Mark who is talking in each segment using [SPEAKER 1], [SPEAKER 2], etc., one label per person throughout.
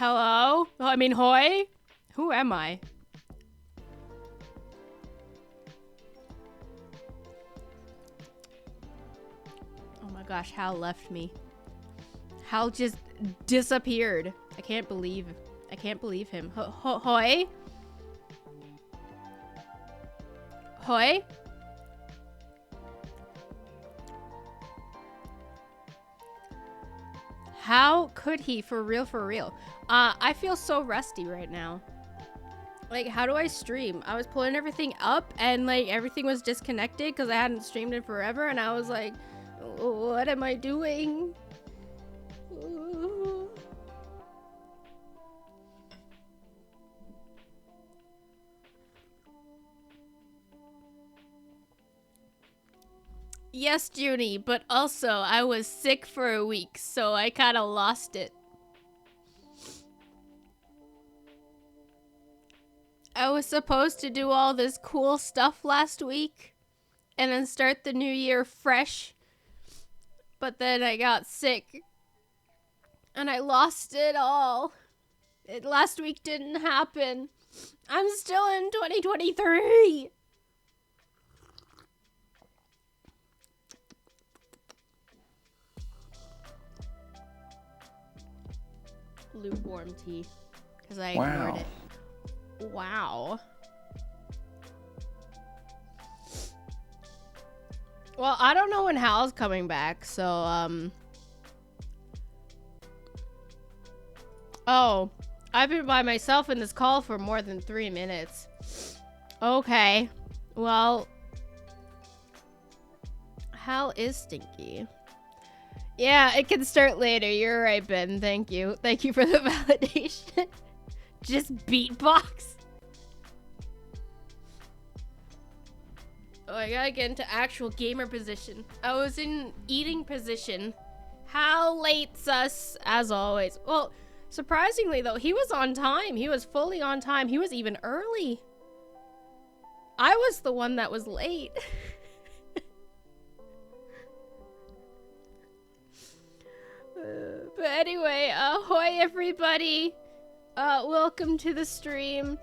[SPEAKER 1] Hello? I mean, hoi? Who am I? Oh my gosh, Hal left me. Hal just disappeared. I can't believe him. Hoi? Hoi? How could he? For real, for real. I feel so rusty right now. Like, how do I stream? I was pulling everything up and like everything was disconnected because I hadn't streamed in forever, and I was like, what am I doing? Yes, Junie, but also I was sick for a week, so I kind of lost it. I was supposed to do all this cool stuff last week and then start the new year fresh, but then I got sick and I lost it all. Last week didn't happen. I'm still in 2023. Lukewarm tea, because I ignored it. Wow. Well, I don't know when Hal's coming back, so, Oh, I've been by myself in this call for more than 3 minutes. Okay. Well, Hal is stinky. Yeah, it can start later. You're right, Ben. Thank you. Thank you for the validation. Just beatbox. Oh, I gotta get into actual gamer position. I was in eating position. Hal lates us, as always. Well, surprisingly, though, he was on time. He was fully on time. He was even early. I was the one that was late. But anyway, ahoy everybody. Welcome to the stream.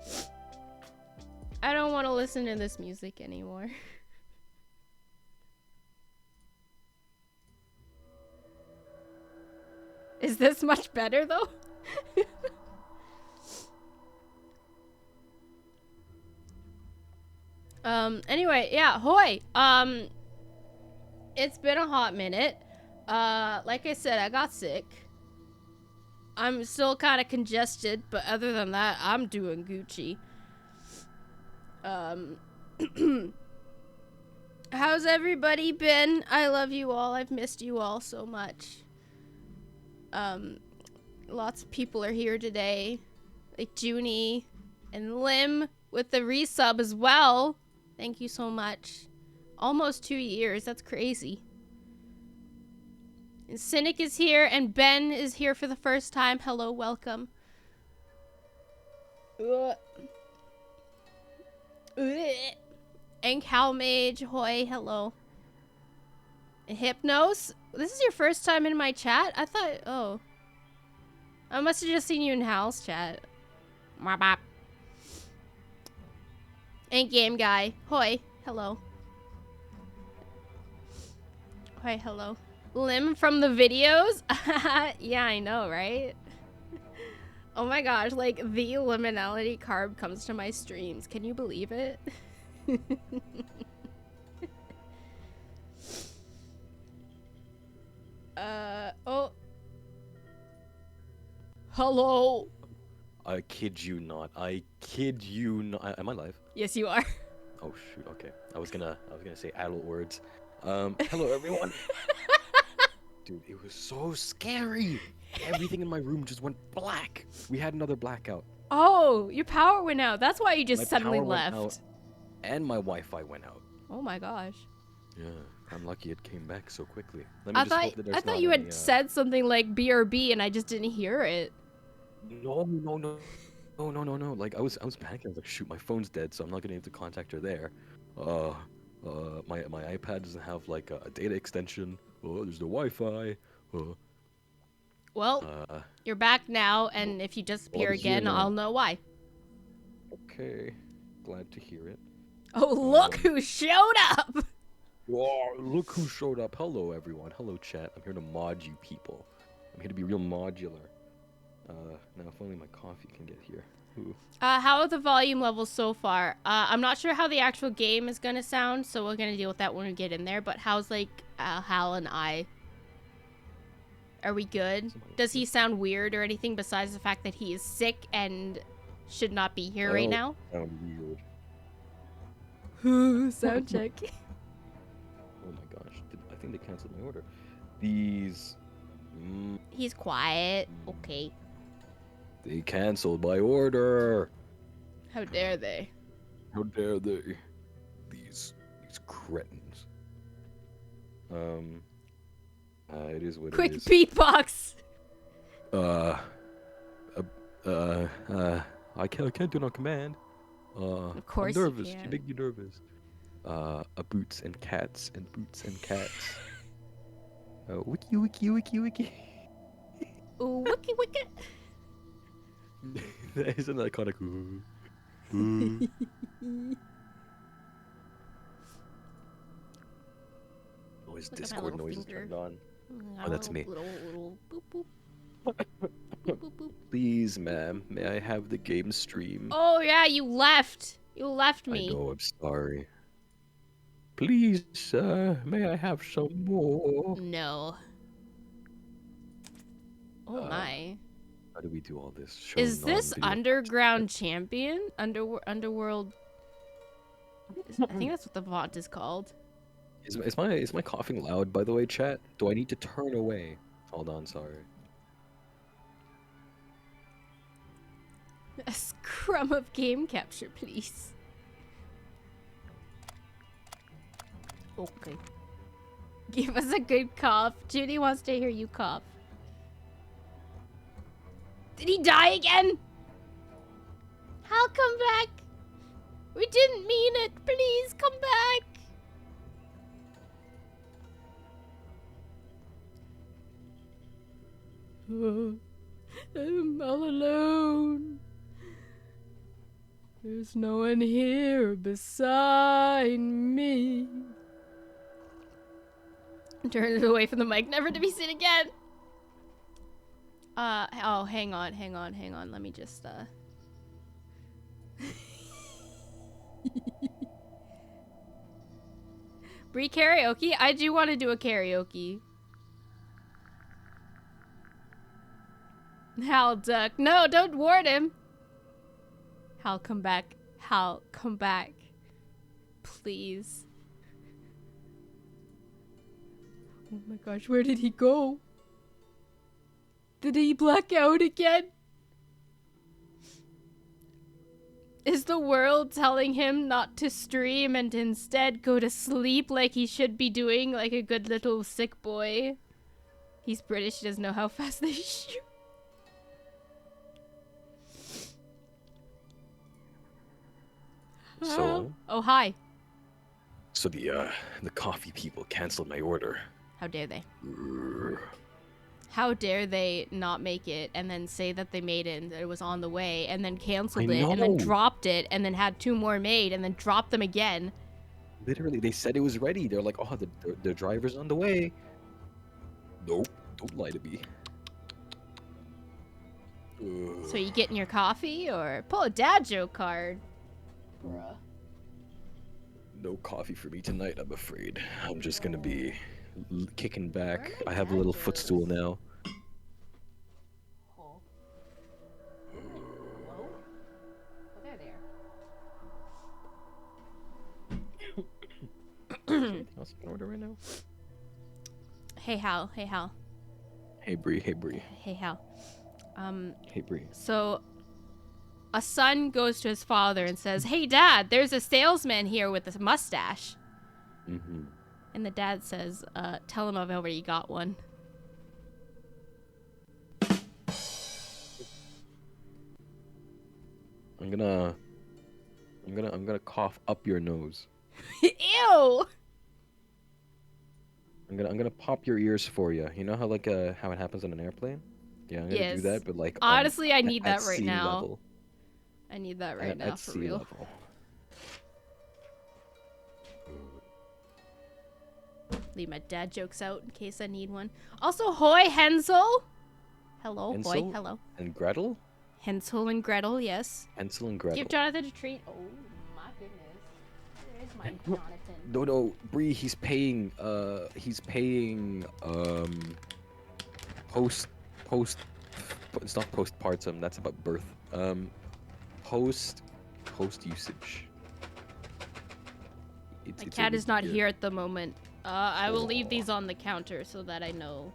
[SPEAKER 1] I don't want to listen to this music anymore. Is this much better though? Anyway, yeah, hoy. It's been a hot minute. Like I said, I got sick. I'm still kind of congested, but other than that, I'm doing Gucci. How's everybody been? I love you all. I've missed you all so much. Lots of people are here today. Like Junie and Lim with the resub as well. Thank you so much. Almost 2 years. That's crazy. And Cynic is here, and Ben is here for the first time. Hello, welcome. And Calmage, hoy, hello. And Hypnos, this is your first time in my chat? I thought, oh. I must have just seen you in Hal's chat. And Game Guy, hoy, hello. Hoy, hello. Lim from the videos? Yeah, I know, right? Oh my gosh, like the liminality carb comes to my streams. Can you believe it? Oh. Hello.
[SPEAKER 2] I kid you not. I kid you not. Am I live?
[SPEAKER 1] Yes, you are.
[SPEAKER 2] Oh shoot. Okay. I was gonna say adult words. Hello everyone. Dude, it was so scary. Everything in my room just went black. We had another blackout.
[SPEAKER 1] Oh, your power went out. That's why you just
[SPEAKER 2] My
[SPEAKER 1] suddenly
[SPEAKER 2] power
[SPEAKER 1] left.
[SPEAKER 2] went out, and my Wi-Fi went out.
[SPEAKER 1] Oh my gosh.
[SPEAKER 2] Yeah, I'm lucky it came back so quickly. Let me
[SPEAKER 1] I
[SPEAKER 2] just hope that there's
[SPEAKER 1] thought
[SPEAKER 2] not
[SPEAKER 1] you
[SPEAKER 2] any,
[SPEAKER 1] had said something like BRB and I just didn't hear it.
[SPEAKER 2] No. Like I was panicking. I was like, shoot, my phone's dead, so I'm not gonna be able to contact her there. My iPad doesn't have like a data extension. Oh, there's no Wi-Fi.
[SPEAKER 1] Well, you're back now, and if you disappear
[SPEAKER 2] VOD is here
[SPEAKER 1] again,
[SPEAKER 2] now.
[SPEAKER 1] I'll know why.
[SPEAKER 2] Okay, glad to hear it.
[SPEAKER 1] Oh, look who showed up!
[SPEAKER 2] Whoa, look who showed up. Hello, everyone. Hello, chat. I'm here to mod you people. I'm here to be real modular. Now if only my coffee can get here. Ooh.
[SPEAKER 1] How are the volume levels so far? I'm not sure how the actual game is gonna sound, so we're gonna deal with that when we get in there, but how's, like, Hal and I? Are we good? Does he sound weird or anything besides the fact that he is sick and should not be here right now?
[SPEAKER 2] Sound weird.
[SPEAKER 1] Sound check.
[SPEAKER 2] Oh my gosh. I think they canceled my order. These...
[SPEAKER 1] He's quiet. Okay.
[SPEAKER 2] They canceled my order.
[SPEAKER 1] How dare they?
[SPEAKER 2] How dare they? These cretins. It is what
[SPEAKER 1] Quick
[SPEAKER 2] it is.
[SPEAKER 1] beatbox.
[SPEAKER 2] I can't do it on command.
[SPEAKER 1] Of course
[SPEAKER 2] I'm nervous.
[SPEAKER 1] you can.
[SPEAKER 2] You make me nervous. Boots and cats and boots and cats. Wiki wiki wiki wiki.
[SPEAKER 1] Ooh, wiki wiki.
[SPEAKER 2] That is an iconic. Oh, his Discord noise is turned on. Oh, that's me.
[SPEAKER 1] Little boop, boop. Boop, boop, boop.
[SPEAKER 2] Please, ma'am, may I have the game stream?
[SPEAKER 1] Oh yeah, you left. You left me.
[SPEAKER 2] I know, I'm sorry. Please, may I have some more?
[SPEAKER 1] No. Oh my.
[SPEAKER 2] How do we do all this?
[SPEAKER 1] Is this Underground Champion? Underworld? I think that's what the VOD is called.
[SPEAKER 2] Is my coughing loud, by the way, chat? Do I need to turn away? Hold on, sorry.
[SPEAKER 1] A scrum of game capture, please. Okay. Give us a good cough. Judy wants to hear you cough. Did he die again? Hal, come back. We didn't mean it. Please come back. I'm all alone. There's no one here beside me. Turns away from the mic, never to be seen again. Oh, hang on. Let me just, Bree karaoke? I do want to do a karaoke. Hal, duck. No, don't ward him. Hal, come back. Hal, come back. Please. Oh my gosh, where did he go? Did he black out again? Is the world telling him not to stream and instead go to sleep like he should be doing, like a good little sick boy? He's British, he doesn't know how fast they shoot.
[SPEAKER 2] So?
[SPEAKER 1] Oh, hi.
[SPEAKER 2] So the coffee people canceled my order.
[SPEAKER 1] How dare they? How dare they not make it and then say that they made it and that it was on the way and then canceled it and then dropped it and then had 2 more made and then dropped them again.
[SPEAKER 2] Literally, they said it was ready. They're like, oh, the driver's on the way. Nope, don't lie to me.
[SPEAKER 1] So you getting your coffee or pull a dad joke card? Bruh.
[SPEAKER 2] No coffee for me tonight, I'm afraid. I'm just gonna be kicking back. I have a little footstool now.
[SPEAKER 1] Oh. Hello? Oh, there they are.
[SPEAKER 2] Anything else in order right now?
[SPEAKER 1] Hey Hal.
[SPEAKER 2] Hey Bree.
[SPEAKER 1] Hey Hal.
[SPEAKER 2] Hey Bree.
[SPEAKER 1] So a son goes to his father and says, "Hey Dad, there's a salesman here with a mustache."
[SPEAKER 2] Mm-hmm.
[SPEAKER 1] And the dad says, "Tell him I've already got one."
[SPEAKER 2] I'm gonna cough up your nose.
[SPEAKER 1] Ew!
[SPEAKER 2] I'm gonna pop your ears for you. You know how how it happens on an airplane? Yeah, I'm gonna do
[SPEAKER 1] Yes.
[SPEAKER 2] that, but like
[SPEAKER 1] Honestly, I need
[SPEAKER 2] at
[SPEAKER 1] that right
[SPEAKER 2] sea
[SPEAKER 1] now.
[SPEAKER 2] level.
[SPEAKER 1] I need that right now
[SPEAKER 2] At
[SPEAKER 1] for
[SPEAKER 2] sea
[SPEAKER 1] real.
[SPEAKER 2] level.
[SPEAKER 1] Leave my dad jokes out in case I need one. Also, hoy Hensel. Hello,
[SPEAKER 2] Hansel
[SPEAKER 1] hoy, hello.
[SPEAKER 2] and Gretel?
[SPEAKER 1] Hansel and Gretel, yes.
[SPEAKER 2] Hansel and Gretel.
[SPEAKER 1] Give Jonathan a treat. Oh my goodness. Where is my Jonathan?
[SPEAKER 2] No, Bree, he's paying post it's not postpartum, that's about birth. Post usage.
[SPEAKER 1] My
[SPEAKER 2] It's
[SPEAKER 1] cat
[SPEAKER 2] over
[SPEAKER 1] is not
[SPEAKER 2] here.
[SPEAKER 1] here at the moment. I will leave these on the counter so that I know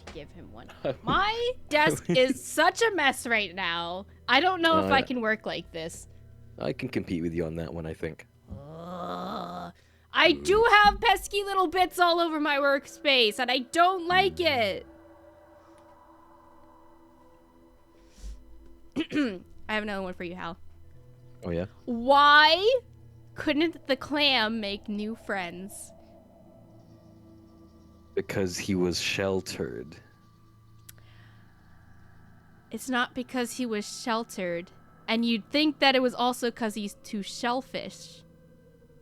[SPEAKER 1] to give him one. My desk is such a mess right now. I don't know if I can work like this.
[SPEAKER 2] I can compete with you on that one, I think.
[SPEAKER 1] I do have pesky little bits all over my workspace, and I don't like it. I have another one for you, Hal.
[SPEAKER 2] Oh yeah?
[SPEAKER 1] Why couldn't the clam make new friends?
[SPEAKER 2] Because he was sheltered.
[SPEAKER 1] It's not because he was sheltered. And you'd think that it was also because he's too shellfish.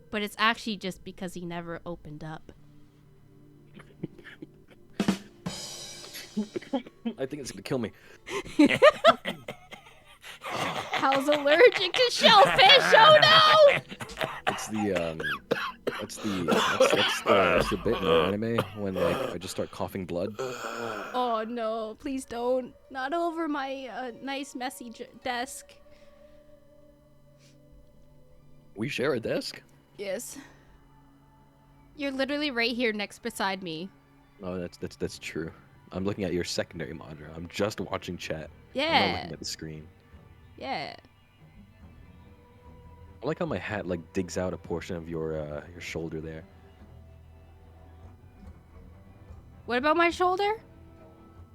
[SPEAKER 1] But it's actually just because he never opened up.
[SPEAKER 2] I think it's gonna kill me.
[SPEAKER 1] Hal's allergic to shellfish. Oh no!
[SPEAKER 2] It's that's the bit in the anime when like I just start coughing blood.
[SPEAKER 1] Oh no, please don't. Not over my nice messy desk.
[SPEAKER 2] We share a desk?
[SPEAKER 1] Yes. You're literally right here next beside me.
[SPEAKER 2] Oh, that's true. I'm looking at your secondary monitor. I'm just watching chat. I'm not
[SPEAKER 1] Yeah.
[SPEAKER 2] looking at the screen.
[SPEAKER 1] Yeah.
[SPEAKER 2] I like how my hat like digs out a portion of your shoulder there.
[SPEAKER 1] What about my shoulder?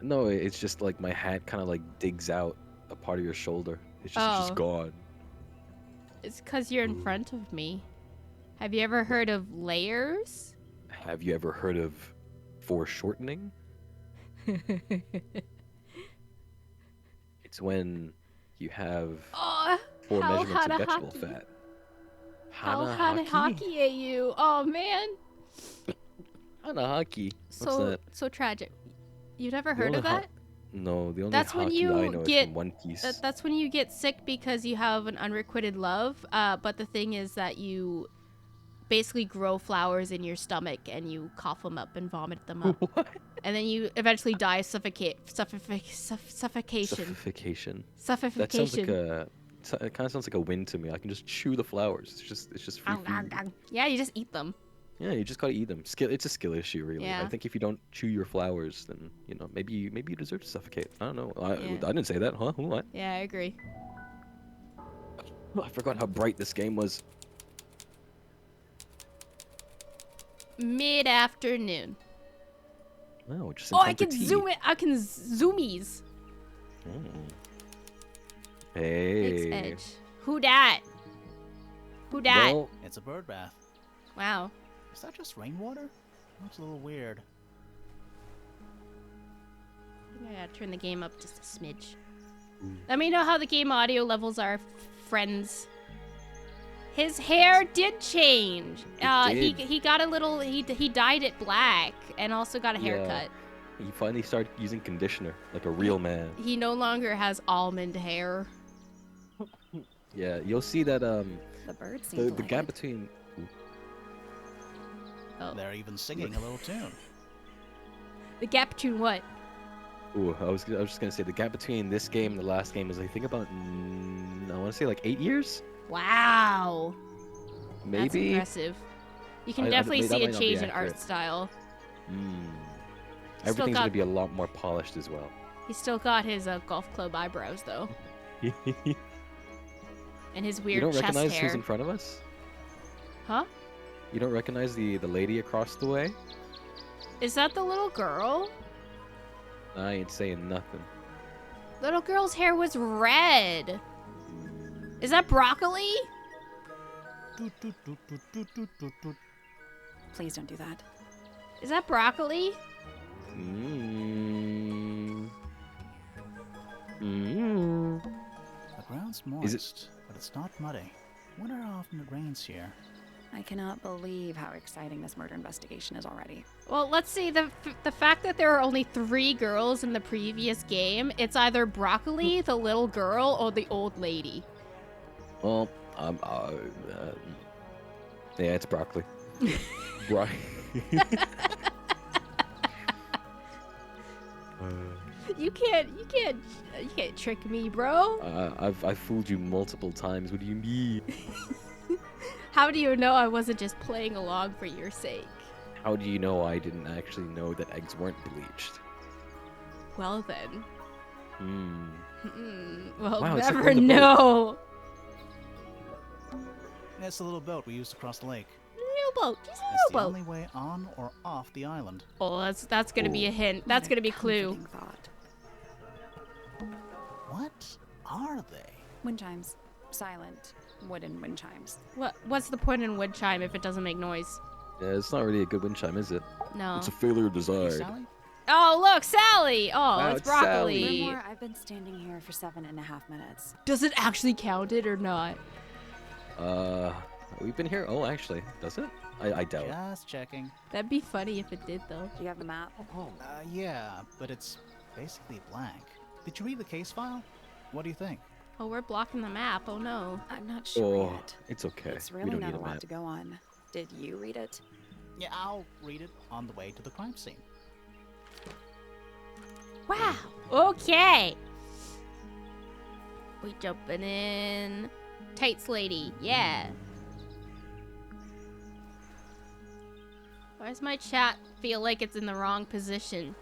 [SPEAKER 2] No, it's just like my hat kind of like digs out a part of your shoulder. It's just gone.
[SPEAKER 1] It's because you're in front of me. Have you ever heard of layers?
[SPEAKER 2] Have you ever heard of foreshortening? It's when you have 4 measurements of vegetable fat.
[SPEAKER 1] How Hanahaki at you? Oh man.
[SPEAKER 2] Hanahaki. What's that?
[SPEAKER 1] So tragic. You've never heard of that?
[SPEAKER 2] No, the only
[SPEAKER 1] That's when
[SPEAKER 2] hockey I know
[SPEAKER 1] you
[SPEAKER 2] is
[SPEAKER 1] get
[SPEAKER 2] from One Piece.
[SPEAKER 1] that's when you get sick because you have an unrequited love. But the thing is that you basically grow flowers in your stomach and you cough them up and vomit them up.
[SPEAKER 2] What?
[SPEAKER 1] And then you eventually die suffocation.
[SPEAKER 2] Suffocation. That sounds like it kind of sounds like a win to me. I can just chew the flowers. It's just free food.
[SPEAKER 1] Yeah, you just eat them.
[SPEAKER 2] Yeah, you just gotta eat them. It's a skill issue, really.
[SPEAKER 1] Yeah.
[SPEAKER 2] I think if you don't chew your flowers, then maybe you deserve to suffocate. I don't know. I didn't say that, huh? What?
[SPEAKER 1] Yeah, I agree.
[SPEAKER 2] I forgot how bright this game was.
[SPEAKER 1] Mid-afternoon.
[SPEAKER 2] Oh, just
[SPEAKER 1] I can zoom it. I can zoomies.
[SPEAKER 2] Hey.
[SPEAKER 1] Edge. Who dat? Who dat?
[SPEAKER 2] Well,
[SPEAKER 3] It's a bird bath.
[SPEAKER 1] Wow.
[SPEAKER 3] Is that just rainwater? Looks a little weird.
[SPEAKER 1] I think I gotta turn the game up just a smidge. Let me know how the game audio levels are, friends. His hair did change. He got a little. He dyed it black and also got a haircut.
[SPEAKER 2] He finally started using conditioner like a real man.
[SPEAKER 1] He no longer has almond hair.
[SPEAKER 2] Yeah, you'll see that
[SPEAKER 4] The birds seem to
[SPEAKER 2] the
[SPEAKER 4] like
[SPEAKER 2] gap
[SPEAKER 4] it.
[SPEAKER 2] between
[SPEAKER 3] They're even singing a little tune.
[SPEAKER 1] The gap between what?
[SPEAKER 2] I was just gonna say the gap between this game and the last game is I think about I want to say like 8 years.
[SPEAKER 1] Wow.
[SPEAKER 2] Maybe.
[SPEAKER 1] That's impressive. You can definitely see a change in art style.
[SPEAKER 2] Everything's gonna be a lot more polished as well.
[SPEAKER 1] He's still got his golf club eyebrows though, and his weird
[SPEAKER 2] You don't
[SPEAKER 1] chest
[SPEAKER 2] recognize
[SPEAKER 1] hair.
[SPEAKER 2] who's in front of us?
[SPEAKER 1] Huh?
[SPEAKER 2] You don't recognize the lady across the way?
[SPEAKER 1] Is that the little girl?
[SPEAKER 2] I ain't saying nothing.
[SPEAKER 1] Little girl's hair was red. Is that broccoli?
[SPEAKER 4] Please don't do that.
[SPEAKER 1] Is that broccoli?
[SPEAKER 2] Mm.
[SPEAKER 3] The ground's
[SPEAKER 2] Is
[SPEAKER 3] moist, but it's not muddy. Wonder how often it rains here.
[SPEAKER 4] I cannot believe how exciting this murder investigation is already.
[SPEAKER 1] Well, let's see. The fact that there are only 3 girls in the previous game, it's either Broccoli, the little girl, or the old lady.
[SPEAKER 2] Well, yeah, it's broccoli. Right.
[SPEAKER 1] You can't trick me, bro.
[SPEAKER 2] I've fooled you multiple times. What do you mean?
[SPEAKER 1] How do you know I wasn't just playing along for your sake?
[SPEAKER 2] How do you know I didn't actually know that eggs weren't bleached?
[SPEAKER 1] Well then. We'll
[SPEAKER 2] Wow, it's like
[SPEAKER 1] never
[SPEAKER 2] on the boat.
[SPEAKER 1] know.
[SPEAKER 3] It's the little boat we used to cross the lake.
[SPEAKER 1] Little boat, just a
[SPEAKER 3] It's the
[SPEAKER 1] little boat.
[SPEAKER 3] only way on or off the island.
[SPEAKER 1] Oh, that's gonna be a hint. That's
[SPEAKER 4] What
[SPEAKER 1] gonna be a clue.
[SPEAKER 4] comforting thought.
[SPEAKER 3] What are they?
[SPEAKER 4] Wind chimes. Silent wooden wind chimes.
[SPEAKER 1] What's the point in wood chime if it doesn't make noise?
[SPEAKER 2] Yeah, it's not really a good wind chime, is it?
[SPEAKER 1] No.
[SPEAKER 2] It's a failure
[SPEAKER 3] Hey,
[SPEAKER 2] desired.
[SPEAKER 3] Sally?
[SPEAKER 1] Oh, look, Sally! Oh,
[SPEAKER 2] Wow,
[SPEAKER 1] it's
[SPEAKER 2] it's Sally.
[SPEAKER 1] broccoli.
[SPEAKER 4] Furthermore, I've been standing here for 7.5 minutes.
[SPEAKER 1] Does it actually count it or not?
[SPEAKER 2] We've been here. Oh, actually, does it? I doubt.
[SPEAKER 3] Just checking.
[SPEAKER 1] That'd be funny if it did, though.
[SPEAKER 4] Do you have a map?
[SPEAKER 3] Yeah, but it's basically blank. Did you read the case file? What do you think?
[SPEAKER 1] Oh, we're blocking the map. Oh no.
[SPEAKER 4] I'm not sure
[SPEAKER 2] Oh,
[SPEAKER 4] yet.
[SPEAKER 2] it's okay.
[SPEAKER 4] It's
[SPEAKER 2] we
[SPEAKER 4] really
[SPEAKER 2] don't
[SPEAKER 4] not
[SPEAKER 2] need
[SPEAKER 4] a
[SPEAKER 2] a
[SPEAKER 4] lot
[SPEAKER 2] map.
[SPEAKER 4] to go on. Did you read it?
[SPEAKER 3] Yeah, I'll read it on the way to the crime scene.
[SPEAKER 1] Wow. Okay. We jumping in. Tights lady. Yeah. Why does my chat feel like it's in the wrong position?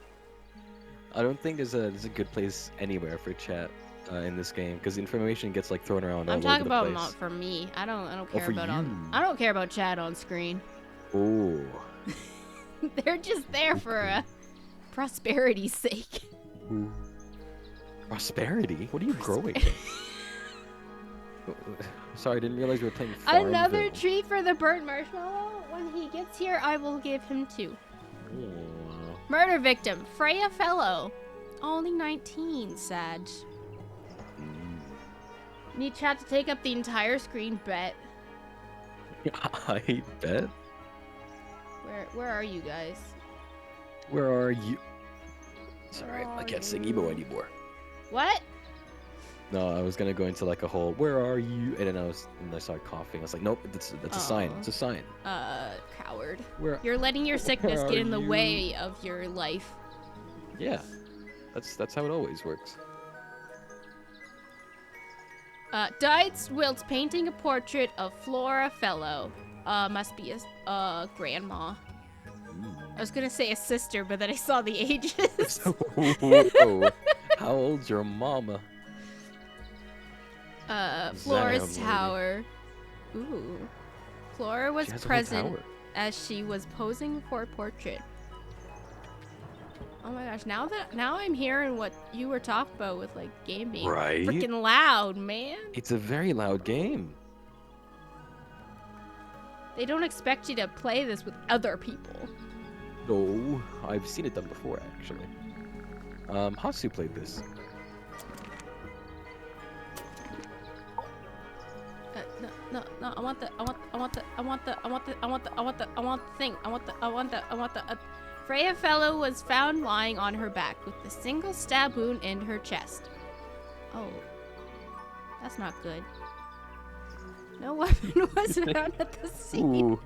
[SPEAKER 2] I don't think there's a good place anywhere for chat in this game because information gets like thrown around
[SPEAKER 1] I'm
[SPEAKER 2] all
[SPEAKER 1] talking
[SPEAKER 2] over the
[SPEAKER 1] about
[SPEAKER 2] place.
[SPEAKER 1] for me. I don't
[SPEAKER 2] Oh,
[SPEAKER 1] care
[SPEAKER 2] for
[SPEAKER 1] about
[SPEAKER 2] you.
[SPEAKER 1] I don't care about chat on screen.
[SPEAKER 2] Oh.
[SPEAKER 1] They're just there for prosperity's sake.
[SPEAKER 2] Ooh. Prosperity? What are you growing? Sorry, I didn't realize you were playing Farmville.
[SPEAKER 1] Another treat for the burnt marshmallow. When he gets here, I will give him 2.
[SPEAKER 2] Oh.
[SPEAKER 1] Murder victim, Freya Fellow. Only 19, Sag. Need chat to take up the entire screen, bet.
[SPEAKER 2] I bet.
[SPEAKER 1] Where are you guys?
[SPEAKER 2] Where are you? Sorry,
[SPEAKER 1] Where
[SPEAKER 2] I
[SPEAKER 1] are
[SPEAKER 2] can't sing
[SPEAKER 1] you?
[SPEAKER 2] emo anymore.
[SPEAKER 1] What?
[SPEAKER 2] No, I was gonna go into like a whole "Where are you?" and then I started coughing. I was like, "Nope, that's a sign.
[SPEAKER 1] Oh.
[SPEAKER 2] It's a sign."
[SPEAKER 1] Coward.
[SPEAKER 2] Where?
[SPEAKER 1] You're letting your sickness
[SPEAKER 2] Where
[SPEAKER 1] get
[SPEAKER 2] are
[SPEAKER 1] in the
[SPEAKER 2] you?
[SPEAKER 1] way of your life.
[SPEAKER 2] Yeah, that's how it always works.
[SPEAKER 1] Dietz Wilt's painting a portrait of Flora Fellow. Must be a grandma. I was gonna say a sister, but then I saw the ages.
[SPEAKER 2] Whoa, how old's your mama?
[SPEAKER 1] Flora's
[SPEAKER 2] Damn, lady.
[SPEAKER 1] Tower. Ooh. Flora was
[SPEAKER 2] She has a whole
[SPEAKER 1] present
[SPEAKER 2] tower.
[SPEAKER 1] as she was posing for a portrait. Oh my gosh, now I'm hearing what you were talking about with like game being
[SPEAKER 2] Right?
[SPEAKER 1] freaking loud, man.
[SPEAKER 2] It's a very loud game.
[SPEAKER 1] They don't expect you to play this with other people.
[SPEAKER 2] No, I've seen it done before actually. Hasu played this.
[SPEAKER 1] No, I want the Freya Fellow was found lying on her back with a single stab wound in her chest. Oh, that's not good. No weapon was found at the scene.
[SPEAKER 2] Ooh.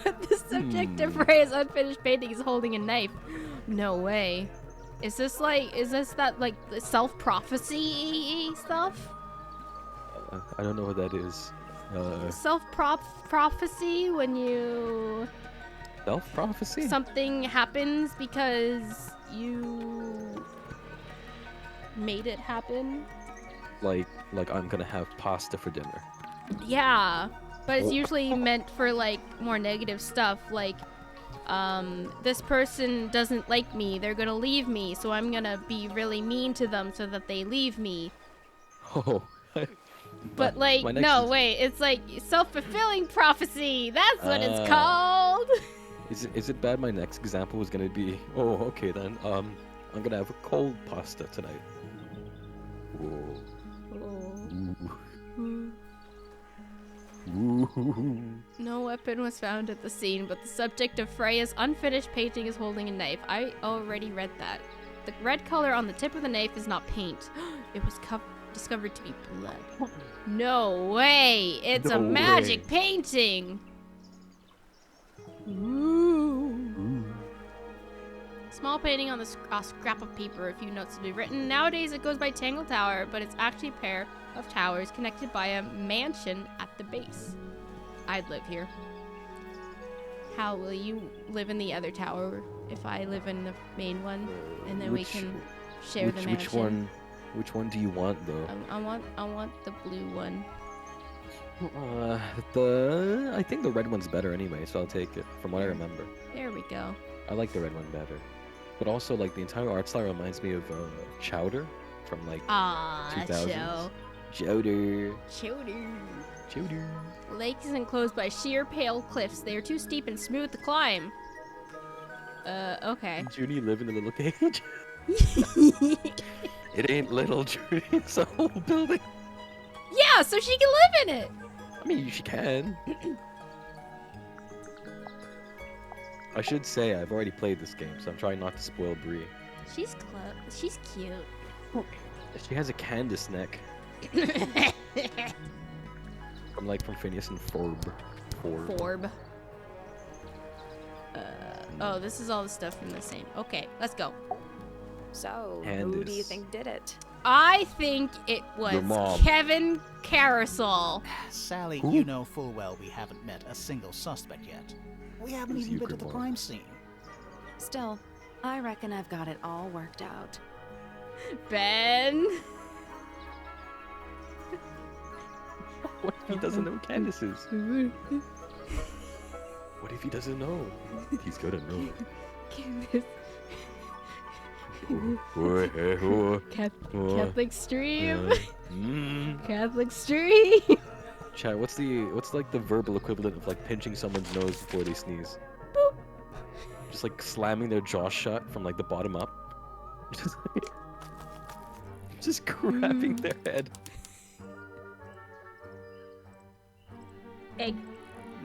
[SPEAKER 1] But the subject of Freya's unfinished painting is holding a knife. No way. Is this that like the self-prophecy stuff?
[SPEAKER 2] I don't know what that is.
[SPEAKER 1] Self-prophecy when you
[SPEAKER 2] Self-prophecy?
[SPEAKER 1] something happens because you made it happen.
[SPEAKER 2] Like I'm gonna have pasta for dinner.
[SPEAKER 1] Yeah, but it's
[SPEAKER 2] Oh.
[SPEAKER 1] usually meant for like more negative stuff, like this person doesn't like me, they're gonna leave me, so I'm gonna be really mean to them so that they leave me.
[SPEAKER 2] Oh.
[SPEAKER 1] But like,
[SPEAKER 2] my next
[SPEAKER 1] no,
[SPEAKER 2] is-
[SPEAKER 1] wait, it's like self-fulfilling prophecy. That's what it's
[SPEAKER 2] Ah.
[SPEAKER 1] called.
[SPEAKER 2] Is it bad? My next example was gonna be, oh, okay then. I'm gonna have a cold pasta tonight.
[SPEAKER 1] No weapon was found at the scene, but the subject of Freya's unfinished painting is holding a knife. I already read that. The red color on the tip of the knife is not paint. It was discovered to be blood. No way! It's a magic painting! Ooh. Small painting on the scrap of paper, a few notes to be written. Nowadays it goes by Tangle Tower, but it's actually a pair of towers connected by a mansion at the base. I'd live here. How will you live in the other tower if I live in the main one, and then we can share the mansion?
[SPEAKER 2] Which one do you want though?
[SPEAKER 1] I want the blue one.
[SPEAKER 2] I think the red one's better anyway, so I'll take it. From what I remember,
[SPEAKER 1] There we go.
[SPEAKER 2] I like the red one better. But also, like, the entire art style reminds me of Chowder from like 2000s. Chowder.
[SPEAKER 1] The lake is enclosed by sheer pale cliffs. They are too steep and smooth to climb. Okay.
[SPEAKER 2] Junie live in a little cage. It ain't little, Junie. It's a whole building.
[SPEAKER 1] Yeah, so she can live in it.
[SPEAKER 2] I mean, she can. I should say I've already played this game, so I'm trying not to spoil Bree.
[SPEAKER 1] She's cute.
[SPEAKER 2] She has a Candace neck. from Phineas and Ferb.
[SPEAKER 1] Forb. Oh, this is all the stuff from the same. Okay, let's go.
[SPEAKER 4] So, who do you think did it?
[SPEAKER 1] I think it was
[SPEAKER 2] Your mom.
[SPEAKER 1] Kevin Carousel.
[SPEAKER 3] Sally,
[SPEAKER 2] Who?
[SPEAKER 3] you know full well we haven't met a single suspect yet. We haven't
[SPEAKER 2] Who's
[SPEAKER 3] even
[SPEAKER 2] you,
[SPEAKER 3] been to the
[SPEAKER 2] Grandma?
[SPEAKER 3] crime scene.
[SPEAKER 4] Still, I reckon I've got it all worked out.
[SPEAKER 1] Ben.
[SPEAKER 2] What if he doesn't know Candace is? What if he doesn't know? He's gonna know.
[SPEAKER 1] Catholic stream.
[SPEAKER 2] Mm.
[SPEAKER 1] Catholic stream.
[SPEAKER 2] Chat, what's like the verbal equivalent of like pinching someone's nose before they sneeze?
[SPEAKER 1] Boop.
[SPEAKER 2] Just like slamming their jaw shut from like the bottom up. Just grabbing their head.
[SPEAKER 1] Egg.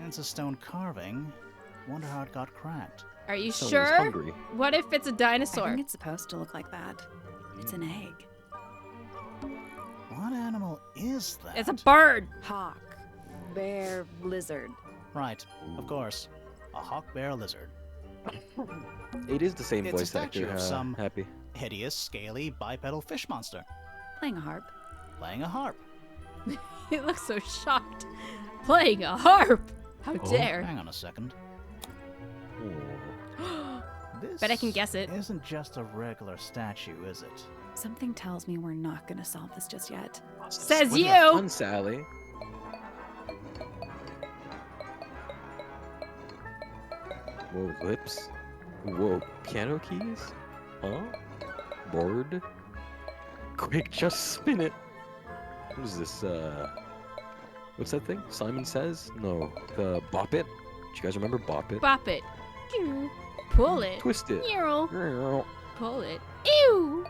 [SPEAKER 3] It's a stone carving. Wonder how it got cracked.
[SPEAKER 1] Are you
[SPEAKER 2] Someone's
[SPEAKER 1] sure?
[SPEAKER 2] hungry.
[SPEAKER 1] What if it's a
[SPEAKER 4] I
[SPEAKER 1] dinosaur?
[SPEAKER 4] think it's supposed to look like that. It's an egg.
[SPEAKER 3] What animal is that?
[SPEAKER 1] It's a bird.
[SPEAKER 4] Hawk. Bear. Lizard.
[SPEAKER 3] Right, of course. A hawk bear lizard.
[SPEAKER 2] It is the same
[SPEAKER 3] It's a
[SPEAKER 2] voice
[SPEAKER 3] statue
[SPEAKER 2] actor.
[SPEAKER 3] of some-
[SPEAKER 2] Happy.
[SPEAKER 3] Hideous, scaly, bipedal fish monster.
[SPEAKER 4] Playing a harp.
[SPEAKER 3] Playing a harp.
[SPEAKER 1] He looks so shocked. Playing a harp. How
[SPEAKER 2] Oh.
[SPEAKER 1] dare.
[SPEAKER 3] Hang on a second. This
[SPEAKER 1] Bet I can guess it.
[SPEAKER 3] Isn't just a regular statue, is it?
[SPEAKER 4] Something tells me we're not gonna solve this just yet.
[SPEAKER 1] Says
[SPEAKER 2] Wasn't that
[SPEAKER 1] you.
[SPEAKER 2] fun, Sally. Whoa, lips. Whoa, piano keys? Huh? Board? Quick, just spin it. What is this, what's that thing? Simon Says? No, the Bop It? Do you guys remember Bop It?
[SPEAKER 1] Bop it. Pull it.
[SPEAKER 2] Twist it.
[SPEAKER 1] Ew. Pull it. Ew.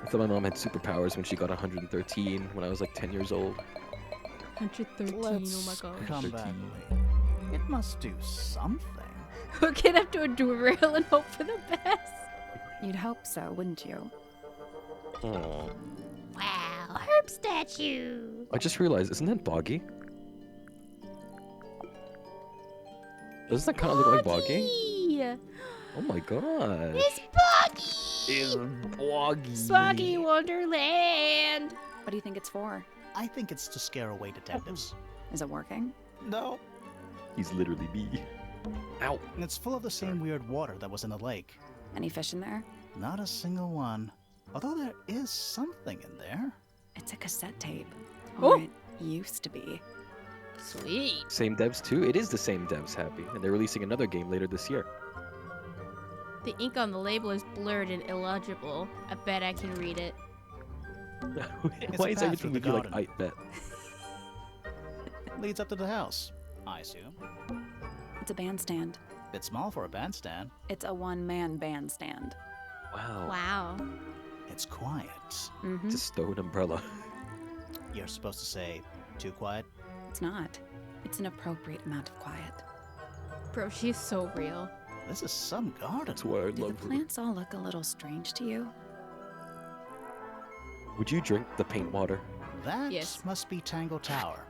[SPEAKER 2] I thought my mom had superpowers when she got 113 when I was like 10 years old.
[SPEAKER 1] 113.
[SPEAKER 3] Let's
[SPEAKER 1] Oh my gosh.
[SPEAKER 3] come
[SPEAKER 2] 13.
[SPEAKER 3] back. It must do something.
[SPEAKER 1] Hook it up to a rail and hope for the best.
[SPEAKER 4] You'd hope so, wouldn't you?
[SPEAKER 2] Aww.
[SPEAKER 1] Wow, herb statue.
[SPEAKER 2] I just realized, isn't that Boggy? Doesn't that kind of look like Boggy? Oh my god.
[SPEAKER 1] It's Boggy.
[SPEAKER 2] It's Boggy.
[SPEAKER 1] Boggy Wonderland.
[SPEAKER 4] What do you think it's for?
[SPEAKER 3] I think it's to scare away detectives.
[SPEAKER 4] Is it working?
[SPEAKER 3] No.
[SPEAKER 2] He's literally me. Ow.
[SPEAKER 3] And it's full of the same weird water that was in the lake.
[SPEAKER 4] Any fish in there?
[SPEAKER 3] Not a single one. Although there is something in there.
[SPEAKER 4] It's a cassette tape.
[SPEAKER 1] Oh.
[SPEAKER 4] Or it used to be.
[SPEAKER 1] Sweet.
[SPEAKER 2] Same devs too? It is the same devs, Happy. And they're releasing another game later this year.
[SPEAKER 1] The ink on the label is blurred and illegible. I bet I can read it.
[SPEAKER 2] Why
[SPEAKER 3] a
[SPEAKER 2] is
[SPEAKER 3] path
[SPEAKER 2] everything
[SPEAKER 3] through
[SPEAKER 2] with
[SPEAKER 3] the
[SPEAKER 2] you like,
[SPEAKER 3] garden.
[SPEAKER 2] I bet?
[SPEAKER 3] Leads up to the house, I assume.
[SPEAKER 4] It's a bandstand.
[SPEAKER 3] Bit small for a bandstand.
[SPEAKER 4] It's a one-man bandstand.
[SPEAKER 2] Wow.
[SPEAKER 1] Wow.
[SPEAKER 3] It's quiet.
[SPEAKER 4] Mm-hmm.
[SPEAKER 2] It's a stone umbrella.
[SPEAKER 3] You're supposed to say, too quiet?
[SPEAKER 4] It's not. It's an appropriate amount of quiet.
[SPEAKER 1] Bro, she's so real.
[SPEAKER 3] This is some garden.
[SPEAKER 2] That's why I
[SPEAKER 4] Do the
[SPEAKER 2] love her.
[SPEAKER 4] plants all look a little strange to you?
[SPEAKER 2] Would you drink the paint water?
[SPEAKER 3] That
[SPEAKER 1] Yes.
[SPEAKER 3] must be Tangle Tower.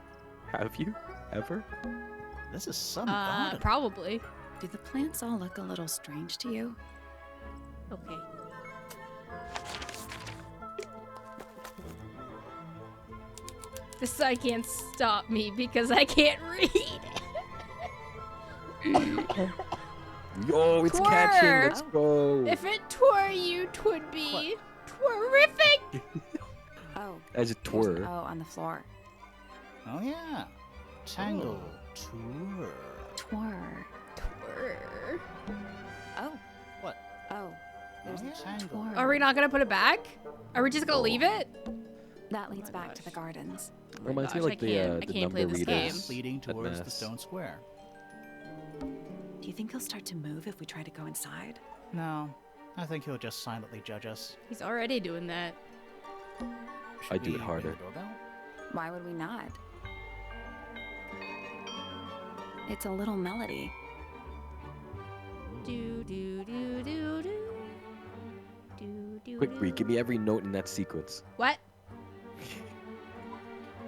[SPEAKER 2] Have you? Ever?
[SPEAKER 3] This is some garden.
[SPEAKER 1] Probably.
[SPEAKER 4] Do the plants all look a little strange to you?
[SPEAKER 1] Okay. This sign can't stop me because I can't read.
[SPEAKER 2] Yo, it's
[SPEAKER 1] Twirl.
[SPEAKER 2] catching. Let's go.
[SPEAKER 1] If it tore you, 'twould be terrific.
[SPEAKER 4] Oh.
[SPEAKER 2] As a
[SPEAKER 4] There's an
[SPEAKER 2] twirl.
[SPEAKER 4] O on the floor.
[SPEAKER 3] Oh, yeah. Tangle Tour.
[SPEAKER 4] Twir.
[SPEAKER 1] Twir.
[SPEAKER 4] Oh.
[SPEAKER 3] What?
[SPEAKER 4] Oh. There's
[SPEAKER 3] Oh,
[SPEAKER 4] a
[SPEAKER 3] Tangle.
[SPEAKER 4] twir.
[SPEAKER 1] Are we not gonna put it back? Are we just gonna
[SPEAKER 2] Oh.
[SPEAKER 1] leave it?
[SPEAKER 4] That leads
[SPEAKER 1] my
[SPEAKER 4] back to the
[SPEAKER 1] gosh.
[SPEAKER 4] gardens.
[SPEAKER 1] Oh my
[SPEAKER 2] Reminds me
[SPEAKER 1] gosh,
[SPEAKER 2] like the
[SPEAKER 1] I can't
[SPEAKER 2] number
[SPEAKER 1] play this game.
[SPEAKER 2] readers
[SPEAKER 3] Leading
[SPEAKER 2] at
[SPEAKER 3] towards the
[SPEAKER 2] Mass.
[SPEAKER 3] stone square.
[SPEAKER 4] Do you think he'll start to move if we try to go inside?
[SPEAKER 3] No, I think he'll just silently judge us.
[SPEAKER 1] He's already doing that.
[SPEAKER 3] Should
[SPEAKER 2] I'd do it
[SPEAKER 3] we ring
[SPEAKER 2] harder.
[SPEAKER 3] the doorbell?
[SPEAKER 4] Why would we not? It's a little melody.
[SPEAKER 1] Do do do do do. Do do.
[SPEAKER 2] Quick, Bree, give me every note in that sequence.
[SPEAKER 1] What?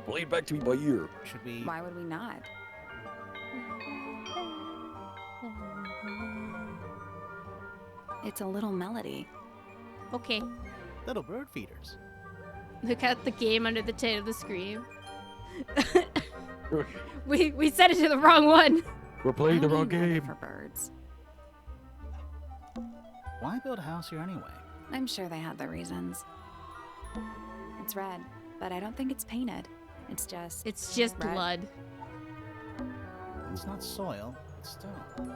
[SPEAKER 2] Play it back to me by ear.
[SPEAKER 3] Should we?
[SPEAKER 4] Why would we not? It's a little melody.
[SPEAKER 1] Okay.
[SPEAKER 3] Little bird feeders.
[SPEAKER 1] Look at the game under the tail of the screen. we set it to the wrong one.
[SPEAKER 2] We're playing the
[SPEAKER 4] How do
[SPEAKER 2] wrong
[SPEAKER 4] you know they're
[SPEAKER 2] game.
[SPEAKER 4] for birds.
[SPEAKER 3] Why build a house here anyway?
[SPEAKER 4] I'm sure they had their reasons. It's red, but I don't think it's painted. It's just.
[SPEAKER 1] It's just
[SPEAKER 4] Red.
[SPEAKER 1] blood.
[SPEAKER 3] It's not soil, it's stone.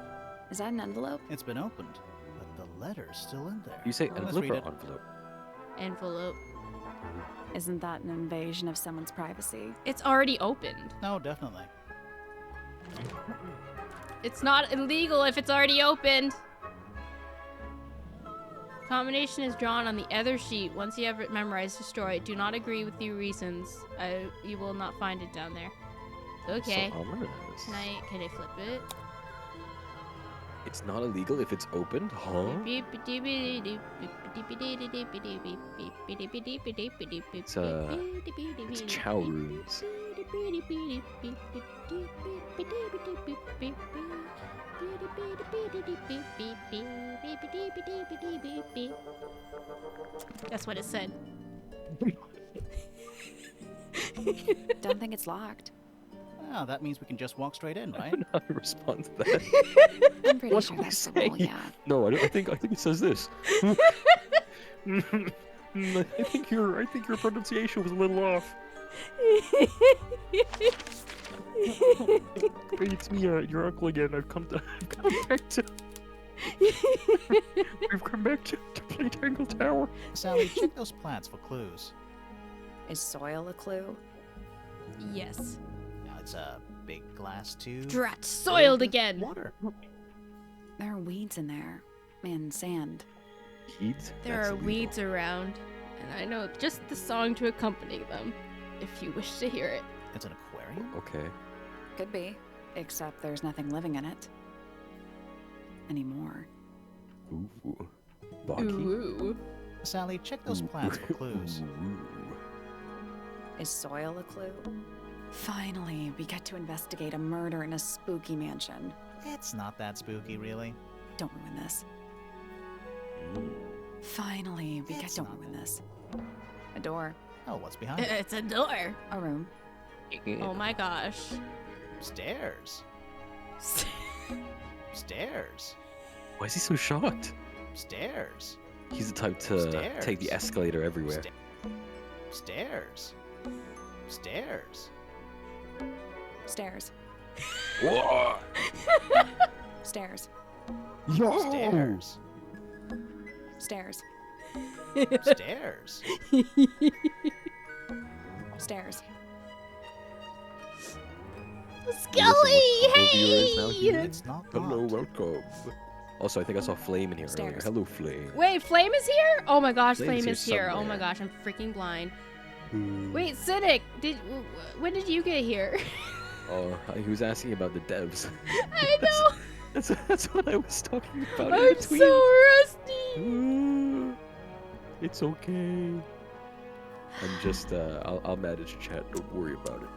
[SPEAKER 4] Is that an envelope?
[SPEAKER 3] It's been opened, but the letter's still in there.
[SPEAKER 2] You say
[SPEAKER 3] Let's
[SPEAKER 2] envelope
[SPEAKER 3] read
[SPEAKER 2] or
[SPEAKER 3] it.
[SPEAKER 2] envelope?
[SPEAKER 1] Envelope.
[SPEAKER 4] Isn't that an invasion of someone's privacy?
[SPEAKER 1] It's already opened.
[SPEAKER 3] No, definitely.
[SPEAKER 1] It's not illegal if it's already opened. Combination is drawn on the other sheet. Once you have it memorized, destroy it. Do not agree with your reasons. You will not find it down there. Okay.
[SPEAKER 2] So ominous.
[SPEAKER 1] Can I flip it?
[SPEAKER 2] It's not illegal if it's opened, huh? It's chow rooms.
[SPEAKER 1] That's what it said.
[SPEAKER 4] Don't think it's locked.
[SPEAKER 3] Oh, that means we can just walk straight in,
[SPEAKER 2] I
[SPEAKER 3] right?
[SPEAKER 2] don't know how to respond to that.
[SPEAKER 4] I'm pretty
[SPEAKER 2] What
[SPEAKER 4] sure
[SPEAKER 2] do we
[SPEAKER 4] that's the rule,
[SPEAKER 2] say?
[SPEAKER 4] yeah.
[SPEAKER 2] No, I think it says this. I think your pronunciation was a little off. Hey, it's me, your uncle again. I've come back to. We've come back to play Tangle Tower.
[SPEAKER 3] Sally, check those plants for clues.
[SPEAKER 4] Is soil a clue?
[SPEAKER 1] Yes.
[SPEAKER 3] Now it's a big glass tube.
[SPEAKER 1] Drat, soiled
[SPEAKER 3] filled with
[SPEAKER 1] again.
[SPEAKER 3] Water.
[SPEAKER 4] There are weeds in there. And sand.
[SPEAKER 2] Weeds?
[SPEAKER 1] There
[SPEAKER 2] That's
[SPEAKER 1] are
[SPEAKER 2] illegal.
[SPEAKER 1] weeds around, and I know just the song to accompany them, if you wish to hear it.
[SPEAKER 3] It's an aquarium?
[SPEAKER 2] Okay.
[SPEAKER 4] Could be. Except there's nothing living in it. Anymore.
[SPEAKER 2] Ooh. Boggy.
[SPEAKER 1] Ooh.
[SPEAKER 3] Sally, check those plants for clues.
[SPEAKER 2] Ooh.
[SPEAKER 4] Is soil a clue? Finally, we get to investigate a murder in a spooky mansion.
[SPEAKER 3] It's not that spooky, really.
[SPEAKER 4] Don't ruin this.
[SPEAKER 2] Mm.
[SPEAKER 4] Finally, we
[SPEAKER 3] It's
[SPEAKER 4] don't
[SPEAKER 3] not
[SPEAKER 4] ruin this. A door.
[SPEAKER 3] Oh, what's behind it?
[SPEAKER 1] It's a door.
[SPEAKER 4] A room.
[SPEAKER 1] Oh my gosh.
[SPEAKER 3] Stairs. Stairs.
[SPEAKER 2] Why is he so shocked?
[SPEAKER 3] Stairs.
[SPEAKER 2] He's the type to take the
[SPEAKER 3] Stairs.
[SPEAKER 2] escalator everywhere.
[SPEAKER 3] Stairs. Stairs.
[SPEAKER 4] Stairs.
[SPEAKER 2] Whoa!
[SPEAKER 4] Stairs.
[SPEAKER 2] Yo!
[SPEAKER 3] Stairs.
[SPEAKER 4] Stairs.
[SPEAKER 3] Stairs.
[SPEAKER 4] Stairs.
[SPEAKER 1] Scully,
[SPEAKER 2] Listen, what movie is now
[SPEAKER 1] hey!
[SPEAKER 2] here?
[SPEAKER 3] It's not
[SPEAKER 2] Hello,
[SPEAKER 3] locked.
[SPEAKER 2] welcome. Also, I think I saw Flame in here earlier.
[SPEAKER 4] Stairs.
[SPEAKER 2] Hello, Flame.
[SPEAKER 1] Wait, Flame is here? Oh my gosh,
[SPEAKER 2] Flame
[SPEAKER 1] Flame
[SPEAKER 2] is
[SPEAKER 1] is
[SPEAKER 2] here
[SPEAKER 1] here. Oh my
[SPEAKER 2] somewhere.
[SPEAKER 1] gosh, I'm freaking blind.
[SPEAKER 2] Hmm.
[SPEAKER 1] Wait, Cynic, when did you get here?
[SPEAKER 2] Oh, he was asking about the devs.
[SPEAKER 1] I know.
[SPEAKER 2] That's what I was talking about in
[SPEAKER 1] I'm
[SPEAKER 2] between.
[SPEAKER 1] so rusty.
[SPEAKER 2] It's okay. I'm just, I'll manage chat. Don't worry about it.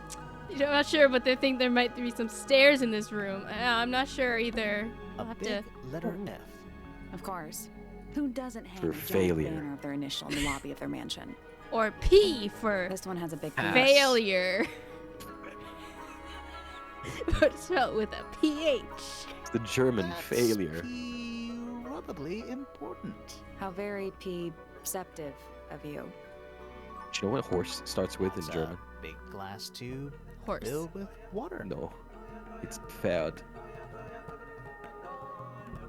[SPEAKER 1] I'm not sure, but they think there might be some stairs in this room. I'm not sure either. I'll
[SPEAKER 3] A
[SPEAKER 1] have
[SPEAKER 3] big
[SPEAKER 1] to.
[SPEAKER 3] letter F.
[SPEAKER 4] Of course. Who doesn't hang
[SPEAKER 2] For
[SPEAKER 4] a giant
[SPEAKER 2] failure.
[SPEAKER 4] banner of their initial in the lobby of their mansion?
[SPEAKER 1] Or P for
[SPEAKER 4] This one has a big
[SPEAKER 2] Pass.
[SPEAKER 1] failure. But it's spelled with a PH.
[SPEAKER 2] It's the German
[SPEAKER 3] That's
[SPEAKER 2] failure.
[SPEAKER 3] probably important.
[SPEAKER 4] How very perceptive of you.
[SPEAKER 2] Do you know what horse starts with in
[SPEAKER 3] It's
[SPEAKER 2] German?
[SPEAKER 3] a big glass tube
[SPEAKER 1] Horse.
[SPEAKER 3] filled with water.
[SPEAKER 2] No. It's Pferd.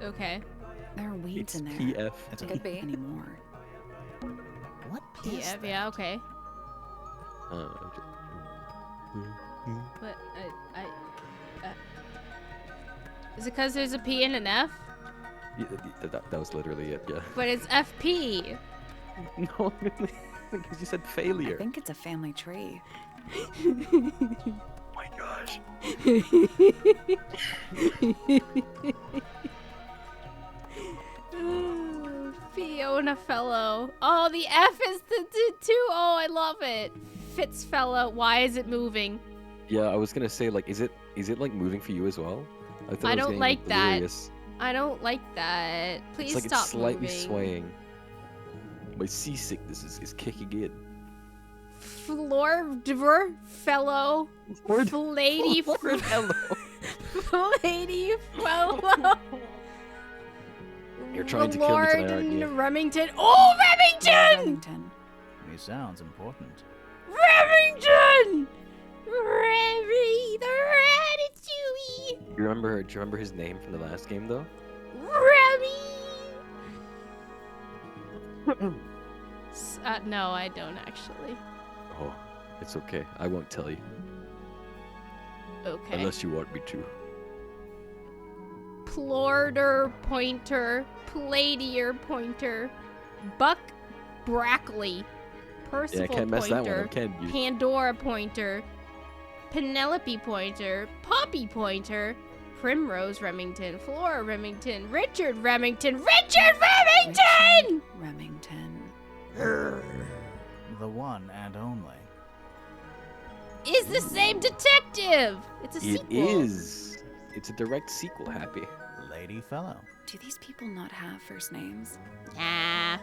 [SPEAKER 1] Okay.
[SPEAKER 4] There are weeds
[SPEAKER 2] It's
[SPEAKER 4] in there.
[SPEAKER 2] PF.
[SPEAKER 3] It's
[SPEAKER 4] Could be anymore.
[SPEAKER 3] What is
[SPEAKER 1] Yeah,
[SPEAKER 3] that?
[SPEAKER 1] yeah, okay.
[SPEAKER 2] Uh,
[SPEAKER 1] But is it because there's a P and an F?
[SPEAKER 2] yeah, that was literally it, yeah.
[SPEAKER 1] But it's FP.
[SPEAKER 2] No, because you said
[SPEAKER 4] I
[SPEAKER 2] failure.
[SPEAKER 4] think it's a family tree.
[SPEAKER 2] Oh my gosh.
[SPEAKER 1] Fiona Fellow. Oh, the F is the two. Oh, I love it. Fitzfellow. Why is it moving?
[SPEAKER 2] Yeah, I was gonna say, like, is it like moving for you as well? thought
[SPEAKER 1] I
[SPEAKER 2] was
[SPEAKER 1] don't
[SPEAKER 2] getting,
[SPEAKER 1] like that.
[SPEAKER 2] delirious.
[SPEAKER 1] I don't like that. Please
[SPEAKER 2] It's like
[SPEAKER 1] stop
[SPEAKER 2] it's slightly
[SPEAKER 1] moving.
[SPEAKER 2] swaying. My seasickness is kicking in.
[SPEAKER 1] Flordiver Fellow. Lady
[SPEAKER 2] Hello.
[SPEAKER 1] Lady Fellow.
[SPEAKER 2] You're trying to kill me
[SPEAKER 1] Lord
[SPEAKER 2] tonight, aren't you?
[SPEAKER 1] Remington. Oh, Remington!
[SPEAKER 4] Remington.
[SPEAKER 3] He sounds important.
[SPEAKER 1] Remington! Remy, the Ratatouille!
[SPEAKER 2] Do you remember his name from the last game though?
[SPEAKER 1] Remy! No, I don't actually.
[SPEAKER 2] Oh, it's okay. I won't tell you
[SPEAKER 1] Okay.
[SPEAKER 2] unless you want me to.
[SPEAKER 1] Plorder Pointer, Pladier Pointer, Buck Brackley, Percival
[SPEAKER 2] Yeah, I can't mess that one
[SPEAKER 1] Pointer,
[SPEAKER 2] up, can you?
[SPEAKER 1] Pandora Pointer, Penelope Pointer, Poppy Pointer, Primrose Remington, Flora Remington, Richard Remington, Richard Remington!
[SPEAKER 4] Remington.
[SPEAKER 3] The one and only.
[SPEAKER 1] Is the same detective! It's a
[SPEAKER 2] It
[SPEAKER 1] sequel.
[SPEAKER 2] is. It's a direct sequel, Happy.
[SPEAKER 3] Lady Fellow.
[SPEAKER 4] Do these people not have first names?
[SPEAKER 1] Ah.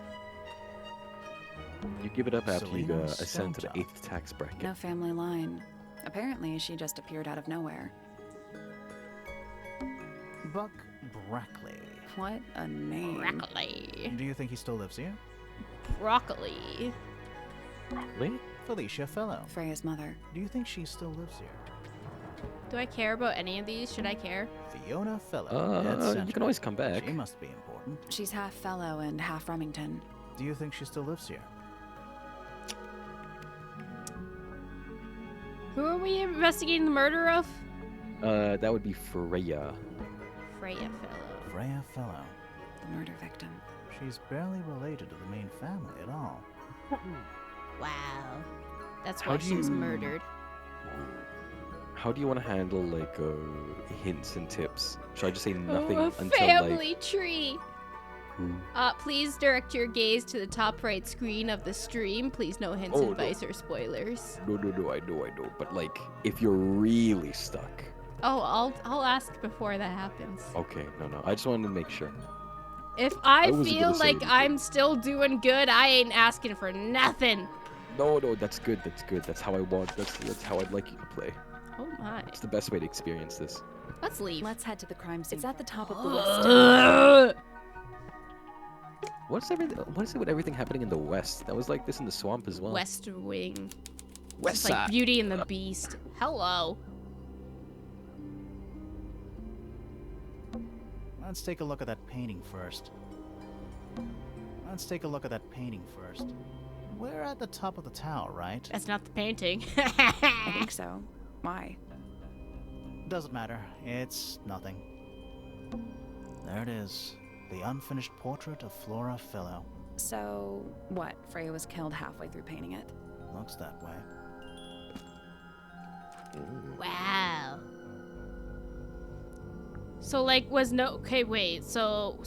[SPEAKER 2] You give it up after you
[SPEAKER 3] Selena
[SPEAKER 2] ascend to the
[SPEAKER 3] Stovetop.
[SPEAKER 2] 8th tax bracket.
[SPEAKER 4] No family line. Apparently, she just appeared out of nowhere.
[SPEAKER 3] Buck Brackley.
[SPEAKER 4] What a name.
[SPEAKER 1] Broccoli.
[SPEAKER 3] Do you think he still lives here?
[SPEAKER 1] Broccoli.
[SPEAKER 2] Really?
[SPEAKER 3] Felicia Fellow.
[SPEAKER 4] Freya's mother.
[SPEAKER 3] Do you think she still lives here?
[SPEAKER 1] Do I care about any of these? Should I care?
[SPEAKER 3] Fiona Fellow. Dead
[SPEAKER 2] You
[SPEAKER 3] center.
[SPEAKER 2] can always come back.
[SPEAKER 3] She must be important.
[SPEAKER 4] She's half fellow and half Remington.
[SPEAKER 3] Do you think she still lives here?
[SPEAKER 1] Who are we investigating the murder of?
[SPEAKER 2] That would be Freya.
[SPEAKER 1] Freya Fellow.
[SPEAKER 3] Freya Fellow.
[SPEAKER 4] The murder victim.
[SPEAKER 3] She's barely related to the main family at all.
[SPEAKER 1] Wow. That's
[SPEAKER 2] How
[SPEAKER 1] why
[SPEAKER 2] do
[SPEAKER 1] she was
[SPEAKER 2] you-
[SPEAKER 1] murdered.
[SPEAKER 2] How do you want to handle like hints and tips? Should I just say nothing
[SPEAKER 1] Oh, a
[SPEAKER 2] until
[SPEAKER 1] family tree.
[SPEAKER 2] like?
[SPEAKER 1] Please direct your gaze to the top right screen of the stream. Please no hints,
[SPEAKER 2] Oh, no.
[SPEAKER 1] advice, or spoilers.
[SPEAKER 2] No, I know. But like, if you're really stuck.
[SPEAKER 1] Oh, I'll ask before that happens.
[SPEAKER 2] Okay, no. I just wanted to make sure.
[SPEAKER 1] If I
[SPEAKER 2] wasn't
[SPEAKER 1] feel
[SPEAKER 2] gonna say
[SPEAKER 1] like
[SPEAKER 2] anything.
[SPEAKER 1] I'm still doing good, I ain't asking for nothing.
[SPEAKER 2] No, that's good. That's how I want. That's how I'd like you to play.
[SPEAKER 1] Oh my.
[SPEAKER 2] It's the best way to experience this.
[SPEAKER 1] Let's leave.
[SPEAKER 4] Let's head to the crime scene. It's at the top of the list.
[SPEAKER 1] Ugh.
[SPEAKER 2] What is it with everything happening in the west? That was like this in the swamp as well.
[SPEAKER 1] West Wing.
[SPEAKER 2] West
[SPEAKER 1] It's like
[SPEAKER 2] side.
[SPEAKER 1] Beauty and the Beast. Hello.
[SPEAKER 3] Let's take a look at that painting first. We're at the top of the tower, right?
[SPEAKER 1] That's not the painting.
[SPEAKER 4] I think so. Why?
[SPEAKER 3] Doesn't matter. It's nothing. There it is. The unfinished portrait of Flora Philo.
[SPEAKER 4] So, what? Freya was killed halfway through painting it?
[SPEAKER 3] Looks that way.
[SPEAKER 1] Wow. So like was no okay wait so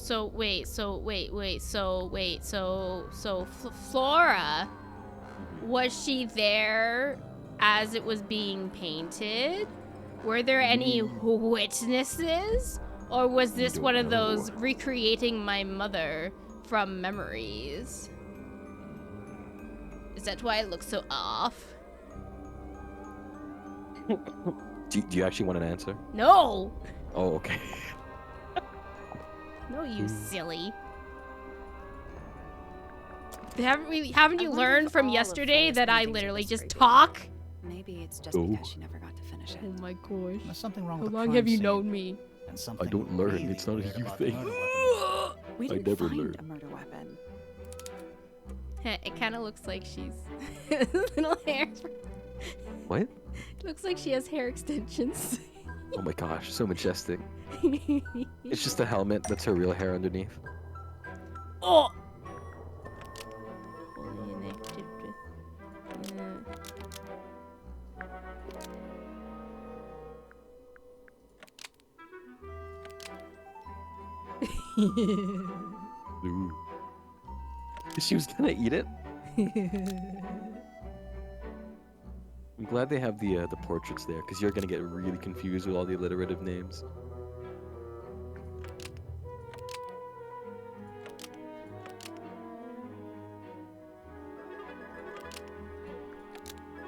[SPEAKER 1] Flora, was she there as it was being painted? Were there any witnesses, or was this
[SPEAKER 2] Don't
[SPEAKER 1] one of
[SPEAKER 2] know.
[SPEAKER 1] those recreating my mother from memories? Is that why it looks so off?
[SPEAKER 2] Do you actually want an answer?
[SPEAKER 1] No.
[SPEAKER 2] Oh, okay.
[SPEAKER 1] No, you silly. Haven't you
[SPEAKER 4] I wonder
[SPEAKER 1] learned
[SPEAKER 4] if
[SPEAKER 1] from
[SPEAKER 4] all of
[SPEAKER 1] yesterday
[SPEAKER 4] Freya's
[SPEAKER 1] that I
[SPEAKER 4] paintings are
[SPEAKER 1] literally
[SPEAKER 4] this
[SPEAKER 1] just
[SPEAKER 4] creepy.
[SPEAKER 1] talk?
[SPEAKER 4] Maybe it's just
[SPEAKER 2] Oh.
[SPEAKER 4] because she never got to finish it.
[SPEAKER 1] Oh my gosh.
[SPEAKER 3] There's something wrong
[SPEAKER 1] How
[SPEAKER 3] with the
[SPEAKER 1] long
[SPEAKER 3] crime
[SPEAKER 1] have you
[SPEAKER 3] scene,
[SPEAKER 1] known me?
[SPEAKER 3] And something
[SPEAKER 2] don't learn,
[SPEAKER 3] really
[SPEAKER 2] it's not a
[SPEAKER 3] weird
[SPEAKER 2] you
[SPEAKER 3] about the
[SPEAKER 2] thing.
[SPEAKER 3] murder weapon.
[SPEAKER 4] We
[SPEAKER 2] I
[SPEAKER 4] didn't
[SPEAKER 2] never
[SPEAKER 4] find
[SPEAKER 2] learned.
[SPEAKER 4] a murder weapon.
[SPEAKER 1] It kind of looks like she's little hair.
[SPEAKER 2] What?
[SPEAKER 1] It looks like she has hair extensions.
[SPEAKER 2] Oh my gosh, so majestic. It's just a helmet. That's her real hair underneath.
[SPEAKER 1] Oh.
[SPEAKER 2] Ooh. She was gonna eat it. I'm glad they have the portraits there, because you're gonna get really confused with all the alliterative names.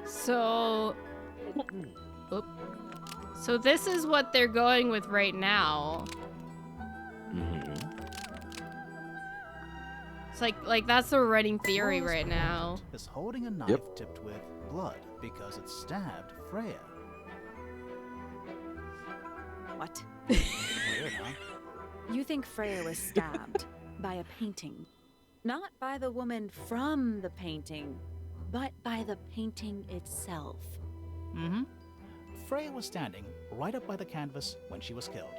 [SPEAKER 1] So, oop. So this is what they're going with right now.
[SPEAKER 2] Mm-hmm.
[SPEAKER 1] It's like that's the running theory
[SPEAKER 3] Flora's
[SPEAKER 1] right now.
[SPEAKER 3] portrait is holding a knife
[SPEAKER 2] Yep.
[SPEAKER 3] tipped with blood because it stabbed Freya.
[SPEAKER 4] What?
[SPEAKER 3] Weird, huh?
[SPEAKER 4] You think Freya was stabbed by a painting? Not by the woman from the painting, but by the painting itself.
[SPEAKER 3] Mm-hmm. Freya was standing right up by the canvas when she was killed.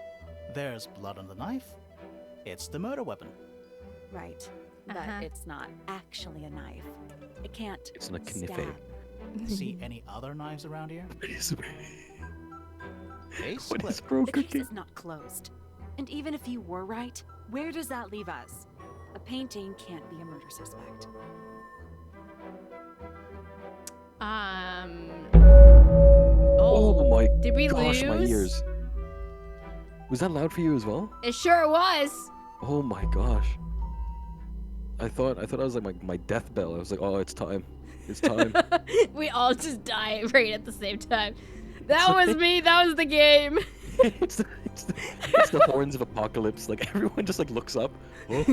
[SPEAKER 3] There's blood on the knife. It's the murder weapon.
[SPEAKER 4] Right. But
[SPEAKER 1] Uh-huh.
[SPEAKER 4] it's not actually a knife. It can't
[SPEAKER 2] It's not knife.
[SPEAKER 4] stab.
[SPEAKER 3] See any other knives around here? Case
[SPEAKER 2] What is
[SPEAKER 3] split.
[SPEAKER 2] bro
[SPEAKER 4] The case
[SPEAKER 2] cooking?
[SPEAKER 4] is not closed. And even if you were right, where does that leave us? A painting can't be a murder suspect.
[SPEAKER 2] Oh my
[SPEAKER 1] Did we
[SPEAKER 2] gosh, my
[SPEAKER 1] lose?
[SPEAKER 2] ears. Was that loud for you as well?
[SPEAKER 1] It sure was.
[SPEAKER 2] Oh my gosh. I thought I was like my death bell. I was like, oh, it's time. It's time.
[SPEAKER 1] We all just die right at the same time. That was me. That was the game.
[SPEAKER 2] it's the horns of apocalypse. Like everyone just like looks up. Oh,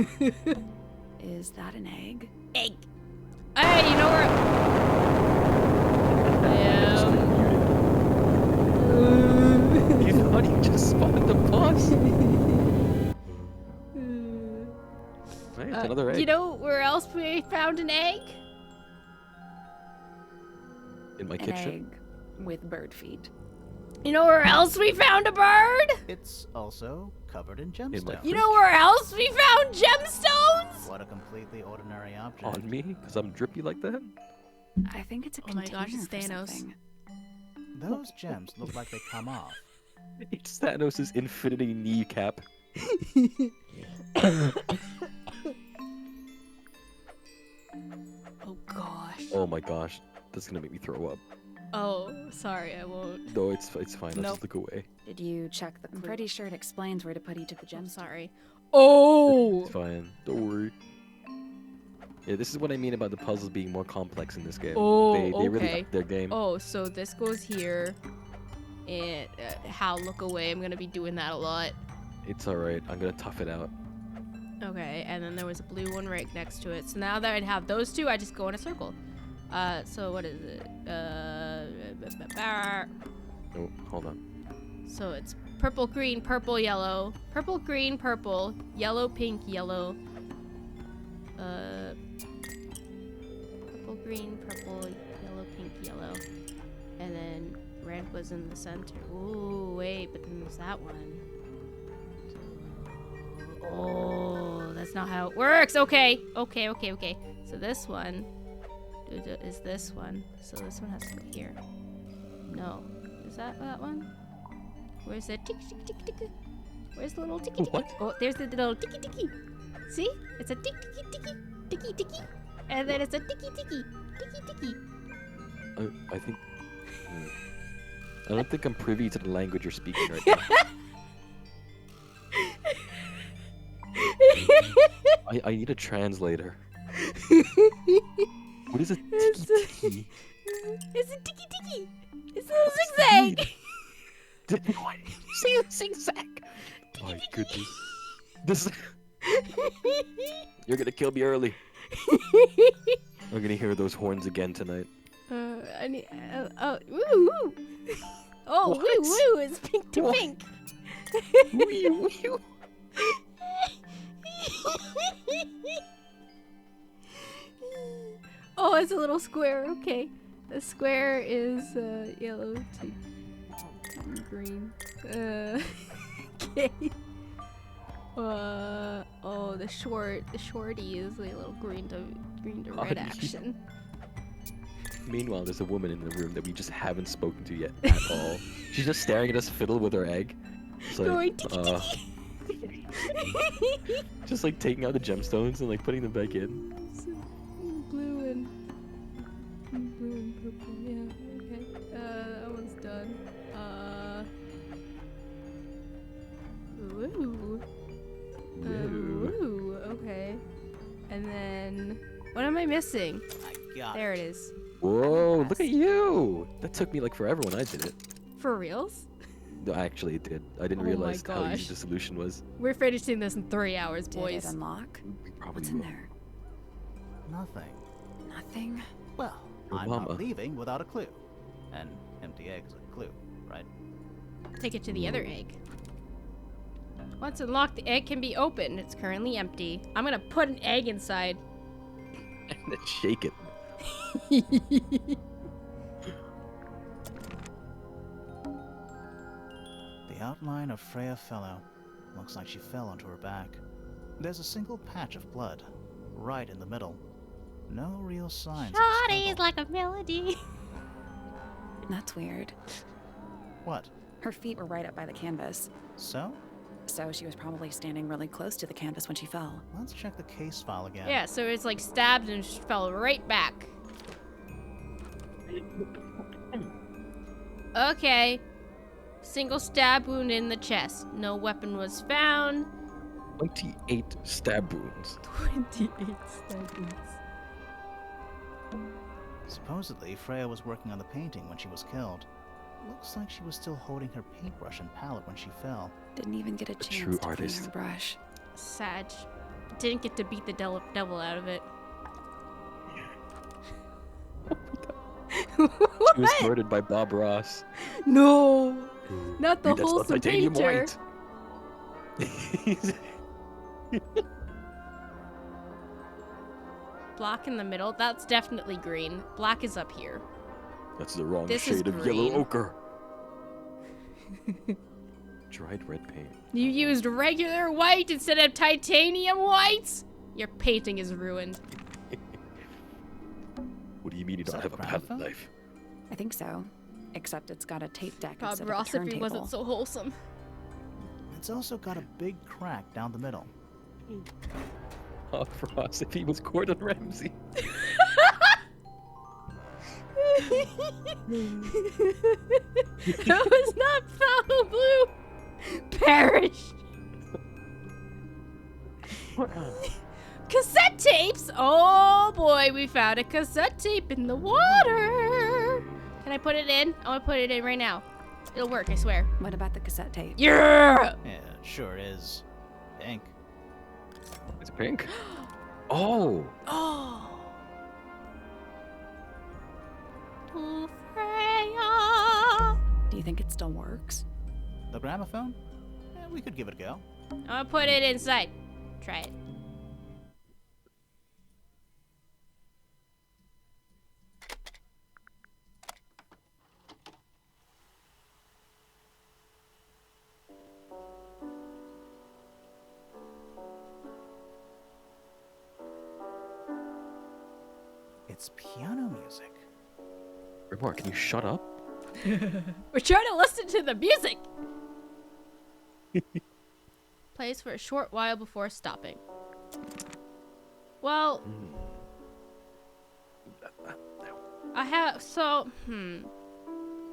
[SPEAKER 4] Is that an egg?
[SPEAKER 1] Egg. Hey, you know where?
[SPEAKER 2] just
[SPEAKER 1] I
[SPEAKER 2] muted. You thought you just spawned the boss. Right, it's another egg
[SPEAKER 1] You know where else we found an egg?
[SPEAKER 2] in my
[SPEAKER 4] An
[SPEAKER 2] kitchen.
[SPEAKER 4] egg with bird feet.
[SPEAKER 1] You know where else we found a bird?
[SPEAKER 3] It's also covered in
[SPEAKER 2] my
[SPEAKER 3] gemstones.
[SPEAKER 1] You know where else we found gemstones?
[SPEAKER 3] What a completely ordinary object.
[SPEAKER 2] On me, because I'm drippy like that.
[SPEAKER 4] I think it's a
[SPEAKER 1] Oh my gosh,
[SPEAKER 4] container
[SPEAKER 1] it's
[SPEAKER 4] for
[SPEAKER 1] Thanos.
[SPEAKER 4] something.
[SPEAKER 3] Those gems look like they come off.
[SPEAKER 2] It's Thanos' infinity kneecap.
[SPEAKER 1] Oh gosh.
[SPEAKER 2] Oh my gosh, that's gonna make me throw up.
[SPEAKER 1] Oh, sorry, I won't.
[SPEAKER 2] No, it's fine. I'll
[SPEAKER 1] Nope.
[SPEAKER 2] just look away.
[SPEAKER 4] Did you check the I'm pretty sure it explains where to put each of the
[SPEAKER 1] I'm
[SPEAKER 4] gems.
[SPEAKER 1] sorry. Oh!
[SPEAKER 2] It's fine. Don't worry. Yeah, this is what I mean about the puzzles being more complex in this game.
[SPEAKER 1] Oh,
[SPEAKER 2] they really
[SPEAKER 1] okay.
[SPEAKER 2] upped their game.
[SPEAKER 1] Oh, so this goes here. And Hal, look away. I'm gonna be doing that a lot.
[SPEAKER 2] It's alright. I'm gonna tough it out.
[SPEAKER 1] Okay, and then there was a blue one right next to it. So now that I have those two, I just go in a circle. So what is it?
[SPEAKER 2] Oh, hold on.
[SPEAKER 1] So it's purple, green, purple, yellow. Purple, green, purple. Yellow, pink, yellow. Purple, green, purple, yellow, pink, yellow. And then red was in the center. Ooh, wait, but then there's that one. Oh. That's not how it works. Okay. Okay. So this one is this one. So this one has to go here. No. Is that one? Where's the tick tick tick tick? Where's the little ticky ticky?
[SPEAKER 2] What?
[SPEAKER 1] Oh, there's the little ticky ticky. See? It's a tick ticky ticky ticky ticky. And then it's a ticky ticky ticky ticky.
[SPEAKER 2] I think. I don't think I'm privy to the language you're speaking right now. I need a translator. What is a tiki tiki?
[SPEAKER 1] It's a ticky ticky. It's a little zigzag.
[SPEAKER 2] What? See a zigzag? My goodness. This. You're gonna kill me early. I'm gonna hear those horns again tonight.
[SPEAKER 1] I need. Woo woo. Oh,
[SPEAKER 2] What?
[SPEAKER 1] woo woo. It's pink to
[SPEAKER 2] What?
[SPEAKER 1] pink.
[SPEAKER 2] Wee, wee.
[SPEAKER 1] Oh, it's a little square. Okay. The square is yellow to green. Okay. Oh, the shorty is a little green to red
[SPEAKER 2] Oh,
[SPEAKER 1] action.
[SPEAKER 2] Meanwhile, there's a woman in the room that we just haven't spoken to yet at all. She's just staring at us fiddle with her egg. It's like,
[SPEAKER 1] Going tiki
[SPEAKER 2] just like taking out the gemstones and like putting them back in.
[SPEAKER 1] Blue and purple. Yeah. Okay. That one's done. Woo.
[SPEAKER 2] Woo.
[SPEAKER 1] Woo. Okay. And then what am I missing?
[SPEAKER 3] I got
[SPEAKER 1] There
[SPEAKER 3] it.
[SPEAKER 1] it is.
[SPEAKER 2] Whoa, look at you! That took me like forever when I did it.
[SPEAKER 1] For reals?
[SPEAKER 2] No, actually it did. I didn't
[SPEAKER 1] Oh my
[SPEAKER 2] realize how
[SPEAKER 1] gosh.
[SPEAKER 2] easy the solution was.
[SPEAKER 1] We're finishing this in 3 hours,
[SPEAKER 4] Did it
[SPEAKER 1] boys.
[SPEAKER 4] unlock?
[SPEAKER 2] We probably
[SPEAKER 4] What's in
[SPEAKER 2] will.
[SPEAKER 4] there?
[SPEAKER 3] Nothing.
[SPEAKER 4] Nothing.
[SPEAKER 3] Well,
[SPEAKER 2] Your
[SPEAKER 3] I'm
[SPEAKER 2] mama.
[SPEAKER 3] not leaving without a clue. An empty egg is a clue, right?
[SPEAKER 1] Take it to the other egg. Once unlocked, the egg can be opened. It's currently empty. I'm gonna put an egg inside.
[SPEAKER 2] And then shake it.
[SPEAKER 3] The outline of Freya Fellow. Looks like she fell onto her back. There's a single patch of blood, right in the middle. No real signs of a
[SPEAKER 1] Shawty's
[SPEAKER 3] struggle.
[SPEAKER 1] like a melody.
[SPEAKER 4] That's weird.
[SPEAKER 3] What?
[SPEAKER 4] Her feet were right up by the canvas,
[SPEAKER 3] So?
[SPEAKER 4] so she was probably standing really close to the canvas when she fell.
[SPEAKER 3] Let's check the case file again.
[SPEAKER 1] Yeah, so it's like stabbed and fell right back. Okay. Single stab wound in the chest. No weapon was found.
[SPEAKER 2] 28 stab wounds.
[SPEAKER 1] 28 stab wounds.
[SPEAKER 3] Supposedly, Freya was working on the painting when she was killed. Looks like she was still holding her paintbrush and palette when she fell.
[SPEAKER 4] Didn't even get a chance
[SPEAKER 2] true
[SPEAKER 4] to clean
[SPEAKER 2] artist.
[SPEAKER 4] her brush.
[SPEAKER 1] Sag. Didn't get to beat the devil out of it.
[SPEAKER 2] She was
[SPEAKER 1] What?
[SPEAKER 2] murdered by Bob Ross.
[SPEAKER 1] No. Not the
[SPEAKER 2] Dude, that's not
[SPEAKER 1] wholesome
[SPEAKER 2] titanium
[SPEAKER 1] painter.
[SPEAKER 2] white.
[SPEAKER 1] Black in the middle. That's definitely green. Black is up here.
[SPEAKER 2] That's the wrong
[SPEAKER 1] This is
[SPEAKER 2] shade of yellow
[SPEAKER 1] green.
[SPEAKER 2] ochre. Dried red paint.
[SPEAKER 1] You used regular white instead of titanium white? Your painting is ruined.
[SPEAKER 2] What do you mean you
[SPEAKER 3] Is
[SPEAKER 2] don't
[SPEAKER 3] that
[SPEAKER 2] have
[SPEAKER 3] a
[SPEAKER 2] a palette
[SPEAKER 3] gramophone?
[SPEAKER 2] knife?
[SPEAKER 4] I think so. Except it's got a tape deck
[SPEAKER 1] Bob
[SPEAKER 4] instead
[SPEAKER 1] Ross
[SPEAKER 4] of a
[SPEAKER 1] if he
[SPEAKER 4] turntable.
[SPEAKER 1] wasn't so wholesome.
[SPEAKER 3] It's also got a big crack down the middle.
[SPEAKER 2] Bob Ross if he was Gordon Ramsay.
[SPEAKER 1] That was not foul blue. Perished. Cassette tapes? Oh boy, we found a cassette tape in the water. Can I put it in? I want to put it in right now. It'll work, I swear.
[SPEAKER 4] What about the cassette tape?
[SPEAKER 1] Yeah!
[SPEAKER 3] Yeah, it sure is. Pink.
[SPEAKER 2] It's pink. Oh,
[SPEAKER 1] Oh. Oh, Freya.
[SPEAKER 4] Do you think it still works?
[SPEAKER 3] The gramophone? We could give it a go.
[SPEAKER 1] I'm gonna put it inside. Try it.
[SPEAKER 3] It's piano music.
[SPEAKER 2] Rimar, can you shut up?
[SPEAKER 1] We're trying to listen to the music. Plays for a short while before stopping. Well, I have so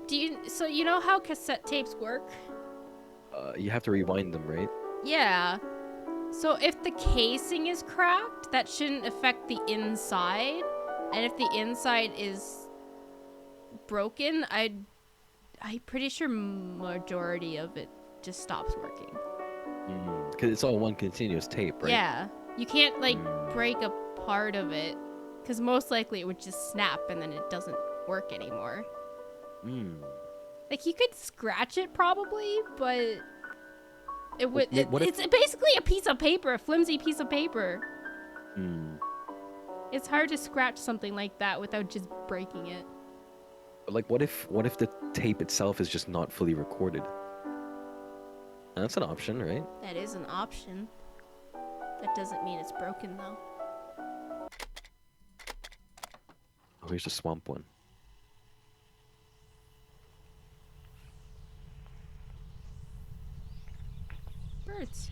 [SPEAKER 1] you know how cassette tapes work?
[SPEAKER 2] You have to rewind them, right?
[SPEAKER 1] Yeah. So if the casing is cracked, that shouldn't affect the inside. And if the inside is broken, I'm pretty sure majority of it just stops working.
[SPEAKER 2] Because it's all one continuous tape, right?
[SPEAKER 1] Yeah. You can't like break a part of it because most likely it would just snap and then it doesn't work anymore. Like you could scratch it probably, but it would. It's basically a piece of paper, a flimsy piece of paper. It's hard to scratch something like that without just breaking it.
[SPEAKER 2] But like, what if the tape itself is just not fully recorded? That's an option, right?
[SPEAKER 1] That is an option. That doesn't mean it's broken though.
[SPEAKER 2] Oh, here's the swamp one.
[SPEAKER 1] Birds.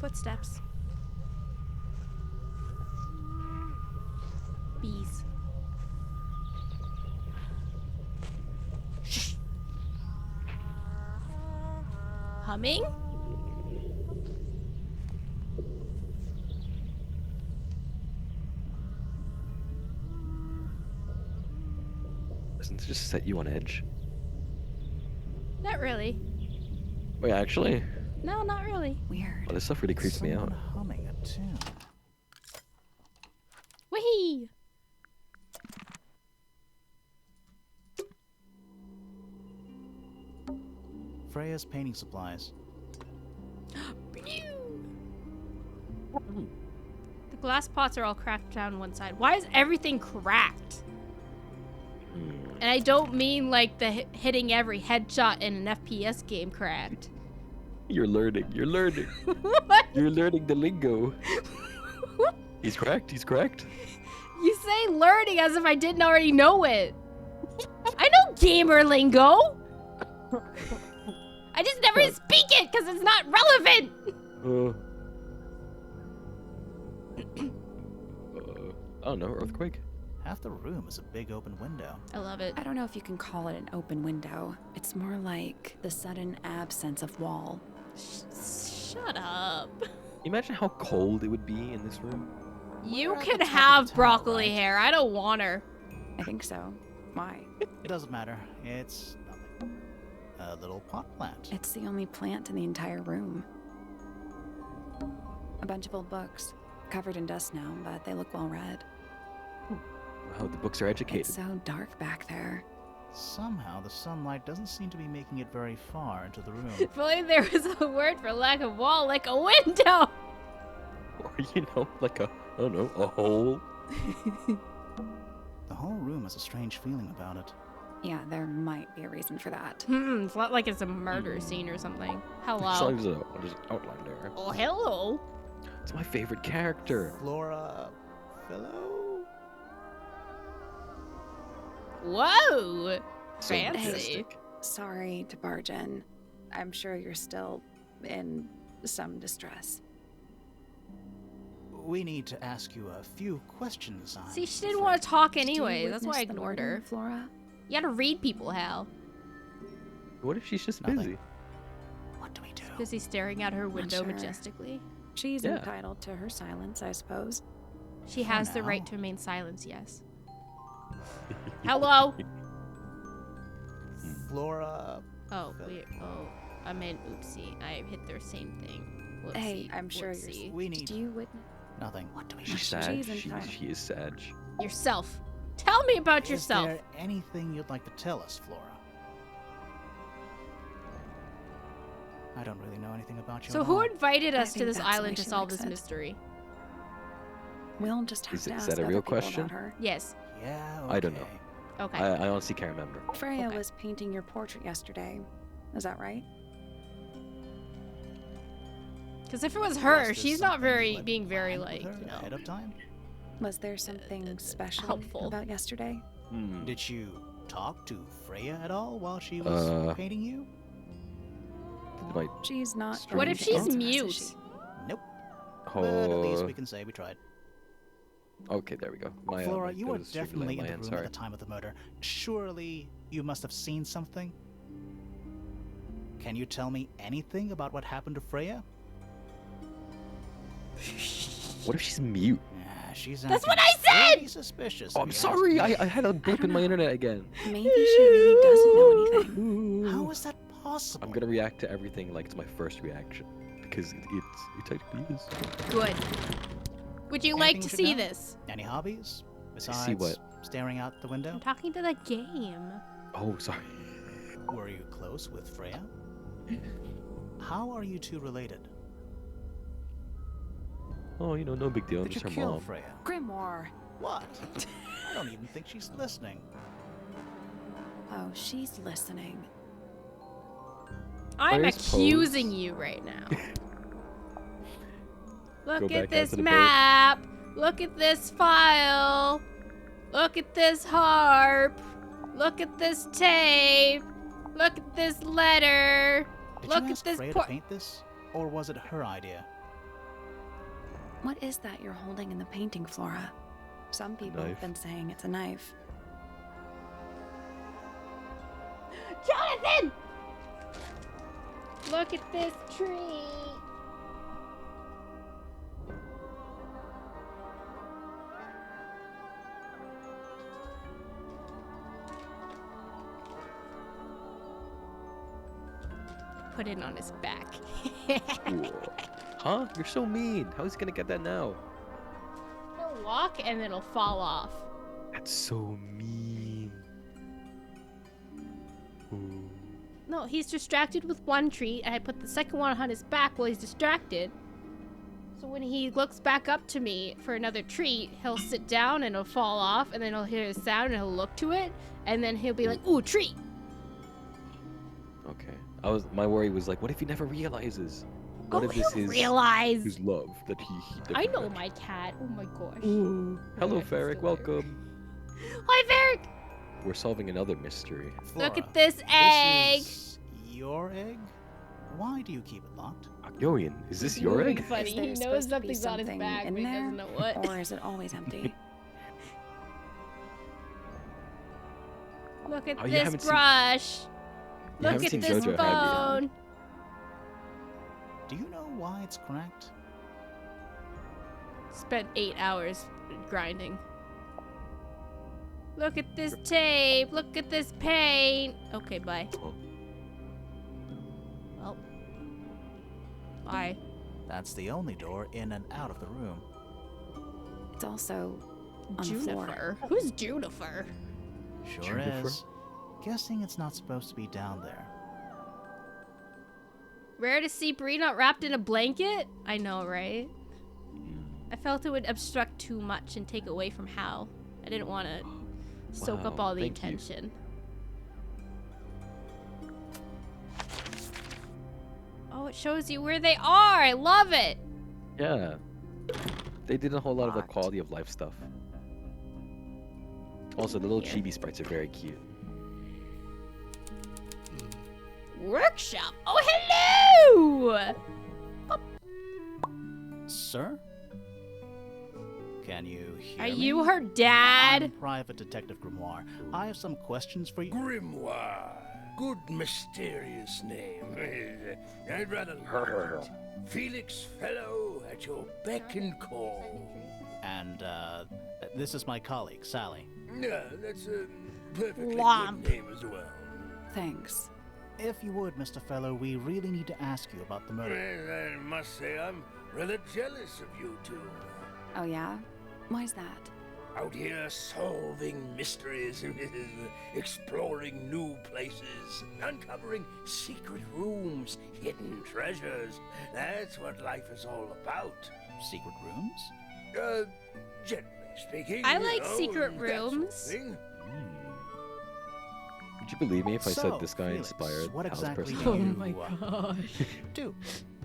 [SPEAKER 1] Footsteps. Bees. Shh. Humming?
[SPEAKER 2] Doesn't it just set you on edge?
[SPEAKER 1] Not really.
[SPEAKER 2] Wait, actually?
[SPEAKER 1] No, not really.
[SPEAKER 4] Weird.
[SPEAKER 2] Oh, this stuff really creeps me out.
[SPEAKER 3] Someone humming a tune.
[SPEAKER 1] Whee!
[SPEAKER 3] Freya's painting supplies.
[SPEAKER 1] The glass pots are all cracked down one side. Why is everything cracked? And I don't mean like the hitting every headshot in an FPS game cracked.
[SPEAKER 2] You're learning. You're learning.
[SPEAKER 1] What?
[SPEAKER 2] You're learning the lingo. He's cracked. He's cracked.
[SPEAKER 1] You say learning as if I didn't already know it. I know gamer lingo. I just never speak it because it's not relevant.
[SPEAKER 2] I don't know. Earthquake.
[SPEAKER 3] Half the room is a big open window.
[SPEAKER 1] I love it.
[SPEAKER 4] I don't know if you can call it an open window. It's more like the sudden absence of wall.
[SPEAKER 1] Shut up.
[SPEAKER 2] Imagine how cold it would be in this room.
[SPEAKER 1] You
[SPEAKER 3] We're at
[SPEAKER 1] can
[SPEAKER 3] the top of
[SPEAKER 1] have
[SPEAKER 3] the tower,
[SPEAKER 1] broccoli
[SPEAKER 3] right?
[SPEAKER 1] hair. I don't want her.
[SPEAKER 4] I think so. Why?
[SPEAKER 3] It doesn't matter. It's nothing. A little pot plant.
[SPEAKER 4] It's the only plant in the entire room. A bunch of old books, covered in dust now, but they look well read.
[SPEAKER 2] Wow, the books are educated.
[SPEAKER 4] It's so dark back there.
[SPEAKER 3] Somehow the sunlight doesn't seem to be making it very far into the room.
[SPEAKER 1] If only there was a word for lack of wall, like a window.
[SPEAKER 2] Or, you know, like a, I don't know, a hole.
[SPEAKER 3] The whole room has a strange feeling about it.
[SPEAKER 4] Yeah, there might be a reason for that.
[SPEAKER 1] It's not like it's a murder scene or something.
[SPEAKER 2] Just
[SPEAKER 1] Hello.
[SPEAKER 2] like there's an outline there.
[SPEAKER 1] Oh, hello.
[SPEAKER 2] It's my favorite character.
[SPEAKER 3] Flora... Fellow?
[SPEAKER 1] Whoa.
[SPEAKER 2] So
[SPEAKER 1] Fancy.
[SPEAKER 2] majestic.
[SPEAKER 4] Sorry to barge in. I'm sure you're still in some distress.
[SPEAKER 3] We need to ask you a few questions on...
[SPEAKER 1] See, she didn't want to talk
[SPEAKER 4] Did you
[SPEAKER 1] anyway. That's why I
[SPEAKER 4] witness the
[SPEAKER 1] ignored
[SPEAKER 4] murder,
[SPEAKER 1] her.
[SPEAKER 4] Flora?
[SPEAKER 1] You gotta read people, Hal.
[SPEAKER 2] What if she's just
[SPEAKER 3] Nothing.
[SPEAKER 2] busy?
[SPEAKER 3] What do we do?
[SPEAKER 1] Busy staring out her window
[SPEAKER 4] sure.
[SPEAKER 1] majestically.
[SPEAKER 4] She's
[SPEAKER 2] Yeah.
[SPEAKER 4] entitled to her silence, I suppose.
[SPEAKER 1] She
[SPEAKER 3] For
[SPEAKER 1] has the
[SPEAKER 3] now.
[SPEAKER 1] right to remain silent, yes. Hello?
[SPEAKER 3] Flora...
[SPEAKER 1] Oh, wait. Oh, I meant oopsie. I hit their same thing. Whoopsie.
[SPEAKER 4] Hey, I'm sure you're-
[SPEAKER 1] whoopsie.
[SPEAKER 3] We need...
[SPEAKER 4] Did you witness?
[SPEAKER 3] Nothing. What do we
[SPEAKER 2] She's
[SPEAKER 3] do?
[SPEAKER 2] sad.
[SPEAKER 4] She's entitled.
[SPEAKER 2] She is sad.
[SPEAKER 1] Yourself. Tell me about yourself.
[SPEAKER 3] Is there anything you'd like to tell us, Flora? I don't really know anything about you
[SPEAKER 1] So
[SPEAKER 3] at
[SPEAKER 1] who
[SPEAKER 3] all.
[SPEAKER 1] invited
[SPEAKER 4] I
[SPEAKER 1] us to
[SPEAKER 4] think
[SPEAKER 1] this
[SPEAKER 4] that's the
[SPEAKER 1] island
[SPEAKER 4] way
[SPEAKER 1] to
[SPEAKER 4] she
[SPEAKER 1] solve
[SPEAKER 4] likes
[SPEAKER 1] this
[SPEAKER 4] it.
[SPEAKER 1] mystery?
[SPEAKER 4] We'll just have
[SPEAKER 2] Is
[SPEAKER 4] to
[SPEAKER 2] it- is
[SPEAKER 4] ask
[SPEAKER 2] that a
[SPEAKER 4] other
[SPEAKER 2] real
[SPEAKER 4] people
[SPEAKER 2] question?
[SPEAKER 4] about her.
[SPEAKER 1] Yes.
[SPEAKER 3] Yeah,
[SPEAKER 2] I don't know.
[SPEAKER 3] okay.
[SPEAKER 1] Okay.
[SPEAKER 2] I honestly can't remember.
[SPEAKER 4] Freya
[SPEAKER 1] Okay.
[SPEAKER 4] was painting your portrait yesterday. Is that right?
[SPEAKER 1] Because if it was her,
[SPEAKER 3] Was this
[SPEAKER 1] she's not
[SPEAKER 3] something you
[SPEAKER 1] being
[SPEAKER 3] had
[SPEAKER 1] very,
[SPEAKER 3] planned with
[SPEAKER 1] like,
[SPEAKER 3] her
[SPEAKER 1] you know,
[SPEAKER 3] ahead of time?
[SPEAKER 4] Was there something special
[SPEAKER 1] helpful.
[SPEAKER 4] about yesterday?
[SPEAKER 2] Hmm.
[SPEAKER 3] Did you talk to Freya at all while she was painting you?
[SPEAKER 2] Did my
[SPEAKER 4] She's not.
[SPEAKER 2] Strange.
[SPEAKER 1] What
[SPEAKER 4] going
[SPEAKER 1] if
[SPEAKER 4] to
[SPEAKER 1] she's
[SPEAKER 4] answer us, is
[SPEAKER 1] mute?
[SPEAKER 4] she?
[SPEAKER 3] Nope. But at least
[SPEAKER 2] oh?
[SPEAKER 3] we can say we tried.
[SPEAKER 2] Okay, there we go. My
[SPEAKER 3] Flora,
[SPEAKER 2] my
[SPEAKER 3] you
[SPEAKER 2] thing
[SPEAKER 3] were
[SPEAKER 2] was streaming
[SPEAKER 3] definitely
[SPEAKER 2] on
[SPEAKER 3] in
[SPEAKER 2] my
[SPEAKER 3] the
[SPEAKER 2] end,
[SPEAKER 3] room
[SPEAKER 2] sorry.
[SPEAKER 3] at the time of the murder. Surely you must have seen something? Can you tell me anything about what happened to Freya?
[SPEAKER 2] What if she's mute?
[SPEAKER 3] She's
[SPEAKER 1] That's what
[SPEAKER 3] acting
[SPEAKER 1] I said!
[SPEAKER 3] pretty suspicious.
[SPEAKER 2] Oh,
[SPEAKER 3] if
[SPEAKER 2] I'm
[SPEAKER 3] you ask
[SPEAKER 2] sorry.
[SPEAKER 3] me.
[SPEAKER 2] I had a blip in my
[SPEAKER 4] know.
[SPEAKER 2] internet again.
[SPEAKER 4] Maybe she really doesn't know anything.
[SPEAKER 3] How is that possible?
[SPEAKER 2] I'm gonna react to everything like it's my first reaction because it technically is.
[SPEAKER 1] Good. Would you
[SPEAKER 3] Anything
[SPEAKER 1] like
[SPEAKER 3] we
[SPEAKER 1] to
[SPEAKER 3] should
[SPEAKER 1] see
[SPEAKER 3] know?
[SPEAKER 1] this?
[SPEAKER 3] Any hobbies? Besides
[SPEAKER 2] what?
[SPEAKER 3] staring out the window?
[SPEAKER 1] I'm talking to the game.
[SPEAKER 2] Oh, sorry.
[SPEAKER 3] Were you close with Freya? How are you two related?
[SPEAKER 2] Oh, you know, no big deal. I'm
[SPEAKER 3] Did you
[SPEAKER 2] just her
[SPEAKER 3] kill
[SPEAKER 2] mom.
[SPEAKER 3] Freya?
[SPEAKER 4] Grimoire.
[SPEAKER 3] What? I don't even think she's listening.
[SPEAKER 4] Oh, she's listening.
[SPEAKER 1] I'm
[SPEAKER 2] Players
[SPEAKER 1] accusing
[SPEAKER 2] pose.
[SPEAKER 1] you right now.
[SPEAKER 2] Go
[SPEAKER 1] Look
[SPEAKER 2] back
[SPEAKER 1] at
[SPEAKER 2] out
[SPEAKER 1] this
[SPEAKER 2] to the boat.
[SPEAKER 1] map. Look at this file. Look at this harp. Look at this tape. Look at this letter.
[SPEAKER 3] Did
[SPEAKER 1] Look
[SPEAKER 3] you
[SPEAKER 1] at
[SPEAKER 3] ask
[SPEAKER 1] this
[SPEAKER 3] Freya to paint this? Or was it her idea?
[SPEAKER 4] What is that you're holding in the painting, Flora? Some people have
[SPEAKER 2] knife.
[SPEAKER 4] been saying it's a knife.
[SPEAKER 1] Jonathan! Look at this tree. Put it on his back.
[SPEAKER 2] Cool. Huh? You're so mean. How is he gonna get that now?
[SPEAKER 1] He'll walk and it'll fall off.
[SPEAKER 2] That's so mean. Ooh.
[SPEAKER 1] No, he's distracted with one treat, and I put the second one on his back while he's distracted. So when he looks back up to me for another treat, he'll sit down and it'll fall off, and then he'll hear a sound and he'll look to it, and then he'll be like, "Ooh, treat!"
[SPEAKER 2] Okay. My worry was like, what if he never realizes? What if this
[SPEAKER 1] he'll
[SPEAKER 2] is
[SPEAKER 1] realize.
[SPEAKER 2] his love that he
[SPEAKER 1] I know
[SPEAKER 2] that-
[SPEAKER 1] my cat. Oh my gosh.
[SPEAKER 2] Hello,
[SPEAKER 1] Okay,
[SPEAKER 2] Ferric.
[SPEAKER 1] still there.
[SPEAKER 2] Welcome.
[SPEAKER 1] Hi, Varric.
[SPEAKER 2] We're solving another mystery.
[SPEAKER 1] Look
[SPEAKER 3] Flora,
[SPEAKER 1] at this egg.
[SPEAKER 3] This is your egg? Why do you keep it locked?
[SPEAKER 2] Yoian, is this your
[SPEAKER 1] Really
[SPEAKER 2] egg?
[SPEAKER 1] funny.
[SPEAKER 4] Is there
[SPEAKER 1] He knows
[SPEAKER 4] supposed to be
[SPEAKER 1] something's on his
[SPEAKER 4] something
[SPEAKER 1] back,
[SPEAKER 4] in
[SPEAKER 1] but he
[SPEAKER 4] there?
[SPEAKER 1] doesn't know what.
[SPEAKER 4] Or is it always empty?
[SPEAKER 1] Look at
[SPEAKER 2] Oh, you
[SPEAKER 1] this
[SPEAKER 2] haven't seen-
[SPEAKER 1] brush.
[SPEAKER 2] You
[SPEAKER 1] Look
[SPEAKER 2] haven't
[SPEAKER 1] at
[SPEAKER 2] seen
[SPEAKER 1] this
[SPEAKER 2] JoJo, have you?
[SPEAKER 1] phone.
[SPEAKER 3] Do you know why it's cracked?
[SPEAKER 1] Spent 8 hours grinding. Look at this tape. Look at this paint. Okay, bye.
[SPEAKER 2] Oh.
[SPEAKER 1] Well. Bye.
[SPEAKER 3] That's the only door in and out of the room.
[SPEAKER 4] It's also on the floor.
[SPEAKER 1] Juniper. Who's Juniper?
[SPEAKER 3] Sure
[SPEAKER 2] Juniper?
[SPEAKER 3] is. Guessing it's not supposed to be down there.
[SPEAKER 1] Rare to see Bree not wrapped in a blanket? I know, right?
[SPEAKER 2] Mm.
[SPEAKER 1] I felt it would obstruct too much and take away from Hal. I didn't want to soak up
[SPEAKER 2] Wow,
[SPEAKER 1] all the
[SPEAKER 2] thank you.
[SPEAKER 1] attention. Oh, it shows you where they are. I love it.
[SPEAKER 2] Yeah. They did a whole lot of the
[SPEAKER 3] Locked.
[SPEAKER 2] quality of life stuff. Also, the little
[SPEAKER 1] Here.
[SPEAKER 2] chibi sprites are very cute.
[SPEAKER 1] Workshop. Oh, hello.
[SPEAKER 3] Sir? Can you hear
[SPEAKER 1] Are
[SPEAKER 3] me?
[SPEAKER 1] you her dad?
[SPEAKER 3] I'm Private Detective Grimoire. I have some questions for you.
[SPEAKER 5] Grimoire. Good mysterious name. I'd rather not. Felix Fellow at your beck and call.
[SPEAKER 3] And, this is my colleague, Sally.
[SPEAKER 5] Yeah, that's a perfectly
[SPEAKER 1] Womp.
[SPEAKER 5] good name as well.
[SPEAKER 4] Thanks.
[SPEAKER 3] If you would, Mr. Fellow, we really need to ask you about the murder.
[SPEAKER 5] Well, I must say I'm rather jealous of you two.
[SPEAKER 4] Oh, yeah? Why's that?
[SPEAKER 5] Out here solving mysteries, exploring new places, uncovering secret rooms, hidden treasures. That's what life is all about.
[SPEAKER 3] Secret rooms?
[SPEAKER 5] Generally speaking.
[SPEAKER 1] I
[SPEAKER 5] you
[SPEAKER 1] like
[SPEAKER 5] know,
[SPEAKER 1] secret
[SPEAKER 5] that sort of
[SPEAKER 1] rooms.
[SPEAKER 5] thing.
[SPEAKER 2] Would you believe me if I
[SPEAKER 3] So,
[SPEAKER 2] said this guy
[SPEAKER 3] Felix,
[SPEAKER 2] inspired
[SPEAKER 3] what
[SPEAKER 2] Hal's
[SPEAKER 3] exactly
[SPEAKER 2] personality?
[SPEAKER 3] do you,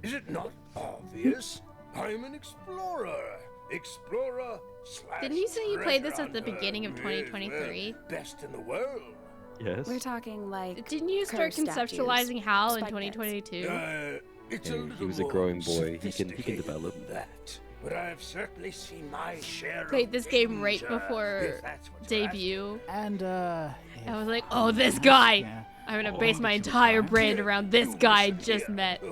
[SPEAKER 3] do?
[SPEAKER 5] Is it not obvious? I'm an explorer. Explorer slash
[SPEAKER 1] Didn't you say you played this
[SPEAKER 5] treasure
[SPEAKER 1] at the
[SPEAKER 5] hunter.
[SPEAKER 1] beginning of 2023?
[SPEAKER 5] Well, best in the world.
[SPEAKER 2] Yes.
[SPEAKER 4] We're talking like.
[SPEAKER 1] Didn't you start
[SPEAKER 4] curve statues,
[SPEAKER 1] conceptualizing HAL in
[SPEAKER 4] spike beds.
[SPEAKER 1] 2022?
[SPEAKER 5] It's
[SPEAKER 2] Hey,
[SPEAKER 5] a
[SPEAKER 2] he
[SPEAKER 5] little
[SPEAKER 2] was a
[SPEAKER 5] more
[SPEAKER 2] growing boy. He can
[SPEAKER 5] sophisticated
[SPEAKER 2] develop.
[SPEAKER 5] than that. But I've certainly seen my share
[SPEAKER 1] Played
[SPEAKER 5] of
[SPEAKER 1] this game right
[SPEAKER 5] danger,
[SPEAKER 1] before
[SPEAKER 5] if that's what you're asking.
[SPEAKER 1] debut.
[SPEAKER 3] And,
[SPEAKER 1] I was
[SPEAKER 3] if
[SPEAKER 1] like,
[SPEAKER 3] I
[SPEAKER 1] oh,
[SPEAKER 3] may
[SPEAKER 1] this
[SPEAKER 3] ask,
[SPEAKER 1] guy! I'm gonna
[SPEAKER 3] how
[SPEAKER 1] base
[SPEAKER 3] long
[SPEAKER 1] my
[SPEAKER 3] did you
[SPEAKER 1] entire
[SPEAKER 3] retire?
[SPEAKER 1] brand around this
[SPEAKER 5] You
[SPEAKER 1] guy I
[SPEAKER 5] listen
[SPEAKER 1] just
[SPEAKER 5] here.
[SPEAKER 1] met.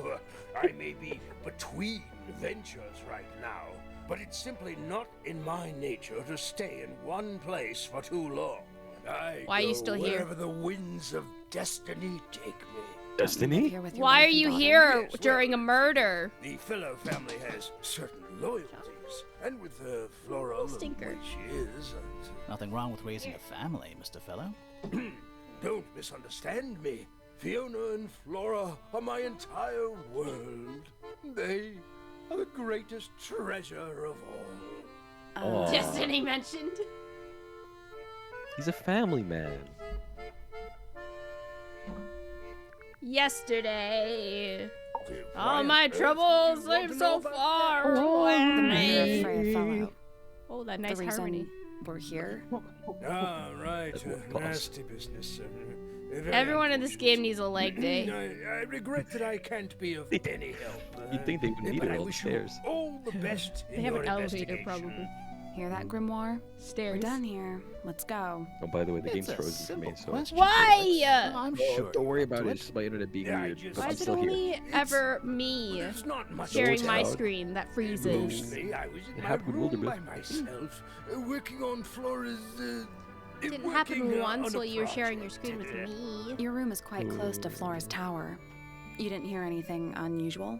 [SPEAKER 5] I may be between ventures right now, but it's simply not in my nature to stay in one place for too long. I
[SPEAKER 1] Why are you
[SPEAKER 5] go
[SPEAKER 1] still here?
[SPEAKER 5] wherever the winds of destiny take me.
[SPEAKER 2] Destiny?
[SPEAKER 4] Here with your
[SPEAKER 1] Why
[SPEAKER 4] wife
[SPEAKER 1] are
[SPEAKER 4] and
[SPEAKER 1] you
[SPEAKER 4] daughter?
[SPEAKER 1] here
[SPEAKER 5] Yes,
[SPEAKER 1] during a
[SPEAKER 5] well,
[SPEAKER 1] murder?
[SPEAKER 5] The fellow family has certain loyalties, and with Flora,
[SPEAKER 1] Little stinker.
[SPEAKER 5] which she is,
[SPEAKER 3] Nothing wrong with raising a family, Mr. Fellow.
[SPEAKER 5] don't misunderstand me. Fiona and Flora are my entire world. They are the greatest treasure of all.
[SPEAKER 2] Aw.
[SPEAKER 1] Destiny mentioned.
[SPEAKER 2] He's a family man.
[SPEAKER 1] Yesterday.
[SPEAKER 5] Why
[SPEAKER 1] All
[SPEAKER 5] on
[SPEAKER 1] my
[SPEAKER 5] earth would
[SPEAKER 1] troubles
[SPEAKER 5] you want
[SPEAKER 1] seem
[SPEAKER 5] to
[SPEAKER 1] so
[SPEAKER 5] know about
[SPEAKER 1] far
[SPEAKER 5] that?
[SPEAKER 4] The
[SPEAKER 1] away.
[SPEAKER 4] murder of Freya Fellow.
[SPEAKER 1] Oh, that
[SPEAKER 4] The
[SPEAKER 1] nice
[SPEAKER 4] reason
[SPEAKER 1] harmony.
[SPEAKER 4] we're here.
[SPEAKER 5] Ah, right.
[SPEAKER 2] At what cost?
[SPEAKER 5] Nasty business. Very
[SPEAKER 1] Everyone in this
[SPEAKER 5] unfortunate.
[SPEAKER 1] game needs a leg day.
[SPEAKER 5] I regret that I can't be of any help.
[SPEAKER 2] You'd think they would need
[SPEAKER 5] but
[SPEAKER 2] it
[SPEAKER 5] I
[SPEAKER 2] all
[SPEAKER 5] wish
[SPEAKER 2] upstairs.
[SPEAKER 5] you all the best in
[SPEAKER 1] They have
[SPEAKER 5] your
[SPEAKER 1] an elevator,
[SPEAKER 5] investigation.
[SPEAKER 1] probably.
[SPEAKER 4] Hear that, Grimoire? We're
[SPEAKER 1] Stairs.
[SPEAKER 4] done here. Let's go.
[SPEAKER 2] Oh, by the way, the
[SPEAKER 3] It's
[SPEAKER 2] game's
[SPEAKER 3] a
[SPEAKER 2] frozen for me,
[SPEAKER 3] simple
[SPEAKER 2] so.
[SPEAKER 3] question.
[SPEAKER 1] Why?
[SPEAKER 3] I'm
[SPEAKER 2] Oh,
[SPEAKER 3] sure.
[SPEAKER 2] don't worry
[SPEAKER 3] you're
[SPEAKER 2] about
[SPEAKER 3] up
[SPEAKER 2] it.
[SPEAKER 3] to
[SPEAKER 2] It's just my internet being
[SPEAKER 5] Yeah, I
[SPEAKER 2] weird.
[SPEAKER 5] just-
[SPEAKER 2] But
[SPEAKER 1] Why
[SPEAKER 2] I'm
[SPEAKER 1] is it
[SPEAKER 2] still here.
[SPEAKER 1] only ever me
[SPEAKER 5] There's not much
[SPEAKER 1] sharing
[SPEAKER 2] it's
[SPEAKER 1] my
[SPEAKER 2] out.
[SPEAKER 1] screen that freezes?
[SPEAKER 5] Mostly, I was in
[SPEAKER 2] It
[SPEAKER 5] my
[SPEAKER 2] happened
[SPEAKER 5] room by
[SPEAKER 2] Wilderbeth.
[SPEAKER 5] myself, working on Flora's.
[SPEAKER 1] Didn't
[SPEAKER 5] working,
[SPEAKER 1] happen
[SPEAKER 5] on
[SPEAKER 1] once
[SPEAKER 5] a
[SPEAKER 1] while you were sharing your
[SPEAKER 5] project.
[SPEAKER 1] screen with me.
[SPEAKER 4] Your room is quite close to Flora's tower. You didn't hear anything unusual?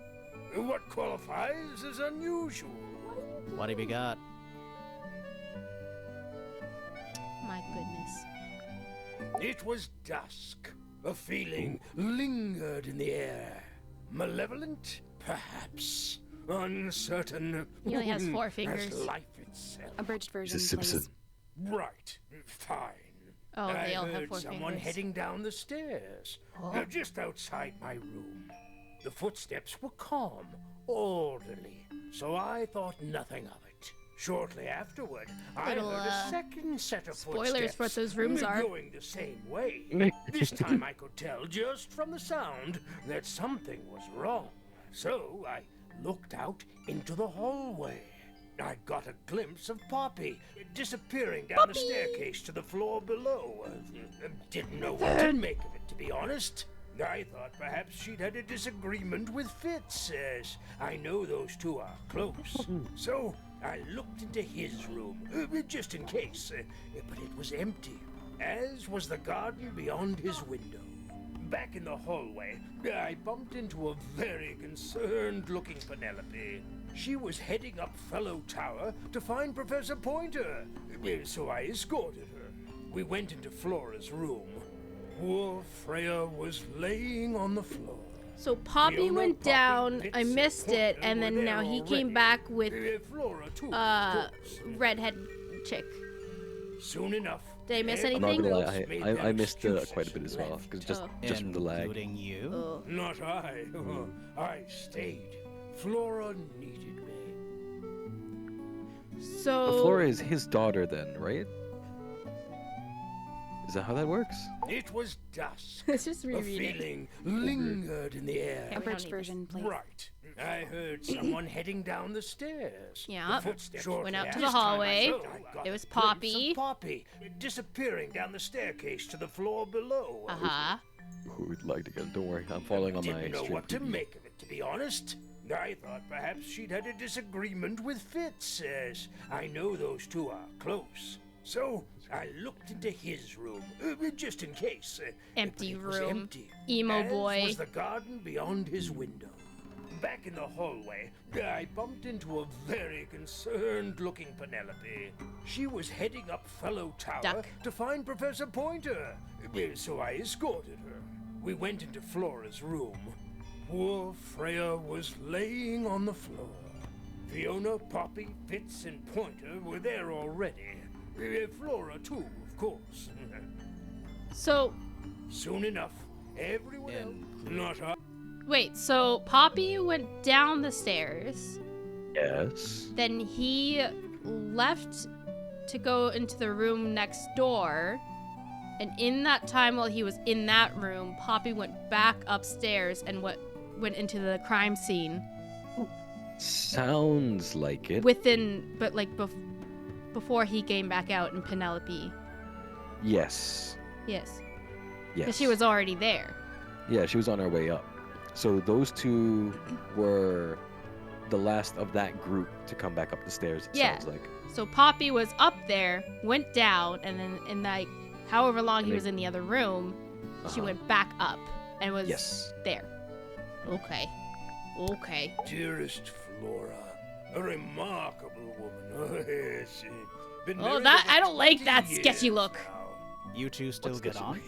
[SPEAKER 5] What qualifies as unusual?
[SPEAKER 3] What have you got?
[SPEAKER 1] My goodness.
[SPEAKER 5] It was dusk. A feeling lingered in the air. Malevolent, perhaps. Uncertain.
[SPEAKER 1] He only has 4
[SPEAKER 5] as
[SPEAKER 1] fingers.
[SPEAKER 5] life itself.
[SPEAKER 4] Abridged version,
[SPEAKER 2] He's a
[SPEAKER 4] please.
[SPEAKER 2] Simpson.
[SPEAKER 5] Right. Fine.
[SPEAKER 1] Oh,
[SPEAKER 5] I
[SPEAKER 1] they all have
[SPEAKER 5] heard
[SPEAKER 1] 4
[SPEAKER 5] someone
[SPEAKER 1] fingers.
[SPEAKER 5] heading down the stairs, just outside my room. The footsteps were calm, orderly, so I thought nothing of it. Shortly afterward, I
[SPEAKER 1] Little,
[SPEAKER 5] heard a second set of
[SPEAKER 1] spoilers
[SPEAKER 5] footsteps
[SPEAKER 1] for what those rooms are.
[SPEAKER 5] going the same way. This time I could tell just from the sound that something was wrong. So I looked out into the hallway. I got a glimpse of Poppy disappearing down the staircase to the floor below. Didn't know what to make of it, to be honest. I thought perhaps she'd had a disagreement with Fitz, as I know those two are close. So I looked into his room, just in case, but it was empty, as was the garden beyond his window. Back in the hallway, I bumped into a very concerned-looking Penelope. She was heading up Fellow Tower to find Professor Pointer, so I escorted her. We went into Flora's room. Poor Freya was laying on the floor.
[SPEAKER 1] So Poppy
[SPEAKER 5] Fiona,
[SPEAKER 1] went
[SPEAKER 5] Poppy,
[SPEAKER 1] down,
[SPEAKER 5] Fitz,
[SPEAKER 1] I
[SPEAKER 5] and
[SPEAKER 1] missed it,
[SPEAKER 5] Pointer
[SPEAKER 1] and
[SPEAKER 5] were
[SPEAKER 1] then
[SPEAKER 5] there
[SPEAKER 1] now he came
[SPEAKER 5] already.
[SPEAKER 1] back with
[SPEAKER 5] Flora too, of course.
[SPEAKER 1] redhead chick.
[SPEAKER 5] Soon enough.
[SPEAKER 1] Did I miss
[SPEAKER 5] everyone
[SPEAKER 2] I'm not gonna
[SPEAKER 5] else
[SPEAKER 2] lie,
[SPEAKER 5] made
[SPEAKER 2] I
[SPEAKER 5] their
[SPEAKER 2] missed
[SPEAKER 5] excuses
[SPEAKER 2] quite a bit as well,
[SPEAKER 5] left.
[SPEAKER 2] because just
[SPEAKER 1] Oh.
[SPEAKER 2] just from the lag.
[SPEAKER 3] Including you?
[SPEAKER 1] Oh.
[SPEAKER 5] Not I. I stayed. Flora needed me.
[SPEAKER 1] So
[SPEAKER 2] But Flora is his daughter then, right? Is that how that works?
[SPEAKER 5] It was dusk.
[SPEAKER 1] let's just
[SPEAKER 5] A
[SPEAKER 1] reread it.
[SPEAKER 5] feeling lingered in the air.
[SPEAKER 1] Okay, we don't
[SPEAKER 4] Abridged
[SPEAKER 1] need
[SPEAKER 4] version, please.
[SPEAKER 5] Right. I heard someone heading down the stairs.
[SPEAKER 1] Yeah.
[SPEAKER 5] The footsteps
[SPEAKER 1] Went out to
[SPEAKER 5] shortly
[SPEAKER 1] the
[SPEAKER 5] after.
[SPEAKER 1] hallway.
[SPEAKER 5] I got
[SPEAKER 1] It was
[SPEAKER 5] a glimpse of
[SPEAKER 1] Poppy.
[SPEAKER 5] Poppy disappearing down the staircase to the floor below.
[SPEAKER 1] Uh-huh.
[SPEAKER 2] Who would like to get? Don't worry, I'm following on my
[SPEAKER 5] Didn't know
[SPEAKER 2] stream.
[SPEAKER 5] what to
[SPEAKER 2] TV.
[SPEAKER 5] make of it, to be honest. I thought perhaps she'd had a disagreement with Fitz, as I know those two are close. So I looked into his room, just in case.
[SPEAKER 1] Empty
[SPEAKER 5] but it was
[SPEAKER 1] room.
[SPEAKER 5] empty,
[SPEAKER 1] Emo
[SPEAKER 5] as
[SPEAKER 1] boy.
[SPEAKER 5] was the garden beyond his window. Back in the hallway, I bumped into a very concerned-looking Penelope. She was heading up Fellow Tower
[SPEAKER 1] Duck.
[SPEAKER 5] to find Professor Pointer, so I escorted her. We went into Flora's room. Poor Freya was laying on the floor. Fiona, Poppy, Fitz, and Pointer were there already. Flora, too, of course.
[SPEAKER 1] So
[SPEAKER 5] Soon enough, everyone else, not I.
[SPEAKER 1] Wait, so Poppy went down the stairs.
[SPEAKER 2] Yes.
[SPEAKER 1] Then he left to go into the room next door. And in that time while he was in that room, Poppy went back upstairs and went into the crime scene.
[SPEAKER 2] Sounds like it.
[SPEAKER 1] But like before he came back out and Penelope.
[SPEAKER 2] Yes.
[SPEAKER 1] Yes.
[SPEAKER 2] Yes.
[SPEAKER 1] Because she was already there.
[SPEAKER 2] Yeah, she was on her way up. So those two were the last of that group to come back up the stairs, it
[SPEAKER 1] Yeah.
[SPEAKER 2] sounds like.
[SPEAKER 1] So Poppy was up there, went down, and then in like however long
[SPEAKER 2] And
[SPEAKER 1] he
[SPEAKER 2] they-
[SPEAKER 1] was in the other room, she
[SPEAKER 2] Uh-huh.
[SPEAKER 1] went back up and was
[SPEAKER 2] Yes.
[SPEAKER 1] there. Okay. Okay.
[SPEAKER 5] Dearest Flora, a remarkable woman. Oh, yes. Been
[SPEAKER 1] Oh,
[SPEAKER 5] married
[SPEAKER 1] that
[SPEAKER 5] over
[SPEAKER 1] I don't like
[SPEAKER 5] 20
[SPEAKER 1] that sketchy
[SPEAKER 5] years
[SPEAKER 1] look.
[SPEAKER 5] now.
[SPEAKER 3] You two still
[SPEAKER 2] What's
[SPEAKER 3] get
[SPEAKER 2] this?
[SPEAKER 3] on?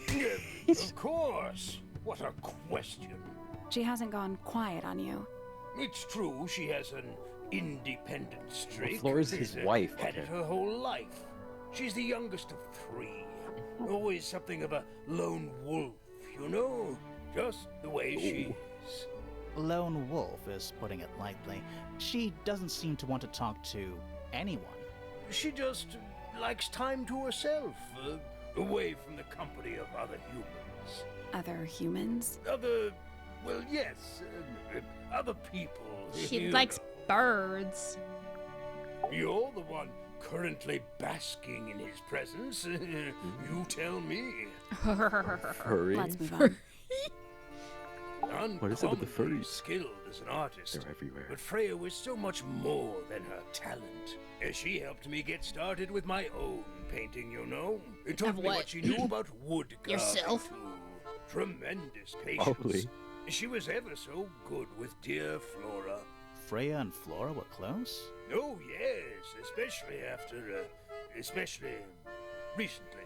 [SPEAKER 5] Of course. What a question.
[SPEAKER 4] She hasn't gone quiet on you.
[SPEAKER 5] It's true she has an independent streak.
[SPEAKER 2] Flora's his
[SPEAKER 5] She's,
[SPEAKER 2] wife,
[SPEAKER 5] Had
[SPEAKER 2] okay.
[SPEAKER 5] it her whole life. She's the youngest of three. Always something of a lone wolf, you know? Just the way she is.
[SPEAKER 3] Lone wolf is putting it lightly. She doesn't seem to want to talk to anyone.
[SPEAKER 5] She just likes time to herself, away from the company of other humans.
[SPEAKER 4] Other humans?
[SPEAKER 5] Well, yes, other people.
[SPEAKER 1] She
[SPEAKER 5] you
[SPEAKER 1] likes
[SPEAKER 5] know.
[SPEAKER 1] birds.
[SPEAKER 5] You're the one currently basking in his presence. You tell me.
[SPEAKER 2] Furry?
[SPEAKER 4] Let's move on.
[SPEAKER 2] What is it with the
[SPEAKER 5] Uncommonly
[SPEAKER 2] furries?
[SPEAKER 5] skilled as an artist.
[SPEAKER 2] They're everywhere.
[SPEAKER 5] But Freya was so much more than her talent. She helped me get started with my own painting, you know. It taught
[SPEAKER 1] Of
[SPEAKER 5] me
[SPEAKER 1] what?
[SPEAKER 5] what she knew about wood carving,
[SPEAKER 1] Yourself?
[SPEAKER 5] too. Tremendous patience.
[SPEAKER 2] Probably.
[SPEAKER 5] She was ever so good with dear Flora.
[SPEAKER 3] Freya and Flora were close?
[SPEAKER 5] Oh, yes, especially recently.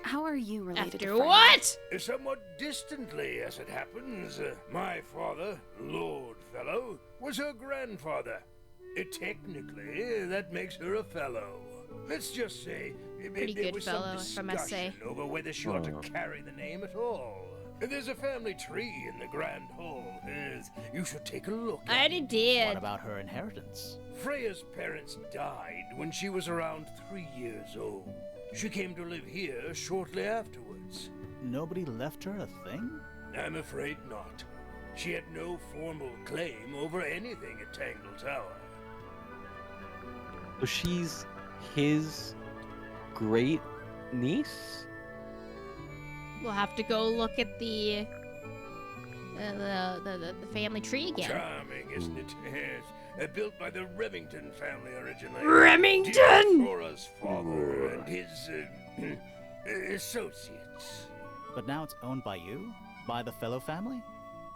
[SPEAKER 4] How are you related to
[SPEAKER 1] After
[SPEAKER 4] Freya?
[SPEAKER 1] what?
[SPEAKER 5] Somewhat distantly, as it happens. My father, Lord Fellow, was her grandfather. Technically, that makes her a fellow. Let's just say
[SPEAKER 1] Pretty
[SPEAKER 5] there
[SPEAKER 1] good
[SPEAKER 5] was
[SPEAKER 1] fellow,
[SPEAKER 5] some
[SPEAKER 1] if I must say.
[SPEAKER 5] discussion over whether she ought
[SPEAKER 2] Oh.
[SPEAKER 5] to carry the name at all. There's a family tree in the Grand Hall. You should take a look.
[SPEAKER 1] I
[SPEAKER 5] at
[SPEAKER 1] already
[SPEAKER 3] What
[SPEAKER 1] did.
[SPEAKER 3] about her inheritance?
[SPEAKER 5] Freya's parents died when she was around 3 years old. She came to live here shortly afterwards.
[SPEAKER 3] Nobody left her a thing?
[SPEAKER 5] I'm afraid not. She had no formal claim over anything at Tangle Tower.
[SPEAKER 2] So she's his great niece?
[SPEAKER 1] We'll have to go look at the family tree again.
[SPEAKER 5] Charming, isn't it? Yes. Built by the Remington family originally.
[SPEAKER 1] Remington!
[SPEAKER 5] Dear Flora's father and his associates.
[SPEAKER 3] But now it's owned by you? By the Fellow family?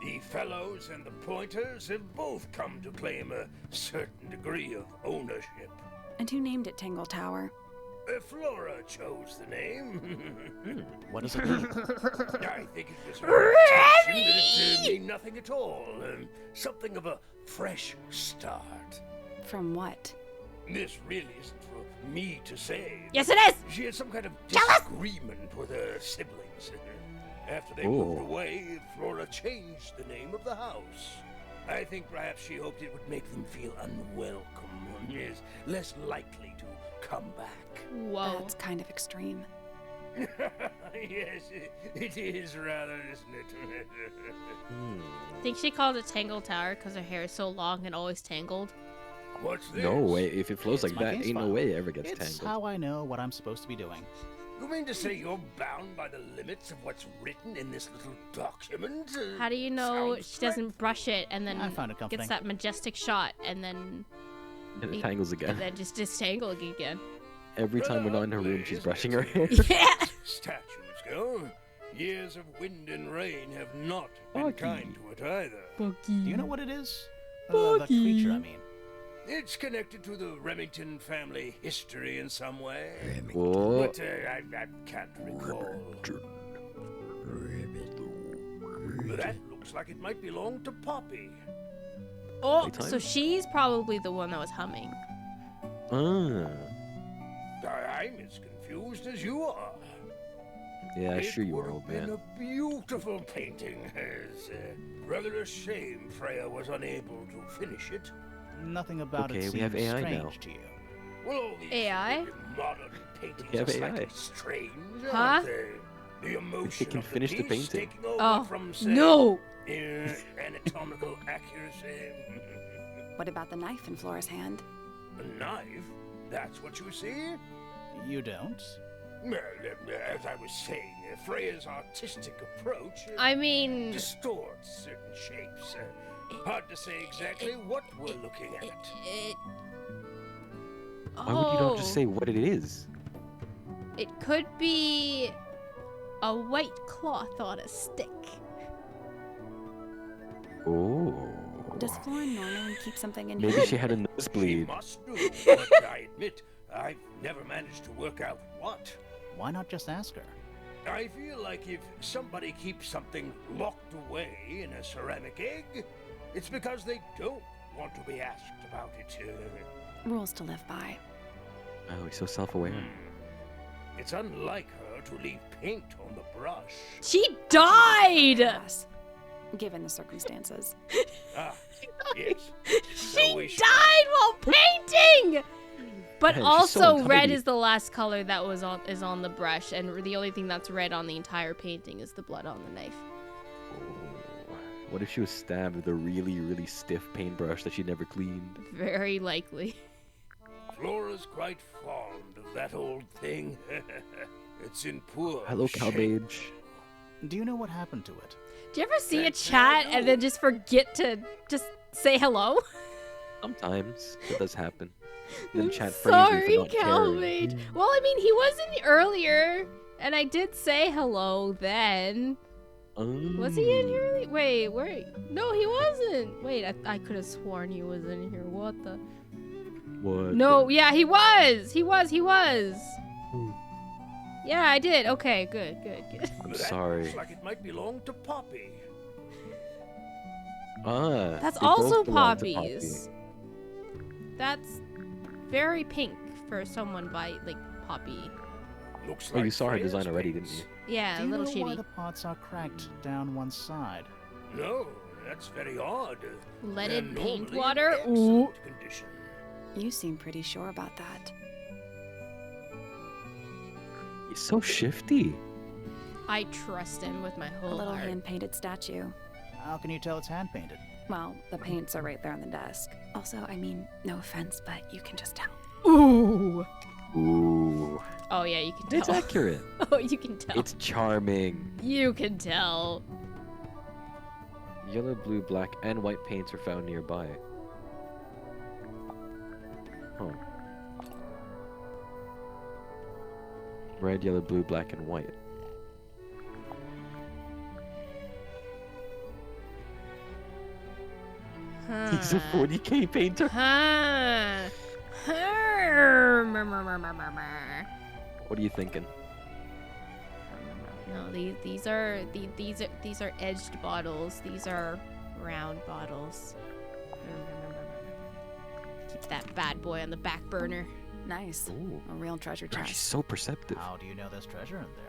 [SPEAKER 5] The Fellows and the Pointers have both come to claim a certain degree of ownership.
[SPEAKER 4] And who named it Tangle Tower?
[SPEAKER 5] Flora chose the name.
[SPEAKER 3] What does it mean?
[SPEAKER 5] I think it was her intention that it mean nothing at all. Something of a fresh start.
[SPEAKER 4] From what?
[SPEAKER 5] This really isn't for me to say.
[SPEAKER 1] Yes, it is!
[SPEAKER 5] She had some kind of
[SPEAKER 1] Jealous!
[SPEAKER 5] disagreement with her siblings. After they
[SPEAKER 2] Oh.
[SPEAKER 5] moved away, Flora changed the name of the house. I think perhaps she hoped it would make them feel unwelcome. Yes, less likely to come back.
[SPEAKER 1] Whoa.
[SPEAKER 4] That's kind of extreme.
[SPEAKER 5] Yes, it is rather, isn't it?
[SPEAKER 1] Think she called it Tangle Tower because her hair is so long and always tangled?
[SPEAKER 5] What's this?
[SPEAKER 2] No way. If it flows
[SPEAKER 3] It's
[SPEAKER 2] like
[SPEAKER 3] my
[SPEAKER 2] that,
[SPEAKER 3] case
[SPEAKER 2] ain't no
[SPEAKER 3] file.
[SPEAKER 2] way it ever gets
[SPEAKER 3] It's
[SPEAKER 2] tangled.
[SPEAKER 3] how I know what I'm supposed to be doing.
[SPEAKER 5] You mean to say you're bound by the limits of what's written in this little document?
[SPEAKER 1] How do you know
[SPEAKER 5] Sounds
[SPEAKER 1] she doesn't brush it and then
[SPEAKER 3] I find it
[SPEAKER 1] gets
[SPEAKER 3] comforting.
[SPEAKER 1] that majestic shot and then
[SPEAKER 2] And it tangles again.
[SPEAKER 1] just distangling again?
[SPEAKER 2] Every time we're not in her room, she's
[SPEAKER 5] Isn't
[SPEAKER 2] brushing
[SPEAKER 5] it?
[SPEAKER 2] her hair.
[SPEAKER 1] Yeah!
[SPEAKER 5] Statues go. Years of wind and rain have not been
[SPEAKER 2] Bucky.
[SPEAKER 5] kind to it either.
[SPEAKER 3] Do you know what it is? The creature, I mean.
[SPEAKER 5] It's connected to the Remington family history in some way.
[SPEAKER 2] Oh,
[SPEAKER 5] But I can't recall. That looks like it might belong to Poppy.
[SPEAKER 1] Oh,
[SPEAKER 2] Playtime?
[SPEAKER 1] so she's probably the one that was humming.
[SPEAKER 2] ah.
[SPEAKER 5] I'm as confused as you are.
[SPEAKER 2] Yeah, sure you
[SPEAKER 5] would
[SPEAKER 2] are,
[SPEAKER 5] have
[SPEAKER 2] old
[SPEAKER 5] been
[SPEAKER 2] man.
[SPEAKER 5] a beautiful painting. It's rather a shame Freya was unable to finish it.
[SPEAKER 3] Nothing about
[SPEAKER 2] Okay,
[SPEAKER 3] it
[SPEAKER 2] we have
[SPEAKER 3] seems
[SPEAKER 2] AI
[SPEAKER 3] strange
[SPEAKER 2] now.
[SPEAKER 3] to you.
[SPEAKER 5] Well, all these
[SPEAKER 1] AI?
[SPEAKER 5] modern paintings
[SPEAKER 2] We have
[SPEAKER 5] are slightly
[SPEAKER 2] AI.
[SPEAKER 5] strange,
[SPEAKER 1] Huh?
[SPEAKER 5] aren't they? The emotion
[SPEAKER 2] can
[SPEAKER 5] of the
[SPEAKER 2] finish the
[SPEAKER 5] piece
[SPEAKER 2] painting.
[SPEAKER 5] taking over
[SPEAKER 1] Oh,
[SPEAKER 5] from, say,
[SPEAKER 1] no!
[SPEAKER 5] anatomical accuracy.
[SPEAKER 4] What about the knife in Flora's hand?
[SPEAKER 5] A knife? That's what you see?
[SPEAKER 3] You don't?
[SPEAKER 5] Well, as I was saying, Freya's artistic approach
[SPEAKER 1] I mean,
[SPEAKER 5] distorts certain shapes. Hard to say exactly what we're looking at.
[SPEAKER 2] Why would you not just
[SPEAKER 1] Oh,
[SPEAKER 2] say what it is?
[SPEAKER 1] it could be a white cloth on a stick.
[SPEAKER 2] Oh.
[SPEAKER 4] Does Flora normally keep something in
[SPEAKER 2] Maybe
[SPEAKER 4] here?
[SPEAKER 2] she had a
[SPEAKER 5] She
[SPEAKER 2] nosebleed.
[SPEAKER 5] must do, but I admit, I've never managed to work out what.
[SPEAKER 3] Why not just ask her?
[SPEAKER 5] I feel like if somebody keeps something locked away in a ceramic egg, it's because they don't want to be asked about it.
[SPEAKER 4] Rules to live by.
[SPEAKER 2] Oh, he's so self-aware.
[SPEAKER 5] It's unlike her to leave paint on the brush.
[SPEAKER 1] She died!
[SPEAKER 4] Pass, given the circumstances.
[SPEAKER 5] Ah, yes.
[SPEAKER 1] She
[SPEAKER 5] we should-
[SPEAKER 1] died while painting! But
[SPEAKER 2] Man, she's so
[SPEAKER 1] also, red
[SPEAKER 2] untidy.
[SPEAKER 1] is the last color that is on the brush, and the only thing that's red on the entire painting is the blood on the knife.
[SPEAKER 2] Oh. What if she was stabbed with a really, really stiff paintbrush that she never cleaned?
[SPEAKER 1] Very likely.
[SPEAKER 5] Flora's quite fond of that old thing. It's in poor
[SPEAKER 2] Hello,
[SPEAKER 5] shape.
[SPEAKER 2] Cowbage.
[SPEAKER 3] Do you know what happened to it?
[SPEAKER 1] Do you ever see a
[SPEAKER 5] That's
[SPEAKER 1] chat
[SPEAKER 5] not
[SPEAKER 1] and then just forget to just say hello?
[SPEAKER 2] Sometimes it does happen. Then
[SPEAKER 1] I'm
[SPEAKER 2] chat frames you
[SPEAKER 1] sorry,
[SPEAKER 2] for not caring.
[SPEAKER 1] Calmade. Well, I mean, he wasn't earlier, and I did say hello then. Was he in here? Wait, no, he wasn't. Wait, I could have sworn he was in here. What the?
[SPEAKER 2] What?
[SPEAKER 1] No, yeah, he was. He was.
[SPEAKER 2] Hmm.
[SPEAKER 1] Yeah, I did. Okay, good.
[SPEAKER 2] I'm
[SPEAKER 5] That
[SPEAKER 2] sorry.
[SPEAKER 5] looks like it might belong to Poppy.
[SPEAKER 2] Ah.
[SPEAKER 1] That's
[SPEAKER 2] they both
[SPEAKER 1] also
[SPEAKER 2] belong to
[SPEAKER 1] Poppy's. That's very pink for someone by like Poppy.
[SPEAKER 5] Looks
[SPEAKER 2] Oh,
[SPEAKER 5] like
[SPEAKER 2] you saw her
[SPEAKER 5] Freya's
[SPEAKER 2] design already,
[SPEAKER 5] paints.
[SPEAKER 2] didn't you?
[SPEAKER 1] Yeah,
[SPEAKER 3] Do
[SPEAKER 1] a
[SPEAKER 3] you
[SPEAKER 1] little
[SPEAKER 3] know why
[SPEAKER 1] chibi.
[SPEAKER 3] the pots are cracked down one side?
[SPEAKER 5] No, that's very odd.
[SPEAKER 1] Leaded
[SPEAKER 5] They're
[SPEAKER 1] paint
[SPEAKER 5] normally in
[SPEAKER 1] water?
[SPEAKER 5] excellent
[SPEAKER 1] Ooh.
[SPEAKER 5] condition.
[SPEAKER 4] You seem pretty sure about that.
[SPEAKER 2] He's so shifty.
[SPEAKER 1] I trust him with my
[SPEAKER 4] A
[SPEAKER 1] whole
[SPEAKER 4] little
[SPEAKER 1] heart.
[SPEAKER 4] hand-painted statue.
[SPEAKER 3] How can you tell it's hand-painted?
[SPEAKER 4] Well, the paints are right there on the desk. Also, I mean, no offense, but you can just tell.
[SPEAKER 1] Ooh.
[SPEAKER 2] Ooh.
[SPEAKER 1] Oh yeah, you can tell.
[SPEAKER 2] It's accurate.
[SPEAKER 1] Oh, you can tell.
[SPEAKER 2] It's charming.
[SPEAKER 1] You can tell.
[SPEAKER 2] Yellow, blue, black, and white paints are found nearby. Huh. Red, yellow, blue, black, and white. He's a 40K painter.
[SPEAKER 1] Huh.
[SPEAKER 2] What are you thinking?
[SPEAKER 1] No, these are edged bottles. These are round bottles. Keep that bad boy on the back burner.
[SPEAKER 4] Nice.
[SPEAKER 2] Ooh.
[SPEAKER 4] A real treasure
[SPEAKER 2] She's
[SPEAKER 4] chest.
[SPEAKER 2] so perceptive.
[SPEAKER 3] How do you know there's treasure in there?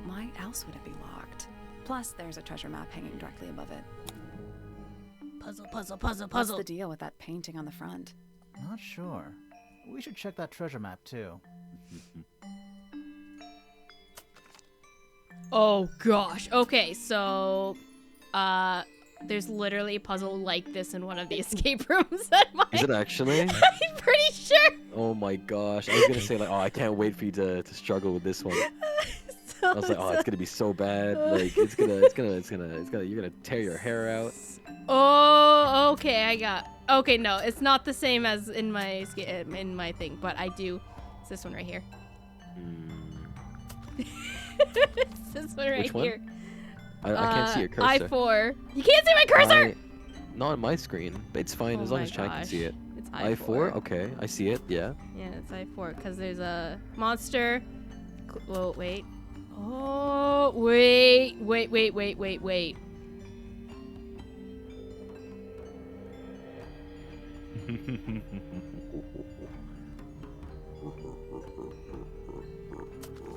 [SPEAKER 4] Why else would it be locked? Plus, there's a treasure map hanging directly above it.
[SPEAKER 1] Puzzle.
[SPEAKER 4] What's the deal with that painting on the front?
[SPEAKER 3] Not sure. We should check that treasure map too.
[SPEAKER 1] Oh gosh. Okay, so there's literally a puzzle like this in one of the escape rooms at my
[SPEAKER 2] Is it actually?
[SPEAKER 1] I'm pretty sure.
[SPEAKER 2] Oh my gosh. I was gonna say like, oh, I can't wait for you to struggle with this one. I was like, oh, it's gonna be so bad. Like, it's gonna, you're gonna tear your hair out.
[SPEAKER 1] Oh, okay, okay, no, it's not the same as in my thing, but I do. It's this one right here. It's this one right
[SPEAKER 2] Which one?
[SPEAKER 1] here.
[SPEAKER 2] I can't see your cursor.
[SPEAKER 1] I4. You can't see my cursor?
[SPEAKER 2] Not on my screen, but it's fine
[SPEAKER 1] Oh
[SPEAKER 2] as long
[SPEAKER 1] my
[SPEAKER 2] as Chad can see
[SPEAKER 1] gosh.
[SPEAKER 2] it.
[SPEAKER 1] It's I4.
[SPEAKER 2] I4? Okay, I see it, yeah.
[SPEAKER 1] Yeah, it's I4 because there's a monster. Whoa, wait. Oh, wait.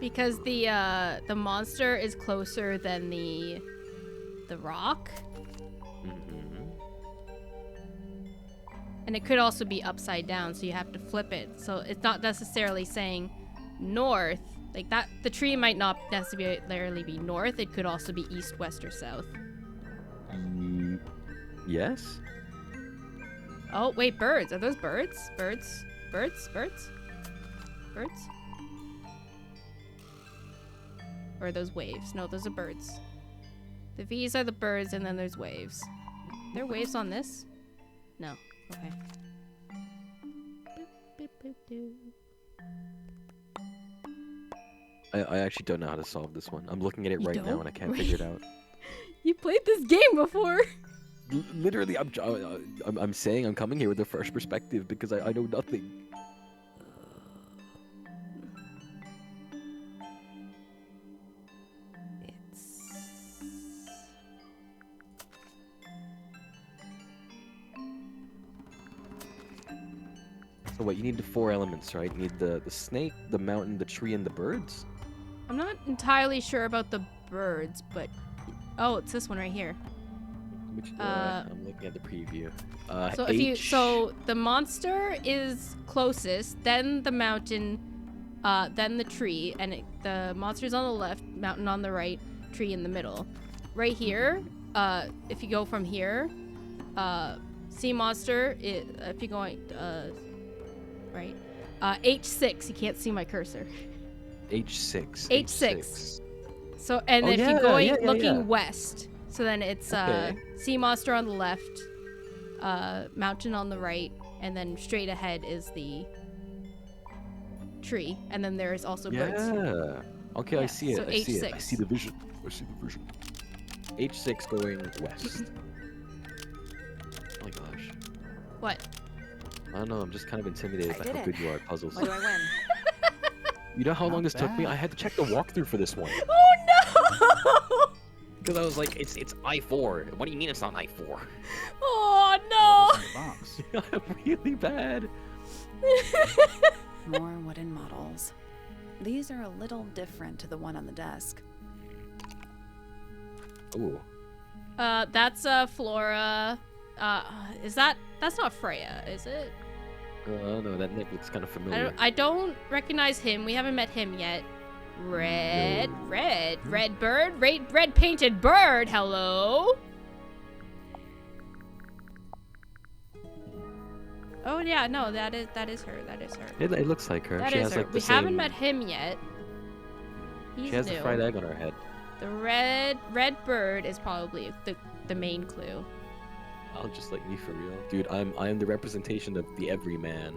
[SPEAKER 1] Because the monster is closer than the rock.
[SPEAKER 2] Mm-hmm.
[SPEAKER 1] And it could also be upside down, so you have to flip it. So it's not necessarily saying north. Like that, the tree might not necessarily be north. It could also be east, west, or south.
[SPEAKER 2] Yes.
[SPEAKER 1] Oh, wait, birds. Are those birds? Birds? Birds? Birds? Birds? Or are those waves? No, those are birds. The V's are the birds, and then there's waves. Are there waves on this? No. Okay. Boop, boop, boop, doo.
[SPEAKER 2] I actually don't know how to solve this one. I'm looking at it
[SPEAKER 1] You
[SPEAKER 2] right now
[SPEAKER 1] don't?
[SPEAKER 2] and I can't figure it out.
[SPEAKER 1] You played this game before.
[SPEAKER 2] Literally, I'm saying I'm coming here with a fresh perspective because I know nothing. So what, you need the 4 elements, right? You need the snake, the mountain, the tree, and the birds?
[SPEAKER 1] I'm not entirely sure about the birds, but oh, it's this one right here.
[SPEAKER 2] Which, I'm looking at the preview.
[SPEAKER 1] So
[SPEAKER 2] H...
[SPEAKER 1] the monster is closest, then the mountain, then the tree, and the monster's on the left, mountain on the right, tree in the middle. Right here, if you go from here, sea monster. If you're going, right, H6. You can't see my cursor.
[SPEAKER 2] H6.
[SPEAKER 1] H6. So, and
[SPEAKER 2] Oh,
[SPEAKER 1] if
[SPEAKER 2] yeah,
[SPEAKER 1] you're going
[SPEAKER 2] yeah,
[SPEAKER 1] looking west, so then it's
[SPEAKER 2] Okay.
[SPEAKER 1] sea monster on the left, mountain on the right, and then straight ahead is the tree, and then there's also birds.
[SPEAKER 2] Yeah. Okay, I
[SPEAKER 1] Yeah,
[SPEAKER 2] see it.
[SPEAKER 1] so
[SPEAKER 2] I see it. I
[SPEAKER 1] H6.
[SPEAKER 2] see the vision. I see the vision. H6 going west. Oh my gosh.
[SPEAKER 1] What?
[SPEAKER 2] I don't know. I'm just kind of intimidated
[SPEAKER 4] I
[SPEAKER 2] by
[SPEAKER 4] did
[SPEAKER 2] how
[SPEAKER 4] it.
[SPEAKER 2] good you are at puzzles.
[SPEAKER 4] What do I win?
[SPEAKER 2] You know how long
[SPEAKER 3] Not
[SPEAKER 2] this took me?
[SPEAKER 3] bad.
[SPEAKER 2] I had to check the walkthrough for this one.
[SPEAKER 1] Oh
[SPEAKER 2] Because I was like, it's I4. What do you mean it's not I4?
[SPEAKER 1] no! Oh no!
[SPEAKER 3] What's in the box?
[SPEAKER 2] I'm really bad.
[SPEAKER 4] More wooden models. These are a little different to the one on the desk.
[SPEAKER 2] Ooh.
[SPEAKER 1] That's Flora. That's not Freya, is it?
[SPEAKER 2] No, that Nick looks kind of familiar.
[SPEAKER 1] I don't recognize him. We haven't met him yet. Red bird, red painted bird. Hello. Oh yeah, no, that is her. That is her.
[SPEAKER 2] It looks like her.
[SPEAKER 1] That
[SPEAKER 2] She
[SPEAKER 1] is
[SPEAKER 2] has
[SPEAKER 1] her.
[SPEAKER 2] like the
[SPEAKER 1] We haven't
[SPEAKER 2] same-
[SPEAKER 1] met him yet. He's
[SPEAKER 2] She has
[SPEAKER 1] new.
[SPEAKER 2] the fried egg on her head.
[SPEAKER 1] The red bird is probably the main clue.
[SPEAKER 2] I'll just like me for real, dude. I am the representation of the everyman.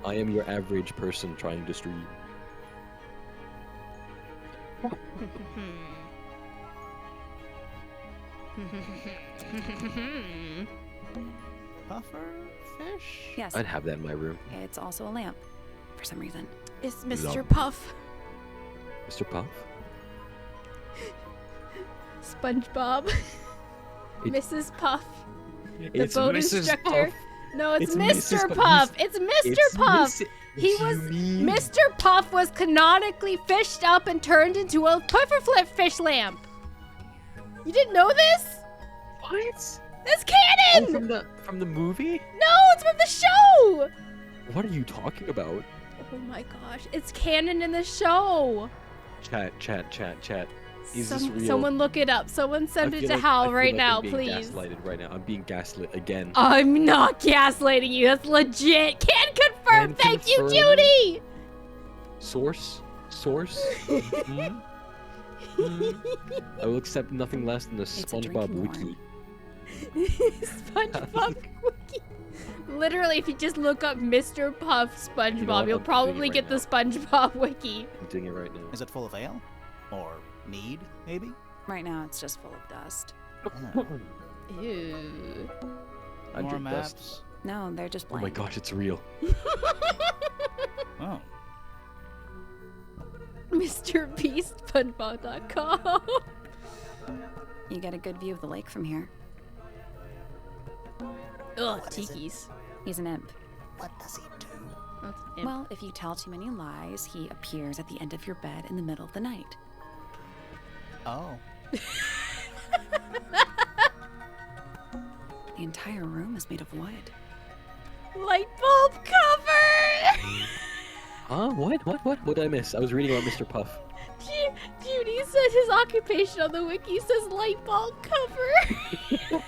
[SPEAKER 2] I am your average person trying to stream.
[SPEAKER 3] Puffer fish?
[SPEAKER 4] Yes,
[SPEAKER 2] I'd have that in my room.
[SPEAKER 4] it's also a lamp, for some reason.
[SPEAKER 1] It's Mr.
[SPEAKER 2] Lump.
[SPEAKER 1] Puff.
[SPEAKER 2] Mr. Puff?
[SPEAKER 1] SpongeBob.
[SPEAKER 2] It-
[SPEAKER 1] Mrs. Puff. The
[SPEAKER 2] It's
[SPEAKER 1] boat
[SPEAKER 2] Mrs.
[SPEAKER 1] instructor.
[SPEAKER 2] Puff.
[SPEAKER 1] No, it's
[SPEAKER 2] It's
[SPEAKER 1] Mr.
[SPEAKER 2] Mrs.
[SPEAKER 1] Puff.
[SPEAKER 2] Puff.
[SPEAKER 1] It's Mr.
[SPEAKER 2] It's
[SPEAKER 1] Puff.
[SPEAKER 2] Mrs.
[SPEAKER 1] He
[SPEAKER 2] What
[SPEAKER 1] was
[SPEAKER 2] you mean?
[SPEAKER 1] Mr. Puff was canonically fished up and turned into a pufferflip fish lamp. You didn't know this?
[SPEAKER 2] What?
[SPEAKER 1] That's
[SPEAKER 2] Oh,
[SPEAKER 1] canon.
[SPEAKER 2] from the movie?
[SPEAKER 1] No, it's from the show.
[SPEAKER 2] What are you talking about?
[SPEAKER 1] Oh my gosh, it's canon in the show.
[SPEAKER 2] Chat. Is this real?
[SPEAKER 1] Someone look it up. Someone send
[SPEAKER 2] I
[SPEAKER 1] it
[SPEAKER 2] feel
[SPEAKER 1] to
[SPEAKER 2] like- I
[SPEAKER 1] Hal
[SPEAKER 2] feel
[SPEAKER 1] right
[SPEAKER 2] like
[SPEAKER 1] now,
[SPEAKER 2] I'm being
[SPEAKER 1] please.
[SPEAKER 2] Gaslighted right now. I'm being gaslit again.
[SPEAKER 1] I'm not gaslighting you. That's legit. Can confirm.
[SPEAKER 2] Can
[SPEAKER 1] Thank you,
[SPEAKER 2] confirm.
[SPEAKER 1] Judy.
[SPEAKER 2] Source? Hmm? I will accept nothing less than the
[SPEAKER 4] a
[SPEAKER 2] SpongeBob
[SPEAKER 4] drinking
[SPEAKER 2] wiki.
[SPEAKER 1] SpongeBob wiki. Literally, if you just look up Mr. Puff SpongeBob,
[SPEAKER 2] You know what?
[SPEAKER 1] you'll
[SPEAKER 2] I'm
[SPEAKER 1] probably
[SPEAKER 2] doing it
[SPEAKER 1] get
[SPEAKER 2] right
[SPEAKER 1] the SpongeBob wiki.
[SPEAKER 2] I'm doing it right now.
[SPEAKER 3] Is it full of ale? Or mead, maybe?
[SPEAKER 4] Right now, it's just full of dust.
[SPEAKER 1] Ew.
[SPEAKER 2] I
[SPEAKER 3] More
[SPEAKER 2] drink
[SPEAKER 3] maps?
[SPEAKER 2] dust.
[SPEAKER 4] No, they're just
[SPEAKER 2] Oh
[SPEAKER 4] blank.
[SPEAKER 2] my gosh, it's real.
[SPEAKER 3] Oh.
[SPEAKER 1] MrBeastSpongeBob.com.
[SPEAKER 4] You get a good view of the lake from here.
[SPEAKER 1] Ugh, Tiki's.
[SPEAKER 4] He's an imp.
[SPEAKER 3] What does he do?
[SPEAKER 1] That's imp.
[SPEAKER 4] Well, if you tell too many lies, he appears at the end of your bed in the middle of the night.
[SPEAKER 3] Oh.
[SPEAKER 4] The entire room is made of wood.
[SPEAKER 1] Light bulb cover!
[SPEAKER 2] Huh? What? What did I miss? I was reading about Mr. Puff.
[SPEAKER 1] Judy said his occupation on the wiki says light bulb cover.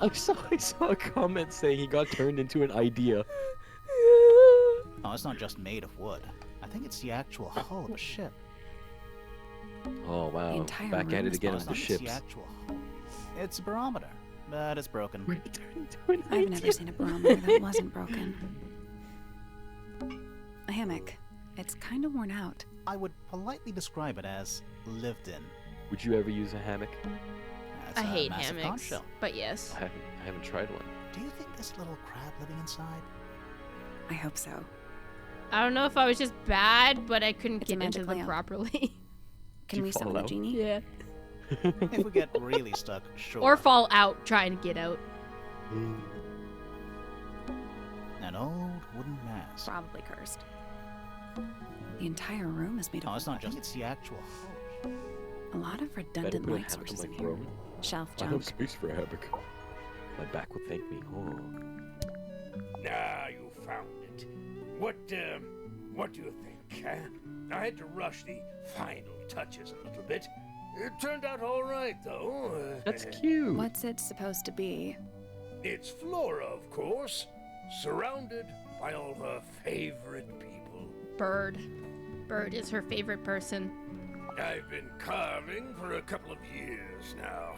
[SPEAKER 2] I saw a comment saying he got turned into an idea.
[SPEAKER 3] Oh, it's not just made of wood. I think it's the actual hull of a ship.
[SPEAKER 2] Oh wow,
[SPEAKER 4] entire
[SPEAKER 2] back at
[SPEAKER 4] room
[SPEAKER 2] it
[SPEAKER 4] is
[SPEAKER 2] again
[SPEAKER 3] Oh,
[SPEAKER 2] on
[SPEAKER 3] it's
[SPEAKER 2] the
[SPEAKER 3] not just
[SPEAKER 2] ships.
[SPEAKER 3] the actual hull. It's a barometer, but it's broken.
[SPEAKER 2] We're turned into an
[SPEAKER 4] I've
[SPEAKER 2] idea.
[SPEAKER 4] never seen a barometer that wasn't broken. A hammock. It's kind of worn out.
[SPEAKER 3] I would politely describe it as lived in.
[SPEAKER 2] Would you ever use a hammock?
[SPEAKER 3] That's
[SPEAKER 1] I
[SPEAKER 3] a
[SPEAKER 1] hate
[SPEAKER 3] massive conch
[SPEAKER 1] hammocks,
[SPEAKER 3] shell.
[SPEAKER 1] but yes.
[SPEAKER 2] I haven't tried one.
[SPEAKER 3] Do you think there's a little crab living inside?
[SPEAKER 4] I hope so.
[SPEAKER 1] I don't know if I was just bad, but I couldn't
[SPEAKER 4] It's a
[SPEAKER 1] get into
[SPEAKER 4] magic
[SPEAKER 1] them
[SPEAKER 4] lamp.
[SPEAKER 1] properly.
[SPEAKER 4] Can
[SPEAKER 2] you
[SPEAKER 4] we
[SPEAKER 2] fall
[SPEAKER 4] summon the
[SPEAKER 2] out?
[SPEAKER 4] genie?
[SPEAKER 1] Yeah.
[SPEAKER 3] If we get really stuck, sure.
[SPEAKER 1] Or fall out trying to get out.
[SPEAKER 3] An old wooden mask.
[SPEAKER 4] Probably cursed. The entire room is made of
[SPEAKER 3] Oh, it's not
[SPEAKER 4] wood.
[SPEAKER 3] just, it's the actual hull.
[SPEAKER 4] A lot of
[SPEAKER 2] Better
[SPEAKER 4] redundant
[SPEAKER 2] put a
[SPEAKER 4] light
[SPEAKER 2] hammock
[SPEAKER 4] sources
[SPEAKER 2] on
[SPEAKER 4] in
[SPEAKER 2] my
[SPEAKER 4] here.
[SPEAKER 2] throne.
[SPEAKER 4] Shelf
[SPEAKER 2] I have
[SPEAKER 4] junk.
[SPEAKER 2] space for a hammock. My back will thank me. Oh.
[SPEAKER 5] Ah, you found it. What do you think, huh? I had to rush the final touches a little bit. It turned out all right, though.
[SPEAKER 2] That's cute.
[SPEAKER 4] What's it supposed to be?
[SPEAKER 5] It's Flora, of course, surrounded by all her favorite people.
[SPEAKER 1] Bird. Bird is her favorite person.
[SPEAKER 5] I've been carving for a couple of years now.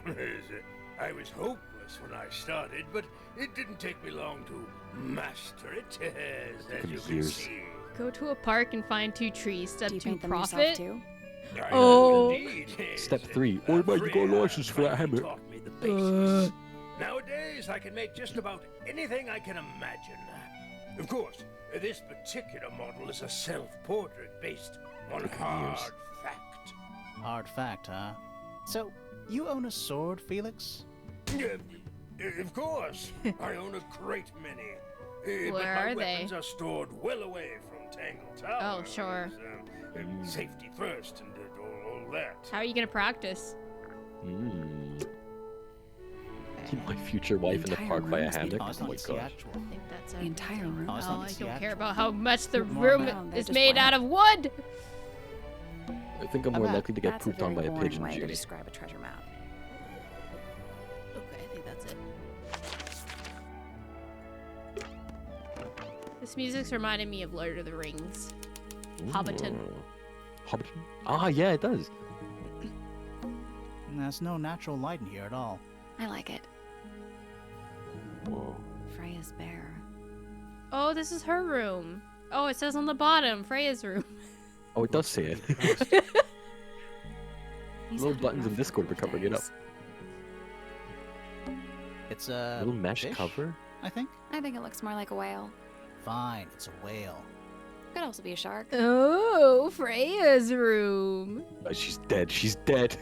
[SPEAKER 5] I was hopeless when I started, but it didn't take me long to master it, as you can
[SPEAKER 2] Years.
[SPEAKER 5] see.
[SPEAKER 1] Go to a park and find 2 trees. Step
[SPEAKER 4] Do you
[SPEAKER 1] 2,
[SPEAKER 4] paint them
[SPEAKER 1] profit.
[SPEAKER 4] yourself too?
[SPEAKER 5] I
[SPEAKER 1] Oh.
[SPEAKER 5] have indeed, yes.
[SPEAKER 2] Step 3. Oh, man, you got a
[SPEAKER 5] Freya
[SPEAKER 2] license for that
[SPEAKER 5] finally
[SPEAKER 2] hammock.
[SPEAKER 5] taught me the basics. Nowadays, I can make just about anything I can imagine. Of course, this particular model is a self-portrait based on
[SPEAKER 2] Look at
[SPEAKER 5] hard
[SPEAKER 2] yours.
[SPEAKER 5] fact.
[SPEAKER 3] Hard fact, huh? So, you own a sword, Felix?
[SPEAKER 5] Of course, I own a great many. But
[SPEAKER 1] Where
[SPEAKER 5] my
[SPEAKER 1] are they?
[SPEAKER 5] weapons are stored well away from Tangle Tower.
[SPEAKER 1] Oh, sure.
[SPEAKER 5] Safety first and all that.
[SPEAKER 1] How are you gonna practice?
[SPEAKER 2] My future wife in the
[SPEAKER 4] entire
[SPEAKER 2] park by
[SPEAKER 4] room
[SPEAKER 2] a
[SPEAKER 4] is made
[SPEAKER 2] hammock.
[SPEAKER 3] Oh,
[SPEAKER 4] of
[SPEAKER 3] it's
[SPEAKER 2] Oh
[SPEAKER 3] not
[SPEAKER 2] my
[SPEAKER 3] just the
[SPEAKER 2] gosh.
[SPEAKER 3] actual.
[SPEAKER 1] I think that's
[SPEAKER 4] The
[SPEAKER 1] it.
[SPEAKER 4] entire room.
[SPEAKER 3] Oh, it's
[SPEAKER 1] Oh,
[SPEAKER 3] not
[SPEAKER 1] I
[SPEAKER 3] just the
[SPEAKER 1] don't care
[SPEAKER 3] actual.
[SPEAKER 1] about how much the
[SPEAKER 3] More
[SPEAKER 1] room
[SPEAKER 3] about-
[SPEAKER 4] they're
[SPEAKER 1] is
[SPEAKER 4] just
[SPEAKER 1] made
[SPEAKER 4] bland.
[SPEAKER 1] out of wood.
[SPEAKER 2] I think I'm more
[SPEAKER 3] map.
[SPEAKER 2] likely to get
[SPEAKER 4] That's a
[SPEAKER 2] pooped on
[SPEAKER 4] very
[SPEAKER 2] by a
[SPEAKER 4] boring
[SPEAKER 2] pigeon,
[SPEAKER 4] way to
[SPEAKER 2] Judy.
[SPEAKER 4] describe a treasure map.
[SPEAKER 1] Okay, I think that's it. This music's reminding me of Lord of the Rings. Hobbiton.
[SPEAKER 2] Ooh. Hobbiton? Ah, yeah, it does.
[SPEAKER 3] There's no natural light in here at all.
[SPEAKER 4] I like it.
[SPEAKER 2] Whoa.
[SPEAKER 4] Freya's bear.
[SPEAKER 1] Oh, this is her room. Oh, it says on the bottom, Freya's room.
[SPEAKER 2] Oh, it does say it.
[SPEAKER 4] He's
[SPEAKER 2] Little
[SPEAKER 4] had a
[SPEAKER 2] buttons in
[SPEAKER 4] rough
[SPEAKER 2] Discord
[SPEAKER 4] couple
[SPEAKER 2] were covering it up.
[SPEAKER 4] days.
[SPEAKER 3] It's a
[SPEAKER 2] Little mesh
[SPEAKER 3] fish,
[SPEAKER 2] cover?
[SPEAKER 3] I think.
[SPEAKER 4] I think it looks more like a whale.
[SPEAKER 3] Fine, it's a whale.
[SPEAKER 4] Could also be a shark.
[SPEAKER 1] Oh, Freya's room.
[SPEAKER 2] She's dead. She's dead.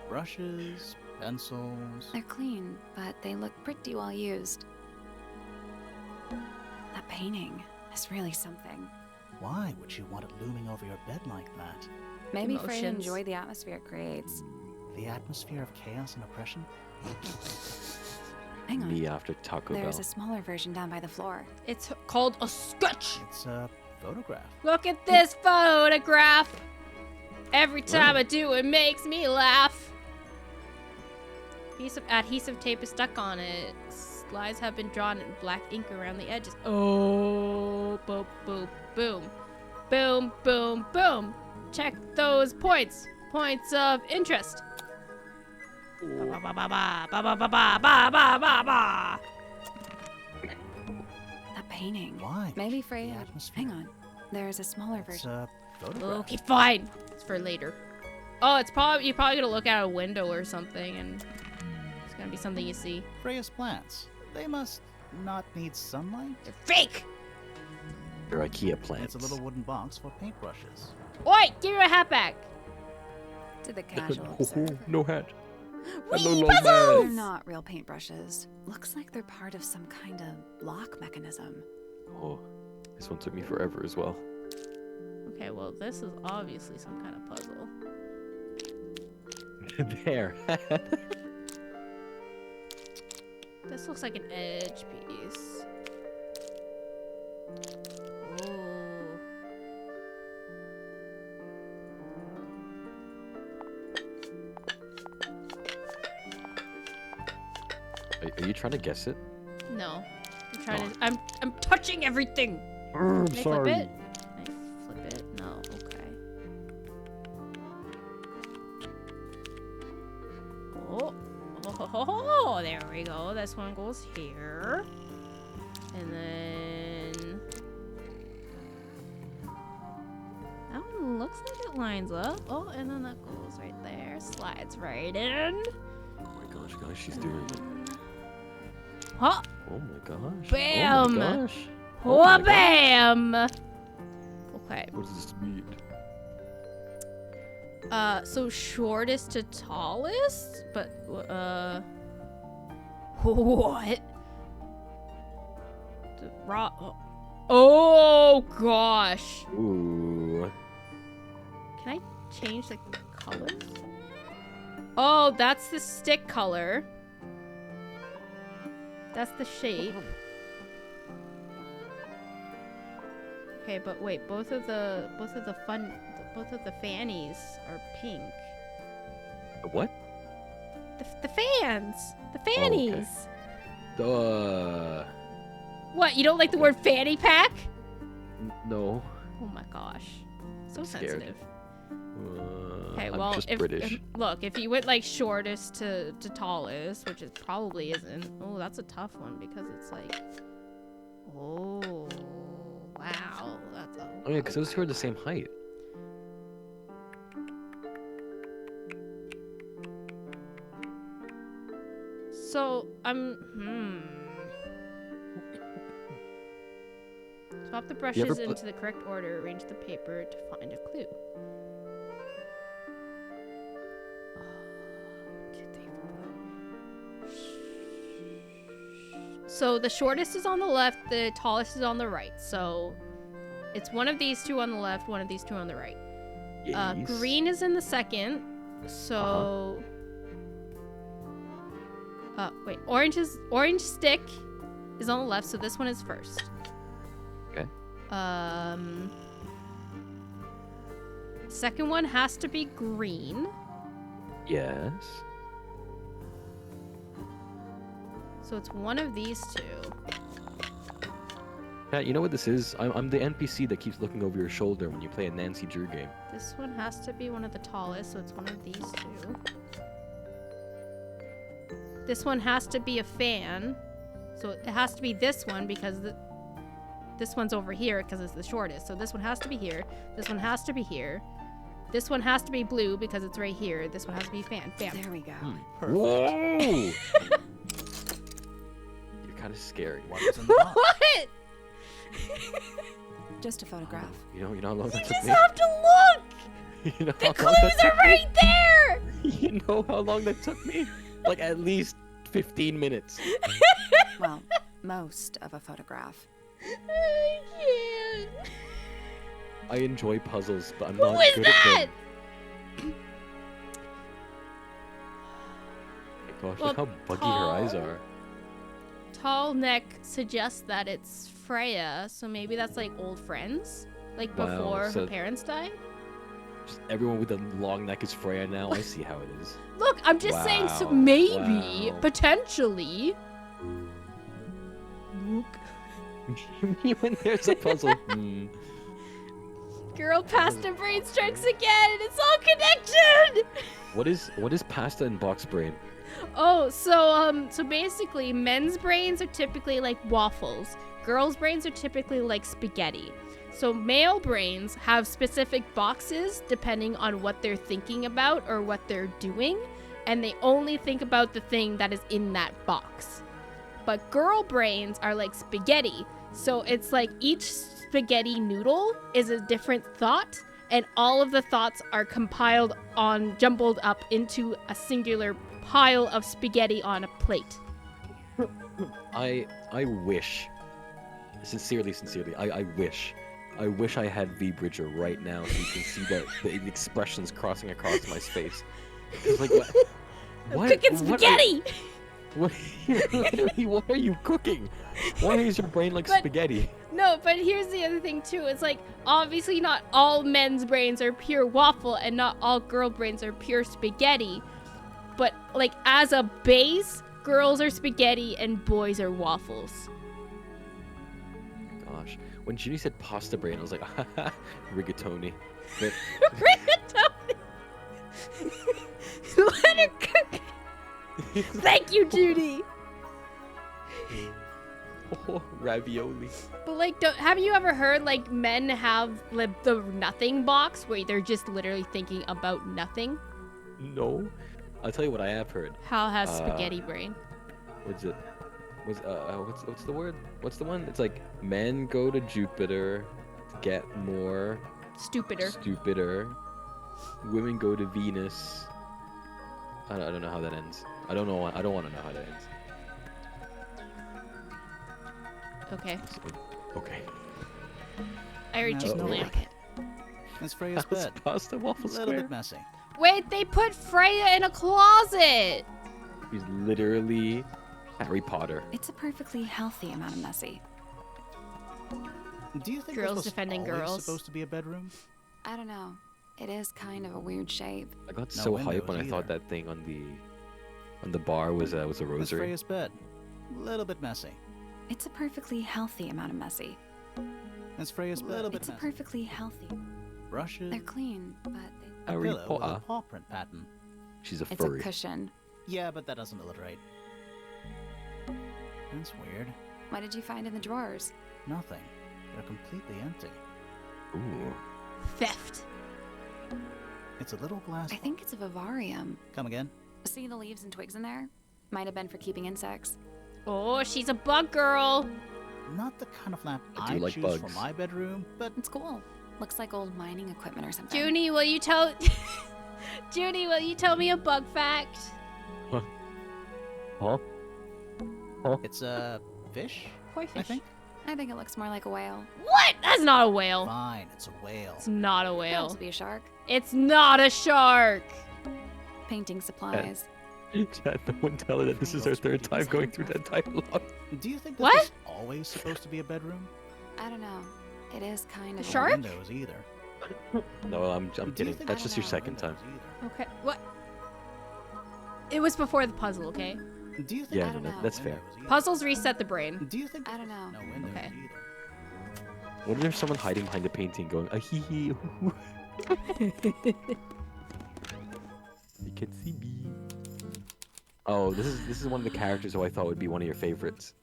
[SPEAKER 3] Brushes, pencils.
[SPEAKER 4] They're clean, but they look pretty well used. That painting is really something.
[SPEAKER 3] Why would you want it looming over your bed like that?
[SPEAKER 4] Maybe Freya
[SPEAKER 1] Emotions.
[SPEAKER 4] enjoyed the atmosphere it creates.
[SPEAKER 3] The atmosphere of chaos and oppression?
[SPEAKER 4] Hang on.
[SPEAKER 2] Me after Taco
[SPEAKER 4] There's
[SPEAKER 2] Bell.
[SPEAKER 4] a smaller version down by the floor.
[SPEAKER 1] It's called a sketch.
[SPEAKER 3] It's a photograph.
[SPEAKER 1] Look at this photograph. Every time I do, it makes me laugh. Piece of adhesive tape is stuck on it. Lines have been drawn in black ink around the edges. Oh, boom, boom, boom. Boom, boom, boom. Check those points. Points of interest. Ba, ba, ba, ba, ba, ba, ba, ba, ba, ba, ba, ba.
[SPEAKER 4] That painting.
[SPEAKER 3] Why?
[SPEAKER 4] Maybe
[SPEAKER 3] The
[SPEAKER 4] Freya.
[SPEAKER 3] atmosphere.
[SPEAKER 4] Hang on. There's a smaller
[SPEAKER 3] It's
[SPEAKER 4] version.
[SPEAKER 3] a photograph.
[SPEAKER 1] Okay, fine. It's for later. Oh, it's probably you're probably gonna look out a window or something, and it's gonna be something you see.
[SPEAKER 3] Freya's plants. They must not need sunlight.
[SPEAKER 1] They're fake.
[SPEAKER 2] They're IKEA plants.
[SPEAKER 3] It's a little wooden box for paintbrushes.
[SPEAKER 1] Oi, give me my hat back.
[SPEAKER 4] To the casual
[SPEAKER 2] Oh,
[SPEAKER 4] observer.
[SPEAKER 2] no hat.
[SPEAKER 1] Wee
[SPEAKER 2] Hello, long
[SPEAKER 1] puzzles!
[SPEAKER 4] They're
[SPEAKER 2] man.
[SPEAKER 4] not real paintbrushes. Looks like they're part of some kind of lock mechanism.
[SPEAKER 2] Oh, This one took me forever as well.
[SPEAKER 1] Okay, well, this is obviously some kind of puzzle.
[SPEAKER 2] There.
[SPEAKER 1] This looks like an edge piece. Ooh.
[SPEAKER 2] Are you trying to guess it?
[SPEAKER 1] No. I'm trying to. I'm touching everything.
[SPEAKER 2] I'm
[SPEAKER 1] Can I flip it? Can I flip it? No. Okay. Oh. Oh, there we go. This one goes here. And then that one looks like it lines up. Oh, and then that goes right there. Slides right in.
[SPEAKER 2] Oh my gosh, guys, she's doing it.
[SPEAKER 1] Huh.
[SPEAKER 2] Oh my gosh.
[SPEAKER 1] Bam.
[SPEAKER 2] Oh my gosh.
[SPEAKER 1] Oh,
[SPEAKER 2] my gosh.
[SPEAKER 1] bam. Okay.
[SPEAKER 2] What does this mean?
[SPEAKER 1] So shortest to tallest, but what? The oh gosh.
[SPEAKER 2] Ooh.
[SPEAKER 1] Can I change the colors? Oh, that's the stick color. That's the shape. Okay, but wait, both of the fannies are pink.
[SPEAKER 2] What?
[SPEAKER 1] The fans, the fannies. What? You don't like the word fanny pack?
[SPEAKER 2] No.
[SPEAKER 1] Oh my gosh, so
[SPEAKER 2] I'm scared.
[SPEAKER 1] sensitive. Okay,
[SPEAKER 2] I'm
[SPEAKER 1] well,
[SPEAKER 2] just
[SPEAKER 1] if
[SPEAKER 2] British.
[SPEAKER 1] look, if you went like shortest to tallest, which it probably isn't. Oh, that's a tough one because it's like, oh, wow, that's a.
[SPEAKER 2] Oh yeah, because those two are the same height.
[SPEAKER 1] So Swap the brushes into the correct order. Arrange the paper to find a clue. So the shortest is on the left, the tallest is on the right. So it's one of these two on the left, one of these two on the right.
[SPEAKER 2] Yes.
[SPEAKER 1] Green is in the second. So wait, orange stick is on the left, so this one is first.
[SPEAKER 2] Okay.
[SPEAKER 1] Second one has to be green.
[SPEAKER 2] Yes.
[SPEAKER 1] So it's one of these two.
[SPEAKER 2] Yeah, you know what this is? I'm the NPC that keeps looking over your shoulder when you play a Nancy Drew game.
[SPEAKER 1] This one has to be one of the tallest, so it's one of these two. This one has to be a fan. So it has to be this one because this one's over here because it's the shortest. So this one has to be here. This one has to be here. This one has to be blue because it's right here. This one has to be fan. Bam.
[SPEAKER 4] There we go.
[SPEAKER 2] Whoa! You're kind of scary.
[SPEAKER 3] What's in the box?
[SPEAKER 1] What?
[SPEAKER 4] Just a photograph.
[SPEAKER 2] You know how long
[SPEAKER 1] You
[SPEAKER 2] that took
[SPEAKER 1] just
[SPEAKER 2] me?
[SPEAKER 1] have to look.
[SPEAKER 2] You know
[SPEAKER 1] The
[SPEAKER 2] how long that
[SPEAKER 1] clues are
[SPEAKER 2] took me?
[SPEAKER 1] right there.
[SPEAKER 2] You know how long that took me? Like at least 15 minutes.
[SPEAKER 4] Well, most of a photograph.
[SPEAKER 1] I can't.
[SPEAKER 2] I enjoy puzzles, but I'm
[SPEAKER 1] Who
[SPEAKER 2] not
[SPEAKER 1] is
[SPEAKER 2] good
[SPEAKER 1] that?
[SPEAKER 2] at them. Oh my gosh,
[SPEAKER 1] Well,
[SPEAKER 2] look how buggy her eyes
[SPEAKER 1] tall.
[SPEAKER 2] are.
[SPEAKER 1] Tall neck suggests that it's Freya, so maybe that's like old friends, like
[SPEAKER 2] Wow,
[SPEAKER 1] before
[SPEAKER 2] so-
[SPEAKER 1] her parents died.
[SPEAKER 2] Just everyone with a long neck is Freya now. I see how it is.
[SPEAKER 1] Look, I'm just saying, so
[SPEAKER 2] Wow,
[SPEAKER 1] maybe,
[SPEAKER 2] wow.
[SPEAKER 1] potentially.
[SPEAKER 2] When there's a puzzle.
[SPEAKER 1] Girl, pasta brain strikes again, and it's all connected.
[SPEAKER 2] What is pasta and box brain?
[SPEAKER 1] Oh, so basically, men's brains are typically like waffles. Girls' brains are typically like spaghetti. So male brains have specific boxes depending on what they're thinking about or what they're doing, and they only think about the thing that is in that box. But girl brains are like spaghetti. So it's like each spaghetti noodle is a different thought, and all of the thoughts are jumbled up into a singular pile of spaghetti on a plate.
[SPEAKER 2] I wish Sincerely, I wish. I wish I had V-Bridger right now so you can see the expressions crossing across my face. It's like, what?
[SPEAKER 1] I'm cooking spaghetti!
[SPEAKER 2] Literally, what are you cooking? Why is your brain like
[SPEAKER 1] But-
[SPEAKER 2] spaghetti?
[SPEAKER 1] No, but here's the other thing too. It's like, obviously not all men's brains are pure waffle and not all girl brains are pure spaghetti. But like as a base, girls are spaghetti and boys are waffles.
[SPEAKER 2] Gosh, when Judy said pasta brain, I was like, rigatoni. But
[SPEAKER 1] Rigatoni! Let her cook! Thank you, Judy!
[SPEAKER 2] oh, ravioli.
[SPEAKER 1] But like, have you ever heard like men have like, the nothing box where they're just literally thinking about nothing?
[SPEAKER 2] No, I'll tell you what I have heard.
[SPEAKER 1] Hal has spaghetti brain.
[SPEAKER 2] What's it? What's the word? What's the one? It's like men go to Jupiter to get more stupider. Women go to Venus. I don't know how that ends. I don't want to know how that ends.
[SPEAKER 1] Okay.
[SPEAKER 2] Okay.
[SPEAKER 1] I already
[SPEAKER 3] Now,
[SPEAKER 1] checked the
[SPEAKER 3] no
[SPEAKER 1] lamp.
[SPEAKER 3] way. It's Freya's
[SPEAKER 2] How's
[SPEAKER 3] bed.
[SPEAKER 2] pasta waffle
[SPEAKER 3] A little
[SPEAKER 2] square?
[SPEAKER 3] bit messy.
[SPEAKER 1] Wait, they put Freya in a closet!
[SPEAKER 2] He's literally Harry Potter.
[SPEAKER 4] It's a perfectly healthy amount of messy.
[SPEAKER 3] Do you think
[SPEAKER 1] Girls
[SPEAKER 3] this was
[SPEAKER 1] defending
[SPEAKER 3] always
[SPEAKER 1] girls.
[SPEAKER 3] supposed to be a bedroom?
[SPEAKER 4] I don't know. It is kind of a weird shape.
[SPEAKER 2] I got
[SPEAKER 3] No
[SPEAKER 2] so hyped
[SPEAKER 3] windows
[SPEAKER 2] when I thought
[SPEAKER 3] either.
[SPEAKER 2] that thing on the bar was a
[SPEAKER 3] It's
[SPEAKER 2] rosary.
[SPEAKER 3] Freya's bed. A little bit messy.
[SPEAKER 4] It's a perfectly healthy amount of messy.
[SPEAKER 3] It's Freya's bed. Little bit
[SPEAKER 4] It's a
[SPEAKER 3] messy.
[SPEAKER 4] perfectly healthy.
[SPEAKER 3] Brushes.
[SPEAKER 4] They're clean, but they...
[SPEAKER 3] A
[SPEAKER 2] Harry
[SPEAKER 3] pillow with a
[SPEAKER 2] Potter.
[SPEAKER 3] paw print pattern.
[SPEAKER 2] She's a
[SPEAKER 4] It's
[SPEAKER 2] furry.
[SPEAKER 4] a cushion.
[SPEAKER 3] Yeah, but that doesn't alliterate. That's weird.
[SPEAKER 4] What did you find in the drawers?
[SPEAKER 3] Nothing. They're completely empty.
[SPEAKER 2] Ooh.
[SPEAKER 1] Theft.
[SPEAKER 3] It's a little glass.
[SPEAKER 4] I think it's a vivarium.
[SPEAKER 3] Come again?
[SPEAKER 4] See the leaves and twigs in there? Might have been for keeping insects.
[SPEAKER 1] Oh, she's a bug girl.
[SPEAKER 3] Not the kind of lamp
[SPEAKER 2] I do
[SPEAKER 3] I
[SPEAKER 2] like
[SPEAKER 3] choose
[SPEAKER 2] bugs.
[SPEAKER 3] for my bedroom, but
[SPEAKER 4] It's cool. Looks like old mining equipment or something.
[SPEAKER 1] Junie, will you tell... Junie, will you tell me a bug fact?
[SPEAKER 2] Huh?
[SPEAKER 3] it's a fish,
[SPEAKER 1] Koi
[SPEAKER 3] I think.
[SPEAKER 4] I think it looks more like a whale.
[SPEAKER 1] What? That's not a whale.
[SPEAKER 3] Fine, it's a whale.
[SPEAKER 1] It's not a
[SPEAKER 4] Could
[SPEAKER 1] whale.
[SPEAKER 4] also be a shark.
[SPEAKER 1] It's not a shark.
[SPEAKER 4] Painting supplies.
[SPEAKER 2] Chad, no one tell her that this is her third time going through that dialogue.
[SPEAKER 3] Do you think this
[SPEAKER 1] What?
[SPEAKER 3] was always supposed to be a bedroom?
[SPEAKER 4] I don't know. It is kind of...
[SPEAKER 1] A shark?
[SPEAKER 3] No windows either.
[SPEAKER 2] No, I'm
[SPEAKER 3] Do you
[SPEAKER 2] kidding.
[SPEAKER 3] think
[SPEAKER 2] That's
[SPEAKER 3] this
[SPEAKER 2] just your
[SPEAKER 3] was
[SPEAKER 2] second time.
[SPEAKER 3] windows either?
[SPEAKER 1] Okay. What? It was before the puzzle, okay?
[SPEAKER 3] Do you think
[SPEAKER 2] Yeah,
[SPEAKER 4] I don't know.
[SPEAKER 2] that's fair.
[SPEAKER 3] windows either?
[SPEAKER 1] Puzzles reset the brain.
[SPEAKER 3] Do you think
[SPEAKER 4] I don't know.
[SPEAKER 3] no windows
[SPEAKER 1] Okay.
[SPEAKER 3] either?
[SPEAKER 2] What if there's someone hiding behind the painting going, ah hee hee, hoo, hoo." You can see me. Oh, this is one of the characters who I thought would be one of your favorites.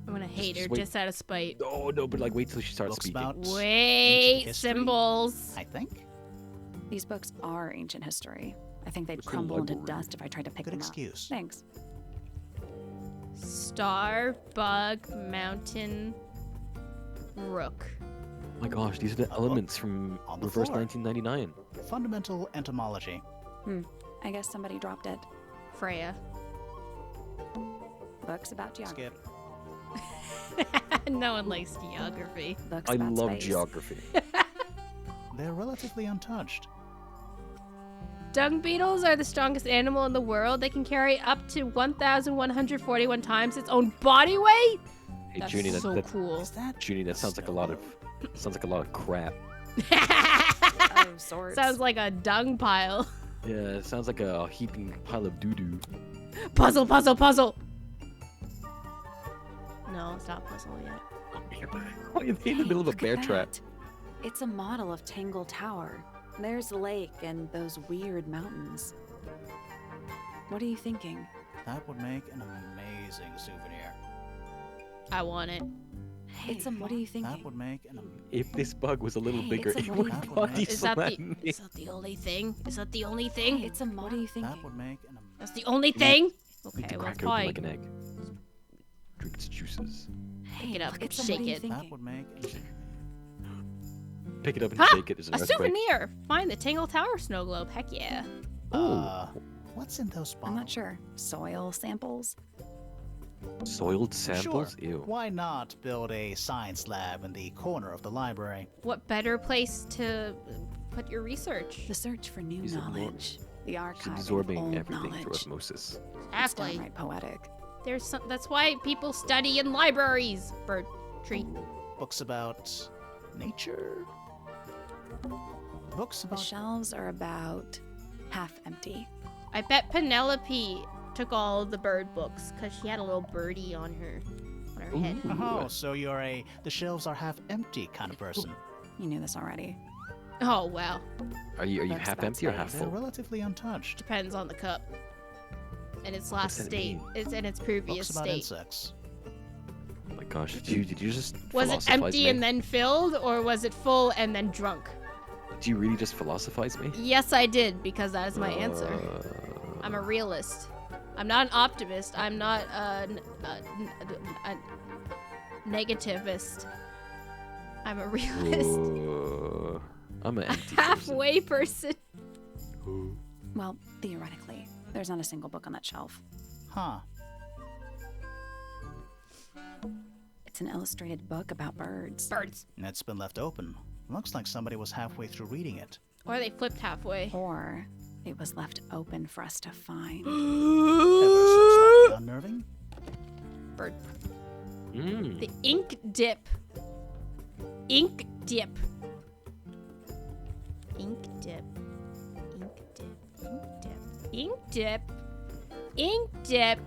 [SPEAKER 1] I'm gonna hate her
[SPEAKER 2] Just wait.
[SPEAKER 1] just out of spite.
[SPEAKER 2] No, but like wait till she starts
[SPEAKER 3] Books
[SPEAKER 2] speaking.
[SPEAKER 3] about
[SPEAKER 1] Wait,
[SPEAKER 3] history?
[SPEAKER 1] symbols.
[SPEAKER 3] I think.
[SPEAKER 4] These books are ancient history. I think they'd
[SPEAKER 2] It's a
[SPEAKER 4] crumble into
[SPEAKER 2] library.
[SPEAKER 4] dust if I tried to pick
[SPEAKER 3] Good
[SPEAKER 4] them
[SPEAKER 3] excuse.
[SPEAKER 4] up. Thanks.
[SPEAKER 1] Star, bug, mountain, rook.
[SPEAKER 2] Oh my gosh, these are the elements from
[SPEAKER 3] On the
[SPEAKER 2] Reverse
[SPEAKER 3] floor.
[SPEAKER 2] 1999.
[SPEAKER 3] Fundamental entomology.
[SPEAKER 4] I guess somebody dropped it.
[SPEAKER 1] Freya.
[SPEAKER 4] Books about geography.
[SPEAKER 3] Skip.
[SPEAKER 1] No one likes geography.
[SPEAKER 4] Books
[SPEAKER 2] I
[SPEAKER 4] about
[SPEAKER 2] love
[SPEAKER 4] space.
[SPEAKER 2] geography.
[SPEAKER 3] They're relatively untouched.
[SPEAKER 1] Dung beetles are the strongest animal in the world. They can carry up to 1,141 times its own body weight.
[SPEAKER 2] Hey,
[SPEAKER 1] That's
[SPEAKER 2] Junie,
[SPEAKER 1] so
[SPEAKER 2] that,
[SPEAKER 1] cool.
[SPEAKER 3] Is that
[SPEAKER 2] Junie, that sounds like a lot of crap.
[SPEAKER 4] Oh, sorts.
[SPEAKER 1] Sounds like a dung pile.
[SPEAKER 2] Yeah, it sounds like a heaping pile of doo-doo.
[SPEAKER 1] Puzzle, puzzle, puzzle. No, it's not puzzle yet.
[SPEAKER 2] Why are they in the middle of a
[SPEAKER 4] Look
[SPEAKER 2] bear
[SPEAKER 4] at
[SPEAKER 2] trap?
[SPEAKER 4] that. It's a model of Tangle Tower. There's the lake and those weird mountains. What are you thinking?
[SPEAKER 3] That would make an amazing souvenir.
[SPEAKER 1] I want it.
[SPEAKER 4] Hey, what are you thinking?
[SPEAKER 3] That would make an
[SPEAKER 2] If this bug was a little
[SPEAKER 4] Hey,
[SPEAKER 2] bigger,
[SPEAKER 4] it's a
[SPEAKER 2] it
[SPEAKER 4] what
[SPEAKER 2] would
[SPEAKER 4] do you think?
[SPEAKER 2] body
[SPEAKER 1] Is that
[SPEAKER 2] slam me.
[SPEAKER 1] is that the only thing? Is that the only
[SPEAKER 4] Hey,
[SPEAKER 1] thing?
[SPEAKER 4] it's a what are you thinking?
[SPEAKER 3] that would make an
[SPEAKER 1] That's the only thing?
[SPEAKER 2] Need
[SPEAKER 1] Okay,
[SPEAKER 2] to
[SPEAKER 1] well,
[SPEAKER 2] crack it open
[SPEAKER 1] fine.
[SPEAKER 2] like an egg. Drink its juices.
[SPEAKER 4] Hey,
[SPEAKER 1] it up,
[SPEAKER 4] look at
[SPEAKER 1] shake
[SPEAKER 4] what are you
[SPEAKER 1] it.
[SPEAKER 3] that
[SPEAKER 4] thinking?
[SPEAKER 3] would make
[SPEAKER 2] Pick it up and
[SPEAKER 1] Ha!
[SPEAKER 2] shake it. There's an
[SPEAKER 1] A
[SPEAKER 2] earthquake.
[SPEAKER 1] souvenir! Find the Tangle Tower snow globe. Heck yeah.
[SPEAKER 3] uh, what's in those bottles?
[SPEAKER 4] I'm not sure. Soil samples?
[SPEAKER 2] Soiled samples?
[SPEAKER 3] Sure.
[SPEAKER 2] Ew.
[SPEAKER 3] Why not build a science lab in the corner of the library?
[SPEAKER 1] What better place to put your research?
[SPEAKER 4] The search for new
[SPEAKER 2] He's
[SPEAKER 4] knowledge. The
[SPEAKER 2] She's
[SPEAKER 4] archiving of
[SPEAKER 2] absorbing
[SPEAKER 4] old
[SPEAKER 2] everything through
[SPEAKER 4] knowledge.
[SPEAKER 2] osmosis.
[SPEAKER 4] It's
[SPEAKER 1] Exactly.
[SPEAKER 4] downright poetic.
[SPEAKER 1] That's why people study in libraries. Bird tree.
[SPEAKER 3] Books about nature? Books
[SPEAKER 4] The
[SPEAKER 3] about
[SPEAKER 4] shelves are about half empty.
[SPEAKER 1] I bet Penelope took all the bird books because she had a little birdie on her head.
[SPEAKER 2] Ooh.
[SPEAKER 3] Oh, so you're a the shelves are half empty kind of person.
[SPEAKER 4] You knew this already.
[SPEAKER 1] Oh wow.
[SPEAKER 2] Are you
[SPEAKER 4] Books
[SPEAKER 2] half
[SPEAKER 4] about
[SPEAKER 2] empty or half
[SPEAKER 4] space.
[SPEAKER 3] They're
[SPEAKER 2] full?
[SPEAKER 3] relatively untouched.
[SPEAKER 1] Depends on the cup. And its last
[SPEAKER 2] that
[SPEAKER 1] state.
[SPEAKER 2] mean?
[SPEAKER 1] It's in its previous
[SPEAKER 3] Books about
[SPEAKER 1] state.
[SPEAKER 3] insects.
[SPEAKER 2] Oh my gosh, did you just
[SPEAKER 1] Was it
[SPEAKER 2] philosophize
[SPEAKER 1] empty
[SPEAKER 2] me?
[SPEAKER 1] and then filled, or was it full and then drunk?
[SPEAKER 2] Did you really just philosophize me?
[SPEAKER 1] Yes, I did, because that is my answer.
[SPEAKER 2] Uh,
[SPEAKER 1] I'm a realist. I'm not an optimist. I'm not a negativist. I'm a realist.
[SPEAKER 2] I'm an
[SPEAKER 1] A
[SPEAKER 2] empty
[SPEAKER 1] halfway person.
[SPEAKER 2] person.
[SPEAKER 4] Well, theoretically, there's not a single book on that shelf.
[SPEAKER 3] Huh.
[SPEAKER 4] It's an illustrated book about birds.
[SPEAKER 1] Birds.
[SPEAKER 3] And it's been left open. Looks like somebody was halfway through reading it.
[SPEAKER 1] Or they flipped halfway.
[SPEAKER 4] Or it was left open for us to find.
[SPEAKER 3] Ever so slightly unnerving.
[SPEAKER 1] Bird.
[SPEAKER 2] Mm.
[SPEAKER 1] The ink dip. Ink dip. Ink dip. Ink dip. Ink dip. Ink dip. Ink dip.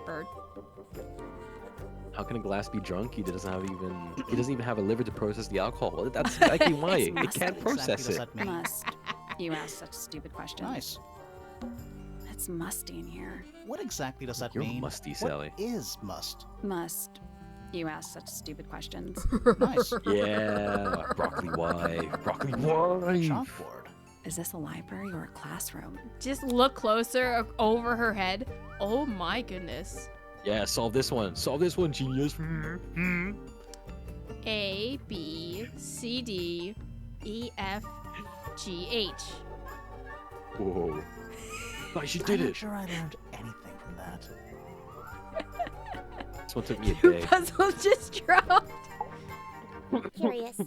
[SPEAKER 1] Bird.
[SPEAKER 2] How can a glass be drunk? He doesn't even have a liver to process the alcohol. Well, that's exactly why
[SPEAKER 4] It's
[SPEAKER 2] it
[SPEAKER 4] musty.
[SPEAKER 2] can't process
[SPEAKER 3] Exactly
[SPEAKER 2] it.
[SPEAKER 3] does that mean?
[SPEAKER 4] Must. You asked such stupid questions.
[SPEAKER 3] Nice.
[SPEAKER 4] It's musty in here.
[SPEAKER 3] What exactly does that
[SPEAKER 2] You're
[SPEAKER 3] mean?
[SPEAKER 2] musty, Sally.
[SPEAKER 3] What is must?
[SPEAKER 4] Must. You asked such stupid questions.
[SPEAKER 3] Nice.
[SPEAKER 2] Yeah, broccoli wife, broccoli wife.
[SPEAKER 3] Chalkboard.
[SPEAKER 4] Is this a library or a classroom?
[SPEAKER 1] Just look closer over her head. Oh my goodness.
[SPEAKER 2] Yeah, solve this one, genius.
[SPEAKER 1] A, B, C, D, E, F, G, H.
[SPEAKER 2] Whoa. Oh, she
[SPEAKER 3] I'm
[SPEAKER 2] did
[SPEAKER 3] not
[SPEAKER 2] it.
[SPEAKER 3] sure I learned anything from that.
[SPEAKER 2] This one took me a
[SPEAKER 1] Your
[SPEAKER 2] day.
[SPEAKER 1] puzzle just dropped.
[SPEAKER 6] Curious.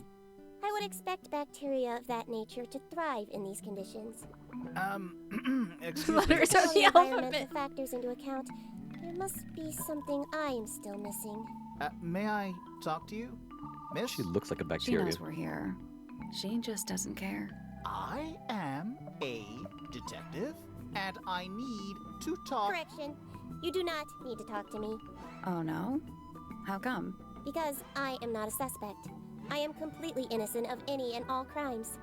[SPEAKER 6] I would expect bacteria of that nature to thrive in these conditions.
[SPEAKER 3] Excuse me.
[SPEAKER 1] Letters of
[SPEAKER 6] Taking
[SPEAKER 1] the
[SPEAKER 6] environmental
[SPEAKER 1] alphabet.
[SPEAKER 6] factors into account, there must be something I am still missing.
[SPEAKER 3] May I talk to you? Miss?
[SPEAKER 2] She looks like a
[SPEAKER 4] She
[SPEAKER 2] bacteria.
[SPEAKER 4] knows we're here. She just doesn't care.
[SPEAKER 3] I am a detective, and I need to talk.
[SPEAKER 6] Correction. You do not need to talk to me,
[SPEAKER 4] Oh no? How come?
[SPEAKER 6] because I am not a suspect. I am completely innocent of any and all crimes.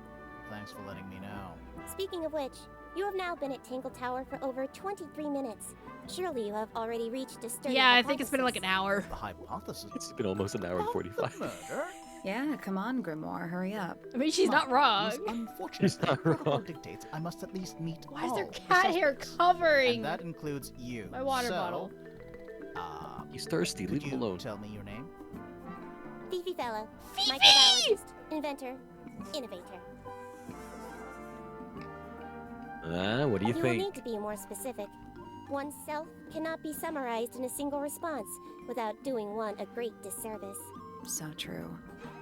[SPEAKER 3] Thanks for letting me know.
[SPEAKER 6] Speaking of which, you have now been at Tangle Tower for over 23 minutes. Surely you have already reached a sturdy
[SPEAKER 1] Yeah, I think it's been like an hour.
[SPEAKER 3] The hypothesis.
[SPEAKER 2] It's been almost an hour and
[SPEAKER 3] about
[SPEAKER 2] 45.
[SPEAKER 3] the murder.
[SPEAKER 4] Yeah, come on, Grimoire, hurry up.
[SPEAKER 1] I mean, she's not wrong.
[SPEAKER 3] Is unfortunate.
[SPEAKER 2] She's not
[SPEAKER 3] Protocol
[SPEAKER 2] wrong.
[SPEAKER 3] dictates I must at least meet
[SPEAKER 1] Why is
[SPEAKER 3] all
[SPEAKER 1] there
[SPEAKER 3] the
[SPEAKER 1] cat hair
[SPEAKER 3] suspects.
[SPEAKER 1] covering
[SPEAKER 3] And that includes you.
[SPEAKER 1] my water
[SPEAKER 3] So,
[SPEAKER 1] bottle?
[SPEAKER 2] He's thirsty.
[SPEAKER 3] Could
[SPEAKER 2] Leave him
[SPEAKER 3] you
[SPEAKER 2] alone.
[SPEAKER 3] tell me your name?
[SPEAKER 6] Fifi Fellow,
[SPEAKER 1] Fifi!
[SPEAKER 6] microbiologist, inventor, innovator.
[SPEAKER 2] What do you
[SPEAKER 6] You will
[SPEAKER 2] think?
[SPEAKER 6] need to be more specific. Oneself cannot be summarized in a single response without doing one a great disservice.
[SPEAKER 4] So true.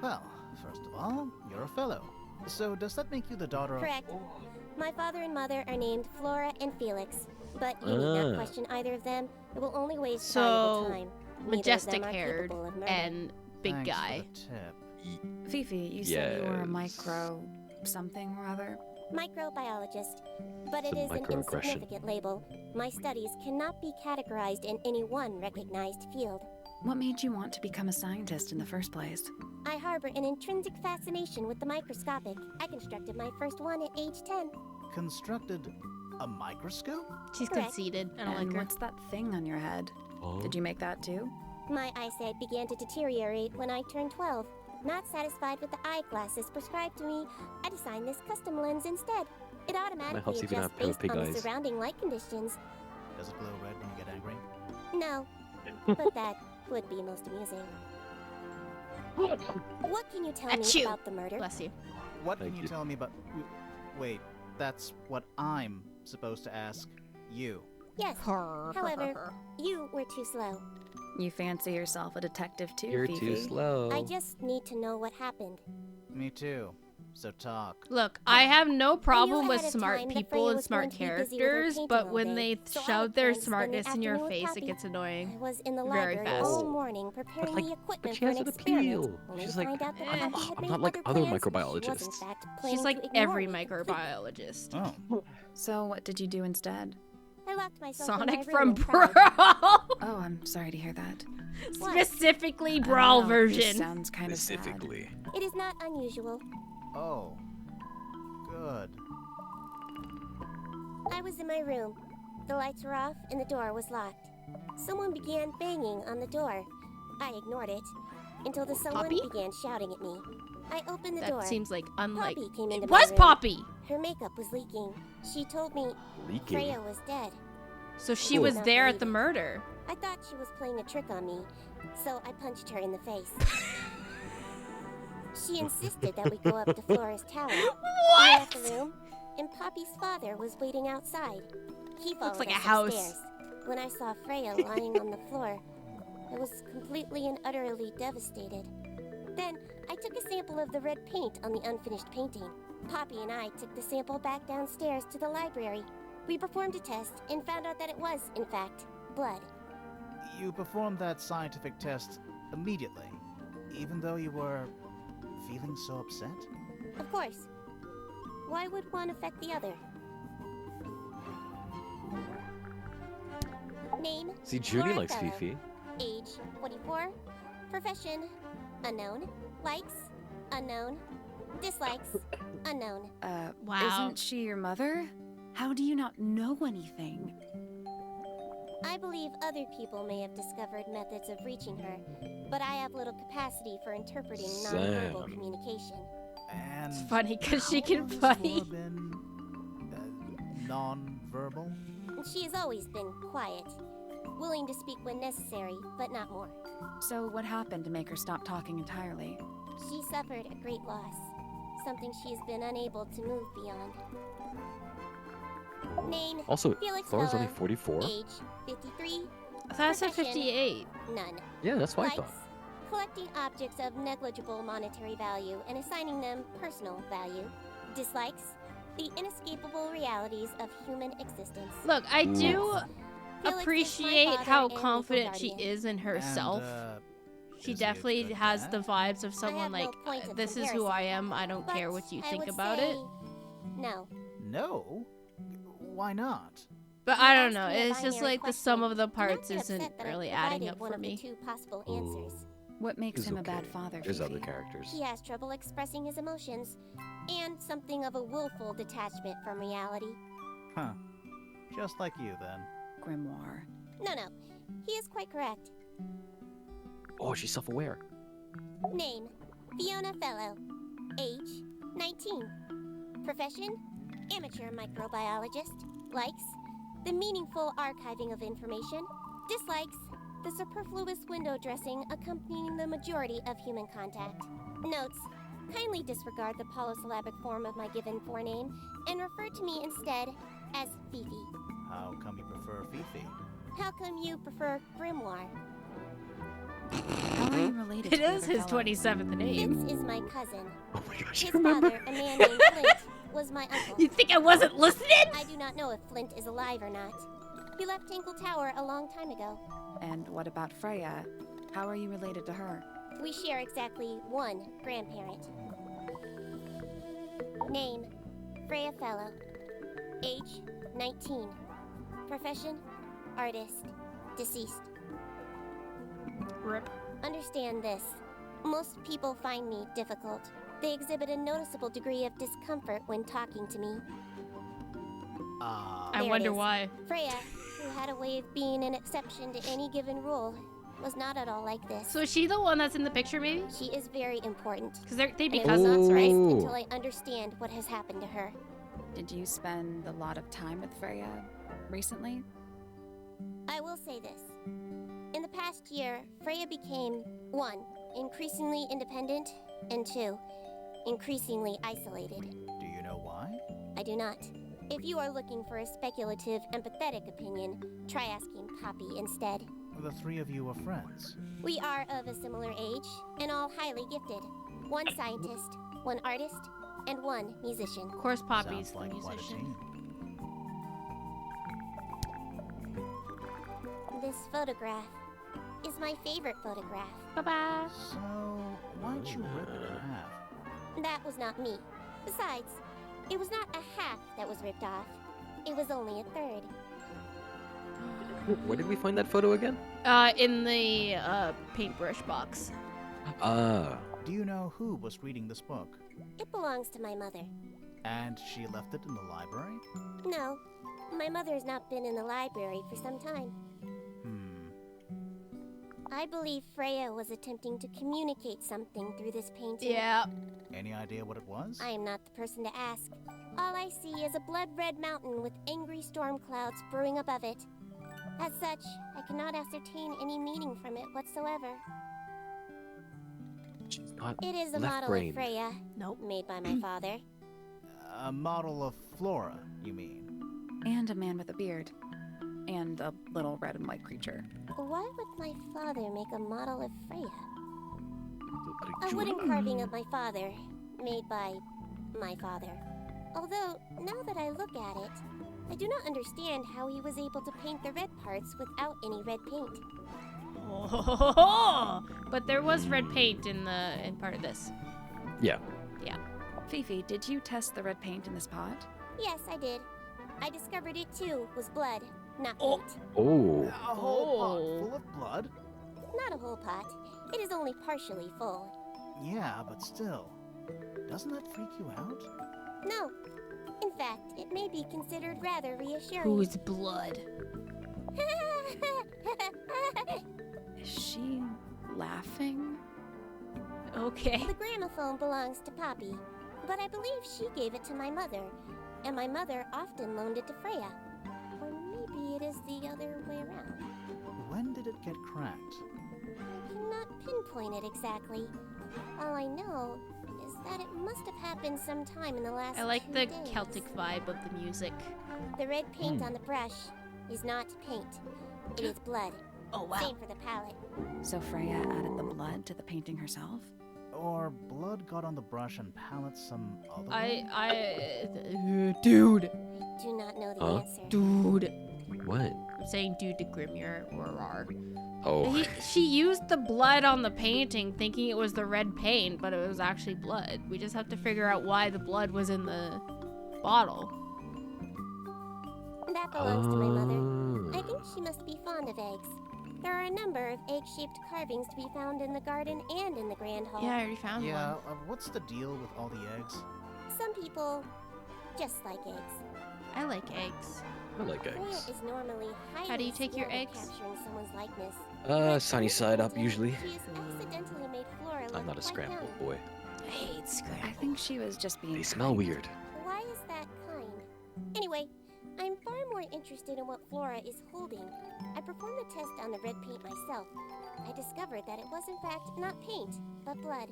[SPEAKER 3] Well, first of all, you're a fellow. So does that make you the daughter of...
[SPEAKER 6] Correct. My father and mother are named Flora and Felix, but you need not question either of them. It will only waste valuable
[SPEAKER 1] So,
[SPEAKER 6] time. Neither of them
[SPEAKER 1] majestic
[SPEAKER 6] are
[SPEAKER 1] haired
[SPEAKER 6] capable of murder.
[SPEAKER 1] and big
[SPEAKER 3] Thanks
[SPEAKER 1] guy.
[SPEAKER 3] For the tip.
[SPEAKER 4] Fifi, you said you were a
[SPEAKER 2] Yes.
[SPEAKER 4] micro something or other?
[SPEAKER 6] Microbiologist, but it
[SPEAKER 2] The
[SPEAKER 6] is an
[SPEAKER 2] microaggression.
[SPEAKER 6] insignificant label. My studies cannot be categorized in any one recognized field.
[SPEAKER 4] What made you want to become a scientist in the first place?
[SPEAKER 6] I harbor an intrinsic fascination with the microscopic. I constructed my first one at age 10.
[SPEAKER 3] Constructed a microscope?
[SPEAKER 1] She's
[SPEAKER 6] Correct.
[SPEAKER 1] conceited. I don't
[SPEAKER 4] And
[SPEAKER 1] like her.
[SPEAKER 4] what's that thing on your head?
[SPEAKER 2] Oh.
[SPEAKER 4] Did you make that too?
[SPEAKER 6] My eyesight began to deteriorate when I turned 12. Not satisfied with the eyeglasses prescribed to me, I designed this custom lens instead. It automatically
[SPEAKER 2] helps even
[SPEAKER 6] adjusts
[SPEAKER 2] have Peppa
[SPEAKER 6] based
[SPEAKER 2] Pig
[SPEAKER 6] on the
[SPEAKER 2] eyes.
[SPEAKER 6] surrounding light conditions.
[SPEAKER 3] Does it glow red when you get angry?
[SPEAKER 6] No, but that would be most amusing. What can you tell me
[SPEAKER 1] Achoo.
[SPEAKER 6] about the murder?
[SPEAKER 1] Bless you.
[SPEAKER 3] What
[SPEAKER 2] Thank
[SPEAKER 3] can you
[SPEAKER 2] you.
[SPEAKER 3] tell me about... Wait, that's what I'm supposed to ask you.
[SPEAKER 6] Yes. However, you were too slow.
[SPEAKER 4] You fancy yourself a detective too,
[SPEAKER 2] You're
[SPEAKER 4] Fifi.
[SPEAKER 2] too slow.
[SPEAKER 6] I just need to know what happened.
[SPEAKER 3] Me too. So talk.
[SPEAKER 1] Look, I have no problem
[SPEAKER 6] ahead
[SPEAKER 1] with
[SPEAKER 6] of
[SPEAKER 1] smart
[SPEAKER 6] time that
[SPEAKER 1] people
[SPEAKER 6] Freya
[SPEAKER 1] and
[SPEAKER 6] was
[SPEAKER 1] smart
[SPEAKER 6] going to be busy with her
[SPEAKER 1] characters,
[SPEAKER 6] painting
[SPEAKER 1] but
[SPEAKER 6] all
[SPEAKER 1] when
[SPEAKER 6] day,
[SPEAKER 1] they
[SPEAKER 6] so I
[SPEAKER 1] shove
[SPEAKER 6] had
[SPEAKER 1] their
[SPEAKER 6] planned to spend the
[SPEAKER 1] smartness in your
[SPEAKER 6] afternoon with
[SPEAKER 1] face, it
[SPEAKER 6] Poppy.
[SPEAKER 1] gets
[SPEAKER 6] I
[SPEAKER 1] annoying.
[SPEAKER 6] was in the
[SPEAKER 1] Very
[SPEAKER 6] library
[SPEAKER 1] fast.
[SPEAKER 6] all morning preparing
[SPEAKER 2] like,
[SPEAKER 6] the
[SPEAKER 2] but
[SPEAKER 6] equipment
[SPEAKER 2] she
[SPEAKER 6] for
[SPEAKER 2] has
[SPEAKER 6] an
[SPEAKER 2] an
[SPEAKER 6] experiment.
[SPEAKER 2] appeal.
[SPEAKER 6] Only
[SPEAKER 2] She's
[SPEAKER 6] to
[SPEAKER 2] like,
[SPEAKER 6] find out that
[SPEAKER 1] "Eh,
[SPEAKER 6] Poppy had
[SPEAKER 2] I'm
[SPEAKER 6] made
[SPEAKER 2] not like
[SPEAKER 6] other
[SPEAKER 2] other
[SPEAKER 6] plans. She
[SPEAKER 2] microbiologists."
[SPEAKER 6] was, in fact, planning
[SPEAKER 1] She's like
[SPEAKER 6] to ignore
[SPEAKER 1] every
[SPEAKER 6] me completely.
[SPEAKER 1] microbiologist.
[SPEAKER 3] Oh.
[SPEAKER 4] So what did you do instead?
[SPEAKER 6] I locked myself in
[SPEAKER 1] Sonic
[SPEAKER 6] my
[SPEAKER 1] from
[SPEAKER 6] room and cried.
[SPEAKER 1] Brawl!
[SPEAKER 4] Oh, I'm sorry to hear that.
[SPEAKER 6] What?
[SPEAKER 1] Specifically
[SPEAKER 4] I don't
[SPEAKER 1] Brawl
[SPEAKER 4] know,
[SPEAKER 1] version.
[SPEAKER 4] This sounds kind of sad.
[SPEAKER 2] Specifically.
[SPEAKER 6] It is not unusual.
[SPEAKER 3] Oh. Good.
[SPEAKER 6] I was in my room. The lights were off and the door was locked. Someone began banging on the door. I ignored it until the someone
[SPEAKER 1] Poppy?
[SPEAKER 6] began shouting at me. I opened the
[SPEAKER 1] That
[SPEAKER 6] door.
[SPEAKER 1] seems like unlike.
[SPEAKER 6] Poppy came into
[SPEAKER 1] It
[SPEAKER 6] my
[SPEAKER 1] was
[SPEAKER 6] room.
[SPEAKER 1] Poppy!
[SPEAKER 6] Her makeup was leaking. She told me
[SPEAKER 2] Leaking.
[SPEAKER 6] Freya was dead.
[SPEAKER 1] So she
[SPEAKER 2] Cool.
[SPEAKER 1] was
[SPEAKER 6] Not
[SPEAKER 1] there at
[SPEAKER 6] believe
[SPEAKER 1] the
[SPEAKER 6] it.
[SPEAKER 1] murder.
[SPEAKER 6] I thought she was playing a trick on me, so I punched her in the face. She insisted that we go up to Flora's tower. We left the room, and Poppy's father was waiting outside. He followed
[SPEAKER 1] like a
[SPEAKER 6] us
[SPEAKER 1] house.
[SPEAKER 6] upstairs. When I saw Freya lying on the floor, I was completely and utterly devastated. Then I took a sample of the red paint on the unfinished painting. Poppy and I took the sample back downstairs to the library. We performed a test and found out that it was, in fact, blood.
[SPEAKER 3] You performed that scientific test immediately, even though you were feeling so upset?
[SPEAKER 6] Of course. Why would one affect the other? Name?
[SPEAKER 2] See, Judy
[SPEAKER 6] Flora
[SPEAKER 2] likes
[SPEAKER 6] Fellow.
[SPEAKER 2] Fifi.
[SPEAKER 6] Age? 44. Profession? Unknown. Likes? Unknown. Dislikes? Unknown.
[SPEAKER 1] Wow.
[SPEAKER 4] Isn't she your mother? How do you not know anything?
[SPEAKER 6] I believe other people may have discovered methods of reaching her, but I have little capacity for interpreting nonverbal
[SPEAKER 2] Sam.
[SPEAKER 6] communication.
[SPEAKER 3] And
[SPEAKER 1] It's funny because she
[SPEAKER 3] how
[SPEAKER 1] can
[SPEAKER 3] long has
[SPEAKER 1] fight.
[SPEAKER 3] Flora been non-verbal?
[SPEAKER 6] She has always been quiet, willing to speak when necessary, but not more.
[SPEAKER 4] So what happened to make her stop talking entirely?
[SPEAKER 6] She suffered a great loss, something she has been unable to move beyond. Name?
[SPEAKER 2] Also,
[SPEAKER 6] Felix
[SPEAKER 2] Flora's only
[SPEAKER 6] Fellow.
[SPEAKER 2] 44.
[SPEAKER 6] Age? 53.
[SPEAKER 1] I thought I said
[SPEAKER 6] Profession?
[SPEAKER 1] 58.
[SPEAKER 6] None.
[SPEAKER 2] Yeah, that's what I
[SPEAKER 6] Likes?
[SPEAKER 2] thought.
[SPEAKER 6] Collecting objects of negligible monetary value and assigning them personal value. Dislikes? The inescapable realities of human existence.
[SPEAKER 1] Look, I do
[SPEAKER 6] Felix is my
[SPEAKER 1] appreciate
[SPEAKER 6] father
[SPEAKER 1] how
[SPEAKER 6] and legal
[SPEAKER 1] confident she
[SPEAKER 6] guardian.
[SPEAKER 1] is in herself.
[SPEAKER 3] And,
[SPEAKER 1] She
[SPEAKER 3] is he a
[SPEAKER 1] definitely
[SPEAKER 3] good
[SPEAKER 1] has
[SPEAKER 3] dad?
[SPEAKER 1] the vibes of someone
[SPEAKER 6] have no
[SPEAKER 1] like,
[SPEAKER 6] point of
[SPEAKER 1] this is who I am, I don't
[SPEAKER 6] But
[SPEAKER 1] care what you
[SPEAKER 6] I
[SPEAKER 1] think
[SPEAKER 6] would
[SPEAKER 1] about
[SPEAKER 6] say
[SPEAKER 1] it.
[SPEAKER 6] No.
[SPEAKER 3] No? Why not?
[SPEAKER 1] But
[SPEAKER 6] You
[SPEAKER 1] I don't
[SPEAKER 6] asked
[SPEAKER 1] know,
[SPEAKER 6] me a
[SPEAKER 1] it's just
[SPEAKER 6] binary
[SPEAKER 1] like the sum
[SPEAKER 6] question.
[SPEAKER 1] of the
[SPEAKER 6] Do not
[SPEAKER 1] parts
[SPEAKER 6] get
[SPEAKER 1] isn't
[SPEAKER 6] upset that I
[SPEAKER 1] really adding
[SPEAKER 6] provided
[SPEAKER 1] up
[SPEAKER 6] one
[SPEAKER 1] for
[SPEAKER 6] of the
[SPEAKER 1] me.
[SPEAKER 6] two possible answers.
[SPEAKER 4] What makes
[SPEAKER 2] He's
[SPEAKER 4] him a bad
[SPEAKER 2] okay.
[SPEAKER 4] father,
[SPEAKER 2] There's
[SPEAKER 4] Fifi?
[SPEAKER 2] other characters.
[SPEAKER 6] He has trouble expressing his emotions, and something of a willful detachment from reality.
[SPEAKER 3] Huh. Just like you, then.
[SPEAKER 4] Grimoire.
[SPEAKER 6] No, he is quite correct.
[SPEAKER 2] Oh, she's self-aware.
[SPEAKER 6] Name, Fiona Fellow. Age, 19. Profession, amateur microbiologist. Likes, the meaningful archiving of information. Dislikes, the superfluous window dressing accompanying the majority of human contact. Notes, kindly disregard the polysyllabic form of my given forename and refer to me instead as Fifi.
[SPEAKER 3] How come you prefer Fifi?
[SPEAKER 6] How come you prefer Grimoire?
[SPEAKER 4] How are you related
[SPEAKER 1] It
[SPEAKER 4] to the
[SPEAKER 1] is
[SPEAKER 4] other
[SPEAKER 1] his
[SPEAKER 4] fellow?
[SPEAKER 1] 27th name.
[SPEAKER 6] Fitz is my cousin.
[SPEAKER 2] Oh my gosh,
[SPEAKER 6] His
[SPEAKER 2] you remember?
[SPEAKER 6] father, a man named Flint, was my uncle.
[SPEAKER 1] You think I wasn't listening?
[SPEAKER 6] I do not know if Flint is alive or not. He left Tangle Tower a long time ago.
[SPEAKER 4] And what about Freya? How are you related to her?
[SPEAKER 6] We share exactly one grandparent. Name, Freya Fellow. Age, 19. Profession, artist. Deceased.
[SPEAKER 1] Rip.
[SPEAKER 6] Understand this. Most people find me difficult. They exhibit a noticeable degree of discomfort when talking to me.
[SPEAKER 1] I
[SPEAKER 6] There it
[SPEAKER 1] wonder
[SPEAKER 6] is.
[SPEAKER 1] why.
[SPEAKER 6] Freya, who had a way of being an exception to any given rule, was not at all like this.
[SPEAKER 1] So is she the one that's in the picture, maybe?
[SPEAKER 6] She is very important.
[SPEAKER 1] Because they'd be
[SPEAKER 6] And I will
[SPEAKER 1] cousins,
[SPEAKER 6] not
[SPEAKER 1] right?
[SPEAKER 6] rest
[SPEAKER 2] Ooh.
[SPEAKER 6] until I understand what has happened to her.
[SPEAKER 4] Did you spend a lot of time with Freya recently?
[SPEAKER 6] I will say this. In the past year, Freya became 1. Increasingly independent, and 2. Increasingly isolated.
[SPEAKER 3] Do you know why?
[SPEAKER 6] I do not. If you are looking for a speculative, empathetic opinion, try asking Poppy instead.
[SPEAKER 3] The three of you are friends.
[SPEAKER 6] We are of a similar age, and all highly gifted. One scientist, one artist, and one musician.
[SPEAKER 1] Of course, Poppy's
[SPEAKER 3] Sounds
[SPEAKER 1] the
[SPEAKER 3] like quite a
[SPEAKER 1] musician.
[SPEAKER 3] team.
[SPEAKER 6] This photograph is my favorite photograph.
[SPEAKER 1] Bye-bye.
[SPEAKER 3] So, why'd you rip it in half?
[SPEAKER 6] That was not me. Besides, it was not a half that was ripped off. It was only a third.
[SPEAKER 2] Where did we find that photo again?
[SPEAKER 1] In the paintbrush box.
[SPEAKER 2] Ah.
[SPEAKER 3] Do you know who was reading this book?
[SPEAKER 6] It belongs to my mother.
[SPEAKER 3] And she left it in the library?
[SPEAKER 6] No, my mother has not been in the library for some time. I believe Freya was attempting to communicate something through this painting.
[SPEAKER 1] Yeah.
[SPEAKER 3] Any idea what it was?
[SPEAKER 6] I am not the person to ask. All I see is a blood-red mountain with angry storm clouds brewing above it. As such, I cannot ascertain any meaning from it whatsoever.
[SPEAKER 2] She's not
[SPEAKER 6] It is a model of
[SPEAKER 2] left-brained.
[SPEAKER 6] Freya,
[SPEAKER 1] Nope.
[SPEAKER 6] made by my father.
[SPEAKER 3] A model of Flora, you mean?
[SPEAKER 4] And a man with a beard. And a little red and white creature.
[SPEAKER 6] Why would my father make a model of Freya? A wooden carving of my father, made by my father. Although, now that I look at it, I do not understand how he was able to paint the red parts without any red paint.
[SPEAKER 1] Oh, but there was red paint in part of this.
[SPEAKER 2] Yeah.
[SPEAKER 4] Fifi, did you test the red paint in this pot?
[SPEAKER 6] Yes, I did. I discovered it too was blood, not
[SPEAKER 1] Oh.
[SPEAKER 6] paint.
[SPEAKER 2] Oh.
[SPEAKER 3] A whole pot
[SPEAKER 1] Oh.
[SPEAKER 3] full of blood?
[SPEAKER 6] Not a whole pot. It is only partially full.
[SPEAKER 3] Yeah, but still. Doesn't that freak you out?
[SPEAKER 6] No. In fact, it may be considered rather reassuring.
[SPEAKER 1] Whose blood?
[SPEAKER 4] Is she laughing?
[SPEAKER 1] Okay.
[SPEAKER 6] The gramophone belongs to Poppy, but I believe she gave it to my mother, and my mother often loaned it to Freya. Or maybe it is the other way around.
[SPEAKER 3] When did it get cracked?
[SPEAKER 6] I cannot pinpoint it exactly. All I know is that it must have happened sometime in the last
[SPEAKER 1] I like
[SPEAKER 6] 2
[SPEAKER 1] the
[SPEAKER 6] days.
[SPEAKER 1] Celtic vibe of the music.
[SPEAKER 6] The red paint on the brush is not paint. It is blood.
[SPEAKER 1] Oh
[SPEAKER 6] Same for the palette.
[SPEAKER 4] So Freya added the blood to the painting herself?
[SPEAKER 3] Or blood got on the brush and palette some other way?
[SPEAKER 1] Dude.
[SPEAKER 6] I do not know the
[SPEAKER 2] Huh?
[SPEAKER 6] answer.
[SPEAKER 1] Dude.
[SPEAKER 2] What?
[SPEAKER 1] I'm saying dude to Grimir or Rar.
[SPEAKER 2] Oh.
[SPEAKER 1] She used the blood on the painting thinking it was the red paint, but it was actually blood. We just have to figure out why the blood was in the bottle.
[SPEAKER 6] That belongs to my mother. I
[SPEAKER 2] Ah.
[SPEAKER 6] think she must be fond of eggs. There are a number of egg-shaped carvings to be found in the garden and in the Grand Hall.
[SPEAKER 1] Yeah, I already found
[SPEAKER 3] Yeah,
[SPEAKER 1] one.
[SPEAKER 3] what's the deal with all the eggs?
[SPEAKER 6] Some people just like eggs.
[SPEAKER 1] I like eggs.
[SPEAKER 2] I like
[SPEAKER 6] Freya
[SPEAKER 2] eggs.
[SPEAKER 6] is normally highly
[SPEAKER 1] How do you take your
[SPEAKER 6] skilled at
[SPEAKER 1] eggs?
[SPEAKER 6] capturing someone's likeness.
[SPEAKER 2] Sunny side up usually.
[SPEAKER 6] She has accidentally made Flora look
[SPEAKER 2] I'm not a
[SPEAKER 6] quite
[SPEAKER 2] scrambled
[SPEAKER 6] young.
[SPEAKER 2] boy.
[SPEAKER 1] I hate
[SPEAKER 4] I
[SPEAKER 1] scrambled.
[SPEAKER 4] think she was just being
[SPEAKER 2] They smell
[SPEAKER 4] kind.
[SPEAKER 2] weird.
[SPEAKER 6] Why is that kind? Anyway, I'm far more interested in what Flora is holding. I performed the test on the red paint myself. I discovered that it was in fact not paint, but blood.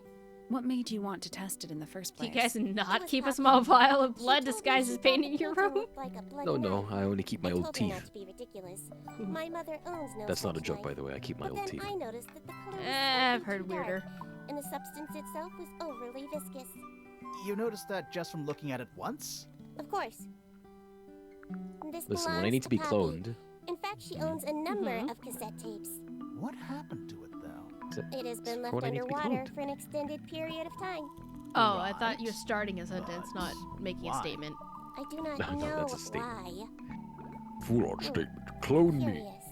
[SPEAKER 4] What made you want to test it in the first
[SPEAKER 1] Do you
[SPEAKER 4] place?
[SPEAKER 1] guys not
[SPEAKER 6] It was
[SPEAKER 1] keep a
[SPEAKER 6] Poppy.
[SPEAKER 1] small vial of
[SPEAKER 6] She
[SPEAKER 1] blood
[SPEAKER 6] told me
[SPEAKER 1] disguised
[SPEAKER 6] she
[SPEAKER 1] as
[SPEAKER 6] thought
[SPEAKER 1] paint
[SPEAKER 6] the
[SPEAKER 1] in your
[SPEAKER 6] painting
[SPEAKER 1] room?
[SPEAKER 6] looked like a bloody
[SPEAKER 2] No, no,
[SPEAKER 6] knife.
[SPEAKER 2] I only keep my
[SPEAKER 6] I
[SPEAKER 2] old
[SPEAKER 6] told her not
[SPEAKER 2] teeth.
[SPEAKER 6] to be ridiculous. My mother owns no
[SPEAKER 2] That's not a
[SPEAKER 6] such
[SPEAKER 2] joke,
[SPEAKER 6] knife.
[SPEAKER 2] by the way. I keep my
[SPEAKER 6] But
[SPEAKER 2] old
[SPEAKER 6] then
[SPEAKER 2] teeth.
[SPEAKER 6] I noticed that the color was
[SPEAKER 1] I've
[SPEAKER 6] slightly
[SPEAKER 1] heard
[SPEAKER 6] too dark,
[SPEAKER 1] weirder.
[SPEAKER 6] and the substance itself was overly viscous.
[SPEAKER 3] You noticed that just from looking at it once?
[SPEAKER 6] Of course. This
[SPEAKER 2] Listen, when I
[SPEAKER 6] belongs
[SPEAKER 2] need to be
[SPEAKER 6] Poppy.
[SPEAKER 2] cloned,
[SPEAKER 6] In fact, she owns a number
[SPEAKER 1] Mhm.
[SPEAKER 6] of cassette tapes.
[SPEAKER 3] What happened to it, though?
[SPEAKER 6] It has been
[SPEAKER 2] It's
[SPEAKER 6] left
[SPEAKER 2] when I need to be
[SPEAKER 6] underwater
[SPEAKER 2] cloned.
[SPEAKER 6] for an extended period of time.
[SPEAKER 1] Oh, I thought you were
[SPEAKER 3] Right.
[SPEAKER 1] starting a sentence, not making a
[SPEAKER 3] Why?
[SPEAKER 1] statement.
[SPEAKER 6] I do not
[SPEAKER 2] No,
[SPEAKER 6] know
[SPEAKER 2] that's a statement.
[SPEAKER 6] why.
[SPEAKER 2] full-on statement. Clone me.
[SPEAKER 6] Curious.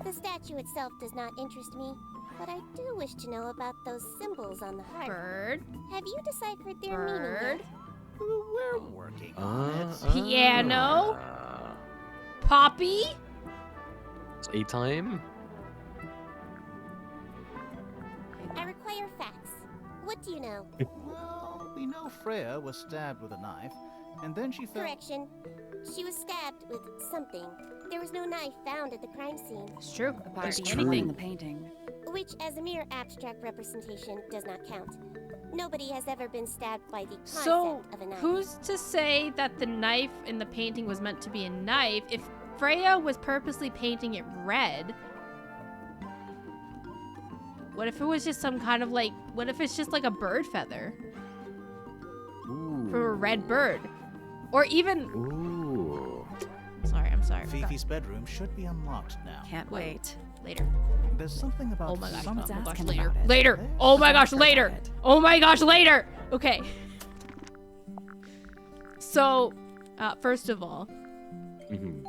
[SPEAKER 6] The statue itself does not interest me, but I do wish to know about those symbols on the heart.
[SPEAKER 1] Bird.
[SPEAKER 6] Have you deciphered their
[SPEAKER 1] Bird.
[SPEAKER 6] meaning
[SPEAKER 3] We're working on it.
[SPEAKER 1] Piano. Poppy.
[SPEAKER 2] It's a time.
[SPEAKER 6] yet? I require facts. What do you know?
[SPEAKER 3] Well, we know Freya was stabbed with a knife, and then she fell.
[SPEAKER 6] Correction. She was stabbed with something. There was no knife found at the crime scene,
[SPEAKER 1] It's true.
[SPEAKER 4] Apart
[SPEAKER 2] That's
[SPEAKER 4] from
[SPEAKER 2] true.
[SPEAKER 4] anything the painting.
[SPEAKER 6] which as a mere abstract representation does not count. Nobody has ever been stabbed by the concept
[SPEAKER 1] So,
[SPEAKER 6] of a knife.
[SPEAKER 1] who's to say that the knife in the painting was meant to be a knife if Freya was purposely painting it red? What if it was just some kind of like, what if it's just like a bird feather
[SPEAKER 2] Ooh.
[SPEAKER 1] for a red bird? Or even,
[SPEAKER 2] Ooh.
[SPEAKER 1] I'm sorry.
[SPEAKER 3] Fifi's bedroom should be unlocked now.
[SPEAKER 4] Can't wait.
[SPEAKER 1] Later.
[SPEAKER 3] There's something about
[SPEAKER 1] Oh my gosh,
[SPEAKER 3] some
[SPEAKER 1] oh my gosh,
[SPEAKER 4] asking
[SPEAKER 1] later.
[SPEAKER 4] about it.
[SPEAKER 1] Later. Oh my gosh,
[SPEAKER 4] About
[SPEAKER 1] later.
[SPEAKER 4] it.
[SPEAKER 1] Oh my gosh, later. Okay. So, first of all,
[SPEAKER 2] Mhm.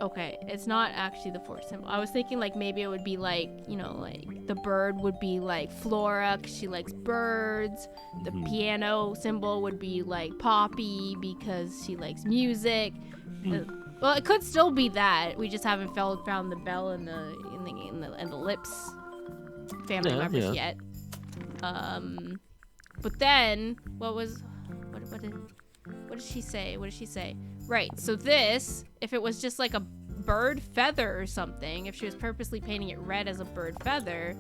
[SPEAKER 1] okay, it's not actually the fourth symbol. I was thinking like maybe it would be like, you know, like the bird would be like Flora 'cause she likes birds. The
[SPEAKER 2] Mhm.
[SPEAKER 1] piano symbol would be like Poppy because she likes music. Well, it could still be that. We just haven't found the bell and the lips family
[SPEAKER 2] Yeah,
[SPEAKER 1] members
[SPEAKER 2] yeah.
[SPEAKER 1] yet. But then what did she say? What did she say? Right. So this, if it was just like a bird feather or something, if she was purposely painting it red as a bird feather,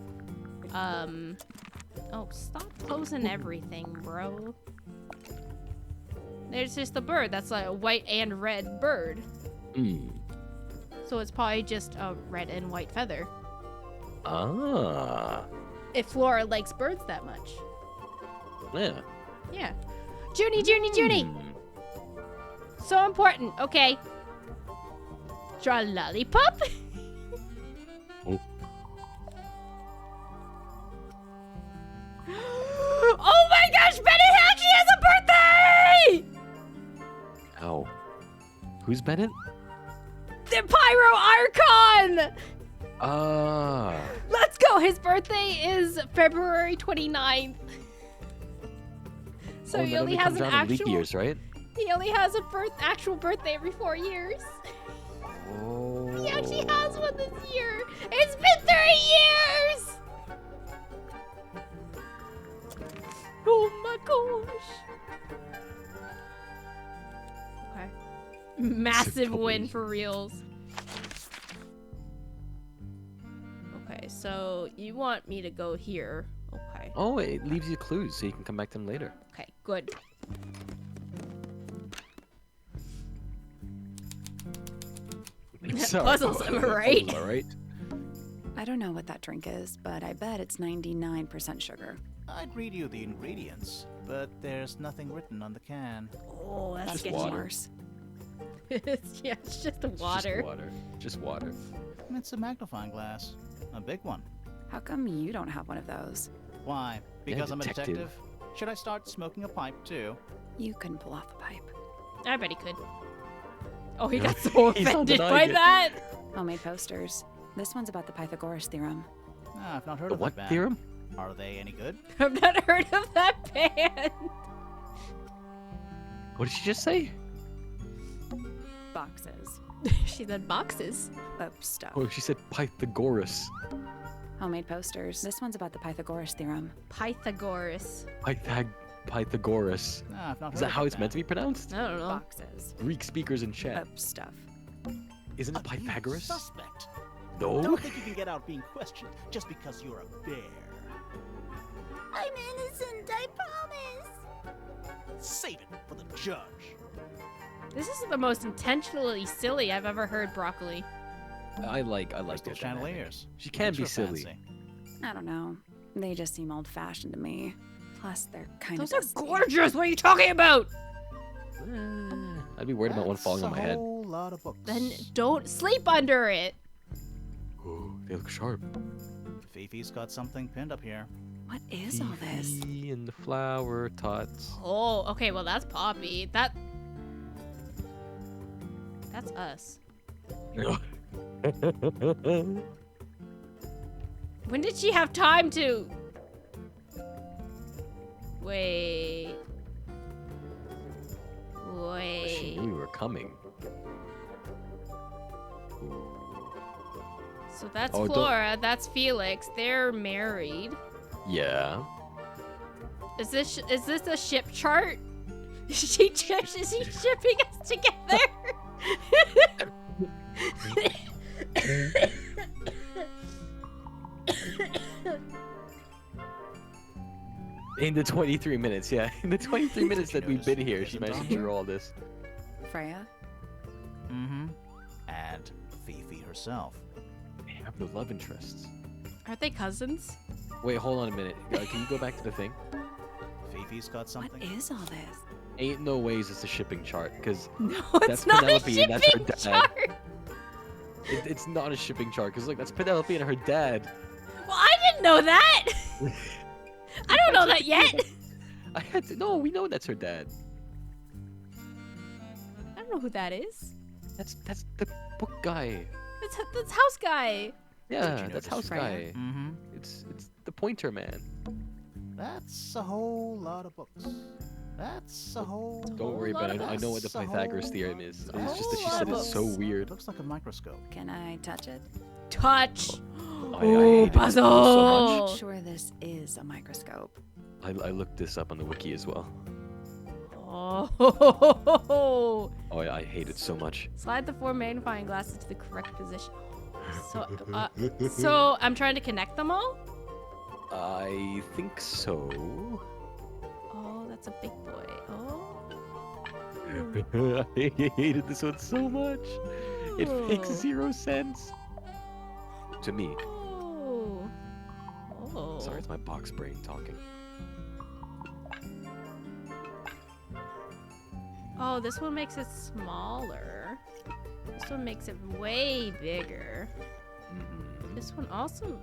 [SPEAKER 1] oh, stop closing everything, bro. There's just a bird. That's like a white and red bird.
[SPEAKER 2] Mm.
[SPEAKER 1] So it's probably just a red and white feather.
[SPEAKER 2] Ah.
[SPEAKER 1] If Flora likes birds that much.
[SPEAKER 2] Yeah.
[SPEAKER 1] Yeah. Junie!
[SPEAKER 2] Hmm.
[SPEAKER 1] So important. Okay. Draw a lollipop.
[SPEAKER 2] Oh.
[SPEAKER 1] Oh my gosh, Bennett actually has a birthday!
[SPEAKER 2] Ow. Who's Bennett?
[SPEAKER 1] The Pyro Archon!
[SPEAKER 2] Ah.
[SPEAKER 1] Let's go! His birthday is February 29th. So
[SPEAKER 2] Oh,
[SPEAKER 1] he
[SPEAKER 2] that
[SPEAKER 1] only has
[SPEAKER 2] comes
[SPEAKER 1] an
[SPEAKER 2] around in leap
[SPEAKER 1] actual
[SPEAKER 2] years, right?
[SPEAKER 1] he only has a actual birthday every 4 years.
[SPEAKER 2] Oh.
[SPEAKER 1] He actually has one this year. It's been 3 years! Oh my gosh. Okay. Massive win
[SPEAKER 2] Totally.
[SPEAKER 1] for reals. Okay, so you want me to go here. Okay.
[SPEAKER 2] Oh, it leaves you clues so you can come back to them later.
[SPEAKER 1] Okay, good. Puzzles, am I right?
[SPEAKER 2] Puzzles, am I right?
[SPEAKER 4] I don't know what that drink is, but I bet it's 99% sugar.
[SPEAKER 3] I'd read you the ingredients, but there's nothing written on the can.
[SPEAKER 1] Oh, that's
[SPEAKER 2] Just
[SPEAKER 1] getting
[SPEAKER 2] water.
[SPEAKER 1] worse. Yeah, it's just the
[SPEAKER 2] It's
[SPEAKER 1] water.
[SPEAKER 2] Just water. Just water.
[SPEAKER 3] It's a magnifying glass. A big one.
[SPEAKER 4] How come you don't have one of those?
[SPEAKER 3] Why? Because I'm a
[SPEAKER 2] detective.
[SPEAKER 3] detective? Should I start smoking a pipe too?
[SPEAKER 4] You couldn't pull off a pipe.
[SPEAKER 1] I bet he could. Oh, he got so
[SPEAKER 2] He's not
[SPEAKER 1] offended by
[SPEAKER 2] denying it.
[SPEAKER 1] that.
[SPEAKER 4] Homemade posters. This one's about the Pythagoras theorem.
[SPEAKER 3] Ah, I've not heard
[SPEAKER 2] The
[SPEAKER 3] of
[SPEAKER 2] what
[SPEAKER 3] that band.
[SPEAKER 2] theorem?
[SPEAKER 3] Are they any good?
[SPEAKER 1] I've not heard of that band.
[SPEAKER 2] What did she just say?
[SPEAKER 4] Boxes
[SPEAKER 1] She said boxes.
[SPEAKER 4] of stuff.
[SPEAKER 2] Oh, she said Pythagoras.
[SPEAKER 4] Homemade posters. This one's about the Pythagoras theorem.
[SPEAKER 1] Pythagoras.
[SPEAKER 2] Pythagoras.
[SPEAKER 3] Ah, I've not heard
[SPEAKER 2] Is that
[SPEAKER 3] of
[SPEAKER 2] how it's
[SPEAKER 3] band.
[SPEAKER 2] meant to be pronounced?
[SPEAKER 1] I don't know.
[SPEAKER 4] Boxes
[SPEAKER 2] Greek speakers in chat.
[SPEAKER 4] of stuff.
[SPEAKER 2] Isn't it
[SPEAKER 3] Accused
[SPEAKER 2] Pythagoras?
[SPEAKER 3] Suspect.
[SPEAKER 2] No.
[SPEAKER 3] Don't think you can get out being questioned just because you're a bear.
[SPEAKER 6] I'm innocent, I promise.
[SPEAKER 3] Save it for the judge.
[SPEAKER 1] This is the most intentionally silly I've ever heard broccoli.
[SPEAKER 2] I like
[SPEAKER 3] Crystal
[SPEAKER 2] that dynamic.
[SPEAKER 3] chandeliers.
[SPEAKER 2] She can be
[SPEAKER 3] Extra
[SPEAKER 2] silly.
[SPEAKER 3] fancy.
[SPEAKER 4] I don't know. They just seem old-fashioned to me. Plus, they're kind
[SPEAKER 1] Those
[SPEAKER 4] of
[SPEAKER 1] are
[SPEAKER 4] dusty.
[SPEAKER 1] gorgeous. What are you talking about?
[SPEAKER 2] I'd be worried about one
[SPEAKER 3] That's
[SPEAKER 2] falling on my
[SPEAKER 3] a
[SPEAKER 2] head.
[SPEAKER 3] whole lot of books.
[SPEAKER 1] Then don't sleep under it.
[SPEAKER 2] Oh, they look sharp.
[SPEAKER 3] Fifi's got something pinned up here.
[SPEAKER 4] What is all this?
[SPEAKER 2] Fifi and the flower tots.
[SPEAKER 1] Oh, okay. Well, that's Poppy. That's us. When did she have time to? Wait.
[SPEAKER 2] She knew we were coming.
[SPEAKER 1] So that's
[SPEAKER 2] Oh, don't-
[SPEAKER 1] Flora. That's Felix. They're married.
[SPEAKER 2] Yeah.
[SPEAKER 1] Is this a ship chart? Is he shipping us together?
[SPEAKER 2] In the 23 minutes, yeah. In the 23 minutes that we've been here, she
[SPEAKER 3] Isn't
[SPEAKER 2] managed
[SPEAKER 3] on
[SPEAKER 2] to
[SPEAKER 3] here?
[SPEAKER 2] do all this.
[SPEAKER 4] Freya?
[SPEAKER 3] Mm-hmm. And Fifi herself.
[SPEAKER 2] They have no love interests.
[SPEAKER 1] Aren't they cousins?
[SPEAKER 2] Wait, hold on a minute. Can you go back to the thing?
[SPEAKER 3] Fifi's got
[SPEAKER 4] What
[SPEAKER 3] something.
[SPEAKER 4] is all this?
[SPEAKER 2] Ain't no ways it's a shipping chart, because
[SPEAKER 1] No,
[SPEAKER 2] That's
[SPEAKER 1] it's not a
[SPEAKER 2] Penelope and that's her
[SPEAKER 1] shipping
[SPEAKER 2] dad.
[SPEAKER 1] chart.
[SPEAKER 2] it's not a shipping chart. Because look, that's Penelope and her dad.
[SPEAKER 1] Well, I didn't know that. I don't know that yet.
[SPEAKER 2] I had to. No, we know that's her dad.
[SPEAKER 1] I don't know who that is.
[SPEAKER 2] That's the book guy.
[SPEAKER 1] That's House Guy.
[SPEAKER 2] Yeah,
[SPEAKER 3] notice
[SPEAKER 2] that's House
[SPEAKER 4] Freya?
[SPEAKER 2] Guy.
[SPEAKER 3] Mm-hmm.
[SPEAKER 2] It's the pointer man.
[SPEAKER 3] That's a whole lot of books. That's a whole.
[SPEAKER 2] Don't worry
[SPEAKER 1] lot
[SPEAKER 2] about it.
[SPEAKER 1] of
[SPEAKER 2] I know what the
[SPEAKER 3] That's a
[SPEAKER 2] Pythagoras
[SPEAKER 3] whole
[SPEAKER 2] theorem
[SPEAKER 3] lot-
[SPEAKER 2] is.
[SPEAKER 3] a
[SPEAKER 2] It's just that she
[SPEAKER 1] whole
[SPEAKER 2] said
[SPEAKER 1] lot
[SPEAKER 2] it's
[SPEAKER 1] of
[SPEAKER 2] so
[SPEAKER 1] books.
[SPEAKER 2] weird.
[SPEAKER 3] Looks like a microscope.
[SPEAKER 4] Can I touch it?
[SPEAKER 1] Touch.
[SPEAKER 2] I
[SPEAKER 1] Oh,
[SPEAKER 2] hate it so
[SPEAKER 1] puzzle.
[SPEAKER 2] much.
[SPEAKER 4] Sure, this is a microscope.
[SPEAKER 2] I looked this up on the wiki as well.
[SPEAKER 1] Oh.
[SPEAKER 2] Oh, yeah, I hate it so much.
[SPEAKER 1] Slide the 4 magnifying glasses to the correct position. So I'm trying to connect them all?
[SPEAKER 2] I think so.
[SPEAKER 1] Oh, that's a big boy. Oh.
[SPEAKER 2] I hated this one so much. It makes
[SPEAKER 1] Oh.
[SPEAKER 2] 0 sense. To me.
[SPEAKER 1] Oh. Oh.
[SPEAKER 2] Sorry, it's my box brain talking.
[SPEAKER 1] Oh, this one makes it smaller. This one makes it way bigger.
[SPEAKER 2] Mhm.
[SPEAKER 1] This one also.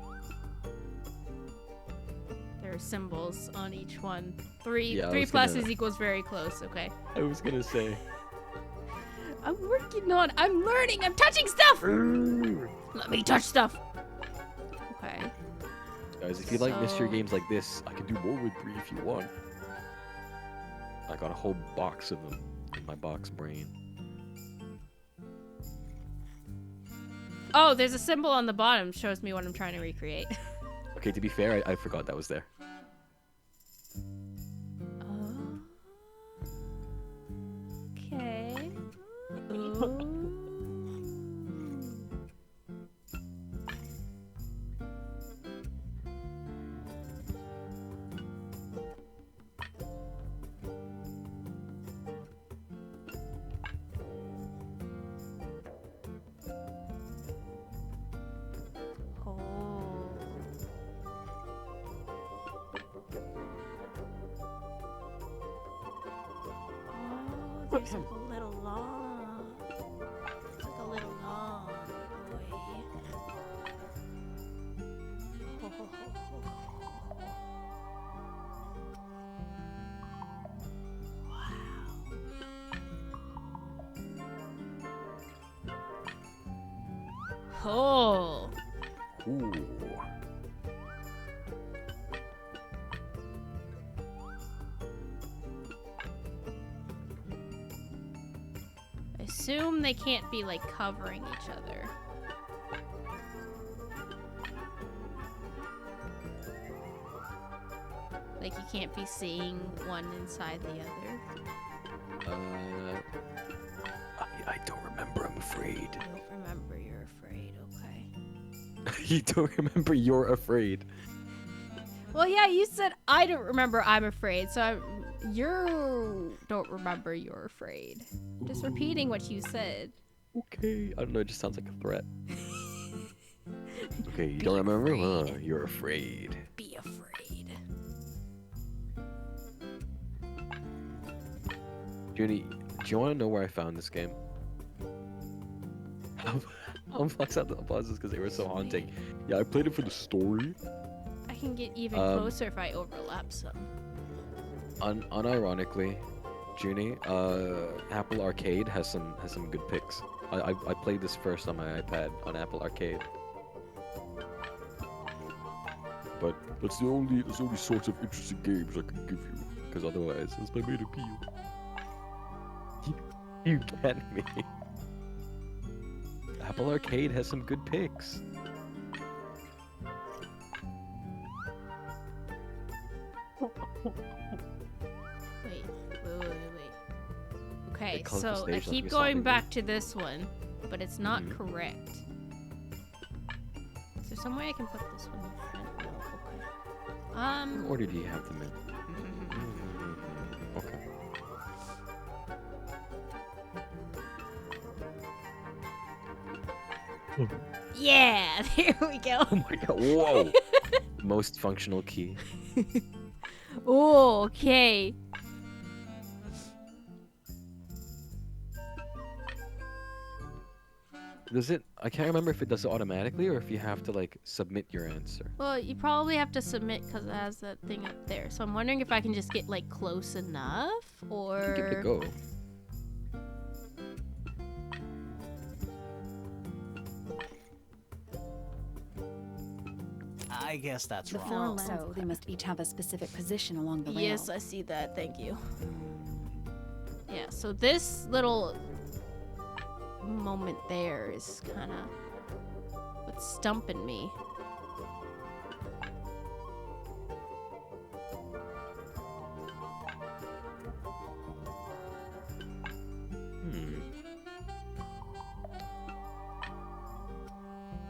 [SPEAKER 1] There are symbols on each one. Three
[SPEAKER 2] Yeah, I
[SPEAKER 1] three
[SPEAKER 2] was gonna-
[SPEAKER 1] pluses equals very close. Okay.
[SPEAKER 2] I was gonna say.
[SPEAKER 1] I'm working on. I'm learning. I'm touching stuff. Let me touch stuff. Okay.
[SPEAKER 2] Guys, if you like mystery
[SPEAKER 1] So-
[SPEAKER 2] games like this, I can do more with 3 if you want. I got a whole box of them in my box brain.
[SPEAKER 1] Oh, there's a symbol on the bottom. Shows me what I'm trying to recreate.
[SPEAKER 2] Okay, to be fair, I forgot that was there.
[SPEAKER 1] Okay. Ooh. Oh. Oh, there's like a little long. It's like a little long boy. Wow. Oh.
[SPEAKER 2] Ooh.
[SPEAKER 1] I assume they can't be like covering each other. Like you can't be seeing one inside the other.
[SPEAKER 2] I don't remember, I'm afraid.
[SPEAKER 1] I don't remember, you're afraid, okay.
[SPEAKER 2] You don't remember, you're afraid.
[SPEAKER 1] Well, yeah, you said I don't remember, I'm afraid, so you don't remember, you're afraid. Just repeating what you said.
[SPEAKER 2] Okay. I don't know, it just sounds like a threat. Okay, you don't remember? You're afraid.
[SPEAKER 1] Be afraid.
[SPEAKER 2] Junie, do you want to know where I found this game? I'm flexed out the pauses because they were so haunting. Yeah, I played it for the story.
[SPEAKER 1] I can get even closer if I overlap some.
[SPEAKER 2] Unironically, Junie, Apple Arcade has some good picks. I played this first on my iPad on Apple Arcade. But that's the only sorts of interesting games I can give you, because otherwise it's my main appeal. You get me? Apple Arcade has some good picks.
[SPEAKER 1] Wait. Okay,
[SPEAKER 2] colorful
[SPEAKER 1] so I
[SPEAKER 2] stage, like
[SPEAKER 1] keep
[SPEAKER 2] we saw
[SPEAKER 1] going
[SPEAKER 2] in the-
[SPEAKER 1] back to this one, but it's not
[SPEAKER 2] Mhm.
[SPEAKER 1] correct. Is there some way I can put this one in front? No, okay.
[SPEAKER 2] What order do you have them in?
[SPEAKER 1] Yeah, there we go.
[SPEAKER 2] Oh my god, whoa! Most functional key.
[SPEAKER 1] Oh, okay.
[SPEAKER 2] Does it? I can't remember if it does it automatically or if you have to like submit your answer.
[SPEAKER 1] Well, you probably have to submit because it has that thing up there. So I'm wondering if I can just get like close enough, or
[SPEAKER 2] Give it a go.
[SPEAKER 3] I guess that's
[SPEAKER 4] The
[SPEAKER 3] wrong.
[SPEAKER 4] four lines, so they must each have a specific position along the rail.
[SPEAKER 1] Yes, I see that. Thank you. Yeah. So this little moment there is kind of what's stumping me.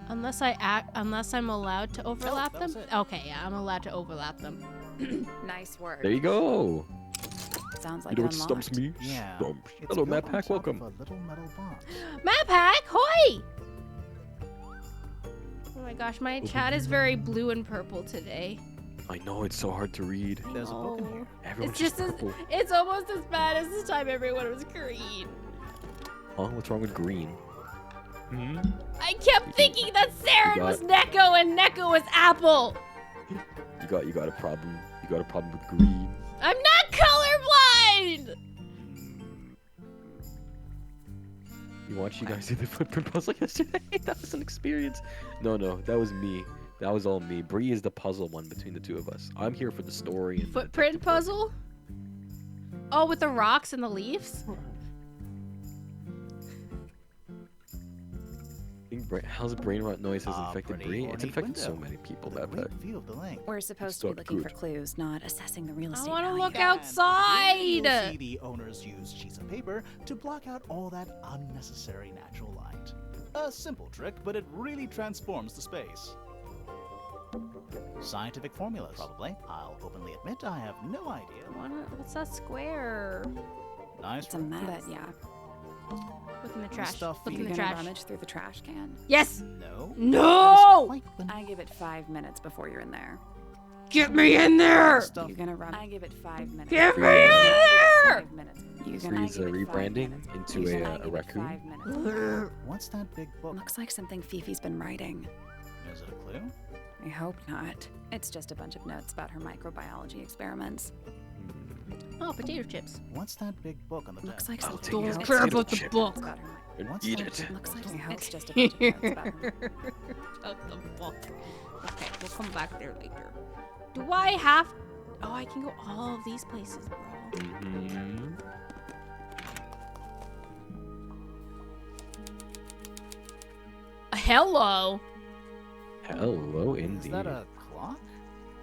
[SPEAKER 1] Unless I'm allowed to overlap
[SPEAKER 3] that was
[SPEAKER 1] them.
[SPEAKER 3] it.
[SPEAKER 1] Okay, yeah, I'm allowed to overlap them.
[SPEAKER 4] Nice work.
[SPEAKER 2] There you go.
[SPEAKER 4] Sounds like
[SPEAKER 2] You know what
[SPEAKER 4] unlocked.
[SPEAKER 2] stumps me?
[SPEAKER 3] Yeah.
[SPEAKER 2] Stumps.
[SPEAKER 3] It's
[SPEAKER 2] Hello,
[SPEAKER 3] built
[SPEAKER 2] Map
[SPEAKER 3] on
[SPEAKER 2] Pack.
[SPEAKER 3] top of
[SPEAKER 2] Welcome.
[SPEAKER 3] a little metal box.
[SPEAKER 1] Map hack, hoi! Oh my gosh, my chat is very blue and purple today.
[SPEAKER 2] I know it's so hard to read.
[SPEAKER 3] There's a book in here.
[SPEAKER 2] Everyone's
[SPEAKER 1] It's just as,
[SPEAKER 2] purple.
[SPEAKER 1] it's almost as bad as the time everyone was green.
[SPEAKER 2] Huh? What's wrong with green? Hmm?
[SPEAKER 1] I kept thinking that Saren
[SPEAKER 2] got-
[SPEAKER 1] was Neko and Neko was Apple.
[SPEAKER 2] You got a problem. You got a problem with green.
[SPEAKER 1] I'm not colorblind.
[SPEAKER 2] You watched you guys do the footprint puzzle yesterday? That was an experience. No, that was me. That was all me. Bree is the puzzle one between the two of us. I'm here for the story and the
[SPEAKER 1] Footprint
[SPEAKER 2] detective work.
[SPEAKER 1] puzzle? Oh, with the rocks and the leaves?
[SPEAKER 2] How's brain rot noise has
[SPEAKER 3] Ah,
[SPEAKER 2] infected
[SPEAKER 3] pretty
[SPEAKER 2] Bree? It's
[SPEAKER 3] ornate
[SPEAKER 2] infected so
[SPEAKER 3] window.
[SPEAKER 2] many people,
[SPEAKER 3] With a
[SPEAKER 2] that
[SPEAKER 3] great
[SPEAKER 2] pack.
[SPEAKER 3] view of the lake.
[SPEAKER 4] We're supposed to be
[SPEAKER 2] not
[SPEAKER 4] looking for
[SPEAKER 2] good.
[SPEAKER 4] clues, not assessing the real
[SPEAKER 1] I
[SPEAKER 4] estate
[SPEAKER 1] want to
[SPEAKER 4] value.
[SPEAKER 1] look
[SPEAKER 3] And
[SPEAKER 1] outside.
[SPEAKER 3] You'll see the owners use sheets of paper to block out all that unnecessary natural light. A simple trick, but it really transforms the space. Scientific formulas, probably. I'll openly admit I have no idea.
[SPEAKER 1] What's that square?
[SPEAKER 3] Nice
[SPEAKER 4] It's a
[SPEAKER 3] work.
[SPEAKER 4] mess. But yeah.
[SPEAKER 1] Look in the trash.
[SPEAKER 3] stuff
[SPEAKER 1] Look
[SPEAKER 3] you
[SPEAKER 1] in the
[SPEAKER 4] You're gonna
[SPEAKER 1] trash.
[SPEAKER 4] rummage through the trash can.
[SPEAKER 1] Yes.
[SPEAKER 3] No.
[SPEAKER 1] No!
[SPEAKER 3] That is quite the
[SPEAKER 4] I give it 5 minutes before you're in there.
[SPEAKER 1] Get me in there.
[SPEAKER 3] stuff.
[SPEAKER 4] You're gonna run. I give it 5 minutes.
[SPEAKER 1] Get me in
[SPEAKER 4] I give it
[SPEAKER 1] there.
[SPEAKER 4] 5 minutes. You're gonna
[SPEAKER 2] Freeze
[SPEAKER 4] give it 5
[SPEAKER 2] rebranding
[SPEAKER 4] minutes.
[SPEAKER 2] into
[SPEAKER 4] You're
[SPEAKER 2] a,
[SPEAKER 4] gonna
[SPEAKER 2] a
[SPEAKER 4] give it
[SPEAKER 2] raccoon.
[SPEAKER 4] 5 minutes.
[SPEAKER 3] What's that big book?
[SPEAKER 4] Looks like something Fifi's been writing.
[SPEAKER 3] Is it a clue?
[SPEAKER 4] I hope not. It's just a bunch of notes about her microbiology experiments.
[SPEAKER 1] Oh, potato chips.
[SPEAKER 3] What's that big book on the
[SPEAKER 4] Looks
[SPEAKER 3] desk?
[SPEAKER 4] like
[SPEAKER 2] I'll
[SPEAKER 4] something.
[SPEAKER 2] take
[SPEAKER 1] Don't
[SPEAKER 2] your
[SPEAKER 4] It's
[SPEAKER 1] care
[SPEAKER 4] just
[SPEAKER 1] about
[SPEAKER 4] a
[SPEAKER 1] the
[SPEAKER 4] bunch of
[SPEAKER 1] book.
[SPEAKER 4] notes about her
[SPEAKER 2] And
[SPEAKER 3] What's
[SPEAKER 2] eat
[SPEAKER 3] that
[SPEAKER 2] it.
[SPEAKER 3] big
[SPEAKER 4] Looks like
[SPEAKER 3] book?
[SPEAKER 4] it's just a bunch of notes about her.
[SPEAKER 1] What the fuck? Okay, we'll come back there later. Do I have? Oh, I can go all of these places, bro.
[SPEAKER 2] Mhm.
[SPEAKER 1] Hello.
[SPEAKER 2] Hello,
[SPEAKER 3] Is
[SPEAKER 2] indeed.
[SPEAKER 3] that a clock?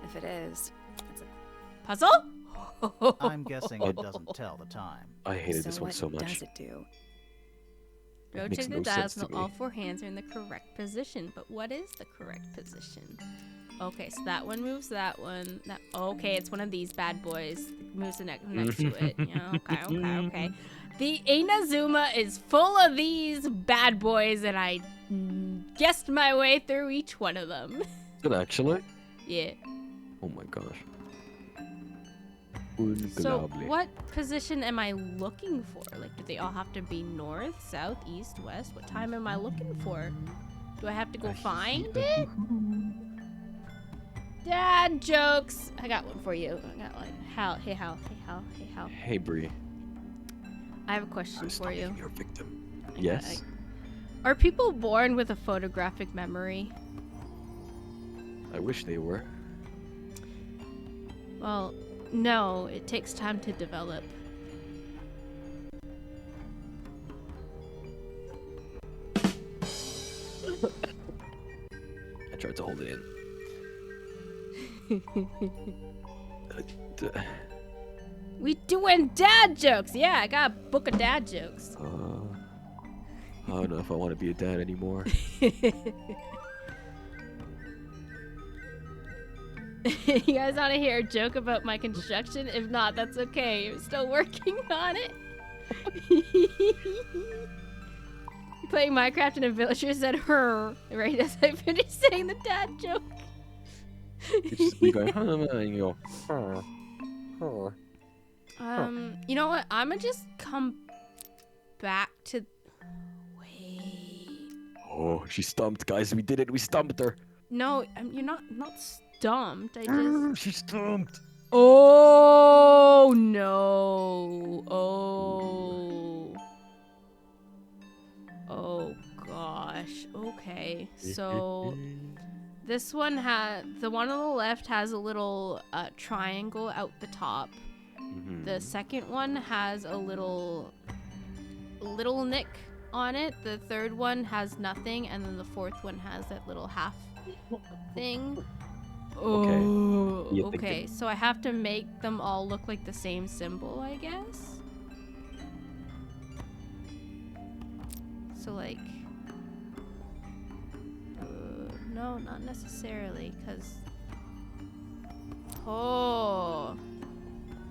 [SPEAKER 4] If it is, it's a
[SPEAKER 1] Puzzle?
[SPEAKER 3] I'm guessing it doesn't tell the time.
[SPEAKER 2] I hated this one
[SPEAKER 4] what
[SPEAKER 2] so
[SPEAKER 4] does
[SPEAKER 2] much.
[SPEAKER 4] it do?
[SPEAKER 1] Rotate
[SPEAKER 2] makes
[SPEAKER 1] the
[SPEAKER 2] no sense
[SPEAKER 1] dials
[SPEAKER 2] to
[SPEAKER 1] until all
[SPEAKER 2] me.
[SPEAKER 1] 4 hands are in the correct position. But what is the correct position? Okay, so that one moves that one. Okay, it's one of these bad boys. It moves the next to it. Yeah, okay. The Inazuma is full of these bad boys, and I guessed my way through each one of them.
[SPEAKER 2] Is it actually?
[SPEAKER 1] Yeah.
[SPEAKER 2] Oh my gosh.
[SPEAKER 1] So,
[SPEAKER 2] Unglaublich.
[SPEAKER 1] what position am I looking for? Like, do they all have to be north, south, east, west? What time am I looking for? Do I have to go find it? Dad jokes. I got one for you. I got one. Hal.
[SPEAKER 2] Hey, Bree.
[SPEAKER 1] I have a question for you.
[SPEAKER 2] Your victim. Yes.
[SPEAKER 1] Are people born with a photographic memory?
[SPEAKER 2] I wish they were.
[SPEAKER 1] Well, no. It takes time to develop.
[SPEAKER 2] I tried to hold it in.
[SPEAKER 1] We doing dad jokes. Yeah, I got a book of dad jokes.
[SPEAKER 2] I don't know if I want to be a dad anymore.
[SPEAKER 1] You guys want to hear a joke about my construction? If not, that's okay. I'm still working on it. playing Minecraft and a villager said her right as I finished saying the dad joke.
[SPEAKER 2] It's just me going, and you go,
[SPEAKER 1] You know what? I'm gonna just come back to. Wait.
[SPEAKER 2] Oh, she stumped, guys. We did it. We stumped her.
[SPEAKER 1] No, you're not stumped. I just.
[SPEAKER 2] She stumped.
[SPEAKER 1] Oh no. Oh. Oh gosh. Okay. So this one the one on the left has a little triangle out the top. The second one has a little nick on it. The third one has nothing, and then the fourth one has that little half thing.
[SPEAKER 2] Okay.
[SPEAKER 1] Oh,
[SPEAKER 2] You
[SPEAKER 1] okay.
[SPEAKER 2] thinking?
[SPEAKER 1] So I have to make them all look like the same symbol, I guess. So like, no, not necessarily, cause. Oh.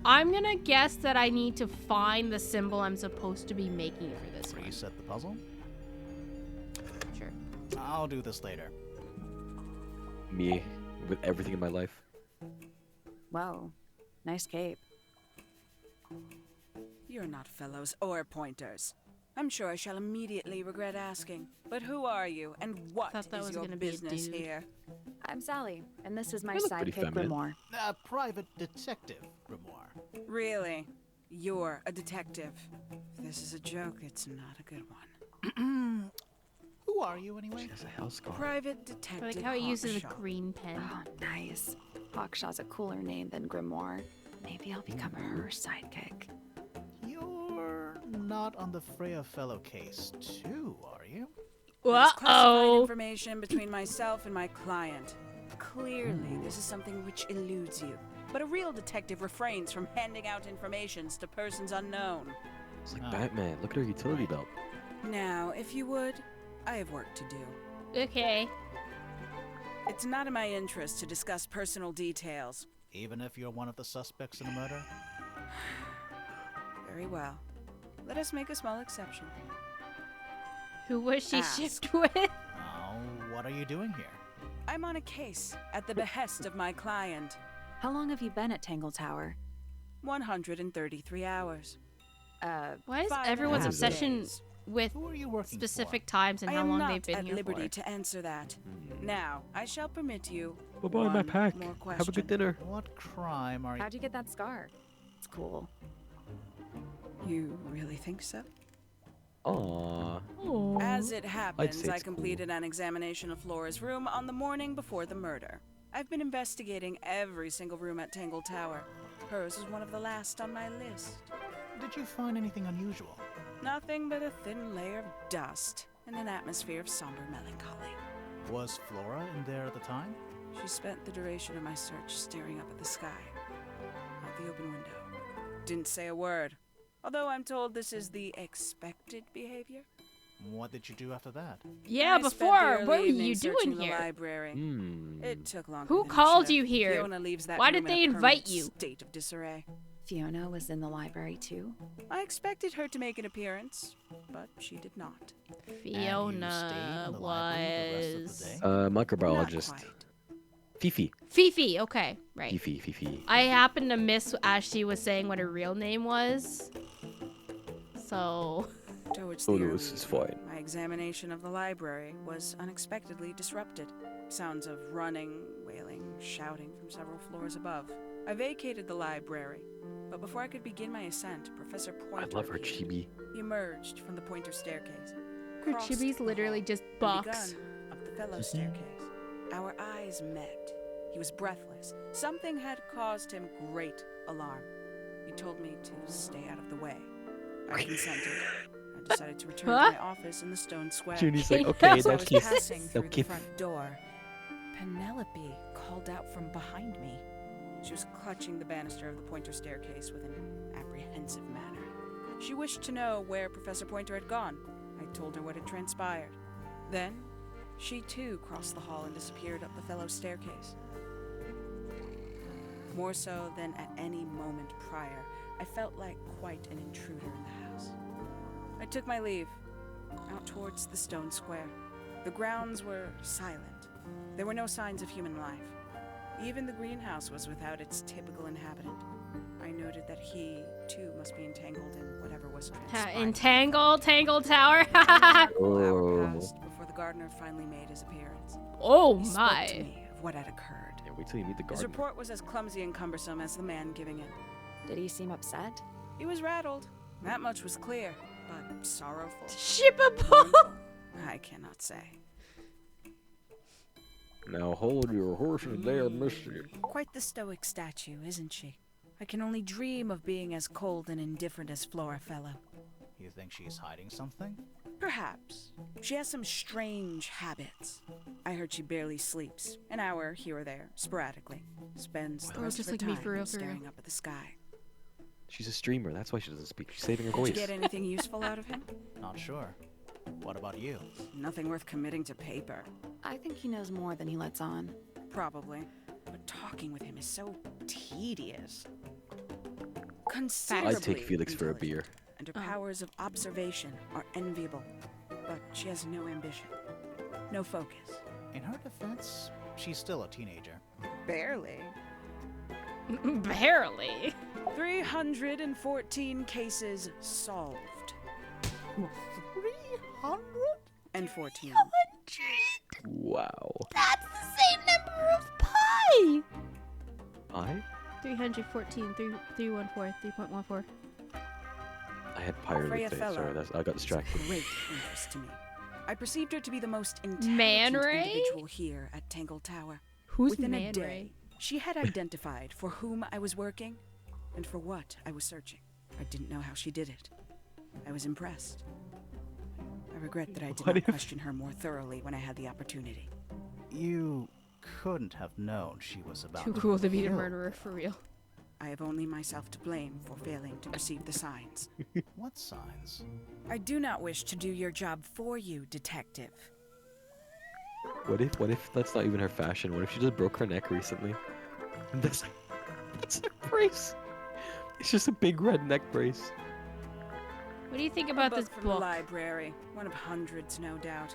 [SPEAKER 1] I'm gonna guess that I need to find the symbol I'm supposed to be making for this one.
[SPEAKER 3] Reset the puzzle.
[SPEAKER 1] Sure.
[SPEAKER 3] I'll do this later.
[SPEAKER 2] Me, with everything in my life.
[SPEAKER 4] Whoa, nice cape.
[SPEAKER 7] You're not fellows or pointers. I'm sure I shall immediately regret asking. But who are you, and what
[SPEAKER 1] Thought that
[SPEAKER 7] is
[SPEAKER 1] was
[SPEAKER 7] your
[SPEAKER 1] gonna be a
[SPEAKER 7] business
[SPEAKER 1] dude.
[SPEAKER 7] here?
[SPEAKER 4] I'm Sally, and this is my
[SPEAKER 2] You look pretty
[SPEAKER 4] sidekick,
[SPEAKER 2] feminine.
[SPEAKER 4] Grimoire.
[SPEAKER 3] A private detective, Grimoire.
[SPEAKER 7] Really? You're a detective. If this is a joke, it's not a good one.
[SPEAKER 3] Who are you, anyway?
[SPEAKER 2] She has a hell scar.
[SPEAKER 7] Private
[SPEAKER 1] I
[SPEAKER 7] detective
[SPEAKER 1] like how it uses a
[SPEAKER 7] Hawkshaw.
[SPEAKER 1] green pen.
[SPEAKER 4] Oh, nice. Hawkshaw's a cooler name than Grimoire. Maybe I'll become her sidekick.
[SPEAKER 3] You're not on the Freya Fellow case, too, are you?
[SPEAKER 7] There's classified
[SPEAKER 1] Uh-oh.
[SPEAKER 7] information between myself and my client. Clearly, this is something which eludes you. But a real detective refrains from handing out informations to persons unknown.
[SPEAKER 2] It's like Batman. Look at her utility belt.
[SPEAKER 7] Now, if you would, I have work to do.
[SPEAKER 1] Okay.
[SPEAKER 7] It's not in my interest to discuss personal details.
[SPEAKER 3] Even if you're one of the suspects in the murder?
[SPEAKER 7] Very well. Let us make a small exception.
[SPEAKER 1] Who was she
[SPEAKER 7] Ask.
[SPEAKER 1] shipped with?
[SPEAKER 3] Oh, what are you doing here?
[SPEAKER 7] I'm on a case at the behest of my client.
[SPEAKER 4] How long have you been at Tangle Tower?
[SPEAKER 7] 133 hours.
[SPEAKER 1] Why is
[SPEAKER 7] 5.5
[SPEAKER 1] everyone's obsession
[SPEAKER 7] days.
[SPEAKER 1] with
[SPEAKER 3] Who are you working
[SPEAKER 1] specific times and
[SPEAKER 7] I
[SPEAKER 1] how
[SPEAKER 7] am
[SPEAKER 1] long
[SPEAKER 7] not
[SPEAKER 1] they've been
[SPEAKER 7] at
[SPEAKER 1] here
[SPEAKER 7] liberty
[SPEAKER 1] for?
[SPEAKER 7] to answer that. Now, I shall permit you
[SPEAKER 2] Bye-bye, my
[SPEAKER 7] one
[SPEAKER 2] pack.
[SPEAKER 7] more question.
[SPEAKER 2] Have a good dinner.
[SPEAKER 3] for? What crime are you...
[SPEAKER 4] How'd you get that scar? It's cool.
[SPEAKER 7] You really think so?
[SPEAKER 2] Aww.
[SPEAKER 7] As it happens,
[SPEAKER 2] say
[SPEAKER 7] I
[SPEAKER 2] it's cool.
[SPEAKER 7] completed an examination of Flora's room on the morning before the murder. I've been investigating every single room at Tangle Tower. Hers is one of the last on my list.
[SPEAKER 3] Did you find anything unusual?
[SPEAKER 7] Nothing but a thin layer of dust and an atmosphere of somber melancholy.
[SPEAKER 3] Was Flora in there at the time?
[SPEAKER 7] She spent the duration of my search staring up at the sky, out the open window. Didn't say a word, although I'm told this is the expected behavior.
[SPEAKER 3] What did you do after that?
[SPEAKER 1] Yeah,
[SPEAKER 7] I spent the
[SPEAKER 1] before.
[SPEAKER 7] early
[SPEAKER 1] What were
[SPEAKER 7] evening
[SPEAKER 1] you
[SPEAKER 7] searching
[SPEAKER 1] doing
[SPEAKER 7] the
[SPEAKER 1] here?
[SPEAKER 7] library. It took longer
[SPEAKER 1] Who
[SPEAKER 7] than it
[SPEAKER 1] called
[SPEAKER 7] should
[SPEAKER 1] you
[SPEAKER 7] have.
[SPEAKER 1] here?
[SPEAKER 7] Fiona leaves that
[SPEAKER 1] Why
[SPEAKER 7] room
[SPEAKER 1] did
[SPEAKER 7] in
[SPEAKER 1] they
[SPEAKER 7] a
[SPEAKER 1] invite
[SPEAKER 7] permanent
[SPEAKER 1] you?
[SPEAKER 7] State of disarray.
[SPEAKER 4] Fiona was in the library too?
[SPEAKER 7] I expected her to make an appearance, but she did not.
[SPEAKER 1] Fiona
[SPEAKER 3] in the library the rest of the
[SPEAKER 1] was
[SPEAKER 3] day?
[SPEAKER 7] Not
[SPEAKER 2] Microbiologist.
[SPEAKER 7] quite.
[SPEAKER 2] Fifi.
[SPEAKER 1] Fifi. Okay, right.
[SPEAKER 2] Fifi.
[SPEAKER 1] I happened to miss as she was saying what her real name was. So
[SPEAKER 7] Towards the
[SPEAKER 2] Oh,
[SPEAKER 7] early
[SPEAKER 2] this is
[SPEAKER 7] evening,
[SPEAKER 2] fine.
[SPEAKER 7] my examination of the library was unexpectedly disrupted. Sounds of running, wailing, shouting from several floors above. I vacated the library, but before I could begin my ascent, Professor
[SPEAKER 2] I
[SPEAKER 7] Pointer
[SPEAKER 2] love her
[SPEAKER 7] appeared.
[SPEAKER 2] chibi.
[SPEAKER 7] He emerged from the Pointer staircase.
[SPEAKER 1] her
[SPEAKER 7] crossed
[SPEAKER 1] chibi's
[SPEAKER 7] the
[SPEAKER 1] literally
[SPEAKER 7] hall,
[SPEAKER 1] just
[SPEAKER 7] and
[SPEAKER 1] box.
[SPEAKER 7] begun up the fellow staircase. Our eyes met. He was breathless. Something had caused him great alarm. He told me to stay out of the way. I consented. I decided to return
[SPEAKER 1] Huh?
[SPEAKER 7] to my office in the stone square.
[SPEAKER 2] Junie's like,
[SPEAKER 1] As
[SPEAKER 2] okay,
[SPEAKER 7] As I
[SPEAKER 2] that's
[SPEAKER 7] was
[SPEAKER 2] kiss.
[SPEAKER 7] passing
[SPEAKER 2] No
[SPEAKER 7] through the
[SPEAKER 2] kiss.
[SPEAKER 7] front door, Penelope called out from behind me. She was clutching the banister of the Pointer staircase with an apprehensive manner. She wished to know where Professor Pointer had gone. I told her what had transpired. Then, she too crossed the hall and disappeared up the fellow staircase. More so than at any moment prior, I felt like quite an intruder in the house. I took my leave, out towards the stone square. The grounds were silent. There were no signs of human life. Even the greenhouse was without its typical inhabitant. I noted that he, too, must be entangled in whatever was transpiring.
[SPEAKER 1] Tangle Tower.
[SPEAKER 7] An hour
[SPEAKER 2] Oh.
[SPEAKER 7] passed before the gardener finally made his appearance.
[SPEAKER 1] Oh
[SPEAKER 7] He spoke to
[SPEAKER 1] my.
[SPEAKER 7] me of what had occurred.
[SPEAKER 2] Yeah, wait till you meet the
[SPEAKER 7] His
[SPEAKER 2] gardener.
[SPEAKER 7] report was as clumsy and cumbersome as the man giving it.
[SPEAKER 4] Did he seem upset?
[SPEAKER 7] He was rattled. That much was clear, but sorrowful.
[SPEAKER 1] Shippable.
[SPEAKER 7] I cannot say.
[SPEAKER 2] Now hold your horses there, mister.
[SPEAKER 7] Quite the stoic statue, isn't she? I can only dream of being as cold and indifferent as Flora Fellow.
[SPEAKER 3] You think she's hiding something?
[SPEAKER 7] Perhaps. She has some strange habits. I heard she barely sleeps, an hour here or there, sporadically. Spends the
[SPEAKER 1] Oh,
[SPEAKER 7] rest
[SPEAKER 1] just
[SPEAKER 7] of her
[SPEAKER 1] like me,
[SPEAKER 7] time
[SPEAKER 1] for real, for
[SPEAKER 7] staring
[SPEAKER 1] real.
[SPEAKER 7] up at the sky.
[SPEAKER 2] She's a streamer, that's why she doesn't speak. She's saving her
[SPEAKER 7] Did
[SPEAKER 2] voice.
[SPEAKER 7] you get anything useful out of him?
[SPEAKER 3] Not sure. What about you?
[SPEAKER 7] Nothing worth committing to paper.
[SPEAKER 4] I think he knows more than he lets on.
[SPEAKER 7] Probably. But talking with him is so tedious. Considerably
[SPEAKER 2] I'd take Felix for a
[SPEAKER 7] intelligent,
[SPEAKER 2] beer.
[SPEAKER 7] And her
[SPEAKER 1] Oh.
[SPEAKER 7] powers of observation are enviable. But she has no ambition. No focus.
[SPEAKER 3] In her defense, she's still a teenager.
[SPEAKER 7] Barely.
[SPEAKER 1] Barely.
[SPEAKER 7] 314 cases solved.
[SPEAKER 3] 300?
[SPEAKER 7] And 14.
[SPEAKER 2] Wow.
[SPEAKER 1] That's the same number of pi.
[SPEAKER 2] I?
[SPEAKER 1] 314, 314, 3.14.
[SPEAKER 2] I had pirate
[SPEAKER 7] Freya
[SPEAKER 2] today.
[SPEAKER 7] Feller
[SPEAKER 2] Sorry, I got
[SPEAKER 7] was
[SPEAKER 2] distracted.
[SPEAKER 7] of great interest to me. I perceived her to be the most
[SPEAKER 1] Man
[SPEAKER 7] intelligent
[SPEAKER 1] Ray?
[SPEAKER 7] individual here at Tangle Tower.
[SPEAKER 1] Who's
[SPEAKER 7] Within a
[SPEAKER 1] Man
[SPEAKER 7] day,
[SPEAKER 1] Ray?
[SPEAKER 7] she had identified for whom I was working and for what I was searching. I didn't know how she did it. I was impressed. I regret that I did
[SPEAKER 2] What
[SPEAKER 7] not
[SPEAKER 2] if-
[SPEAKER 7] question her more thoroughly when I had the opportunity.
[SPEAKER 3] You couldn't have known she was about
[SPEAKER 1] Too cool to be a
[SPEAKER 3] kill.
[SPEAKER 1] murderer, for real.
[SPEAKER 7] I have only myself to blame for failing to perceive the signs.
[SPEAKER 3] What signs?
[SPEAKER 7] I do not wish to do your job for you, detective.
[SPEAKER 2] What if that's not even her fashion? What if she just broke her neck recently? That's a brace. It's just a big red neck brace.
[SPEAKER 1] What do you think
[SPEAKER 7] A
[SPEAKER 1] about
[SPEAKER 7] book
[SPEAKER 1] this
[SPEAKER 7] from the
[SPEAKER 1] book?
[SPEAKER 7] library. One of hundreds, no doubt.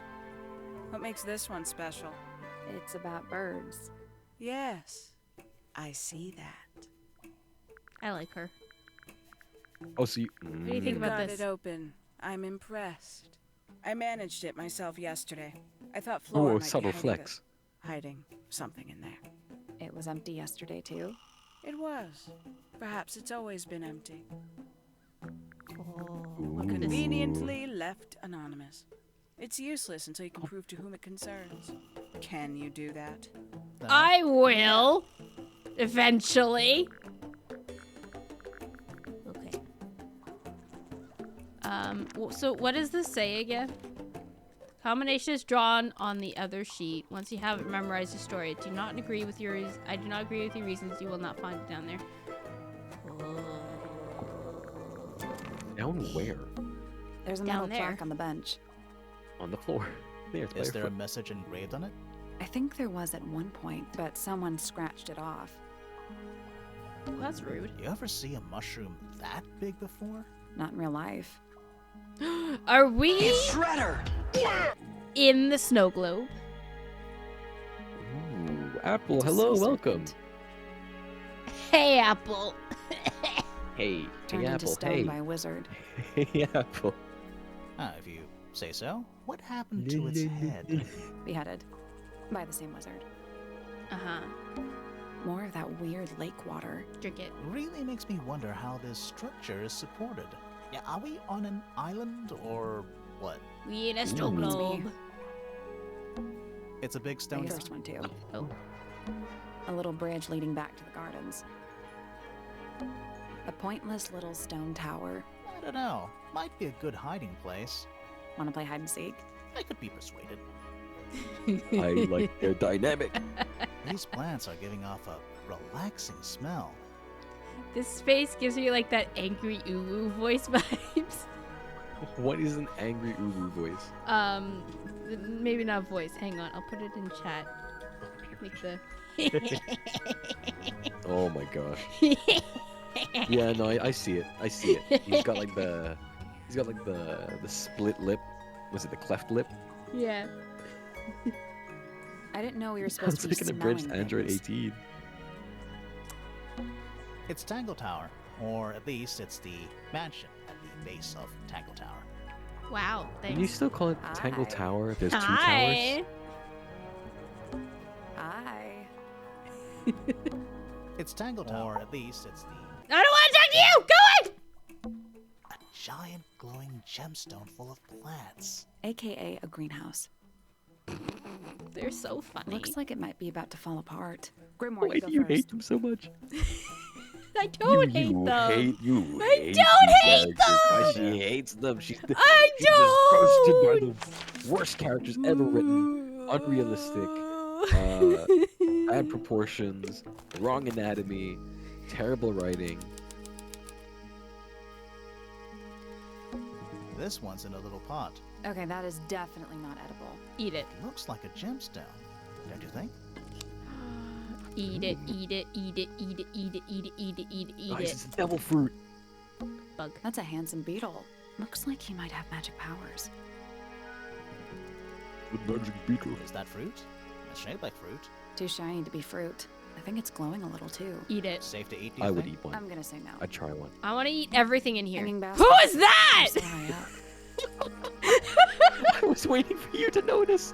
[SPEAKER 7] What makes this one special?
[SPEAKER 4] It's about birds.
[SPEAKER 7] Yes, I see that.
[SPEAKER 1] I like her.
[SPEAKER 2] Oh, so you.
[SPEAKER 1] What do you think
[SPEAKER 7] You
[SPEAKER 1] about
[SPEAKER 7] got
[SPEAKER 1] this?
[SPEAKER 7] it open. I'm impressed. I managed it myself yesterday. I thought Flora
[SPEAKER 2] Oh,
[SPEAKER 7] might be
[SPEAKER 2] subtle
[SPEAKER 7] hiding
[SPEAKER 2] flex.
[SPEAKER 7] hiding something in there.
[SPEAKER 4] It was empty yesterday, too.
[SPEAKER 7] It was. Perhaps it's always been empty.
[SPEAKER 1] Oh,
[SPEAKER 7] Conveniently left anonymous. It's useless until you can prove to whom it concerns. Can you do that?
[SPEAKER 3] No.
[SPEAKER 1] I will. Eventually. Okay. So what does this say again? Combination is drawn on the other sheet. Once you have it memorized, the story. I do not agree with your reasons. You will not find it down there.
[SPEAKER 2] Down where?
[SPEAKER 4] There's a
[SPEAKER 1] Down
[SPEAKER 4] metal
[SPEAKER 1] there.
[SPEAKER 4] plaque on the bench.
[SPEAKER 2] On the floor. There, it's by
[SPEAKER 3] Is
[SPEAKER 2] her
[SPEAKER 3] there a
[SPEAKER 2] foot.
[SPEAKER 3] message engraved on it?
[SPEAKER 4] I think there was at one point, but someone scratched it off.
[SPEAKER 1] Well, that's rude.
[SPEAKER 3] You ever see a mushroom that big before?
[SPEAKER 4] Not in real life.
[SPEAKER 1] Are we in the snow globe?
[SPEAKER 2] Ooh, Apple,
[SPEAKER 4] It's a
[SPEAKER 2] hello,
[SPEAKER 4] sea
[SPEAKER 2] welcome.
[SPEAKER 4] serpent,
[SPEAKER 1] Hey, Apple.
[SPEAKER 2] Hey,
[SPEAKER 4] Turned
[SPEAKER 2] hey,
[SPEAKER 4] into
[SPEAKER 2] Apple,
[SPEAKER 4] stone
[SPEAKER 2] hey.
[SPEAKER 4] by a wizard.
[SPEAKER 2] Hey, Apple.
[SPEAKER 3] If you say so. What happened to its head?
[SPEAKER 4] Beheaded. By the same wizard.
[SPEAKER 1] Uh-huh.
[SPEAKER 4] More of that weird lake water.
[SPEAKER 1] Drink it.
[SPEAKER 3] Really makes me wonder how this structure is supported. Yeah, are we on an island or what?
[SPEAKER 1] We in a snow
[SPEAKER 2] Ooh.
[SPEAKER 1] globe.
[SPEAKER 3] It's a big stone.
[SPEAKER 4] Biggest one, too.
[SPEAKER 1] Oh.
[SPEAKER 4] A little bridge leading back to the gardens. A pointless little stone tower.
[SPEAKER 3] I don't know. Might be a good hiding place.
[SPEAKER 4] Want to play hide and seek?
[SPEAKER 3] I could be persuaded.
[SPEAKER 2] I like their dynamic.
[SPEAKER 3] These plants are giving off a relaxing smell.
[SPEAKER 1] This space gives me like that angry Ulu voice vibes.
[SPEAKER 2] What is an angry Uwu voice?
[SPEAKER 1] Maybe not voice. Hang on, I'll put it in chat. Make the.
[SPEAKER 2] Oh my gosh. Yeah, no, I see it. I see it. He's got like the split lip Was it the cleft lip?
[SPEAKER 1] Yeah.
[SPEAKER 4] I didn't know we were supposed
[SPEAKER 2] It's
[SPEAKER 4] to be
[SPEAKER 2] like an
[SPEAKER 4] smelling
[SPEAKER 2] abridged Android
[SPEAKER 4] things.
[SPEAKER 2] 18.
[SPEAKER 3] It's Tangle Tower, or at least it's the mansion at the base of Tangle Tower.
[SPEAKER 1] Wow.
[SPEAKER 2] Can you
[SPEAKER 1] Thanks.
[SPEAKER 2] still call it Tangle
[SPEAKER 4] Hi.
[SPEAKER 2] Tower if there's 2 towers?
[SPEAKER 1] Hi.
[SPEAKER 4] Hi.
[SPEAKER 3] It's Tangle Tower, or at least it's the
[SPEAKER 1] I don't want to talk to you. Go away.
[SPEAKER 3] a giant glowing gemstone full of plants.
[SPEAKER 4] AKA a greenhouse.
[SPEAKER 1] They're so funny.
[SPEAKER 4] Looks like it might be about to fall apart. Grimoire,
[SPEAKER 2] Why
[SPEAKER 4] you go
[SPEAKER 2] do you
[SPEAKER 4] first.
[SPEAKER 2] hate them so much?
[SPEAKER 1] I don't hate
[SPEAKER 2] you
[SPEAKER 1] them.
[SPEAKER 2] Hate, you
[SPEAKER 1] I
[SPEAKER 2] hate
[SPEAKER 1] don't
[SPEAKER 2] these
[SPEAKER 1] hate
[SPEAKER 2] characters. Why
[SPEAKER 1] them.
[SPEAKER 2] she hates them. She's
[SPEAKER 1] I
[SPEAKER 2] she's just roasted by
[SPEAKER 1] don't.
[SPEAKER 2] the worst characters ever written. Unrealistic. Bad proportions. Wrong anatomy. Terrible writing.
[SPEAKER 3] This one's in a little pot.
[SPEAKER 4] Okay, that is definitely not edible.
[SPEAKER 1] Eat it.
[SPEAKER 3] It looks like a gemstone, don't you think?
[SPEAKER 1] Eat it. Eat it. Eat it. Eat it. Eat it. Eat it. Eat it. Eat it. Eat
[SPEAKER 2] Guys,
[SPEAKER 1] it.
[SPEAKER 2] it's devil fruit.
[SPEAKER 1] Bug.
[SPEAKER 4] That's a handsome beetle. Looks like he might have magic powers.
[SPEAKER 3] Is that fruit? It's shaped like fruit.
[SPEAKER 4] Too shiny to be fruit. I think it's glowing a little too.
[SPEAKER 1] Eat it.
[SPEAKER 3] Safe to eat, do you
[SPEAKER 2] I would
[SPEAKER 3] think?
[SPEAKER 2] eat one.
[SPEAKER 4] I'm gonna say no.
[SPEAKER 2] I'd try one.
[SPEAKER 1] I want to eat everything in here.
[SPEAKER 4] Hanging
[SPEAKER 1] Who
[SPEAKER 4] basket.
[SPEAKER 1] is that?
[SPEAKER 4] So high up.
[SPEAKER 2] I was waiting for you to notice.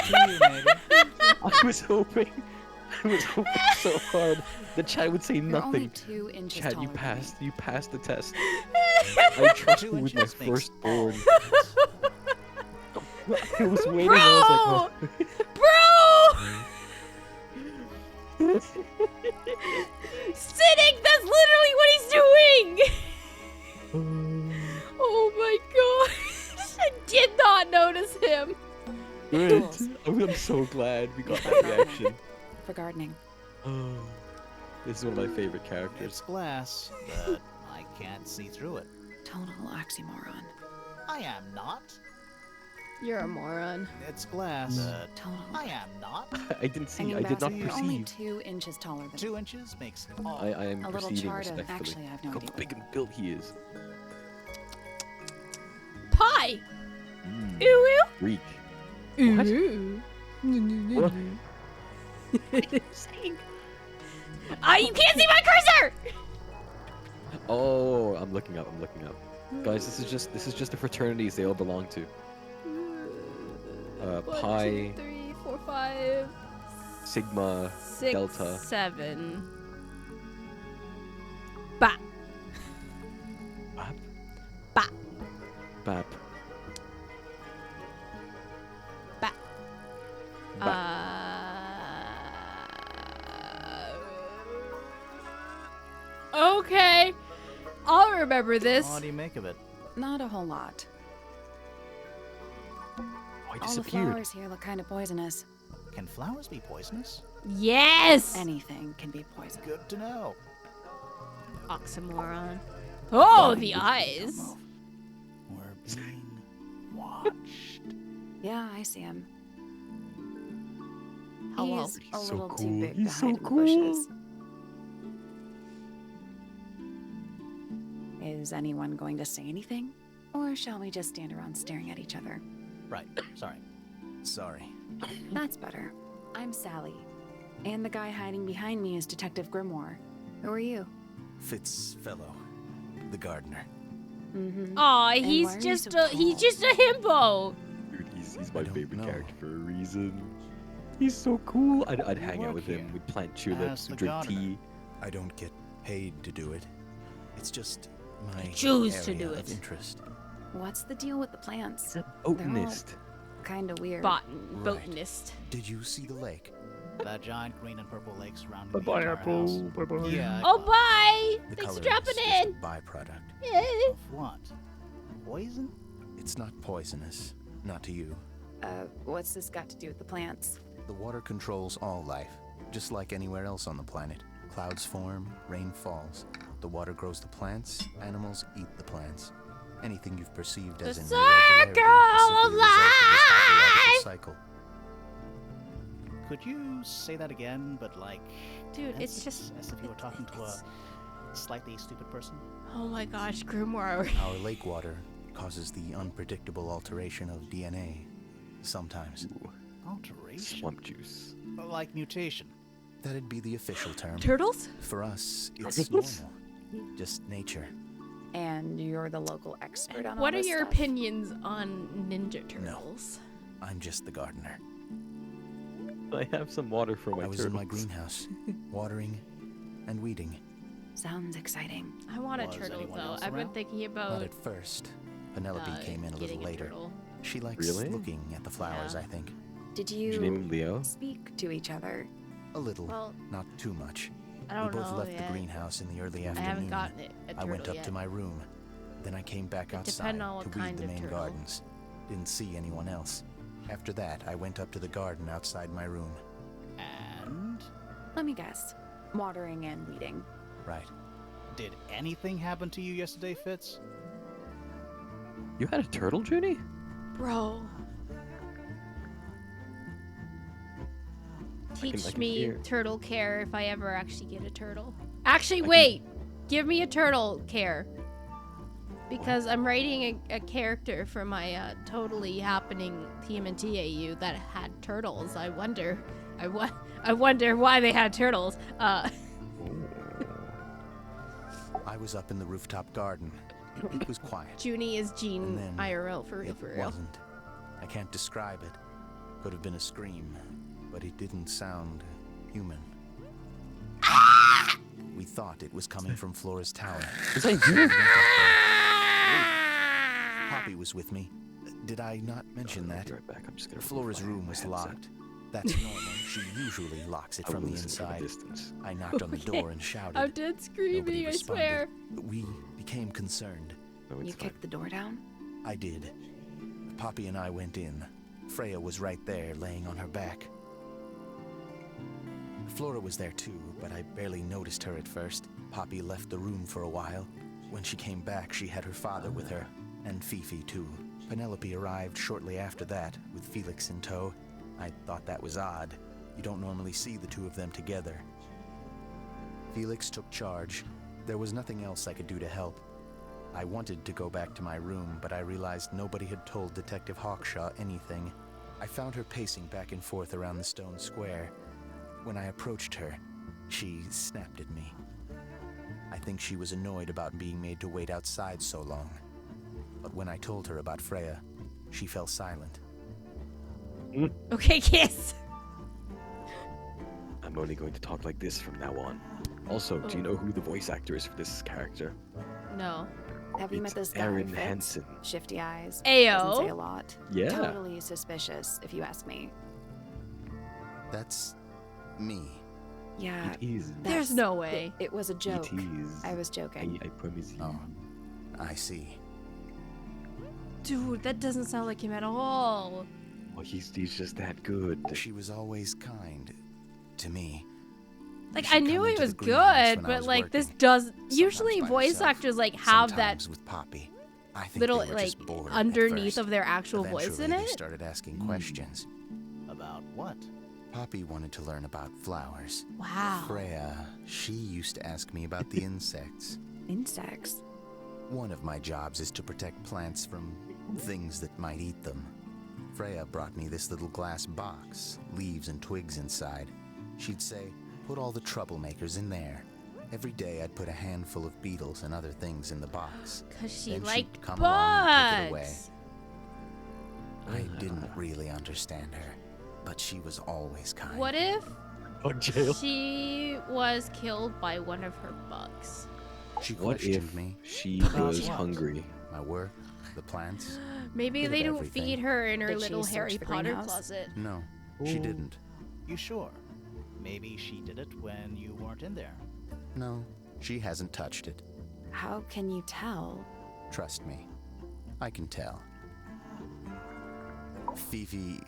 [SPEAKER 3] Maybe.
[SPEAKER 2] I was hoping so hard that Chad would say
[SPEAKER 4] You're only
[SPEAKER 2] nothing.
[SPEAKER 4] 2 inches
[SPEAKER 2] Chad,
[SPEAKER 4] taller
[SPEAKER 2] you
[SPEAKER 4] than
[SPEAKER 2] passed.
[SPEAKER 4] me.
[SPEAKER 2] You passed the test. I trust
[SPEAKER 3] 2
[SPEAKER 2] you with my
[SPEAKER 3] inches makes
[SPEAKER 2] firstborn.
[SPEAKER 3] all
[SPEAKER 2] I was waiting.
[SPEAKER 1] Bro!
[SPEAKER 2] I was
[SPEAKER 1] Bro! Sitting! That's literally what he's doing! Oh my gosh! I did not notice him.
[SPEAKER 2] Good.
[SPEAKER 4] Tools.
[SPEAKER 2] I'm so glad we got that reaction.
[SPEAKER 4] For gardening.
[SPEAKER 2] Oh, this is one of my favorite
[SPEAKER 3] It's
[SPEAKER 2] characters.
[SPEAKER 3] glass, but I can't see through it.
[SPEAKER 4] Total oxymoron.
[SPEAKER 3] I am not.
[SPEAKER 1] You're a moron.
[SPEAKER 3] It's glass, but
[SPEAKER 4] Total.
[SPEAKER 3] I am not.
[SPEAKER 2] I didn't see.
[SPEAKER 4] Hanging
[SPEAKER 2] I did not
[SPEAKER 4] basket. You're only
[SPEAKER 2] perceive.
[SPEAKER 4] 2 inches taller than
[SPEAKER 3] 2 inches makes all.
[SPEAKER 2] I am
[SPEAKER 4] A little
[SPEAKER 2] perceiving
[SPEAKER 4] chart of-
[SPEAKER 2] respectfully.
[SPEAKER 4] actually, I have no
[SPEAKER 2] Look
[SPEAKER 4] idea
[SPEAKER 2] how
[SPEAKER 4] what
[SPEAKER 2] big and built he is.
[SPEAKER 1] Pie!
[SPEAKER 2] Mm,
[SPEAKER 1] Ooh,
[SPEAKER 2] Greek.
[SPEAKER 1] ooh.
[SPEAKER 2] What?
[SPEAKER 1] Ooh.
[SPEAKER 2] What?
[SPEAKER 1] You can't see my cursor!
[SPEAKER 2] Oh, I'm looking up. I'm looking up. Guys, this is just the fraternities they all belong to. Pi,
[SPEAKER 1] 1, 2, 3, 4, 5,
[SPEAKER 2] Sigma,
[SPEAKER 1] 6,
[SPEAKER 2] Delta.
[SPEAKER 1] 7. Ba.
[SPEAKER 2] Bap,
[SPEAKER 1] Ba.
[SPEAKER 2] Bap,
[SPEAKER 1] Ba.
[SPEAKER 2] Bap.
[SPEAKER 1] Okay. I'll remember this.
[SPEAKER 3] What do you make of it?
[SPEAKER 4] Not a whole lot.
[SPEAKER 2] Oh, he
[SPEAKER 4] All the
[SPEAKER 2] disappeared.
[SPEAKER 4] flowers here look kind of poisonous.
[SPEAKER 3] Can flowers be poisonous?
[SPEAKER 1] Yes!
[SPEAKER 4] Anything can be poison.
[SPEAKER 3] Good to know.
[SPEAKER 1] Oxymoron. Oh, the eyes.
[SPEAKER 3] We're being watched.
[SPEAKER 4] Yeah, I see him.
[SPEAKER 1] How well?
[SPEAKER 4] He's a
[SPEAKER 2] He's so
[SPEAKER 4] little
[SPEAKER 2] cool.
[SPEAKER 4] too big
[SPEAKER 2] He's
[SPEAKER 4] to
[SPEAKER 2] so
[SPEAKER 4] hide in
[SPEAKER 2] cool.
[SPEAKER 4] the bushes. Is anyone going to say anything? Or shall we just stand around staring at each other?
[SPEAKER 3] Right. Sorry.
[SPEAKER 5] Sorry.
[SPEAKER 4] That's better. I'm Sally. And the guy hiding behind me is Detective Grimoire. Who are you?
[SPEAKER 5] Fitzfellow, the gardener.
[SPEAKER 4] Mm-hmm.
[SPEAKER 1] Aw,
[SPEAKER 4] why
[SPEAKER 1] he's
[SPEAKER 4] are you
[SPEAKER 1] just
[SPEAKER 4] so
[SPEAKER 1] he's
[SPEAKER 4] tall?
[SPEAKER 1] just a himbo.
[SPEAKER 2] Dude, he's my
[SPEAKER 5] I don't
[SPEAKER 2] favorite
[SPEAKER 5] know.
[SPEAKER 2] character for a reason. He's so cool. I'd hang out
[SPEAKER 3] work
[SPEAKER 2] with him.
[SPEAKER 3] here
[SPEAKER 2] We'd plant
[SPEAKER 3] as
[SPEAKER 2] tulips,
[SPEAKER 3] the
[SPEAKER 2] we'd drink
[SPEAKER 3] gardener.
[SPEAKER 2] tea.
[SPEAKER 5] I don't get paid to do it. It's just my
[SPEAKER 1] choose to
[SPEAKER 5] area
[SPEAKER 1] do
[SPEAKER 5] of
[SPEAKER 1] it.
[SPEAKER 5] interest.
[SPEAKER 4] What's the deal with the plants?
[SPEAKER 2] He's a botanist.
[SPEAKER 4] Kind of weird.
[SPEAKER 1] Botan,
[SPEAKER 5] Right.
[SPEAKER 1] botanist.
[SPEAKER 5] Did you see the lake?
[SPEAKER 3] That giant green and purple lake surrounding
[SPEAKER 2] Bye
[SPEAKER 3] the
[SPEAKER 2] bye,
[SPEAKER 3] entire house.
[SPEAKER 2] Apple. Bye bye.
[SPEAKER 3] Yeah.
[SPEAKER 1] Oh, bye!
[SPEAKER 5] The
[SPEAKER 1] Thanks for
[SPEAKER 5] color
[SPEAKER 1] dropping
[SPEAKER 5] is just
[SPEAKER 1] in.
[SPEAKER 5] a byproduct.
[SPEAKER 1] Eh.
[SPEAKER 3] Of what? Poison?
[SPEAKER 5] It's not poisonous. Not to you.
[SPEAKER 4] What's this got to do with the plants?
[SPEAKER 5] The water controls all life, just like anywhere else on the planet. Clouds form, rain falls. The water grows the plants, animals eat the plants. Anything you've perceived
[SPEAKER 1] The
[SPEAKER 5] as an
[SPEAKER 1] circle
[SPEAKER 5] irregularity is
[SPEAKER 1] of
[SPEAKER 5] simply a result of this ecological
[SPEAKER 1] life!
[SPEAKER 5] cycle.
[SPEAKER 3] Could you say that again, but like...
[SPEAKER 1] Dude,
[SPEAKER 3] as
[SPEAKER 1] it's
[SPEAKER 3] if-
[SPEAKER 1] just.
[SPEAKER 3] As if you were talking to a
[SPEAKER 1] it's-
[SPEAKER 3] slightly stupid person?
[SPEAKER 1] Oh my gosh, Grimoire.
[SPEAKER 5] Our lake water
[SPEAKER 3] causes the unpredictable alteration of DNA. Sometimes.
[SPEAKER 2] Ooh,
[SPEAKER 3] Alteration?
[SPEAKER 2] swamp juice.
[SPEAKER 3] Like mutation. That'd be the official term.
[SPEAKER 1] Turtles?
[SPEAKER 3] For us, it's normal. Just nature.
[SPEAKER 4] And you're the local expert on all
[SPEAKER 1] What are
[SPEAKER 4] this
[SPEAKER 1] your
[SPEAKER 4] stuff?
[SPEAKER 1] opinions on Ninja Turtles?
[SPEAKER 3] I'm just the gardener.
[SPEAKER 2] I have some water for my
[SPEAKER 3] I was
[SPEAKER 2] turtles.
[SPEAKER 3] in my greenhouse, watering and weeding.
[SPEAKER 4] Sounds exciting.
[SPEAKER 1] I want a
[SPEAKER 3] Was
[SPEAKER 1] turtle
[SPEAKER 3] anyone
[SPEAKER 1] though.
[SPEAKER 3] else
[SPEAKER 1] I've been
[SPEAKER 3] around?
[SPEAKER 1] thinking
[SPEAKER 3] Not
[SPEAKER 1] about
[SPEAKER 3] at first. Penelope came in a
[SPEAKER 1] getting
[SPEAKER 3] little later.
[SPEAKER 1] turtle.
[SPEAKER 3] She likes
[SPEAKER 2] Really?
[SPEAKER 3] looking at the flowers,
[SPEAKER 1] Yeah.
[SPEAKER 3] I think.
[SPEAKER 4] Did
[SPEAKER 2] Did you name
[SPEAKER 4] you
[SPEAKER 2] him Leo?
[SPEAKER 4] speak to each other?
[SPEAKER 3] A little,
[SPEAKER 1] Well,
[SPEAKER 3] not too much.
[SPEAKER 1] I
[SPEAKER 3] We
[SPEAKER 1] don't
[SPEAKER 3] both
[SPEAKER 1] know
[SPEAKER 3] left
[SPEAKER 1] yet.
[SPEAKER 3] the greenhouse in the early
[SPEAKER 1] I
[SPEAKER 3] afternoon.
[SPEAKER 1] haven't gotten it. A
[SPEAKER 3] I
[SPEAKER 1] turtle
[SPEAKER 3] went up
[SPEAKER 1] yet.
[SPEAKER 3] to my room. Then I came back
[SPEAKER 1] It
[SPEAKER 3] outside
[SPEAKER 1] depend on what
[SPEAKER 3] to weed
[SPEAKER 1] kind
[SPEAKER 3] the
[SPEAKER 1] of
[SPEAKER 3] main
[SPEAKER 1] turtle.
[SPEAKER 3] gardens. Didn't see anyone else. After that, I went up to the garden outside my room.
[SPEAKER 8] And?
[SPEAKER 4] Let me guess. Watering and weeding.
[SPEAKER 3] Right.
[SPEAKER 8] Did anything happen to you yesterday, Fitz?
[SPEAKER 2] You had a turtle, Junie?
[SPEAKER 1] Bro. Teach
[SPEAKER 2] I can
[SPEAKER 1] me
[SPEAKER 2] hear.
[SPEAKER 1] turtle care if I ever actually get a turtle. Actually, wait! Give me a turtle care. Because I'm writing a character for my totally happening TMNT AU that had turtles. I wonder why they had turtles.
[SPEAKER 3] I was up in the rooftop garden. It was quiet.
[SPEAKER 1] Junie is
[SPEAKER 3] And
[SPEAKER 1] Jean
[SPEAKER 3] then
[SPEAKER 1] IRL for real,
[SPEAKER 3] It
[SPEAKER 1] for real.
[SPEAKER 3] wasn't. I can't describe it. Could have been a scream, but it didn't sound human. We thought it was coming from Flora's tower.
[SPEAKER 2] Is that
[SPEAKER 3] We
[SPEAKER 2] you?
[SPEAKER 3] went up there. Poppy was with me. Did I not mention
[SPEAKER 2] I'll
[SPEAKER 3] that?
[SPEAKER 2] be right back. I'm just gonna
[SPEAKER 3] Flora's
[SPEAKER 2] refire
[SPEAKER 3] room
[SPEAKER 2] my
[SPEAKER 3] was
[SPEAKER 2] headset.
[SPEAKER 3] locked. That's normal. She usually locks it
[SPEAKER 2] I will
[SPEAKER 3] from the
[SPEAKER 2] listen from a
[SPEAKER 3] inside.
[SPEAKER 2] distance.
[SPEAKER 3] I knocked on the
[SPEAKER 1] Okay.
[SPEAKER 3] door and shouted.
[SPEAKER 1] I'm dead
[SPEAKER 3] Nobody
[SPEAKER 1] screaming, I
[SPEAKER 3] responded.
[SPEAKER 1] swear.
[SPEAKER 3] We became concerned.
[SPEAKER 2] No,
[SPEAKER 4] You
[SPEAKER 2] it's fine.
[SPEAKER 4] kicked the door down?
[SPEAKER 3] I did. Poppy and I went in. Freya was right there, laying on her back. Flora was there too, but I barely noticed her at first. Poppy left the room for a while. When she came back, she had her father with her, and Fifi too. Penelope arrived shortly after that, with Felix in tow. I thought that was odd. You don't normally see the two of them together. Felix took charge. There was nothing else I could do to help. I wanted to go back to my room, but I realized nobody had told Detective Hawkshaw anything. I found her pacing back and forth around the stone square. When I approached her, she snapped at me. I think she was annoyed about being made to wait outside so long. But when I told her about Freya, she fell silent.
[SPEAKER 1] Okay, kiss.
[SPEAKER 2] I'm only going to talk like this from now on. Also, do you know who the voice actor is for this character?
[SPEAKER 1] No.
[SPEAKER 4] Have you met
[SPEAKER 2] It's
[SPEAKER 4] this guy,
[SPEAKER 2] Aaron
[SPEAKER 4] Fitz?
[SPEAKER 2] Henson.
[SPEAKER 4] Shifty eyes.
[SPEAKER 1] Ayo.
[SPEAKER 4] Doesn't say a lot.
[SPEAKER 2] Yeah.
[SPEAKER 4] Totally suspicious, if you ask me.
[SPEAKER 3] That's me.
[SPEAKER 4] Yeah.
[SPEAKER 2] It is.
[SPEAKER 1] There's
[SPEAKER 4] that's-
[SPEAKER 1] no way.
[SPEAKER 4] It was a joke.
[SPEAKER 2] It is.
[SPEAKER 4] I was joking.
[SPEAKER 2] I promise you.
[SPEAKER 3] Oh, I see.
[SPEAKER 1] Dude, that doesn't sound like him at all.
[SPEAKER 2] Oh, he's just that good.
[SPEAKER 3] She was always kind to me.
[SPEAKER 1] Like,
[SPEAKER 3] She'd
[SPEAKER 1] I knew
[SPEAKER 3] come
[SPEAKER 1] he
[SPEAKER 3] into
[SPEAKER 1] was
[SPEAKER 3] the greenhouse
[SPEAKER 1] good,
[SPEAKER 3] when I
[SPEAKER 1] but
[SPEAKER 3] was
[SPEAKER 1] like this
[SPEAKER 3] working.
[SPEAKER 1] does
[SPEAKER 3] Sometimes
[SPEAKER 1] usually
[SPEAKER 3] by
[SPEAKER 1] voice
[SPEAKER 3] herself,
[SPEAKER 1] actors like have that
[SPEAKER 3] sometimes with Poppy. I think
[SPEAKER 1] little
[SPEAKER 3] they were
[SPEAKER 1] like
[SPEAKER 3] just bored at
[SPEAKER 1] underneath
[SPEAKER 3] first.
[SPEAKER 1] of their actual voice
[SPEAKER 3] Eventually,
[SPEAKER 1] in
[SPEAKER 3] they
[SPEAKER 1] it.
[SPEAKER 3] started asking questions.
[SPEAKER 8] About what?
[SPEAKER 3] Poppy wanted to learn about flowers.
[SPEAKER 1] Wow.
[SPEAKER 3] Freya, she used to ask me about the insects.
[SPEAKER 4] Insects.
[SPEAKER 3] One of my jobs is to protect plants from things that might eat them. Freya brought me this little glass box, leaves and twigs inside. She'd say, put all the troublemakers in there. Every day I'd put a handful of beetles and other things in the box.
[SPEAKER 1] Cause she
[SPEAKER 3] Then she'd
[SPEAKER 1] liked
[SPEAKER 3] come along and take it away.
[SPEAKER 1] bugs.
[SPEAKER 3] I didn't really understand her, but she was always kind.
[SPEAKER 1] What if
[SPEAKER 2] Oh, jail.
[SPEAKER 1] she was killed by one of her bugs?
[SPEAKER 3] She
[SPEAKER 2] What
[SPEAKER 3] questioned
[SPEAKER 2] if
[SPEAKER 3] me,
[SPEAKER 2] she
[SPEAKER 8] About
[SPEAKER 2] was
[SPEAKER 8] what?
[SPEAKER 2] hungry?
[SPEAKER 3] my work, the plants.
[SPEAKER 1] Maybe
[SPEAKER 3] Bit
[SPEAKER 1] they
[SPEAKER 3] of
[SPEAKER 1] don't
[SPEAKER 3] everything.
[SPEAKER 1] feed her in her
[SPEAKER 4] Did she
[SPEAKER 1] little
[SPEAKER 4] search
[SPEAKER 1] Harry
[SPEAKER 4] the
[SPEAKER 1] Potter
[SPEAKER 4] greenhouse?
[SPEAKER 1] closet.
[SPEAKER 3] No, she
[SPEAKER 2] Ooh.
[SPEAKER 3] didn't.
[SPEAKER 8] You sure? Maybe she did it when you weren't in there.
[SPEAKER 3] No, she hasn't touched it.
[SPEAKER 4] How can you tell?
[SPEAKER 3] Trust me, I can tell. Fifi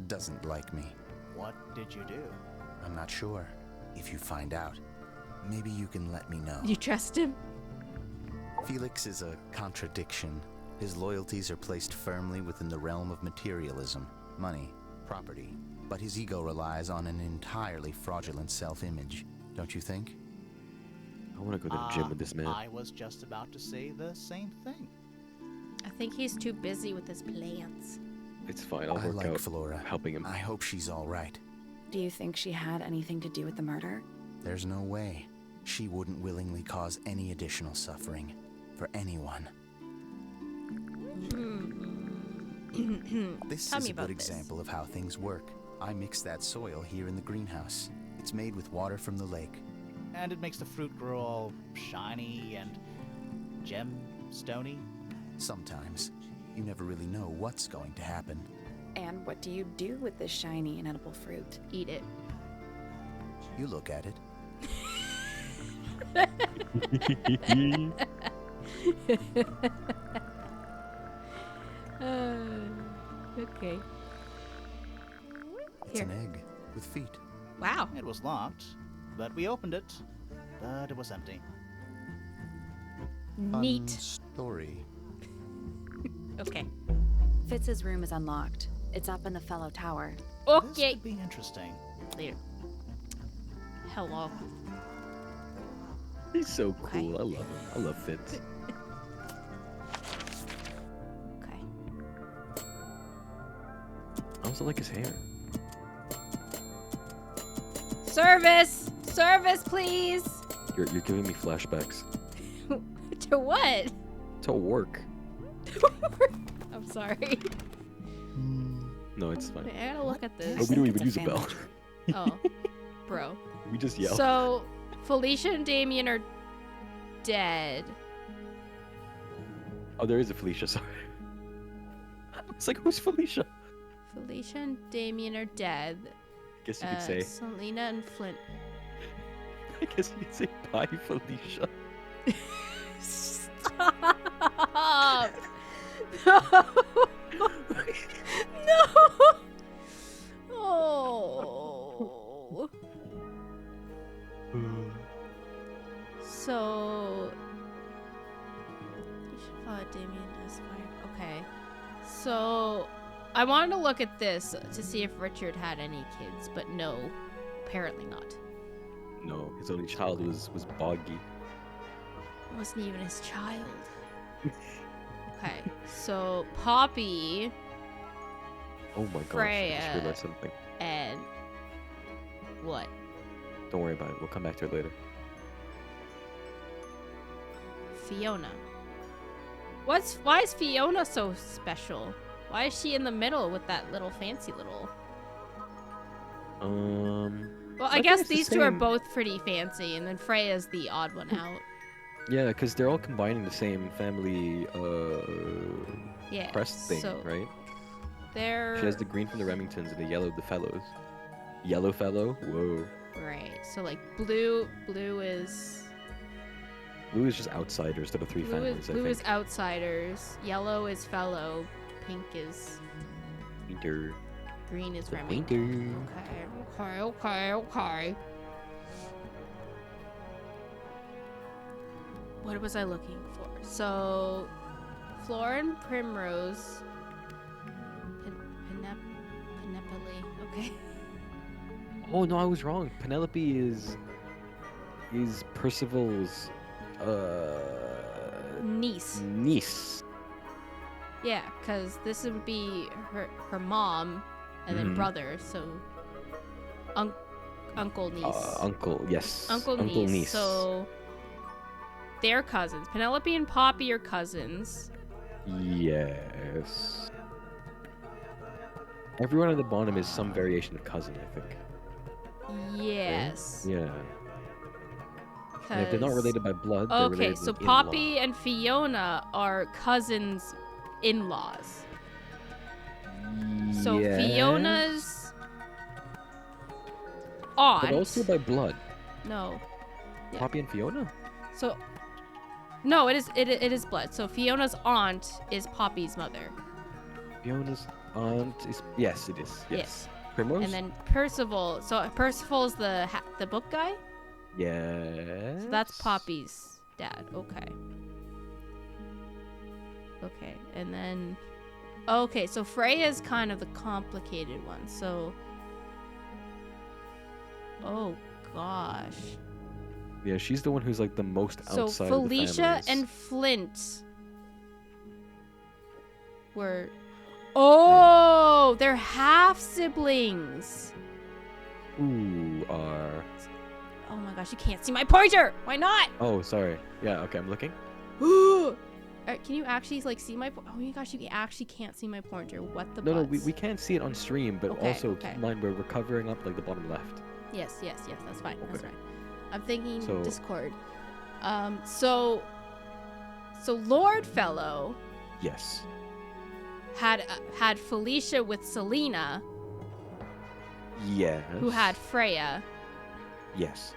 [SPEAKER 3] doesn't like me.
[SPEAKER 8] What did you do?
[SPEAKER 3] I'm not sure. If you find out, maybe you can let me know.
[SPEAKER 1] You trust him?
[SPEAKER 3] Felix is a contradiction. His loyalties are placed firmly within the realm of materialism, money, property. But his ego relies on an entirely fraudulent self-image, don't you think?
[SPEAKER 2] I want to go to the gym with this man.
[SPEAKER 8] I was just about to say the same thing.
[SPEAKER 1] I think he's too busy with his plants.
[SPEAKER 2] It's fine. I'll
[SPEAKER 3] I
[SPEAKER 2] work
[SPEAKER 3] like
[SPEAKER 2] out
[SPEAKER 3] Flora.
[SPEAKER 2] helping him.
[SPEAKER 3] I hope she's all right.
[SPEAKER 4] Do you think she had anything to do with the murder?
[SPEAKER 3] There's no way. She wouldn't willingly cause any additional suffering for anyone. This
[SPEAKER 1] Tell
[SPEAKER 3] is
[SPEAKER 1] me
[SPEAKER 3] a
[SPEAKER 1] about
[SPEAKER 3] good
[SPEAKER 1] this.
[SPEAKER 3] example of how things work. I mix that soil here in the greenhouse. It's made with water from the lake.
[SPEAKER 8] And it makes the fruit grow all shiny and gem-stony.
[SPEAKER 3] Sometimes, you never really know what's going to happen.
[SPEAKER 4] And what do you do with this shiny and edible fruit?
[SPEAKER 1] Eat it.
[SPEAKER 3] You look at it.
[SPEAKER 1] Okay.
[SPEAKER 3] It's
[SPEAKER 1] Here.
[SPEAKER 3] an egg with feet.
[SPEAKER 1] Wow.
[SPEAKER 8] It was locked, but we opened it, but it was empty.
[SPEAKER 3] Fun
[SPEAKER 1] Neat.
[SPEAKER 3] story.
[SPEAKER 1] Okay.
[SPEAKER 4] Fitz's room is unlocked. It's up in the fellow tower.
[SPEAKER 8] This
[SPEAKER 1] Okay.
[SPEAKER 8] could be interesting.
[SPEAKER 1] Later. Hello.
[SPEAKER 2] He's so cool. I love him. I love Fitz.
[SPEAKER 1] Okay.
[SPEAKER 2] I also like his hair.
[SPEAKER 1] Service! Service, please!
[SPEAKER 2] You're giving me flashbacks
[SPEAKER 1] To what?
[SPEAKER 2] to work.
[SPEAKER 1] I'm sorry.
[SPEAKER 2] No, it's fine.
[SPEAKER 1] Wait, I gotta look at
[SPEAKER 2] Oh,
[SPEAKER 1] this.
[SPEAKER 2] we don't
[SPEAKER 4] think
[SPEAKER 2] even
[SPEAKER 4] it's
[SPEAKER 2] use
[SPEAKER 4] a
[SPEAKER 2] a bell.
[SPEAKER 4] family
[SPEAKER 1] Oh. Bro.
[SPEAKER 2] We just yell.
[SPEAKER 1] So, Felicia and Damien are dead.
[SPEAKER 2] Oh, there is a Felicia. Sorry. It's like, who's Felicia?
[SPEAKER 1] Felicia and Damien are dead.
[SPEAKER 2] I guess you could say.
[SPEAKER 1] Selena and Flint.
[SPEAKER 2] I guess you could say bye, Felicia.
[SPEAKER 1] Stop! No! No! Oh. So. You should follow Damien as fire. Okay. So. I wanted to look at this to see if Richard had any kids, but no. Apparently not.
[SPEAKER 2] No, his only child was Boggy.
[SPEAKER 1] It wasn't even his child. Okay, so Poppy
[SPEAKER 2] Oh my gosh, I
[SPEAKER 1] Freya.
[SPEAKER 2] just realized something.
[SPEAKER 1] and what?
[SPEAKER 2] Don't worry about it. We'll come back to it later.
[SPEAKER 1] Fiona. Why is Fiona so special? Why is she in the middle with that little fancy little? Well, I
[SPEAKER 2] think
[SPEAKER 1] guess
[SPEAKER 2] it's the
[SPEAKER 1] these two are
[SPEAKER 2] same-
[SPEAKER 1] both pretty fancy, and then Freya's the odd one out.
[SPEAKER 2] Yeah, because they're all combining the same family
[SPEAKER 1] Yeah.
[SPEAKER 2] crest thing,
[SPEAKER 1] so
[SPEAKER 2] right?
[SPEAKER 1] they're
[SPEAKER 2] She has the green from the Remingtons and the yellow of the Fellows. Yellow Fellow? Whoa.
[SPEAKER 1] right. So like blue is
[SPEAKER 2] Blue is just outsiders to the three families, I
[SPEAKER 1] blue
[SPEAKER 2] think.
[SPEAKER 1] is outsiders. Yellow is fellow. Pink is
[SPEAKER 2] Winter.
[SPEAKER 1] green is
[SPEAKER 2] The
[SPEAKER 1] Remington.
[SPEAKER 2] winter.
[SPEAKER 1] Okay. What was I looking for? So, Flora and Primrose. Penelope. Okay.
[SPEAKER 2] Oh no, I was wrong. Penelope is Percival's
[SPEAKER 1] Niece.
[SPEAKER 2] niece.
[SPEAKER 1] Yeah, because this would be her mom and then
[SPEAKER 2] Mhm.
[SPEAKER 1] brother. So, uncle niece.
[SPEAKER 2] Uncle, yes.
[SPEAKER 1] Uncle niece. So they're cousins. Penelope and Poppy are cousins.
[SPEAKER 2] Yes. Everyone at the bottom is some variation of cousin, I think. right?
[SPEAKER 1] Yes.
[SPEAKER 2] Yeah. And if they're not
[SPEAKER 1] 'cause-
[SPEAKER 2] related by blood, they're
[SPEAKER 1] Okay,
[SPEAKER 2] related
[SPEAKER 1] so
[SPEAKER 2] in
[SPEAKER 1] Poppy and Fiona are cousins in-laws. So
[SPEAKER 2] Yes.
[SPEAKER 1] Fiona's aunt.
[SPEAKER 2] But also by blood.
[SPEAKER 1] No. Yeah.
[SPEAKER 2] Poppy and Fiona?
[SPEAKER 1] So no, it is blood. So Fiona's aunt is Poppy's mother.
[SPEAKER 2] Fiona's aunt is... Yes, it is. Yes. Primrose?
[SPEAKER 1] And then Percival. So Percival's the book guy.
[SPEAKER 2] Yes.
[SPEAKER 1] So that's Poppy's dad. Okay. Okay, and then okay, so Freya's kind of the complicated one. So oh gosh.
[SPEAKER 2] Yeah, she's the one who's like the most
[SPEAKER 1] So
[SPEAKER 2] outside
[SPEAKER 1] Felicia
[SPEAKER 2] of the families.
[SPEAKER 1] and Flint were... Oh, they're half siblings.
[SPEAKER 2] Who are...
[SPEAKER 1] Oh my gosh, you can't see my pointer. Why not?
[SPEAKER 2] Oh, sorry. Yeah, okay, I'm looking.
[SPEAKER 1] Can you actually like see my? Oh my gosh, you actually can't see my pointer. What the?
[SPEAKER 2] No,
[SPEAKER 1] butts?
[SPEAKER 2] we can't see it on stream, but
[SPEAKER 1] Okay,
[SPEAKER 2] also
[SPEAKER 1] okay.
[SPEAKER 2] keep in mind we're covering up like the bottom left.
[SPEAKER 1] Yes, that's fine. That's
[SPEAKER 2] Okay.
[SPEAKER 1] right. I'm thinking
[SPEAKER 2] So-
[SPEAKER 1] Discord. So Lord Fellow
[SPEAKER 2] Yes.
[SPEAKER 1] had Felicia with Selena,
[SPEAKER 2] Yes.
[SPEAKER 1] who had Freya,
[SPEAKER 2] Yes.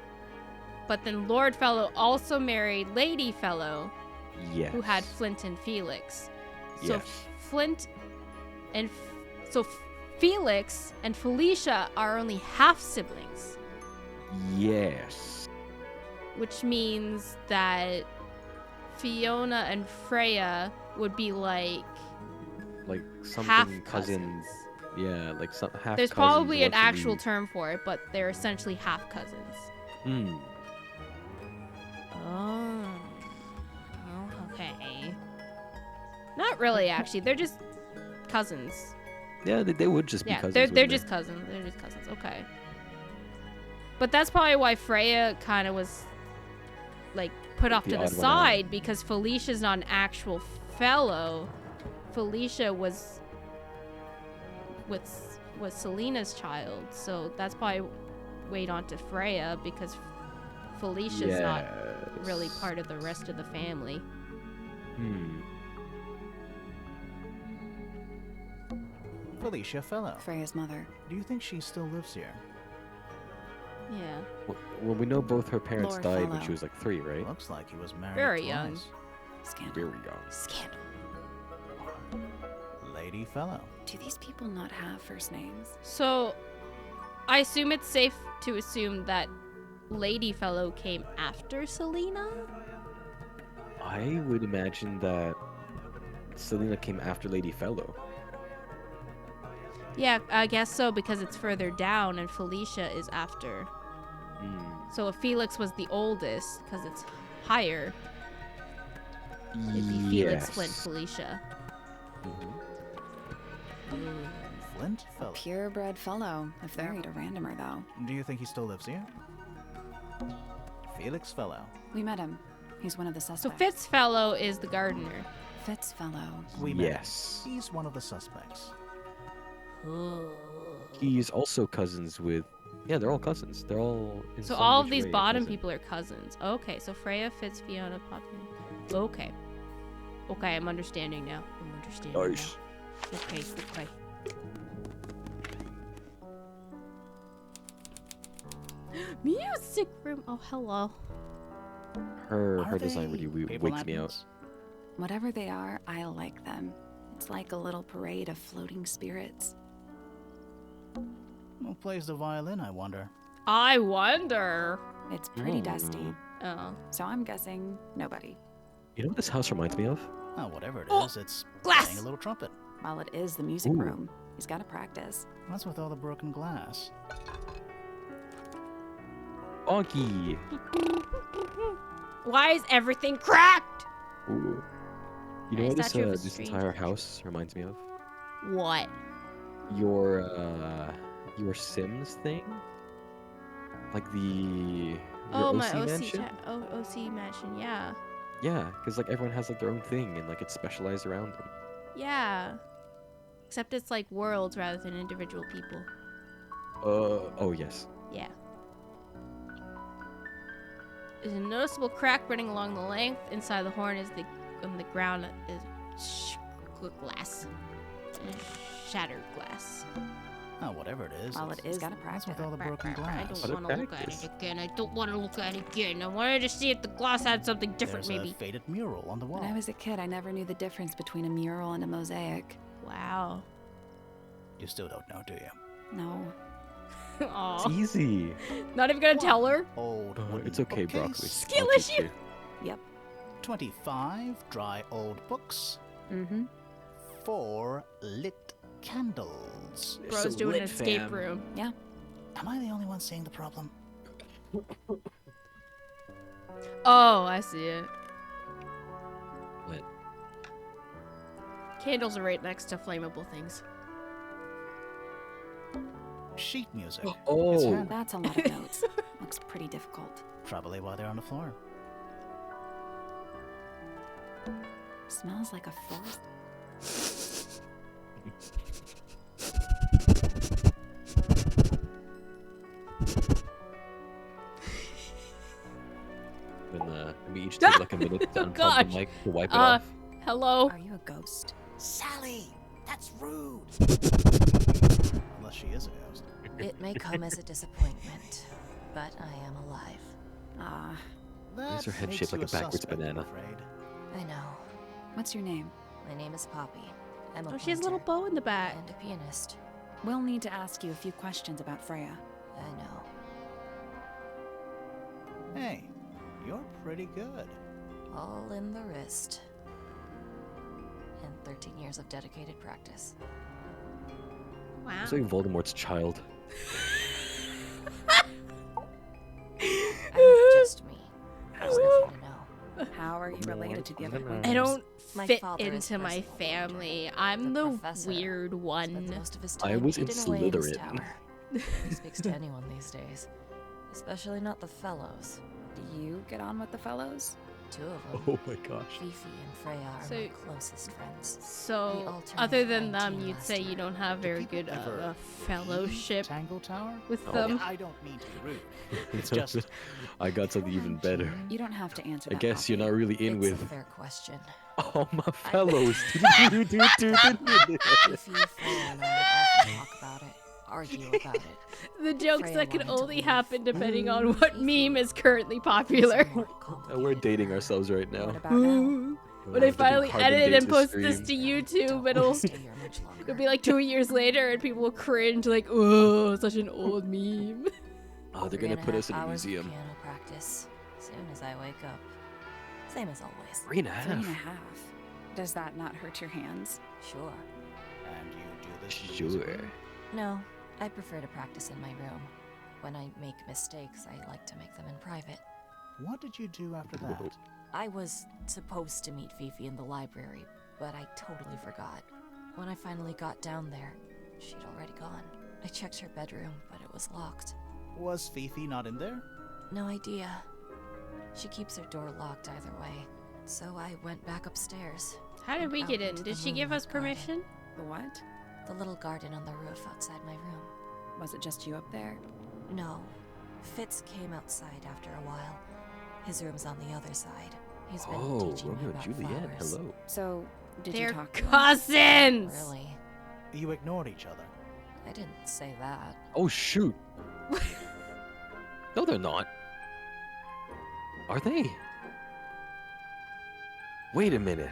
[SPEAKER 1] but then Lord Fellow also married Lady Fellow,
[SPEAKER 2] Yes.
[SPEAKER 1] who had Flint and Felix. So
[SPEAKER 2] Yes.
[SPEAKER 1] Flint and Felix and Felicia are only half siblings,
[SPEAKER 2] Yes.
[SPEAKER 1] which means that Fiona and Freya would be like
[SPEAKER 2] Like something
[SPEAKER 1] half
[SPEAKER 2] cousins.
[SPEAKER 1] cousins.
[SPEAKER 2] Yeah, like some half.
[SPEAKER 1] There's
[SPEAKER 2] cousins
[SPEAKER 1] probably an
[SPEAKER 2] want to
[SPEAKER 1] actual
[SPEAKER 2] be-
[SPEAKER 1] term for it, but they're essentially half cousins.
[SPEAKER 2] Hmm.
[SPEAKER 1] Oh, okay. Not really, actually. They're just cousins.
[SPEAKER 2] Yeah, they would just be
[SPEAKER 1] Yeah,
[SPEAKER 2] cousins.
[SPEAKER 1] they're
[SPEAKER 2] wouldn't they?
[SPEAKER 1] just cousins. They're just cousins. Okay. But that's probably why Freya kind of was like put off
[SPEAKER 2] The
[SPEAKER 1] to the
[SPEAKER 2] odd one out.
[SPEAKER 1] side, because Felicia's not an actual fellow. Felicia was Selena's child, so that's probably weighed onto Freya, because Felicia's not really
[SPEAKER 2] Yes.
[SPEAKER 1] part of the rest of the family.
[SPEAKER 2] Hmm.
[SPEAKER 8] Felicia Fellow.
[SPEAKER 4] Freya's mother.
[SPEAKER 8] Do you think she still lives here?
[SPEAKER 1] Yeah.
[SPEAKER 2] Well, we know both her parents
[SPEAKER 4] Lord
[SPEAKER 2] died when
[SPEAKER 4] Fellow.
[SPEAKER 2] she was like 3, right?
[SPEAKER 8] Looks like he was married
[SPEAKER 1] Very
[SPEAKER 8] twice.
[SPEAKER 1] young.
[SPEAKER 4] Scandal.
[SPEAKER 2] Very young.
[SPEAKER 1] Scandal.
[SPEAKER 8] Lady Fellow.
[SPEAKER 4] Do these people not have first names?
[SPEAKER 1] So, I assume it's safe to assume that Lady Fellow came after Selena?
[SPEAKER 2] I would imagine that Selena came after Lady Fellow.
[SPEAKER 1] Yeah, I guess so, because it's further down and Felicia is after.
[SPEAKER 2] Hmm.
[SPEAKER 1] So if Felix was the oldest, because it's higher, it'd be Felix, Flint, Felicia.
[SPEAKER 2] Mhm.
[SPEAKER 8] Flint Fellow.
[SPEAKER 4] Purebred fellow, if they're a randomer though.
[SPEAKER 8] Do you think he still lives here? Felix Fellow.
[SPEAKER 4] We met him. He's one of the
[SPEAKER 1] So
[SPEAKER 4] suspects.
[SPEAKER 1] Fitzfellow is the gardener.
[SPEAKER 4] Fitzfellow.
[SPEAKER 8] We met him.
[SPEAKER 2] Yes.
[SPEAKER 8] He's one of the suspects.
[SPEAKER 2] He's also cousins with. Yeah, they're all cousins. They're all. In
[SPEAKER 1] So
[SPEAKER 2] some
[SPEAKER 1] all of
[SPEAKER 2] which
[SPEAKER 1] these
[SPEAKER 2] way
[SPEAKER 1] bottom
[SPEAKER 2] cousin.
[SPEAKER 1] people are cousins. Okay, so Freya, Fitz, Fiona, Poppy. Okay. Okay, I'm understanding now. I'm understanding
[SPEAKER 2] Nice.
[SPEAKER 1] now. Okay. Music room. Oh, hello.
[SPEAKER 2] Her
[SPEAKER 8] Are
[SPEAKER 2] design
[SPEAKER 8] they
[SPEAKER 2] really
[SPEAKER 8] paper
[SPEAKER 2] wakes me out.
[SPEAKER 8] lanterns?
[SPEAKER 4] Whatever they are, I like them. It's like a little parade of floating spirits.
[SPEAKER 8] Who plays the violin, I wonder?
[SPEAKER 1] I wonder.
[SPEAKER 4] It's pretty dusty,
[SPEAKER 1] Oh.
[SPEAKER 4] so I'm guessing nobody.
[SPEAKER 2] You know what this house reminds me of?
[SPEAKER 8] Oh, whatever it
[SPEAKER 1] Oh,
[SPEAKER 8] is, it's
[SPEAKER 1] glass!
[SPEAKER 8] playing a little trumpet.
[SPEAKER 4] While it is the music
[SPEAKER 2] Ooh.
[SPEAKER 4] room, he's got to practice.
[SPEAKER 8] What's with all the broken glass?
[SPEAKER 2] Bonky.
[SPEAKER 1] Why is everything cracked?
[SPEAKER 2] Ooh. You know
[SPEAKER 1] Nice
[SPEAKER 2] what this
[SPEAKER 1] statue of a
[SPEAKER 2] this
[SPEAKER 1] strange
[SPEAKER 2] entire
[SPEAKER 1] creature.
[SPEAKER 2] house reminds me of?
[SPEAKER 1] What?
[SPEAKER 2] Your Sims thing? Like your
[SPEAKER 1] Oh,
[SPEAKER 2] OC
[SPEAKER 1] my OC,
[SPEAKER 2] mansion?
[SPEAKER 1] OC mansion, yeah.
[SPEAKER 2] Yeah, because like everyone has like their own thing and like it's specialized around them.
[SPEAKER 1] Yeah. Except it's like worlds rather than individual people.
[SPEAKER 2] Oh yes.
[SPEAKER 1] Yeah. There's a noticeable crack running along the length. Inside the horn is on the ground is glass. Shattered glass.
[SPEAKER 8] Oh, whatever it is.
[SPEAKER 4] While it
[SPEAKER 8] it's-
[SPEAKER 4] is gotta
[SPEAKER 8] What's
[SPEAKER 4] practice.
[SPEAKER 8] with all the broken
[SPEAKER 1] I
[SPEAKER 8] glass?
[SPEAKER 1] don't want to look at it again. I don't want to look at it again. I wanted to see if the glass had something different,
[SPEAKER 8] There's
[SPEAKER 1] maybe.
[SPEAKER 8] a faded mural on the wall.
[SPEAKER 4] When I was a kid, I never knew the difference between a mural and a mosaic.
[SPEAKER 1] Wow.
[SPEAKER 8] You still don't know, do you?
[SPEAKER 4] No.
[SPEAKER 1] Aw.
[SPEAKER 2] It's easy.
[SPEAKER 1] Not even gonna tell her.
[SPEAKER 8] Old wooden
[SPEAKER 2] It's okay,
[SPEAKER 8] bookcase,
[SPEAKER 2] broccoli.
[SPEAKER 1] Skill
[SPEAKER 2] I'll teach
[SPEAKER 1] issue.
[SPEAKER 2] you.
[SPEAKER 4] Yep.
[SPEAKER 8] 25 dry old books.
[SPEAKER 4] Mm-hmm.
[SPEAKER 8] 4 lit candles.
[SPEAKER 1] Bro's
[SPEAKER 2] So
[SPEAKER 1] doing an
[SPEAKER 2] lit,
[SPEAKER 1] escape
[SPEAKER 2] fam.
[SPEAKER 1] room.
[SPEAKER 8] Am I the only one seeing the problem?
[SPEAKER 1] Oh, I see it.
[SPEAKER 2] What?
[SPEAKER 1] Candles are right next to flammable things.
[SPEAKER 8] Sheet music.
[SPEAKER 2] Oh.
[SPEAKER 8] It's handy.
[SPEAKER 4] That's a lot of notes. Looks pretty difficult.
[SPEAKER 8] Probably while they're on the floor.
[SPEAKER 4] Smells like a forest.
[SPEAKER 2] Then we each take like a minute to
[SPEAKER 1] Oh,
[SPEAKER 2] unplug
[SPEAKER 1] gosh.
[SPEAKER 2] the mic to wipe it off.
[SPEAKER 1] Hello?
[SPEAKER 4] Are you a ghost?
[SPEAKER 3] Sally! That's rude!
[SPEAKER 8] Unless she is a ghost.
[SPEAKER 9] It may come as a disappointment, but I am alive.
[SPEAKER 4] Ah,
[SPEAKER 2] Why is her head
[SPEAKER 8] makes
[SPEAKER 2] shaped like
[SPEAKER 8] you
[SPEAKER 2] a backwards
[SPEAKER 8] suspect, I'm
[SPEAKER 2] banana?
[SPEAKER 8] afraid.
[SPEAKER 9] I know.
[SPEAKER 4] what's your name?
[SPEAKER 9] My name is Poppy. I'm a
[SPEAKER 1] Oh, she has a little
[SPEAKER 9] pointer
[SPEAKER 1] bow in the back.
[SPEAKER 9] and a pianist.
[SPEAKER 4] We'll need to ask you a few questions about Freya.
[SPEAKER 9] I know.
[SPEAKER 8] Hey, you're pretty good.
[SPEAKER 9] All in the wrist. And 13 years of dedicated practice.
[SPEAKER 1] Wow.
[SPEAKER 2] It's like Voldemort's child.
[SPEAKER 9] I'm just me. There's nothing to know.
[SPEAKER 4] How are you related to the other
[SPEAKER 2] I
[SPEAKER 4] pointers?
[SPEAKER 1] I don't
[SPEAKER 9] My
[SPEAKER 1] fit
[SPEAKER 9] father is
[SPEAKER 1] into my
[SPEAKER 9] personal
[SPEAKER 1] family. I'm
[SPEAKER 9] The
[SPEAKER 1] the
[SPEAKER 9] professor
[SPEAKER 1] weird
[SPEAKER 9] Spends
[SPEAKER 1] one.
[SPEAKER 9] most of his
[SPEAKER 2] I
[SPEAKER 9] time
[SPEAKER 2] was in
[SPEAKER 9] hidden away in his
[SPEAKER 2] Slytherin.
[SPEAKER 9] tower. He speaks to anyone these days. Especially not the fellows.
[SPEAKER 4] Do you get on with the fellows?
[SPEAKER 9] Two of them.
[SPEAKER 2] Oh my gosh.
[SPEAKER 9] Fifi and Freya are
[SPEAKER 1] So-
[SPEAKER 9] my closest friends. We
[SPEAKER 1] So,
[SPEAKER 9] alternate
[SPEAKER 1] other than
[SPEAKER 9] 19
[SPEAKER 1] them, you'd
[SPEAKER 9] last
[SPEAKER 1] say you
[SPEAKER 9] year.
[SPEAKER 1] don't have
[SPEAKER 8] Do
[SPEAKER 1] very
[SPEAKER 8] people
[SPEAKER 1] good
[SPEAKER 8] ever
[SPEAKER 1] fellowship
[SPEAKER 8] Tangle Tower?
[SPEAKER 1] with
[SPEAKER 2] Oh.
[SPEAKER 1] them.
[SPEAKER 8] I don't mean to be rude. It's just
[SPEAKER 2] I got something even better.
[SPEAKER 4] You don't have to answer
[SPEAKER 2] I
[SPEAKER 4] that.
[SPEAKER 2] guess you're
[SPEAKER 4] Poppy.
[SPEAKER 2] not really in
[SPEAKER 9] It's
[SPEAKER 2] with
[SPEAKER 9] a fair question.
[SPEAKER 2] all my fellows.
[SPEAKER 9] Fifi, Freya, and I often talk about it, argue about it.
[SPEAKER 1] The jokes
[SPEAKER 9] Freya
[SPEAKER 1] that can
[SPEAKER 9] wanted to
[SPEAKER 1] only
[SPEAKER 9] leave.
[SPEAKER 1] happen depending on what meme is currently popular.
[SPEAKER 9] It's more
[SPEAKER 2] We're
[SPEAKER 9] complicated.
[SPEAKER 2] dating ourselves right
[SPEAKER 4] What
[SPEAKER 2] now.
[SPEAKER 4] about now?
[SPEAKER 1] When I finally edit and post this to
[SPEAKER 9] Don't
[SPEAKER 1] YouTube,
[SPEAKER 9] wanna
[SPEAKER 1] it'll
[SPEAKER 9] stay here much longer.
[SPEAKER 1] it'll be like 2 years later, and people will cringe like, "Oh, such an old meme."
[SPEAKER 2] Oh, they're
[SPEAKER 9] 3
[SPEAKER 2] gonna
[SPEAKER 9] and
[SPEAKER 2] put us in a
[SPEAKER 9] 1/2 hours of
[SPEAKER 2] museum.
[SPEAKER 9] Piano practice. Soon as I wake up. Same as always.
[SPEAKER 2] 3.5.
[SPEAKER 4] 3.5. Does that not hurt your hands?
[SPEAKER 9] Sure.
[SPEAKER 8] and you do this in the music
[SPEAKER 2] Sure.
[SPEAKER 8] room?
[SPEAKER 9] No, I prefer to practice in my room. When I make mistakes, I like to make them in private.
[SPEAKER 8] What did you do after
[SPEAKER 2] Whoa.
[SPEAKER 8] that?
[SPEAKER 9] I was supposed to meet Fifi in the library, but I totally forgot. When I finally got down there, she'd already gone. I checked her bedroom, but it was locked.
[SPEAKER 8] Was Fifi not in there?
[SPEAKER 9] No idea. She keeps her door locked either way. So I went back upstairs.
[SPEAKER 1] How did we
[SPEAKER 9] Out
[SPEAKER 1] get in?
[SPEAKER 9] into
[SPEAKER 1] Did
[SPEAKER 9] the
[SPEAKER 1] she give us
[SPEAKER 9] moonlit garden.
[SPEAKER 1] permission?
[SPEAKER 4] The what?
[SPEAKER 9] The little garden on the roof outside my room.
[SPEAKER 4] Was it just you up there?
[SPEAKER 9] No. Fitz came outside after a while. His room's on the other side. He's been
[SPEAKER 2] Oh,
[SPEAKER 9] teaching me
[SPEAKER 2] Romeo
[SPEAKER 9] about
[SPEAKER 2] and Juliet.
[SPEAKER 9] flowers.
[SPEAKER 2] Hello.
[SPEAKER 4] So, did
[SPEAKER 1] They're
[SPEAKER 4] you talk to him?
[SPEAKER 1] cousins.
[SPEAKER 9] Really?
[SPEAKER 8] You ignored each other.
[SPEAKER 9] I didn't say that.
[SPEAKER 2] Oh shoot. No, they're not. Are they? Wait a minute.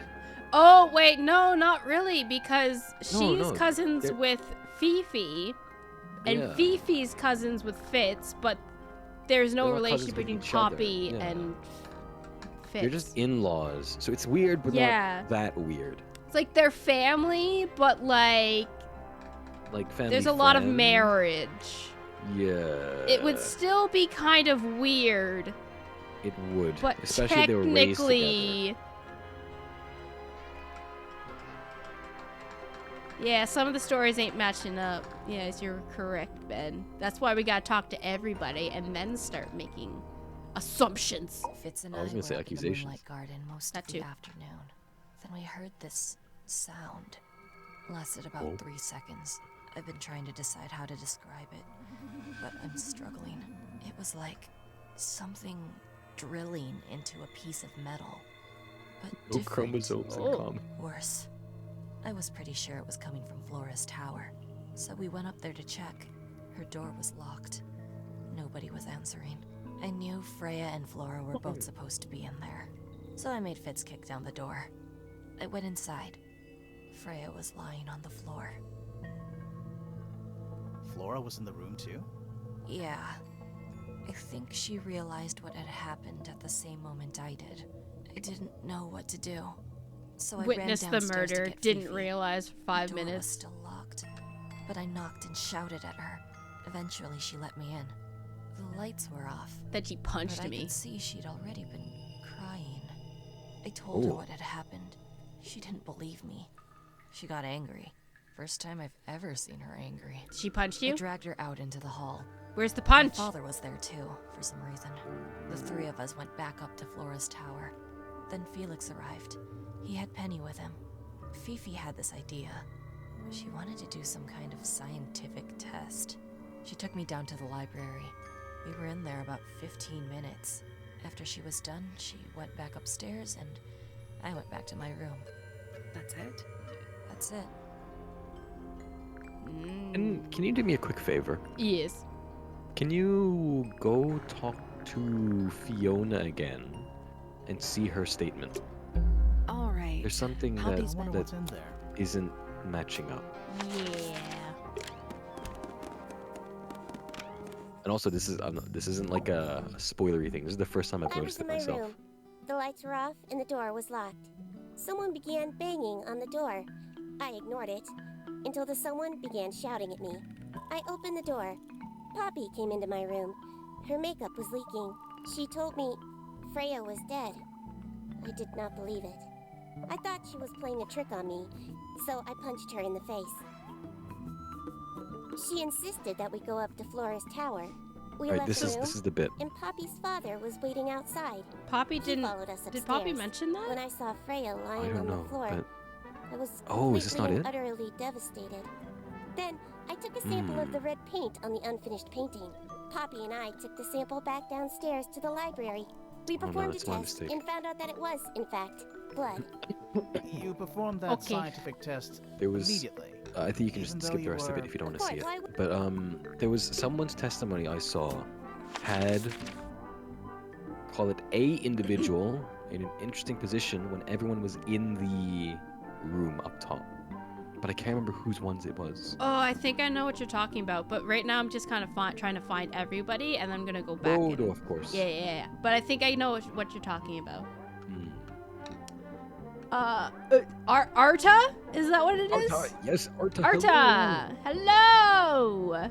[SPEAKER 1] Oh wait, no, not really, because she's
[SPEAKER 2] no,
[SPEAKER 1] cousins
[SPEAKER 2] they're-
[SPEAKER 1] with Fifi, and
[SPEAKER 2] Yeah.
[SPEAKER 1] Fifi's cousins with Fitz, but there's no
[SPEAKER 2] They're not cousins
[SPEAKER 1] relationship
[SPEAKER 2] with
[SPEAKER 1] between
[SPEAKER 2] each other,
[SPEAKER 1] Poppy
[SPEAKER 2] yeah.
[SPEAKER 1] and Fitz.
[SPEAKER 2] They're just in-laws, so it's weird, but
[SPEAKER 1] Yeah.
[SPEAKER 2] not that weird.
[SPEAKER 1] It's like they're family, but like
[SPEAKER 2] Like family.
[SPEAKER 1] there's a lot of
[SPEAKER 2] friends.
[SPEAKER 1] marriage.
[SPEAKER 2] Yeah.
[SPEAKER 1] It would still be kind of weird,
[SPEAKER 2] It would.
[SPEAKER 1] but
[SPEAKER 2] Especially if they were raised together.
[SPEAKER 1] technically. Yeah, some of the stories ain't matching up. Yes, you're correct, Ben. That's why we gotta talk to everybody and then start making assumptions.
[SPEAKER 9] Fitz and
[SPEAKER 2] I
[SPEAKER 9] I,
[SPEAKER 2] was gonna
[SPEAKER 9] were
[SPEAKER 2] say
[SPEAKER 9] up in the
[SPEAKER 2] accusations.
[SPEAKER 9] moonlight garden most
[SPEAKER 1] That
[SPEAKER 9] of the
[SPEAKER 1] too.
[SPEAKER 9] afternoon. Then we heard this sound. Lasted about
[SPEAKER 2] Oh.
[SPEAKER 9] 3 seconds. I've been trying to decide how to describe it, but I'm struggling. It was like something drilling into a piece of metal, but
[SPEAKER 2] No
[SPEAKER 9] different.
[SPEAKER 2] chromosomes in
[SPEAKER 1] Oh.
[SPEAKER 2] common.
[SPEAKER 9] Worse. I was pretty sure it was coming from Flora's tower, so we went up there to check. Her door was locked. Nobody was answering. I knew Freya and Flora were both supposed to be in there, so I made Fitz kick down the door. I went inside. Freya was lying on the floor.
[SPEAKER 8] Flora was in the room too?
[SPEAKER 9] Yeah. I think she realized what had happened at the same moment I did. I didn't know what to do. So I
[SPEAKER 1] Witnessed
[SPEAKER 9] ran
[SPEAKER 1] the
[SPEAKER 9] downstairs to
[SPEAKER 1] murder,
[SPEAKER 9] get
[SPEAKER 1] didn't
[SPEAKER 9] Fifi.
[SPEAKER 1] realize for
[SPEAKER 9] The
[SPEAKER 1] 5
[SPEAKER 9] door was
[SPEAKER 1] minutes.
[SPEAKER 9] still locked, but I knocked and shouted at her. Eventually, she let me in. The lights were off,
[SPEAKER 1] That she punched
[SPEAKER 9] but I
[SPEAKER 1] me.
[SPEAKER 9] could see she'd already been crying. I told her
[SPEAKER 2] Oh.
[SPEAKER 9] what had happened. She didn't believe me. She got angry. First time I've ever seen her angry.
[SPEAKER 1] She punched
[SPEAKER 9] I
[SPEAKER 1] you?
[SPEAKER 9] dragged her out into the hall.
[SPEAKER 1] Where's the
[SPEAKER 9] My
[SPEAKER 1] punch?
[SPEAKER 9] father was there too, for some reason. The three of us went back up to Flora's tower. Then Felix arrived. He had Penny with him. Fifi had this idea. She wanted to do some kind of scientific test. She took me down to the library. We were in there about 15 minutes. After she was done, she went back upstairs and I went back to my room.
[SPEAKER 7] That's it?
[SPEAKER 9] That's it.
[SPEAKER 2] And can you do me a quick favor?
[SPEAKER 1] Yes.
[SPEAKER 2] Can you go talk to Fiona again and see her statement?
[SPEAKER 4] All right.
[SPEAKER 2] There's something
[SPEAKER 3] I
[SPEAKER 2] that
[SPEAKER 3] wonder what's in there.
[SPEAKER 2] isn't matching up.
[SPEAKER 1] Yeah.
[SPEAKER 2] And also, this isn't like a spoilery thing. This is the first time I've
[SPEAKER 6] I was
[SPEAKER 2] noticed
[SPEAKER 6] in
[SPEAKER 2] it
[SPEAKER 6] my
[SPEAKER 2] myself.
[SPEAKER 6] room. The lights were off and the door was locked. Someone began banging on the door. I ignored it until the someone began shouting at me. I opened the door. Poppy came into my room. Her makeup was leaking. She told me Freya was dead. I did not believe it. I thought she was playing a trick on me, so I punched her in the face. She insisted that we go up to Flora's tower. We
[SPEAKER 2] Alright,
[SPEAKER 6] left
[SPEAKER 2] this
[SPEAKER 6] the
[SPEAKER 2] is
[SPEAKER 6] room,
[SPEAKER 2] this is the bit.
[SPEAKER 6] and Poppy's father was waiting outside.
[SPEAKER 1] Poppy
[SPEAKER 6] He
[SPEAKER 1] didn't.
[SPEAKER 6] followed us upstairs.
[SPEAKER 1] Did Poppy mention
[SPEAKER 6] When
[SPEAKER 1] that?
[SPEAKER 6] I saw Freya
[SPEAKER 2] I
[SPEAKER 6] lying
[SPEAKER 2] don't
[SPEAKER 6] on
[SPEAKER 2] know,
[SPEAKER 6] the floor,
[SPEAKER 2] but
[SPEAKER 6] I was
[SPEAKER 2] Oh, is this
[SPEAKER 6] completely
[SPEAKER 2] not
[SPEAKER 6] and
[SPEAKER 2] it?
[SPEAKER 6] utterly devastated. Then I took a sample of the red paint on the unfinished painting. Poppy and I took the sample back downstairs to the library. We
[SPEAKER 2] no,
[SPEAKER 6] performed
[SPEAKER 2] it's
[SPEAKER 6] a
[SPEAKER 2] my
[SPEAKER 6] test
[SPEAKER 2] mistake.
[SPEAKER 6] and found out that it was, in fact, blood.
[SPEAKER 3] You performed that
[SPEAKER 1] Okay.
[SPEAKER 3] scientific test
[SPEAKER 2] There was.
[SPEAKER 3] immediately.
[SPEAKER 2] I think you can
[SPEAKER 3] Even
[SPEAKER 2] just
[SPEAKER 3] though
[SPEAKER 2] skip the
[SPEAKER 3] you
[SPEAKER 2] rest of it
[SPEAKER 3] were-
[SPEAKER 2] if you don't
[SPEAKER 6] Of
[SPEAKER 2] want to see
[SPEAKER 6] course,
[SPEAKER 2] it. But there was someone's testimony I saw had call it a individual in an interesting position when everyone was in the room up top. But I can't remember whose ones it was.
[SPEAKER 1] Oh, I think I know what you're talking about. But right now I'm just kind of trying to find everybody, and I'm gonna go back.
[SPEAKER 2] Oh,
[SPEAKER 1] and...
[SPEAKER 2] no, of course.
[SPEAKER 1] Yeah. But I think I know what you're talking about.
[SPEAKER 2] Hmm.
[SPEAKER 1] Arta? Is that what it is?
[SPEAKER 2] Arta, yes, Arta.
[SPEAKER 1] Arta! Hello!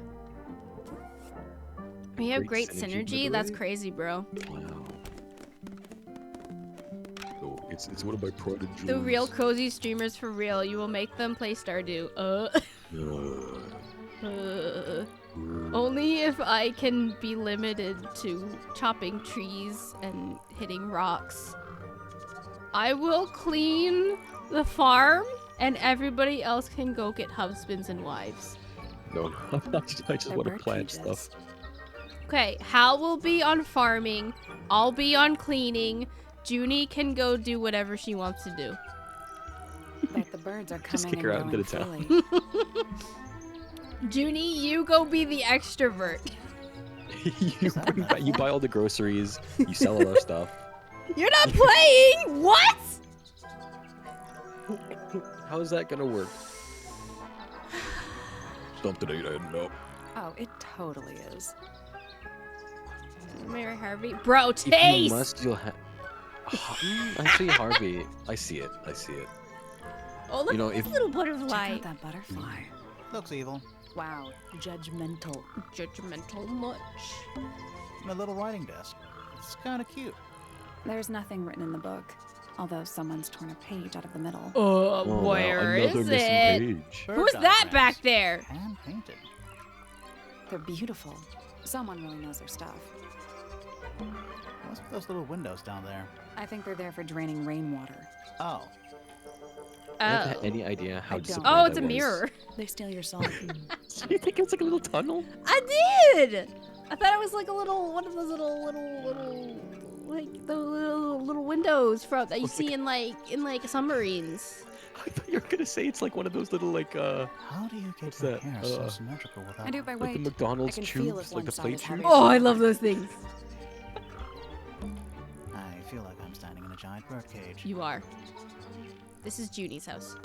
[SPEAKER 1] We have
[SPEAKER 2] Great
[SPEAKER 1] great
[SPEAKER 2] synergy, by
[SPEAKER 1] synergy.
[SPEAKER 2] the
[SPEAKER 1] That's
[SPEAKER 2] way.
[SPEAKER 1] crazy, bro.
[SPEAKER 2] Wow. Oh, it's one of my prodigies.
[SPEAKER 1] The real cozy streamers for real. You will make them play Stardew. Only if I can be limited to chopping trees and hitting rocks. I will clean the farm, and everybody else can go get husbands and wives.
[SPEAKER 2] No, I just
[SPEAKER 4] They're
[SPEAKER 2] want to
[SPEAKER 4] bird
[SPEAKER 2] plant
[SPEAKER 4] cages.
[SPEAKER 2] stuff.
[SPEAKER 1] Okay, Hal will be on farming. I'll be on cleaning. Junie can go do whatever she wants to do.
[SPEAKER 4] But the birds are
[SPEAKER 2] Just
[SPEAKER 4] coming
[SPEAKER 2] kick her out
[SPEAKER 4] and
[SPEAKER 2] into
[SPEAKER 4] going
[SPEAKER 2] the town.
[SPEAKER 4] freely.
[SPEAKER 1] Junie, you go be the extrovert.
[SPEAKER 2] you buy all the groceries, you sell all our stuff.
[SPEAKER 1] You're not playing! What?
[SPEAKER 2] How's that gonna work? Something ain't adding up.
[SPEAKER 4] Oh, it totally is.
[SPEAKER 1] Mary Harvey. Bro,
[SPEAKER 2] If you
[SPEAKER 1] taste!
[SPEAKER 2] must, you'll have. Actually, Harvey, I see it.
[SPEAKER 1] Oh, look
[SPEAKER 2] You know,
[SPEAKER 1] at this
[SPEAKER 2] if-
[SPEAKER 1] little
[SPEAKER 4] Check
[SPEAKER 1] butterfly.
[SPEAKER 4] out that butterfly.
[SPEAKER 3] Looks evil.
[SPEAKER 4] Wow, judgmental.
[SPEAKER 1] Judgmental much.
[SPEAKER 3] My little writing desk. It's kind of cute.
[SPEAKER 4] There's nothing written in the book, although someone's torn a page out of the middle.
[SPEAKER 1] Oh,
[SPEAKER 2] wow,
[SPEAKER 1] where
[SPEAKER 2] another
[SPEAKER 1] is
[SPEAKER 2] missing
[SPEAKER 1] it?
[SPEAKER 2] page.
[SPEAKER 3] Bird
[SPEAKER 1] Who's that
[SPEAKER 3] diagrams.
[SPEAKER 1] back there?
[SPEAKER 3] Hand painted.
[SPEAKER 4] They're beautiful. Someone really knows their stuff.
[SPEAKER 3] What's with those little windows down there?
[SPEAKER 4] I think they're there for draining rainwater.
[SPEAKER 3] Oh,
[SPEAKER 2] I have
[SPEAKER 1] Oh.
[SPEAKER 2] any idea how
[SPEAKER 4] I don't.
[SPEAKER 2] disappointed
[SPEAKER 1] Oh, it's
[SPEAKER 2] I
[SPEAKER 1] a
[SPEAKER 2] was.
[SPEAKER 1] mirror.
[SPEAKER 4] They steal your soul.
[SPEAKER 2] Do you think it's like a little tunnel?
[SPEAKER 1] I did. I thought it was like a little one of those little like the little windows from that you see in like submarines.
[SPEAKER 2] I thought you were gonna say it's like one of those little like
[SPEAKER 3] how do you get
[SPEAKER 2] What's
[SPEAKER 3] your
[SPEAKER 2] that?
[SPEAKER 3] hair so symmetrical without?
[SPEAKER 4] I do it by
[SPEAKER 2] like the
[SPEAKER 4] weight.
[SPEAKER 2] McDonald's
[SPEAKER 4] I can feel
[SPEAKER 2] tubes,
[SPEAKER 4] if
[SPEAKER 2] like
[SPEAKER 4] one
[SPEAKER 2] the
[SPEAKER 4] side
[SPEAKER 2] plate
[SPEAKER 4] is heavy.
[SPEAKER 2] tubes.
[SPEAKER 1] Oh, I love those things.
[SPEAKER 3] I feel like I'm standing in a giant bird cage.
[SPEAKER 1] You are. This is Junie's house.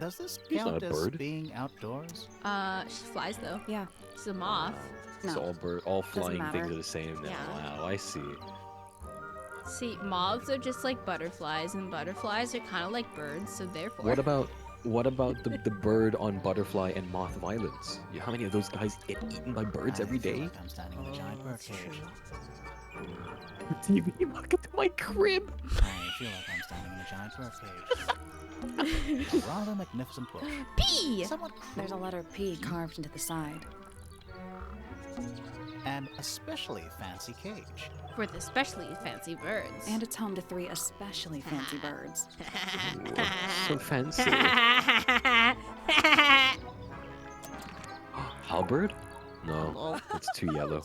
[SPEAKER 3] Does this
[SPEAKER 2] He's not
[SPEAKER 3] count
[SPEAKER 2] a
[SPEAKER 3] as
[SPEAKER 2] bird.
[SPEAKER 3] being outdoors?
[SPEAKER 1] She flies though.
[SPEAKER 4] Yeah.
[SPEAKER 1] She's a moth.
[SPEAKER 2] It's
[SPEAKER 4] No,
[SPEAKER 2] all flying things
[SPEAKER 4] matter.
[SPEAKER 2] are the same now.
[SPEAKER 1] Yeah.
[SPEAKER 2] Wow, I see.
[SPEAKER 1] See, moths are just like butterflies, and butterflies are kind of like birds, so therefore.
[SPEAKER 2] What about the bird on Butterfly and Moth Islands? How many of those guys get eaten by birds every
[SPEAKER 3] I feel
[SPEAKER 2] day?
[SPEAKER 3] like I'm standing in a giant bird
[SPEAKER 1] that's
[SPEAKER 3] cage.
[SPEAKER 1] true.
[SPEAKER 2] TV, welcome to my crib.
[SPEAKER 3] I
[SPEAKER 8] feel like I'm standing in a giant birdcage. A rather magnificent bush.
[SPEAKER 1] P!
[SPEAKER 8] Somewhat
[SPEAKER 4] There's a letter P carved into the side.
[SPEAKER 8] and especially fancy cage.
[SPEAKER 1] For the specially fancy birds.
[SPEAKER 4] And it's home to 3 especially fancy birds.
[SPEAKER 2] So fancy. Halberd? No, it's too yellow.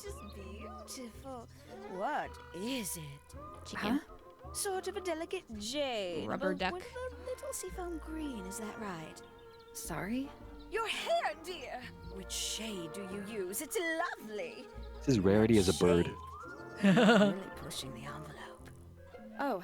[SPEAKER 7] Beautiful. What is it?
[SPEAKER 1] Chicken.
[SPEAKER 7] Sort of a delicate jade.
[SPEAKER 1] Rubber
[SPEAKER 7] but
[SPEAKER 1] duck.
[SPEAKER 7] with a little seafoam green, is that right?
[SPEAKER 4] Sorry?
[SPEAKER 7] Your hair, dear. Which shade do you use? It's lovely.
[SPEAKER 2] It's his rarity as a bird.
[SPEAKER 7] Really pushing the envelope.
[SPEAKER 4] Oh,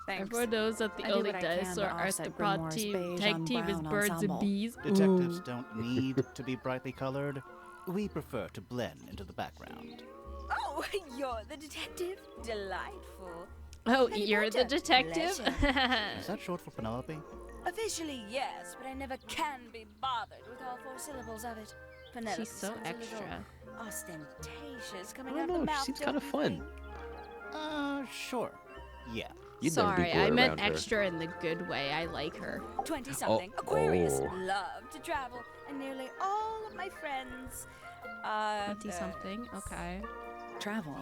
[SPEAKER 4] thanks.
[SPEAKER 1] Everyone knows that the
[SPEAKER 4] I do
[SPEAKER 1] only
[SPEAKER 4] what I can to
[SPEAKER 1] dinosaur
[SPEAKER 4] offset
[SPEAKER 1] arthropod
[SPEAKER 4] Grimoire's
[SPEAKER 1] team
[SPEAKER 4] beige
[SPEAKER 1] tag
[SPEAKER 4] on
[SPEAKER 1] team is
[SPEAKER 4] brown
[SPEAKER 1] birds
[SPEAKER 4] ensemble.
[SPEAKER 1] and bees.
[SPEAKER 8] Detectives
[SPEAKER 1] Ooh.
[SPEAKER 8] don't need to be brightly colored. We prefer to blend into the background.
[SPEAKER 7] Oh, you're the detective? Delightful.
[SPEAKER 1] Oh,
[SPEAKER 7] Lady
[SPEAKER 1] you're the
[SPEAKER 7] Pointer,
[SPEAKER 1] detective?
[SPEAKER 8] Is that short for Penelope?
[SPEAKER 7] Officially, yes, but I never can be bothered with all 4 syllables of it. Penelope
[SPEAKER 1] She's so
[SPEAKER 7] sounds a little
[SPEAKER 1] extra.
[SPEAKER 7] ostentatious
[SPEAKER 2] I
[SPEAKER 7] coming
[SPEAKER 2] don't
[SPEAKER 7] out of the
[SPEAKER 2] know,
[SPEAKER 7] mouth.
[SPEAKER 2] she seems
[SPEAKER 7] don't
[SPEAKER 2] kind of
[SPEAKER 7] you
[SPEAKER 2] fun.
[SPEAKER 7] think?
[SPEAKER 8] Sure. Yeah.
[SPEAKER 2] You'd never do
[SPEAKER 1] Sorry,
[SPEAKER 2] gore
[SPEAKER 1] I meant
[SPEAKER 2] around her.
[SPEAKER 1] extra in the good way. I like her.
[SPEAKER 7] 20-something.
[SPEAKER 2] Oh,
[SPEAKER 7] Aquarius.
[SPEAKER 2] oh.
[SPEAKER 7] Love to travel, and nearly all of my friends are
[SPEAKER 1] 20-something. Okay.
[SPEAKER 4] Travel.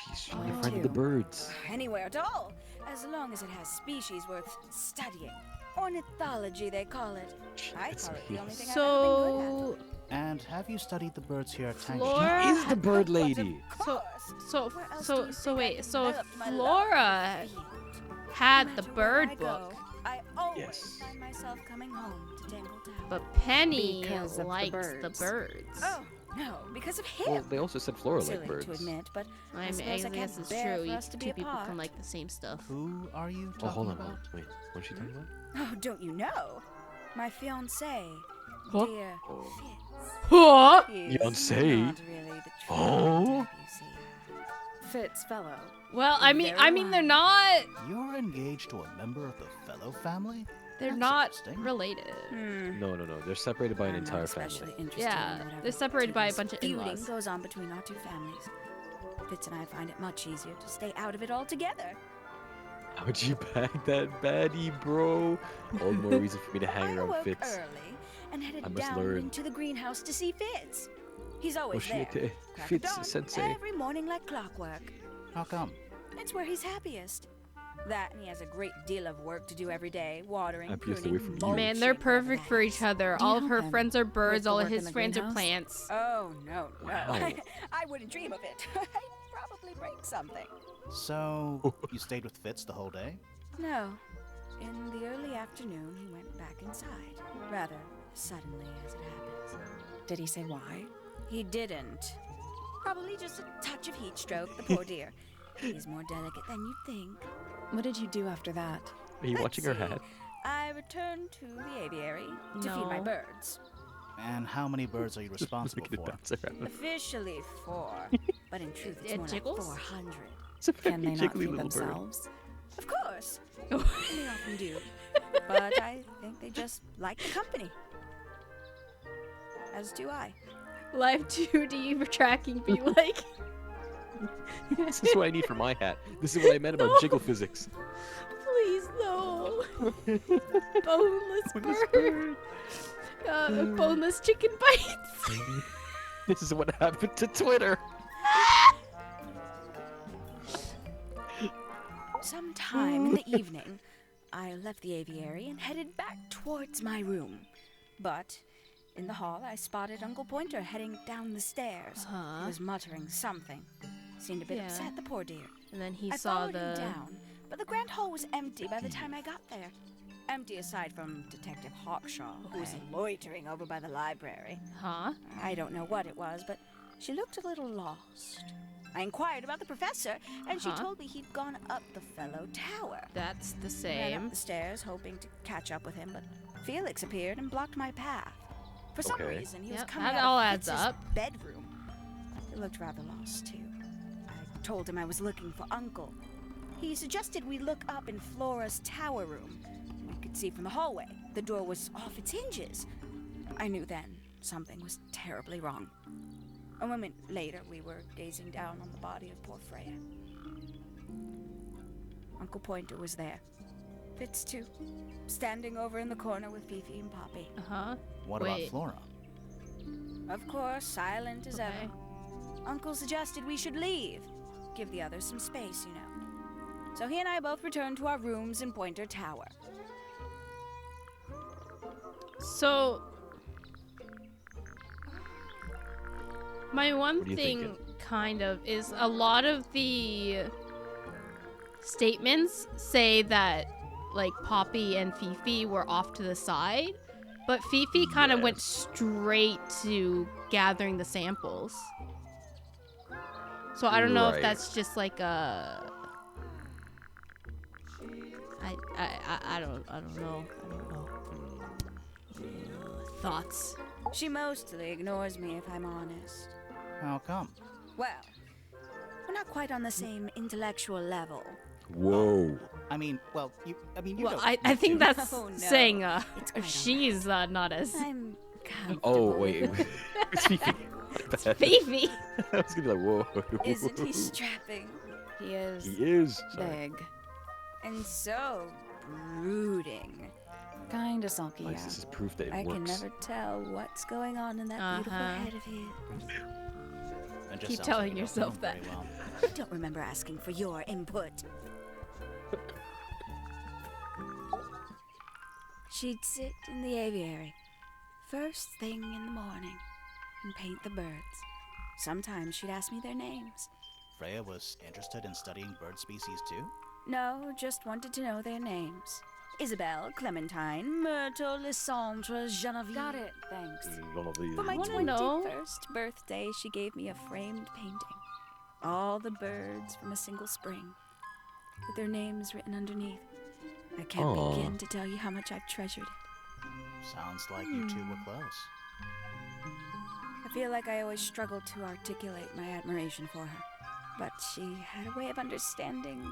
[SPEAKER 2] She's
[SPEAKER 4] Oh,
[SPEAKER 2] my friend of the
[SPEAKER 4] too.
[SPEAKER 2] birds.
[SPEAKER 7] anywhere at all, as long as it has species worth studying. Ornithology, they call it. I
[SPEAKER 2] It's
[SPEAKER 7] call it the only thing I've
[SPEAKER 1] So,
[SPEAKER 8] And have you studied the birds here at Tangle?
[SPEAKER 1] Flora.
[SPEAKER 2] She is the bird
[SPEAKER 7] ever been good at.
[SPEAKER 2] lady.
[SPEAKER 7] Of course.
[SPEAKER 1] so,
[SPEAKER 7] Where else
[SPEAKER 1] so,
[SPEAKER 7] do you
[SPEAKER 1] so
[SPEAKER 7] think I
[SPEAKER 1] wait. So
[SPEAKER 7] developed my love
[SPEAKER 1] Flora
[SPEAKER 7] for field?
[SPEAKER 1] had
[SPEAKER 7] No
[SPEAKER 1] the
[SPEAKER 7] matter where I
[SPEAKER 1] bird
[SPEAKER 7] go,
[SPEAKER 1] book,
[SPEAKER 7] I always
[SPEAKER 2] Yes.
[SPEAKER 7] find myself coming home to Tangle Tower.
[SPEAKER 1] but Penny
[SPEAKER 4] Because of the
[SPEAKER 1] likes the
[SPEAKER 4] birds.
[SPEAKER 1] birds.
[SPEAKER 7] Oh, no, because of him.
[SPEAKER 2] Well, they also said Flora
[SPEAKER 7] Silly
[SPEAKER 2] liked birds.
[SPEAKER 7] to admit, but
[SPEAKER 1] I
[SPEAKER 7] suppose
[SPEAKER 1] mean, I
[SPEAKER 7] can't
[SPEAKER 1] guess it's
[SPEAKER 7] bear
[SPEAKER 1] true.
[SPEAKER 7] for us to be
[SPEAKER 1] Two people
[SPEAKER 7] apart.
[SPEAKER 1] can like the same stuff.
[SPEAKER 8] Who are you talking
[SPEAKER 2] Oh, hold on.
[SPEAKER 8] about?
[SPEAKER 2] Wait, what's she talking about?
[SPEAKER 7] Oh, don't you know? My fiancé,
[SPEAKER 1] Huh?
[SPEAKER 7] dear
[SPEAKER 2] Oh.
[SPEAKER 7] Fitz.
[SPEAKER 1] Huh?
[SPEAKER 7] He's
[SPEAKER 2] Fiancé?
[SPEAKER 7] not really the true
[SPEAKER 2] Oh.
[SPEAKER 7] type, you see.
[SPEAKER 4] Fitz fellow.
[SPEAKER 1] Well, I mean,
[SPEAKER 7] Very
[SPEAKER 1] they're
[SPEAKER 7] wise.
[SPEAKER 1] not.
[SPEAKER 8] You're engaged to a member of the fellow family?
[SPEAKER 1] They're
[SPEAKER 8] That's
[SPEAKER 1] not
[SPEAKER 8] interesting.
[SPEAKER 1] related.
[SPEAKER 2] No. They're separated by an
[SPEAKER 7] I'm not
[SPEAKER 2] entire
[SPEAKER 7] especially
[SPEAKER 2] family.
[SPEAKER 7] interested
[SPEAKER 1] Yeah,
[SPEAKER 7] in whatever
[SPEAKER 1] they're separated by a
[SPEAKER 7] tedious
[SPEAKER 1] bunch of
[SPEAKER 7] feuding
[SPEAKER 1] in-laws.
[SPEAKER 7] goes on between our 2 families. Fitz and I find it much easier to stay out of it altogether.
[SPEAKER 2] How'd you bag that baddie, bro? All the more reason for me to hang
[SPEAKER 7] I
[SPEAKER 2] around
[SPEAKER 7] awoke
[SPEAKER 2] Fitz.
[SPEAKER 7] early and
[SPEAKER 2] I
[SPEAKER 7] headed
[SPEAKER 2] must
[SPEAKER 7] down
[SPEAKER 2] learn.
[SPEAKER 7] into the greenhouse to see Fitz. He's always there.
[SPEAKER 2] Oshite,
[SPEAKER 7] crack of
[SPEAKER 2] Fitz
[SPEAKER 7] dawn,
[SPEAKER 2] sensei.
[SPEAKER 7] Every morning like clockwork.
[SPEAKER 8] How come?
[SPEAKER 7] It's where he's happiest. That and he has a great deal of work to do every day, watering,
[SPEAKER 2] Happiest
[SPEAKER 7] pruning,
[SPEAKER 2] away from you.
[SPEAKER 7] mulching,
[SPEAKER 1] Man, they're
[SPEAKER 7] whatever
[SPEAKER 1] perfect
[SPEAKER 7] that
[SPEAKER 1] for
[SPEAKER 7] is.
[SPEAKER 1] each other.
[SPEAKER 4] Do you
[SPEAKER 1] All of
[SPEAKER 4] help
[SPEAKER 1] her
[SPEAKER 4] him
[SPEAKER 1] friends are
[SPEAKER 4] with
[SPEAKER 1] birds.
[SPEAKER 4] the
[SPEAKER 1] All of
[SPEAKER 4] work in
[SPEAKER 1] his
[SPEAKER 4] the
[SPEAKER 1] friends are
[SPEAKER 4] greenhouse?
[SPEAKER 1] plants.
[SPEAKER 7] Oh, no.
[SPEAKER 2] Wow.
[SPEAKER 7] I wouldn't dream of it. I'd probably break something.
[SPEAKER 8] So, you stayed with Fitz the whole day?
[SPEAKER 7] No. In the early afternoon, he went back inside. Rather suddenly, as it happens.
[SPEAKER 4] Did he say why?
[SPEAKER 7] He didn't. Probably just a touch of heat stroke, the poor dear. He's more delicate than you'd think.
[SPEAKER 4] What did you do after that?
[SPEAKER 2] Are you
[SPEAKER 7] Let's
[SPEAKER 2] watching her
[SPEAKER 7] see.
[SPEAKER 2] hat?
[SPEAKER 7] I returned to the aviary to feed my
[SPEAKER 1] No.
[SPEAKER 7] birds.
[SPEAKER 8] And how many birds are you responsible
[SPEAKER 2] Look at it
[SPEAKER 8] for?
[SPEAKER 2] bounce around.
[SPEAKER 7] Officially 4, but in truth it's
[SPEAKER 1] It
[SPEAKER 7] more
[SPEAKER 1] jiggles?
[SPEAKER 7] like 400.
[SPEAKER 2] It's a
[SPEAKER 4] Can
[SPEAKER 2] very
[SPEAKER 4] they not
[SPEAKER 2] jiggly
[SPEAKER 4] feed
[SPEAKER 2] little bird.
[SPEAKER 4] themselves?
[SPEAKER 7] Of course. They often do. But I think they just like the company. As do I.
[SPEAKER 1] Live 2D for tracking be like.
[SPEAKER 2] This is what I need for my hat. This is what I meant about
[SPEAKER 1] No.
[SPEAKER 2] jiggle physics.
[SPEAKER 1] Please no. Boneless bird. Boneless chicken bites.
[SPEAKER 2] This is what happened to Twitter.
[SPEAKER 7] Sometime in the evening, I left the aviary and headed back towards my room. But in the hall, I spotted Uncle Pointer heading down the stairs.
[SPEAKER 1] Huh?
[SPEAKER 7] He was muttering something. Seemed a bit
[SPEAKER 1] Yeah.
[SPEAKER 7] upset, the poor dear.
[SPEAKER 1] And then he
[SPEAKER 7] I
[SPEAKER 1] saw
[SPEAKER 7] followed him
[SPEAKER 1] the.
[SPEAKER 7] down, but the grand hall was empty by the time I got there. Empty aside from Detective Hawkshaw, who was
[SPEAKER 1] Okay.
[SPEAKER 7] loitering over by the library.
[SPEAKER 1] Huh?
[SPEAKER 7] I don't know what it was, but she looked a little lost. I inquired about the professor, and she
[SPEAKER 1] Uh-huh.
[SPEAKER 7] told me he'd gone up the fellow tower.
[SPEAKER 1] That's the
[SPEAKER 7] Ran
[SPEAKER 1] same.
[SPEAKER 7] up the stairs, hoping to catch up with him, but Felix appeared and blocked my path. For some
[SPEAKER 2] Okay.
[SPEAKER 7] reason, he was
[SPEAKER 1] Yep,
[SPEAKER 7] coming
[SPEAKER 1] that
[SPEAKER 7] out
[SPEAKER 1] all
[SPEAKER 7] of
[SPEAKER 1] adds
[SPEAKER 7] Fitz's
[SPEAKER 1] up.
[SPEAKER 7] bedroom. He looked rather lost, too. I told him I was looking for Uncle. He suggested we look up in Flora's tower room. We could see from the hallway. The door was off its hinges. I knew then something was terribly wrong. A moment later, we were gazing down on the body of poor Freya. Uncle Pointer was there. Fitz too, standing over in the corner with Fifi and Poppy.
[SPEAKER 1] Uh-huh.
[SPEAKER 8] What about
[SPEAKER 1] Wait.
[SPEAKER 8] Flora?
[SPEAKER 7] Of course, silent as
[SPEAKER 1] Okay.
[SPEAKER 7] ever. Uncle suggested we should leave. Give the others some space, you know. So he and I both returned to our rooms in Pointer Tower.
[SPEAKER 1] So, my one
[SPEAKER 2] What are you
[SPEAKER 1] thing
[SPEAKER 2] thinking?
[SPEAKER 1] kind of is a lot of the statements say that like Poppy and Fifi were off to the side, but Fifi kind of went
[SPEAKER 2] Yes.
[SPEAKER 1] straight to gathering the samples. So I don't know if
[SPEAKER 2] Right.
[SPEAKER 1] that's just like a I don't know. Thoughts.
[SPEAKER 7] She mostly ignores me, if I'm honest.
[SPEAKER 8] How come?
[SPEAKER 7] Well, we're not quite on the same intellectual level.
[SPEAKER 2] Whoa.
[SPEAKER 8] I mean, well, you
[SPEAKER 1] Well,
[SPEAKER 8] don't
[SPEAKER 1] I
[SPEAKER 8] need
[SPEAKER 1] think
[SPEAKER 8] to.
[SPEAKER 1] that's
[SPEAKER 7] Oh, no.
[SPEAKER 1] saying
[SPEAKER 7] It's quite
[SPEAKER 1] she's not as
[SPEAKER 7] I'm comfortable.
[SPEAKER 2] Oh, wait. It's Fifi.
[SPEAKER 1] Fifi.
[SPEAKER 2] I was gonna be like, whoa.
[SPEAKER 7] Isn't he strapping?
[SPEAKER 4] He is
[SPEAKER 2] He is. Sorry.
[SPEAKER 4] big.
[SPEAKER 7] And so brooding.
[SPEAKER 4] Kinda sulky,
[SPEAKER 2] Nice,
[SPEAKER 4] yeah.
[SPEAKER 2] this is proof that it
[SPEAKER 7] I
[SPEAKER 2] works.
[SPEAKER 7] can never tell what's going on in that beautiful
[SPEAKER 1] Uh-huh.
[SPEAKER 7] head of his.
[SPEAKER 8] That just
[SPEAKER 1] Keep
[SPEAKER 8] sounds
[SPEAKER 1] telling
[SPEAKER 8] like you don't
[SPEAKER 1] yourself
[SPEAKER 8] know him
[SPEAKER 1] that.
[SPEAKER 8] very well.
[SPEAKER 7] I don't remember asking for your input. She'd sit in the aviary, first thing in the morning, and paint the birds. Sometimes she'd ask me their names.
[SPEAKER 8] Freya was interested in studying bird species too?
[SPEAKER 7] No, just wanted to know their names. Isabelle, Clementine, Myrtle, Lysandre, Genevieve.
[SPEAKER 4] Got it, thanks.
[SPEAKER 2] None of these.
[SPEAKER 7] For my
[SPEAKER 1] wanna know.
[SPEAKER 7] 21st birthday, she gave me a framed painting. All the birds from a single spring, with their names written underneath. I can't
[SPEAKER 2] Aw.
[SPEAKER 7] begin to tell you how much I've treasured it.
[SPEAKER 8] Sounds like you two were close.
[SPEAKER 7] I feel like I always struggled to articulate my admiration for her, but she had a way of understanding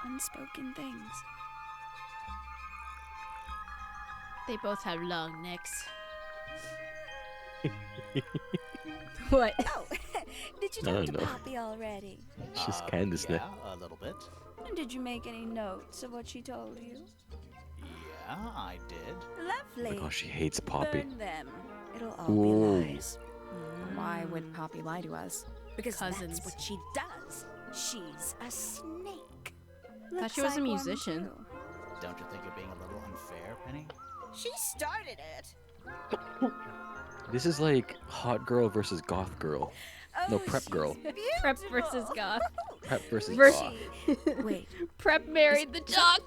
[SPEAKER 7] unspoken things.
[SPEAKER 1] They both have long necks. What?
[SPEAKER 7] Oh, did you
[SPEAKER 2] I
[SPEAKER 7] talk
[SPEAKER 2] don't
[SPEAKER 7] to
[SPEAKER 2] know.
[SPEAKER 7] Poppy already?
[SPEAKER 2] It's just Candace
[SPEAKER 8] yeah,
[SPEAKER 2] now.
[SPEAKER 8] a little bit.
[SPEAKER 7] And did you make any notes of what she told you?
[SPEAKER 8] Yeah, I did.
[SPEAKER 2] Oh
[SPEAKER 7] Lovely.
[SPEAKER 2] my gosh, she hates Poppy.
[SPEAKER 7] Burn them. It'll all
[SPEAKER 2] Whoa.
[SPEAKER 7] be lies.
[SPEAKER 4] Why would Poppy lie to us?
[SPEAKER 7] Because
[SPEAKER 1] Cousins.
[SPEAKER 7] that's what she does. She's a snake.
[SPEAKER 1] Thought she was a
[SPEAKER 7] one,
[SPEAKER 1] musician.
[SPEAKER 7] too.
[SPEAKER 8] Don't you think you're being a little unfair, Penny?
[SPEAKER 7] She started it.
[SPEAKER 2] This is like hot girl versus goth girl. No, prep
[SPEAKER 7] she's
[SPEAKER 2] girl.
[SPEAKER 1] Prep versus
[SPEAKER 7] beautiful.
[SPEAKER 1] goth.
[SPEAKER 2] Prep versus
[SPEAKER 1] Vers-
[SPEAKER 2] goth.
[SPEAKER 7] Wait,
[SPEAKER 1] Prep married the jock.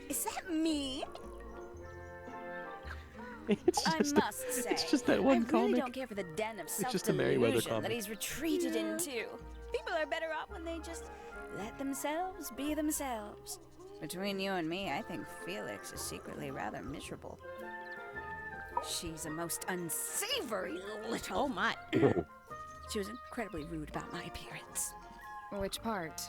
[SPEAKER 7] is that me?
[SPEAKER 2] It's
[SPEAKER 7] I
[SPEAKER 2] just,
[SPEAKER 7] must say,
[SPEAKER 2] it's just that
[SPEAKER 7] I
[SPEAKER 2] one
[SPEAKER 7] really
[SPEAKER 2] comic.
[SPEAKER 7] don't care for the den of
[SPEAKER 2] It's just a Merryweather
[SPEAKER 7] self-delusion that
[SPEAKER 2] comic.
[SPEAKER 7] he's retreated into. People are better off when they just let themselves be themselves. Between you and me, I think Felix is secretly rather miserable. She's a most unsavory little.
[SPEAKER 1] Oh my.
[SPEAKER 7] She was incredibly rude about my appearance.
[SPEAKER 4] Which part?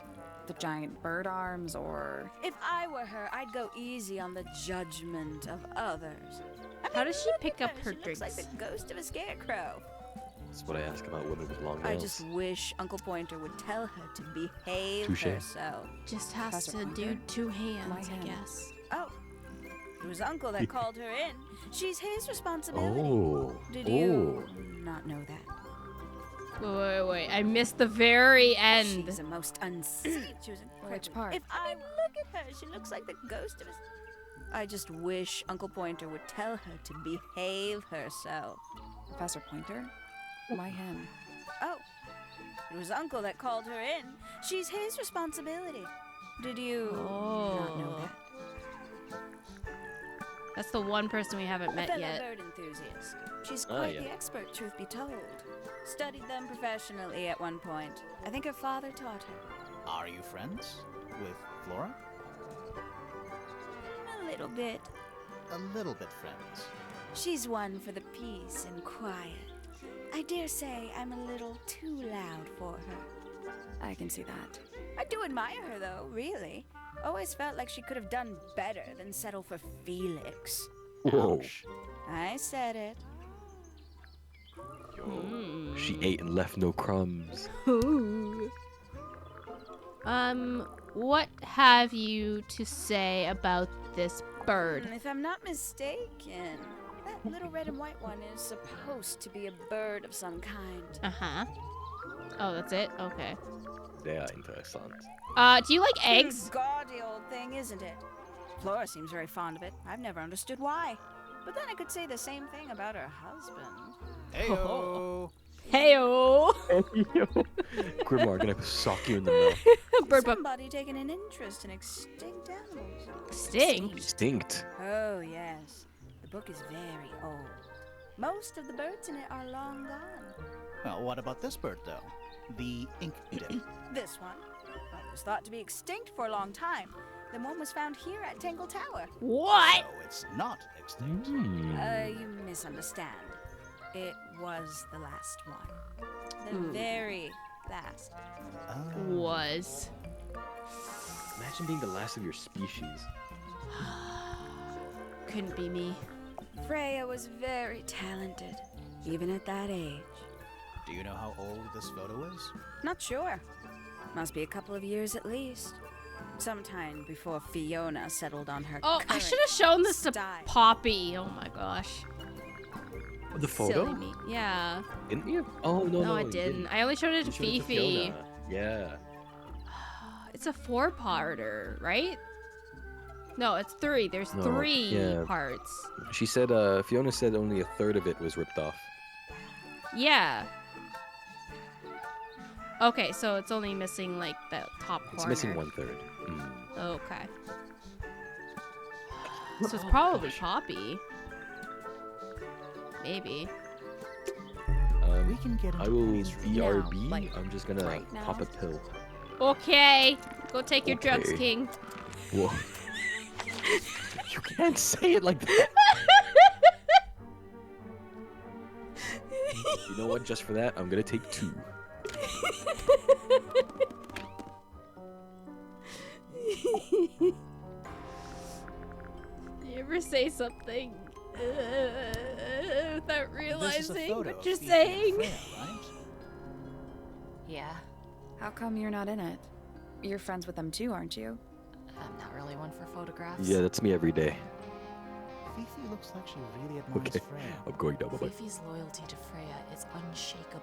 [SPEAKER 4] The giant bird arms or...
[SPEAKER 7] If I were her, I'd go easy on the judgment of others. I
[SPEAKER 1] How
[SPEAKER 7] mean,
[SPEAKER 1] does she
[SPEAKER 7] look
[SPEAKER 1] pick
[SPEAKER 7] at
[SPEAKER 1] up
[SPEAKER 7] her.
[SPEAKER 1] her
[SPEAKER 7] She looks like
[SPEAKER 1] drinks?
[SPEAKER 7] the ghost of a scarecrow.
[SPEAKER 2] That's what I ask about women with long nails.
[SPEAKER 7] I just wish Uncle Pointer would tell her to behave
[SPEAKER 2] Touche.
[SPEAKER 7] herself.
[SPEAKER 1] Just has
[SPEAKER 4] Professor
[SPEAKER 1] to do
[SPEAKER 4] Pointer?
[SPEAKER 1] two hands,
[SPEAKER 4] My
[SPEAKER 1] I
[SPEAKER 4] hand.
[SPEAKER 1] guess.
[SPEAKER 7] Oh, it was Uncle that called her in. She's his responsibility.
[SPEAKER 2] Oh.
[SPEAKER 7] Did you not know that?
[SPEAKER 1] Wait. I missed the very end.
[SPEAKER 7] She's a most unsavory. She was
[SPEAKER 4] Which
[SPEAKER 7] incredible.
[SPEAKER 4] part?
[SPEAKER 7] If I look at her, she looks like the ghost of a. I just wish Uncle Pointer would tell her to behave herself.
[SPEAKER 4] Professor Pointer? Why him?
[SPEAKER 7] Oh, it was Uncle that called her in. She's his responsibility. Did you not know
[SPEAKER 1] Oh.
[SPEAKER 7] that?
[SPEAKER 1] That's the one person we haven't
[SPEAKER 7] A
[SPEAKER 1] met
[SPEAKER 7] fellow
[SPEAKER 1] yet.
[SPEAKER 7] bird enthusiast. She's
[SPEAKER 2] Ah,
[SPEAKER 7] quite
[SPEAKER 2] yeah.
[SPEAKER 7] the expert, truth be told. Studied them professionally at one point. I think her father taught her.
[SPEAKER 8] Are you friends with Flora?
[SPEAKER 7] A little bit.
[SPEAKER 8] A little bit friends.
[SPEAKER 7] She's one for the peace and quiet. I dare say I'm a little too loud for her.
[SPEAKER 4] I can see that.
[SPEAKER 7] I do admire her, though, really. Always felt like she could have done better than settle for Felix.
[SPEAKER 2] Whoa.
[SPEAKER 8] Ouch.
[SPEAKER 7] I said it.
[SPEAKER 2] She ate and left no crumbs.
[SPEAKER 1] Ooh. What have you to say about this bird?
[SPEAKER 7] If I'm not mistaken, that little red and white one is supposed to be a bird of some kind.
[SPEAKER 1] Uh-huh. Oh, that's it? Okay.
[SPEAKER 2] Sehr interessant.
[SPEAKER 1] Do you like eggs?
[SPEAKER 7] Gaudy old thing, isn't it? Flora seems very fond of it. I've never understood why. But then I could say the same thing about her husband.
[SPEAKER 8] Heyo.
[SPEAKER 1] Heyo!
[SPEAKER 2] Grimar gonna sock you in the mouth.
[SPEAKER 1] Bird book.
[SPEAKER 7] Somebody taking an interest in extinct animals.
[SPEAKER 1] Extinct?
[SPEAKER 2] Extinct.
[SPEAKER 7] Oh, yes. The book is very old. Most of the birds in it are long gone.
[SPEAKER 8] Well, what about this bird, though? The ink dip.
[SPEAKER 7] This one, well, it was thought to be extinct for a long time. Then one was found here at Tangle Tower.
[SPEAKER 1] What?
[SPEAKER 8] So it's not extinct.
[SPEAKER 7] You misunderstand. It was the last one. The very last.
[SPEAKER 1] Was.
[SPEAKER 2] Imagine being the last of your species.
[SPEAKER 1] Couldn't be me.
[SPEAKER 7] Freya was very talented, even at that age.
[SPEAKER 8] Do you know how old this photo is?
[SPEAKER 7] Not sure. Must be a couple of years at least. Sometime before Fiona settled on her
[SPEAKER 1] Oh, I
[SPEAKER 7] current
[SPEAKER 1] should have shown this to
[SPEAKER 7] style.
[SPEAKER 1] Poppy. Oh my gosh.
[SPEAKER 2] The photo?
[SPEAKER 1] Silly me. Yeah.
[SPEAKER 2] Didn't you? Oh, no,
[SPEAKER 1] No, I
[SPEAKER 2] you
[SPEAKER 1] didn't. I only showed it to
[SPEAKER 2] You showed it to
[SPEAKER 1] Fifi.
[SPEAKER 2] Fiona. Yeah.
[SPEAKER 1] It's a 4-parter, right? No, it's 3. There's
[SPEAKER 2] No,
[SPEAKER 1] 3
[SPEAKER 2] yeah.
[SPEAKER 1] parts.
[SPEAKER 2] She said, Fiona said only a third of it was ripped off.
[SPEAKER 1] Yeah. Okay, so it's only missing like the top corner.
[SPEAKER 2] It's missing 1/3.
[SPEAKER 1] Okay. So it's probably Poppy. Maybe.
[SPEAKER 8] We can get
[SPEAKER 2] I
[SPEAKER 8] into
[SPEAKER 2] will
[SPEAKER 8] Penny's room
[SPEAKER 2] BRB.
[SPEAKER 7] now, like,
[SPEAKER 2] I'm just gonna
[SPEAKER 7] right now.
[SPEAKER 2] pop a pill.
[SPEAKER 1] Okay. Go take your drugs,
[SPEAKER 2] Okay.
[SPEAKER 1] King.
[SPEAKER 2] Whoa. You can't say it like that. You know what? Just for that, I'm gonna take 2.
[SPEAKER 1] You ever say something without
[SPEAKER 8] This is a
[SPEAKER 1] realizing
[SPEAKER 8] photo
[SPEAKER 1] what
[SPEAKER 8] of
[SPEAKER 1] you're
[SPEAKER 8] Fifi and
[SPEAKER 1] saying?
[SPEAKER 8] Freya, right?
[SPEAKER 9] Yeah,
[SPEAKER 4] How come you're not in it? You're friends with them too, aren't you?
[SPEAKER 9] I'm not really one for photographs.
[SPEAKER 2] Yeah, that's me every day.
[SPEAKER 3] Fifi looks like she really admires
[SPEAKER 2] Okay,
[SPEAKER 3] Freya.
[SPEAKER 2] I'm going down. Bye-bye.
[SPEAKER 9] Fifi's loyalty to Freya is unshakable.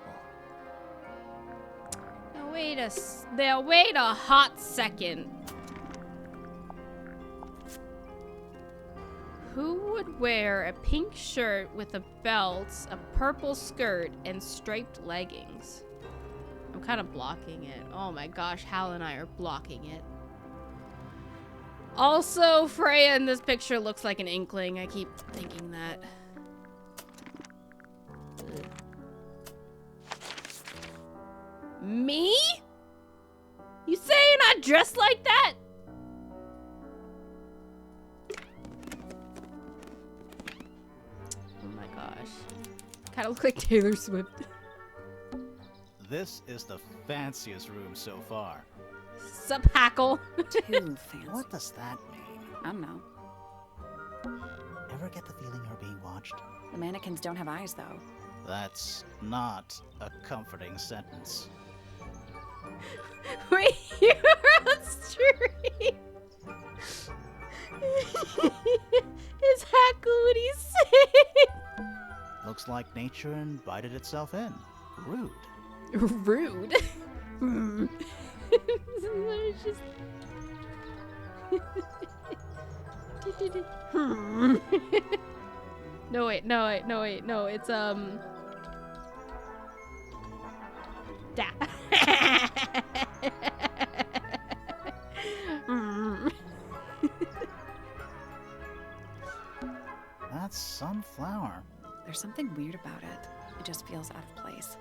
[SPEAKER 1] Now wait a hot second. Who would wear a pink shirt with a belt, a purple skirt, and striped leggings? I'm kind of blocking it. Oh my gosh, Hal and I are blocking it. Also, Freya in this picture looks like an inkling. I keep thinking that. Me? You saying I dress like that? Oh my gosh. Kind of look like Taylor Swift.
[SPEAKER 8] This is the fanciest room so far.
[SPEAKER 1] Sup, Hackle?
[SPEAKER 4] Too fancy.
[SPEAKER 3] What does that mean?
[SPEAKER 4] I don't know.
[SPEAKER 3] Ever get the feeling you're being watched?
[SPEAKER 4] The mannequins don't have eyes, though.
[SPEAKER 8] That's not a comforting sentence.
[SPEAKER 1] Wait, you're on stream. Is Hackle what he's saying?
[SPEAKER 8] Looks like nature invited itself in. Rude.
[SPEAKER 1] Rude. It's just... No wait, no, it's da.
[SPEAKER 8] That's some flower.
[SPEAKER 4] There's something weird about it. It just feels out of place.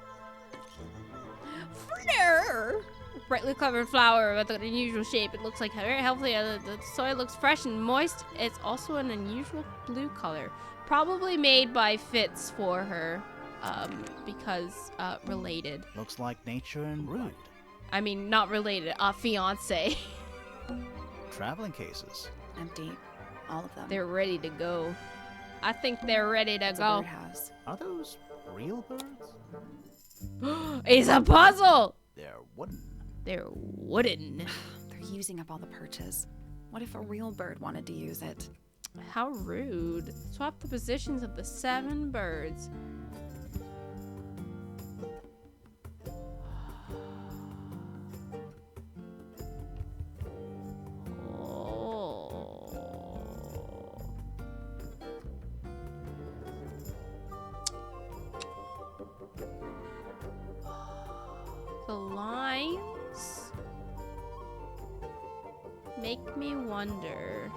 [SPEAKER 1] Fleur. Brightly covered flower with an unusual shape. It looks like very healthy. The soil looks fresh and moist. It's also an unusual blue color. Probably made by Fitz for her, because related.
[SPEAKER 8] Looks like nature and rude.
[SPEAKER 1] I mean, not related. Fiance.
[SPEAKER 8] Traveling cases.
[SPEAKER 4] Empty. All of them.
[SPEAKER 1] They're ready to go. I think they're ready to
[SPEAKER 4] It's a
[SPEAKER 1] go.
[SPEAKER 4] birdhouse.
[SPEAKER 8] Are those real birds?
[SPEAKER 1] It's a puzzle.
[SPEAKER 8] They're wooden.
[SPEAKER 1] They're wooden.
[SPEAKER 4] They're using up all the perches. What if a real bird wanted to use it?
[SPEAKER 1] How rude. Swap the positions of the 7 birds. The lines make me wonder.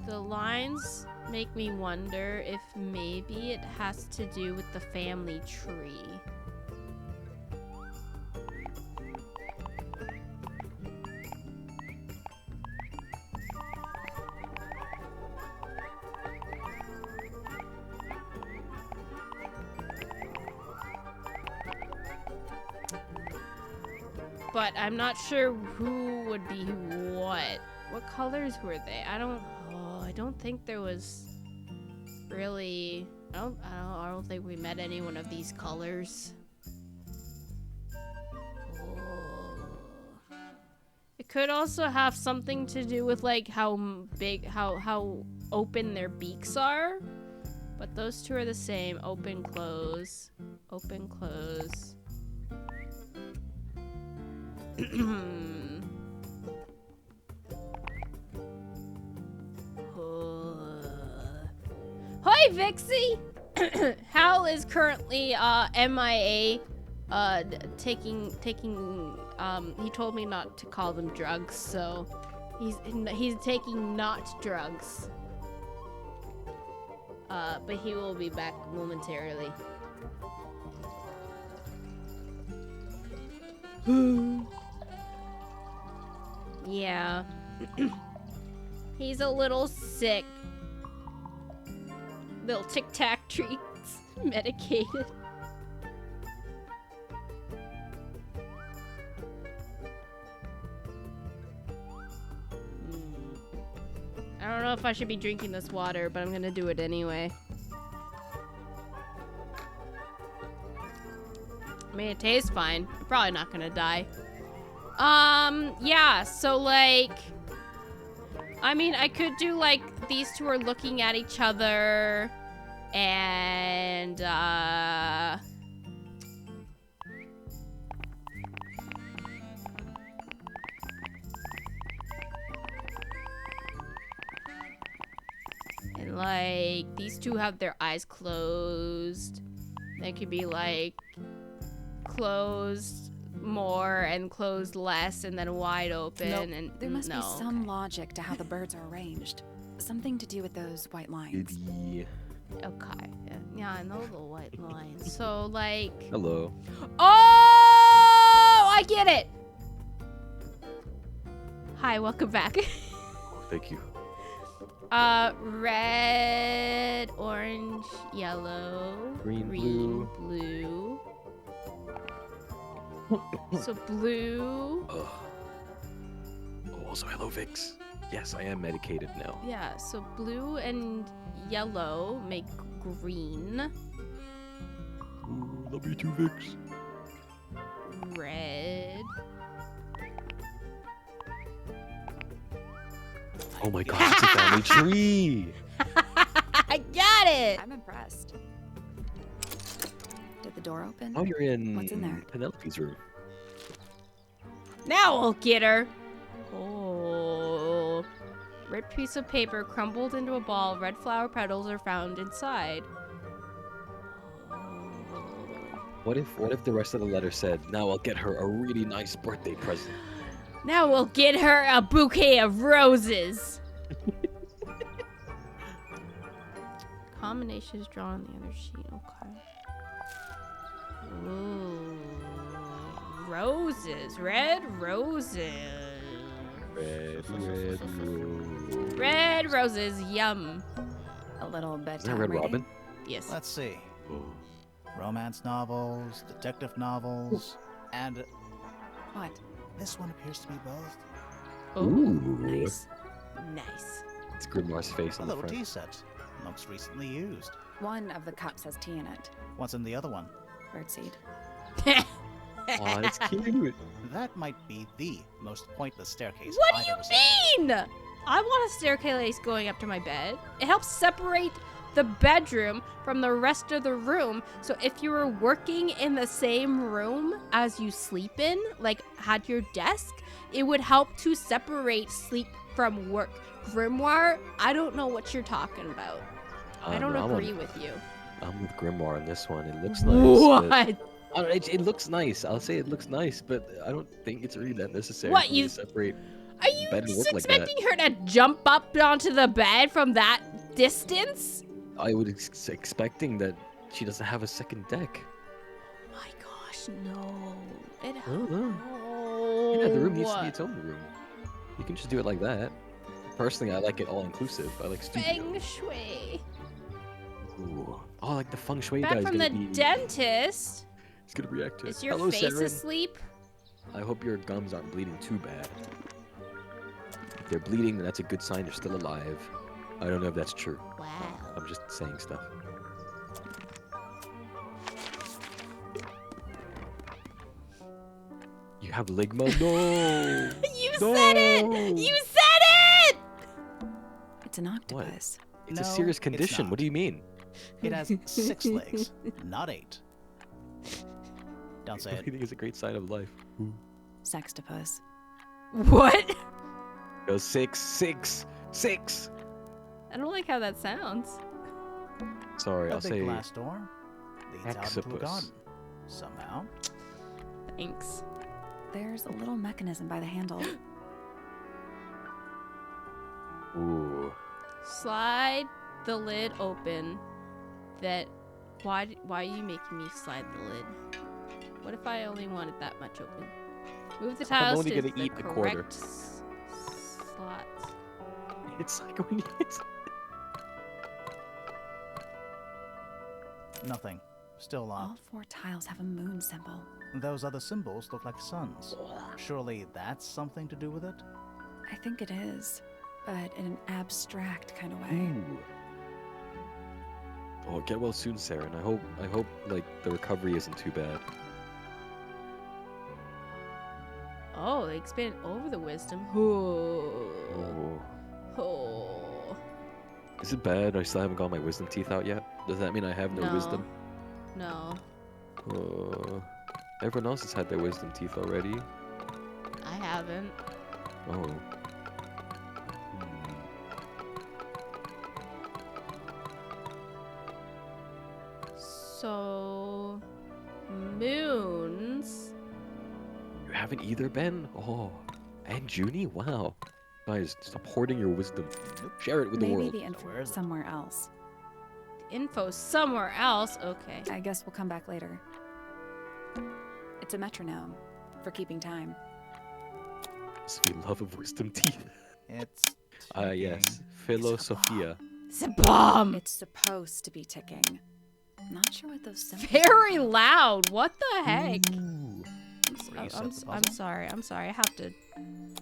[SPEAKER 1] The lines make me wonder if maybe it has to do with the family tree. But I'm not sure who would be what. What colors were they? I don't think there was really. I don't think we met any one of these colors. It could also have something to do with like how big, how open their beaks are. But those two are the same. Open, close, open, close. Hi, Vixie! Hal is currently MIA, taking he told me not to call them drugs, so he's taking not drugs. But he will be back momentarily. Yeah. He's a little sick. Little Tic Tac treats. Medicated. I don't know if I should be drinking this water, but I'm gonna do it anyway. I mean, it tastes fine. I'm probably not gonna die. Yeah, so like, I mean, I could do like, these two are looking at each other, and, and like, these two have their eyes closed. They could be like, closed more and closed less and then wide open.
[SPEAKER 4] Nope.
[SPEAKER 1] And
[SPEAKER 4] There must be some logic to how the birds are arranged. Something to do with those white lines.
[SPEAKER 1] Okay. Yeah, I know the white lines. So like,
[SPEAKER 2] Hello.
[SPEAKER 1] oh, I get it. Hi, welcome back.
[SPEAKER 2] Thank you.
[SPEAKER 1] Red, orange, yellow,
[SPEAKER 2] Green,
[SPEAKER 1] blue. So blue.
[SPEAKER 2] Oh, also hello, Vix. Yes, I am medicated now.
[SPEAKER 1] Yeah, so blue and yellow make green.
[SPEAKER 2] Ooh, love you too, Vix.
[SPEAKER 1] Red.
[SPEAKER 2] Oh my gosh, it's a family tree.
[SPEAKER 1] I got it.
[SPEAKER 4] I'm impressed. Did the door open?
[SPEAKER 2] Oh, you're in,
[SPEAKER 4] What's in there?
[SPEAKER 2] Penelope's room.
[SPEAKER 1] Now we'll get her. Oh. Red piece of paper crumbled into a ball. Red flower petals are found inside.
[SPEAKER 2] What if the rest of the letter said, "Now I'll get her a really nice birthday present."
[SPEAKER 1] Now we'll get her a bouquet of roses. Combination is drawn on the other sheet. Okay. Ooh. Roses. Red roses.
[SPEAKER 2] Red rose.
[SPEAKER 1] Red roses. Yum.
[SPEAKER 4] A little
[SPEAKER 2] Is that
[SPEAKER 4] bedtime
[SPEAKER 2] Red
[SPEAKER 4] reading?
[SPEAKER 2] Robin?
[SPEAKER 1] Yes.
[SPEAKER 8] Let's see.
[SPEAKER 2] Oh.
[SPEAKER 8] Romance novels, detective novels, and
[SPEAKER 4] What?
[SPEAKER 8] This one appears to be both.
[SPEAKER 2] Ooh.
[SPEAKER 1] Nice. Nice.
[SPEAKER 2] It's Grimoire's face
[SPEAKER 8] A
[SPEAKER 2] on the
[SPEAKER 8] little
[SPEAKER 2] front.
[SPEAKER 8] tea set. Most recently used.
[SPEAKER 4] One of the cups has tea in it.
[SPEAKER 8] What's in the other one?
[SPEAKER 4] Birdseed.
[SPEAKER 2] Aw, that's cute.
[SPEAKER 8] That might be the most pointless staircase
[SPEAKER 1] What
[SPEAKER 8] I've
[SPEAKER 1] do
[SPEAKER 8] ever seen.
[SPEAKER 1] you mean? I want a staircase going up to my bed. It helps separate the bedroom from the rest of the room. So if you were working in the same room as you sleep in, like had your desk, it would help to separate sleep from work. Grimoire, I don't know what you're talking about. I don't agree with you.
[SPEAKER 2] I'm with Grimoire on this one. It looks nice.
[SPEAKER 1] What?
[SPEAKER 2] It looks nice. I'll say it looks nice, but I don't think it's really that necessary
[SPEAKER 1] What,
[SPEAKER 2] for me
[SPEAKER 1] you-
[SPEAKER 2] to separate.
[SPEAKER 1] Are you
[SPEAKER 2] bed and work like
[SPEAKER 1] expecting her to jump up onto the bed from that distance?
[SPEAKER 2] I would expecting that she doesn't have a second deck.
[SPEAKER 1] Oh my gosh, no. It
[SPEAKER 2] I don't know.
[SPEAKER 1] no.
[SPEAKER 2] Yeah, the room needs to be its own room. You can just do it like that. Personally, I like it all inclusive. I like studio.
[SPEAKER 1] Feng Shui.
[SPEAKER 2] Ooh. Oh, like the feng shui
[SPEAKER 1] Back
[SPEAKER 2] guy's
[SPEAKER 1] from the
[SPEAKER 2] gonna be.
[SPEAKER 1] dentist.
[SPEAKER 2] He's gonna react to it.
[SPEAKER 1] Is your
[SPEAKER 2] Hello,
[SPEAKER 1] face
[SPEAKER 2] Saren.
[SPEAKER 1] asleep?
[SPEAKER 2] I hope your gums aren't bleeding too bad. If they're bleeding, then that's a good sign you're still alive. I don't know if that's true.
[SPEAKER 1] Wow.
[SPEAKER 2] I'm just saying stuff. You have ligma? No!
[SPEAKER 1] You said it! You said it!
[SPEAKER 4] It's an octopus.
[SPEAKER 2] It's
[SPEAKER 8] No,
[SPEAKER 2] a serious
[SPEAKER 8] it's
[SPEAKER 2] condition.
[SPEAKER 8] not.
[SPEAKER 2] What do you mean?
[SPEAKER 8] It has 6 legs, not 8. Don't say it.
[SPEAKER 2] Bleeding is a great sign of life.
[SPEAKER 4] Sextopus.
[SPEAKER 1] What?
[SPEAKER 2] Go 6, 6, 6!
[SPEAKER 1] I don't like how that sounds.
[SPEAKER 2] Sorry,
[SPEAKER 8] A
[SPEAKER 2] I'll
[SPEAKER 8] big
[SPEAKER 2] say
[SPEAKER 8] glass door leads out into a
[SPEAKER 2] Hexapus.
[SPEAKER 8] garden. Somehow.
[SPEAKER 1] Thanks.
[SPEAKER 4] There's a little mechanism by the handle.
[SPEAKER 2] Ooh.
[SPEAKER 1] Slide the lid open. Why are you making me slide the lid? What if I only wanted that much open? Move the
[SPEAKER 2] I'm
[SPEAKER 1] tiles
[SPEAKER 2] only
[SPEAKER 1] to
[SPEAKER 2] gonna
[SPEAKER 1] the
[SPEAKER 2] eat the quarter.
[SPEAKER 1] correct slots.
[SPEAKER 2] It's like when it's...
[SPEAKER 8] Nothing. Still
[SPEAKER 4] All
[SPEAKER 8] locked.
[SPEAKER 4] 4 tiles have a moon symbol.
[SPEAKER 8] Those other symbols look like suns. Surely that's something to do with it?
[SPEAKER 4] I think it is, but in an abstract kind of way.
[SPEAKER 2] Ooh. Oh, get well soon, Saren. I hope like the recovery isn't too bad.
[SPEAKER 1] Oh, they expanded over the wisdom. Oh.
[SPEAKER 2] Oh.
[SPEAKER 1] Oh.
[SPEAKER 2] Is it bad? I still haven't got my wisdom teeth out yet. Does that mean I have no wisdom?
[SPEAKER 1] No.
[SPEAKER 2] Everyone else has had their wisdom teeth already.
[SPEAKER 1] I haven't.
[SPEAKER 2] Oh.
[SPEAKER 1] So, moons.
[SPEAKER 2] You haven't either, Ben? Oh. And Junie? Wow. Guys, stop hoarding your wisdom. Share it with the
[SPEAKER 4] Maybe
[SPEAKER 2] world.
[SPEAKER 4] the info is somewhere else.
[SPEAKER 1] Info somewhere else. Okay.
[SPEAKER 4] I guess we'll come back later. It's a metronome for keeping time.
[SPEAKER 2] Sweet love of wisdom teeth.
[SPEAKER 8] It's.
[SPEAKER 2] Yes.
[SPEAKER 8] ticking.
[SPEAKER 2] Philosophia.
[SPEAKER 1] Zabom!
[SPEAKER 4] It's supposed to be ticking. Not sure what those symbols
[SPEAKER 1] Very
[SPEAKER 4] are.
[SPEAKER 1] loud. What the heck?
[SPEAKER 2] Ooh.
[SPEAKER 8] Reset the
[SPEAKER 1] I'm
[SPEAKER 8] puzzle?
[SPEAKER 1] sorry. I'm sorry. I have to.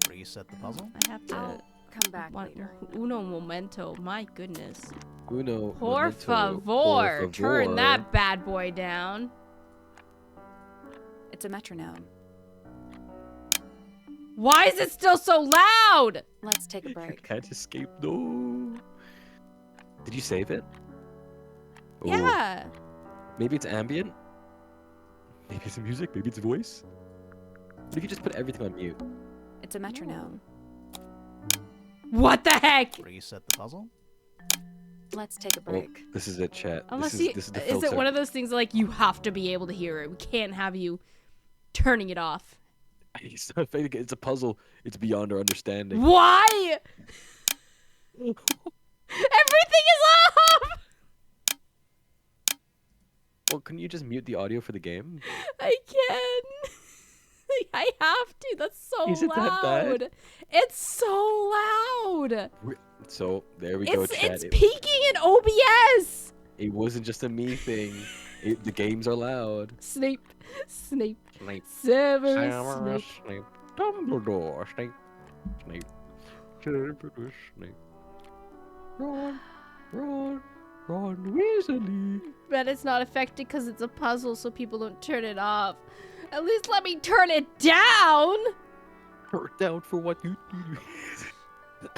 [SPEAKER 8] Reset the puzzle?
[SPEAKER 1] I have to.
[SPEAKER 4] I'll come back
[SPEAKER 1] want-
[SPEAKER 4] later.
[SPEAKER 1] Uno momento. My goodness.
[SPEAKER 2] Uno.
[SPEAKER 1] Por
[SPEAKER 2] momento,
[SPEAKER 1] favor. Turn
[SPEAKER 2] favor.
[SPEAKER 1] that bad boy down.
[SPEAKER 4] It's a metronome.
[SPEAKER 1] Why is it still so loud?
[SPEAKER 4] Let's take a
[SPEAKER 2] You
[SPEAKER 4] break.
[SPEAKER 2] can't escape. No. Did you save it? Ooh.
[SPEAKER 1] Yeah.
[SPEAKER 2] Maybe it's ambient. Maybe it's music. Maybe it's voice. What if you just put everything on mute?
[SPEAKER 4] It's a metronome.
[SPEAKER 1] What the heck?
[SPEAKER 8] Reset the puzzle?
[SPEAKER 4] Let's take a
[SPEAKER 2] Oh,
[SPEAKER 4] break.
[SPEAKER 2] this is it, chat.
[SPEAKER 1] Unless
[SPEAKER 2] this
[SPEAKER 1] you,
[SPEAKER 2] is the
[SPEAKER 1] is
[SPEAKER 2] filter.
[SPEAKER 1] it one of those things like you have to be able to hear it? We can't have you turning it off.
[SPEAKER 2] It's not fake, it's a puzzle. It's beyond our understanding.
[SPEAKER 1] Why? Everything is off.
[SPEAKER 2] Well, can you just mute the audio for the game?
[SPEAKER 1] I can. I have to. That's so
[SPEAKER 2] Is it that bad?
[SPEAKER 1] loud. It's so loud.
[SPEAKER 2] So there we go,
[SPEAKER 1] It's
[SPEAKER 2] chat.
[SPEAKER 1] it's peaking in OBS.
[SPEAKER 2] It wasn't just a me thing. The games are loud.
[SPEAKER 1] Snape.
[SPEAKER 2] Snape.
[SPEAKER 1] Severus Snape.
[SPEAKER 2] Dumbledore. Snape. Snape. Severus Snape. Ron. Ron. Ron Weasley.
[SPEAKER 1] But it's not affected because it's a puzzle, so people don't turn it off. At least let me turn it down!
[SPEAKER 2] Turn down for what you do.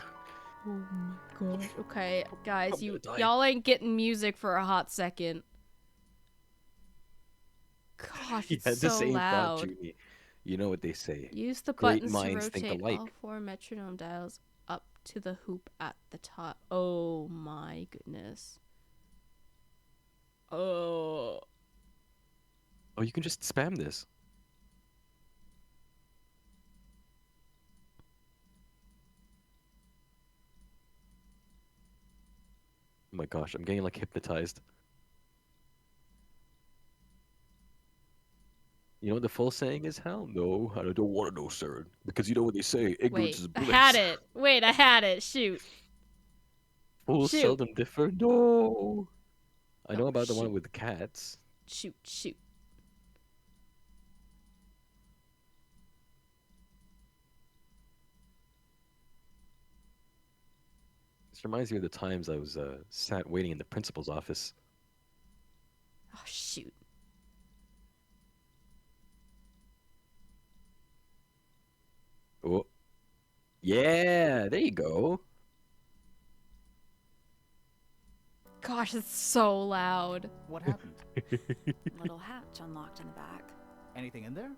[SPEAKER 2] Oh my gosh.
[SPEAKER 1] Okay, guys,
[SPEAKER 2] I'm gonna die.
[SPEAKER 1] y'all ain't getting music for a hot second. Gosh, it's
[SPEAKER 2] Yeah,
[SPEAKER 1] so
[SPEAKER 2] this ain't
[SPEAKER 1] loud.
[SPEAKER 2] about Junie. You know what they say.
[SPEAKER 1] Use the
[SPEAKER 2] Great
[SPEAKER 1] buttons
[SPEAKER 2] minds
[SPEAKER 1] to
[SPEAKER 2] think
[SPEAKER 1] rotate
[SPEAKER 2] alike.
[SPEAKER 1] all 4 metronome dials up to the hoop at the top. Oh my goodness. Oh.
[SPEAKER 2] Oh, you can just spam this. Oh my gosh, I'm getting like hypnotized. You know what the full saying is, Hal? No, I don't want to know, sir. Because you know what they say, ignorance
[SPEAKER 1] Wait,
[SPEAKER 2] is
[SPEAKER 1] I
[SPEAKER 2] bliss.
[SPEAKER 1] had it. Wait, I had it. Shoot.
[SPEAKER 2] Fools
[SPEAKER 1] Shoot.
[SPEAKER 2] seldom differ. No. I know
[SPEAKER 1] Oh,
[SPEAKER 2] about the one
[SPEAKER 1] shoot.
[SPEAKER 2] with the cats.
[SPEAKER 1] Shoot, shoot.
[SPEAKER 2] This reminds me of the times I was sat waiting in the principal's office.
[SPEAKER 1] Oh, shoot.
[SPEAKER 2] Oh. Yeah, there you go.
[SPEAKER 1] Gosh, it's so loud.
[SPEAKER 8] What happened?
[SPEAKER 4] Little hatch unlocked in the back.
[SPEAKER 8] Anything in there?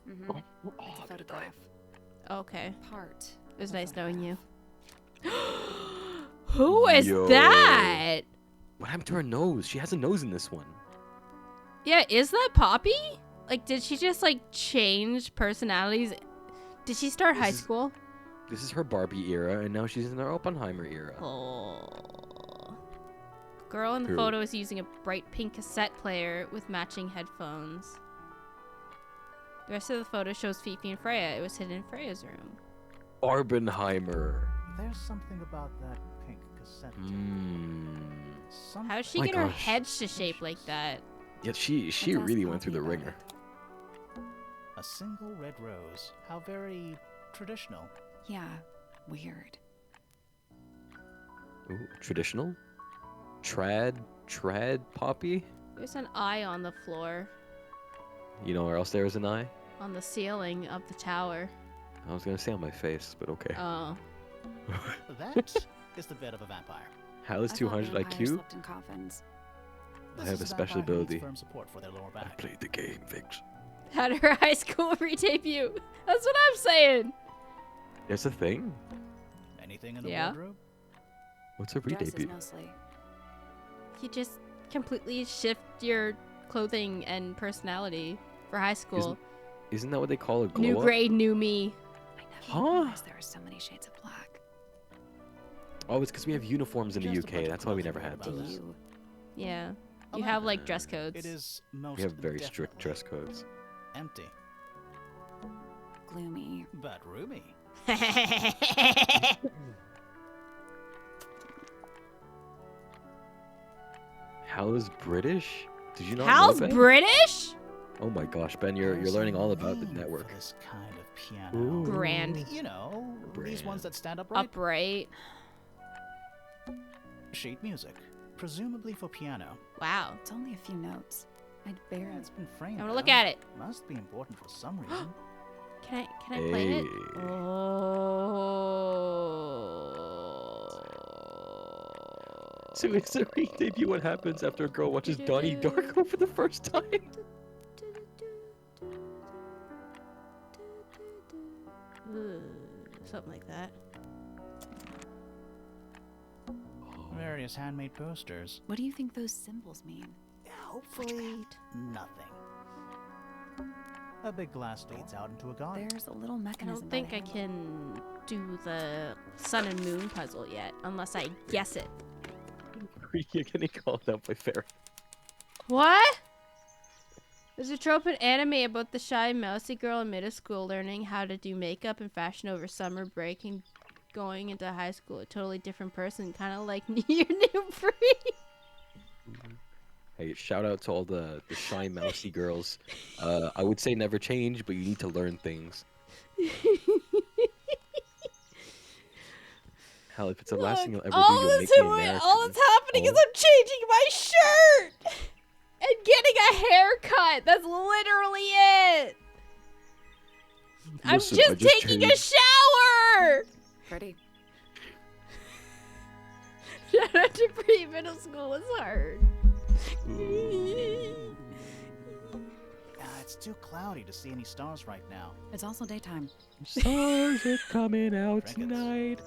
[SPEAKER 4] Mm-hmm.
[SPEAKER 2] Oh,
[SPEAKER 4] It's a photograph.
[SPEAKER 1] Okay.
[SPEAKER 4] Part.
[SPEAKER 1] It was
[SPEAKER 4] of a
[SPEAKER 1] nice knowing you.
[SPEAKER 4] photograph.
[SPEAKER 1] Who is
[SPEAKER 2] Yo.
[SPEAKER 1] that?
[SPEAKER 2] What happened to her nose? She has a nose in this one.
[SPEAKER 1] Yeah, is that Poppy? Like, did she just, like, change personalities? Did she start high school?
[SPEAKER 2] This is her Barbie era, and now she's in her Oppenheimer era.
[SPEAKER 1] Oh. Girl in the
[SPEAKER 2] Who?
[SPEAKER 1] photo is using a bright pink cassette player with matching headphones. The rest of the photo shows Fifi and Freya. It was hidden in Freya's room.
[SPEAKER 2] Barbenheimer.
[SPEAKER 8] There's something about that pink cassette. Something.
[SPEAKER 1] How did she
[SPEAKER 2] My
[SPEAKER 1] get her
[SPEAKER 2] gosh.
[SPEAKER 1] head to shape like that?
[SPEAKER 2] Yeah, she
[SPEAKER 4] Let's
[SPEAKER 2] really
[SPEAKER 4] ask
[SPEAKER 2] went through the
[SPEAKER 4] Poppy about
[SPEAKER 2] ringer.
[SPEAKER 8] A single red rose. How very traditional.
[SPEAKER 4] Yeah, weird.
[SPEAKER 2] Ooh, traditional? Trad poppy?
[SPEAKER 1] There's an eye on the floor,
[SPEAKER 2] You know where else there is an eye?
[SPEAKER 1] on the ceiling of the tower.
[SPEAKER 2] I was gonna say on my face, but okay.
[SPEAKER 1] Oh.
[SPEAKER 8] That is the bed of a vampire.
[SPEAKER 2] Hal is
[SPEAKER 4] I thought
[SPEAKER 2] 200
[SPEAKER 4] vampires
[SPEAKER 2] IQ?
[SPEAKER 4] slept in coffins.
[SPEAKER 2] I
[SPEAKER 8] This
[SPEAKER 2] have
[SPEAKER 8] is
[SPEAKER 2] a special
[SPEAKER 8] vampire who needs
[SPEAKER 2] ability.
[SPEAKER 8] Firm support for their lower
[SPEAKER 2] I
[SPEAKER 8] back.
[SPEAKER 2] played the game, Vix.
[SPEAKER 1] How did her high school re-debut? That's what I'm saying.
[SPEAKER 2] There's a thing?
[SPEAKER 8] Anything in the
[SPEAKER 1] Yeah.
[SPEAKER 8] wardrobe?
[SPEAKER 2] What's a
[SPEAKER 4] Dresses
[SPEAKER 2] re-debut?
[SPEAKER 4] mostly.
[SPEAKER 1] You just completely shift your clothing and personality for high school.
[SPEAKER 2] Isn't that what they call a glow
[SPEAKER 1] New
[SPEAKER 2] up?
[SPEAKER 1] grade, new me.
[SPEAKER 4] I never
[SPEAKER 2] Huh?
[SPEAKER 4] realized there were so many shades of black.
[SPEAKER 2] Oh, it's because we have uniforms in the
[SPEAKER 8] Just a bunch
[SPEAKER 2] UK.
[SPEAKER 8] of
[SPEAKER 2] That's why we
[SPEAKER 8] clothes
[SPEAKER 2] never
[SPEAKER 8] you
[SPEAKER 2] had
[SPEAKER 8] wear about
[SPEAKER 2] those.
[SPEAKER 4] You.
[SPEAKER 1] Yeah. You have like dress
[SPEAKER 8] It
[SPEAKER 1] codes.
[SPEAKER 8] is most
[SPEAKER 2] We have very strict
[SPEAKER 8] definitely
[SPEAKER 2] dress codes.
[SPEAKER 8] empty,
[SPEAKER 4] Gloomy.
[SPEAKER 8] but roomy.
[SPEAKER 2] Hal is British? Did you not
[SPEAKER 1] Hal's
[SPEAKER 2] know, Ben?
[SPEAKER 1] British?
[SPEAKER 2] Oh my gosh, Ben, you're
[SPEAKER 8] There's
[SPEAKER 2] learning
[SPEAKER 8] a
[SPEAKER 2] all about the
[SPEAKER 8] name for
[SPEAKER 2] network.
[SPEAKER 8] this kind of piano.
[SPEAKER 2] Ooh.
[SPEAKER 1] Grand.
[SPEAKER 8] You know, these
[SPEAKER 2] Brand.
[SPEAKER 8] ones that stand upright.
[SPEAKER 1] Upright.
[SPEAKER 8] Sheet music, presumably for piano.
[SPEAKER 1] Wow.
[SPEAKER 4] It's only a few notes. I'd barely.
[SPEAKER 8] It's been framed.
[SPEAKER 1] I want to look
[SPEAKER 8] though.
[SPEAKER 1] at it.
[SPEAKER 8] Must be important for some reason.
[SPEAKER 1] Can I play it?
[SPEAKER 2] Hey.
[SPEAKER 1] Oh.
[SPEAKER 2] So it's a re-debut. What happens after a girl watches Donnie Darko for the first time?
[SPEAKER 1] Something like that.
[SPEAKER 8] Various handmade posters.
[SPEAKER 4] What do you think those symbols mean?
[SPEAKER 8] Hopefully, nothing. A big glass leads out into a garden.
[SPEAKER 4] There's a little
[SPEAKER 1] I
[SPEAKER 4] mechanism.
[SPEAKER 1] don't
[SPEAKER 4] by
[SPEAKER 1] think
[SPEAKER 4] the
[SPEAKER 1] I
[SPEAKER 4] handle.
[SPEAKER 1] can do the sun and moon puzzle yet, unless I guess it.
[SPEAKER 2] You're getting called out by Farrah.
[SPEAKER 1] What? There's a trope in anime about the shy, mousy girl in middle school learning how to do makeup and fashion over summer break and going into high school a totally different person, kind of like your new free.
[SPEAKER 2] Hey, shout out to all the shy mousy girls. I would say never change, but you need to learn things. Hell, if it's the last thing you'll ever do,
[SPEAKER 1] all
[SPEAKER 2] you'll
[SPEAKER 1] that's,
[SPEAKER 2] make me a narrative.
[SPEAKER 1] all that's happening is
[SPEAKER 2] Oh.
[SPEAKER 1] I'm changing my shirt and getting a haircut. That's literally it.
[SPEAKER 2] Listen,
[SPEAKER 1] I'm
[SPEAKER 2] I
[SPEAKER 1] just taking a shower.
[SPEAKER 4] Pretty.
[SPEAKER 1] Shout out to pre-middle school. It's hard.
[SPEAKER 8] It's too cloudy to see any stars right now.
[SPEAKER 4] It's also daytime.
[SPEAKER 2] Stars are coming out
[SPEAKER 8] Trinkets.
[SPEAKER 2] tonight.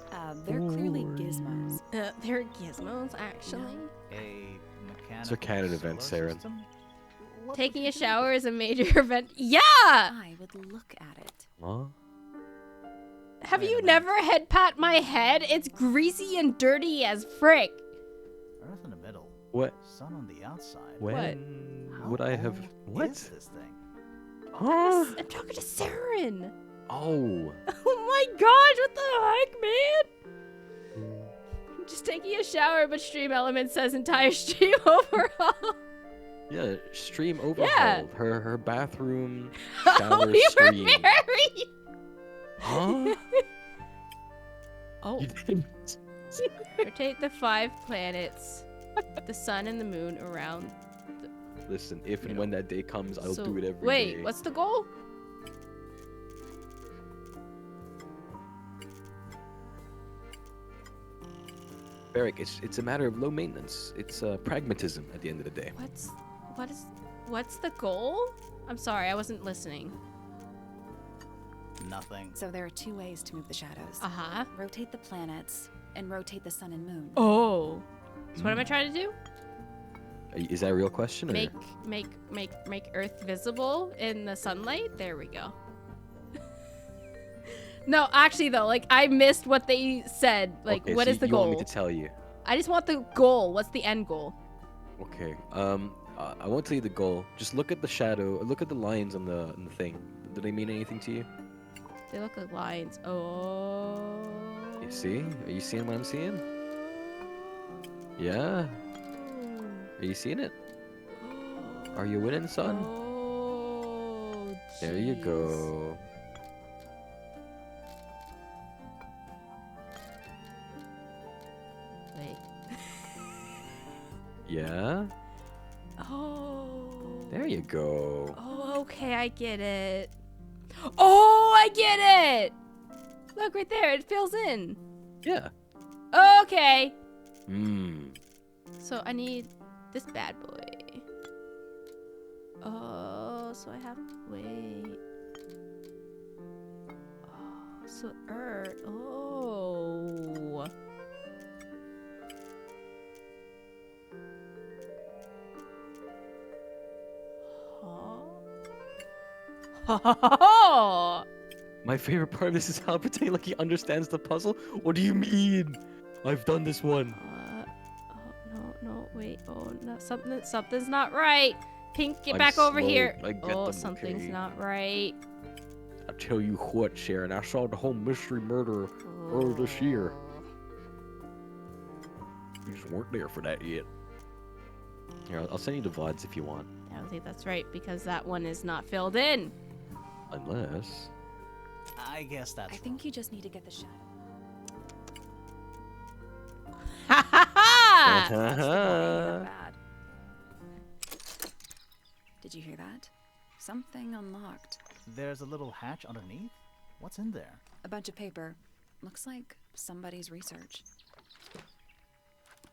[SPEAKER 4] They're clearly gizmos.
[SPEAKER 1] They're gizmos, actually.
[SPEAKER 8] A mechanical
[SPEAKER 2] Canon event,
[SPEAKER 8] solar
[SPEAKER 2] Saren.
[SPEAKER 8] system? What
[SPEAKER 1] Taking
[SPEAKER 8] would
[SPEAKER 1] a
[SPEAKER 8] you
[SPEAKER 1] shower is a major event. Yeah!
[SPEAKER 4] I would look at it.
[SPEAKER 2] Huh?
[SPEAKER 1] Have
[SPEAKER 8] Wait a
[SPEAKER 1] you
[SPEAKER 8] minute.
[SPEAKER 1] never head pat my head? It's greasy and dirty as frick.
[SPEAKER 8] do? Earth in the middle.
[SPEAKER 2] What?
[SPEAKER 8] Sun on the outside.
[SPEAKER 2] When
[SPEAKER 8] How
[SPEAKER 2] would I have?
[SPEAKER 8] old
[SPEAKER 2] What?
[SPEAKER 8] is this thing?
[SPEAKER 2] Huh?
[SPEAKER 1] I'm talking to Saren.
[SPEAKER 2] Oh.
[SPEAKER 1] Oh my gosh, what the heck, man? I'm just taking a shower, but Stream Element says entire stream overhaul.
[SPEAKER 2] Yeah, stream overhauled. Her bathroom shower
[SPEAKER 1] we were
[SPEAKER 2] stream.
[SPEAKER 1] married.
[SPEAKER 2] Huh?
[SPEAKER 1] Oh.
[SPEAKER 2] You didn't.
[SPEAKER 1] Rotate the 5 planets, the sun and the moon around.
[SPEAKER 2] Listen, if and when that day comes, I'll do it every day.
[SPEAKER 1] Wait, what's the goal?
[SPEAKER 2] Beric, it's a matter of low maintenance. It's pragmatism at the end of the day.
[SPEAKER 1] What's the goal? I'm sorry, I wasn't listening.
[SPEAKER 8] Nothing.
[SPEAKER 4] So there are 2 ways to move the shadows.
[SPEAKER 1] Uh-huh.
[SPEAKER 4] Rotate the planets and rotate the sun and moon.
[SPEAKER 1] Oh. So what am I trying to do?
[SPEAKER 2] Is that a real question? Or?
[SPEAKER 1] Make Earth visible in the sunlight? There we go. No, actually though, like I missed what they said. Like,
[SPEAKER 2] Okay,
[SPEAKER 1] what
[SPEAKER 2] so
[SPEAKER 1] is the
[SPEAKER 2] you
[SPEAKER 1] goal?
[SPEAKER 2] want me to tell you?
[SPEAKER 1] I just want the goal. What's the end goal?
[SPEAKER 2] Okay. I won't tell you the goal. Just look at the shadow. Look at the lines on the thing. Do they mean anything to you?
[SPEAKER 1] They look like lines. Oh.
[SPEAKER 2] You see? Are you seeing what I'm seeing? Yeah. Are you seeing it? Are you winning, son?
[SPEAKER 1] Oh.
[SPEAKER 2] There you
[SPEAKER 1] jeez.
[SPEAKER 2] go.
[SPEAKER 1] Wait.
[SPEAKER 2] Yeah.
[SPEAKER 1] Oh.
[SPEAKER 2] There you go.
[SPEAKER 1] Oh, okay, I get it. Oh, I get it. Look right there, it fills in.
[SPEAKER 2] Yeah.
[SPEAKER 1] Okay.
[SPEAKER 2] Mmm.
[SPEAKER 1] So I need this bad boy. Oh, so I have to wait. Oh, so Earth. Oh. Oh.
[SPEAKER 2] My favorite part of this is how pretending like he understands the puzzle. What do you mean? I've done this one.
[SPEAKER 1] Oh, no, wait. Oh, no, something's not right. Pink, get
[SPEAKER 2] I'm
[SPEAKER 1] back over
[SPEAKER 2] slow.
[SPEAKER 1] here.
[SPEAKER 2] I get
[SPEAKER 1] Oh,
[SPEAKER 2] them,
[SPEAKER 1] something's
[SPEAKER 2] okay?
[SPEAKER 1] not right.
[SPEAKER 2] I tell you what, Sharon. I saw the whole mystery murder earlier this year. You just weren't there for that yet. Here, I'll send you the VODs if you want.
[SPEAKER 1] I don't think that's right because that one is not filled in.
[SPEAKER 2] Unless...
[SPEAKER 8] I guess that's.
[SPEAKER 4] I think you just need to get the shadow.
[SPEAKER 1] Ha ha ha!
[SPEAKER 4] That's the way, not bad. Did you hear that? Something unlocked.
[SPEAKER 8] There's a little hatch underneath. What's in there?
[SPEAKER 4] A bunch of paper. Looks like somebody's research.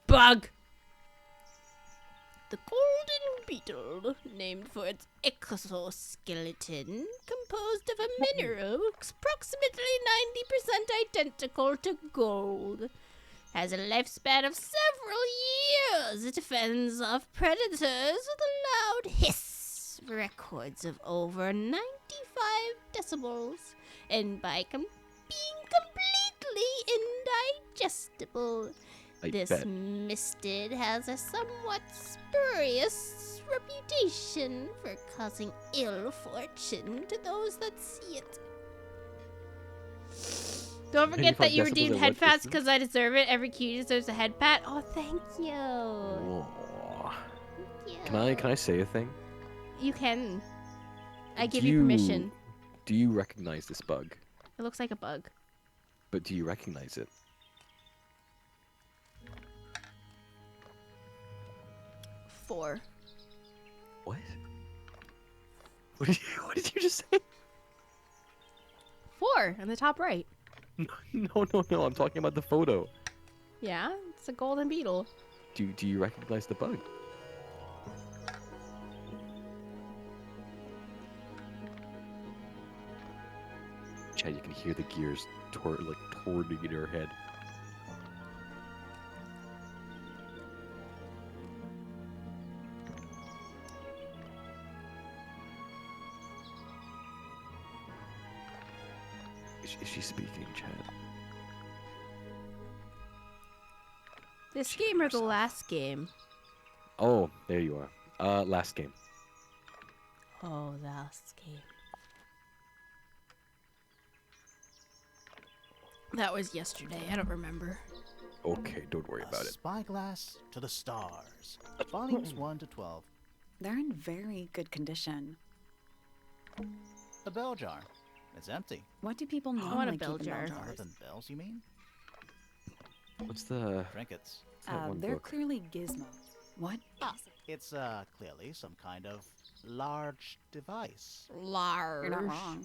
[SPEAKER 1] Bug! The golden beetle, named for its exoskeleton, composed of a mineral approximately 90% identical to gold, has a lifespan of several years. It fends off predators with a loud hiss, records of over 95 decibels, and by being completely indigestible.
[SPEAKER 2] I
[SPEAKER 1] This
[SPEAKER 2] bet.
[SPEAKER 1] mistid has a somewhat spurious reputation for causing ill fortune to those that see it. Don't forget that you
[SPEAKER 2] 95
[SPEAKER 1] redeemed
[SPEAKER 2] decibels
[SPEAKER 1] head
[SPEAKER 2] at what
[SPEAKER 1] pats
[SPEAKER 2] distance?
[SPEAKER 1] because I deserve it. Every cutie deserves a head pat. Oh, thank you.
[SPEAKER 2] Aw.
[SPEAKER 1] Thank you.
[SPEAKER 2] Can I say a thing?
[SPEAKER 1] You can. I give
[SPEAKER 2] Do
[SPEAKER 1] you permission.
[SPEAKER 2] Do you recognize this bug?
[SPEAKER 1] It looks like a bug.
[SPEAKER 2] But do you recognize it?
[SPEAKER 1] 4.
[SPEAKER 2] What? What did you just say?
[SPEAKER 1] 4 in the top right.
[SPEAKER 2] No. I'm talking about the photo.
[SPEAKER 1] Yeah, it's a golden beetle.
[SPEAKER 2] Do you recognize the bug? Chad, you can hear the gears turning in your head. Is she speaking, Chad?
[SPEAKER 1] This game or the last game?
[SPEAKER 2] Oh, there you are. Last game.
[SPEAKER 1] Oh, last game. That was yesterday. I don't remember.
[SPEAKER 2] Okay, don't worry about it.
[SPEAKER 8] Spyglass to the Stars. Volumes 1 to 12.
[SPEAKER 4] They're in very good condition.
[SPEAKER 8] The bell jar. It's empty.
[SPEAKER 4] What do people
[SPEAKER 1] want a
[SPEAKER 4] normally
[SPEAKER 1] bell
[SPEAKER 4] keep in
[SPEAKER 1] jar.
[SPEAKER 4] bell
[SPEAKER 8] Other
[SPEAKER 4] jars?
[SPEAKER 8] than bells, you mean?
[SPEAKER 2] What's the...
[SPEAKER 8] Trinkets.
[SPEAKER 2] that one
[SPEAKER 4] They're
[SPEAKER 2] book?
[SPEAKER 4] clearly gizmos. What?
[SPEAKER 8] It's clearly some kind of large device.
[SPEAKER 1] Large.
[SPEAKER 4] You're not wrong.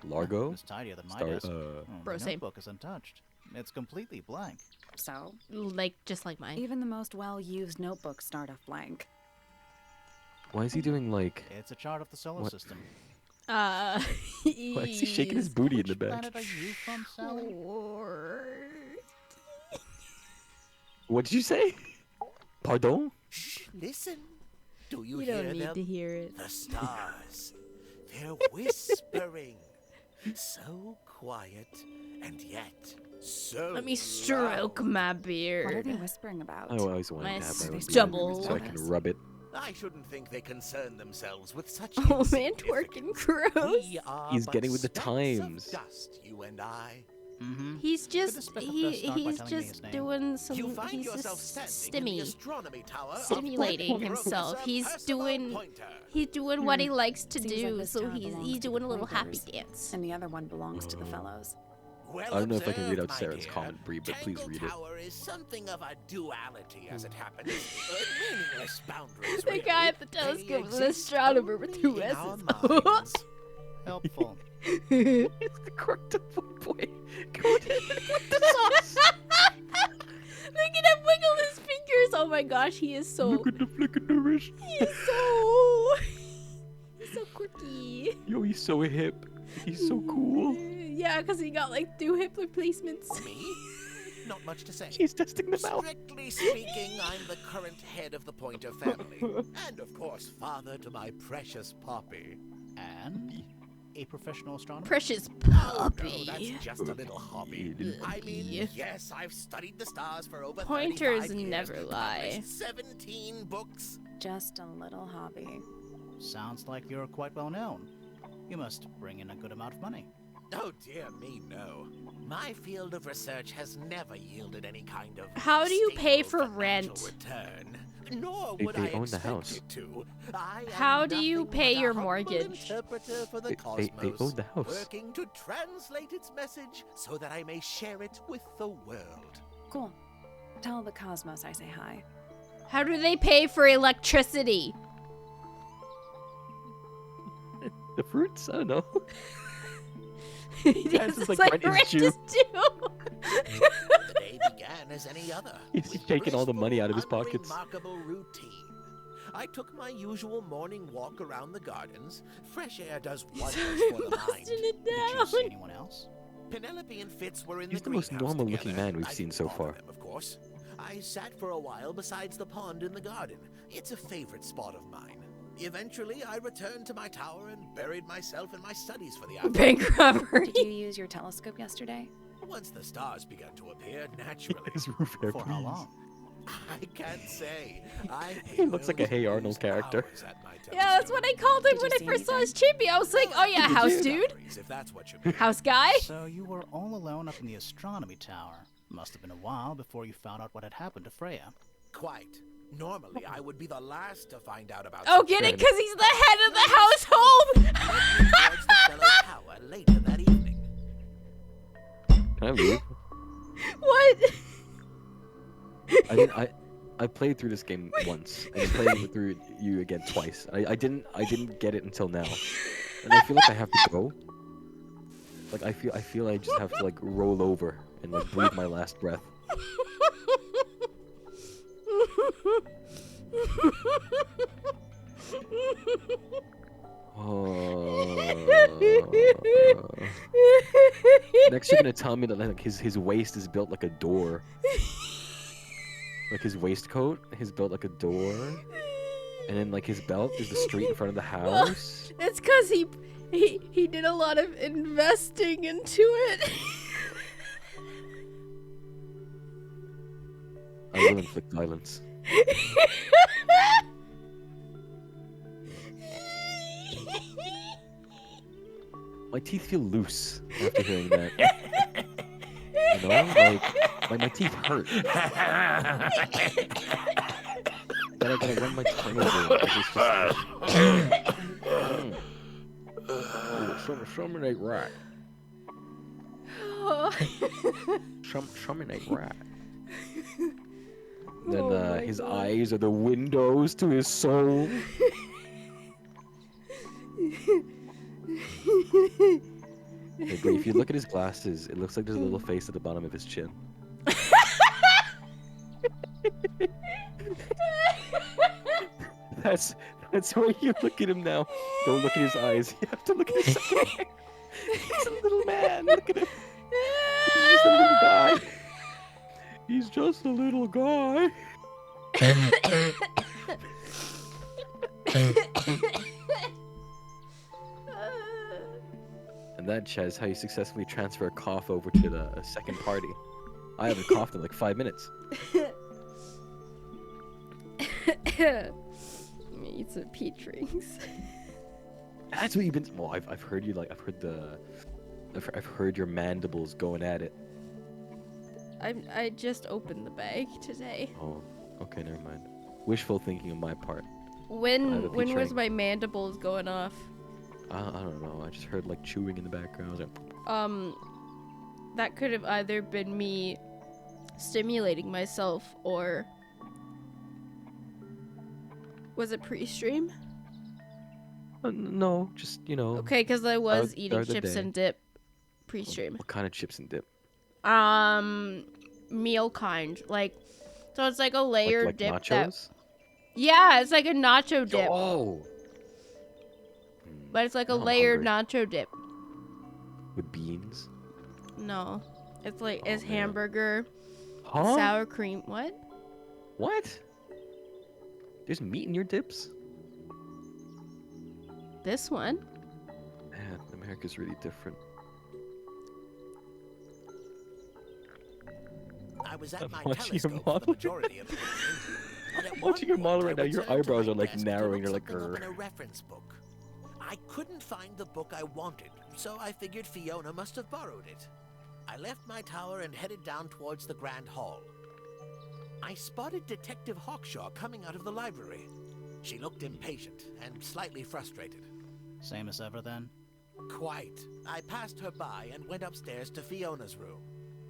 [SPEAKER 2] Largo?
[SPEAKER 8] It's tidier than my
[SPEAKER 2] Star-
[SPEAKER 8] desk.
[SPEAKER 1] Bro,
[SPEAKER 8] The
[SPEAKER 1] same.
[SPEAKER 8] notebook is untouched. It's completely blank.
[SPEAKER 4] So,
[SPEAKER 1] Just like mine.
[SPEAKER 4] even the most well-used notebooks start off blank.
[SPEAKER 2] Why is he doing like...
[SPEAKER 8] It's a chart of the solar
[SPEAKER 2] What?
[SPEAKER 8] system.
[SPEAKER 2] Why is he shaking his booty in the
[SPEAKER 8] Which
[SPEAKER 2] back?
[SPEAKER 8] planet are you from, Sally?
[SPEAKER 2] What did you say? Pardon?
[SPEAKER 5] Shh, listen. Do you,
[SPEAKER 1] You
[SPEAKER 5] hear
[SPEAKER 1] don't need
[SPEAKER 5] them?
[SPEAKER 1] to hear it.
[SPEAKER 5] The stars. They're whispering. So quiet, and yet so
[SPEAKER 1] Let me stroke
[SPEAKER 5] loud.
[SPEAKER 1] my
[SPEAKER 4] What are
[SPEAKER 1] beard.
[SPEAKER 4] they whispering about?
[SPEAKER 2] I always wanted
[SPEAKER 1] My
[SPEAKER 2] to have my own
[SPEAKER 1] stubble.
[SPEAKER 2] beard so I can rub it.
[SPEAKER 5] I shouldn't think they concern themselves with such
[SPEAKER 1] Oh man, twerking
[SPEAKER 5] insignificance.
[SPEAKER 1] gross.
[SPEAKER 5] We are
[SPEAKER 2] He's
[SPEAKER 5] but
[SPEAKER 2] getting with the
[SPEAKER 5] specks of
[SPEAKER 2] times.
[SPEAKER 5] dust, you and I.
[SPEAKER 8] Mm-hmm.
[SPEAKER 1] He's just
[SPEAKER 8] the speck of dust start by
[SPEAKER 1] he's
[SPEAKER 8] telling me his
[SPEAKER 1] just
[SPEAKER 8] name?
[SPEAKER 1] doing some
[SPEAKER 5] You find
[SPEAKER 1] he's
[SPEAKER 5] yourself
[SPEAKER 1] just
[SPEAKER 5] standing in the
[SPEAKER 1] stimmy
[SPEAKER 5] astronomy tower of
[SPEAKER 1] stimulating
[SPEAKER 5] Professor
[SPEAKER 1] himself. He's
[SPEAKER 5] Percival
[SPEAKER 1] doing
[SPEAKER 5] Pointer.
[SPEAKER 1] he's doing what he likes to
[SPEAKER 4] Seems like
[SPEAKER 1] do,
[SPEAKER 4] this
[SPEAKER 1] so
[SPEAKER 4] tower
[SPEAKER 1] he's
[SPEAKER 4] belongs to
[SPEAKER 1] doing
[SPEAKER 4] the
[SPEAKER 1] a little happy
[SPEAKER 4] Pointers.
[SPEAKER 1] dance.
[SPEAKER 4] And the other one belongs to the fellows.
[SPEAKER 5] Well
[SPEAKER 2] I don't know if I can read out
[SPEAKER 5] observed, my
[SPEAKER 2] Sarah's
[SPEAKER 5] dear.
[SPEAKER 2] comment, Bree, but please
[SPEAKER 5] Tangle
[SPEAKER 2] read it.
[SPEAKER 5] Tower is something of a duality, as it happens. Meaningless boundaries.
[SPEAKER 1] The guy at the
[SPEAKER 5] They
[SPEAKER 1] telescope is an
[SPEAKER 5] exist
[SPEAKER 1] astronomer with
[SPEAKER 5] only
[SPEAKER 1] 2
[SPEAKER 5] in our
[SPEAKER 1] S's.
[SPEAKER 5] minds.
[SPEAKER 8] Helpful.
[SPEAKER 2] It's the correct boy. Go ahead with the sauce.
[SPEAKER 1] Look at him wiggle his fingers. Oh my gosh, he is so
[SPEAKER 2] Look at the flick of the wrist.
[SPEAKER 1] he's so quirky.
[SPEAKER 2] Yo, he's so hip. He's so cool.
[SPEAKER 1] Yeah, because he got like 2 hip replacements.
[SPEAKER 5] Me? Not much to say.
[SPEAKER 2] He's testing them out.
[SPEAKER 5] Strictly speaking, I'm the current head of the Pointer family. And of course, father to my precious Poppy.
[SPEAKER 8] And a professional astronomer.
[SPEAKER 1] Precious
[SPEAKER 5] Oh, no,
[SPEAKER 1] puppy.
[SPEAKER 5] that's just a little hobby. I mean, yes, I've studied the stars for over
[SPEAKER 1] Pointers
[SPEAKER 5] 35 years,
[SPEAKER 1] never lie.
[SPEAKER 5] published 17 books.
[SPEAKER 4] Just a little hobby.
[SPEAKER 8] Sounds like you're quite well known. You must bring in a good amount of money.
[SPEAKER 5] Oh dear me, no. My field of research has never yielded any kind of
[SPEAKER 1] How do you pay
[SPEAKER 5] stable
[SPEAKER 1] for
[SPEAKER 5] financial
[SPEAKER 1] rent?
[SPEAKER 5] return. Nor
[SPEAKER 2] They-
[SPEAKER 5] would
[SPEAKER 2] they
[SPEAKER 5] I
[SPEAKER 2] own the
[SPEAKER 5] expect
[SPEAKER 2] house.
[SPEAKER 5] it to. I am
[SPEAKER 1] How do you
[SPEAKER 5] nothing
[SPEAKER 1] pay
[SPEAKER 5] but a
[SPEAKER 1] your
[SPEAKER 5] humble
[SPEAKER 1] mortgage?
[SPEAKER 5] interpreter for the
[SPEAKER 2] They
[SPEAKER 5] cosmos,
[SPEAKER 2] own the house.
[SPEAKER 5] working to translate its message so that I may share it with the world.
[SPEAKER 4] Cool. Tell the cosmos I say hi.
[SPEAKER 1] How do they pay for electricity?
[SPEAKER 2] The fruits? I don't know.
[SPEAKER 1] Yes,
[SPEAKER 2] is
[SPEAKER 1] it's
[SPEAKER 2] like rent is
[SPEAKER 1] rent
[SPEAKER 2] due.
[SPEAKER 1] is due.
[SPEAKER 5] The day began as any other.
[SPEAKER 2] He's
[SPEAKER 5] with
[SPEAKER 2] taking all the money
[SPEAKER 5] blissful,
[SPEAKER 2] out of his pockets.
[SPEAKER 5] Unremarkable routine. I took my usual morning walk around the gardens. Fresh air does wonders for the mind.
[SPEAKER 1] Busting it
[SPEAKER 8] Did you
[SPEAKER 1] down.
[SPEAKER 8] see anyone else?
[SPEAKER 5] Penelope and Fitz were in
[SPEAKER 2] He's
[SPEAKER 5] the
[SPEAKER 2] the most
[SPEAKER 5] greenhouse
[SPEAKER 2] normal-looking
[SPEAKER 5] together.
[SPEAKER 2] man we've
[SPEAKER 5] I
[SPEAKER 2] seen
[SPEAKER 5] didn't
[SPEAKER 2] so
[SPEAKER 5] bother
[SPEAKER 2] far.
[SPEAKER 5] them, of course. I sat for a while besides the pond in the garden. It's a favorite spot of mine. Eventually, I returned to my tower and buried myself in my studies for the afternoon.
[SPEAKER 1] Bank robbery.
[SPEAKER 4] Did you use your telescope yesterday?
[SPEAKER 5] Once the stars began to appear naturally.
[SPEAKER 2] His roof hair,
[SPEAKER 8] For how
[SPEAKER 2] please.
[SPEAKER 8] long?
[SPEAKER 5] I can't say.
[SPEAKER 2] He looks like a Hey Arnold character.
[SPEAKER 1] Yeah, that's what I called him
[SPEAKER 4] Did
[SPEAKER 1] when
[SPEAKER 4] you
[SPEAKER 1] I
[SPEAKER 4] see
[SPEAKER 1] first saw his
[SPEAKER 4] anything?
[SPEAKER 1] chippy. I was like, oh yeah, house dude.
[SPEAKER 5] If that's what you mean.
[SPEAKER 1] House guy.
[SPEAKER 8] So you were all alone up in the astronomy tower. Must have been a while before you found out what had happened to Freya.
[SPEAKER 5] Quite. Normally, I would be the last to find out about.
[SPEAKER 1] Oh,
[SPEAKER 5] such
[SPEAKER 1] get it?
[SPEAKER 5] things.
[SPEAKER 1] Because he's the head of the household.
[SPEAKER 5] Towards the fellow tower later that evening.
[SPEAKER 2] Can I leave?
[SPEAKER 1] What?
[SPEAKER 2] I played through this game once, and played through you again twice. I didn't get it until now, and I feel like I have to go. Like I feel I just have to like roll over and like breathe my last breath. Next, you're gonna tell me that like his waist is built like a door. Like his waistcoat is built like a door, and then like his belt is the street in front of the house.
[SPEAKER 1] It's because he did a lot of investing into it.
[SPEAKER 2] I will inflict violence. My teeth feel loose after hearing that. You know, like my teeth hurt. Then I gotta run my tongue over it. It's just Something ain't right. Something ain't right. Then his eyes are the windows to his soul. Hey, but if you look at his glasses, it looks like there's a little face at the bottom of his chin. That's why you look at him now. Don't look at his eyes. You have to look at his eyes. He's a little man. Look at him. He's just a little guy. He's just a little guy. And that, Chez, is how you successfully transfer a cough over to the second party. I haven't coughed in like 5 minutes.
[SPEAKER 1] Eat some peach rings.
[SPEAKER 2] That's what you've been. Well, I've heard you like. I've heard your mandibles going at it.
[SPEAKER 1] I just opened the bag today.
[SPEAKER 2] Oh, okay, never mind. Wishful thinking on my part.
[SPEAKER 1] When was my mandibles going off?
[SPEAKER 2] I don't know. I just heard like chewing in the background. I was like,
[SPEAKER 1] that could have either been me stimulating myself or was it pre-stream?
[SPEAKER 2] No, just
[SPEAKER 1] Okay, because I was eating
[SPEAKER 2] the
[SPEAKER 1] chips
[SPEAKER 2] day.
[SPEAKER 1] and dip pre-stream.
[SPEAKER 2] What kind of chips and dip?
[SPEAKER 1] Meal kind, like, so it's like a layered
[SPEAKER 2] like
[SPEAKER 1] dip.
[SPEAKER 2] nachos?
[SPEAKER 1] Yeah, it's like a nacho dip.
[SPEAKER 2] Oh.
[SPEAKER 1] But it's like a
[SPEAKER 2] Now I'm
[SPEAKER 1] layered
[SPEAKER 2] hungry.
[SPEAKER 1] nacho dip.
[SPEAKER 2] With beans?
[SPEAKER 1] No, it's like
[SPEAKER 2] Oh,
[SPEAKER 1] it's
[SPEAKER 2] man.
[SPEAKER 1] hamburger,
[SPEAKER 2] Huh?
[SPEAKER 1] sour cream. What?
[SPEAKER 2] What? There's meat in your dips?
[SPEAKER 1] This one?
[SPEAKER 2] Man, America's really different.
[SPEAKER 5] I was at
[SPEAKER 2] I'm
[SPEAKER 5] my
[SPEAKER 2] watching your
[SPEAKER 5] telescope for the
[SPEAKER 2] model.
[SPEAKER 5] majority of the evening, but at
[SPEAKER 2] Watching
[SPEAKER 5] one
[SPEAKER 2] your model
[SPEAKER 5] point
[SPEAKER 2] right
[SPEAKER 5] I
[SPEAKER 2] now, your
[SPEAKER 5] returned to
[SPEAKER 2] eyebrows
[SPEAKER 5] my
[SPEAKER 2] are like
[SPEAKER 5] desk to
[SPEAKER 2] narrowing.
[SPEAKER 5] look
[SPEAKER 2] You're like,
[SPEAKER 5] something up
[SPEAKER 2] grr.
[SPEAKER 5] in a reference book. I couldn't find the book I wanted, so I figured Fiona must have borrowed it. I left my tower and headed down towards the Grand Hall. I spotted Detective Hawkshaw coming out of the library. She looked impatient and slightly frustrated.
[SPEAKER 8] Same as ever then?
[SPEAKER 5] Quite. I passed her by and went upstairs to Fiona's room.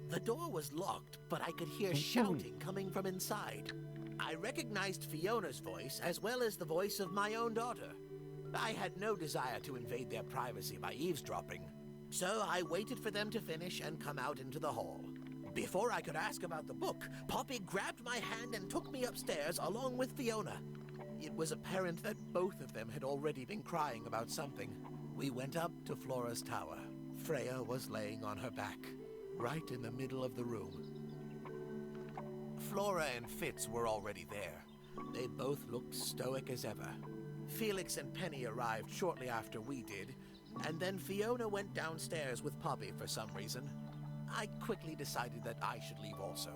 [SPEAKER 5] The door was locked, but I could hear shouting coming from inside. I recognized Fiona's voice as well as the voice of my own daughter. I had no desire to invade their privacy by eavesdropping, so I waited for them to finish and come out into the hall. Before I could ask about the book, Poppy grabbed my hand and took me upstairs along with Fiona. It was apparent that both of them had already been crying about something. We went up to Flora's tower. Freya was laying on her back, right in the middle of the room. Flora and Fitz were already there. They both looked stoic as ever. Felix and Penny arrived shortly after we did, and then Fiona went downstairs with Poppy for some reason. I quickly decided that I should leave also.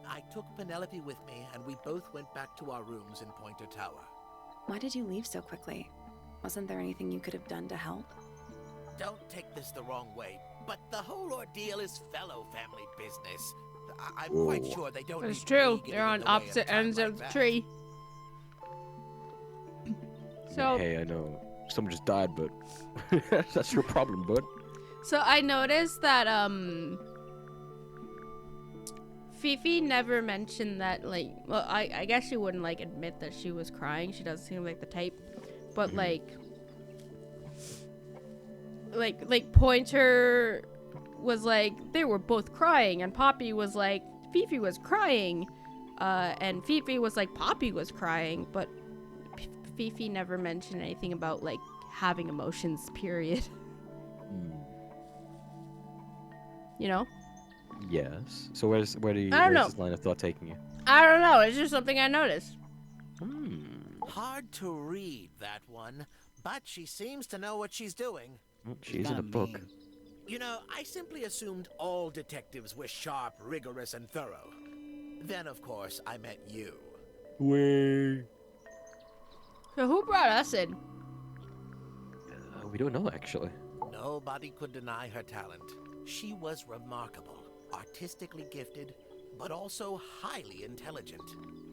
[SPEAKER 5] I took Penelope with me, and we both went back to our rooms in Pointer Tower.
[SPEAKER 4] Why did you leave so quickly? Wasn't there anything you could have done to help?
[SPEAKER 5] Don't take this the wrong way, but the whole ordeal is fellow family business. I'm quite sure they don't
[SPEAKER 1] It's
[SPEAKER 5] need
[SPEAKER 1] true.
[SPEAKER 5] me getting
[SPEAKER 1] They're
[SPEAKER 5] in
[SPEAKER 1] on
[SPEAKER 5] the way at a
[SPEAKER 1] opposite
[SPEAKER 5] time
[SPEAKER 1] ends
[SPEAKER 5] like
[SPEAKER 1] of the
[SPEAKER 5] that.
[SPEAKER 1] tree. So,
[SPEAKER 2] Hey, I know someone just died, but that's your problem, bud.
[SPEAKER 1] so I noticed that Fifi never mentioned that, like, well, I guess she wouldn't, like, admit that she was crying. She doesn't seem like the type. But, like Pointer was like, they were both crying, and Poppy was like, Fifi was crying. And Fifi was like, Poppy was crying, but Fifi never mentioned anything about, like, having emotions, period. You know?
[SPEAKER 2] Yes. So where's
[SPEAKER 1] I don't know.
[SPEAKER 2] this line of thought taking you?
[SPEAKER 1] I don't know. It's just something I noticed.
[SPEAKER 10] Hard to read, that one, but she seems to know what she's doing.
[SPEAKER 2] Oh, she's in a book.
[SPEAKER 10] You know, I simply assumed all detectives were sharp, rigorous, and thorough. Then, of course, I met you.
[SPEAKER 2] Way.
[SPEAKER 1] So who brought us in?
[SPEAKER 2] We don't know, actually.
[SPEAKER 10] Nobody could deny her talent. She was remarkable, artistically gifted, but also highly intelligent.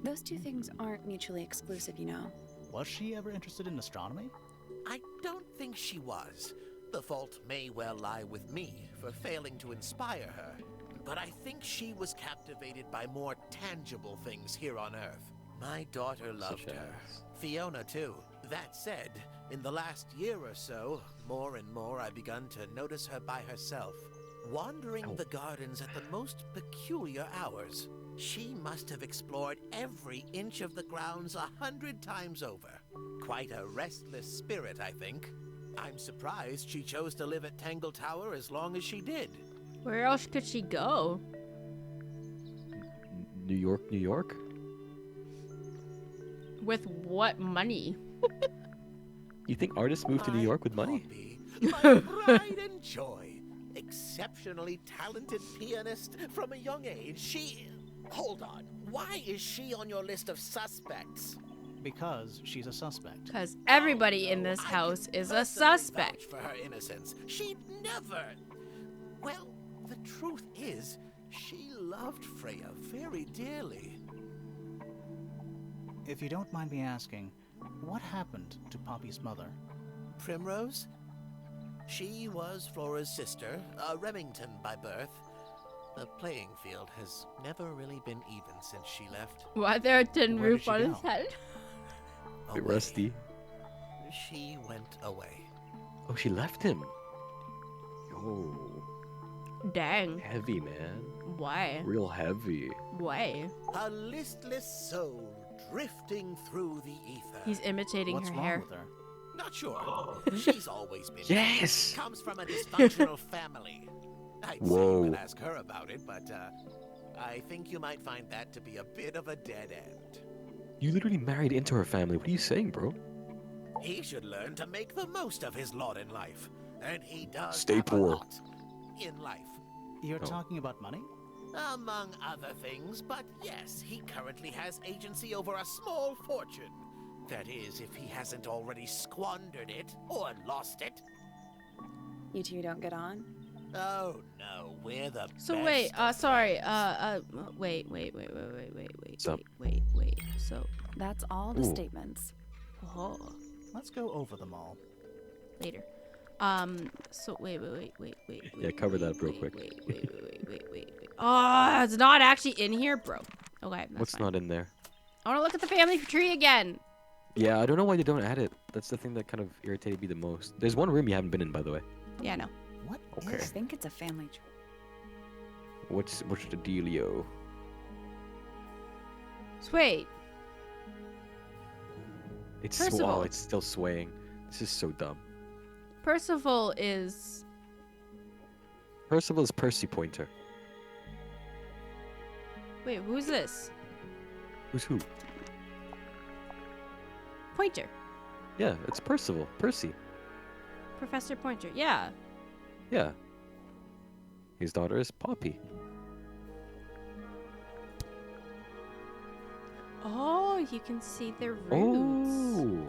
[SPEAKER 4] Those two things aren't mutually exclusive, you know.
[SPEAKER 8] Was she ever interested in astronomy?
[SPEAKER 10] I don't think she was. The fault may well lie with me for failing to inspire her. But I think she was captivated by more tangible things here on Earth. My daughter loved her. Fiona, too. That said, in the last year or so, more and more I've begun to notice her by herself, wandering the gardens at the most peculiar hours. She must have explored every inch of the grounds 100 times over. Quite a restless spirit, I think. I'm surprised she chose to live at Tangle Tower as long as she did.
[SPEAKER 1] Where else could she go?
[SPEAKER 2] New York, New York?
[SPEAKER 1] With what money?
[SPEAKER 2] You think artists move to New York with money?
[SPEAKER 10] My pride and joy. Exceptionally talented pianist from a young age. She... Hold on. Why is she on your list of suspects?
[SPEAKER 8] Because she's a suspect.
[SPEAKER 1] Because everybody in this house is a suspect.
[SPEAKER 10] For her innocence. She'd never... Well, the truth is, she loved Freya very dearly.
[SPEAKER 8] If you don't mind me asking, what happened to Poppy's mother?
[SPEAKER 10] Primrose? She was Flora's sister, a Remington by birth. The playing field has never really been even since she left.
[SPEAKER 1] Why there a tin
[SPEAKER 8] Where did
[SPEAKER 1] roof
[SPEAKER 8] she
[SPEAKER 1] on
[SPEAKER 8] go?
[SPEAKER 1] his head?
[SPEAKER 2] A bit rusty.
[SPEAKER 10] She went away.
[SPEAKER 2] Oh, she left him. Oh,
[SPEAKER 1] Dang.
[SPEAKER 2] heavy, man.
[SPEAKER 1] Why?
[SPEAKER 2] Real heavy.
[SPEAKER 1] Why?
[SPEAKER 10] A listless soul drifting through the ether.
[SPEAKER 1] He's imitating
[SPEAKER 8] What's
[SPEAKER 1] her
[SPEAKER 8] wrong
[SPEAKER 1] hair.
[SPEAKER 8] with her?
[SPEAKER 10] Not sure. She's always been.
[SPEAKER 2] Yes!
[SPEAKER 10] Comes from a dysfunctional family. I'd say
[SPEAKER 2] Whoa.
[SPEAKER 10] you could ask her about it, but I think you might find that to be a bit of a dead end.
[SPEAKER 2] You literally married into her family. What are you saying, bro?
[SPEAKER 10] He should learn to make the most of his lot in life, and he does.
[SPEAKER 2] Stay
[SPEAKER 10] have
[SPEAKER 2] poor.
[SPEAKER 10] A lot in life,
[SPEAKER 8] You're
[SPEAKER 2] Oh.
[SPEAKER 8] talking about money?
[SPEAKER 10] among other things. But yes, he currently has agency over a small fortune. That is, if he hasn't already squandered it or lost it.
[SPEAKER 4] You two don't get on?
[SPEAKER 10] Oh no, we're the
[SPEAKER 1] So
[SPEAKER 10] best
[SPEAKER 1] wait,
[SPEAKER 10] of
[SPEAKER 1] sorry,
[SPEAKER 10] friends.
[SPEAKER 1] wait. So,
[SPEAKER 4] That's all the
[SPEAKER 2] Ooh.
[SPEAKER 4] statements.
[SPEAKER 1] oh,
[SPEAKER 8] Let's go over them all.
[SPEAKER 1] later. So wait.
[SPEAKER 2] Yeah, cover that real quick.
[SPEAKER 1] Wait. Oh, it's not actually in here, bro. Okay, that's
[SPEAKER 2] What's
[SPEAKER 1] fine.
[SPEAKER 2] not in there?
[SPEAKER 1] I want to look at the family tree again.
[SPEAKER 2] Yeah, I don't know why they don't add it. That's the thing that kind of irritated me the most. There's one room you haven't been in, by the way.
[SPEAKER 1] Yeah, no.
[SPEAKER 8] What
[SPEAKER 2] Okay.
[SPEAKER 4] I think it's a family tree.
[SPEAKER 2] What's the dealio?
[SPEAKER 1] So wait.
[SPEAKER 2] It's
[SPEAKER 1] Percival.
[SPEAKER 2] oh, it's still swaying. This is so dumb.
[SPEAKER 1] Percival is
[SPEAKER 2] Percival is Percy Pointer.
[SPEAKER 1] Wait, who's this?
[SPEAKER 2] Who's who?
[SPEAKER 1] Pointer.
[SPEAKER 2] Yeah, it's Percival. Percy.
[SPEAKER 1] Professor Pointer. Yeah.
[SPEAKER 2] Yeah. His daughter is Poppy.
[SPEAKER 1] Oh, you can see the roots.
[SPEAKER 2] Oh.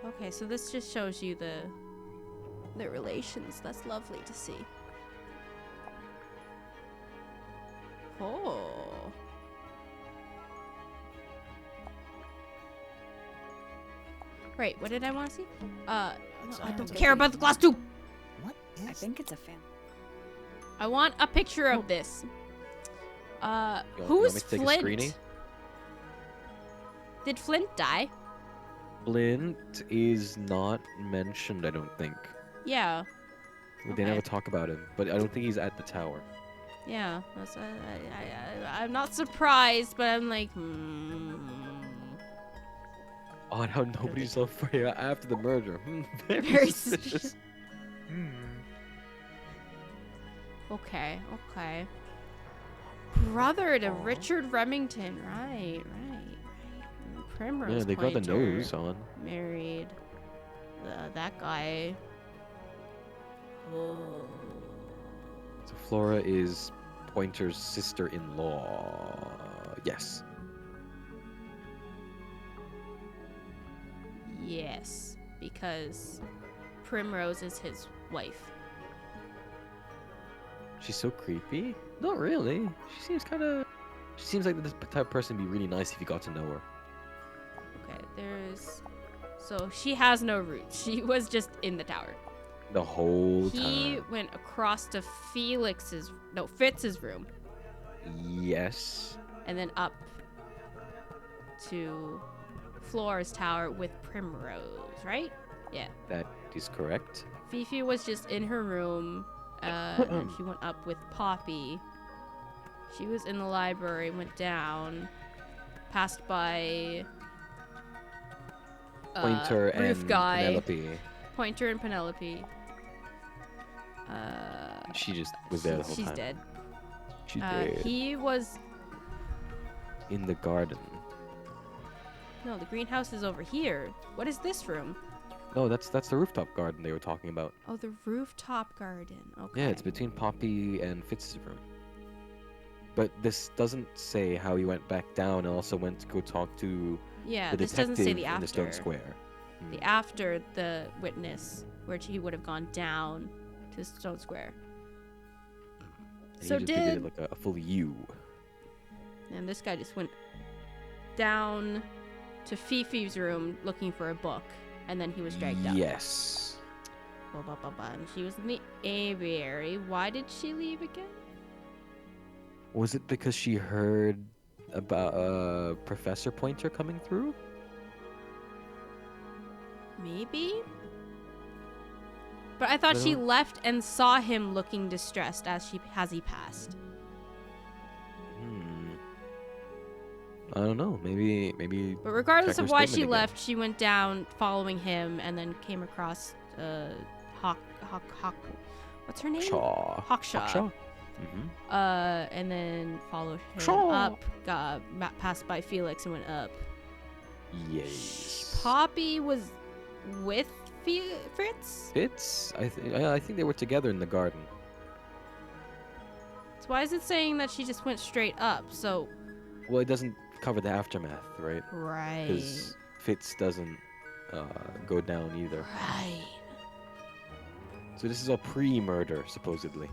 [SPEAKER 1] Okay, so this just shows you the relations. That's lovely to see. Oh. Right, what did I want to see? No, I don't
[SPEAKER 4] Sounds
[SPEAKER 1] care about the glass tube.
[SPEAKER 3] What
[SPEAKER 4] I
[SPEAKER 3] is
[SPEAKER 4] think it's a family.
[SPEAKER 1] I want a picture of this.
[SPEAKER 2] You want
[SPEAKER 1] Who's
[SPEAKER 2] me to take a
[SPEAKER 1] Flint?
[SPEAKER 2] screening?
[SPEAKER 1] Did Flint die?
[SPEAKER 2] Flint is not mentioned, I don't think.
[SPEAKER 1] Yeah.
[SPEAKER 2] They
[SPEAKER 1] Okay.
[SPEAKER 2] never talk about him, but I don't think he's at the tower.
[SPEAKER 1] Yeah. That's, I'm not surprised, but I'm like,
[SPEAKER 2] Oh, how nobody saw Freya after the murder. Very
[SPEAKER 1] Very
[SPEAKER 2] suspicious.
[SPEAKER 1] Okay, okay. Brother to Richard Remington. Right. Primrose
[SPEAKER 2] Yeah, they got the
[SPEAKER 1] Pointer
[SPEAKER 2] nose on.
[SPEAKER 1] married that guy. Oh.
[SPEAKER 2] So Flora is Pointer's sister-in-law. Yes.
[SPEAKER 1] Yes, because Primrose is his wife.
[SPEAKER 2] She's so creepy. Not really. She seems like the type of person to be really nice if you got to know her.
[SPEAKER 1] Okay, so she has no roots. She was just in the tower.
[SPEAKER 2] The whole
[SPEAKER 1] He
[SPEAKER 2] time.
[SPEAKER 1] went across to Fitz's room,
[SPEAKER 2] Yes.
[SPEAKER 1] and then up to Flora's tower with Primrose, right? Yeah.
[SPEAKER 2] That is correct.
[SPEAKER 1] Fifi was just in her room, and she went up with Poppy. She was in the library, went down, passed by
[SPEAKER 2] Pointer
[SPEAKER 1] roof
[SPEAKER 2] and
[SPEAKER 1] guy,
[SPEAKER 2] Penelope.
[SPEAKER 1] Pointer and Penelope.
[SPEAKER 2] She just was there the whole
[SPEAKER 1] she's
[SPEAKER 2] time.
[SPEAKER 1] dead.
[SPEAKER 2] She did.
[SPEAKER 1] He was
[SPEAKER 2] In the garden.
[SPEAKER 1] no. The greenhouse is over here. What is this room?
[SPEAKER 2] No, that's the rooftop garden they were talking about.
[SPEAKER 1] Oh, the rooftop garden. Okay.
[SPEAKER 2] Yeah, it's between Poppy and Fitz's room. But this doesn't say how he went back down and also went to go talk to
[SPEAKER 1] Yeah,
[SPEAKER 2] the
[SPEAKER 1] this
[SPEAKER 2] detective
[SPEAKER 1] doesn't say the
[SPEAKER 2] in
[SPEAKER 1] after.
[SPEAKER 2] the stone square.
[SPEAKER 1] The after the witness, where he would have gone down to Stone Square.
[SPEAKER 2] And
[SPEAKER 1] So
[SPEAKER 2] he just did it like a full U.
[SPEAKER 1] And this guy just went down to Fifi's room looking for a book, and then he was dragged up.
[SPEAKER 2] Yes.
[SPEAKER 1] And she was in the aviary. Why did she leave again?
[SPEAKER 2] Was it because she heard about Professor Pointer coming through?
[SPEAKER 1] Maybe? But I thought she left and saw him looking distressed as he passed.
[SPEAKER 2] I don't know. Maybe.
[SPEAKER 1] But regardless
[SPEAKER 2] check
[SPEAKER 1] of
[SPEAKER 2] her
[SPEAKER 1] why
[SPEAKER 2] statement
[SPEAKER 1] she
[SPEAKER 2] again.
[SPEAKER 1] left, she went down following him and then came across Hawk. What's her name?
[SPEAKER 2] Hawkshaw.
[SPEAKER 1] Hawkshaw.
[SPEAKER 2] Mm-hmm.
[SPEAKER 1] And then followed him
[SPEAKER 2] Shaw.
[SPEAKER 1] up, passed by Felix and went up.
[SPEAKER 2] Yes.
[SPEAKER 1] Poppy was with Fritz?
[SPEAKER 2] Fitz? I think they were together in the garden.
[SPEAKER 1] So why is it saying that she just went straight up? So
[SPEAKER 2] Well, it doesn't cover the aftermath, right?
[SPEAKER 1] right.
[SPEAKER 2] Because Fitz doesn't go down either.
[SPEAKER 1] Right.
[SPEAKER 2] So this is all pre-murder, supposedly.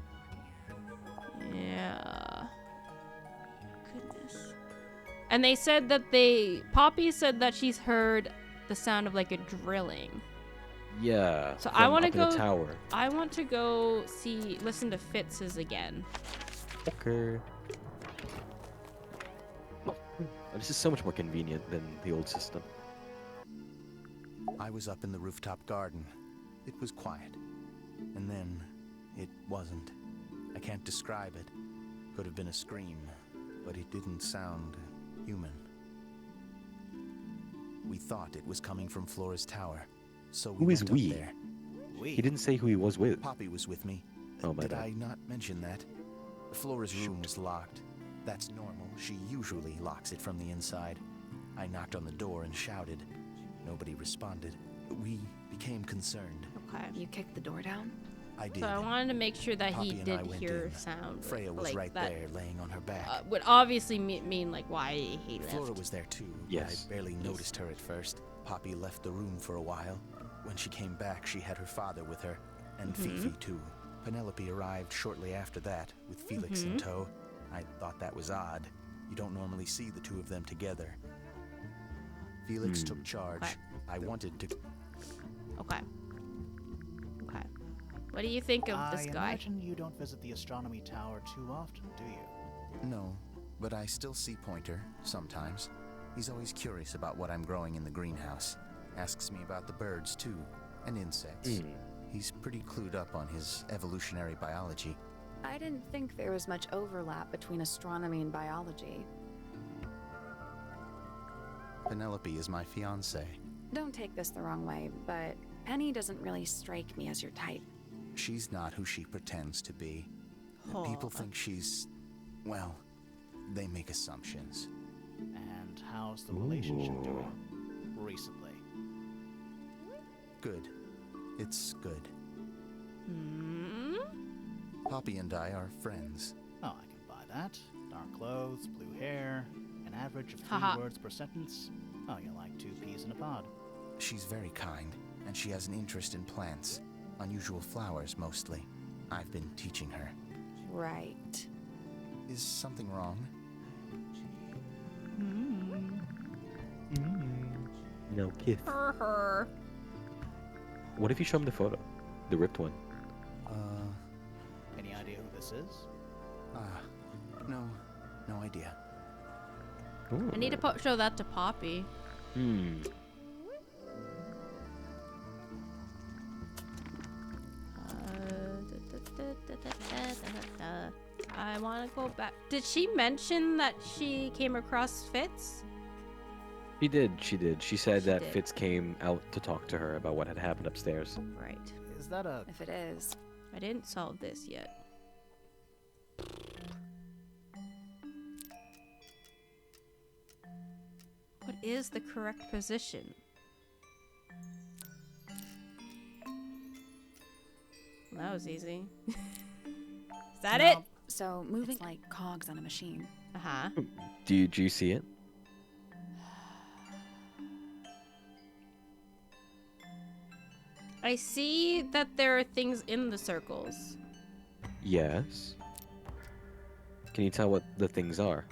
[SPEAKER 1] Yeah. Goodness. And they said that Poppy said that she's heard the sound of like a drilling.
[SPEAKER 2] Yeah.
[SPEAKER 1] So
[SPEAKER 2] from
[SPEAKER 1] I want to
[SPEAKER 2] up in the
[SPEAKER 1] go.
[SPEAKER 2] tower.
[SPEAKER 1] I want to go listen to Fitz's again.
[SPEAKER 2] Okay. This is so much more convenient than the old system.
[SPEAKER 3] I was up in the rooftop garden. It was quiet. And then, it wasn't. I can't describe it. Could have been a scream, but it didn't sound human. We thought it was coming from Flora's tower, so we
[SPEAKER 2] Who is
[SPEAKER 3] went
[SPEAKER 2] we?
[SPEAKER 3] up there.
[SPEAKER 2] He didn't say who he was with.
[SPEAKER 3] Poppy was with me.
[SPEAKER 2] Oh, my
[SPEAKER 3] Did
[SPEAKER 2] bad.
[SPEAKER 3] I not mention that? Flora's room was locked. That's normal. She usually locks it from the inside. I knocked on the door and shouted. Nobody responded. We became concerned.
[SPEAKER 1] Okay.
[SPEAKER 4] You kicked the door down?
[SPEAKER 3] I did.
[SPEAKER 1] So I wanted to make sure that
[SPEAKER 3] Poppy
[SPEAKER 1] he
[SPEAKER 3] and I
[SPEAKER 1] did
[SPEAKER 3] went
[SPEAKER 1] hear
[SPEAKER 3] in.
[SPEAKER 1] sound.
[SPEAKER 3] Freya was
[SPEAKER 1] like
[SPEAKER 3] right
[SPEAKER 1] that,
[SPEAKER 3] there, laying on her back.
[SPEAKER 1] Would obviously mean like why he left.
[SPEAKER 3] Flora was there too.
[SPEAKER 2] Yes.
[SPEAKER 3] I barely noticed her at first. Poppy left the room for a while. When she came back, she had her father with her, and Fifi too. Penelope arrived shortly after that, with Felix in tow. I thought that was odd. You don't normally see the two of them together. Felix took charge. I wanted to.
[SPEAKER 1] Okay. Okay. What do you think of this
[SPEAKER 8] I
[SPEAKER 1] guy?
[SPEAKER 8] imagine you don't visit the astronomy tower too often, do you?
[SPEAKER 3] No, but I still see Pointer, sometimes. He's always curious about what I'm growing in the greenhouse. Asks me about the birds, too, and insects. He's pretty clued up on his evolutionary biology.
[SPEAKER 4] I didn't think there was much overlap between astronomy and biology.
[SPEAKER 3] Penelope is my fiancée.
[SPEAKER 4] Don't take this the wrong way, but Penny doesn't really strike me as your type.
[SPEAKER 3] She's not who she pretends to be.
[SPEAKER 1] Oh.
[SPEAKER 3] People think she's... well, they make assumptions.
[SPEAKER 8] And how's the relationship doing recently?
[SPEAKER 3] Good. It's good.
[SPEAKER 1] Hmm?
[SPEAKER 3] Poppy and I are friends.
[SPEAKER 8] Oh, I can buy that. Dark clothes, blue hair, an average of 3
[SPEAKER 1] Haha.
[SPEAKER 8] words per sentence. Oh, you're like 2 peas in a pod.
[SPEAKER 3] She's very kind, and she has an interest in plants. Unusual flowers, mostly. I've been teaching her.
[SPEAKER 4] Right.
[SPEAKER 3] Is something wrong?
[SPEAKER 2] No, Kith.
[SPEAKER 1] Her.
[SPEAKER 2] What if you show him the photo? The ripped one.
[SPEAKER 8] Any idea who this is?
[SPEAKER 3] No idea.
[SPEAKER 2] Ooh.
[SPEAKER 1] I need to show that to Poppy. I want to go back. Did she mention that she came across Fitz?
[SPEAKER 2] She did. She said that
[SPEAKER 1] did.
[SPEAKER 2] Fitz came out to talk to her about what had happened upstairs.
[SPEAKER 1] Right.
[SPEAKER 8] Is that a...
[SPEAKER 4] If it is.
[SPEAKER 1] I didn't solve this yet. What is the correct position? Well, that was easy. Is that it?
[SPEAKER 4] So moving like cogs on a machine.
[SPEAKER 1] Uh-huh.
[SPEAKER 2] Do you see it?
[SPEAKER 1] I see that there are things in the circles.
[SPEAKER 2] Yes. Can you tell what the things are?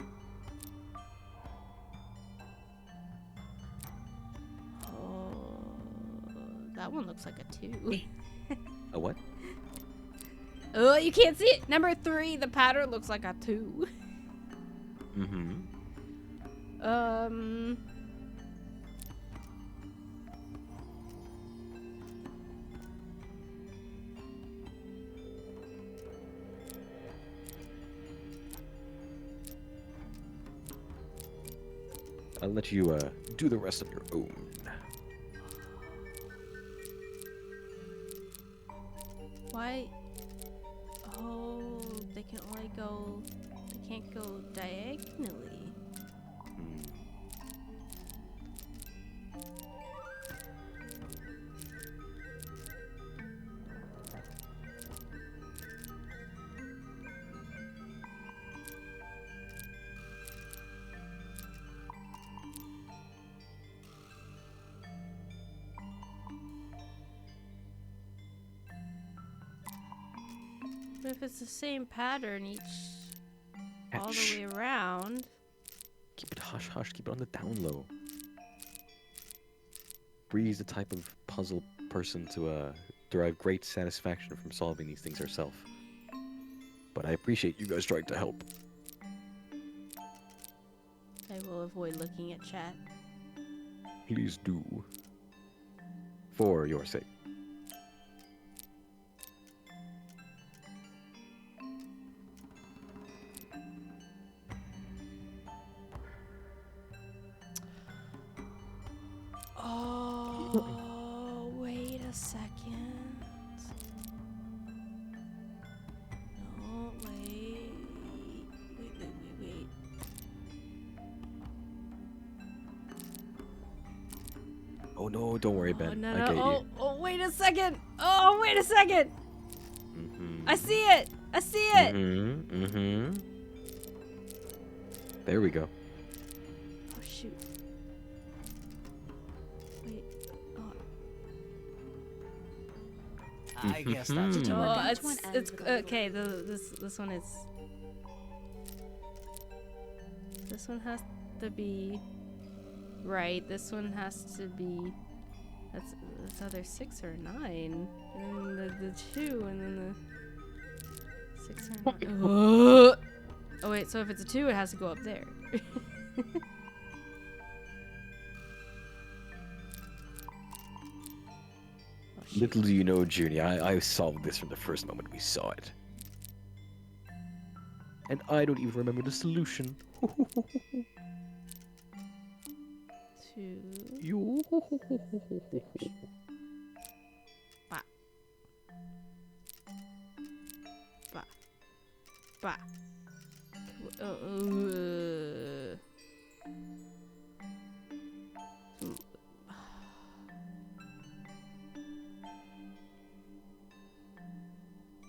[SPEAKER 1] Oh, that one looks like a 2.
[SPEAKER 2] A what?
[SPEAKER 1] Oh, you can't see it. Number 3, the pattern looks like a 2.
[SPEAKER 2] I'll let you do the rest of your own.
[SPEAKER 1] Why? Oh, they can only go. They can't go diagonally. But if it's the same pattern all the way around.
[SPEAKER 2] Keep it hush hush. Keep it on the down low. Bree's the type of puzzle person to derive great satisfaction from solving these things herself. But I appreciate you guys trying to help.
[SPEAKER 1] I will avoid looking at chat.
[SPEAKER 2] Please do. For your sake.
[SPEAKER 1] Oh, wait a second. No, wait. Wait.
[SPEAKER 2] Oh no, don't worry, Ben.
[SPEAKER 1] No.
[SPEAKER 2] I get you.
[SPEAKER 1] Oh, wait a second. Oh, wait a second. I see it.
[SPEAKER 2] There we go.
[SPEAKER 1] Oh, shoot. Wait.
[SPEAKER 8] I guess that's
[SPEAKER 4] Did you
[SPEAKER 8] too
[SPEAKER 4] work
[SPEAKER 1] Oh,
[SPEAKER 4] on which one
[SPEAKER 1] it's
[SPEAKER 4] ends with a
[SPEAKER 1] okay. This one is. This one has to be right. This one has to be That's either 6 or 9. And then the 2, and then the 6 or 9. Oh wait, so if it's a 2, it has to go up there.
[SPEAKER 2] Little do you know, Junie, I solved this from the first moment we saw it. And I don't even remember the solution.
[SPEAKER 1] 2.
[SPEAKER 2] You.
[SPEAKER 1] Bah. Bah. Bah.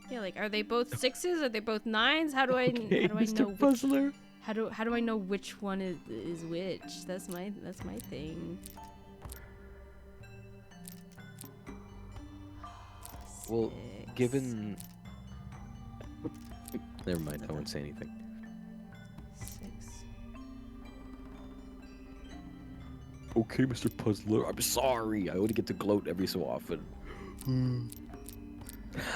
[SPEAKER 1] Yeah, like, are they both 6s? Are they both 9s? How do I
[SPEAKER 2] Okay,
[SPEAKER 1] how do I
[SPEAKER 2] Mr.
[SPEAKER 1] know which,
[SPEAKER 2] Puzzler.
[SPEAKER 1] how do I know which one is which? That's my thing.
[SPEAKER 2] Well,
[SPEAKER 1] 6.
[SPEAKER 2] given... Never mind, I won't say anything.
[SPEAKER 1] 6.
[SPEAKER 2] Okay, Mr. Puzzler, I'm sorry. I only get to gloat every so often.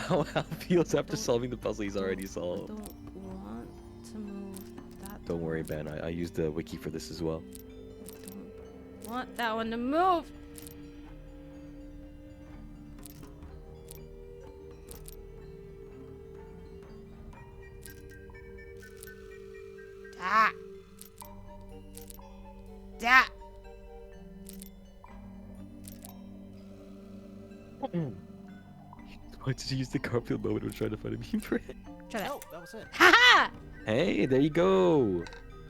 [SPEAKER 2] How Al feels after solving the puzzle he's already solved.
[SPEAKER 1] Don't want to move that.
[SPEAKER 2] Don't worry, Ben. I used the wiki for this as well.
[SPEAKER 1] Don't want that one to move. Da. Da.
[SPEAKER 2] Why did you use the Garfield moment when trying to find a meme for it?
[SPEAKER 1] Try that.
[SPEAKER 8] Oh, that was it.
[SPEAKER 1] Haha!
[SPEAKER 2] Hey, there you go.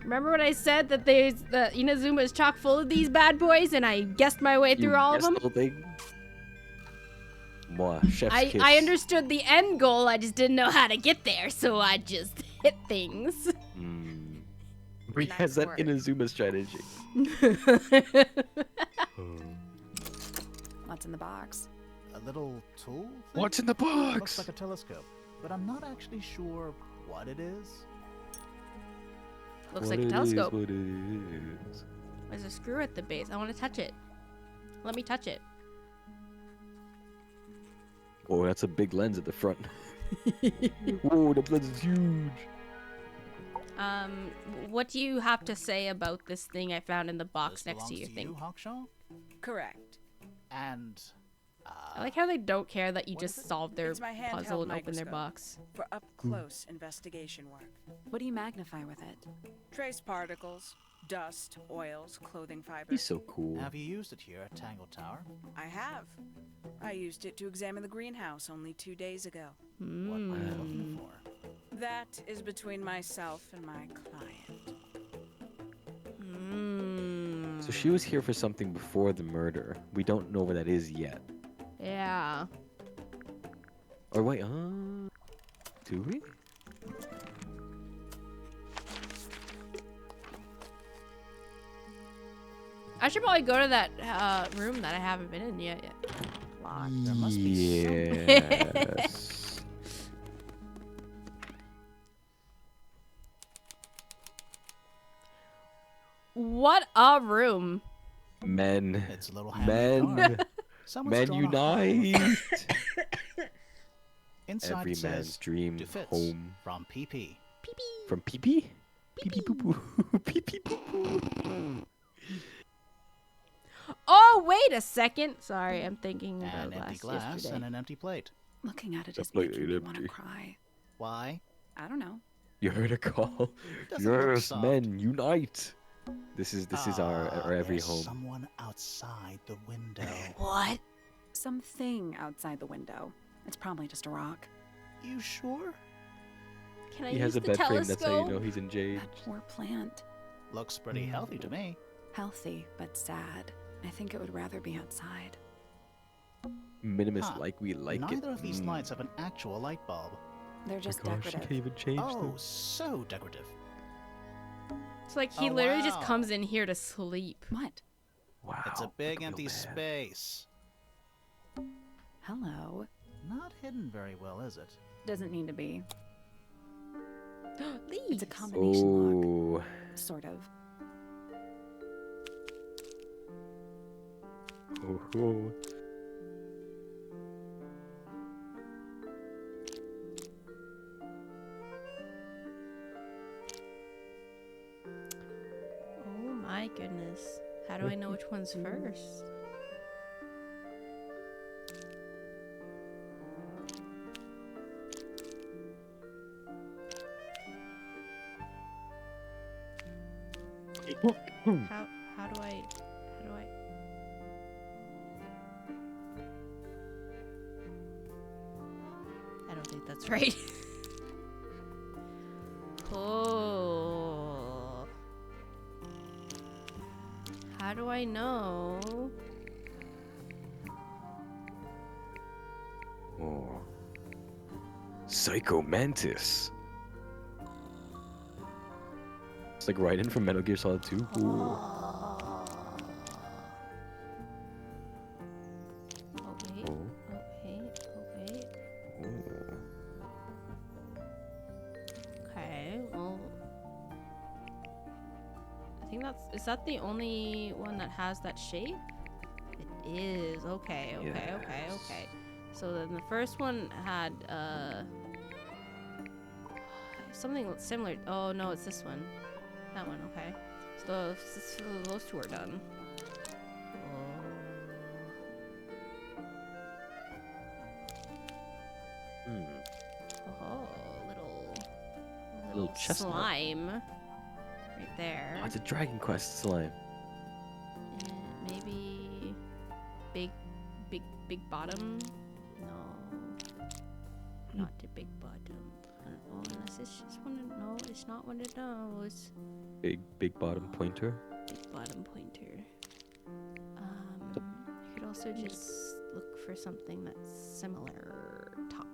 [SPEAKER 1] Remember when I said that the Inazuma is chock full of these bad boys, and I guessed my way through all of them?
[SPEAKER 2] The whole thing? Mwah, chef's kiss.
[SPEAKER 1] I understood the end goal, I just didn't know how to get there, so I just hit things.
[SPEAKER 2] He has that
[SPEAKER 7] work.
[SPEAKER 2] Inazuma strategy.
[SPEAKER 4] What's in the box?
[SPEAKER 8] A little tool? thing?
[SPEAKER 2] What's in the
[SPEAKER 8] Looks
[SPEAKER 2] box?
[SPEAKER 8] like a telescope, but I'm not actually sure what it is.
[SPEAKER 1] Looks
[SPEAKER 2] What
[SPEAKER 1] like a
[SPEAKER 2] it is,
[SPEAKER 1] telescope.
[SPEAKER 2] what it is.
[SPEAKER 1] There's a screw at the base. I want to touch it. Let me touch it.
[SPEAKER 2] Oh, that's a big lens at the front. Whoa, that lens is huge.
[SPEAKER 1] What do you have to say about this thing I found in the box
[SPEAKER 8] This
[SPEAKER 1] next to
[SPEAKER 8] belongs
[SPEAKER 1] your
[SPEAKER 8] to
[SPEAKER 1] thing?
[SPEAKER 8] you, Hawkshaw?
[SPEAKER 7] Correct.
[SPEAKER 8] And
[SPEAKER 1] I like how they don't care that you
[SPEAKER 8] What is
[SPEAKER 1] just
[SPEAKER 8] it?
[SPEAKER 1] solved their
[SPEAKER 7] It's my handheld
[SPEAKER 1] puzzle and opened their
[SPEAKER 7] microscope.
[SPEAKER 1] box.
[SPEAKER 7] For up close investigation work.
[SPEAKER 4] What do you magnify with it?
[SPEAKER 7] Trace particles, dust, oils, clothing fibers.
[SPEAKER 2] He's so cool.
[SPEAKER 8] have you used it here at Tangle Tower?
[SPEAKER 7] I have. I used it to examine the greenhouse only 2 days ago.
[SPEAKER 8] What were you looking for?
[SPEAKER 7] That is between myself and my client.
[SPEAKER 2] So she was here for something before the murder. We don't know what that is yet.
[SPEAKER 1] Yeah.
[SPEAKER 2] Or wait, do we?
[SPEAKER 1] I should probably go to that room that I haven't been in yet. Locked.
[SPEAKER 8] There must be
[SPEAKER 2] Yes.
[SPEAKER 1] What a room.
[SPEAKER 2] Men.
[SPEAKER 8] It's a little handy
[SPEAKER 2] Men.
[SPEAKER 8] card. Someone's
[SPEAKER 2] Men
[SPEAKER 8] drawn a hole.
[SPEAKER 2] unite.
[SPEAKER 8] Inside
[SPEAKER 2] Every
[SPEAKER 8] says,
[SPEAKER 2] man's dream
[SPEAKER 8] "Defits
[SPEAKER 2] home.
[SPEAKER 8] from PP."
[SPEAKER 2] From pee pee? Pee pee poo poo. Pee pee poo poo.
[SPEAKER 1] Oh, wait a second. Sorry, I'm thinking about
[SPEAKER 8] An empty
[SPEAKER 1] last
[SPEAKER 8] glass
[SPEAKER 1] yesterday.
[SPEAKER 8] and an empty plate.
[SPEAKER 4] Looking at it
[SPEAKER 2] The
[SPEAKER 4] is
[SPEAKER 2] plate
[SPEAKER 4] making
[SPEAKER 2] ain't
[SPEAKER 4] me want to
[SPEAKER 2] empty.
[SPEAKER 4] cry.
[SPEAKER 8] Why?
[SPEAKER 4] I don't know.
[SPEAKER 2] You heard a call.
[SPEAKER 8] Doesn't look
[SPEAKER 2] Yes,
[SPEAKER 8] soft.
[SPEAKER 2] men unite. This is our every
[SPEAKER 8] there's
[SPEAKER 2] home.
[SPEAKER 8] Someone outside the window.
[SPEAKER 1] What?
[SPEAKER 4] Something outside the window. It's probably just a rock.
[SPEAKER 8] You sure?
[SPEAKER 1] Can I
[SPEAKER 2] He
[SPEAKER 1] use
[SPEAKER 2] has a
[SPEAKER 1] the
[SPEAKER 2] bed
[SPEAKER 1] telescope?
[SPEAKER 2] frame. That's how you know he's engaged.
[SPEAKER 4] That poor plant.
[SPEAKER 8] Looks pretty healthy to me.
[SPEAKER 4] Healthy, but sad. I think it would rather be outside.
[SPEAKER 2] Minimalist
[SPEAKER 8] Huh.
[SPEAKER 2] like we like
[SPEAKER 8] Neither
[SPEAKER 2] it.
[SPEAKER 8] of these lights have an actual light bulb.
[SPEAKER 4] They're
[SPEAKER 2] Oh
[SPEAKER 4] just
[SPEAKER 2] my gosh, you
[SPEAKER 4] decorative.
[SPEAKER 2] can't even change
[SPEAKER 8] Oh,
[SPEAKER 2] them.
[SPEAKER 8] so decorative.
[SPEAKER 1] It's like he
[SPEAKER 8] Oh,
[SPEAKER 1] literally just
[SPEAKER 8] wow.
[SPEAKER 1] comes in here to sleep.
[SPEAKER 4] What?
[SPEAKER 2] Wow.
[SPEAKER 8] It's a
[SPEAKER 2] I
[SPEAKER 8] big
[SPEAKER 2] feel
[SPEAKER 8] empty
[SPEAKER 2] bad.
[SPEAKER 8] space.
[SPEAKER 4] Hello.
[SPEAKER 8] Not hidden very well, is it?
[SPEAKER 4] Doesn't need to be.
[SPEAKER 1] Leaves.
[SPEAKER 4] It's a combination lock.
[SPEAKER 2] Oh,
[SPEAKER 4] Sort of.
[SPEAKER 2] Oh, oh.
[SPEAKER 1] Oh my goodness. How do I know which one's first? How do I I don't think that's right. Oh. How do I know?
[SPEAKER 2] Oh. Psycho Mantis. It's like right in from Metal Gear Solid 2. Ooh.
[SPEAKER 1] Oh wait.
[SPEAKER 2] Oh.
[SPEAKER 1] Oh wait. Oh wait.
[SPEAKER 2] Oh.
[SPEAKER 1] Okay, well, I think is that the only one that has that shape? It is. Okay, okay, okay,
[SPEAKER 2] Yes.
[SPEAKER 1] okay. So then the first one had, something similar. Oh, no, it's this one. That one, okay. So those two are done.
[SPEAKER 2] Hmm.
[SPEAKER 1] Oh,
[SPEAKER 2] Little chestnut.
[SPEAKER 1] slime right there.
[SPEAKER 2] Oh, it's a Dragon Quest slime.
[SPEAKER 1] And maybe big bottom. No, not the big bottom. Oh, unless it's just one. No, it's not one of those.
[SPEAKER 2] Big bottom pointer.
[SPEAKER 1] Big bottom pointer. You could also just look for something that's similar top.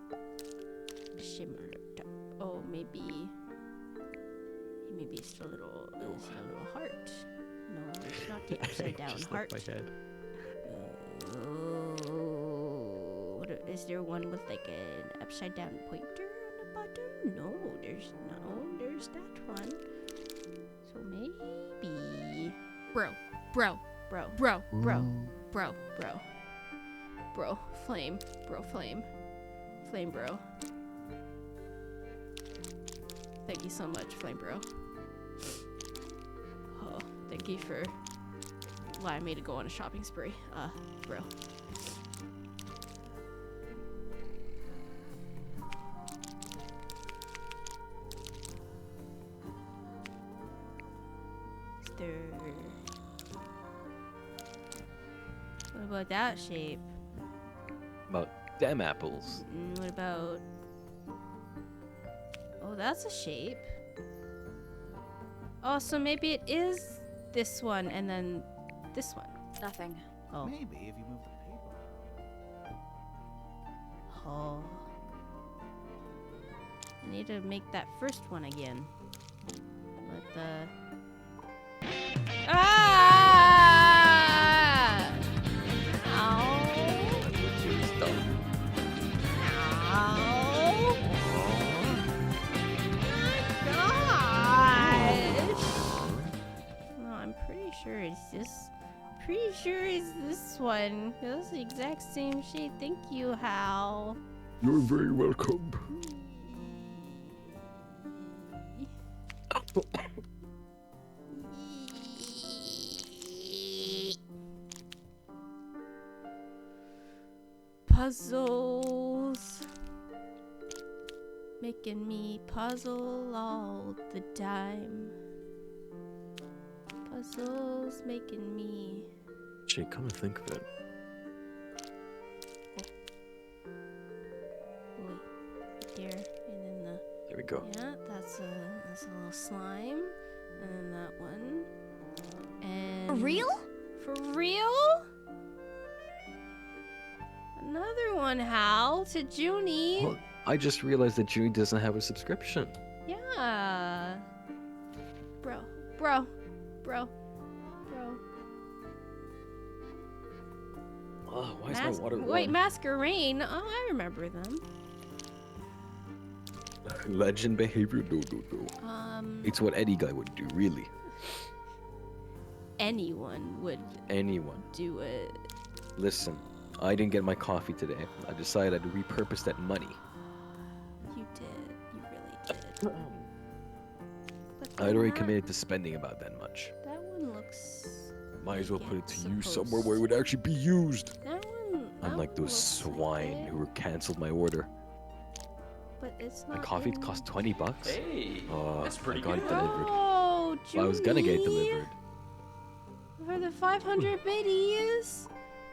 [SPEAKER 1] Shimmer top. Oh, maybe it's a little heart. No, it's not the upside down
[SPEAKER 2] Just
[SPEAKER 1] heart.
[SPEAKER 2] left my head.
[SPEAKER 1] Oh, is there one with like an upside down pointer on the bottom? No, there's that one. So maybe, bro, flame, bro. Thank you so much, flame bro. Oh, thank you for allowing me to go on a shopping spree, bro. What about that shape?
[SPEAKER 2] About damn apples.
[SPEAKER 1] What about... Oh, that's a shape. Oh, so maybe it is this one and then this one.
[SPEAKER 4] Nothing.
[SPEAKER 1] Oh.
[SPEAKER 8] Maybe if you move the paper.
[SPEAKER 1] Oh. I need to make that first one again. Let the... Ah! Ow! Ow! Gosh! No, I'm pretty sure it's this. Pretty sure it's this one. It's the exact same shade. Thank you, Hal.
[SPEAKER 2] You're very welcome.
[SPEAKER 1] Puzzles. Making me puzzle all the time. Puzzles making me...
[SPEAKER 2] Jay, come and think of it.
[SPEAKER 1] Wait, here, and then the...
[SPEAKER 2] There we go.
[SPEAKER 1] Yeah, that's a little slime. And then that one. And...
[SPEAKER 6] For real?
[SPEAKER 1] For real? Another one, Hal, to Junie.
[SPEAKER 2] Well, I just realized that Junie doesn't have a subscription.
[SPEAKER 1] Yeah. Bro.
[SPEAKER 2] Oh, why is my water warm?
[SPEAKER 1] Wait, Masquerade. Oh, I remember them.
[SPEAKER 2] Legend behavior, no. It's what any guy would do, really.
[SPEAKER 1] Anyone would
[SPEAKER 2] Anyone.
[SPEAKER 1] do it.
[SPEAKER 2] Listen, I didn't get my coffee today. I decided I'd repurpose that money.
[SPEAKER 1] You did. You really did. But
[SPEAKER 2] I'd already
[SPEAKER 1] not-
[SPEAKER 2] committed to spending about that much.
[SPEAKER 1] That one looks.
[SPEAKER 2] Might as well
[SPEAKER 1] like
[SPEAKER 2] put it
[SPEAKER 1] it's
[SPEAKER 2] to use
[SPEAKER 1] supposed
[SPEAKER 2] somewhere where it would actually be used.
[SPEAKER 1] That one. That
[SPEAKER 2] Unlike
[SPEAKER 1] one
[SPEAKER 2] those
[SPEAKER 1] looks like
[SPEAKER 2] swine
[SPEAKER 1] it,
[SPEAKER 2] who canceled my order.
[SPEAKER 1] But it's
[SPEAKER 2] My
[SPEAKER 1] not.
[SPEAKER 2] coffee
[SPEAKER 1] in-
[SPEAKER 2] cost $20.
[SPEAKER 11] Hey, that's pretty
[SPEAKER 2] I got it
[SPEAKER 11] good.
[SPEAKER 2] delivered.
[SPEAKER 1] Oh,
[SPEAKER 2] Well, I was gonna get it
[SPEAKER 1] Junie,
[SPEAKER 2] delivered.
[SPEAKER 1] For the 500 biddies.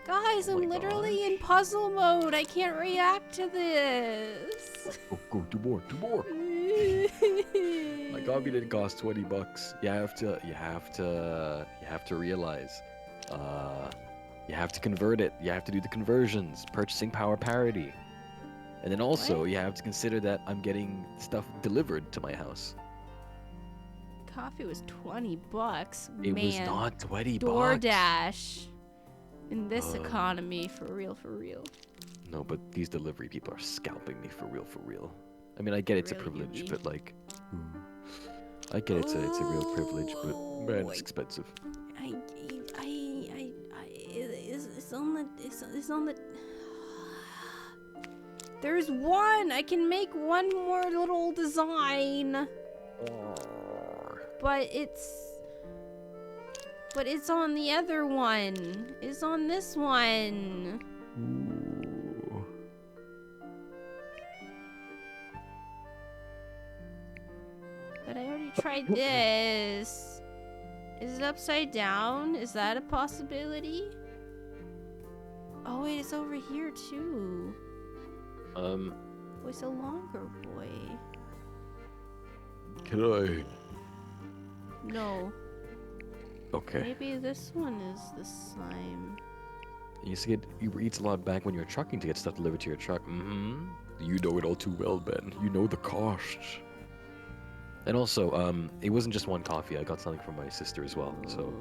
[SPEAKER 1] Guys,
[SPEAKER 2] Oh
[SPEAKER 1] I'm
[SPEAKER 2] my
[SPEAKER 1] literally in
[SPEAKER 2] gosh.
[SPEAKER 1] puzzle mode. I can't react to this.
[SPEAKER 2] Go, do more. My coffee didn't cost $20. You have to realize, you have to convert it. You have to do the conversions, purchasing power parity, and then also
[SPEAKER 1] What?
[SPEAKER 2] you have to consider that I'm getting stuff delivered to my house.
[SPEAKER 1] Coffee was $20.
[SPEAKER 2] It
[SPEAKER 1] Man,
[SPEAKER 2] was not $20.
[SPEAKER 1] DoorDash. In this
[SPEAKER 2] Uh.
[SPEAKER 1] economy, for real, for real.
[SPEAKER 2] No, but these delivery people are scalping me for real. I mean, I get it's a
[SPEAKER 1] Really,
[SPEAKER 2] privilege,
[SPEAKER 1] Yubi?
[SPEAKER 2] but like, I get it's a real privilege, but man, it's
[SPEAKER 1] I-
[SPEAKER 2] expensive.
[SPEAKER 1] It's on the. There's one. I can make one more little design, but it's on the other one. It's on this one.
[SPEAKER 2] Ooh.
[SPEAKER 1] But I already tried this. Is it upside down? Is that a possibility? Oh wait, it's over here too. Oh, it's a longer boy.
[SPEAKER 2] Can I?
[SPEAKER 1] No.
[SPEAKER 2] Okay.
[SPEAKER 1] Maybe this one is the slime.
[SPEAKER 2] You used to get Uber Eats a lot back when you were trucking to get stuff delivered to your truck. Mm-hmm. You know it all too well, Ben. You know the costs. And also, it wasn't just one coffee. I got something from my sister as well. So,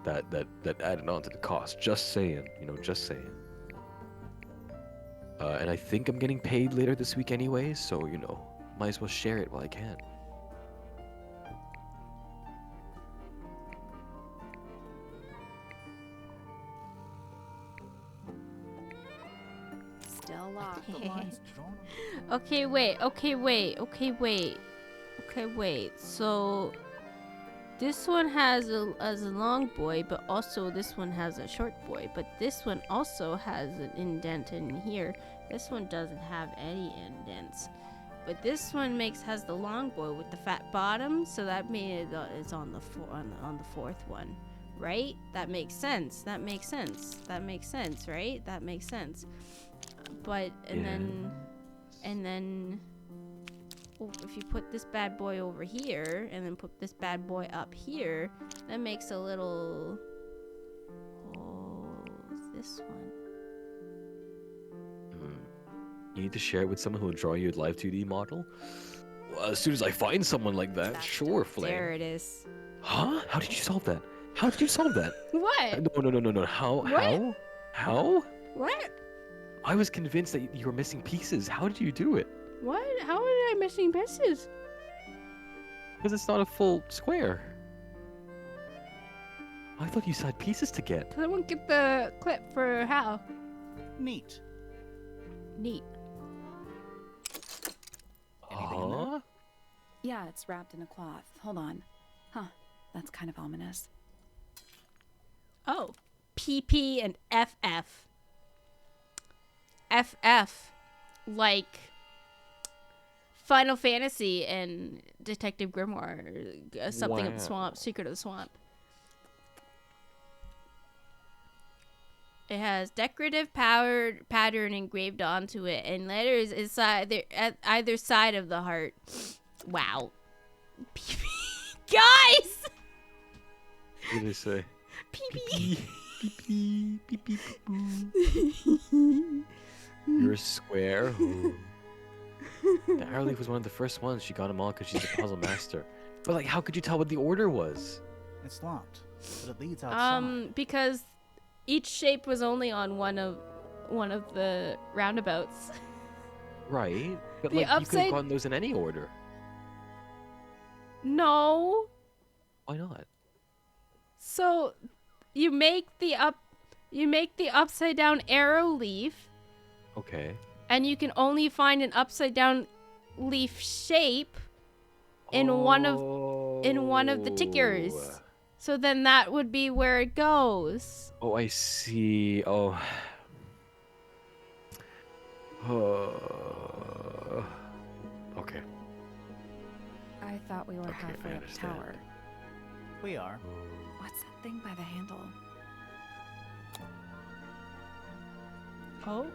[SPEAKER 2] that added on to the cost. Just saying. Just saying. And I think I'm getting paid later this week anyway, so, might as well share it while I can.
[SPEAKER 4] Still locked.
[SPEAKER 8] The line's drawn.
[SPEAKER 1] Okay, wait. So this one has a long boy, but also this one has a short boy. But this one also has an indent in here. This one doesn't have any indents. But this one has the long boy with the fat bottom, so that means it's on the fourth one, right? That makes sense. Right? That makes sense. But and then if you put this bad boy over here and then put this bad boy up here, that makes a little. Oh, it's this one.
[SPEAKER 2] You need to share it with someone who will draw you a live 2D model? Well, as soon as I find someone like that, sure, Flame.
[SPEAKER 1] There it is.
[SPEAKER 2] Huh? How did you solve that?
[SPEAKER 1] What?
[SPEAKER 2] No.
[SPEAKER 1] What?
[SPEAKER 2] How?
[SPEAKER 1] What?
[SPEAKER 2] I was convinced that you were missing pieces. How did you do it?
[SPEAKER 1] What? How are I missing pieces?
[SPEAKER 2] Because it's not a full square. I thought you had pieces to get.
[SPEAKER 1] I won't get the clip for how.
[SPEAKER 8] Neat.
[SPEAKER 1] Neat.
[SPEAKER 8] Anything in there?
[SPEAKER 2] Huh?
[SPEAKER 4] Yeah, it's wrapped in a cloth. Hold on. Huh. That's kind of ominous.
[SPEAKER 1] Oh. PP and FF. FF. Like Final Fantasy and Detective Grimoire. Something of the
[SPEAKER 2] Wow.
[SPEAKER 1] Swamp. Secret of the Swamp. It has decorative pattern engraved onto it and letters inside at either side of the heart. Wow. Guys!
[SPEAKER 2] What did they say?
[SPEAKER 1] PP.
[SPEAKER 2] You're a square. The Arrowleaf was one of the first ones. She got them all because she's a puzzle master. But like, how could you tell what the order was?
[SPEAKER 8] It's locked, but it leads outside.
[SPEAKER 1] Because each shape was only on one of the roundabouts.
[SPEAKER 2] Right. But
[SPEAKER 1] The
[SPEAKER 2] like, you could
[SPEAKER 1] upside-
[SPEAKER 2] have gotten those in any order.
[SPEAKER 1] No.
[SPEAKER 2] Why not?
[SPEAKER 1] So you make the You make the upside down arrow leaf,
[SPEAKER 2] Okay.
[SPEAKER 1] and you can only find an upside down leaf shape in one of the tickers. So then that would be where it goes.
[SPEAKER 2] Oh, I see. Oh. Okay.
[SPEAKER 4] I thought we were
[SPEAKER 2] Okay,
[SPEAKER 4] halfway
[SPEAKER 2] I
[SPEAKER 4] up the
[SPEAKER 2] understand.
[SPEAKER 4] tower.
[SPEAKER 8] We are.
[SPEAKER 4] What's that thing by the handle?
[SPEAKER 1] Oh.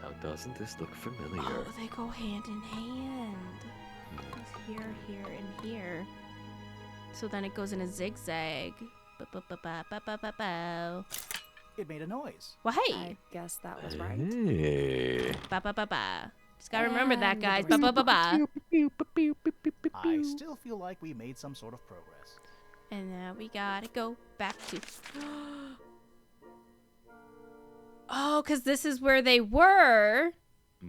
[SPEAKER 2] Now, doesn't this look familiar?
[SPEAKER 1] Oh, they go hand in hand. It's here, here, and here. So then it goes in a zigzag. Ba-ba-ba-ba-ba-ba-ba.
[SPEAKER 8] It made a noise.
[SPEAKER 1] Well, hey.
[SPEAKER 4] I guess that was right.
[SPEAKER 2] Hey.
[SPEAKER 1] Ba-ba-ba-ba. Just gotta remember that,
[SPEAKER 4] And
[SPEAKER 1] guys.
[SPEAKER 4] the door's
[SPEAKER 1] Ba-ba-ba-ba.
[SPEAKER 8] I still feel like we made some sort of progress.
[SPEAKER 1] And now we gotta go back to... Oh, because this is where they were.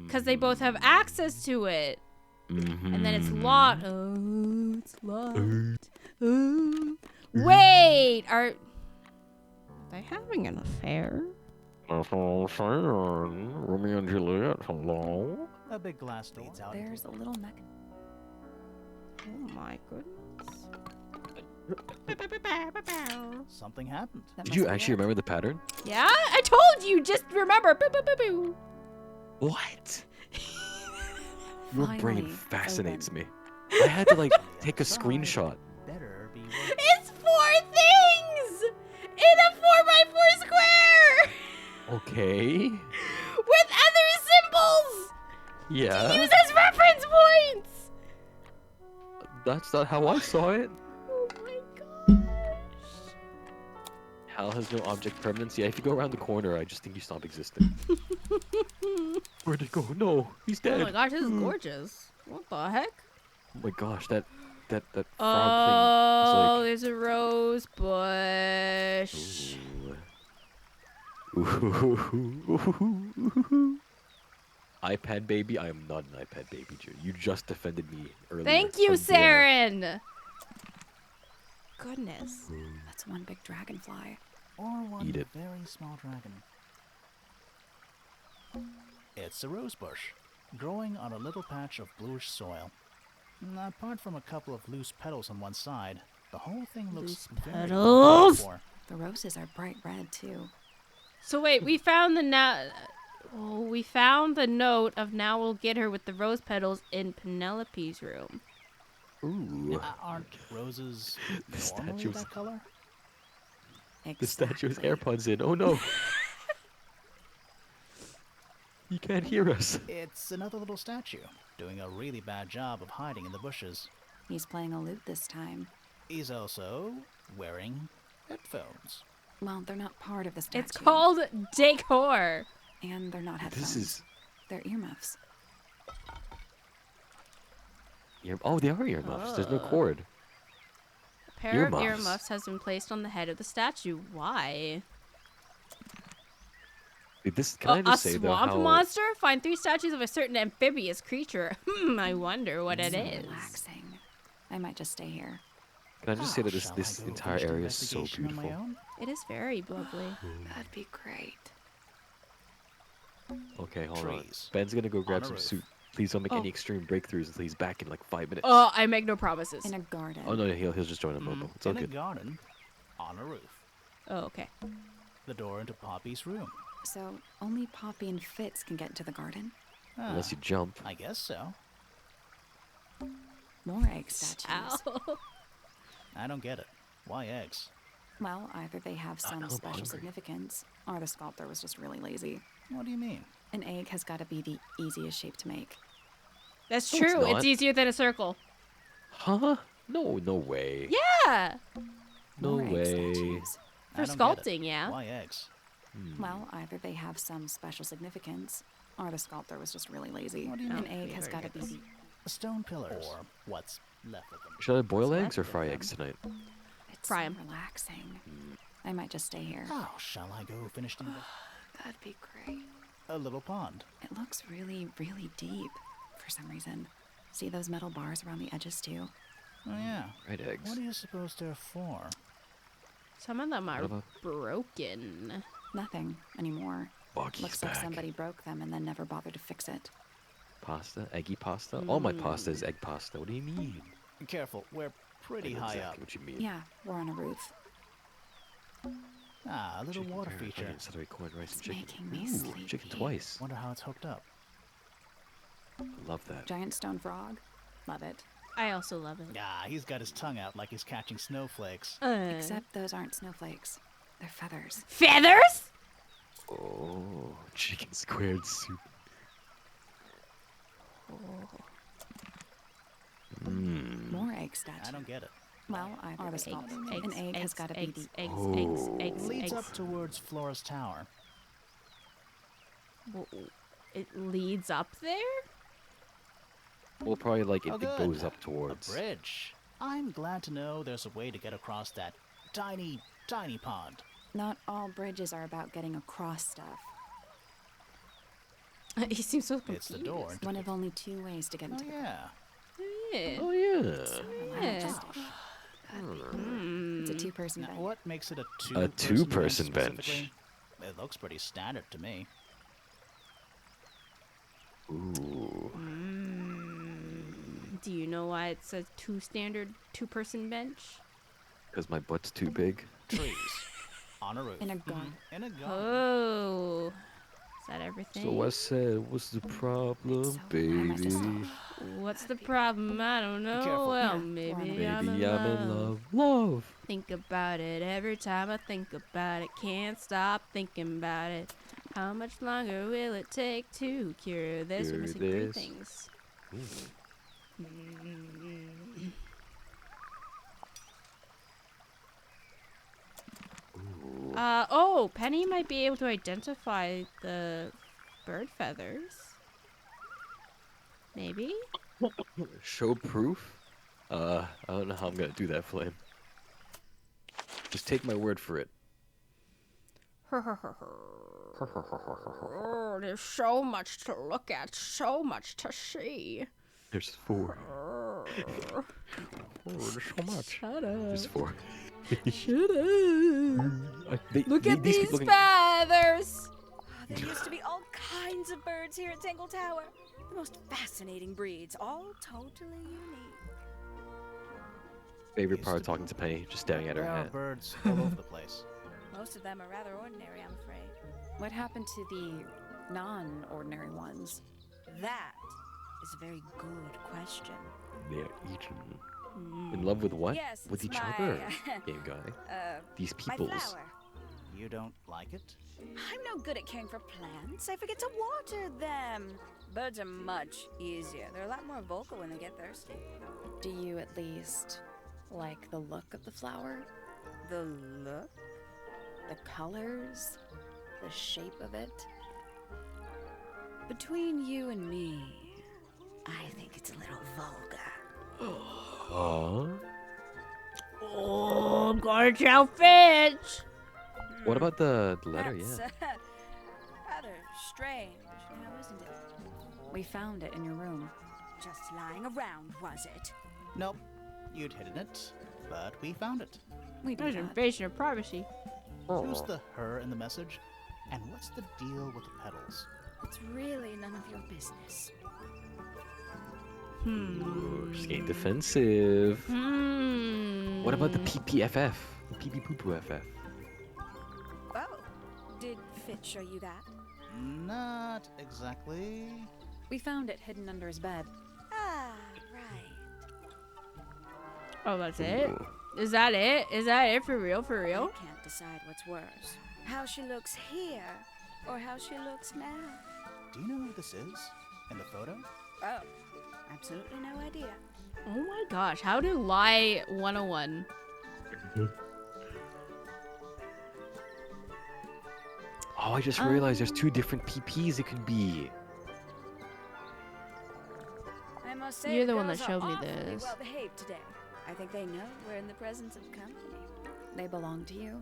[SPEAKER 1] Because they both have access to it. And then it's locked. Oh, it's locked. Oh. Wait! Are they having an affair?
[SPEAKER 2] Romeo and Juliet, hello?
[SPEAKER 8] A big glass leads out.
[SPEAKER 4] There's a little mechanism.
[SPEAKER 1] Oh my goodness.
[SPEAKER 8] Something happened.
[SPEAKER 2] Did you actually remember the pattern?
[SPEAKER 1] Yeah? I told you! Just remember. Boo, boo, boo, boo.
[SPEAKER 2] What? Your brain
[SPEAKER 4] Finally, it's
[SPEAKER 2] fascinates
[SPEAKER 4] open.
[SPEAKER 2] me. I had to like take a
[SPEAKER 8] Outside.
[SPEAKER 2] screenshot.
[SPEAKER 8] Better be.
[SPEAKER 1] It's 4 things! In a 4x4 square!
[SPEAKER 2] Okay.
[SPEAKER 1] With other symbols!
[SPEAKER 2] Yeah.
[SPEAKER 1] Use as reference points!
[SPEAKER 2] That's not how I saw it.
[SPEAKER 1] Oh my gosh.
[SPEAKER 2] Hal has no object permanency. If you go around the corner, I just think you stop existing. Where'd it go? No, he's dead.
[SPEAKER 1] Oh my gosh, this is gorgeous. What the heck?
[SPEAKER 2] Oh my gosh, that frog
[SPEAKER 1] Oh,
[SPEAKER 2] thing
[SPEAKER 1] there's a rose bush.
[SPEAKER 2] is like. Ooh. iPad baby, I am not an iPad baby, Joe. You just defended me earlier.
[SPEAKER 1] Thank you,
[SPEAKER 2] How dare.
[SPEAKER 1] Saren. Goodness.
[SPEAKER 4] That's one big dragonfly.
[SPEAKER 8] Or one
[SPEAKER 2] Eat it.
[SPEAKER 8] very small dragon. It's a rose bush, growing on a little patch of bluish soil. Apart from a couple of loose petals on one side, the whole thing looks
[SPEAKER 1] Loose
[SPEAKER 8] very
[SPEAKER 1] petals?
[SPEAKER 8] for.
[SPEAKER 4] The roses are bright red too.
[SPEAKER 1] So wait, we found the we found the note of now we'll get her with the rose petals in Penelope's room.
[SPEAKER 2] Ooh.
[SPEAKER 8] Aren't roses
[SPEAKER 2] The
[SPEAKER 8] normally
[SPEAKER 2] statue's-
[SPEAKER 8] that color?
[SPEAKER 2] The statue has
[SPEAKER 4] Exactly.
[SPEAKER 2] AirPods in. Oh no. He can't hear us.
[SPEAKER 8] It's another little statue, doing a really bad job of hiding in the bushes.
[SPEAKER 4] He's playing a lute this time.
[SPEAKER 8] He's also wearing headphones.
[SPEAKER 4] Well, they're not part of the statue.
[SPEAKER 1] It's called decor.
[SPEAKER 4] And they're not headphones.
[SPEAKER 2] This is.
[SPEAKER 4] They're earmuffs.
[SPEAKER 2] Oh, they are earmuffs. There's no cord.
[SPEAKER 1] A pair of
[SPEAKER 2] Earmuffs.
[SPEAKER 1] earmuffs has been placed on the head of the statue. Why?
[SPEAKER 2] Wait, this can I just
[SPEAKER 1] A
[SPEAKER 2] say though
[SPEAKER 1] swamp
[SPEAKER 2] how
[SPEAKER 1] monster? Find 3 statues of a certain amphibious creature. I wonder what it
[SPEAKER 4] So
[SPEAKER 1] is.
[SPEAKER 4] relaxing. I might just stay here.
[SPEAKER 2] can I just say that
[SPEAKER 8] Shall I
[SPEAKER 2] this
[SPEAKER 8] go
[SPEAKER 2] entire
[SPEAKER 8] finish the
[SPEAKER 2] area is so
[SPEAKER 8] investigation on my
[SPEAKER 2] beautiful.
[SPEAKER 8] own?
[SPEAKER 1] It is very lovely.
[SPEAKER 4] That'd be great.
[SPEAKER 2] Okay, hold on.
[SPEAKER 8] Trees.
[SPEAKER 2] Ben's gonna go grab
[SPEAKER 8] a
[SPEAKER 2] some
[SPEAKER 8] roof.
[SPEAKER 2] soup. Please don't make
[SPEAKER 1] Oh.
[SPEAKER 2] any extreme breakthroughs until he's back in like 5 minutes.
[SPEAKER 1] Oh, I make no promises.
[SPEAKER 4] In a garden.
[SPEAKER 2] Oh no, he'll just join a mobile. It's all
[SPEAKER 8] In a
[SPEAKER 2] good.
[SPEAKER 8] garden, on a roof.
[SPEAKER 1] Oh, okay.
[SPEAKER 8] The door into Poppy's room.
[SPEAKER 4] So only Poppy and Fitz can get into the garden.
[SPEAKER 2] Unless
[SPEAKER 8] Ah,
[SPEAKER 2] you jump.
[SPEAKER 8] I guess so.
[SPEAKER 4] More egg statues.
[SPEAKER 1] Ow.
[SPEAKER 8] I don't get it. Why eggs?
[SPEAKER 4] Well, either they have some
[SPEAKER 2] I'm
[SPEAKER 4] special
[SPEAKER 2] hungry.
[SPEAKER 4] significance, or the sculptor was just really lazy.
[SPEAKER 8] What do you mean?
[SPEAKER 4] An egg has got to be the easiest shape to make.
[SPEAKER 1] That's
[SPEAKER 2] No, it's
[SPEAKER 1] true. It's
[SPEAKER 2] not.
[SPEAKER 1] easier than a circle.
[SPEAKER 2] Huh? No, no way.
[SPEAKER 1] Yeah.
[SPEAKER 2] No
[SPEAKER 4] More egg
[SPEAKER 2] way.
[SPEAKER 4] statues.
[SPEAKER 1] For
[SPEAKER 8] I don't get it.
[SPEAKER 1] sculpting, yeah.
[SPEAKER 8] Why eggs?
[SPEAKER 4] Well, either they have some special significance, or the sculptor was just really lazy.
[SPEAKER 8] What do you
[SPEAKER 4] An
[SPEAKER 8] mean?
[SPEAKER 4] egg
[SPEAKER 1] Yeah,
[SPEAKER 4] has
[SPEAKER 1] very
[SPEAKER 4] got to
[SPEAKER 1] good.
[SPEAKER 4] be.
[SPEAKER 8] Stone pillars. Or what's left of them.
[SPEAKER 2] Should I boil
[SPEAKER 8] What's
[SPEAKER 2] eggs or
[SPEAKER 8] left of
[SPEAKER 2] fry
[SPEAKER 8] them?
[SPEAKER 2] eggs tonight?
[SPEAKER 4] It's
[SPEAKER 1] Fry
[SPEAKER 4] so
[SPEAKER 1] 'em.
[SPEAKER 4] relaxing. I might just stay here.
[SPEAKER 8] Oh, shall I go finish the
[SPEAKER 4] That'd be great.
[SPEAKER 8] a little pond?
[SPEAKER 4] It looks really, really deep for some reason. See those metal bars around the edges too?
[SPEAKER 8] Oh yeah.
[SPEAKER 2] Fried eggs.
[SPEAKER 8] What do you suppose they're for?
[SPEAKER 1] Some of them are
[SPEAKER 2] about-
[SPEAKER 1] broken.
[SPEAKER 4] Nothing anymore.
[SPEAKER 2] Bucky's
[SPEAKER 4] Looks
[SPEAKER 2] back.
[SPEAKER 4] like somebody broke them and then never bothered to fix it.
[SPEAKER 2] Pasta? Eggy pasta? All my pasta is egg pasta. What do you mean?
[SPEAKER 8] Careful, we're pretty
[SPEAKER 2] I know
[SPEAKER 8] high
[SPEAKER 2] exactly
[SPEAKER 8] up.
[SPEAKER 2] what you mean.
[SPEAKER 4] Yeah, we're on a roof.
[SPEAKER 8] Ah, a little
[SPEAKER 2] Chicken,
[SPEAKER 8] water
[SPEAKER 2] carrot,
[SPEAKER 8] feature.
[SPEAKER 2] onion, celery, corn, rice, and
[SPEAKER 4] It's
[SPEAKER 2] chicken.
[SPEAKER 4] making me
[SPEAKER 2] Ooh,
[SPEAKER 4] sleepy.
[SPEAKER 2] chicken twice.
[SPEAKER 8] Wonder how it's hooked up.
[SPEAKER 2] Love that.
[SPEAKER 4] Giant stone frog. Love it.
[SPEAKER 1] I also love it.
[SPEAKER 8] Ah, he's got his tongue out like he's catching snowflakes.
[SPEAKER 4] Except those aren't snowflakes. They're feathers.
[SPEAKER 1] Feathers?
[SPEAKER 2] Oh, chicken squared soup. Mmm.
[SPEAKER 4] More egg statue.
[SPEAKER 8] I don't get it.
[SPEAKER 4] Well, I was fault. An egg has got to be the
[SPEAKER 1] eggs,
[SPEAKER 8] Leads
[SPEAKER 1] eggs.
[SPEAKER 8] up towards Flora's tower.
[SPEAKER 1] It leads up there?
[SPEAKER 2] Well, probably like it,
[SPEAKER 8] Oh,
[SPEAKER 2] it
[SPEAKER 8] good.
[SPEAKER 2] goes up
[SPEAKER 8] A
[SPEAKER 2] towards.
[SPEAKER 8] bridge. I'm glad to know there's a way to get across that tiny, tiny pond.
[SPEAKER 4] Not all bridges are about getting across stuff.
[SPEAKER 1] He seems so confused.
[SPEAKER 8] It's the door.
[SPEAKER 4] One of only 2 ways to get
[SPEAKER 8] Oh,
[SPEAKER 4] into the
[SPEAKER 8] yeah.
[SPEAKER 1] Yeah.
[SPEAKER 2] Oh yeah.
[SPEAKER 4] relaxed. It's a 2-person
[SPEAKER 8] Now,
[SPEAKER 4] bed.
[SPEAKER 8] what makes it a
[SPEAKER 2] two-person bench?
[SPEAKER 8] specifically? It looks pretty standard to me.
[SPEAKER 2] Ooh.
[SPEAKER 1] Do you know why it's a two-person bench?
[SPEAKER 2] Because my butt's too big.
[SPEAKER 8] Trees. On a roof.
[SPEAKER 4] In a garden.
[SPEAKER 8] In a garden.
[SPEAKER 1] Oh. Is that everything?
[SPEAKER 2] So I said, what's the problem,
[SPEAKER 4] So why am I
[SPEAKER 2] baby?
[SPEAKER 4] so-
[SPEAKER 1] What's the problem? I don't know.
[SPEAKER 8] careful.
[SPEAKER 1] Well,
[SPEAKER 4] Yeah,
[SPEAKER 1] maybe
[SPEAKER 4] we're on a
[SPEAKER 2] Maybe
[SPEAKER 1] I'm in love.
[SPEAKER 2] Love.
[SPEAKER 1] Think about it every time I think about it. Can't stop thinking about it. How much longer will it take to cure this? We're
[SPEAKER 2] Cure
[SPEAKER 1] missing 3
[SPEAKER 2] this.
[SPEAKER 1] things.
[SPEAKER 2] Ooh.
[SPEAKER 1] Oh, Penny might be able to identify the bird feathers. Maybe?
[SPEAKER 2] Show proof? I don't know how I'm gonna do that, Flame. Just take my word for it.
[SPEAKER 1] Oh, there's so much to look at, so much to see.
[SPEAKER 2] There's 4. Oh, there's so much.
[SPEAKER 1] Shut
[SPEAKER 2] There's
[SPEAKER 1] up.
[SPEAKER 2] 4.
[SPEAKER 1] Shut up. Look at
[SPEAKER 2] these
[SPEAKER 1] these
[SPEAKER 2] people can-
[SPEAKER 1] feathers.
[SPEAKER 7] There used to be all kinds of birds here at Tangle Tower. The most fascinating breeds, all totally unique.
[SPEAKER 2] Favorite
[SPEAKER 8] Used
[SPEAKER 2] part
[SPEAKER 8] to
[SPEAKER 2] of talking to Penny, just staring at her
[SPEAKER 8] There are
[SPEAKER 2] hat.
[SPEAKER 8] birds all over the place.
[SPEAKER 7] Most of them are rather ordinary, I'm afraid.
[SPEAKER 4] What happened to the non-ordinary ones?
[SPEAKER 7] That is a very good question.
[SPEAKER 2] They're eating. In love with what?
[SPEAKER 7] Yes,
[SPEAKER 2] with
[SPEAKER 7] it's
[SPEAKER 2] each
[SPEAKER 7] my,
[SPEAKER 2] other. Game guy. These
[SPEAKER 7] My
[SPEAKER 2] peoples.
[SPEAKER 7] flower.
[SPEAKER 8] You don't like it?
[SPEAKER 7] I'm no good at caring for plants. I forget to water them. Birds are much easier. They're a lot more vocal when they get thirsty.
[SPEAKER 4] Do you at least like the look of the flower?
[SPEAKER 7] The look?
[SPEAKER 4] The colors? The shape of it?
[SPEAKER 7] Between you and me, I think it's a little vulgar.
[SPEAKER 2] Huh?
[SPEAKER 1] Oh, I'm gonna tell Fitch.
[SPEAKER 2] What about the letter?
[SPEAKER 7] That's,
[SPEAKER 2] Yeah.
[SPEAKER 7] rather strange, now isn't it?
[SPEAKER 4] We found it in your room.
[SPEAKER 7] Just lying around, was it?
[SPEAKER 8] Nope. You'd hidden it, but we found it.
[SPEAKER 4] We do
[SPEAKER 1] There's an
[SPEAKER 4] that.
[SPEAKER 1] invasion of privacy.
[SPEAKER 8] Who's the her in the message? And what's the deal with the petals?
[SPEAKER 7] It's really none of your business.
[SPEAKER 2] Ooh, she's getting defensive. What about the PPFF? The PP poo poo FF?
[SPEAKER 7] Oh, did Fitch show you that?
[SPEAKER 8] Not exactly.
[SPEAKER 4] We found it hidden under his bed.
[SPEAKER 7] Ah, right.
[SPEAKER 1] Oh, that's it?
[SPEAKER 2] Ooh.
[SPEAKER 1] Is that it? Is that it for real? For real?
[SPEAKER 7] I can't decide what's worse. How she looks here, or how she looks now.
[SPEAKER 8] Do you know who this is? In the photo?
[SPEAKER 7] Oh, absolutely no idea.
[SPEAKER 1] Oh my gosh, how to lie 101.
[SPEAKER 2] Oh, I just realized there's 2 different PPs it could be.
[SPEAKER 7] I must say,
[SPEAKER 1] You're the one that
[SPEAKER 7] girls
[SPEAKER 1] showed
[SPEAKER 7] are
[SPEAKER 1] me
[SPEAKER 7] awfully
[SPEAKER 1] this.
[SPEAKER 7] well behaved today. I think they know we're in the presence of company.
[SPEAKER 4] They belong to you.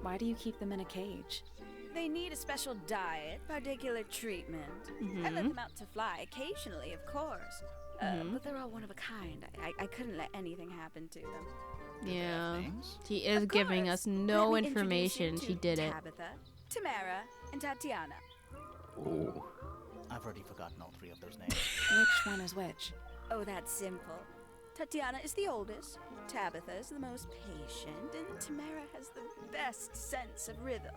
[SPEAKER 4] Why do you keep them in a cage?
[SPEAKER 7] They need a special diet, particular treatment. I let them out to fly occasionally, of course. But they're all one of a kind. I couldn't let anything happen to them.
[SPEAKER 1] Yeah.
[SPEAKER 8] Things?
[SPEAKER 1] She is
[SPEAKER 7] Of
[SPEAKER 1] giving
[SPEAKER 7] course.
[SPEAKER 1] us no
[SPEAKER 7] Let me introduce you
[SPEAKER 1] information.
[SPEAKER 7] to
[SPEAKER 1] She did it.
[SPEAKER 7] Tabitha, Tamara, and Tatiana.
[SPEAKER 2] Oh.
[SPEAKER 8] I've already forgotten all three of those names.
[SPEAKER 4] Which one is which?
[SPEAKER 7] Oh, that's simple. Tatiana is the oldest, Tabitha is the most patient, and Tamara has the best sense of rhythm.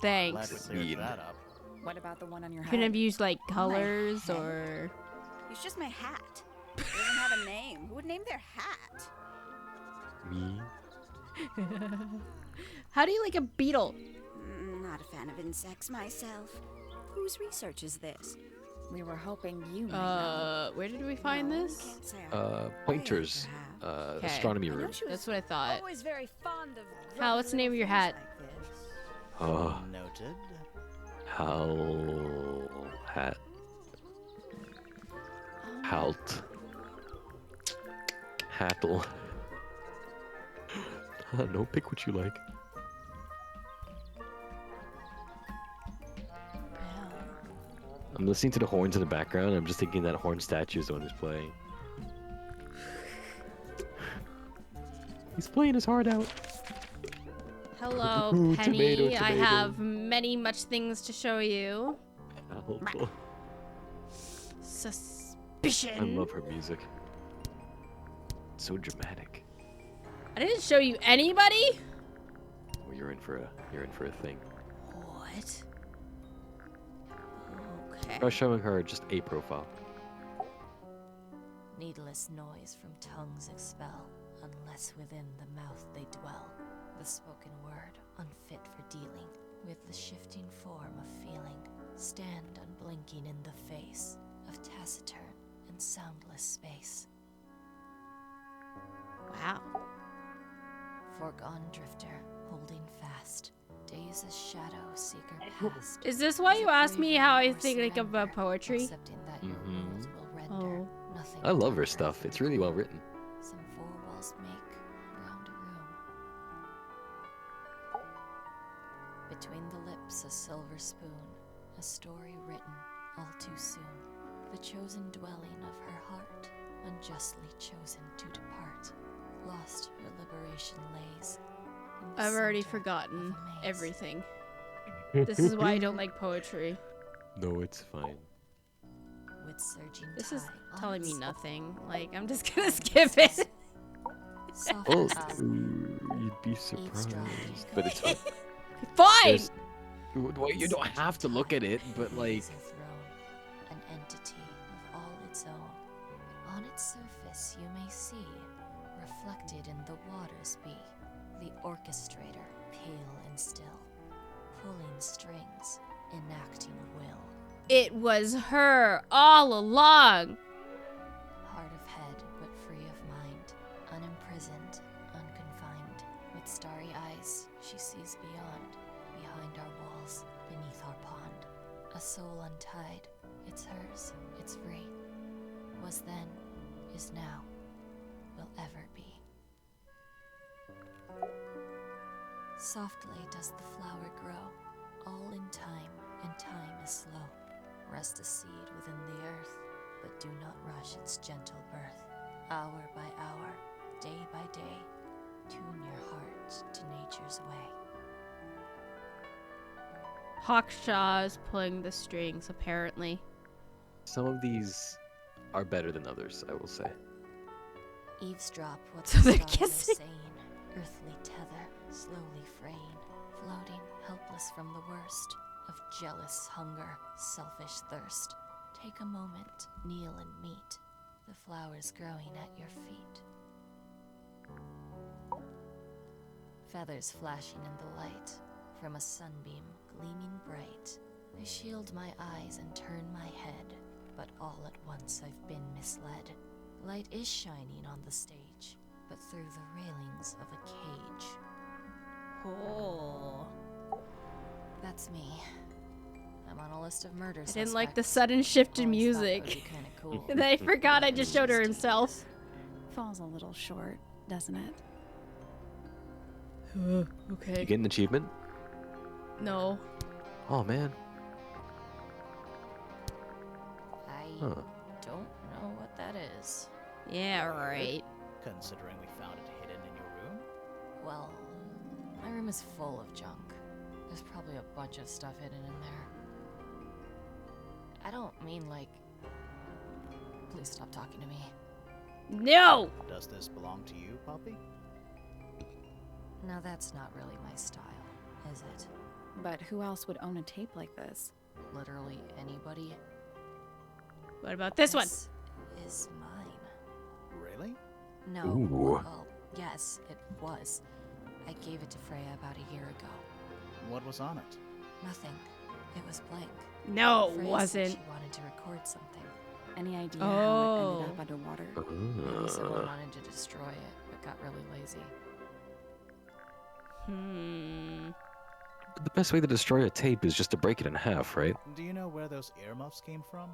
[SPEAKER 8] Glad we
[SPEAKER 1] Thanks.
[SPEAKER 8] cleared
[SPEAKER 2] Mean.
[SPEAKER 8] that up.
[SPEAKER 4] What about the one on your
[SPEAKER 1] Couldn't
[SPEAKER 4] head?
[SPEAKER 1] have used like
[SPEAKER 7] My
[SPEAKER 1] colors
[SPEAKER 7] head?
[SPEAKER 1] or.
[SPEAKER 7] It's just my hat. It doesn't have a name. Who would name their hat?
[SPEAKER 2] Me?
[SPEAKER 1] How do you like a beetle?
[SPEAKER 7] Not a fan of insects myself. Whose research is this?
[SPEAKER 4] We were hoping you might know.
[SPEAKER 1] Where did we find
[SPEAKER 7] No,
[SPEAKER 1] this?
[SPEAKER 7] can't say I
[SPEAKER 2] Pointers.
[SPEAKER 7] perhaps.
[SPEAKER 1] Okay.
[SPEAKER 2] Astronomy
[SPEAKER 7] I know
[SPEAKER 2] room.
[SPEAKER 7] she was
[SPEAKER 1] That's what I thought.
[SPEAKER 7] always very fond of
[SPEAKER 1] Hal, what's the name of your hat?
[SPEAKER 7] like this.
[SPEAKER 2] Oh,
[SPEAKER 8] Noted.
[SPEAKER 2] Howl hat. Halt. Hattle. No, pick what you like. I'm listening to the horns in the background. I'm just thinking that horn statue is the one who's playing. He's playing his heart out.
[SPEAKER 1] Hello,
[SPEAKER 2] Ooh,
[SPEAKER 1] Penny.
[SPEAKER 2] tomato,
[SPEAKER 1] I
[SPEAKER 2] tomato.
[SPEAKER 1] have many much things to show you.
[SPEAKER 2] Owl.
[SPEAKER 1] Suspicion.
[SPEAKER 2] I love her music. So dramatic.
[SPEAKER 1] I didn't show you anybody.
[SPEAKER 2] Well, you're in for a thing.
[SPEAKER 1] What? Okay.
[SPEAKER 2] I was showing her just a profile.
[SPEAKER 9] Needless noise from tongues expel, unless within the mouth they dwell. The spoken word, unfit for dealing with the shifting form of feeling. Stand unblinking in the face of taciturn and soundless space.
[SPEAKER 1] Wow.
[SPEAKER 9] Foregone drifter, holding fast. Days as shadow seeker past.
[SPEAKER 1] Is this why you asked me how I
[SPEAKER 9] Or
[SPEAKER 1] think like
[SPEAKER 9] surrender,
[SPEAKER 1] about poetry?
[SPEAKER 9] accepting that your
[SPEAKER 2] Mhm.
[SPEAKER 9] rules will render
[SPEAKER 1] Oh.
[SPEAKER 9] nothing
[SPEAKER 2] I love her
[SPEAKER 9] deeper
[SPEAKER 2] stuff. It's
[SPEAKER 9] than
[SPEAKER 2] really well written.
[SPEAKER 9] Some four walls make round a room. Between the lips a silver spoon, a story written all too soon. The chosen dwelling of her heart, unjustly chosen to depart. Lost her liberation lays. in the
[SPEAKER 1] I've already
[SPEAKER 9] center of
[SPEAKER 1] forgotten
[SPEAKER 9] a maze.
[SPEAKER 1] everything. This is why I don't like poetry.
[SPEAKER 2] No, it's fine.
[SPEAKER 9] With surging
[SPEAKER 1] This is
[SPEAKER 9] tide on
[SPEAKER 1] telling me
[SPEAKER 9] its
[SPEAKER 1] nothing. Like, I'm just gonna skip it.
[SPEAKER 9] soft
[SPEAKER 2] Oh,
[SPEAKER 9] as
[SPEAKER 2] you'd be surprised, but it's fine.
[SPEAKER 1] Fine!
[SPEAKER 2] There's- Well, you don't have to look at it, but like,
[SPEAKER 9] is a throne, an entity of all its own. But on its surface you may see, reflected in the waters be, the orchestrator, pale and still, pulling strings, enacting will.
[SPEAKER 1] It was her all along.
[SPEAKER 9] Hard of head, but free of mind, unimprisoned, unconfined. With starry eyes, she sees behind our walls, beneath our pond. A soul untied, it's hers, it's free. Was then, is now, will ever be. Softly does the flower grow, all in time, and time is slow. Rest a seed within the earth, but do not rush its gentle birth. Hour by hour, day by day, tune your heart to nature's way.
[SPEAKER 1] Hawkshaw is pulling the strings, apparently.
[SPEAKER 2] some of these are better than others, I will say.
[SPEAKER 9] Eavesdrop what
[SPEAKER 1] So
[SPEAKER 9] the
[SPEAKER 1] they're
[SPEAKER 9] stars are
[SPEAKER 1] kissing.
[SPEAKER 9] saying. Earthly tether, slowly fraying, floating helpless from the worst of jealous hunger, selfish thirst. Take a moment, kneel and meet the flowers growing at your feet. Feathers flashing in the light from a sunbeam gleaming bright. I shield my eyes and turn my head, but all at once I've been misled. Light is shining on the stage, but through the railings of a cage.
[SPEAKER 1] Oh.
[SPEAKER 9] That's me. I'm on a list of murder
[SPEAKER 1] I
[SPEAKER 9] suspects.
[SPEAKER 1] didn't like the sudden shift in
[SPEAKER 9] Always thought that would
[SPEAKER 1] music.
[SPEAKER 9] be kinda cool.
[SPEAKER 1] And then I forgot I just showed her himself.
[SPEAKER 4] Falls a little short, doesn't it?
[SPEAKER 2] You
[SPEAKER 1] Okay.
[SPEAKER 2] get an achievement?
[SPEAKER 1] No.
[SPEAKER 2] Oh man.
[SPEAKER 9] I
[SPEAKER 2] Huh.
[SPEAKER 9] don't know what that is.
[SPEAKER 1] Yeah, right.
[SPEAKER 8] Considering we found it hidden in your room.
[SPEAKER 9] Well, my room is full of junk. There's probably a bunch of stuff hidden in there. I don't mean like... Please stop talking to me.
[SPEAKER 1] No!
[SPEAKER 8] Does this belong to you, Poppy?
[SPEAKER 9] Now that's not really my style, is it?
[SPEAKER 4] But who else would own a tape like this?
[SPEAKER 9] Literally anybody.
[SPEAKER 1] What about this one?
[SPEAKER 9] This is mine.
[SPEAKER 8] Really?
[SPEAKER 9] No.
[SPEAKER 2] Ooh.
[SPEAKER 9] Well, yes, it was. I gave it to Freya about a year ago.
[SPEAKER 8] What was on it?
[SPEAKER 9] Nothing. It was blank.
[SPEAKER 1] No, it
[SPEAKER 9] Freya said
[SPEAKER 1] wasn't.
[SPEAKER 9] she wanted to record something.
[SPEAKER 4] Any idea how
[SPEAKER 1] Oh.
[SPEAKER 4] it ended up underwater?
[SPEAKER 9] Maybe someone wanted to destroy it, but got really lazy.
[SPEAKER 2] The best way to destroy a tape is just to break it in half, right?
[SPEAKER 8] Do you know where those earmuffs came from?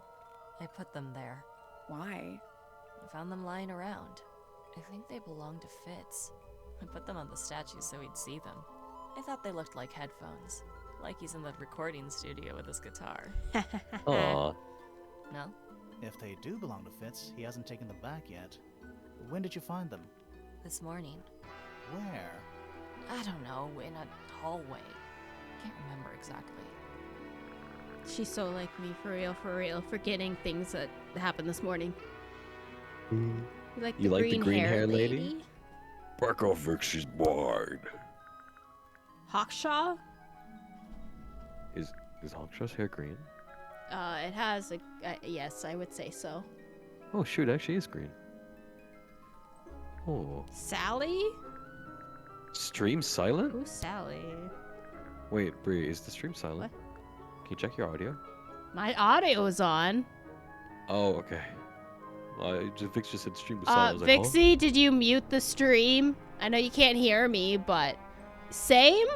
[SPEAKER 9] I put them there.
[SPEAKER 4] Why?
[SPEAKER 9] I found them lying around. I think they belonged to Fitz. I put them on the statue so he'd see them. I thought they looked like headphones. Like he's in the recording studio with his guitar.
[SPEAKER 2] Aw.
[SPEAKER 9] No?
[SPEAKER 8] If they do belong to Fitz, he hasn't taken them back yet. When did you find them?
[SPEAKER 9] This morning.
[SPEAKER 8] Where?
[SPEAKER 9] I don't know, in a hallway. Can't remember exactly.
[SPEAKER 1] She's so like me, for real, forgetting things that happened this morning.
[SPEAKER 2] Mm.
[SPEAKER 1] You like
[SPEAKER 2] You
[SPEAKER 1] the
[SPEAKER 2] like the
[SPEAKER 1] green
[SPEAKER 2] green
[SPEAKER 1] hair
[SPEAKER 2] hair
[SPEAKER 1] lady?
[SPEAKER 2] lady? Bark off, Vixie's bored.
[SPEAKER 1] Hawkshaw?
[SPEAKER 2] Is Hawkshaw's hair green?
[SPEAKER 1] It has a yes, I would say so.
[SPEAKER 2] Oh shoot, it actually is green. Oh.
[SPEAKER 1] Sally?
[SPEAKER 2] Stream silent?
[SPEAKER 1] Who's Sally?
[SPEAKER 2] Wait, Bree, is the stream silent?
[SPEAKER 1] What?
[SPEAKER 2] Can you check your audio?
[SPEAKER 1] My audio is on.
[SPEAKER 2] Oh, okay. Vix just said stream was silent. I was like,
[SPEAKER 1] Vixie, did you mute the stream? I know you can't hear me, but same?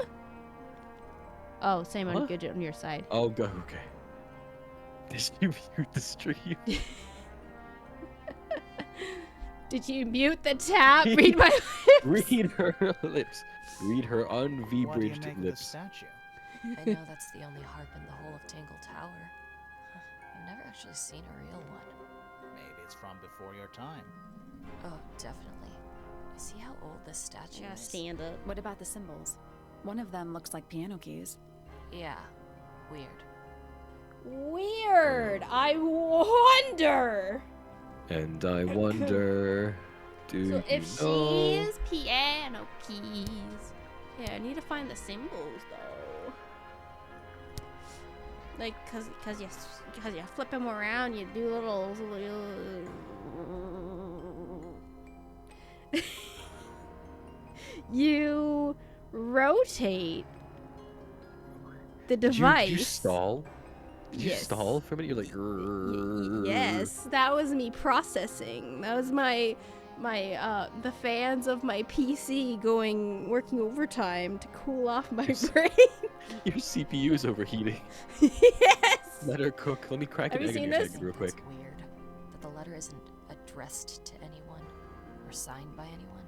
[SPEAKER 1] Oh, same on
[SPEAKER 2] Huh?
[SPEAKER 1] good on your side.
[SPEAKER 2] Oh, go okay. Did you mute the stream?
[SPEAKER 1] Did you mute the tab? Read my lips.
[SPEAKER 2] Read her lips. Read her
[SPEAKER 8] What do you
[SPEAKER 2] unv-bridged
[SPEAKER 8] make of the
[SPEAKER 2] lips.
[SPEAKER 8] statue?
[SPEAKER 9] I know that's the only harp in the whole of Tangle Tower. I've never actually seen a real one.
[SPEAKER 8] Maybe it's from before your time.
[SPEAKER 9] Oh, definitely. See how old this statue
[SPEAKER 1] Yeah,
[SPEAKER 9] is?
[SPEAKER 1] stand up.
[SPEAKER 4] What about the symbols? One of them looks like piano keys.
[SPEAKER 9] Yeah, weird.
[SPEAKER 1] Weird. I wonder.
[SPEAKER 2] And I wonder, do
[SPEAKER 1] So
[SPEAKER 2] you
[SPEAKER 1] if
[SPEAKER 2] know?
[SPEAKER 1] she is piano keys. Yeah, I need to find the symbols though. Like, cause you flip them around, you do little. You rotate the device.
[SPEAKER 2] Did you stall? Did you
[SPEAKER 1] Yes.
[SPEAKER 2] stall for a minute? You're like, "Grrr."
[SPEAKER 1] Yes, that was me processing. That was my the fans of my PC working overtime to cool off my brain.
[SPEAKER 2] Your CPU is overheating.
[SPEAKER 1] Yes.
[SPEAKER 2] Let her cook. Let me crack
[SPEAKER 1] Have
[SPEAKER 2] an
[SPEAKER 1] you
[SPEAKER 2] egg in
[SPEAKER 1] seen
[SPEAKER 2] your
[SPEAKER 1] this?
[SPEAKER 2] egg real
[SPEAKER 9] That's
[SPEAKER 2] quick.
[SPEAKER 9] weird. That the letter isn't addressed to anyone or signed by anyone.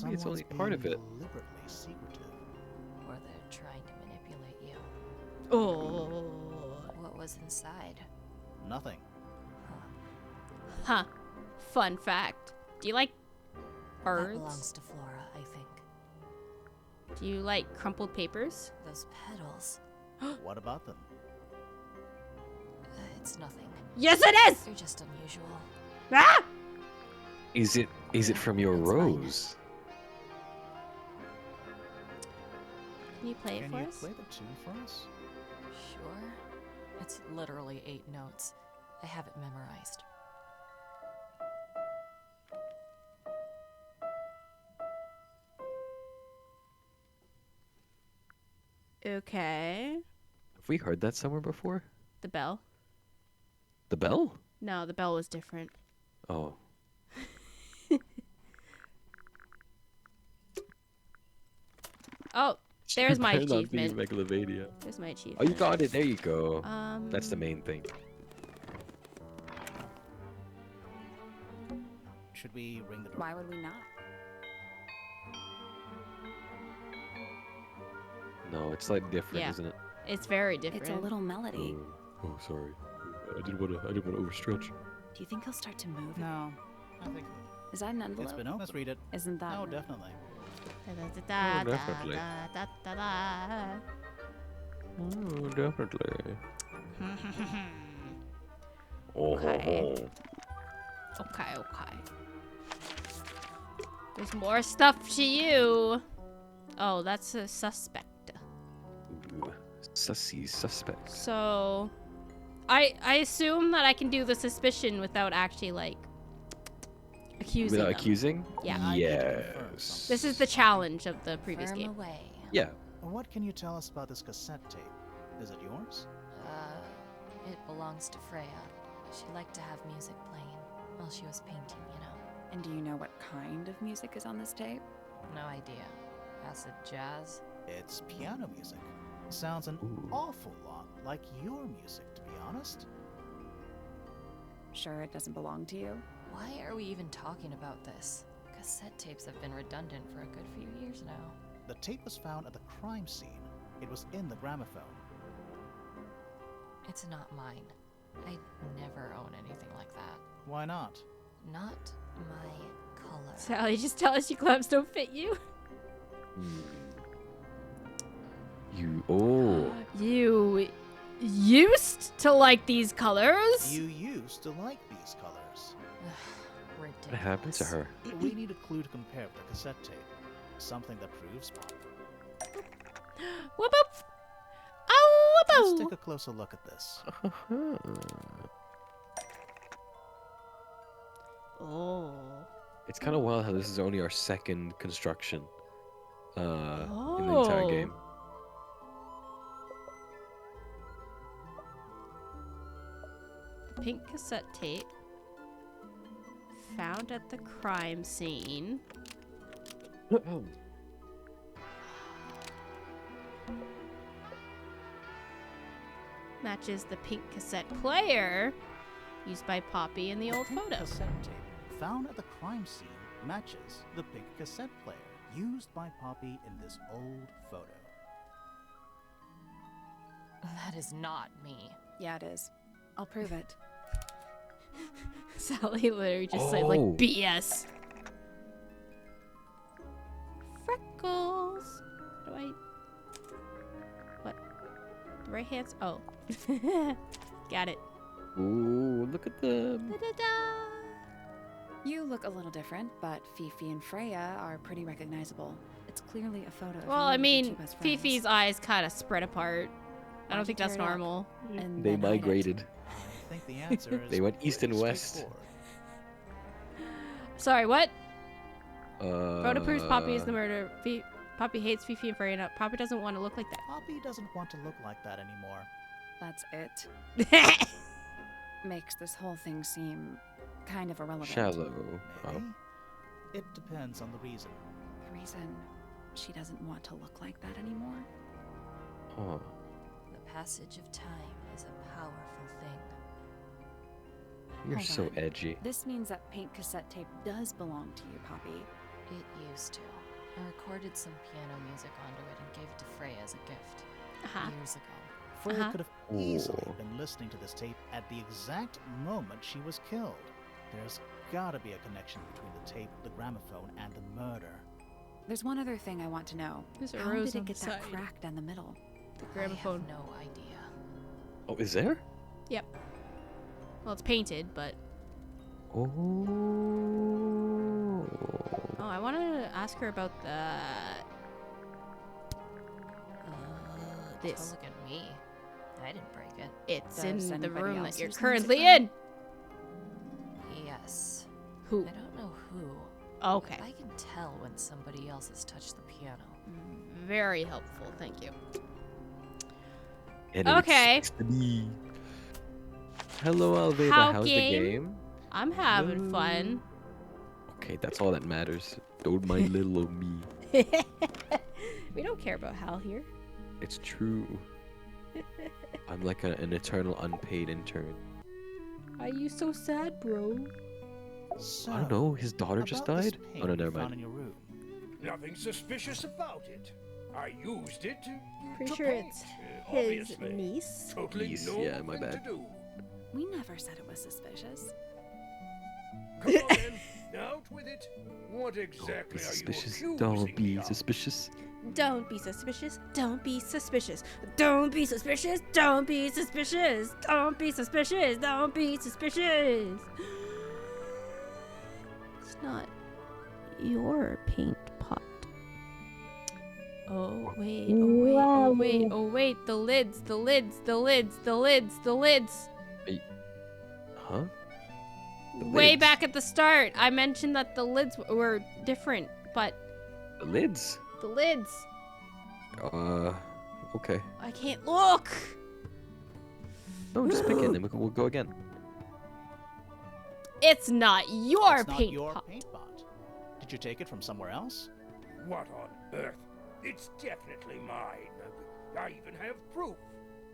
[SPEAKER 2] Maybe it's only
[SPEAKER 8] Someone's
[SPEAKER 2] part of
[SPEAKER 8] being
[SPEAKER 2] it.
[SPEAKER 8] Deliberately secretive.
[SPEAKER 9] Or they're trying to manipulate you.
[SPEAKER 1] Oh.
[SPEAKER 9] What was inside?
[SPEAKER 8] Nothing.
[SPEAKER 1] Huh. Fun fact. Do you like
[SPEAKER 9] That
[SPEAKER 1] birds?
[SPEAKER 9] belongs to Flora, I think.
[SPEAKER 1] Do you like crumpled papers?
[SPEAKER 9] Those petals.
[SPEAKER 8] What about them?
[SPEAKER 9] It's nothing.
[SPEAKER 1] Yes, it is.
[SPEAKER 9] They're just unusual.
[SPEAKER 1] Ah!
[SPEAKER 2] Is it from your
[SPEAKER 9] It's mine.
[SPEAKER 2] rose?
[SPEAKER 1] Can you play it
[SPEAKER 8] Can
[SPEAKER 1] for
[SPEAKER 8] you
[SPEAKER 1] us?
[SPEAKER 8] play the tune for us?
[SPEAKER 9] Sure. It's literally 8 notes. I have it memorized.
[SPEAKER 1] Okay.
[SPEAKER 2] Have we heard that somewhere before?
[SPEAKER 1] The bell?
[SPEAKER 2] The bell?
[SPEAKER 1] No, the bell was different.
[SPEAKER 2] Oh.
[SPEAKER 1] Oh, there's my
[SPEAKER 2] Better not be
[SPEAKER 1] achievement.
[SPEAKER 2] Megalovania.
[SPEAKER 1] There's my achievement.
[SPEAKER 2] Oh, you got it. There you go. That's the
[SPEAKER 1] Um,
[SPEAKER 2] main thing.
[SPEAKER 8] Should we ring the door?
[SPEAKER 4] Why would we not?
[SPEAKER 2] No, it's slightly different,
[SPEAKER 1] Yeah.
[SPEAKER 2] isn't it?
[SPEAKER 1] It's very different.
[SPEAKER 4] It's a little melody.
[SPEAKER 2] Oh, sorry. I didn't want to overstretch.
[SPEAKER 4] Do you think he'll start to move?
[SPEAKER 8] No. I think
[SPEAKER 4] Is that an envelope?
[SPEAKER 8] it's been open. Let's read it.
[SPEAKER 4] Isn't that?
[SPEAKER 8] No, definitely.
[SPEAKER 1] Da, da, da,
[SPEAKER 2] definitely.
[SPEAKER 1] da, da, da.
[SPEAKER 2] Oh, definitely.
[SPEAKER 1] Okay. Okay, okay. There's more stuff to you. Oh, that's a suspect.
[SPEAKER 2] Ooh, sussy suspect.
[SPEAKER 1] So, I assume that I can do the suspicion without actually like accusing
[SPEAKER 2] Without
[SPEAKER 1] them.
[SPEAKER 2] accusing?
[SPEAKER 1] Yeah.
[SPEAKER 8] I need to confirm
[SPEAKER 2] Yes.
[SPEAKER 8] something.
[SPEAKER 1] This is the challenge of the previous
[SPEAKER 9] Firm
[SPEAKER 1] game.
[SPEAKER 9] away.
[SPEAKER 2] Yeah.
[SPEAKER 8] What can you tell us about this cassette tape? Is it yours?
[SPEAKER 9] It belongs to Freya. She liked to have music playing while she was painting, you know.
[SPEAKER 4] And do you know what kind of music is on this tape?
[SPEAKER 9] No idea. Acid jazz?
[SPEAKER 8] It's piano music. Sounds an
[SPEAKER 2] Ooh.
[SPEAKER 8] awful lot like your music, to be honest.
[SPEAKER 4] Sure it doesn't belong to you?
[SPEAKER 9] Why are we even talking about this? Cassette tapes have been redundant for a good few years now.
[SPEAKER 8] The tape was found at the crime scene. It was in the gramophone.
[SPEAKER 9] It's not mine. I'd never own anything like that.
[SPEAKER 8] Why not?
[SPEAKER 9] Not my color.
[SPEAKER 1] Sally, just tell us your gloves don't fit you.
[SPEAKER 2] You. Oh.
[SPEAKER 1] You used to like these colors.
[SPEAKER 8] You used to like these colors.
[SPEAKER 9] Ridiculous.
[SPEAKER 2] What happened to her?
[SPEAKER 8] We need a clue to compare with the cassette tape. Something that proves pop.
[SPEAKER 1] Whoop whoop. Oh,
[SPEAKER 8] Let's
[SPEAKER 1] whoop
[SPEAKER 8] take
[SPEAKER 1] whoop.
[SPEAKER 8] a closer look at this.
[SPEAKER 1] Oh.
[SPEAKER 2] It's kind of wild how this is only our second construction in the entire
[SPEAKER 1] Oh.
[SPEAKER 2] game.
[SPEAKER 1] Pink cassette tape found at the crime scene. Matches the pink cassette player used by Poppy in the old
[SPEAKER 8] pink
[SPEAKER 1] photo.
[SPEAKER 8] cassette tape found at the crime scene matches the pink cassette player used by Poppy in this old photo.
[SPEAKER 9] That is not me.
[SPEAKER 4] Yeah, it is. I'll prove it.
[SPEAKER 1] Sally literally just said like
[SPEAKER 2] Oh.
[SPEAKER 1] BS. Freckles. What do I? What? The right hands? Oh. Got it.
[SPEAKER 2] Ooh, look at them.
[SPEAKER 1] Da-da-da.
[SPEAKER 4] You look a little different, but Fifi and Freya are pretty recognizable. It's clearly a photo of
[SPEAKER 1] Well,
[SPEAKER 4] you
[SPEAKER 1] I
[SPEAKER 4] and your
[SPEAKER 1] mean,
[SPEAKER 4] two best friends.
[SPEAKER 1] Fifi's eyes kind of spread apart. I don't
[SPEAKER 4] Why'd
[SPEAKER 1] think
[SPEAKER 4] you
[SPEAKER 1] that's
[SPEAKER 4] tear it up?
[SPEAKER 1] normal.
[SPEAKER 4] And
[SPEAKER 2] They
[SPEAKER 4] then hide it.
[SPEAKER 2] migrated.
[SPEAKER 8] I think the answer is
[SPEAKER 2] They went east and
[SPEAKER 8] pretty
[SPEAKER 2] west.
[SPEAKER 8] straightforward.
[SPEAKER 1] Sorry, what? Photo proves Poppy is the
[SPEAKER 2] Uh,
[SPEAKER 1] murderer. Poppy hates Fifi and Freya. Poppy doesn't want to look like
[SPEAKER 8] Poppy doesn't want to look like that anymore.
[SPEAKER 4] That's it.
[SPEAKER 1] that.
[SPEAKER 4] Makes this whole thing seem kind of irrelevant.
[SPEAKER 2] Shallow.
[SPEAKER 8] Maybe.
[SPEAKER 2] Oh.
[SPEAKER 8] It depends on the reason.
[SPEAKER 4] The reason she doesn't want to look like that anymore.
[SPEAKER 2] Huh.
[SPEAKER 9] The passage of time is a powerful thing.
[SPEAKER 2] You're
[SPEAKER 4] Hold
[SPEAKER 2] so
[SPEAKER 4] on.
[SPEAKER 2] edgy.
[SPEAKER 4] This means that pink cassette tape does belong to you, Poppy.
[SPEAKER 9] It used to. I recorded some piano music onto it and gave it to Freya as a gift
[SPEAKER 1] Uh-huh.
[SPEAKER 9] years ago.
[SPEAKER 8] Freya
[SPEAKER 1] Uh-huh.
[SPEAKER 8] could have easily
[SPEAKER 2] Ooh.
[SPEAKER 8] been listening to this tape at the exact moment she was killed. There's gotta be a connection between the tape, the gramophone, and the murder.
[SPEAKER 4] There's one other thing I want to know.
[SPEAKER 1] There's a
[SPEAKER 4] How
[SPEAKER 1] rose
[SPEAKER 4] did
[SPEAKER 1] on
[SPEAKER 4] it get
[SPEAKER 1] the
[SPEAKER 4] that
[SPEAKER 1] side.
[SPEAKER 4] crack down the middle?
[SPEAKER 1] The
[SPEAKER 9] I
[SPEAKER 1] gramophone.
[SPEAKER 9] have no idea.
[SPEAKER 2] Oh, is there?
[SPEAKER 1] Yep. Well, it's painted, but
[SPEAKER 2] Oh.
[SPEAKER 1] oh, I wanted to ask her about the
[SPEAKER 9] Don't
[SPEAKER 1] this.
[SPEAKER 9] look at me. I didn't break it.
[SPEAKER 1] It's
[SPEAKER 4] Does
[SPEAKER 1] in the
[SPEAKER 4] anybody
[SPEAKER 1] room
[SPEAKER 4] else
[SPEAKER 1] that you're
[SPEAKER 4] use the music
[SPEAKER 1] currently
[SPEAKER 4] room?
[SPEAKER 1] in.
[SPEAKER 9] Yes.
[SPEAKER 1] Who?
[SPEAKER 9] I don't know who.
[SPEAKER 1] Okay.
[SPEAKER 9] I can tell when somebody else has touched the piano.
[SPEAKER 1] Very helpful. Thank you.
[SPEAKER 2] And it
[SPEAKER 1] Okay.
[SPEAKER 2] expects to be. Hello, Alveda.
[SPEAKER 1] How
[SPEAKER 2] How's
[SPEAKER 1] game?
[SPEAKER 2] the game?
[SPEAKER 1] I'm having fun.
[SPEAKER 2] Okay, that's all that matters. Don't mind little old me.
[SPEAKER 1] We don't care about Hal here.
[SPEAKER 2] It's true. I'm like an eternal unpaid intern.
[SPEAKER 1] Are you so sad, bro?
[SPEAKER 8] So,
[SPEAKER 2] I don't know. His daughter just
[SPEAKER 8] about this
[SPEAKER 2] died?
[SPEAKER 8] paint
[SPEAKER 2] Oh, no,
[SPEAKER 8] you
[SPEAKER 2] never
[SPEAKER 8] found
[SPEAKER 2] mind.
[SPEAKER 8] in your room.
[SPEAKER 5] Nothing suspicious about it. I used it
[SPEAKER 1] Pretty
[SPEAKER 5] to
[SPEAKER 1] sure
[SPEAKER 5] paint,
[SPEAKER 1] it's his
[SPEAKER 5] obviously.
[SPEAKER 1] niece.
[SPEAKER 5] Totally
[SPEAKER 2] Niece,
[SPEAKER 5] normal
[SPEAKER 2] yeah, my
[SPEAKER 5] thing
[SPEAKER 2] bad.
[SPEAKER 5] to do.
[SPEAKER 4] We never said it was suspicious.
[SPEAKER 5] Come on then, out with it. What exactly are you
[SPEAKER 2] Suspicious.
[SPEAKER 5] accusing
[SPEAKER 2] Don't
[SPEAKER 5] me
[SPEAKER 2] be
[SPEAKER 5] of?
[SPEAKER 2] suspicious.
[SPEAKER 1] Don't be suspicious. Don't be suspicious. Don't be suspicious. Don't be suspicious. Don't be suspicious. Don't be suspicious. It's not your paint pot. Oh wait, oh wait, oh wait, oh wait, the lids, the lids, the lids, the lids, the lids.
[SPEAKER 2] Huh? The
[SPEAKER 1] Way
[SPEAKER 2] lids?
[SPEAKER 1] back at the start, I mentioned that the lids were different, but
[SPEAKER 2] The lids?
[SPEAKER 1] the lids,
[SPEAKER 2] Okay.
[SPEAKER 1] I can't look.
[SPEAKER 2] No, just pick it and then we'll go again.
[SPEAKER 1] It's not your
[SPEAKER 8] It's not
[SPEAKER 1] paint
[SPEAKER 8] your
[SPEAKER 1] pot.
[SPEAKER 8] paint pot. Did you take it from somewhere else?
[SPEAKER 5] What on earth? It's definitely mine. I even have proof.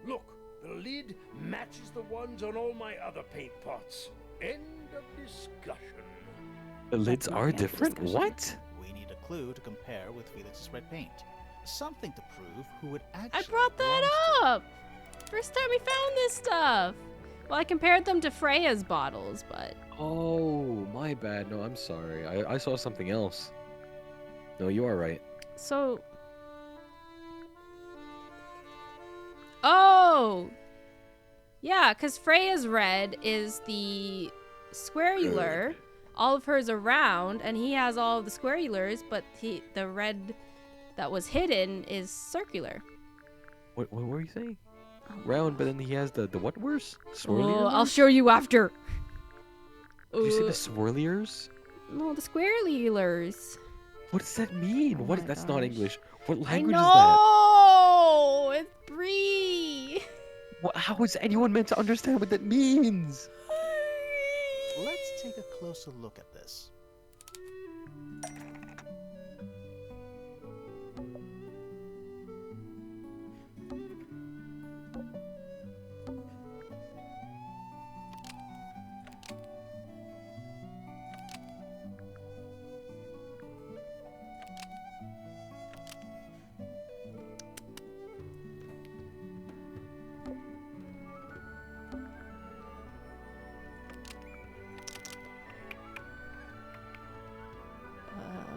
[SPEAKER 5] Look, the lid matches the ones on all my other paint pots. End of discussion.
[SPEAKER 2] The lids
[SPEAKER 4] not
[SPEAKER 2] are
[SPEAKER 4] the end of
[SPEAKER 2] different?
[SPEAKER 4] discussion.
[SPEAKER 2] What?
[SPEAKER 8] We need a clue to compare with Felix's red paint. Something to prove who would actually
[SPEAKER 1] I brought that
[SPEAKER 8] belongs to.
[SPEAKER 1] up. First time we found this stuff. Well, I compared them to Freya's bottles, but
[SPEAKER 2] Oh, my bad. No, I'm sorry. I saw something else. No, you are right.
[SPEAKER 1] so. Oh! Yeah, because Freya's red is the squarular. All of hers are round, and he has all of the squarulars, but the red that was hidden is circular.
[SPEAKER 2] What were you saying? Round, but then he has the what worse? Swirlier?
[SPEAKER 1] Oh, I'll show you after.
[SPEAKER 2] Did you say the swirliers?
[SPEAKER 1] No, the squarulars.
[SPEAKER 2] What does that mean?
[SPEAKER 1] Oh
[SPEAKER 2] What?
[SPEAKER 1] my
[SPEAKER 2] That's not
[SPEAKER 1] gosh.
[SPEAKER 2] English. What
[SPEAKER 1] I
[SPEAKER 2] language is that?
[SPEAKER 1] know! It's Bree!
[SPEAKER 2] How is anyone meant to understand what that means?
[SPEAKER 8] Let's take a closer look at this.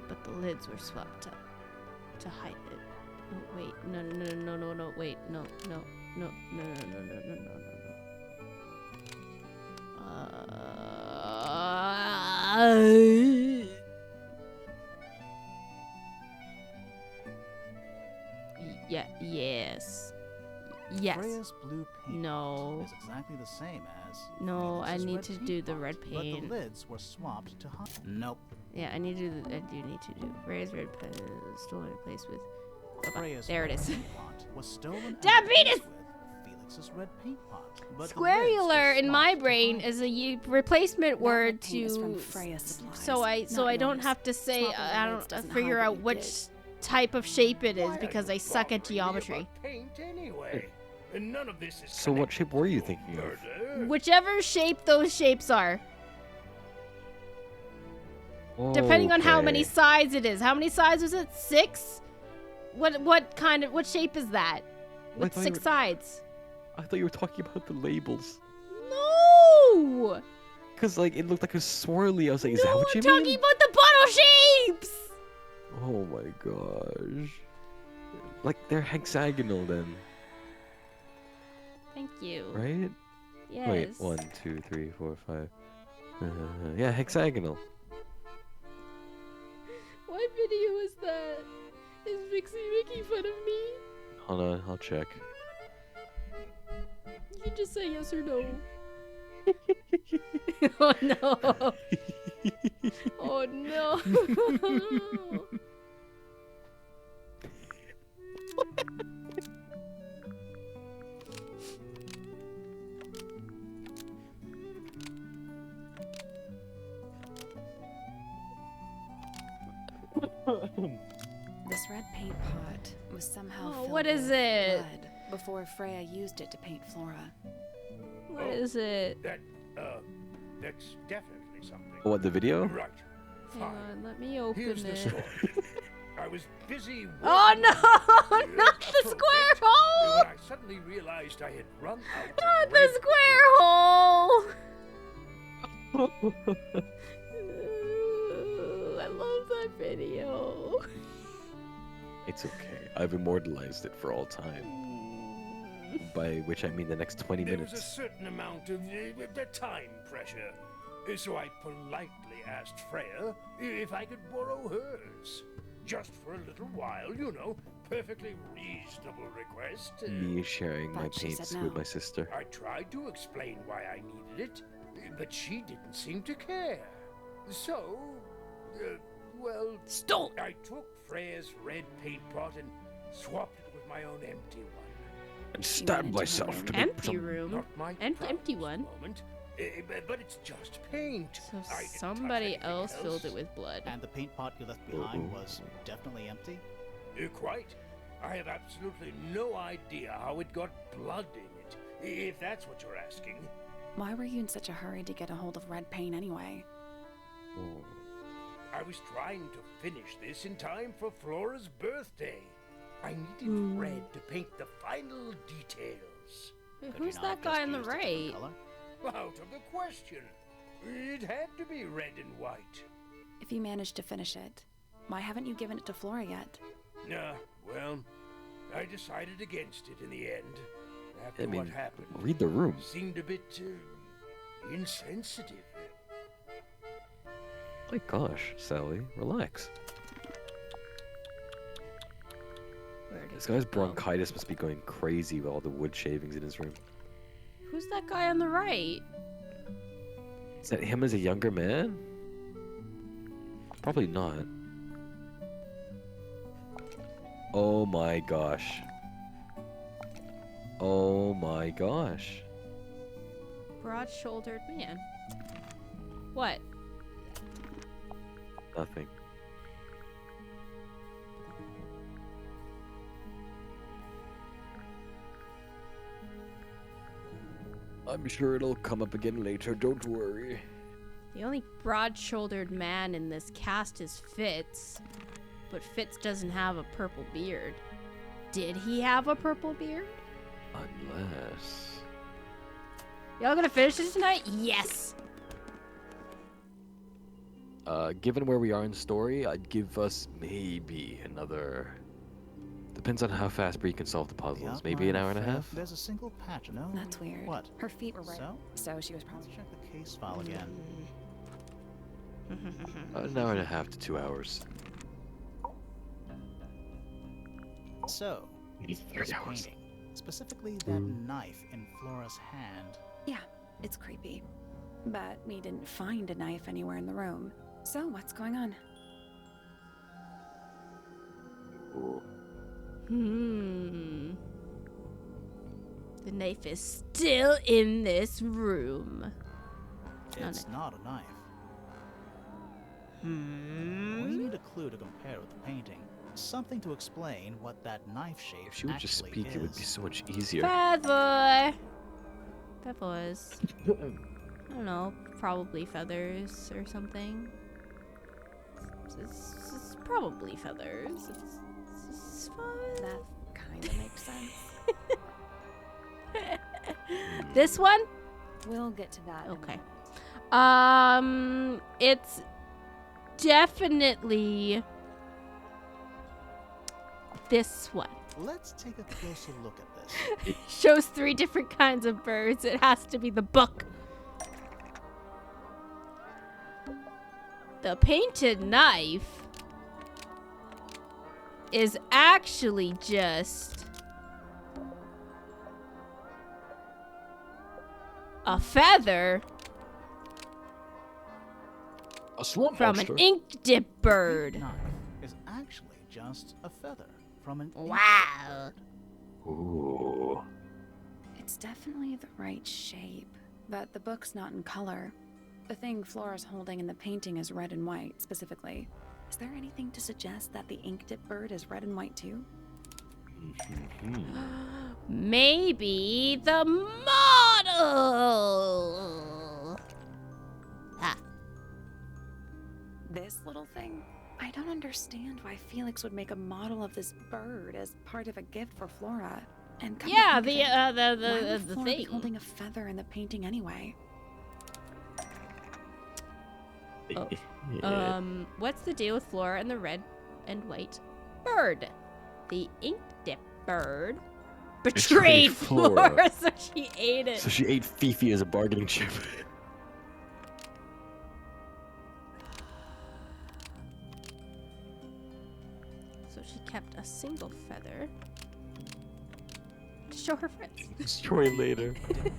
[SPEAKER 1] But the lids were swapped up to hide it. Oh, wait. No, no, no, no, no, no, wait. No, no, no, no, no, no, no, no, no, no, no. Yeah, yes. Yes.
[SPEAKER 8] Freya's blue paint
[SPEAKER 1] No.
[SPEAKER 8] pot is exactly the same as.
[SPEAKER 1] No, I
[SPEAKER 8] Felix's
[SPEAKER 1] need
[SPEAKER 8] red
[SPEAKER 1] to
[SPEAKER 8] paint
[SPEAKER 1] do the
[SPEAKER 8] pot,
[SPEAKER 1] red
[SPEAKER 8] But
[SPEAKER 1] paint.
[SPEAKER 8] the lids were swapped to hide. Nope.
[SPEAKER 1] Yeah, I do need to do Ray's red pen stolen and replaced with.
[SPEAKER 8] Freya's
[SPEAKER 1] There it
[SPEAKER 8] red
[SPEAKER 1] is.
[SPEAKER 8] paint pot was stolen and
[SPEAKER 1] Diabetes!
[SPEAKER 8] replaced with Felix's red paint pot. But the lids were
[SPEAKER 1] Squarular in my
[SPEAKER 8] swapped to
[SPEAKER 1] brain
[SPEAKER 8] hide.
[SPEAKER 1] is a replacement
[SPEAKER 4] That
[SPEAKER 1] word
[SPEAKER 4] red paint is from
[SPEAKER 1] to
[SPEAKER 4] Freya's supplies,
[SPEAKER 1] so I
[SPEAKER 4] not
[SPEAKER 1] don't
[SPEAKER 4] yours.
[SPEAKER 1] have to say
[SPEAKER 4] Swapping the
[SPEAKER 1] I
[SPEAKER 4] lids
[SPEAKER 1] don't
[SPEAKER 4] doesn't
[SPEAKER 1] figure
[SPEAKER 4] hide
[SPEAKER 1] out
[SPEAKER 4] what you
[SPEAKER 1] which type of shape it is
[SPEAKER 5] Why are
[SPEAKER 1] because
[SPEAKER 5] you
[SPEAKER 1] I suck at
[SPEAKER 5] bothering me
[SPEAKER 1] geometry.
[SPEAKER 5] about paint anyway? And none of this is
[SPEAKER 2] So what shape were you
[SPEAKER 5] connected
[SPEAKER 2] thinking
[SPEAKER 5] to
[SPEAKER 2] of?
[SPEAKER 5] murder.
[SPEAKER 1] Whichever shape those shapes are, depending on how many
[SPEAKER 2] Okay.
[SPEAKER 1] sides it is. How many sides was it? 6? What shape is that? With
[SPEAKER 2] thought you
[SPEAKER 1] 6
[SPEAKER 2] were-
[SPEAKER 1] sides?
[SPEAKER 2] I thought you were talking about the labels.
[SPEAKER 1] No!
[SPEAKER 2] Cause like it looked like a swirly. I was like, is
[SPEAKER 1] No,
[SPEAKER 2] that what
[SPEAKER 1] I'm
[SPEAKER 2] you
[SPEAKER 1] talking
[SPEAKER 2] mean?
[SPEAKER 1] about the bottle shapes!
[SPEAKER 2] Oh my gosh. Like they're hexagonal then,
[SPEAKER 1] Thank you.
[SPEAKER 2] right?
[SPEAKER 1] Yes.
[SPEAKER 2] Wait, 1, 2, 3, 4, 5. Yeah, hexagonal.
[SPEAKER 1] What video is that? Is Vixie making fun of me?
[SPEAKER 2] Hold on, I'll check.
[SPEAKER 1] You can just say yes or no. Oh no. Oh no.
[SPEAKER 4] This red paint pot was somehow
[SPEAKER 1] Oh,
[SPEAKER 4] filled
[SPEAKER 1] what is
[SPEAKER 4] with
[SPEAKER 1] it?
[SPEAKER 4] blood before Freya used it to paint Flora.
[SPEAKER 1] What is it?
[SPEAKER 5] That's definitely something.
[SPEAKER 2] What, the video?
[SPEAKER 5] Right.
[SPEAKER 1] Hang
[SPEAKER 5] Fine.
[SPEAKER 1] on, let me open
[SPEAKER 5] Here's the
[SPEAKER 1] it.
[SPEAKER 5] story. I was busy.
[SPEAKER 1] Oh
[SPEAKER 5] working
[SPEAKER 1] no!
[SPEAKER 5] on
[SPEAKER 1] Not the
[SPEAKER 5] for a
[SPEAKER 1] square
[SPEAKER 5] bit
[SPEAKER 1] hole!
[SPEAKER 5] when I suddenly realized I had run out
[SPEAKER 1] Not
[SPEAKER 5] of
[SPEAKER 1] the
[SPEAKER 5] red
[SPEAKER 1] square hole! that video.
[SPEAKER 2] It's okay. I've immortalized it for all time. By which I mean the next 20
[SPEAKER 5] There was a
[SPEAKER 2] minutes.
[SPEAKER 5] certain amount of time pressure, so I politely asked Freya if I could borrow hers. Just for a little while, you know. Perfectly reasonable request.
[SPEAKER 2] Me sharing my
[SPEAKER 4] But she said
[SPEAKER 2] paints
[SPEAKER 4] no.
[SPEAKER 2] with my sister.
[SPEAKER 5] I tried to explain why I needed it, but she didn't seem to care. So, well...
[SPEAKER 1] Stole!
[SPEAKER 5] I took Freya's red paint pot and swapped it with my own empty one.
[SPEAKER 2] And
[SPEAKER 4] went
[SPEAKER 2] stabbed
[SPEAKER 4] into her
[SPEAKER 2] myself
[SPEAKER 4] room.
[SPEAKER 2] to make
[SPEAKER 1] Empty
[SPEAKER 2] some...
[SPEAKER 1] room.
[SPEAKER 5] Not my
[SPEAKER 1] Empty
[SPEAKER 5] proudest
[SPEAKER 1] one.
[SPEAKER 5] moment, but it's just paint.
[SPEAKER 1] So
[SPEAKER 5] I didn't touch
[SPEAKER 1] somebody
[SPEAKER 5] anything
[SPEAKER 1] else filled it with blood.
[SPEAKER 8] And the paint pot you left behind was definitely empty?
[SPEAKER 5] Quite. I have absolutely no idea how it got blood in it, if that's what you're asking.
[SPEAKER 4] Why were you in such a hurry to get a hold of red paint anyway?
[SPEAKER 2] Oh.
[SPEAKER 5] I was trying to finish this in time for Flora's birthday. I needed red to paint the final details.
[SPEAKER 1] Wait,
[SPEAKER 8] Could you
[SPEAKER 1] who's
[SPEAKER 8] not
[SPEAKER 1] that
[SPEAKER 8] just
[SPEAKER 1] guy on the
[SPEAKER 8] used a different
[SPEAKER 1] right?
[SPEAKER 8] color?
[SPEAKER 5] Out of the question. It had to be red and white.
[SPEAKER 4] If you managed to finish it, why haven't you given it to Flora yet?
[SPEAKER 5] Nah, well, I decided against it in the end. After
[SPEAKER 2] I mean,
[SPEAKER 5] what happened.
[SPEAKER 2] read the room.
[SPEAKER 5] Seemed a bit insensitive.
[SPEAKER 2] My gosh, Sally, relax.
[SPEAKER 1] Where did
[SPEAKER 2] This guy's
[SPEAKER 1] he go?
[SPEAKER 2] bronchitis must be going crazy with all the wood shavings in his room.
[SPEAKER 1] Who's that guy on the right?
[SPEAKER 2] Is that him as a younger man? Probably not. Oh my gosh. Oh my gosh.
[SPEAKER 1] Broad-shouldered man. What?
[SPEAKER 2] Nothing. I'm sure it'll come up again later, don't worry.
[SPEAKER 1] The only broad-shouldered man in this cast is Fitz, but Fitz doesn't have a purple beard. Did he have a purple beard?
[SPEAKER 2] Unless...
[SPEAKER 1] Y'all gonna finish this tonight? Yes!
[SPEAKER 2] Given where we are in story, I'd give us maybe another... Depends on how fast Bree can solve the
[SPEAKER 8] The
[SPEAKER 2] puzzles. Maybe an
[SPEAKER 8] outline
[SPEAKER 2] hour and a
[SPEAKER 8] of Freya,
[SPEAKER 2] half?
[SPEAKER 8] There's a single patch. No.
[SPEAKER 4] That's weird.
[SPEAKER 8] What?
[SPEAKER 4] Her feet were red.
[SPEAKER 8] So?
[SPEAKER 4] So she was
[SPEAKER 8] Let's
[SPEAKER 4] probably...
[SPEAKER 8] check the case file again.
[SPEAKER 2] An hour and a half to 2 hours.
[SPEAKER 8] So,
[SPEAKER 2] Maybe
[SPEAKER 8] this
[SPEAKER 2] 3 hours.
[SPEAKER 8] painting, specifically that knife in Flora's hand.
[SPEAKER 4] Yeah, it's creepy. But we didn't find a knife anywhere in the room. So what's going on?
[SPEAKER 2] Ooh.
[SPEAKER 1] The knife is still in this room.
[SPEAKER 8] It's not a knife. We need a clue to compare with the painting. Something to explain what that knife shape
[SPEAKER 2] If she would just
[SPEAKER 8] actually
[SPEAKER 2] speak,
[SPEAKER 8] is.
[SPEAKER 2] it would be so much easier.
[SPEAKER 1] Feather! Feathers. I don't know, probably feathers or something. It's probably feathers. It's fine.
[SPEAKER 4] That kind of makes sense.
[SPEAKER 1] This one?
[SPEAKER 4] We'll get to that. in a
[SPEAKER 1] Okay.
[SPEAKER 4] minute.
[SPEAKER 1] It's definitely this one.
[SPEAKER 8] Let's take a closer look at this.
[SPEAKER 1] It shows 3 different kinds of birds. It has to be the book. The painted knife is actually just a feather
[SPEAKER 2] A swamp
[SPEAKER 1] from
[SPEAKER 2] monster.
[SPEAKER 1] an ink dip bird.
[SPEAKER 8] Knife is actually just a feather from an ink
[SPEAKER 1] Wow.
[SPEAKER 2] Ooh.
[SPEAKER 4] It's definitely the right shape, but the book's not in color. The thing Flora's holding in the painting is red and white, specifically. Is there anything to suggest that the ink dip bird is red and white too?
[SPEAKER 1] Maybe the model. Ah.
[SPEAKER 4] This little thing? I don't understand why Felix would make a model of this bird as part of a gift for Flora. And come to
[SPEAKER 1] Yeah,
[SPEAKER 4] think
[SPEAKER 1] the
[SPEAKER 4] of it, why
[SPEAKER 1] the
[SPEAKER 4] would Flora be
[SPEAKER 1] thing.
[SPEAKER 4] holding a feather in the painting anyway?
[SPEAKER 1] Oh.
[SPEAKER 2] Yeah.
[SPEAKER 1] What's the deal with Flora and the red and white bird? The ink dip bird betrayed Flora, so she ate it.
[SPEAKER 2] So she ate Fifi as a bargaining chip.
[SPEAKER 1] So she kept a single feather to show her friends.
[SPEAKER 2] Destroy later.
[SPEAKER 8] Dip bird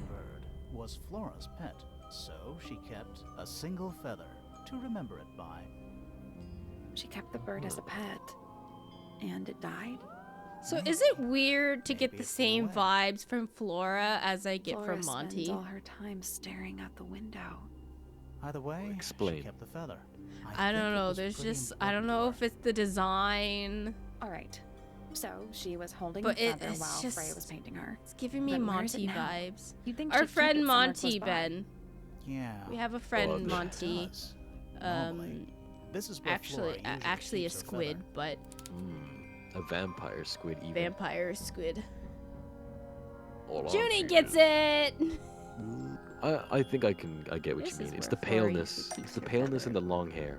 [SPEAKER 8] was Flora's pet, so she kept a single feather to remember it by.
[SPEAKER 4] She kept the bird as a pet. And it died?
[SPEAKER 1] So is it weird to get
[SPEAKER 8] Maybe
[SPEAKER 1] the
[SPEAKER 8] it's
[SPEAKER 1] same
[SPEAKER 8] the way.
[SPEAKER 1] vibes from Flora as I get
[SPEAKER 4] Flora
[SPEAKER 1] from Monty?
[SPEAKER 4] spends all her time staring out the window.
[SPEAKER 8] Either way,
[SPEAKER 2] Explain.
[SPEAKER 8] she kept the feather.
[SPEAKER 1] I
[SPEAKER 8] think
[SPEAKER 1] don't
[SPEAKER 8] it
[SPEAKER 1] know.
[SPEAKER 8] was
[SPEAKER 1] There's
[SPEAKER 8] pretty
[SPEAKER 1] just I don't
[SPEAKER 8] important
[SPEAKER 1] know
[SPEAKER 8] to
[SPEAKER 1] if
[SPEAKER 8] her.
[SPEAKER 1] it's the design.
[SPEAKER 4] All right. So she was holding
[SPEAKER 1] But
[SPEAKER 4] the feather
[SPEAKER 1] it's
[SPEAKER 4] while
[SPEAKER 1] just-
[SPEAKER 4] Freya was painting her.
[SPEAKER 1] It's giving me
[SPEAKER 4] But where is it
[SPEAKER 1] Monty
[SPEAKER 4] now?
[SPEAKER 1] vibes.
[SPEAKER 4] You'd think
[SPEAKER 1] Our
[SPEAKER 4] she'd keep it
[SPEAKER 1] friend
[SPEAKER 4] somewhere
[SPEAKER 1] Monty
[SPEAKER 4] close by.
[SPEAKER 1] Ben.
[SPEAKER 8] Yeah.
[SPEAKER 1] We have a friend
[SPEAKER 2] God.
[SPEAKER 1] Monty.
[SPEAKER 8] Does. Normally. This is where
[SPEAKER 1] Actually,
[SPEAKER 8] Flora usually
[SPEAKER 1] actually a
[SPEAKER 8] keeps her
[SPEAKER 1] squid,
[SPEAKER 8] feather.
[SPEAKER 1] but
[SPEAKER 2] A vampire squid even.
[SPEAKER 1] vampire squid.
[SPEAKER 2] Hold on,
[SPEAKER 1] Junie
[SPEAKER 2] she
[SPEAKER 1] gets
[SPEAKER 2] is-
[SPEAKER 1] it.
[SPEAKER 2] I think I get what
[SPEAKER 1] This
[SPEAKER 2] you
[SPEAKER 1] is
[SPEAKER 2] mean. It's
[SPEAKER 1] where
[SPEAKER 2] the
[SPEAKER 1] Flora usually
[SPEAKER 2] paleness.
[SPEAKER 1] keeps
[SPEAKER 2] It's the
[SPEAKER 1] her
[SPEAKER 2] paleness and
[SPEAKER 1] feather.
[SPEAKER 2] the long hair.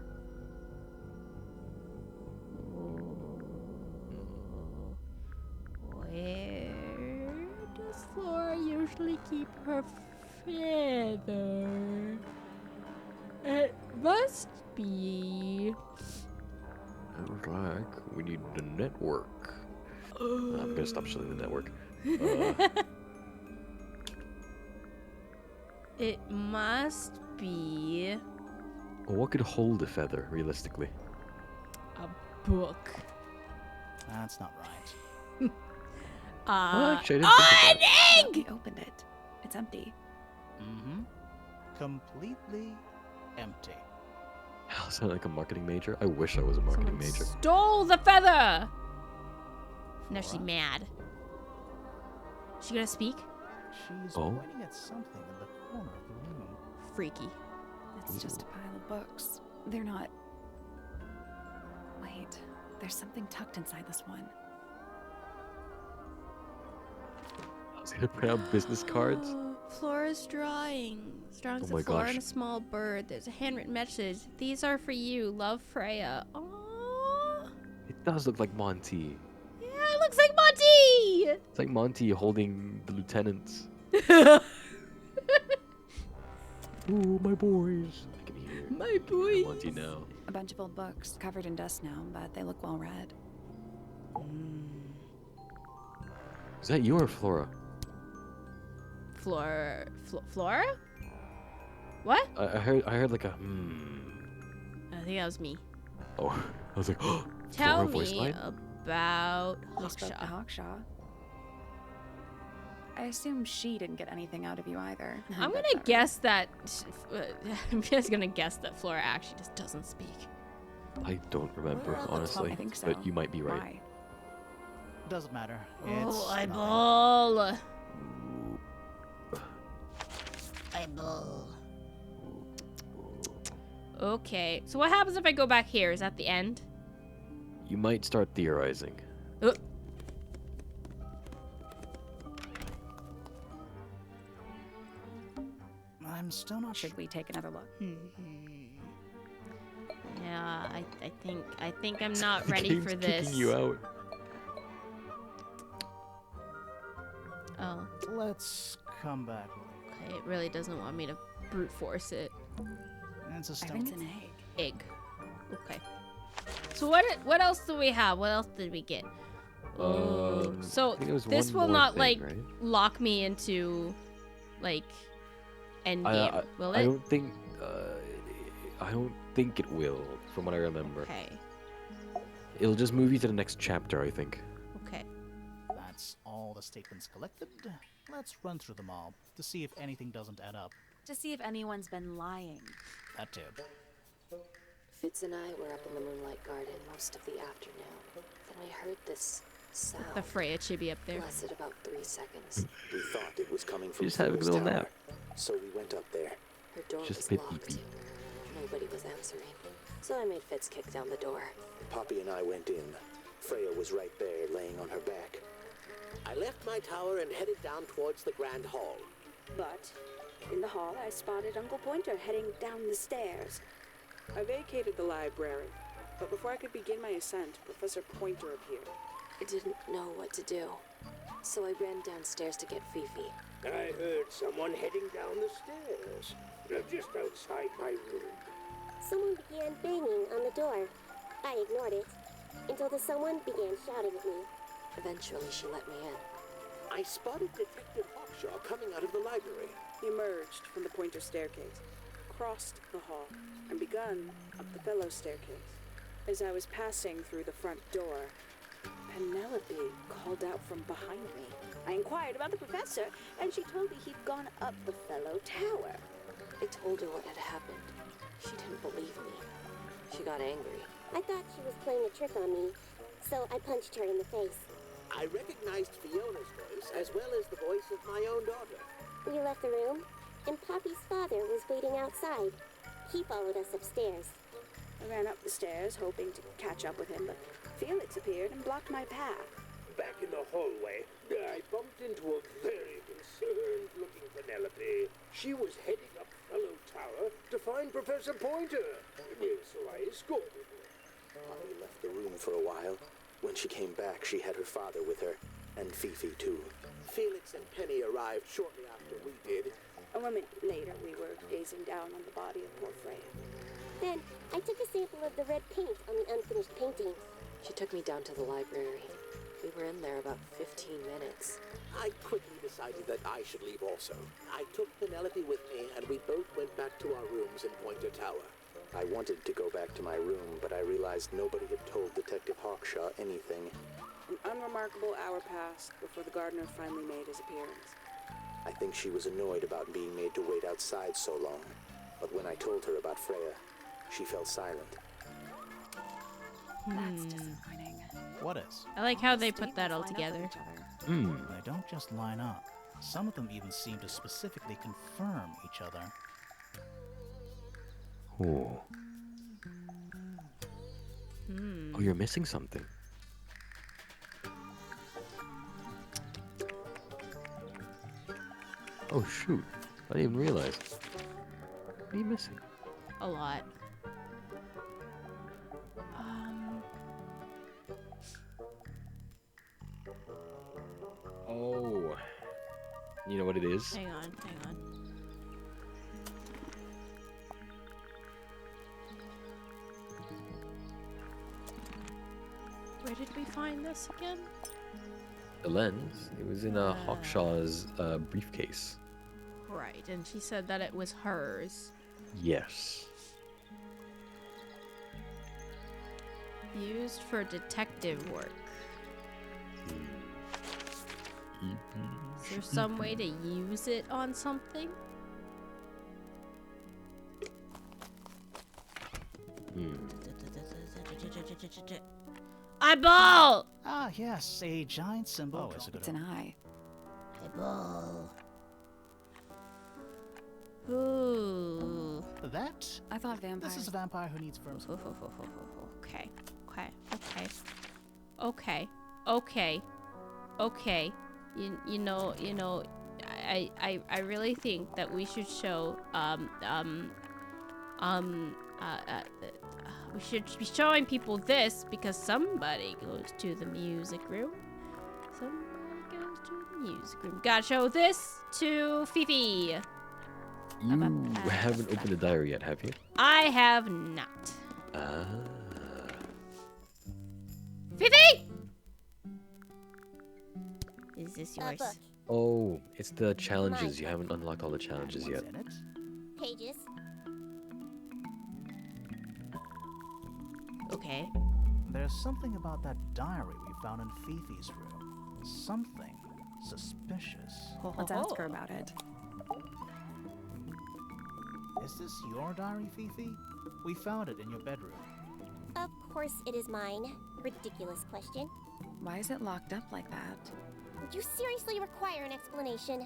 [SPEAKER 1] Where does Flora usually keep her feather? It must be.
[SPEAKER 2] Looks like we need the network. I'm gonna stop showing the network.
[SPEAKER 1] It must be
[SPEAKER 2] What could hold a feather, realistically?
[SPEAKER 1] a book.
[SPEAKER 8] That's not right.
[SPEAKER 2] Actually, I didn't think
[SPEAKER 1] an egg!
[SPEAKER 4] He opened it. It's empty.
[SPEAKER 8] Mm-hmm. Completely empty.
[SPEAKER 2] Hell, sound like a marketing major? I wish I was a marketing
[SPEAKER 1] Someone
[SPEAKER 2] major.
[SPEAKER 1] stole the feather. Now she's
[SPEAKER 8] Flora?
[SPEAKER 1] mad. She gonna speak?
[SPEAKER 8] She's
[SPEAKER 2] Oh.
[SPEAKER 8] pointing at something in the corner of the room.
[SPEAKER 1] Freaky.
[SPEAKER 4] It's just a pile of books. They're not. Wait, there's something tucked inside this one.
[SPEAKER 2] I was gonna print out business cards.
[SPEAKER 1] Flora's drawings. Drawings
[SPEAKER 2] Oh my
[SPEAKER 1] of Flora
[SPEAKER 2] gosh.
[SPEAKER 1] and a small bird. There's a handwritten message. These are for you. Love, Freya. Aww.
[SPEAKER 2] It does look like Monty.
[SPEAKER 1] Yeah, it looks like Monty!
[SPEAKER 2] It's like Monty holding the lieutenants. Ooh, my boys. I can hear
[SPEAKER 1] My boy.
[SPEAKER 2] Monty now.
[SPEAKER 4] A bunch of old books, covered in dust now, but they look well read.
[SPEAKER 2] Is that you or Flora?
[SPEAKER 1] Flora? What?
[SPEAKER 2] I heard like a
[SPEAKER 1] I think that was me.
[SPEAKER 2] Oh, I was like, oh,
[SPEAKER 1] Tell
[SPEAKER 2] Flora voice
[SPEAKER 1] me
[SPEAKER 2] line?
[SPEAKER 1] about
[SPEAKER 4] He spoke to
[SPEAKER 1] Hawkshaw.
[SPEAKER 4] Hawkshaw. I assume she didn't get anything out of you either.
[SPEAKER 1] I'm
[SPEAKER 4] But
[SPEAKER 1] gonna guess that. I'm just gonna guess that Flora actually just doesn't speak.
[SPEAKER 2] I don't remember,
[SPEAKER 4] I
[SPEAKER 2] honestly.
[SPEAKER 4] think so.
[SPEAKER 2] But you might be right.
[SPEAKER 4] Why?
[SPEAKER 8] Doesn't matter.
[SPEAKER 1] Oh,
[SPEAKER 8] It's nothing.
[SPEAKER 1] eyeball. Eyeball. Okay, so what happens if I go back here? Is that the end?
[SPEAKER 2] You might start theorizing.
[SPEAKER 8] I'm still not sure.
[SPEAKER 4] Should we take another look?
[SPEAKER 1] Yeah, I think I'm not
[SPEAKER 2] The
[SPEAKER 1] ready
[SPEAKER 2] game's
[SPEAKER 1] for this.
[SPEAKER 2] kicking you out.
[SPEAKER 1] Oh,
[SPEAKER 8] Let's come back later.
[SPEAKER 1] okay. It really doesn't want me to brute force it.
[SPEAKER 8] It's a
[SPEAKER 4] I
[SPEAKER 8] stone.
[SPEAKER 4] think it's an egg.
[SPEAKER 1] Egg. Okay. So what else do we have? What else did we get? Oh,
[SPEAKER 2] I
[SPEAKER 1] so
[SPEAKER 2] think it was
[SPEAKER 1] this
[SPEAKER 2] one
[SPEAKER 1] will
[SPEAKER 2] more
[SPEAKER 1] not
[SPEAKER 2] thing,
[SPEAKER 1] like
[SPEAKER 2] right?
[SPEAKER 1] lock me into like end
[SPEAKER 2] I-
[SPEAKER 1] game,
[SPEAKER 2] I-
[SPEAKER 1] will
[SPEAKER 2] I
[SPEAKER 1] it?
[SPEAKER 2] don't think it will, from what I remember.
[SPEAKER 1] Okay.
[SPEAKER 2] It'll just move you to the next chapter, I think.
[SPEAKER 1] Okay.
[SPEAKER 8] That's all the statements collected. Let's run through them all to see if anything doesn't add up.
[SPEAKER 4] To see if anyone's been lying.
[SPEAKER 8] That too.
[SPEAKER 9] Fitz and I were up in the Moonlight Garden most of the afternoon. Then I heard this sound.
[SPEAKER 1] The Freya chibi up there.
[SPEAKER 9] Lasted about 3 seconds.
[SPEAKER 11] We thought it was coming from
[SPEAKER 2] Just having a
[SPEAKER 11] Flora's
[SPEAKER 2] little
[SPEAKER 11] tower,
[SPEAKER 2] nap.
[SPEAKER 11] so we went up there.
[SPEAKER 9] Her door
[SPEAKER 2] Just
[SPEAKER 9] was
[SPEAKER 2] a bit
[SPEAKER 9] locked.
[SPEAKER 2] creepy.
[SPEAKER 9] Nobody was answering. So I made Fitz kick down the door.
[SPEAKER 11] Poppy and I went in. Freya was right there, laying on her back.
[SPEAKER 10] I left my tower and headed down towards the Grand Hall.
[SPEAKER 12] But in the hall, I spotted Uncle Pointer heading down the stairs. I vacated the library, but before I could begin my ascent, Professor Pointer appeared.
[SPEAKER 9] I didn't know what to do, so I ran downstairs to get Fifi.
[SPEAKER 5] I heard someone heading down the stairs, just outside my room.
[SPEAKER 6] Someone began banging on the door. I ignored it, until the someone began shouting at me.
[SPEAKER 9] Eventually, she let me in.
[SPEAKER 10] I spotted Detective Hawkshaw coming out of the library.
[SPEAKER 12] He emerged from the Pointer staircase, crossed the hall, and begun up the fellow staircase. As I was passing through the front door, Penelope called out from behind me. I inquired about the professor, and she told me he'd gone up the fellow tower.
[SPEAKER 9] I told her what had happened. She didn't believe me. She got angry.
[SPEAKER 6] I thought she was playing a trick on me, so I punched her in the face.
[SPEAKER 10] I recognized Fiona's voice as well as the voice of my own daughter.
[SPEAKER 6] We left the room, and Poppy's father was waiting outside. He followed us upstairs.
[SPEAKER 12] I ran up the stairs, hoping to catch up with him, but Felix appeared and blocked my path.
[SPEAKER 5] Back in the hallway, I bumped into a very concerned-looking Penelope. She was heading up Fellow Tower to find Professor Pointer, so I escorted her.
[SPEAKER 11] Poppy left the room for a while. When she came back, she had her father with her, and Fifi too.
[SPEAKER 10] Felix and Penny arrived shortly after we did.
[SPEAKER 12] A moment later, we were gazing down on the body of poor Freya.
[SPEAKER 6] Then, I took a sample of the red paint on the unfinished painting.
[SPEAKER 9] She took me down to the library. We were in there about 15 minutes.
[SPEAKER 10] I quickly decided that I should leave also. I took Penelope with me, and we both went back to our rooms in Pointer Tower.
[SPEAKER 11] I wanted to go back to my room, but I realized nobody had told Detective Hawkshaw anything.
[SPEAKER 12] An unremarkable hour passed before the gardener finally made his appearance.
[SPEAKER 11] I think she was annoyed about being made to wait outside so long. But when I told her about Freya, she fell silent.
[SPEAKER 4] That's disappointing.
[SPEAKER 8] What is?
[SPEAKER 1] I like how they put that all together.
[SPEAKER 8] They don't just line up. Some of them even seem to specifically confirm each other.
[SPEAKER 2] Oh. Oh, you're missing something. Oh shoot! I didn't even realize. What are you missing?
[SPEAKER 1] A lot.
[SPEAKER 2] Oh. You know what it is?
[SPEAKER 1] Hang on, hang on. Where did we find this again?
[SPEAKER 2] The lens. It was in Hawkshaw's briefcase.
[SPEAKER 1] Right, and she said that it was hers.
[SPEAKER 2] Yes.
[SPEAKER 1] Used for detective work. Is there some way to use it on something? Eyeball!
[SPEAKER 8] Ah, yes, a giant symbol.
[SPEAKER 4] Oh, it's an eye.
[SPEAKER 1] Eyeball. Ooh.
[SPEAKER 8] That?
[SPEAKER 4] I thought vampires.
[SPEAKER 8] This is a vampire who needs firm support.
[SPEAKER 1] Okay. Okay. You know, I really think that we should show we should be showing people this because somebody goes to the music room. Gotta show this to Fifi.
[SPEAKER 2] You haven't opened the diary yet, have you?
[SPEAKER 1] I have not.
[SPEAKER 2] Ah.
[SPEAKER 1] Fifi! Is this yours?
[SPEAKER 6] Book.
[SPEAKER 2] Oh, it's the challenges. You haven't unlocked all the challenges yet.
[SPEAKER 6] Pages.
[SPEAKER 1] Okay.
[SPEAKER 8] There's something about that diary we found in Fifi's room. Something suspicious.
[SPEAKER 4] Let's ask her about it.
[SPEAKER 8] Is this your diary, Fifi? We found it in your bedroom.
[SPEAKER 6] Of course it is mine. Ridiculous question.
[SPEAKER 4] Why is it locked up like that?
[SPEAKER 6] Would you seriously require an explanation?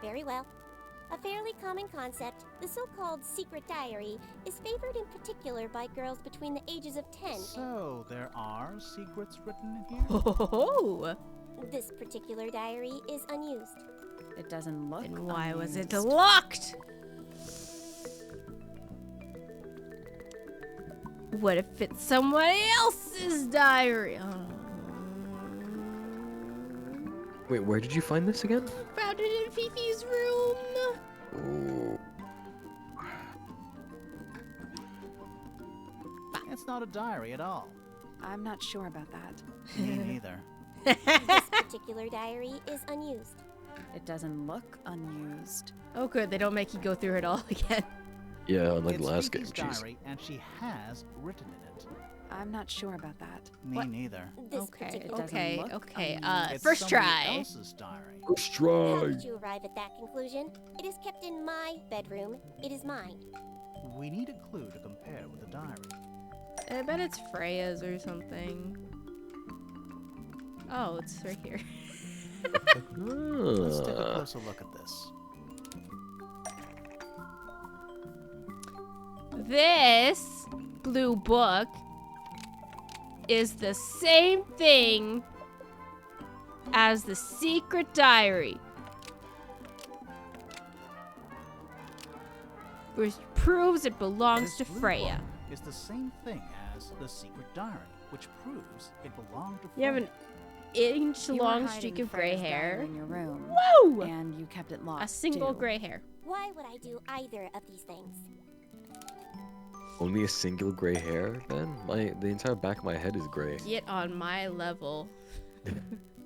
[SPEAKER 6] Very well. A fairly common concept, the so-called secret diary is favored in particular by girls between the ages of 10.
[SPEAKER 8] So, there are secrets written in here?
[SPEAKER 1] Oh!
[SPEAKER 6] This particular diary is unused.
[SPEAKER 4] It doesn't look
[SPEAKER 1] And why was it
[SPEAKER 4] unused.
[SPEAKER 1] locked? What if it's someone else's diary?
[SPEAKER 2] Wait, where did you find this again?
[SPEAKER 1] Found it in Fifi's room.
[SPEAKER 2] Ooh.
[SPEAKER 8] It's not a diary at all.
[SPEAKER 4] I'm not sure about that.
[SPEAKER 8] Me neither.
[SPEAKER 6] This particular diary is unused.
[SPEAKER 4] It doesn't look unused.
[SPEAKER 1] Oh, good. They don't make you go through it all again.
[SPEAKER 2] Yeah, unlike
[SPEAKER 8] It's
[SPEAKER 2] the last game,
[SPEAKER 8] Fifi's
[SPEAKER 2] jeez.
[SPEAKER 8] diary, and she has written in it.
[SPEAKER 4] I'm not sure about that.
[SPEAKER 8] Me
[SPEAKER 1] What?
[SPEAKER 8] neither.
[SPEAKER 6] This
[SPEAKER 1] Okay,
[SPEAKER 6] particular
[SPEAKER 1] okay,
[SPEAKER 4] look
[SPEAKER 1] okay.
[SPEAKER 4] unused.
[SPEAKER 8] It's
[SPEAKER 1] First
[SPEAKER 8] somebody
[SPEAKER 1] try.
[SPEAKER 8] else's diary.
[SPEAKER 2] Let's
[SPEAKER 6] How
[SPEAKER 2] try.
[SPEAKER 6] did you arrive at that conclusion? It is kept in my bedroom. It is mine.
[SPEAKER 8] We need a clue to compare with the diary.
[SPEAKER 1] I bet it's Freya's or something. Oh, it's right here.
[SPEAKER 8] Let's take a
[SPEAKER 2] Ah.
[SPEAKER 8] closer look at this.
[SPEAKER 1] This blue book is the same thing as the secret diary, which proves it belongs
[SPEAKER 8] This
[SPEAKER 1] to
[SPEAKER 8] blue
[SPEAKER 1] Freya.
[SPEAKER 8] book is the same thing as the secret diary, which proves it belonged to
[SPEAKER 1] You have
[SPEAKER 8] Freya.
[SPEAKER 1] an
[SPEAKER 4] You were
[SPEAKER 1] inch-long
[SPEAKER 4] hiding
[SPEAKER 1] streak of gray
[SPEAKER 4] Freya's diary
[SPEAKER 1] hair.
[SPEAKER 4] in your room,
[SPEAKER 1] Whoa!
[SPEAKER 4] and you kept it locked.
[SPEAKER 1] A single
[SPEAKER 4] too.
[SPEAKER 1] gray hair.
[SPEAKER 6] Why would I do either of these things?
[SPEAKER 2] Only a single gray hair, then? The entire back of my head is gray.
[SPEAKER 1] Get on my level.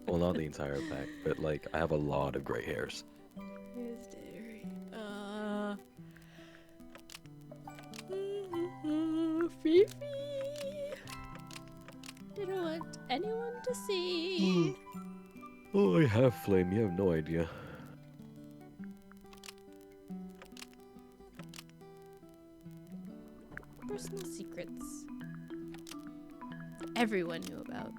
[SPEAKER 2] Well, not the entire back, but like I have a lot of gray hairs.
[SPEAKER 1] His diary. Fifi. I don't want anyone to see.
[SPEAKER 2] Oh, I have flame. You have no idea.
[SPEAKER 1] Personal secrets everyone knew about.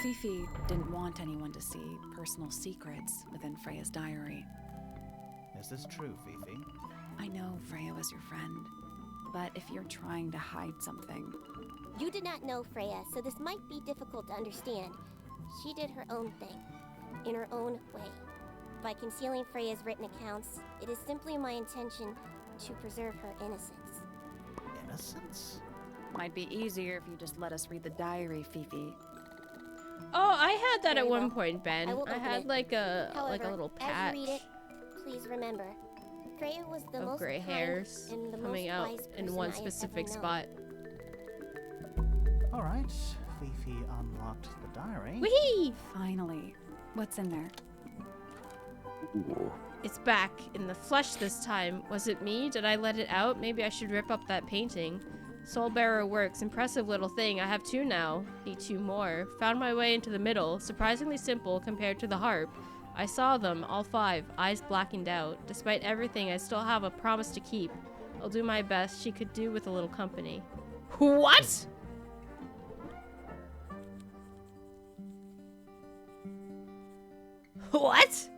[SPEAKER 4] Fifi didn't want anyone to see personal secrets within Freya's diary.
[SPEAKER 8] Is this true, Fifi?
[SPEAKER 4] I know Freya was your friend, but if you're trying to hide something,
[SPEAKER 6] You did not know Freya, so this might be difficult to understand. She did her own thing, in her own way. By concealing Freya's written accounts, it is simply my intention to preserve her innocence.
[SPEAKER 8] Innocence?
[SPEAKER 4] might be easier if you just let us read the diary, Fifi.
[SPEAKER 1] Oh, I had that
[SPEAKER 6] Very
[SPEAKER 1] at one
[SPEAKER 6] well.
[SPEAKER 1] point, Ben.
[SPEAKER 6] I will
[SPEAKER 1] I
[SPEAKER 6] open
[SPEAKER 1] had
[SPEAKER 6] it.
[SPEAKER 1] like a
[SPEAKER 6] However,
[SPEAKER 1] little
[SPEAKER 6] as
[SPEAKER 1] patch
[SPEAKER 6] you read it, please remember, Freya was the
[SPEAKER 1] of
[SPEAKER 6] most
[SPEAKER 1] gray
[SPEAKER 6] kind
[SPEAKER 1] hairs
[SPEAKER 6] and the
[SPEAKER 1] coming
[SPEAKER 6] most
[SPEAKER 1] out
[SPEAKER 6] wise
[SPEAKER 1] in
[SPEAKER 6] person
[SPEAKER 1] one
[SPEAKER 6] I have
[SPEAKER 1] specific
[SPEAKER 6] ever known.
[SPEAKER 1] spot.
[SPEAKER 8] All right, Fifi unlocked the diary.
[SPEAKER 1] Whee!
[SPEAKER 4] Finally. What's in there?
[SPEAKER 2] Ooh.
[SPEAKER 1] It's back in the flesh this time. Was it me? Did I let it out? Maybe I should rip up that painting. Soul Bearer works. Impressive little thing. I have 2 now. Need 2 more. Found my way into the middle. Surprisingly simple compared to the harp. I saw them, all 5, eyes blackened out. Despite everything, I still have a promise to keep. I'll do my best. She could do with a little company. What? What?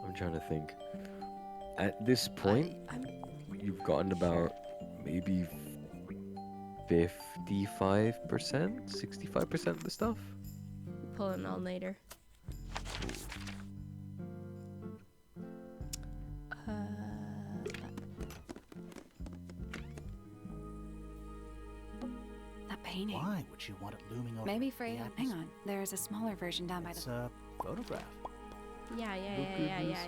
[SPEAKER 2] I'm trying to think. At this point, you've gotten about maybe 55%, 65% of the stuff.
[SPEAKER 1] Pull an all-nighter.
[SPEAKER 4] That painting.
[SPEAKER 8] Why would you want it looming over?
[SPEAKER 4] Maybe
[SPEAKER 8] the
[SPEAKER 4] Freya.
[SPEAKER 8] atmosphere?
[SPEAKER 4] Hang on. There's a smaller version down by
[SPEAKER 8] It's
[SPEAKER 4] the.
[SPEAKER 8] a photograph.
[SPEAKER 1] Yeah.
[SPEAKER 2] Look at
[SPEAKER 1] Yeah.
[SPEAKER 2] this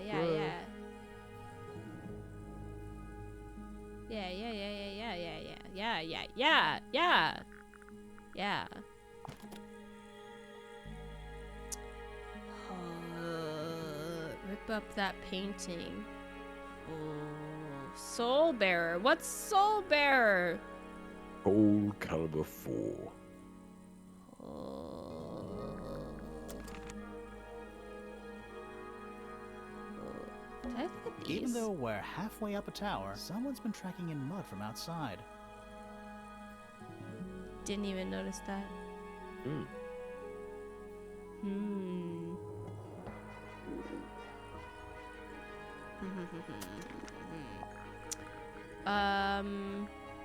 [SPEAKER 1] Yeah. Rip up that painting. Oh, Soul Bearer. What's Soul Bearer?
[SPEAKER 2] Soul Calibur 4.
[SPEAKER 1] Did I look at
[SPEAKER 8] Even
[SPEAKER 1] these?
[SPEAKER 8] though we're halfway up a tower, someone's been tracking in mud from outside.
[SPEAKER 1] Didn't even notice that.
[SPEAKER 2] Hmm.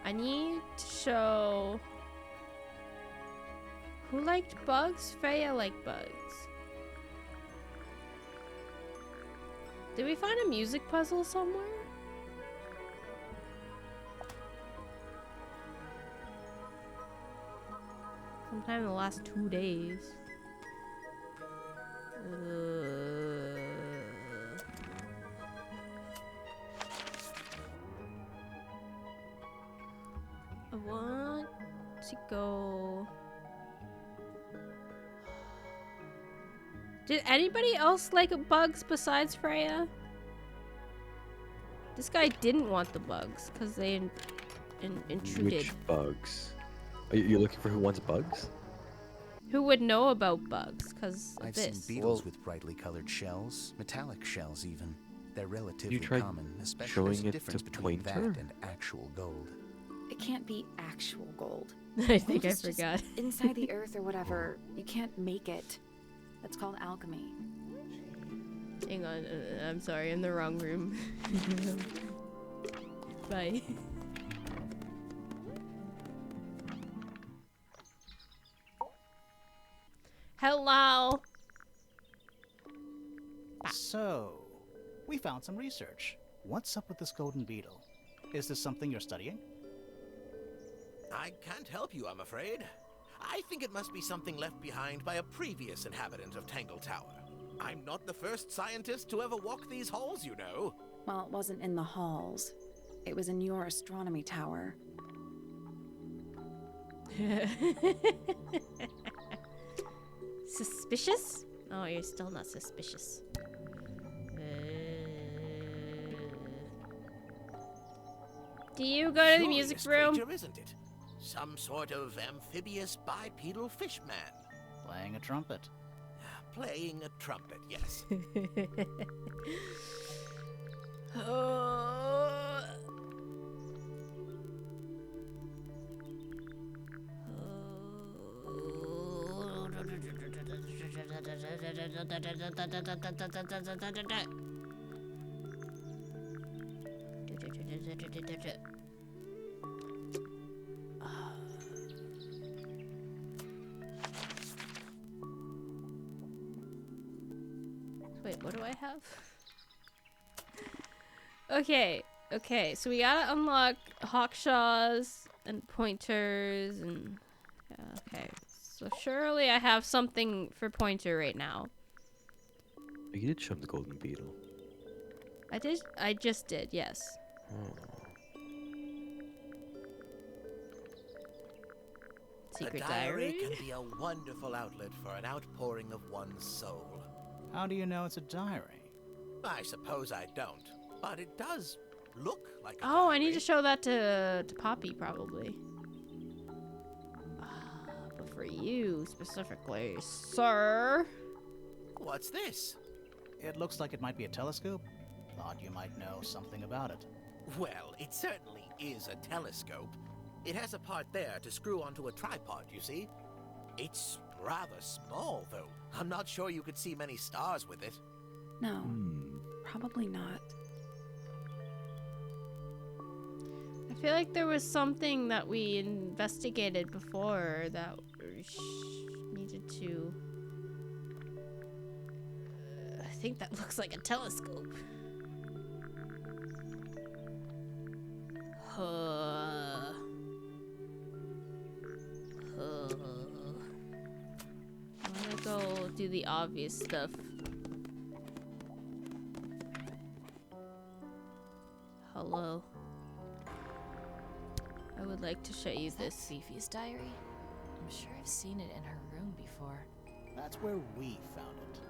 [SPEAKER 1] I need to show who liked bugs. Freya liked bugs. Did we find a music puzzle somewhere? Sometime in the last 2 days. I want to go. Did anybody else like bugs besides Freya? This guy didn't want the bugs because they intruded.
[SPEAKER 2] Which bugs? Are you looking for who wants bugs?
[SPEAKER 1] Who would know about bugs? Because
[SPEAKER 3] I've
[SPEAKER 1] this.
[SPEAKER 3] seen beetles with brightly colored shells, metallic shells even. They're relatively
[SPEAKER 2] tried
[SPEAKER 3] common, especially
[SPEAKER 2] showing
[SPEAKER 3] there's a
[SPEAKER 2] it
[SPEAKER 3] difference
[SPEAKER 2] to
[SPEAKER 3] between that
[SPEAKER 2] Pointer?
[SPEAKER 3] and actual gold.
[SPEAKER 4] It can't be actual gold.
[SPEAKER 1] I think
[SPEAKER 4] Gold
[SPEAKER 1] I
[SPEAKER 4] is just
[SPEAKER 1] forgot.
[SPEAKER 4] inside the earth or whatever. You can't make it. That's called alchemy.
[SPEAKER 1] Hang on, I'm sorry, I'm in the wrong room. Bye. Hello.
[SPEAKER 8] So, we found some research. What's up with this golden beetle? Is this something you're studying?
[SPEAKER 10] I can't help you, I'm afraid. I think it must be something left behind by a previous inhabitant of Tangle Tower. I'm not the first scientist to ever walk these halls, you know.
[SPEAKER 4] Well, it wasn't in the halls. It was in your astronomy tower.
[SPEAKER 1] Suspicious? Oh, you're still not suspicious. Do you go to the music
[SPEAKER 10] Curious
[SPEAKER 1] room?
[SPEAKER 10] creature, isn't it? Some sort of amphibious bipedal fishman.
[SPEAKER 8] Playing a trumpet.
[SPEAKER 10] Playing a trumpet, yes.
[SPEAKER 1] Wait, what do I have? Okay, so we gotta unlock Hawkshaws and Pointers and... Okay, so surely I have something for Pointer right now.
[SPEAKER 2] You did show him the golden beetle.
[SPEAKER 1] I just did, yes. Secret
[SPEAKER 10] A diary
[SPEAKER 1] diary?
[SPEAKER 10] can be a wonderful outlet for an outpouring of one's soul.
[SPEAKER 8] How do you know it's a diary?
[SPEAKER 10] I suppose I don't, but it does look like a
[SPEAKER 1] Oh, I
[SPEAKER 10] diary.
[SPEAKER 1] need to show that to Poppy, probably. But for you, specifically, sir.
[SPEAKER 10] What's this?
[SPEAKER 8] It looks like it might be a telescope. Thought you might know something about it.
[SPEAKER 10] Well, it certainly is a telescope. It has a part there to screw onto a tripod, you see. It's rather small, though. I'm not sure you could see many stars with it.
[SPEAKER 4] No, probably not.
[SPEAKER 1] I feel like there was something that we investigated before that needed to... I think that looks like a telescope. I'm gonna go do the obvious stuff. Hello. I would like to show you
[SPEAKER 9] Is that
[SPEAKER 1] this.
[SPEAKER 9] Fifi's diary? I'm sure I've seen it in her room before.
[SPEAKER 8] That's where we found it.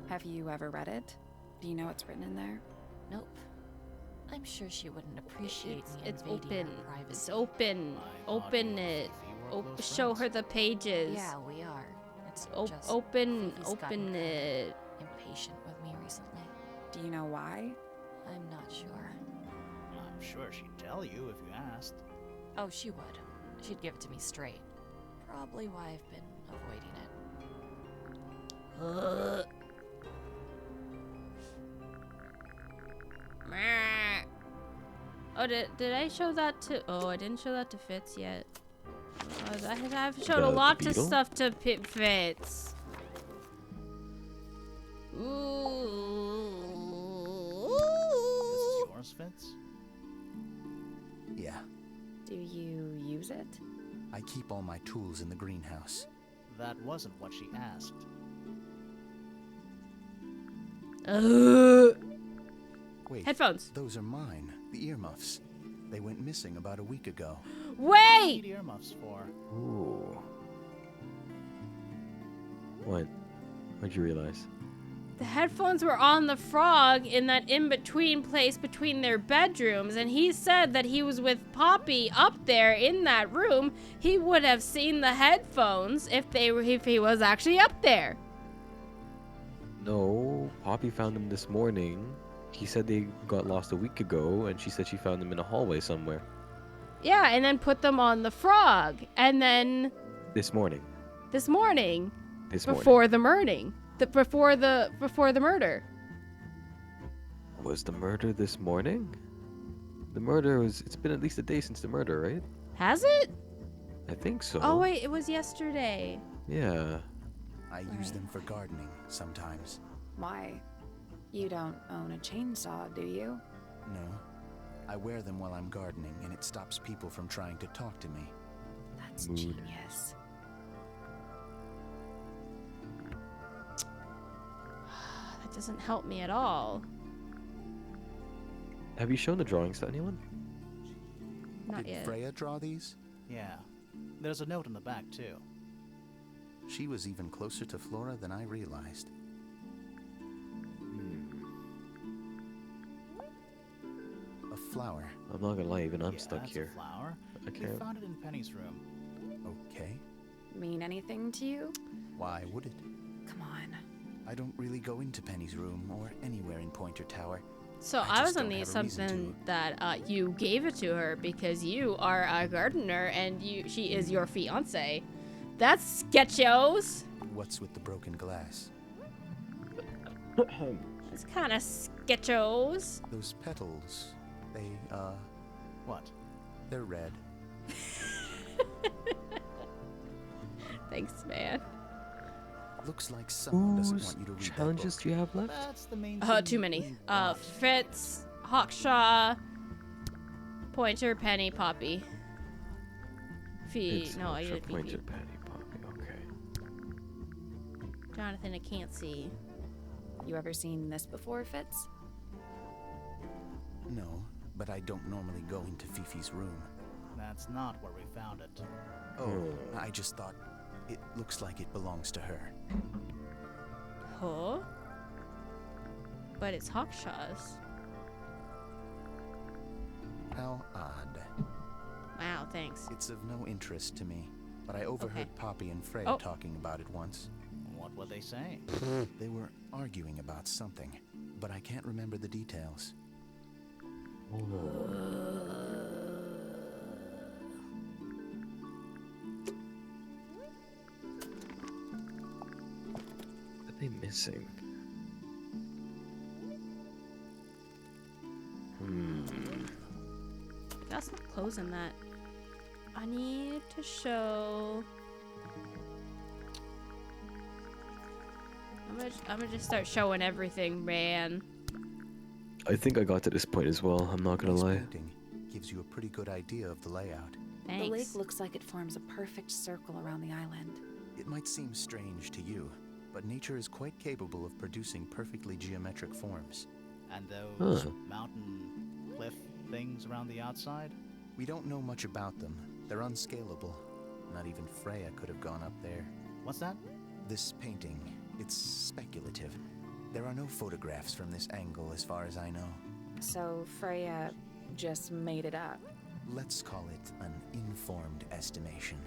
[SPEAKER 4] Have you ever read it? Do you know what's written in there?
[SPEAKER 9] Nope. I'm sure she wouldn't appreciate me
[SPEAKER 1] It's
[SPEAKER 9] invading
[SPEAKER 1] open.
[SPEAKER 9] her privacy.
[SPEAKER 1] It's open.
[SPEAKER 8] I thought
[SPEAKER 1] Open
[SPEAKER 8] you
[SPEAKER 1] it.
[SPEAKER 8] were close
[SPEAKER 1] Show
[SPEAKER 8] friends.
[SPEAKER 1] her the pages.
[SPEAKER 9] Yeah, we are. It's just
[SPEAKER 1] Open
[SPEAKER 9] Fifi's gotten
[SPEAKER 1] open it.
[SPEAKER 9] impatient with me recently.
[SPEAKER 4] Do you know why?
[SPEAKER 9] I'm not sure.
[SPEAKER 8] I'm sure she'd tell you if you asked.
[SPEAKER 9] Oh, she would. She'd give it to me straight. Probably why I've been avoiding it.
[SPEAKER 1] Oh, did I show that to... Oh, I didn't show that to Fitz yet. I've showed a lot of
[SPEAKER 2] beetle?
[SPEAKER 1] stuff to Fitz. Ooh.
[SPEAKER 8] Flora's Fitz?
[SPEAKER 3] Yeah,
[SPEAKER 4] Do you use it?
[SPEAKER 3] I keep all my tools in the greenhouse.
[SPEAKER 8] That wasn't what she asked.
[SPEAKER 3] Wait,
[SPEAKER 1] Headphones.
[SPEAKER 3] those are mine. The earmuffs. They went missing about a week ago.
[SPEAKER 1] Wait!
[SPEAKER 8] Need earmuffs for?
[SPEAKER 2] Ooh. What? What'd you realize?
[SPEAKER 1] The headphones were on the frog in that in-between place between their bedrooms, and he said that he was with Poppy up there in that room. He would have seen the headphones if he was actually up there.
[SPEAKER 2] No, Poppy found them this morning. He said they got lost a week ago, and she said she found them in a hallway somewhere.
[SPEAKER 1] Yeah, and then put them on the frog, and then
[SPEAKER 2] This morning.
[SPEAKER 1] this morning,
[SPEAKER 2] This morning.
[SPEAKER 1] before the murder.
[SPEAKER 2] Was the murder this morning? The murder was... It's been at least a day since the murder, right?
[SPEAKER 1] Has it?
[SPEAKER 2] I think so.
[SPEAKER 1] Oh wait, it was yesterday.
[SPEAKER 2] Yeah.
[SPEAKER 3] I use them for gardening sometimes.
[SPEAKER 4] Why? You don't own a chainsaw, do you?
[SPEAKER 3] No. I wear them while I'm gardening, and it stops people from trying to talk to me.
[SPEAKER 4] That's
[SPEAKER 2] Mood.
[SPEAKER 4] genius.
[SPEAKER 1] That doesn't help me at all.
[SPEAKER 2] Have you shown the drawings to anyone?
[SPEAKER 1] Not
[SPEAKER 3] Did
[SPEAKER 1] yet.
[SPEAKER 3] Freya draw these?
[SPEAKER 8] Yeah. There's a note in the back, too.
[SPEAKER 3] She was even closer to Flora than I realized. A flower.
[SPEAKER 2] I'm not gonna lie, even I'm
[SPEAKER 8] Yeah,
[SPEAKER 2] stuck
[SPEAKER 8] that's
[SPEAKER 2] here.
[SPEAKER 8] A flower.
[SPEAKER 2] I
[SPEAKER 8] We
[SPEAKER 2] can't.
[SPEAKER 8] found it in Penny's room.
[SPEAKER 3] Okay.
[SPEAKER 4] Mean anything to you?
[SPEAKER 3] Why would it?
[SPEAKER 4] Come on.
[SPEAKER 3] I don't really go into Penny's room or anywhere in Pointer Tower.
[SPEAKER 1] So
[SPEAKER 3] I
[SPEAKER 1] I
[SPEAKER 3] just
[SPEAKER 1] was
[SPEAKER 3] don't
[SPEAKER 1] on the
[SPEAKER 3] have a reason
[SPEAKER 1] assumption that you gave it to her because you are a gardener and she is your fiance. That's sketchos.
[SPEAKER 3] What's with the broken glass?
[SPEAKER 1] It's kind of sketchos.
[SPEAKER 3] Those petals, they,
[SPEAKER 8] What?
[SPEAKER 3] they're red.
[SPEAKER 1] Thanks, man.
[SPEAKER 3] Looks like someone doesn't
[SPEAKER 2] Whose
[SPEAKER 3] want you to read
[SPEAKER 2] challenges do you have left?
[SPEAKER 8] That's the main
[SPEAKER 1] Too many. Fitz, Hawkshaw, Pointer, Penny, Poppy.
[SPEAKER 2] It's
[SPEAKER 1] No, I
[SPEAKER 2] Ultra
[SPEAKER 1] did
[SPEAKER 2] Pointer
[SPEAKER 1] Phoebe.
[SPEAKER 2] Patty Poppy. Okay.
[SPEAKER 1] Jonathan, I can't see.
[SPEAKER 4] You ever seen this before, Fitz?
[SPEAKER 3] No, but I don't normally go into Fifi's room.
[SPEAKER 8] That's not where we found it.
[SPEAKER 3] Oh, I just thought it looks like it belongs to her.
[SPEAKER 1] Huh? But it's Hawkshaw's.
[SPEAKER 3] How odd.
[SPEAKER 1] Wow, thanks.
[SPEAKER 3] It's of no interest to me, but I overheard
[SPEAKER 1] Okay.
[SPEAKER 3] Poppy and Freya
[SPEAKER 1] Oh.
[SPEAKER 3] talking about it once.
[SPEAKER 8] What were they saying?
[SPEAKER 3] They were arguing about something, but I can't remember the details.
[SPEAKER 2] What are they missing?
[SPEAKER 1] That's not closing that. I need to show. I'm gonna just start showing everything, man.
[SPEAKER 2] I think I got to this point as well, I'm not gonna
[SPEAKER 3] This
[SPEAKER 2] lie.
[SPEAKER 3] painting gives you a pretty good idea of the layout.
[SPEAKER 1] Thanks.
[SPEAKER 4] The lake looks like it forms a perfect circle around the island.
[SPEAKER 3] It might seem strange to you, but nature is quite capable of producing perfectly geometric forms.
[SPEAKER 8] And those
[SPEAKER 2] Huh.
[SPEAKER 8] mountain cliff things around the outside?
[SPEAKER 3] We don't know much about them. They're unscalable. Not even Freya could have gone up there.
[SPEAKER 8] What's that?
[SPEAKER 3] This painting, it's speculative. There are no photographs from this angle as far as I know.
[SPEAKER 4] So Freya just made it up.
[SPEAKER 3] Let's call it an informed estimation.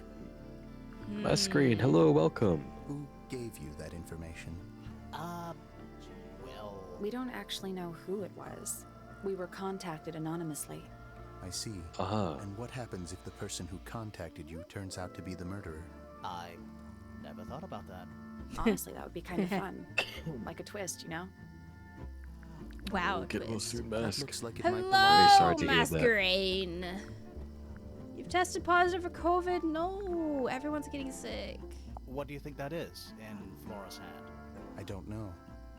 [SPEAKER 2] My screen, hello, welcome.
[SPEAKER 3] Who gave you that information?
[SPEAKER 8] Well...
[SPEAKER 4] We don't actually know who it was. We were contacted anonymously.
[SPEAKER 3] I see.
[SPEAKER 2] Aha.
[SPEAKER 3] And what happens if the person who contacted you turns out to be the murderer?
[SPEAKER 8] I never thought about that.
[SPEAKER 4] Honestly, that would be kind of fun. Like a twist, you know?
[SPEAKER 1] Wow.
[SPEAKER 2] Get well
[SPEAKER 1] twist.
[SPEAKER 2] soon,
[SPEAKER 3] That
[SPEAKER 2] mask.
[SPEAKER 3] looks like it might belong.
[SPEAKER 1] Hello,
[SPEAKER 2] sorry to hear that.
[SPEAKER 1] Masquerade. You've tested positive for COVID? No, everyone's getting sick.
[SPEAKER 8] What do you think that is in Flora's hand?
[SPEAKER 3] I don't know.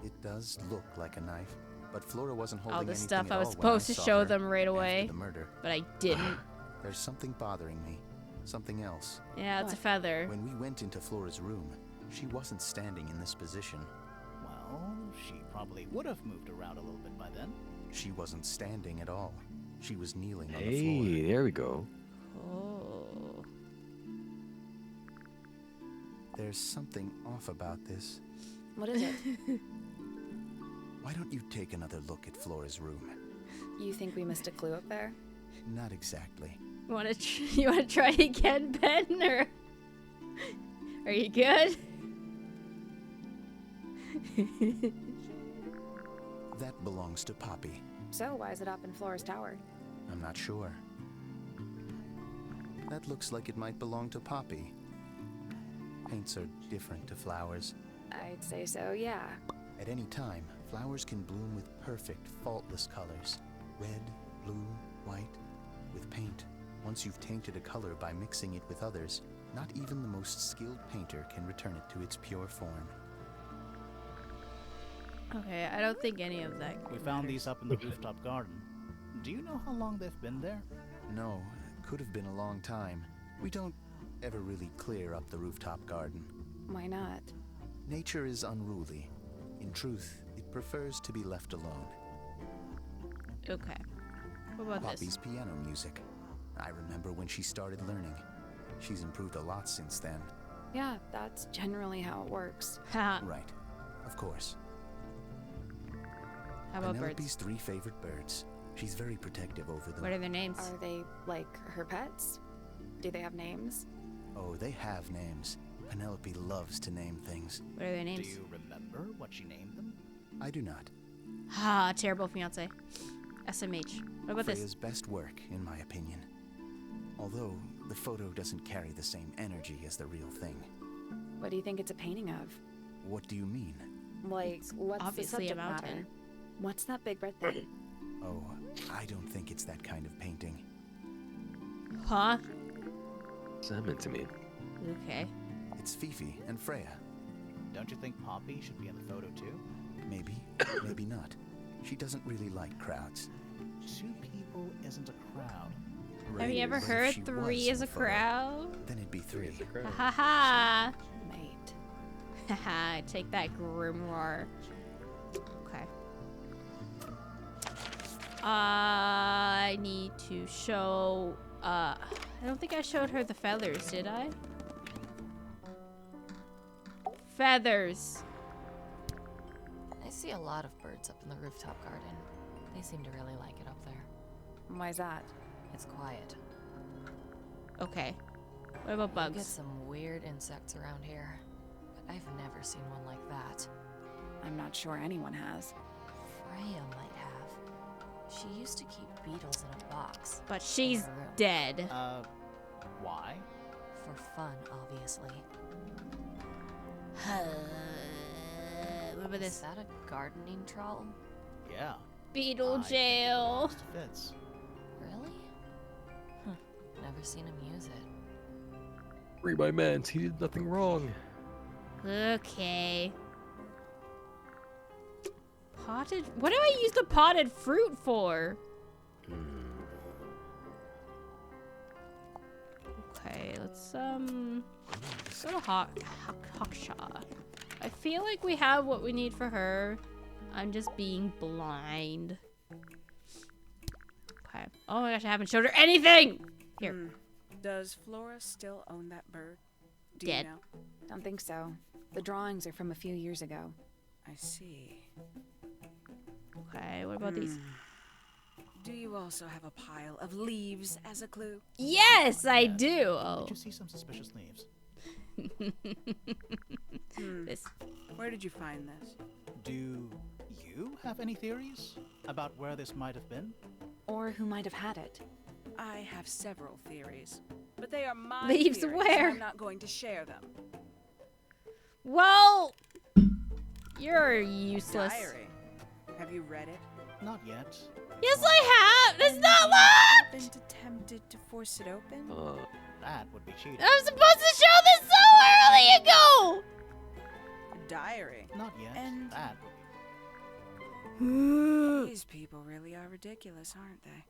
[SPEAKER 3] It does look like a knife, but Flora wasn't holding
[SPEAKER 1] All the
[SPEAKER 3] anything
[SPEAKER 1] stuff
[SPEAKER 3] at
[SPEAKER 1] I was
[SPEAKER 3] all when
[SPEAKER 1] supposed to
[SPEAKER 3] saw
[SPEAKER 1] show
[SPEAKER 3] her
[SPEAKER 1] them right
[SPEAKER 3] after
[SPEAKER 1] away,
[SPEAKER 3] the murder.
[SPEAKER 1] but I didn't.
[SPEAKER 3] There's something bothering me. Something else.
[SPEAKER 1] Yeah, it's a feather.
[SPEAKER 3] When we went into Flora's room, she wasn't standing in this position.
[SPEAKER 8] Well, she probably would have moved around a little bit by then.
[SPEAKER 3] She wasn't standing at all. She was kneeling on the floor.
[SPEAKER 2] Hey, there we go.
[SPEAKER 1] Oh.
[SPEAKER 3] There's something off about this.
[SPEAKER 4] What is it?
[SPEAKER 3] Why don't you take another look at Flora's room?
[SPEAKER 4] You think we missed a clue up there?
[SPEAKER 3] Not exactly.
[SPEAKER 1] You wanna try again, Ben? Or are you good?
[SPEAKER 3] That belongs to Poppy.
[SPEAKER 4] So why is it up in Flora's tower?
[SPEAKER 3] I'm not sure. That looks like it might belong to Poppy. Paints are different to flowers.
[SPEAKER 4] I'd say so, yeah.
[SPEAKER 3] At any time, flowers can bloom with perfect, faultless colors. Red, blue, white. With paint, once you've tainted a color by mixing it with others, not even the most skilled painter can return it to its pure form.
[SPEAKER 1] Okay, I don't think any of that.
[SPEAKER 8] We found these up in the rooftop garden. Do you know how long they've been there?
[SPEAKER 3] No, could have been a long time. We don't ever really clear up the rooftop garden.
[SPEAKER 4] Why not?
[SPEAKER 3] Nature is unruly. In truth, it prefers to be left alone.
[SPEAKER 1] Okay. What about
[SPEAKER 3] Poppy's piano music. I remember when she started learning. She's improved a lot since then.
[SPEAKER 4] Yeah, that's generally how it works.
[SPEAKER 3] Right. Of course.
[SPEAKER 1] How about
[SPEAKER 3] Penelope's
[SPEAKER 1] birds?
[SPEAKER 3] 3 favorite birds. She's very protective over them.
[SPEAKER 1] What are their names?
[SPEAKER 4] Are they, like, her pets? Do they have names?
[SPEAKER 3] Oh, they have names. Penelope loves to name things.
[SPEAKER 1] What are their names?
[SPEAKER 8] Do you remember what she named them?
[SPEAKER 3] I do not.
[SPEAKER 1] Ah, terrible fiance. SMH. What about
[SPEAKER 3] Freya's
[SPEAKER 1] this?
[SPEAKER 3] best work, in my opinion. Although, the photo doesn't carry the same energy as the real thing.
[SPEAKER 4] What do you think it's a painting of?
[SPEAKER 3] What do you mean?
[SPEAKER 4] Like, what's
[SPEAKER 1] obviously
[SPEAKER 4] the
[SPEAKER 1] a
[SPEAKER 4] subject
[SPEAKER 1] mountain.
[SPEAKER 4] matter? What's that big red thing?
[SPEAKER 3] Oh, I don't think it's that kind of painting.
[SPEAKER 1] Huh?
[SPEAKER 2] What's that meant to mean?
[SPEAKER 1] Okay.
[SPEAKER 3] It's Fifi and Freya.
[SPEAKER 8] Don't you think Poppy should be in the photo too?
[SPEAKER 3] Maybe, maybe not. She doesn't really like crowds.
[SPEAKER 8] 2 people isn't a crowd.
[SPEAKER 1] Have you ever
[SPEAKER 3] But if
[SPEAKER 1] heard
[SPEAKER 3] she
[SPEAKER 1] 3
[SPEAKER 3] was
[SPEAKER 1] is a
[SPEAKER 3] in the photo,
[SPEAKER 1] crowd?
[SPEAKER 3] Then it'd be 3.
[SPEAKER 1] Ha ha ha!
[SPEAKER 4] Mate.
[SPEAKER 1] Haha, take that, grimoire. Okay. I need to show, I don't think I showed her the feathers, did I? Feathers!
[SPEAKER 9] I see a lot of birds up in the rooftop garden. They seem to really like it up there.
[SPEAKER 4] Why's that?
[SPEAKER 9] It's quiet.
[SPEAKER 1] Okay. What about
[SPEAKER 9] You get
[SPEAKER 1] bugs?
[SPEAKER 9] some weird insects around here, but I've never seen one like that.
[SPEAKER 4] I'm not sure anyone has.
[SPEAKER 9] Freya might have. She used to keep beetles in a box.
[SPEAKER 1] But she's
[SPEAKER 9] in her room.
[SPEAKER 1] dead.
[SPEAKER 8] Why?
[SPEAKER 9] For fun, obviously.
[SPEAKER 1] What about
[SPEAKER 9] Is
[SPEAKER 1] this?
[SPEAKER 9] that a gardening trowel?
[SPEAKER 8] Yeah.
[SPEAKER 1] Beetle
[SPEAKER 8] I think it
[SPEAKER 1] jail.
[SPEAKER 8] just fits.
[SPEAKER 9] Really? Never seen him use it.
[SPEAKER 2] Free my mans. He did nothing wrong.
[SPEAKER 1] Okay. Potted? What do I use the potted fruit for? Okay, let's go to Hawkshaw. I feel like we have what we need for her. I'm just being blind. Okay. Oh my gosh, I haven't showed her anything! Here.
[SPEAKER 7] Does Flora still own that bird? Do
[SPEAKER 1] Dead.
[SPEAKER 7] you know?
[SPEAKER 4] Don't think so. The drawings are from a few years ago.
[SPEAKER 7] I see.
[SPEAKER 1] Okay, what about these?
[SPEAKER 7] Do you also have a pile of leaves as a clue?
[SPEAKER 1] Yes, I do! Oh.
[SPEAKER 8] Did you see some suspicious leaves?
[SPEAKER 1] This.
[SPEAKER 7] Where did you find this?
[SPEAKER 8] Do you have any theories about where this might have been?
[SPEAKER 4] Or who might have had it.
[SPEAKER 7] I have several theories, but they are my
[SPEAKER 1] Leaves
[SPEAKER 7] theories,
[SPEAKER 1] where?
[SPEAKER 7] and I'm not going to share them.
[SPEAKER 1] Well, you're useless.
[SPEAKER 7] Diary. Have you read it?
[SPEAKER 8] Not yet.
[SPEAKER 1] Yes, I have. It's not locked.
[SPEAKER 7] Been tempted to force it open?
[SPEAKER 8] That would be cheating.
[SPEAKER 1] I'm supposed to show this so early ago.
[SPEAKER 7] A diary.
[SPEAKER 8] Not yet.
[SPEAKER 7] And
[SPEAKER 8] That
[SPEAKER 7] These people really are ridiculous, aren't they?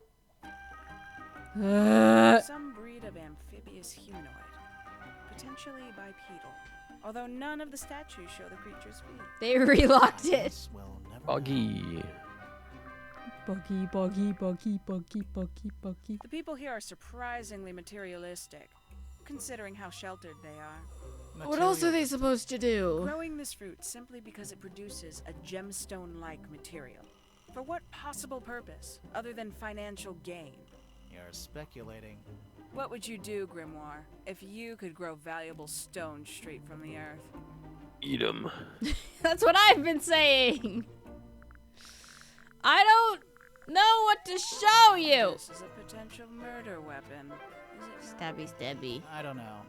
[SPEAKER 7] Some breed of amphibious humanoid, potentially bipedal. Although none of the statues show the creature's feet.
[SPEAKER 1] They relocked it.
[SPEAKER 2] Buggy.
[SPEAKER 1] Buggy, buggy, buggy, buggy, buggy, buggy.
[SPEAKER 7] The people here are surprisingly materialistic, considering how sheltered they are.
[SPEAKER 1] What else are they supposed to do?
[SPEAKER 7] Growing this fruit simply because it produces a gemstone-like material. For what possible purpose, other than financial gain?
[SPEAKER 8] You're speculating.
[SPEAKER 7] What would you do, Grimoire, if you could grow valuable stones straight from the earth?
[SPEAKER 2] Eat 'em.
[SPEAKER 1] That's what I've been saying. I don't know what to show you.
[SPEAKER 7] This is a potential murder weapon, is it not?
[SPEAKER 1] Stabby, stabby.
[SPEAKER 8] I don't know.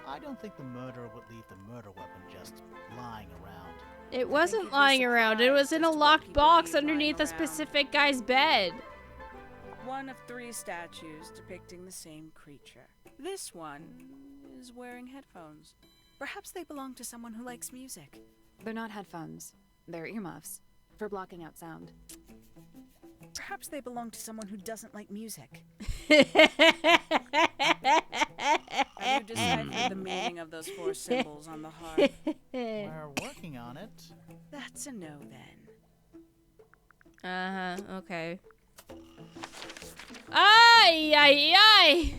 [SPEAKER 8] I don't think the murderer would leave the murder weapon just lying around.
[SPEAKER 1] It wasn't lying around. It was in a locked box underneath a specific guy's bed.
[SPEAKER 7] One of 3 statues depicting the same creature. This one is wearing headphones. Perhaps they belong to someone who likes music.
[SPEAKER 4] They're not headphones. They're earmuffs for blocking out sound.
[SPEAKER 7] Perhaps they belong to someone who doesn't like music. Have you deciphered the meaning of those 4 symbols on the harp?
[SPEAKER 8] We're working on it.
[SPEAKER 7] That's a no then.
[SPEAKER 1] Uh-huh, okay. Ay, ay, ay!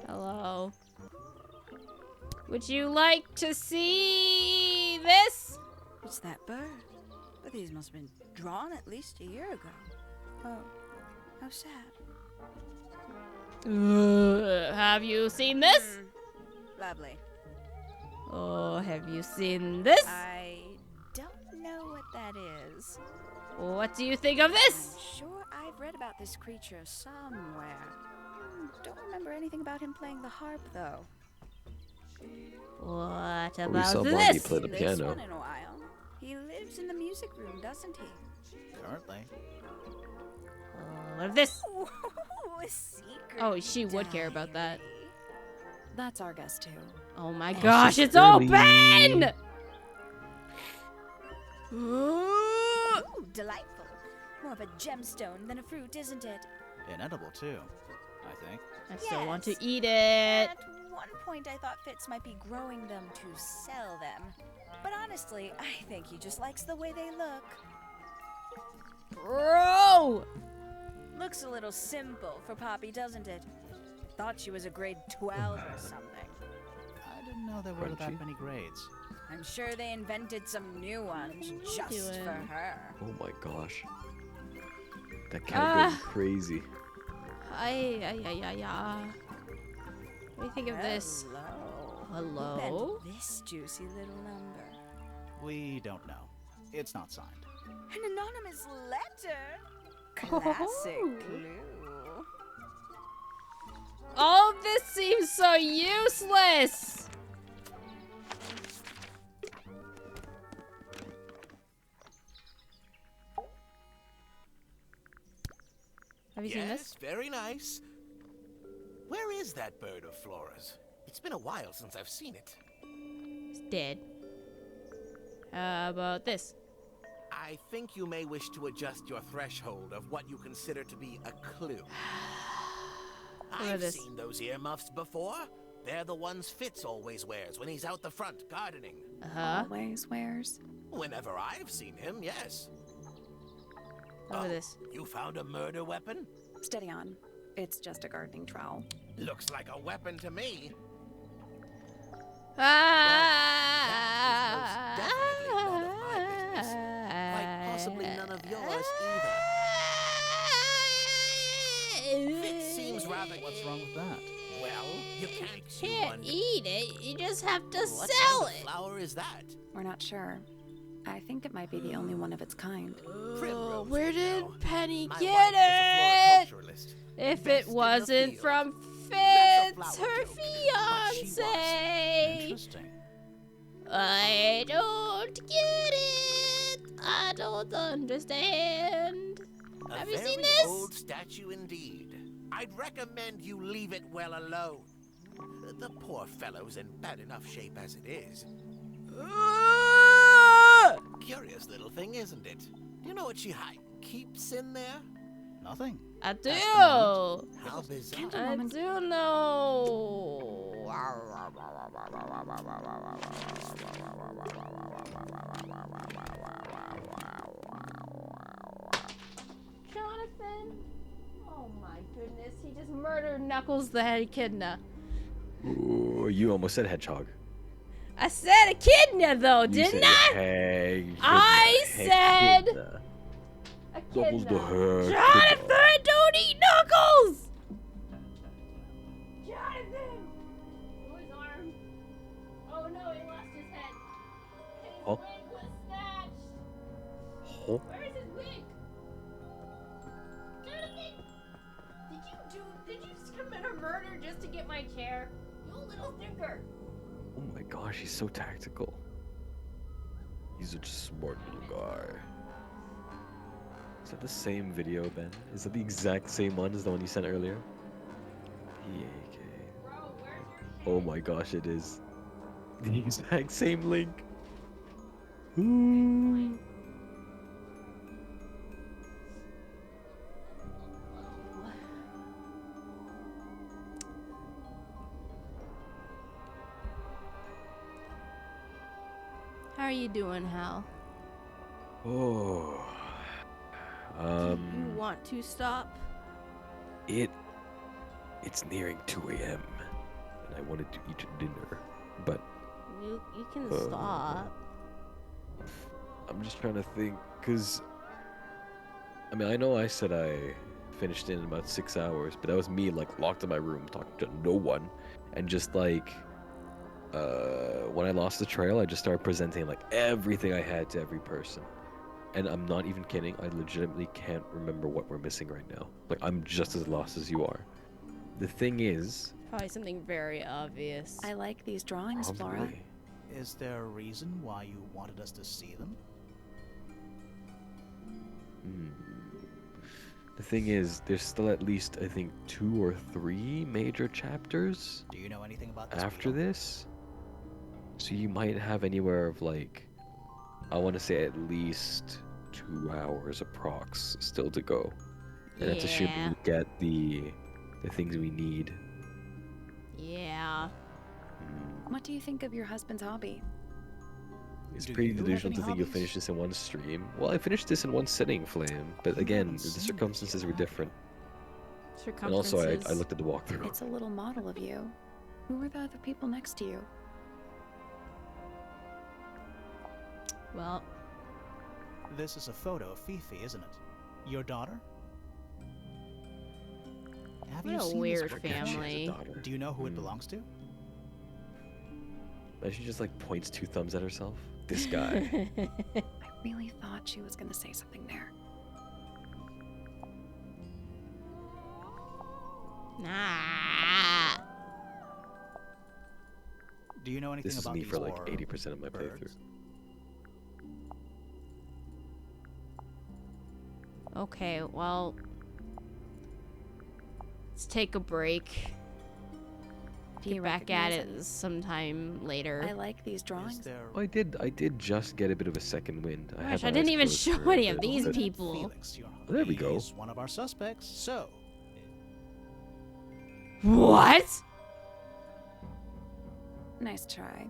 [SPEAKER 1] Hello. Would you like to see this?
[SPEAKER 7] What's that bird? But these must have been drawn at least a year ago. Oh, how sad.
[SPEAKER 1] Have you seen this?
[SPEAKER 7] Lovely.
[SPEAKER 1] Oh, have you seen this?
[SPEAKER 7] I don't know what that is.
[SPEAKER 1] What do you think of this?
[SPEAKER 7] I'm sure I've read about this creature somewhere. Don't remember anything about him playing the harp, though.
[SPEAKER 1] What
[SPEAKER 2] We
[SPEAKER 1] about
[SPEAKER 2] saw Boggy
[SPEAKER 1] this?
[SPEAKER 2] play the
[SPEAKER 7] This
[SPEAKER 2] piano.
[SPEAKER 7] one in a while. He lives in the music room, doesn't he?
[SPEAKER 8] Currently.
[SPEAKER 1] What of this?
[SPEAKER 7] Ooh, a secret.
[SPEAKER 1] Oh, she would care about that.
[SPEAKER 4] That's our guess too.
[SPEAKER 1] Oh my
[SPEAKER 2] Oh,
[SPEAKER 1] gosh,
[SPEAKER 2] she's
[SPEAKER 1] it's
[SPEAKER 2] early.
[SPEAKER 1] open!
[SPEAKER 7] Ooh, delightful. More of a gemstone than a fruit, isn't it?
[SPEAKER 8] Inedible too, I think.
[SPEAKER 1] I still want to
[SPEAKER 7] Yes.
[SPEAKER 1] eat it.
[SPEAKER 7] At one point, I thought Fitz might be growing them to sell them. But honestly, I think he just likes the way they look.
[SPEAKER 1] Bro!
[SPEAKER 7] Looks a little simple for Poppy, doesn't it? Thought she was a grade 12 or something.
[SPEAKER 8] I didn't know there were that
[SPEAKER 2] Crunchy.
[SPEAKER 8] many grades.
[SPEAKER 7] I'm sure they invented some new ones just for
[SPEAKER 1] doing?
[SPEAKER 7] her.
[SPEAKER 2] Oh my gosh. That cat goes crazy.
[SPEAKER 1] Ay, ay, ay, ay, ay. What do you think of this?
[SPEAKER 7] Hello.
[SPEAKER 1] Hello?
[SPEAKER 7] And this juicy little number.
[SPEAKER 8] We don't know. It's not signed.
[SPEAKER 7] An anonymous letter? Classic
[SPEAKER 1] Oh.
[SPEAKER 7] clue.
[SPEAKER 1] All of this seems so useless! Have you seen this?
[SPEAKER 10] Yes, very nice. Where is that bird of Flora's? It's been a while since I've seen it.
[SPEAKER 1] It's dead. How about this?
[SPEAKER 10] I think you may wish to adjust your threshold of what you consider to be a clue.
[SPEAKER 1] at
[SPEAKER 10] I've
[SPEAKER 1] this.
[SPEAKER 10] seen those earmuffs before. They're the ones Fitz always wears when he's out the front gardening.
[SPEAKER 1] Uh-huh.
[SPEAKER 4] Always wears.
[SPEAKER 10] Whenever I've seen him, yes.
[SPEAKER 1] Look at this.
[SPEAKER 10] You found a murder weapon?
[SPEAKER 4] Steady on. It's just a gardening trowel.
[SPEAKER 10] Looks like a weapon to me.
[SPEAKER 1] Ah!
[SPEAKER 10] That is most definitely none of my business. Quite possibly none of yours either. Fitz seems rather...
[SPEAKER 8] What's wrong with that?
[SPEAKER 10] Well, you can't chew
[SPEAKER 1] Can't
[SPEAKER 10] on...
[SPEAKER 1] eat it. You just have to
[SPEAKER 10] What
[SPEAKER 1] sell
[SPEAKER 10] kind of
[SPEAKER 1] it.
[SPEAKER 10] flower is that?
[SPEAKER 4] We're not sure. I think it might be the only one of its kind.
[SPEAKER 10] Primrose,
[SPEAKER 1] Where
[SPEAKER 10] you
[SPEAKER 1] did
[SPEAKER 10] know.
[SPEAKER 1] Penny
[SPEAKER 10] My
[SPEAKER 1] get
[SPEAKER 10] wife was a
[SPEAKER 1] it?
[SPEAKER 10] floriculturalist.
[SPEAKER 1] If
[SPEAKER 10] Best
[SPEAKER 1] it
[SPEAKER 10] in the
[SPEAKER 1] wasn't
[SPEAKER 10] field.
[SPEAKER 1] from
[SPEAKER 10] That's a
[SPEAKER 1] Fitz,
[SPEAKER 10] flower
[SPEAKER 1] her
[SPEAKER 10] joke, but she was.
[SPEAKER 1] fiance.
[SPEAKER 8] Interesting.
[SPEAKER 1] I don't get it. I don't understand.
[SPEAKER 10] A
[SPEAKER 1] Have you
[SPEAKER 10] very
[SPEAKER 1] seen this?
[SPEAKER 10] old statue indeed. I'd recommend you leave it well alone. The poor fellow's in bad enough shape as it is. Curious little thing, isn't it? Do you know what she keeps in there?
[SPEAKER 8] Nothing.
[SPEAKER 1] I do.
[SPEAKER 10] How bizarre.
[SPEAKER 1] I do know. Jonathan? Oh my goodness, he just murdered Knuckles the Echidna.
[SPEAKER 2] Ooh, you almost said hedgehog.
[SPEAKER 1] I said Echidna though,
[SPEAKER 2] You
[SPEAKER 1] didn't
[SPEAKER 2] said
[SPEAKER 1] I? I said
[SPEAKER 2] Echidna. Doubles the
[SPEAKER 1] Echidna.
[SPEAKER 2] heck.
[SPEAKER 1] Jonathan, don't eat Knuckles! Jonathan! Oh, his arm. Oh no, he lost his head. His
[SPEAKER 2] Huh?
[SPEAKER 1] wig was snatched.
[SPEAKER 2] Huh?
[SPEAKER 1] Where's his wig? Jonathan! Did you just commit a murder just to get my chair? You little stinker!
[SPEAKER 2] Oh my gosh, he's so tactical. He's a smart little guy. Is that the same video, Ben? Is that the exact same one as the one you sent earlier? PAK. Oh my gosh, it is. The exact same link. Ooh.
[SPEAKER 1] How are you doing, Hal?
[SPEAKER 2] Oh.
[SPEAKER 1] Do you want to stop?
[SPEAKER 2] It's nearing 2 a.m. and I wanted to eat dinner, but
[SPEAKER 1] You can stop.
[SPEAKER 2] I'm just trying to think, cause I mean I know I said I finished in about 6 hours, but that was me like locked in my room talking to no one, and just like when I lost the trail, I just started presenting like everything I had to every person. And I'm not even kidding, I legitimately can't remember what we're missing right now. Like, I'm just as lost as you are. The thing is...
[SPEAKER 1] Probably something very obvious.
[SPEAKER 4] I like these drawings, Flora.
[SPEAKER 2] Probably.
[SPEAKER 8] Is there a reason why you wanted us to see them?
[SPEAKER 2] The thing is, there's still at least, I think, 2 or 3 major chapters.
[SPEAKER 8] Do you know anything about this
[SPEAKER 2] after
[SPEAKER 8] beetle?
[SPEAKER 2] this? So you might have anywhere of like, I want to say at least 2 hours approx still to go. And that's assuming we get the things we need.
[SPEAKER 1] Yeah.
[SPEAKER 4] What do you think of your husband's hobby?
[SPEAKER 2] It's
[SPEAKER 8] Do
[SPEAKER 2] pretty
[SPEAKER 8] you have
[SPEAKER 2] delusional
[SPEAKER 8] any
[SPEAKER 2] to think you'll
[SPEAKER 8] hobbies?
[SPEAKER 2] finish this in one stream. Well, I finished this in one sitting, Flame. But
[SPEAKER 8] You
[SPEAKER 2] again,
[SPEAKER 8] haven't
[SPEAKER 2] the
[SPEAKER 8] seen it
[SPEAKER 2] circumstances
[SPEAKER 8] yet,
[SPEAKER 2] were
[SPEAKER 8] have you?
[SPEAKER 2] different. And also, I looked at the walkthrough.
[SPEAKER 4] It's a little model of you. Who are the other people next to you?
[SPEAKER 1] Well,
[SPEAKER 8] This is a photo of Fifi, isn't it? Your daughter? Have
[SPEAKER 1] what
[SPEAKER 8] you
[SPEAKER 1] a
[SPEAKER 8] seen
[SPEAKER 1] weird
[SPEAKER 8] this before?
[SPEAKER 1] family.
[SPEAKER 8] Do you know who it belongs to?
[SPEAKER 2] And she just like points 2 thumbs at herself. This guy.
[SPEAKER 4] I really thought she was gonna say something there.
[SPEAKER 1] Nah.
[SPEAKER 8] Do you know anything
[SPEAKER 2] This is
[SPEAKER 8] about
[SPEAKER 2] me
[SPEAKER 8] these
[SPEAKER 2] for like
[SPEAKER 8] war
[SPEAKER 2] 80% of my playthrough.
[SPEAKER 8] birds?
[SPEAKER 1] Okay, well, let's take a break.
[SPEAKER 4] Do you
[SPEAKER 1] Get back at
[SPEAKER 4] recognize
[SPEAKER 1] it sometime later.
[SPEAKER 4] I like these
[SPEAKER 8] Is
[SPEAKER 4] drawings.
[SPEAKER 8] there
[SPEAKER 2] I did just get a bit of a second wind.
[SPEAKER 1] Gosh,
[SPEAKER 2] had
[SPEAKER 1] I
[SPEAKER 2] my
[SPEAKER 1] didn't
[SPEAKER 2] eyes
[SPEAKER 1] even
[SPEAKER 2] closed
[SPEAKER 1] show
[SPEAKER 2] for a
[SPEAKER 1] any of
[SPEAKER 2] bit,
[SPEAKER 1] these
[SPEAKER 2] but-
[SPEAKER 1] people.
[SPEAKER 8] Felix, your
[SPEAKER 2] There we go.
[SPEAKER 8] He's one of our suspects. So,
[SPEAKER 1] What?
[SPEAKER 4] Nice try.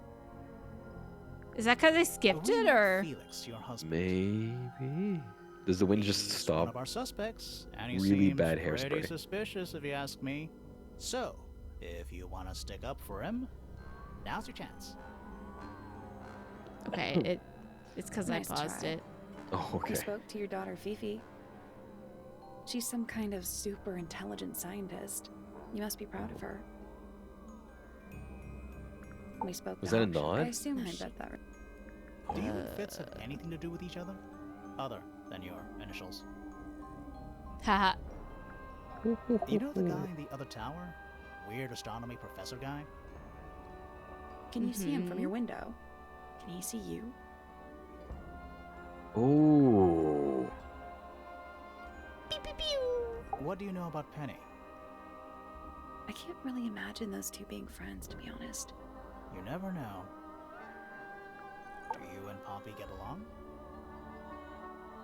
[SPEAKER 1] Is that because I skipped it, or?
[SPEAKER 8] Felix, your husband.
[SPEAKER 2] Maybe. Does the wind just
[SPEAKER 8] He's one
[SPEAKER 2] stop?
[SPEAKER 8] of our suspects, and he
[SPEAKER 2] Really
[SPEAKER 8] seems
[SPEAKER 2] bad
[SPEAKER 8] pretty
[SPEAKER 2] hairspray.
[SPEAKER 8] suspicious, if you ask me. So, if you want to stick up for him, now's your chance.
[SPEAKER 1] Okay, it's because
[SPEAKER 4] Nice
[SPEAKER 1] I paused
[SPEAKER 4] try.
[SPEAKER 1] it.
[SPEAKER 2] Oh,
[SPEAKER 4] You
[SPEAKER 2] okay.
[SPEAKER 4] spoke to your daughter Fifi. She's some kind of super intelligent scientist. You must be proud of her. We spoke.
[SPEAKER 2] Was
[SPEAKER 4] to
[SPEAKER 2] that a
[SPEAKER 4] her.
[SPEAKER 2] nod?
[SPEAKER 4] I assume I bet that.
[SPEAKER 8] Do you and Fitz have anything to do with each other? Other than your initials?
[SPEAKER 1] Haha.
[SPEAKER 8] You know the guy in the other tower? Weird astronomy professor guy?
[SPEAKER 4] Can you see him from your window? Can he see you?
[SPEAKER 2] Oh.
[SPEAKER 8] What do you know about Penny?
[SPEAKER 4] I can't really imagine those two being friends, to be honest.
[SPEAKER 8] You never know. Do you and Poppy get along?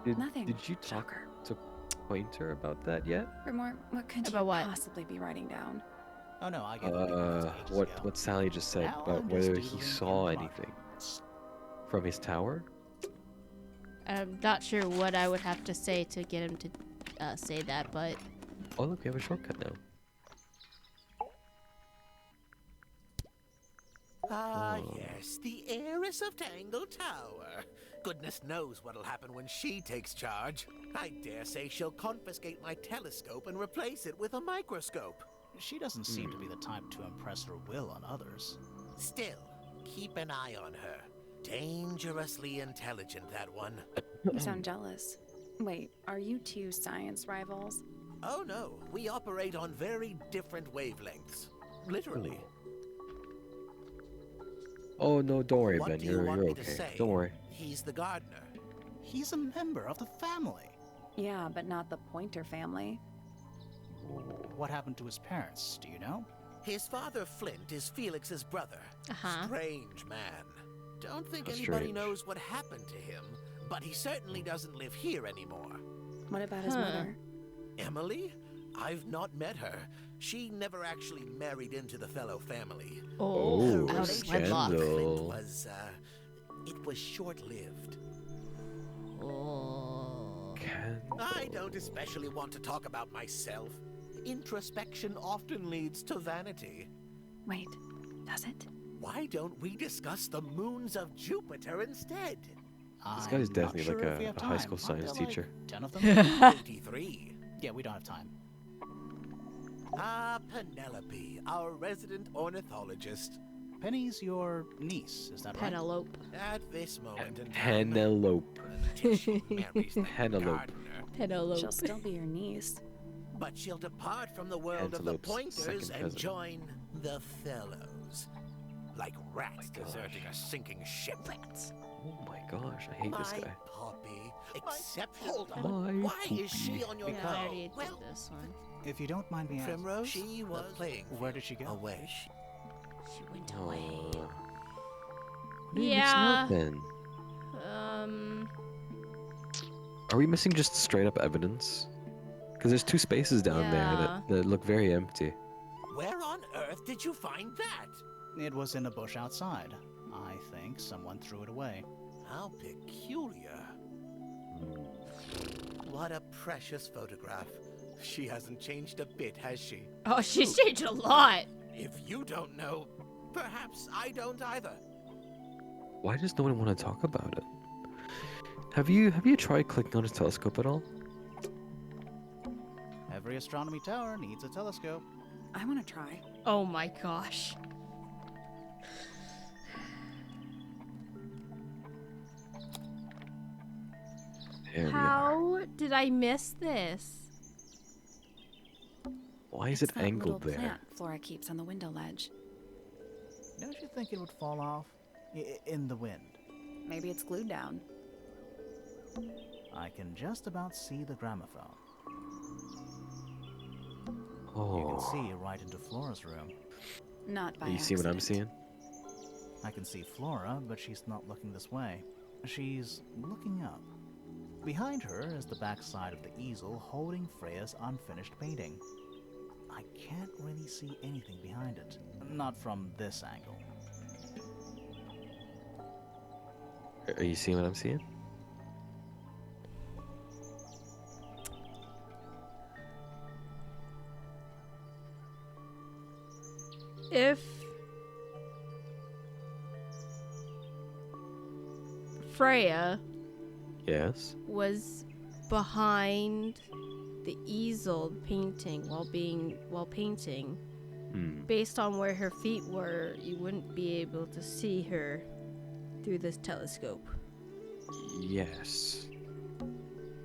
[SPEAKER 4] Nothing.
[SPEAKER 2] Did you talk
[SPEAKER 4] Shocker.
[SPEAKER 2] to Pointer about that yet?
[SPEAKER 4] Remore, what could you
[SPEAKER 1] About what?
[SPEAKER 4] possibly be writing down?
[SPEAKER 8] Oh no, I get it.
[SPEAKER 2] What Sally just said
[SPEAKER 8] Now
[SPEAKER 2] about
[SPEAKER 8] I'm just
[SPEAKER 2] whether he
[SPEAKER 8] doodling
[SPEAKER 2] saw
[SPEAKER 8] in
[SPEAKER 2] anything from his tower?
[SPEAKER 1] I'm not sure what I would have to say to get him to say that, but
[SPEAKER 2] Oh look, we have a shortcut now.
[SPEAKER 10] Ah, yes, the heiress of Tangle Tower. Goodness knows what'll happen when she takes charge. I dare say she'll confiscate my telescope and replace it with a microscope.
[SPEAKER 8] She doesn't seem to be the type to impress her will on others.
[SPEAKER 10] Still, keep an eye on her. Dangerously intelligent, that one.
[SPEAKER 4] You sound jealous. Wait, are you two science rivals?
[SPEAKER 10] Oh no, we operate on very different wavelengths. Literally.
[SPEAKER 2] Oh no, don't worry,
[SPEAKER 10] What
[SPEAKER 2] Ben.
[SPEAKER 10] do you
[SPEAKER 2] You're
[SPEAKER 10] want me to
[SPEAKER 2] okay.
[SPEAKER 10] say?
[SPEAKER 2] Don't worry.
[SPEAKER 10] He's the gardener.
[SPEAKER 8] He's a member of the family.
[SPEAKER 4] Yeah, but not the Pointer family.
[SPEAKER 8] What happened to his parents, do you know?
[SPEAKER 10] His father, Flint, is Felix's brother. Strange man. Don't think
[SPEAKER 2] That's
[SPEAKER 10] anybody
[SPEAKER 2] strange.
[SPEAKER 10] knows what happened to him, but he certainly doesn't live here anymore.
[SPEAKER 4] What about his mother?
[SPEAKER 10] Emily? I've not met her. She never actually married into the fellow family.
[SPEAKER 2] Oh,
[SPEAKER 10] Her
[SPEAKER 2] scandal.
[SPEAKER 10] relationship with Flint was, it was short-lived. I don't especially want to talk about myself. Introspection often leads to vanity.
[SPEAKER 4] Wait, does it?
[SPEAKER 10] Why don't we discuss the moons of Jupiter instead?
[SPEAKER 2] This guy's
[SPEAKER 8] I'm not
[SPEAKER 2] definitely
[SPEAKER 8] sure
[SPEAKER 2] like
[SPEAKER 8] if we
[SPEAKER 2] a
[SPEAKER 8] have
[SPEAKER 2] high
[SPEAKER 8] time.
[SPEAKER 2] school
[SPEAKER 8] Aren't
[SPEAKER 2] science
[SPEAKER 8] there,
[SPEAKER 2] teacher.
[SPEAKER 8] Like 10 of them?
[SPEAKER 10] 83.
[SPEAKER 8] Yeah, we don't have time.
[SPEAKER 10] Ah, Penelope, our resident ornithologist.
[SPEAKER 8] Penny's your niece, is that right?
[SPEAKER 1] Penelope.
[SPEAKER 10] At this moment in time,
[SPEAKER 2] Penelope.
[SPEAKER 10] until she marries the
[SPEAKER 2] Penelope.
[SPEAKER 10] gardener.
[SPEAKER 1] Penelope.
[SPEAKER 4] She'll still be your niece.
[SPEAKER 10] But she'll depart from the world of the
[SPEAKER 2] Antelope's
[SPEAKER 10] Pointers
[SPEAKER 2] second
[SPEAKER 10] and
[SPEAKER 2] cousin.
[SPEAKER 10] join the Fellows. Like rats deserting a sinking ship.
[SPEAKER 2] Oh my gosh, I hate this
[SPEAKER 10] My
[SPEAKER 2] guy.
[SPEAKER 10] Poppy. Exceptional. Hold on.
[SPEAKER 2] My
[SPEAKER 10] Why is she on your
[SPEAKER 1] Yeah, I already
[SPEAKER 10] bow?
[SPEAKER 1] did this one.
[SPEAKER 8] If you don't mind me asking,
[SPEAKER 10] Primrose? She was playing.
[SPEAKER 8] where did she go?
[SPEAKER 10] Away.
[SPEAKER 1] She went
[SPEAKER 2] Oh.
[SPEAKER 1] away.
[SPEAKER 2] What are you mixing
[SPEAKER 1] Yeah.
[SPEAKER 2] up then?
[SPEAKER 1] Um.
[SPEAKER 2] Are we missing just straight up evidence? Because there's two spaces down there that look very empty.
[SPEAKER 10] Where on earth did you find that?
[SPEAKER 8] It was in a bush outside. I think someone threw it away.
[SPEAKER 10] How peculiar. What a precious photograph. She hasn't changed a bit, has she?
[SPEAKER 1] Oh, she's changed a lot.
[SPEAKER 10] If you don't know, perhaps I don't either.
[SPEAKER 2] Why does no one want to talk about it? Have you tried clicking on his telescope at all?
[SPEAKER 8] Every astronomy tower needs a telescope.
[SPEAKER 4] I want to try.
[SPEAKER 1] Oh my gosh.
[SPEAKER 2] There we are.
[SPEAKER 1] How did I miss this?
[SPEAKER 2] Why is
[SPEAKER 4] It's
[SPEAKER 2] it
[SPEAKER 4] that
[SPEAKER 2] angled
[SPEAKER 4] little
[SPEAKER 2] there?
[SPEAKER 4] plant Flora keeps on the window ledge.
[SPEAKER 8] Don't you think it would fall off? In the wind.
[SPEAKER 4] Maybe it's glued down.
[SPEAKER 8] I can just about see the gramophone. You
[SPEAKER 2] Oh,
[SPEAKER 8] can see right into Flora's room.
[SPEAKER 4] Not by
[SPEAKER 2] you see what I'm
[SPEAKER 4] accident.
[SPEAKER 2] seeing?
[SPEAKER 8] I can see Flora, but she's not looking this way. She's looking up. Behind her is the backside of the easel holding Freya's unfinished painting. I can't really see anything behind it. Not from this angle.
[SPEAKER 2] Are you seeing what I'm seeing?
[SPEAKER 1] If Freya
[SPEAKER 2] Yes.
[SPEAKER 1] was behind the easel painting while painting, based on where her feet were, you wouldn't be able to see her through this telescope.
[SPEAKER 2] Yes.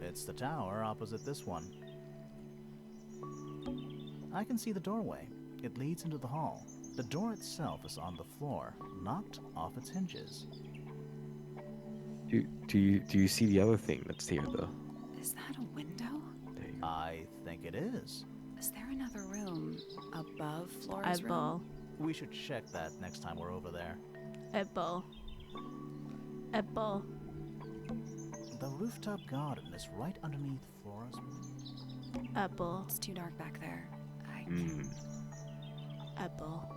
[SPEAKER 8] It's the tower opposite this one. I can see the doorway. It leads into the hall. The door itself is on the floor, knocked off its hinges.
[SPEAKER 2] Do you see the other thing that's here though?
[SPEAKER 4] Is that a window?
[SPEAKER 2] There you go.
[SPEAKER 8] I think it is.
[SPEAKER 4] Is there another room above Flora's room?
[SPEAKER 1] Eyeball.
[SPEAKER 8] We should check that next time we're over there.
[SPEAKER 1] Eyeball. Eyeball.
[SPEAKER 8] The rooftop garden is right underneath Flora's.
[SPEAKER 1] Eyeball.
[SPEAKER 4] It's too dark back there.
[SPEAKER 1] Eyeball.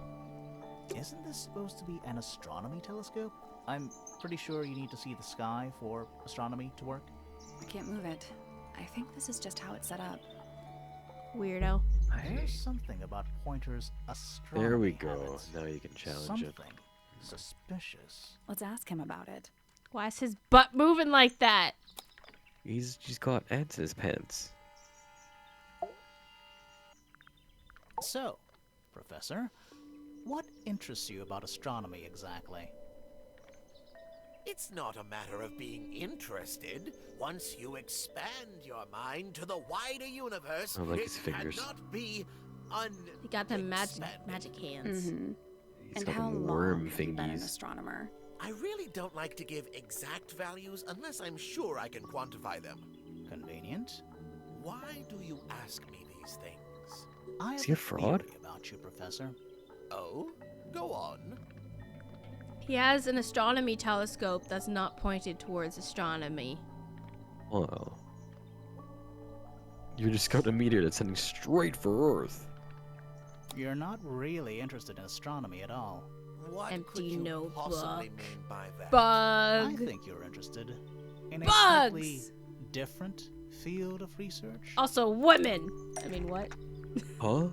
[SPEAKER 8] Isn't this supposed to be an astronomy telescope? I'm pretty sure you need to see the sky for astronomy to work.
[SPEAKER 4] I can't move it. I think this is just how it's set up.
[SPEAKER 1] Weirdo.
[SPEAKER 8] There's something about Pointer's astronomy
[SPEAKER 2] There we go.
[SPEAKER 8] habits.
[SPEAKER 2] Now you can challenge
[SPEAKER 8] Something
[SPEAKER 2] it.
[SPEAKER 8] suspicious.
[SPEAKER 4] Let's ask him about it.
[SPEAKER 1] Why is his butt moving like that?
[SPEAKER 2] He's got ants in his pants.
[SPEAKER 8] So, Professor, what interests you about astronomy exactly?
[SPEAKER 10] It's not a matter of being interested. Once you expand your mind to the wider universe,
[SPEAKER 2] I like
[SPEAKER 10] it
[SPEAKER 2] his fingers.
[SPEAKER 10] cannot be
[SPEAKER 1] He got them magic hands.
[SPEAKER 2] He's
[SPEAKER 4] And
[SPEAKER 2] got
[SPEAKER 4] how
[SPEAKER 2] them
[SPEAKER 4] long
[SPEAKER 2] worm
[SPEAKER 4] have you been an
[SPEAKER 2] thingies.
[SPEAKER 4] astronomer?
[SPEAKER 10] I really don't like to give exact values unless I'm sure I can quantify them.
[SPEAKER 8] Convenient.
[SPEAKER 10] Why do you ask me these things?
[SPEAKER 8] I
[SPEAKER 2] Is
[SPEAKER 8] have
[SPEAKER 2] he a
[SPEAKER 8] a
[SPEAKER 2] fraud?
[SPEAKER 8] theory about you, Professor.
[SPEAKER 10] Oh? Go on.
[SPEAKER 1] He has an astronomy telescope that's not pointed towards astronomy.
[SPEAKER 2] Wow. You're just got a meteor that's heading straight for Earth.
[SPEAKER 8] You're not really interested in astronomy at all.
[SPEAKER 10] What
[SPEAKER 1] Empty
[SPEAKER 10] could you
[SPEAKER 1] notebook.
[SPEAKER 10] possibly mean by that?
[SPEAKER 8] I
[SPEAKER 1] Bug.
[SPEAKER 8] think you're interested in a
[SPEAKER 1] Bugs!
[SPEAKER 8] slightly different field of research.
[SPEAKER 1] Also, women. I mean, what?
[SPEAKER 2] Huh?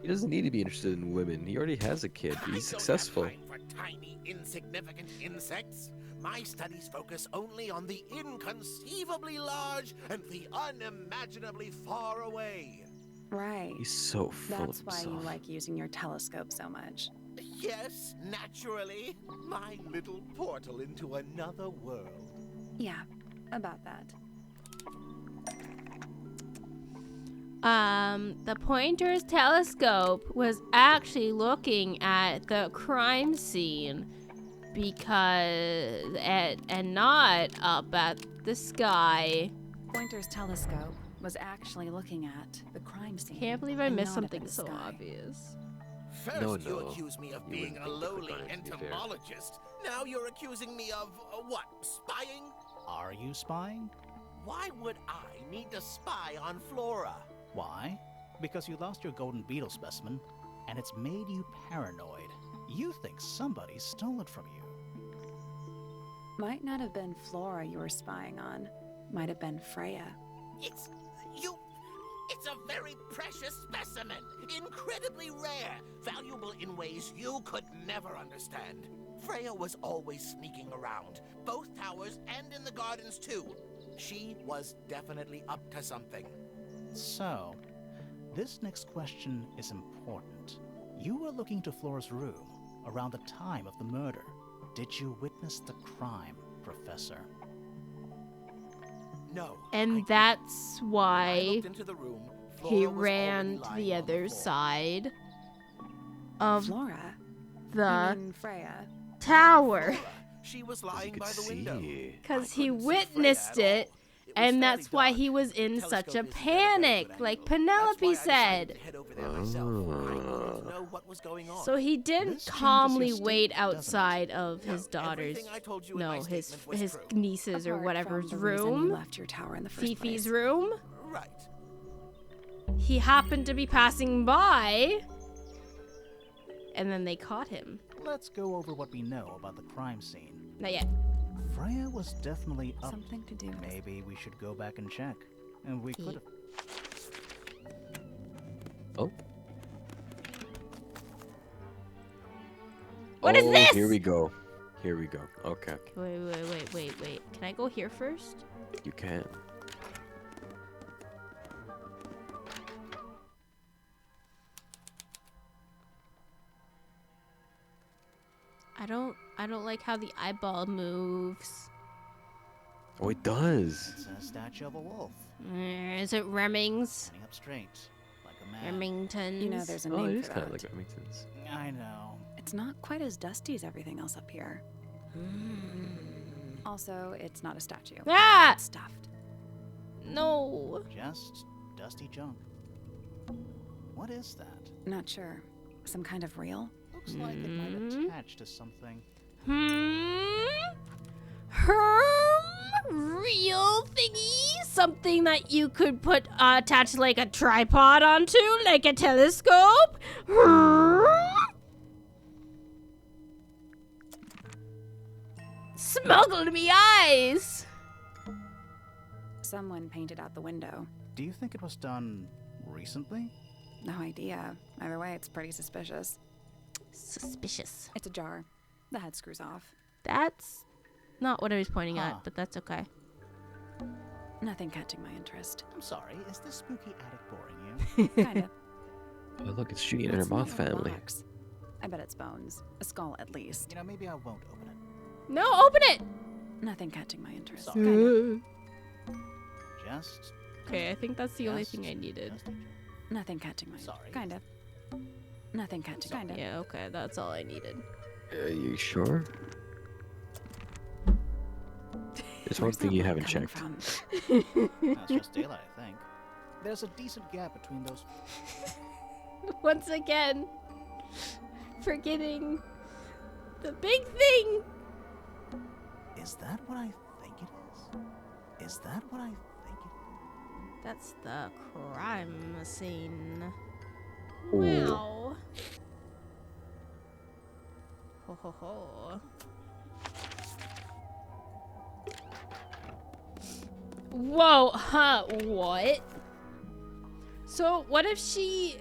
[SPEAKER 2] He doesn't need to be interested in women. He already has a kid.
[SPEAKER 10] I
[SPEAKER 2] He's
[SPEAKER 10] don't
[SPEAKER 2] successful.
[SPEAKER 10] have time for tiny, insignificant insects. My studies focus only on the inconceivably large and the unimaginably far away.
[SPEAKER 4] Right.
[SPEAKER 2] He's so full
[SPEAKER 4] That's
[SPEAKER 2] of
[SPEAKER 4] why you
[SPEAKER 2] himself.
[SPEAKER 4] like using your telescope so much.
[SPEAKER 10] Yes, naturally. My little portal into another world.
[SPEAKER 4] Yeah, about that.
[SPEAKER 1] The Pointer's telescope was actually looking at the crime scene because and not up at the sky.
[SPEAKER 4] Pointer's telescope was actually looking at the crime scene.
[SPEAKER 1] Can't believe I
[SPEAKER 4] and
[SPEAKER 1] missed
[SPEAKER 4] not up at
[SPEAKER 1] something
[SPEAKER 4] the
[SPEAKER 1] so
[SPEAKER 4] sky.
[SPEAKER 1] obvious.
[SPEAKER 10] First,
[SPEAKER 2] No,
[SPEAKER 10] you
[SPEAKER 2] no.
[SPEAKER 10] accuse me of
[SPEAKER 2] You
[SPEAKER 10] being
[SPEAKER 2] wouldn't
[SPEAKER 10] a
[SPEAKER 2] think that
[SPEAKER 10] lowly
[SPEAKER 2] regarding, to be fair.
[SPEAKER 10] entomologist. Now you're accusing me of, what, spying?
[SPEAKER 8] Are you spying?
[SPEAKER 10] Why would I need to spy on Flora?
[SPEAKER 8] Why? Because you lost your golden beetle specimen, and it's made you paranoid. You think somebody stole it from you.
[SPEAKER 4] Might not have been Flora you were spying on. Might have been Freya.
[SPEAKER 10] It's a very precious specimen. Incredibly rare. Valuable in ways you could never understand. Freya was always sneaking around. Both towers and in the gardens too. She was definitely up to something.
[SPEAKER 8] So, this next question is important. You were looking to Flora's room around the time of the murder. Did you witness the crime, Professor?
[SPEAKER 10] No.
[SPEAKER 1] And that's
[SPEAKER 10] I
[SPEAKER 1] why
[SPEAKER 10] looked into the room.
[SPEAKER 1] he
[SPEAKER 10] Flora was
[SPEAKER 1] ran
[SPEAKER 10] already
[SPEAKER 1] to
[SPEAKER 10] lying
[SPEAKER 1] the
[SPEAKER 10] on
[SPEAKER 1] other
[SPEAKER 10] floor.
[SPEAKER 1] side of
[SPEAKER 4] Flora?
[SPEAKER 1] the
[SPEAKER 4] You mean Freya?
[SPEAKER 1] tower.
[SPEAKER 10] Flora. She was
[SPEAKER 2] As you
[SPEAKER 10] lying
[SPEAKER 2] could
[SPEAKER 10] by the window.
[SPEAKER 2] see.
[SPEAKER 1] Because
[SPEAKER 10] I
[SPEAKER 1] he
[SPEAKER 10] couldn't see Freya
[SPEAKER 1] witnessed
[SPEAKER 10] at
[SPEAKER 1] it,
[SPEAKER 10] all. It was
[SPEAKER 1] and
[SPEAKER 10] fairly
[SPEAKER 1] that's why
[SPEAKER 10] dark.
[SPEAKER 1] he was
[SPEAKER 10] The
[SPEAKER 1] in such a
[SPEAKER 10] telescope isn't at a very
[SPEAKER 1] panic,
[SPEAKER 10] good
[SPEAKER 1] like
[SPEAKER 10] angle.
[SPEAKER 1] Penelope
[SPEAKER 10] That's why I decided
[SPEAKER 1] said.
[SPEAKER 10] to head over there myself. I wanted to know what was going on.
[SPEAKER 1] So he didn't
[SPEAKER 8] This changes
[SPEAKER 1] calmly
[SPEAKER 8] your
[SPEAKER 1] wait
[SPEAKER 8] statement, doesn't it?
[SPEAKER 1] outside of his
[SPEAKER 10] No,
[SPEAKER 1] daughter's,
[SPEAKER 10] everything I told you in my
[SPEAKER 1] no, his
[SPEAKER 10] statement was true.
[SPEAKER 1] niece's or
[SPEAKER 4] Apart
[SPEAKER 1] whatever's
[SPEAKER 4] from the reason you
[SPEAKER 1] room,
[SPEAKER 4] left your tower in the first
[SPEAKER 1] Fifi's
[SPEAKER 4] place.
[SPEAKER 1] room.
[SPEAKER 10] Right.
[SPEAKER 1] He happened to be passing by, and then they caught him.
[SPEAKER 8] Let's go over what we know about the crime scene.
[SPEAKER 1] Not yet.
[SPEAKER 8] Freya was definitely up.
[SPEAKER 4] Something to do with
[SPEAKER 8] Maybe we should go back and check. And we could have.
[SPEAKER 2] Oh.
[SPEAKER 1] What is this?
[SPEAKER 2] Here we go. Here we go. Okay.
[SPEAKER 1] Wait. Can I go here first?
[SPEAKER 2] You can.
[SPEAKER 1] I don't like how the eyeball moves.
[SPEAKER 2] Oh, it does.
[SPEAKER 8] It's a statue of a wolf,
[SPEAKER 1] Is it Remings?
[SPEAKER 8] sitting up straight, like a man.
[SPEAKER 1] Remingtons?
[SPEAKER 4] You know, there's a
[SPEAKER 2] Oh, it
[SPEAKER 4] name
[SPEAKER 2] is
[SPEAKER 4] for
[SPEAKER 2] kind
[SPEAKER 4] that.
[SPEAKER 2] of like Remingtons.
[SPEAKER 8] I know.
[SPEAKER 4] It's not quite as dusty as everything else up here. Also, it's not a statue.
[SPEAKER 1] Ah!
[SPEAKER 4] It's stuffed.
[SPEAKER 1] No.
[SPEAKER 8] Just dusty junk. What is that?
[SPEAKER 4] Not sure. Some kind of reel?
[SPEAKER 8] Looks like it might attach to something.
[SPEAKER 1] Real thingy? Something that you could put attach like a tripod onto, like a telescope? Smuggled me eyes!
[SPEAKER 4] Someone painted out the window.
[SPEAKER 8] Do you think it was done recently?
[SPEAKER 4] No idea. Either way, it's pretty suspicious.
[SPEAKER 1] Suspicious.
[SPEAKER 4] It's ajar. The head screws off.
[SPEAKER 1] That's not what I was pointing at, but that's okay.
[SPEAKER 4] Nothing catching my interest.
[SPEAKER 8] I'm sorry, is this spooky attic boring you?
[SPEAKER 4] Kinda.
[SPEAKER 2] Oh, look, it's Judy and her
[SPEAKER 4] What's in
[SPEAKER 2] moth
[SPEAKER 4] that little
[SPEAKER 2] family.
[SPEAKER 4] box? I bet it's bones. A skull, at least.
[SPEAKER 8] You know, maybe I won't open it.
[SPEAKER 1] No, open it!
[SPEAKER 4] Nothing catching my interest.
[SPEAKER 8] Sorry.
[SPEAKER 4] Kinda.
[SPEAKER 8] Just...
[SPEAKER 1] Okay, I think that's the only
[SPEAKER 8] just-
[SPEAKER 1] thing I needed.
[SPEAKER 8] just a joke.
[SPEAKER 4] Nothing catching my
[SPEAKER 8] Sorry.
[SPEAKER 4] Kinda. Nothing catching. Kinda.
[SPEAKER 1] Yeah, okay, that's all I needed.
[SPEAKER 2] Are you sure? There's one
[SPEAKER 4] Where's
[SPEAKER 2] thing
[SPEAKER 4] that
[SPEAKER 2] you
[SPEAKER 4] light
[SPEAKER 2] haven't
[SPEAKER 4] coming
[SPEAKER 2] checked.
[SPEAKER 4] from?
[SPEAKER 8] That's just daylight, I think. There's a decent gap between those...
[SPEAKER 1] Once again, forgetting the big thing.
[SPEAKER 8] Is that what I think it is? Is that what I think it is?
[SPEAKER 1] That's the crime scene.
[SPEAKER 2] Ooh.
[SPEAKER 1] Wow. Ho ho ho. Whoa, huh, what? So, what if she...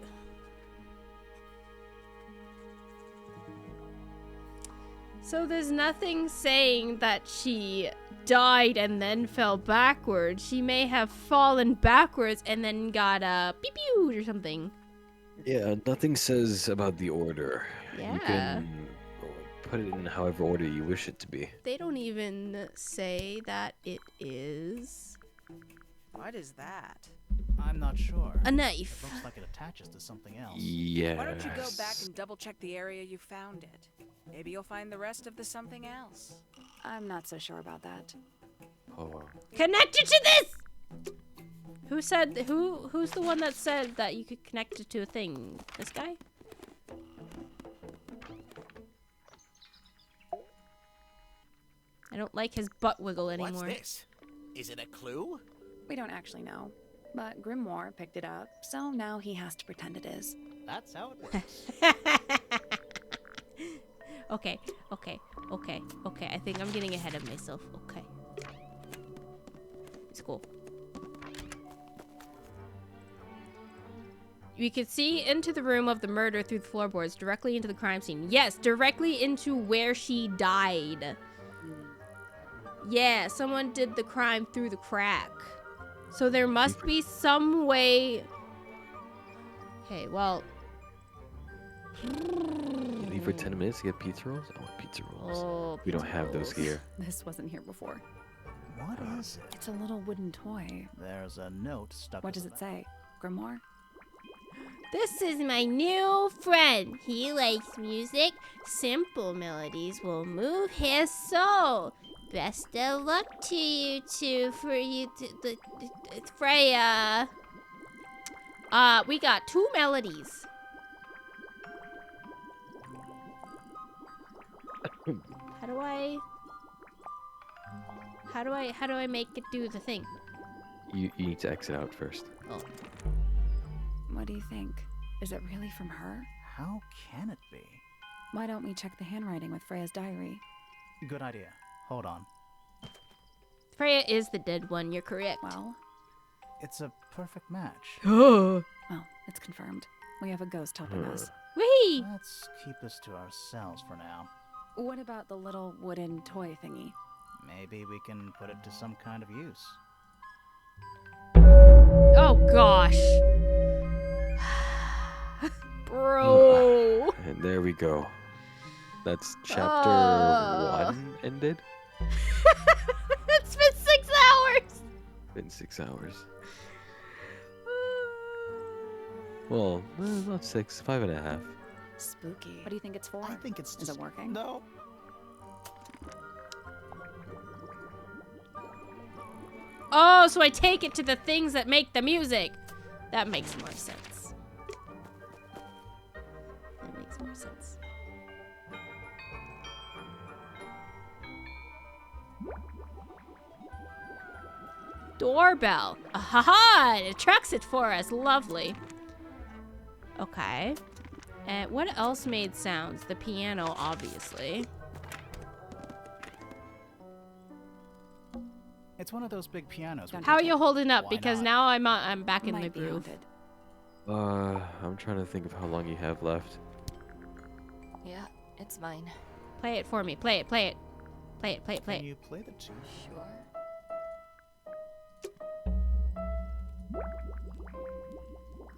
[SPEAKER 1] So there's nothing saying that she died and then fell backwards. She may have fallen backwards and then got a pew or something.
[SPEAKER 2] Yeah, nothing says about the order.
[SPEAKER 1] Yeah.
[SPEAKER 2] You can put it in however order you wish it to be.
[SPEAKER 1] They don't even say that it is
[SPEAKER 7] What is that?
[SPEAKER 8] I'm not sure.
[SPEAKER 1] a knife.
[SPEAKER 8] Looks like it attaches to something else.
[SPEAKER 2] Yes.
[SPEAKER 7] Why don't you go back and double check the area you found it? Maybe you'll find the rest of the something else.
[SPEAKER 4] I'm not so sure about that.
[SPEAKER 2] Oh.
[SPEAKER 1] Connect it to this! Who said, who's the one that said that you could connect it to a thing? This guy? I don't like his butt wiggle anymore.
[SPEAKER 10] What's this? Is it a clue?
[SPEAKER 4] We don't actually know. But Grimoire picked it up, so now he has to pretend it is.
[SPEAKER 8] That's how it works.
[SPEAKER 1] Okay. I think I'm getting ahead of myself. Okay. It's cool. We could see into the room of the murder through the floorboards, directly into the crime scene. Yes, directly into where she died. Yeah, someone did the crime through the crack. So there must be some way... Okay, well...
[SPEAKER 2] You leave for 10 minutes to get pizza rolls? I want pizza rolls.
[SPEAKER 1] Oh,
[SPEAKER 2] We don't have those here.
[SPEAKER 4] This wasn't here before.
[SPEAKER 8] What is it?
[SPEAKER 4] It's a little wooden toy.
[SPEAKER 8] There's a note stuck
[SPEAKER 4] What
[SPEAKER 8] to
[SPEAKER 4] does
[SPEAKER 8] the
[SPEAKER 4] it say? Grimoire?
[SPEAKER 1] This is my new friend. He likes music. Simple melodies will move his soul. Best of luck to you two for you to Freya. We got 2 melodies. How do I make it do the thing?
[SPEAKER 2] You need to exit out first.
[SPEAKER 1] Oh.
[SPEAKER 4] What do you think? Is it really from her?
[SPEAKER 8] How can it be?
[SPEAKER 4] Why don't we check the handwriting with Freya's diary?
[SPEAKER 8] Good idea. Hold on.
[SPEAKER 1] Freya is the dead one, you're correct.
[SPEAKER 4] Well,
[SPEAKER 8] It's a perfect match.
[SPEAKER 1] Oh.
[SPEAKER 4] well, it's confirmed. We have a ghost helping us.
[SPEAKER 1] Whee!
[SPEAKER 8] Let's keep this to ourselves for now.
[SPEAKER 4] What about the little wooden toy thingy?
[SPEAKER 8] Maybe we can put it to some kind of use.
[SPEAKER 1] Oh gosh. Bro.
[SPEAKER 2] And there we go. That's chapter 1 ended.
[SPEAKER 1] It's been 6 hours.
[SPEAKER 2] Been 6 hours. Well, not 6, 5.5.
[SPEAKER 4] Spooky. What do you think it's for?
[SPEAKER 3] I think it's
[SPEAKER 4] Is
[SPEAKER 3] just...
[SPEAKER 4] it working?
[SPEAKER 3] No.
[SPEAKER 1] Oh, so I take it to the things that make the music. That makes more sense. Doorbell. Ahaha! It attracts it for us. Lovely. Okay. And what else made sounds? The piano, obviously.
[SPEAKER 8] It's one of those big pianos.
[SPEAKER 1] How are you holding up?
[SPEAKER 8] Why
[SPEAKER 1] because
[SPEAKER 8] not?
[SPEAKER 1] now I'm back in the
[SPEAKER 4] Might be
[SPEAKER 1] groove.
[SPEAKER 4] haunted.
[SPEAKER 2] I'm trying to think of how long you have left.
[SPEAKER 9] Yeah, it's mine.
[SPEAKER 1] Play it for me. Play it. Play it. Play it. Play it. Play
[SPEAKER 8] Can
[SPEAKER 1] it.
[SPEAKER 8] you play the tune?
[SPEAKER 9] Sure.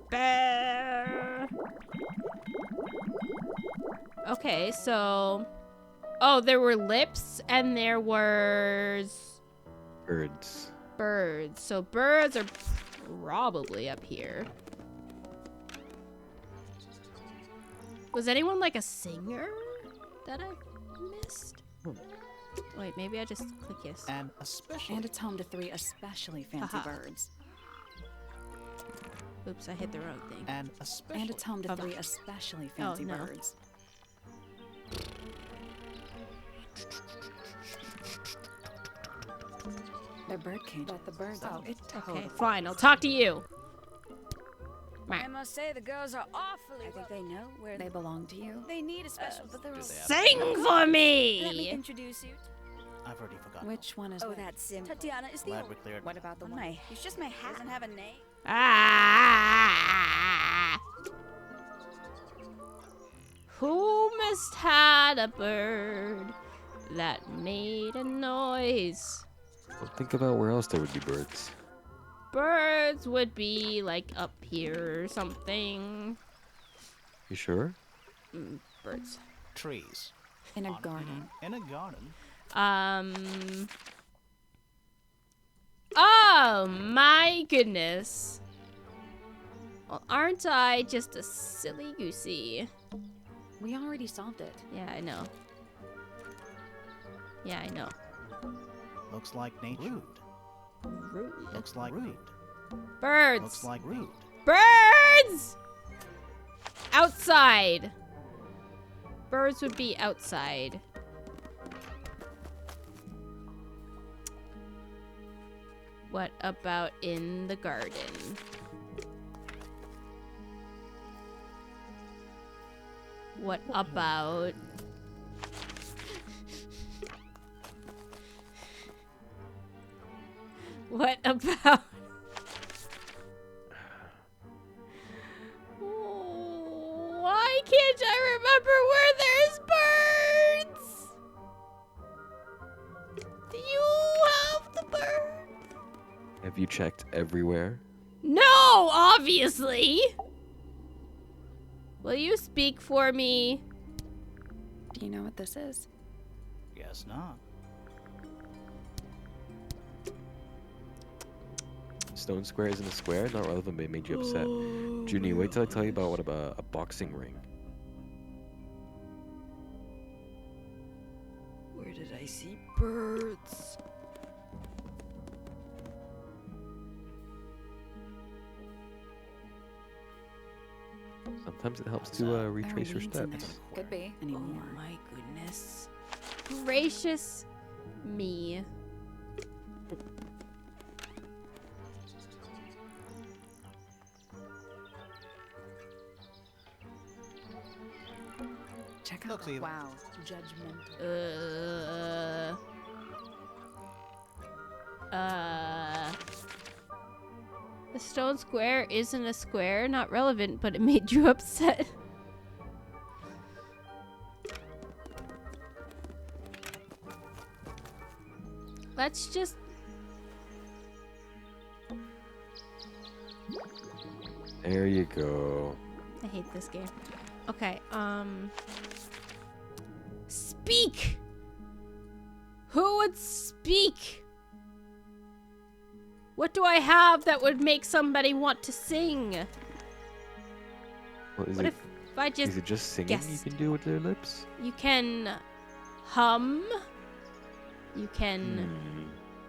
[SPEAKER 1] Bear. Okay, so... Oh, there were lips and there was...
[SPEAKER 2] Birds.
[SPEAKER 1] birds. So birds are probably up here. Was anyone like a singer that I missed? Wait, maybe I just click yes.
[SPEAKER 8] And especially.
[SPEAKER 4] And it's home to 3 especially fancy
[SPEAKER 1] Haha.
[SPEAKER 4] birds.
[SPEAKER 1] Oops, I hit the wrong thing.
[SPEAKER 8] And especially.
[SPEAKER 4] And it's home to
[SPEAKER 1] Oh,
[SPEAKER 4] 3
[SPEAKER 1] God.
[SPEAKER 4] especially fancy
[SPEAKER 1] no.
[SPEAKER 4] birds. They're bird-caged, but the birds
[SPEAKER 1] Oh,
[SPEAKER 4] it
[SPEAKER 1] okay, fine. I'll talk to you.
[SPEAKER 7] I must say the girls are awfully. I think they know where
[SPEAKER 4] They belong to you.
[SPEAKER 7] they need a special. But they're all.
[SPEAKER 1] Sing for
[SPEAKER 7] Let me
[SPEAKER 1] me!
[SPEAKER 7] introduce you.
[SPEAKER 8] I've already forgotten.
[SPEAKER 4] Which one is
[SPEAKER 7] Oh,
[SPEAKER 4] which?
[SPEAKER 7] that's simple. Tatiana is the
[SPEAKER 8] Glad
[SPEAKER 7] old.
[SPEAKER 8] we cleared.
[SPEAKER 4] What about the one?
[SPEAKER 7] My, it's just my hat. Doesn't have a name.
[SPEAKER 1] Ah! Who must had a bird that made a noise?
[SPEAKER 2] Well, think about where else there would be birds.
[SPEAKER 1] Birds would be like up here or something.
[SPEAKER 2] You sure?
[SPEAKER 1] Birds.
[SPEAKER 8] Trees.
[SPEAKER 4] In a
[SPEAKER 8] On-
[SPEAKER 4] garden.
[SPEAKER 8] In a garden.
[SPEAKER 1] Oh my goodness. Well, aren't I just a silly goosey?
[SPEAKER 4] We already solved it.
[SPEAKER 1] Yeah, I know. Yeah, I know.
[SPEAKER 8] Looks like nature.
[SPEAKER 1] Rude.
[SPEAKER 8] Looks like rude.
[SPEAKER 1] Birds.
[SPEAKER 8] Looks like rude.
[SPEAKER 1] Birds! Outside. Birds would be outside. What about in the garden? What about... What about... Why can't I remember where there's birds? Do you have the bird?
[SPEAKER 2] Have you checked everywhere?
[SPEAKER 1] No, obviously. Will you speak for me?
[SPEAKER 4] Do you know what this is?
[SPEAKER 8] Guess not.
[SPEAKER 2] Stone square isn't a square? Not relevant, but it made you upset. Junie, wait till I tell you about what about a boxing ring.
[SPEAKER 7] Where did I see birds?
[SPEAKER 2] Sometimes it helps to
[SPEAKER 4] There
[SPEAKER 2] retrace your
[SPEAKER 4] means in
[SPEAKER 2] steps.
[SPEAKER 4] there. Could be. Anymore.
[SPEAKER 7] Oh my goodness.
[SPEAKER 1] Gracious me.
[SPEAKER 4] Check out.
[SPEAKER 8] Looks evil.
[SPEAKER 4] Wow. Judgmental.
[SPEAKER 1] The stone square isn't a square. Not relevant, but it made you upset. Let's just...
[SPEAKER 2] There you go.
[SPEAKER 1] I hate this game. Okay, Speak! Who would speak? What do I have that would make somebody want to sing?
[SPEAKER 2] Well, is
[SPEAKER 1] What
[SPEAKER 2] it,
[SPEAKER 1] if I just...
[SPEAKER 2] is it just singing you
[SPEAKER 1] guess?
[SPEAKER 2] can do with their lips?
[SPEAKER 1] You can hum. You can
[SPEAKER 2] Hmm.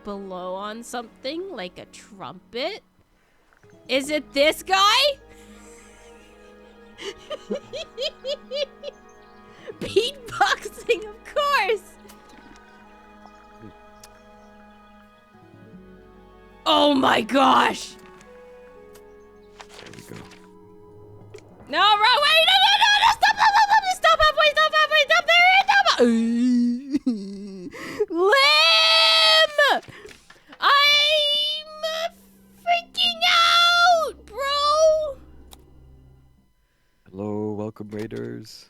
[SPEAKER 1] blow on something like a trumpet. Is it this guy? Beatboxing, of course. Oh my gosh!
[SPEAKER 2] There we go.
[SPEAKER 1] No, wrong way! No, no, no, no! Stop, stop, stop, stop! Stop halfway, stop halfway, stop there! Stop! Lim! I'm freaking out, bro!
[SPEAKER 2] Hello, welcome raiders.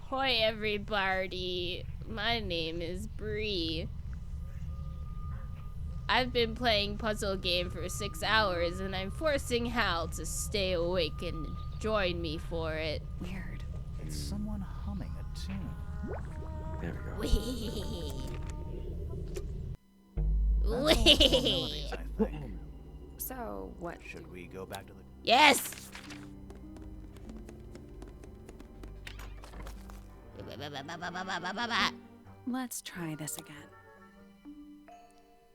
[SPEAKER 1] Hoi, everybody. My name is Bree. I've been playing puzzle game for 6 hours, and I'm forcing Hal to stay awake and join me for it.
[SPEAKER 4] Weird.
[SPEAKER 8] It's someone humming a tune.
[SPEAKER 2] There we go.
[SPEAKER 1] Wee.
[SPEAKER 8] That's all the melodies, I think.
[SPEAKER 4] So, what?
[SPEAKER 8] Should we go back to the...
[SPEAKER 1] Yes!
[SPEAKER 4] Let's try this again.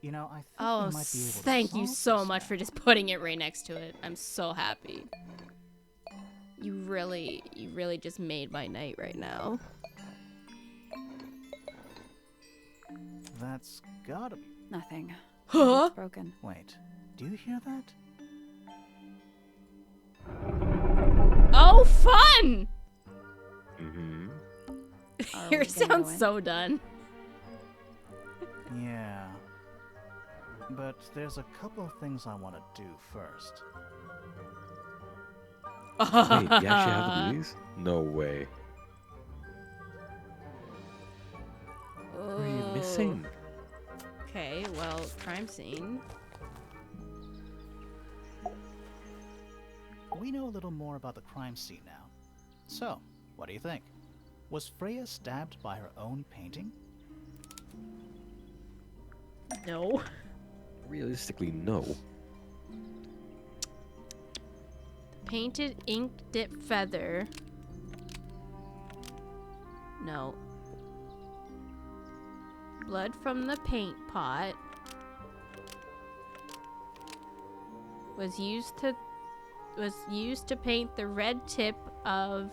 [SPEAKER 8] You know, I think
[SPEAKER 1] Oh,
[SPEAKER 8] we might be able to
[SPEAKER 1] thank you
[SPEAKER 8] solve
[SPEAKER 1] so
[SPEAKER 8] this
[SPEAKER 1] much
[SPEAKER 8] now.
[SPEAKER 1] for just putting it right next to it. I'm so happy. You really just made my night right now.
[SPEAKER 8] That's gotta be...
[SPEAKER 4] Nothing.
[SPEAKER 1] Huh?
[SPEAKER 4] It's broken.
[SPEAKER 8] Wait, do you hear that?
[SPEAKER 1] Oh, fun!
[SPEAKER 2] Mm-hmm.
[SPEAKER 4] Are
[SPEAKER 1] Your
[SPEAKER 4] we gonna go
[SPEAKER 1] sounds
[SPEAKER 4] in?
[SPEAKER 1] so done.
[SPEAKER 8] Yeah. But there's a couple of things I want to do first.
[SPEAKER 2] Wait, you actually have to do these? No way. What are you missing?
[SPEAKER 1] Okay, well, crime scene.
[SPEAKER 8] We know a little more about the crime scene now. So, what do you think? Was Freya stabbed by her own painting?
[SPEAKER 1] No.
[SPEAKER 2] Realistically, no.
[SPEAKER 1] Painted ink dip feather. No. Blood from the paint pot was used to paint the red tip of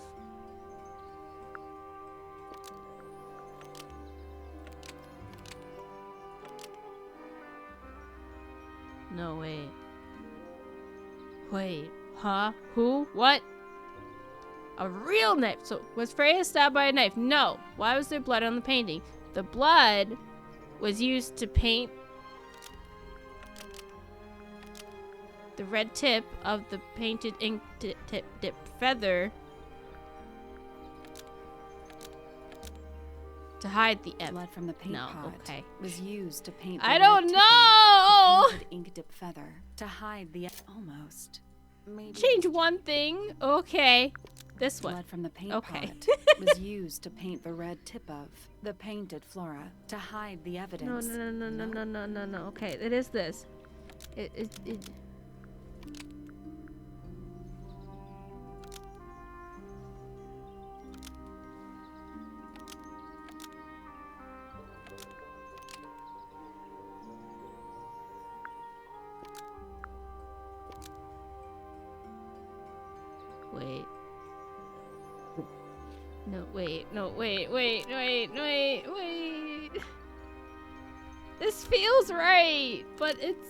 [SPEAKER 1] No, wait. Wait, huh? Who? What? A real knife. So, was Freya stabbed by a knife? No. Why was there blood on the painting? The blood was used to paint the red tip of the painted ink dip feather to hide the
[SPEAKER 4] Blood from the paint
[SPEAKER 1] No,
[SPEAKER 4] pot
[SPEAKER 1] okay.
[SPEAKER 4] was used to paint the
[SPEAKER 1] I
[SPEAKER 4] red
[SPEAKER 1] don't
[SPEAKER 4] tip of
[SPEAKER 1] know.
[SPEAKER 4] the painted ink dip feather to hide the almost. Maybe
[SPEAKER 1] Change one thing. Okay. This one.
[SPEAKER 4] blood from the paint
[SPEAKER 1] Okay.
[SPEAKER 4] pot was used to paint the red tip of the painted flora to hide the
[SPEAKER 1] No,
[SPEAKER 4] evidence.
[SPEAKER 1] no. Okay, it is this. It. Wait. No, wait. This feels right, but it's...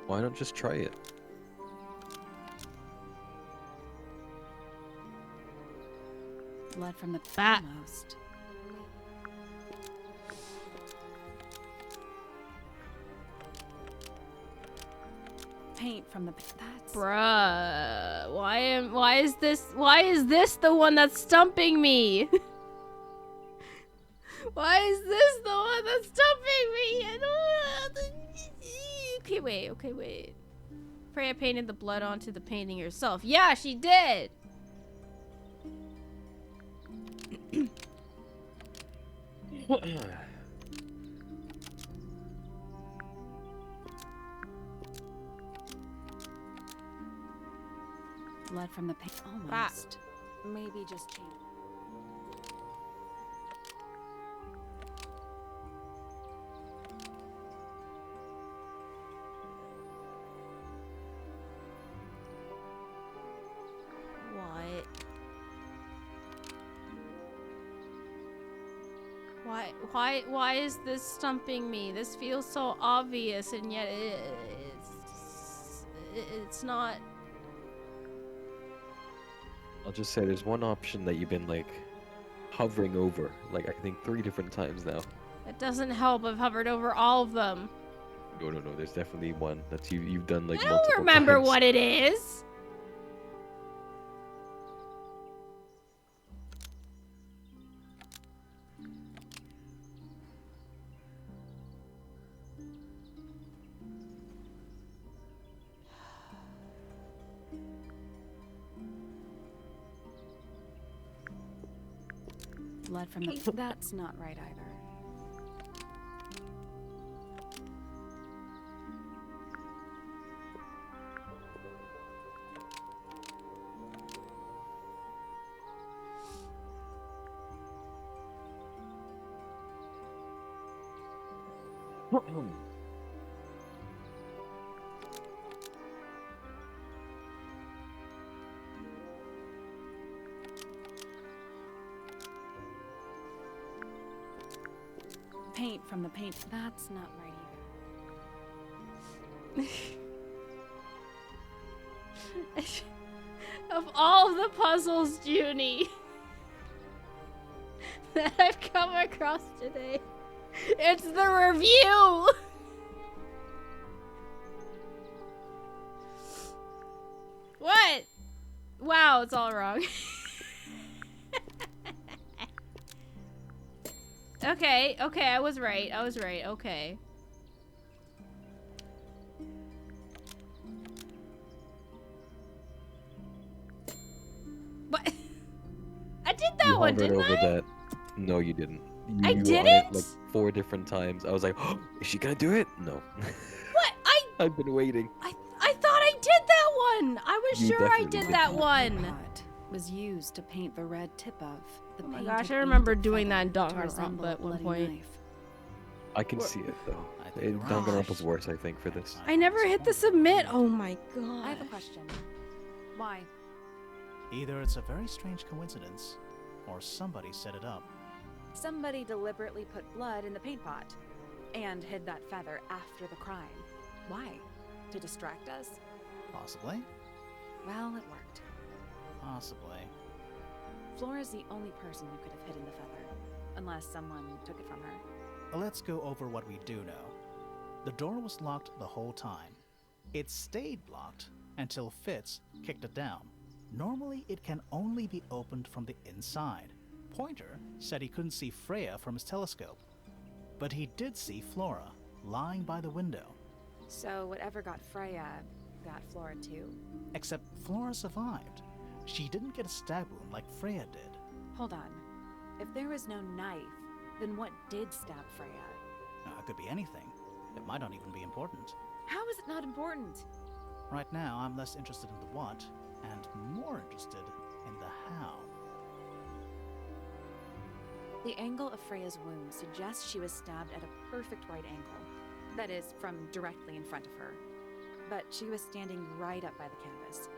[SPEAKER 2] Why not just try it?
[SPEAKER 4] Blood from the
[SPEAKER 1] Bat.
[SPEAKER 4] almost. Paint from the that's
[SPEAKER 1] Bruh. Why is this the one that's stumping me? Why is this the one that's stumping me? I don't Okay, wait. Freya painted the blood onto the painting herself. Yeah, she did.
[SPEAKER 4] blood from the paint almost. Maybe just change.
[SPEAKER 1] Why is this stumping me? This feels so obvious, and yet it's not.
[SPEAKER 2] I'll just say there's one option that you've been like hovering over, like I think 3 different times now.
[SPEAKER 1] It doesn't help. I've hovered over all of them.
[SPEAKER 2] No, there's definitely one that you've done like
[SPEAKER 1] I
[SPEAKER 2] multiple
[SPEAKER 1] don't remember
[SPEAKER 2] times.
[SPEAKER 1] what it is.
[SPEAKER 4] Blood from the... That's not right either. Paint from the paint. That's not right either.
[SPEAKER 1] Of all the puzzles, Junie, that I've come across today, it's the review! What? Wow, it's all wrong. Okay, I was right, okay. What? I did that one, didn't I?
[SPEAKER 2] That. No, you didn't.
[SPEAKER 1] I
[SPEAKER 2] you
[SPEAKER 1] didn't?
[SPEAKER 2] on it, like 4 different times. I was like, oh, is she gonna do it? No.
[SPEAKER 1] What?
[SPEAKER 2] I've been waiting.
[SPEAKER 1] I thought I did that one! I was
[SPEAKER 2] You
[SPEAKER 1] sure I
[SPEAKER 2] definitely
[SPEAKER 1] did
[SPEAKER 2] did
[SPEAKER 1] that
[SPEAKER 2] that.
[SPEAKER 1] one!
[SPEAKER 4] Pot was used to paint the red tip of the
[SPEAKER 1] Oh my
[SPEAKER 4] painted
[SPEAKER 1] gosh, I remember
[SPEAKER 4] inked
[SPEAKER 1] doing
[SPEAKER 4] feather
[SPEAKER 1] that in
[SPEAKER 4] to
[SPEAKER 1] Danganronpa
[SPEAKER 4] resemble
[SPEAKER 1] at
[SPEAKER 4] a
[SPEAKER 1] one
[SPEAKER 4] bloody
[SPEAKER 1] point.
[SPEAKER 4] knife.
[SPEAKER 2] I can see it though.
[SPEAKER 8] I think you're
[SPEAKER 2] Danganronpa's
[SPEAKER 8] right.
[SPEAKER 2] worse, I think, for this.
[SPEAKER 1] I never hit the submit. Oh my god.
[SPEAKER 4] I have a question. Why?
[SPEAKER 8] Either it's a very strange coincidence, or somebody set it up.
[SPEAKER 4] Somebody deliberately put blood in the paint pot and hid that feather after the crime. Why? To distract us?
[SPEAKER 8] Possibly.
[SPEAKER 4] Well, it worked.
[SPEAKER 8] Possibly.
[SPEAKER 4] Flora's the only person who could have hidden the feather, unless someone took it from her.
[SPEAKER 8] Let's go over what we do know. The door was locked the whole time. It stayed locked until Fitz kicked it down. Normally, it can only be opened from the inside. Pointer said he couldn't see Freya from his telescope, but he did see Flora lying by the window.
[SPEAKER 4] So whatever got Freya got Flora too?
[SPEAKER 8] Except Flora survived. She didn't get a stab wound like Freya did.
[SPEAKER 4] Hold on. If there was no knife, then what did stab Freya?
[SPEAKER 8] It could be anything. It might not even be important.
[SPEAKER 4] How is it not important?
[SPEAKER 8] Right now, I'm less interested in the what and more interested in the how.
[SPEAKER 4] The angle of Freya's wound suggests she was stabbed at a perfect right angle. That is, from directly in front of her. But she was standing right up by the canvas.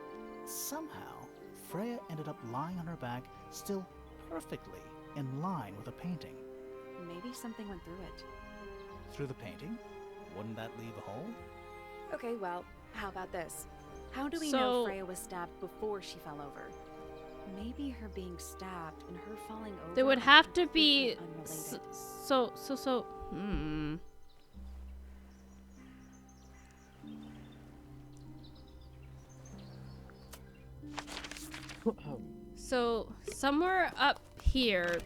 [SPEAKER 8] Somehow, Freya ended up lying on her back, still perfectly in line with the painting.
[SPEAKER 4] Maybe something went through it.
[SPEAKER 8] Through the painting? Wouldn't that leave a hole?
[SPEAKER 4] Okay, well, how about this? How do we
[SPEAKER 1] So-
[SPEAKER 4] know Freya was stabbed before she fell over? Maybe her being stabbed and her falling over.
[SPEAKER 1] There would
[SPEAKER 4] are
[SPEAKER 1] have to be
[SPEAKER 4] completely unrelated.
[SPEAKER 1] So somewhere up here,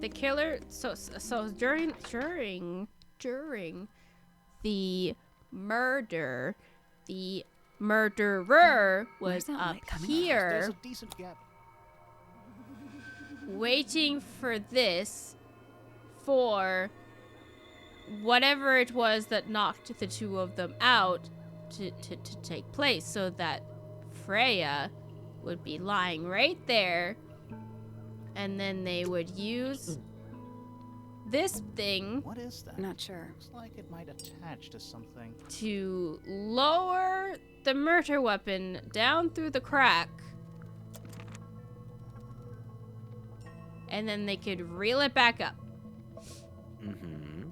[SPEAKER 1] the killer. So during the murder, the murderer
[SPEAKER 4] Where's
[SPEAKER 1] was
[SPEAKER 4] that
[SPEAKER 1] up
[SPEAKER 4] light coming from?
[SPEAKER 8] There's
[SPEAKER 1] here,
[SPEAKER 8] a decent gap.
[SPEAKER 1] waiting for this, for whatever it was that knocked the two of them out to take place, so that Freya would be lying right there, and then they would use this thing
[SPEAKER 8] What is that?
[SPEAKER 4] Not sure.
[SPEAKER 8] Looks like it might attach to something.
[SPEAKER 1] to lower the murder weapon down through the crack, and then they could reel it back up.
[SPEAKER 2] Mm-hmm.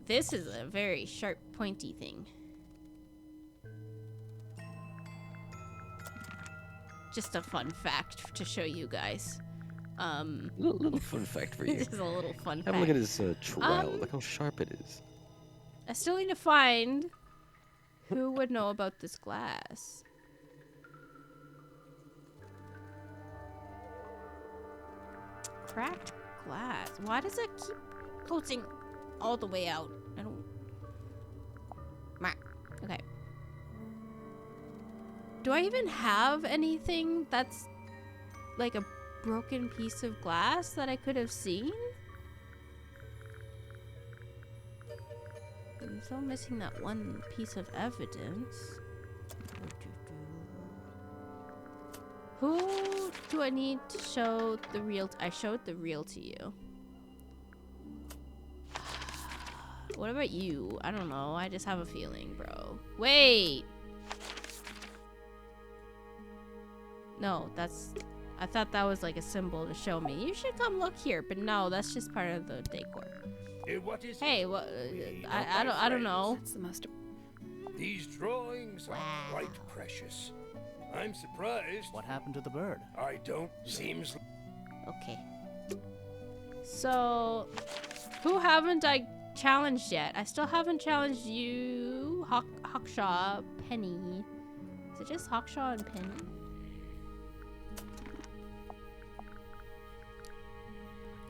[SPEAKER 1] This is a very sharp, pointy thing. Just a fun fact to show you guys.
[SPEAKER 2] Little fun fact for you.
[SPEAKER 1] This is a little fun
[SPEAKER 2] Have
[SPEAKER 1] fact.
[SPEAKER 2] a look at his trowel. Look how sharp it is.
[SPEAKER 1] I still need to find who would know about this glass. Cracked glass. Why does it keep closing all the way out? I don't. Okay. Do I even have anything that's like a broken piece of glass that I could have seen? I'm still missing that one piece of evidence. Who do I need to show the real? I showed the real to you. What about you? I don't know. I just have a feeling, bro. Wait. No, that's... I thought that was like a symbol to show me. You should come look here, but no, that's just part of the decor.
[SPEAKER 5] What is
[SPEAKER 1] Hey,
[SPEAKER 5] it?
[SPEAKER 1] what?
[SPEAKER 5] We
[SPEAKER 1] I don't know.
[SPEAKER 4] That's the most.
[SPEAKER 5] These drawings are quite precious. I'm surprised.
[SPEAKER 8] What happened to the bird?
[SPEAKER 5] I don't. Seems.
[SPEAKER 1] Okay. So, who haven't I challenged yet? I still haven't challenged you, Hawkshaw, Penny. Is it just Hawkshaw and Penny?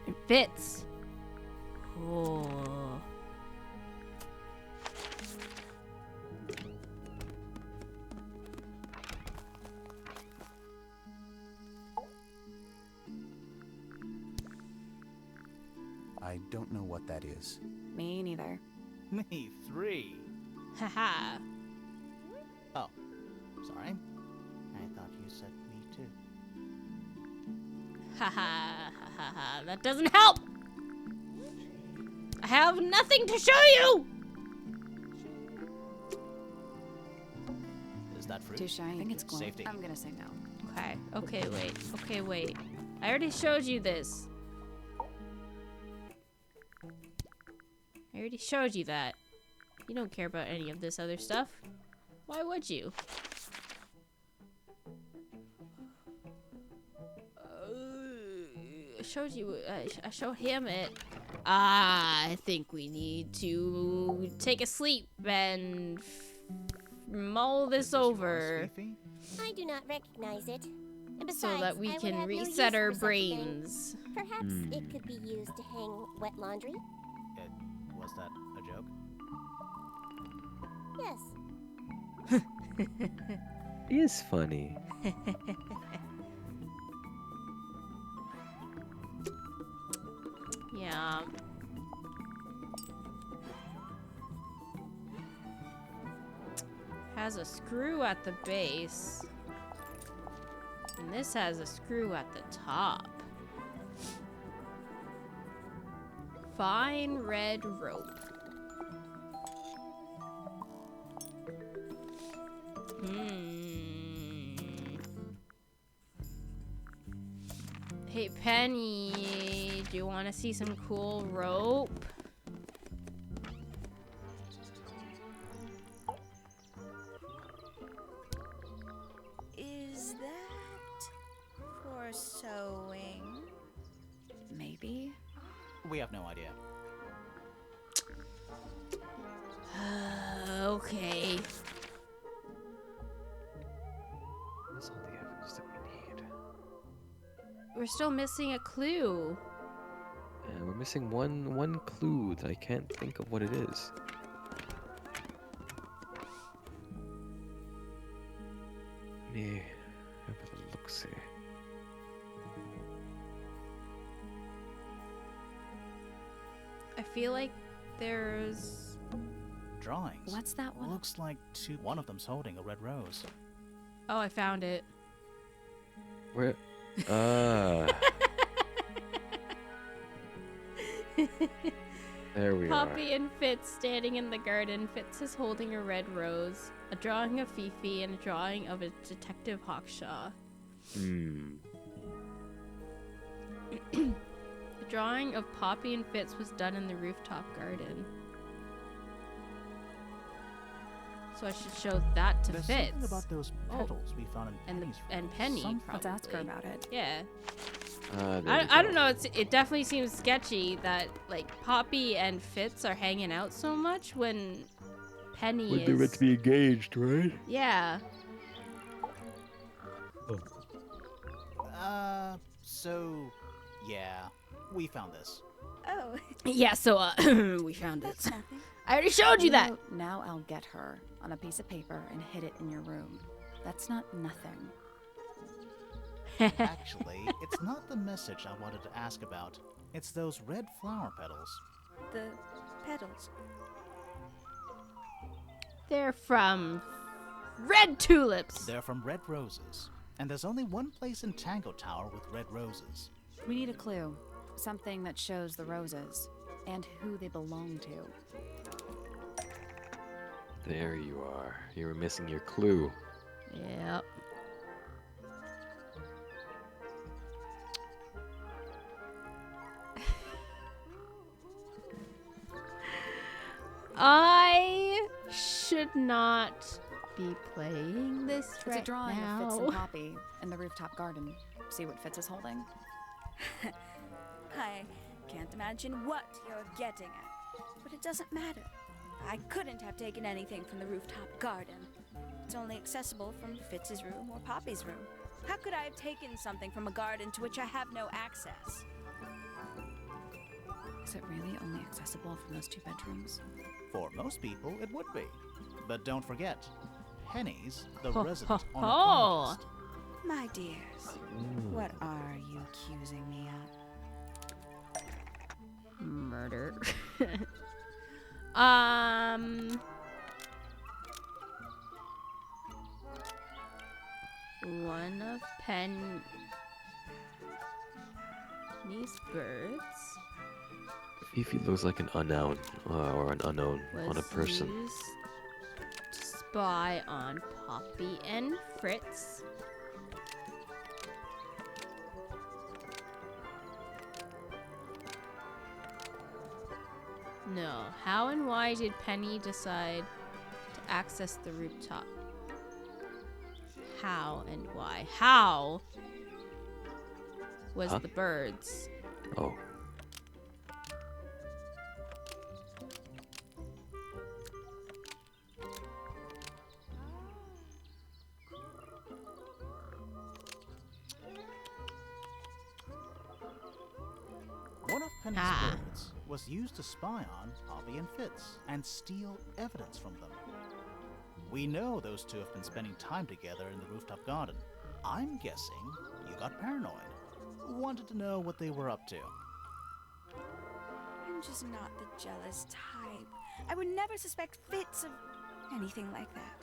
[SPEAKER 1] It fits. Oh.
[SPEAKER 3] I don't know what that is.
[SPEAKER 4] Me neither.
[SPEAKER 8] Me 3.
[SPEAKER 1] Haha.
[SPEAKER 8] Oh, sorry. I thought you said me too.
[SPEAKER 1] Haha. Haha. That doesn't help. I have nothing to show you.
[SPEAKER 8] Is that fruit?
[SPEAKER 4] Too shiny. I think it's glowing.
[SPEAKER 8] Safety.
[SPEAKER 4] I'm gonna say no.
[SPEAKER 1] Okay. Okay. Wait. Okay. Wait. I already showed you this. I already showed you that. You don't care about any of this other stuff. Why would you? I showed you. I showed him it. I think we need to take a sleep and mull this over.
[SPEAKER 6] I do not recognize it. And besides,
[SPEAKER 1] So that we
[SPEAKER 6] I would
[SPEAKER 1] can
[SPEAKER 6] have no use
[SPEAKER 1] reset our
[SPEAKER 6] for such a thing.
[SPEAKER 1] brains.
[SPEAKER 6] Perhaps it could be used to hang wet laundry.
[SPEAKER 8] Was that a joke?
[SPEAKER 6] Yes.
[SPEAKER 2] He is funny.
[SPEAKER 1] Yeah. Has a screw at the base. And this has a screw at the top. Fine red rope. Hey, Penny, do you want to see some cool rope?
[SPEAKER 7] Is that for sewing?
[SPEAKER 4] Maybe.
[SPEAKER 8] We have no idea.
[SPEAKER 1] Okay.
[SPEAKER 2] That's all the evidence that we need.
[SPEAKER 1] We're still missing a clue.
[SPEAKER 2] Yeah, we're missing one clue that I can't think of what it is. Let me have a look-see.
[SPEAKER 1] I feel like there's...
[SPEAKER 8] Drawings.
[SPEAKER 4] What's that one?
[SPEAKER 8] Looks like one of them's holding a red rose.
[SPEAKER 1] Oh, I found it.
[SPEAKER 2] Where? There we
[SPEAKER 1] Poppy and Fitz standing in the garden. Fitz is holding a red rose, a drawing of Fifi, and a drawing of a Detective Hawkshaw. The drawing of Poppy and Fitz was done in the rooftop garden. So I should show that to
[SPEAKER 8] There's
[SPEAKER 1] Fitz.
[SPEAKER 8] something about those petals we found in
[SPEAKER 1] and
[SPEAKER 8] Penny's room.
[SPEAKER 1] and Penny.
[SPEAKER 8] Something.
[SPEAKER 1] Probably.
[SPEAKER 4] Let's ask her about it.
[SPEAKER 1] Yeah.
[SPEAKER 2] There we
[SPEAKER 1] I
[SPEAKER 2] go.
[SPEAKER 1] don't know. It definitely seems sketchy that like Poppy and Fitz are hanging out so much when Penny
[SPEAKER 2] When
[SPEAKER 1] is.
[SPEAKER 2] they're meant to be engaged, right?
[SPEAKER 1] Yeah.
[SPEAKER 8] So, yeah, we found this.
[SPEAKER 4] Oh.
[SPEAKER 1] Yeah. So we found it.
[SPEAKER 4] That's nothing.
[SPEAKER 1] I already showed you that.
[SPEAKER 4] Now I'll get her on a piece of paper and hid it in your room. That's not nothing.
[SPEAKER 8] Actually, it's not the message I wanted to ask about. It's those red flower petals.
[SPEAKER 4] The petals.
[SPEAKER 1] They're from red tulips.
[SPEAKER 8] They're from red roses. And there's only one place in Tangle Tower with red roses.
[SPEAKER 4] We need a clue. Something that shows the roses and who they belong to.
[SPEAKER 2] There you are. You were missing your clue.
[SPEAKER 1] Yep. I should not be playing this
[SPEAKER 4] It's
[SPEAKER 1] right
[SPEAKER 4] a drawing
[SPEAKER 1] now.
[SPEAKER 4] of Fitz and Poppy in the rooftop garden. See what Fitz is holding?
[SPEAKER 7] I can't imagine what you're getting at, but it doesn't matter. I couldn't have taken anything from the rooftop garden. It's only accessible from Fitz's room or Poppy's room. How could I have taken something from a garden to which I have no access?
[SPEAKER 4] Is it really only accessible from those two bedrooms?
[SPEAKER 8] For most people, it would be. But don't forget, Penny's the
[SPEAKER 1] Ho,
[SPEAKER 8] resident
[SPEAKER 1] ho,
[SPEAKER 8] on a
[SPEAKER 1] ho.
[SPEAKER 8] phone list.
[SPEAKER 7] My dears, what are you accusing me of?
[SPEAKER 1] Murder. One of Penny's birds
[SPEAKER 2] Fifi looks like an unknown or an unknown
[SPEAKER 1] was
[SPEAKER 2] on a person.
[SPEAKER 1] used to spy on Poppy and Fritz. No. How and why did Penny decide to access the rooftop? How and why? How was
[SPEAKER 2] Huh?
[SPEAKER 1] the birds?
[SPEAKER 2] Oh.
[SPEAKER 8] One of Penny's
[SPEAKER 1] Ah.
[SPEAKER 8] birds was used to spy on Poppy and Fitz and steal evidence from them. We know those two have been spending time together in the rooftop garden. I'm guessing you got paranoid. Wanted to know what they were up to.
[SPEAKER 7] I'm just not the jealous type. I would never suspect Fitz of anything like that.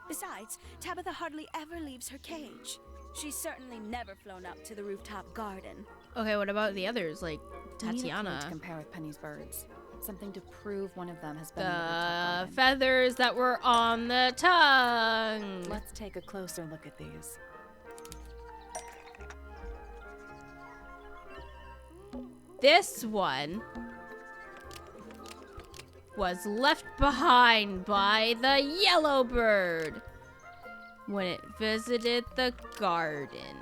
[SPEAKER 7] Besides, Tabitha hardly ever leaves her cage. She's certainly never flown up to the rooftop garden.
[SPEAKER 1] Okay, what about the others, like
[SPEAKER 4] We need a clue
[SPEAKER 1] Tatiana?
[SPEAKER 4] to compare with Penny's birds. Something to prove one of them has been in the rooftop
[SPEAKER 1] The
[SPEAKER 4] garden.
[SPEAKER 1] feathers that were on the tongue.
[SPEAKER 4] Let's take a closer look at these.
[SPEAKER 1] This one was left behind by the yellow bird when it visited the garden.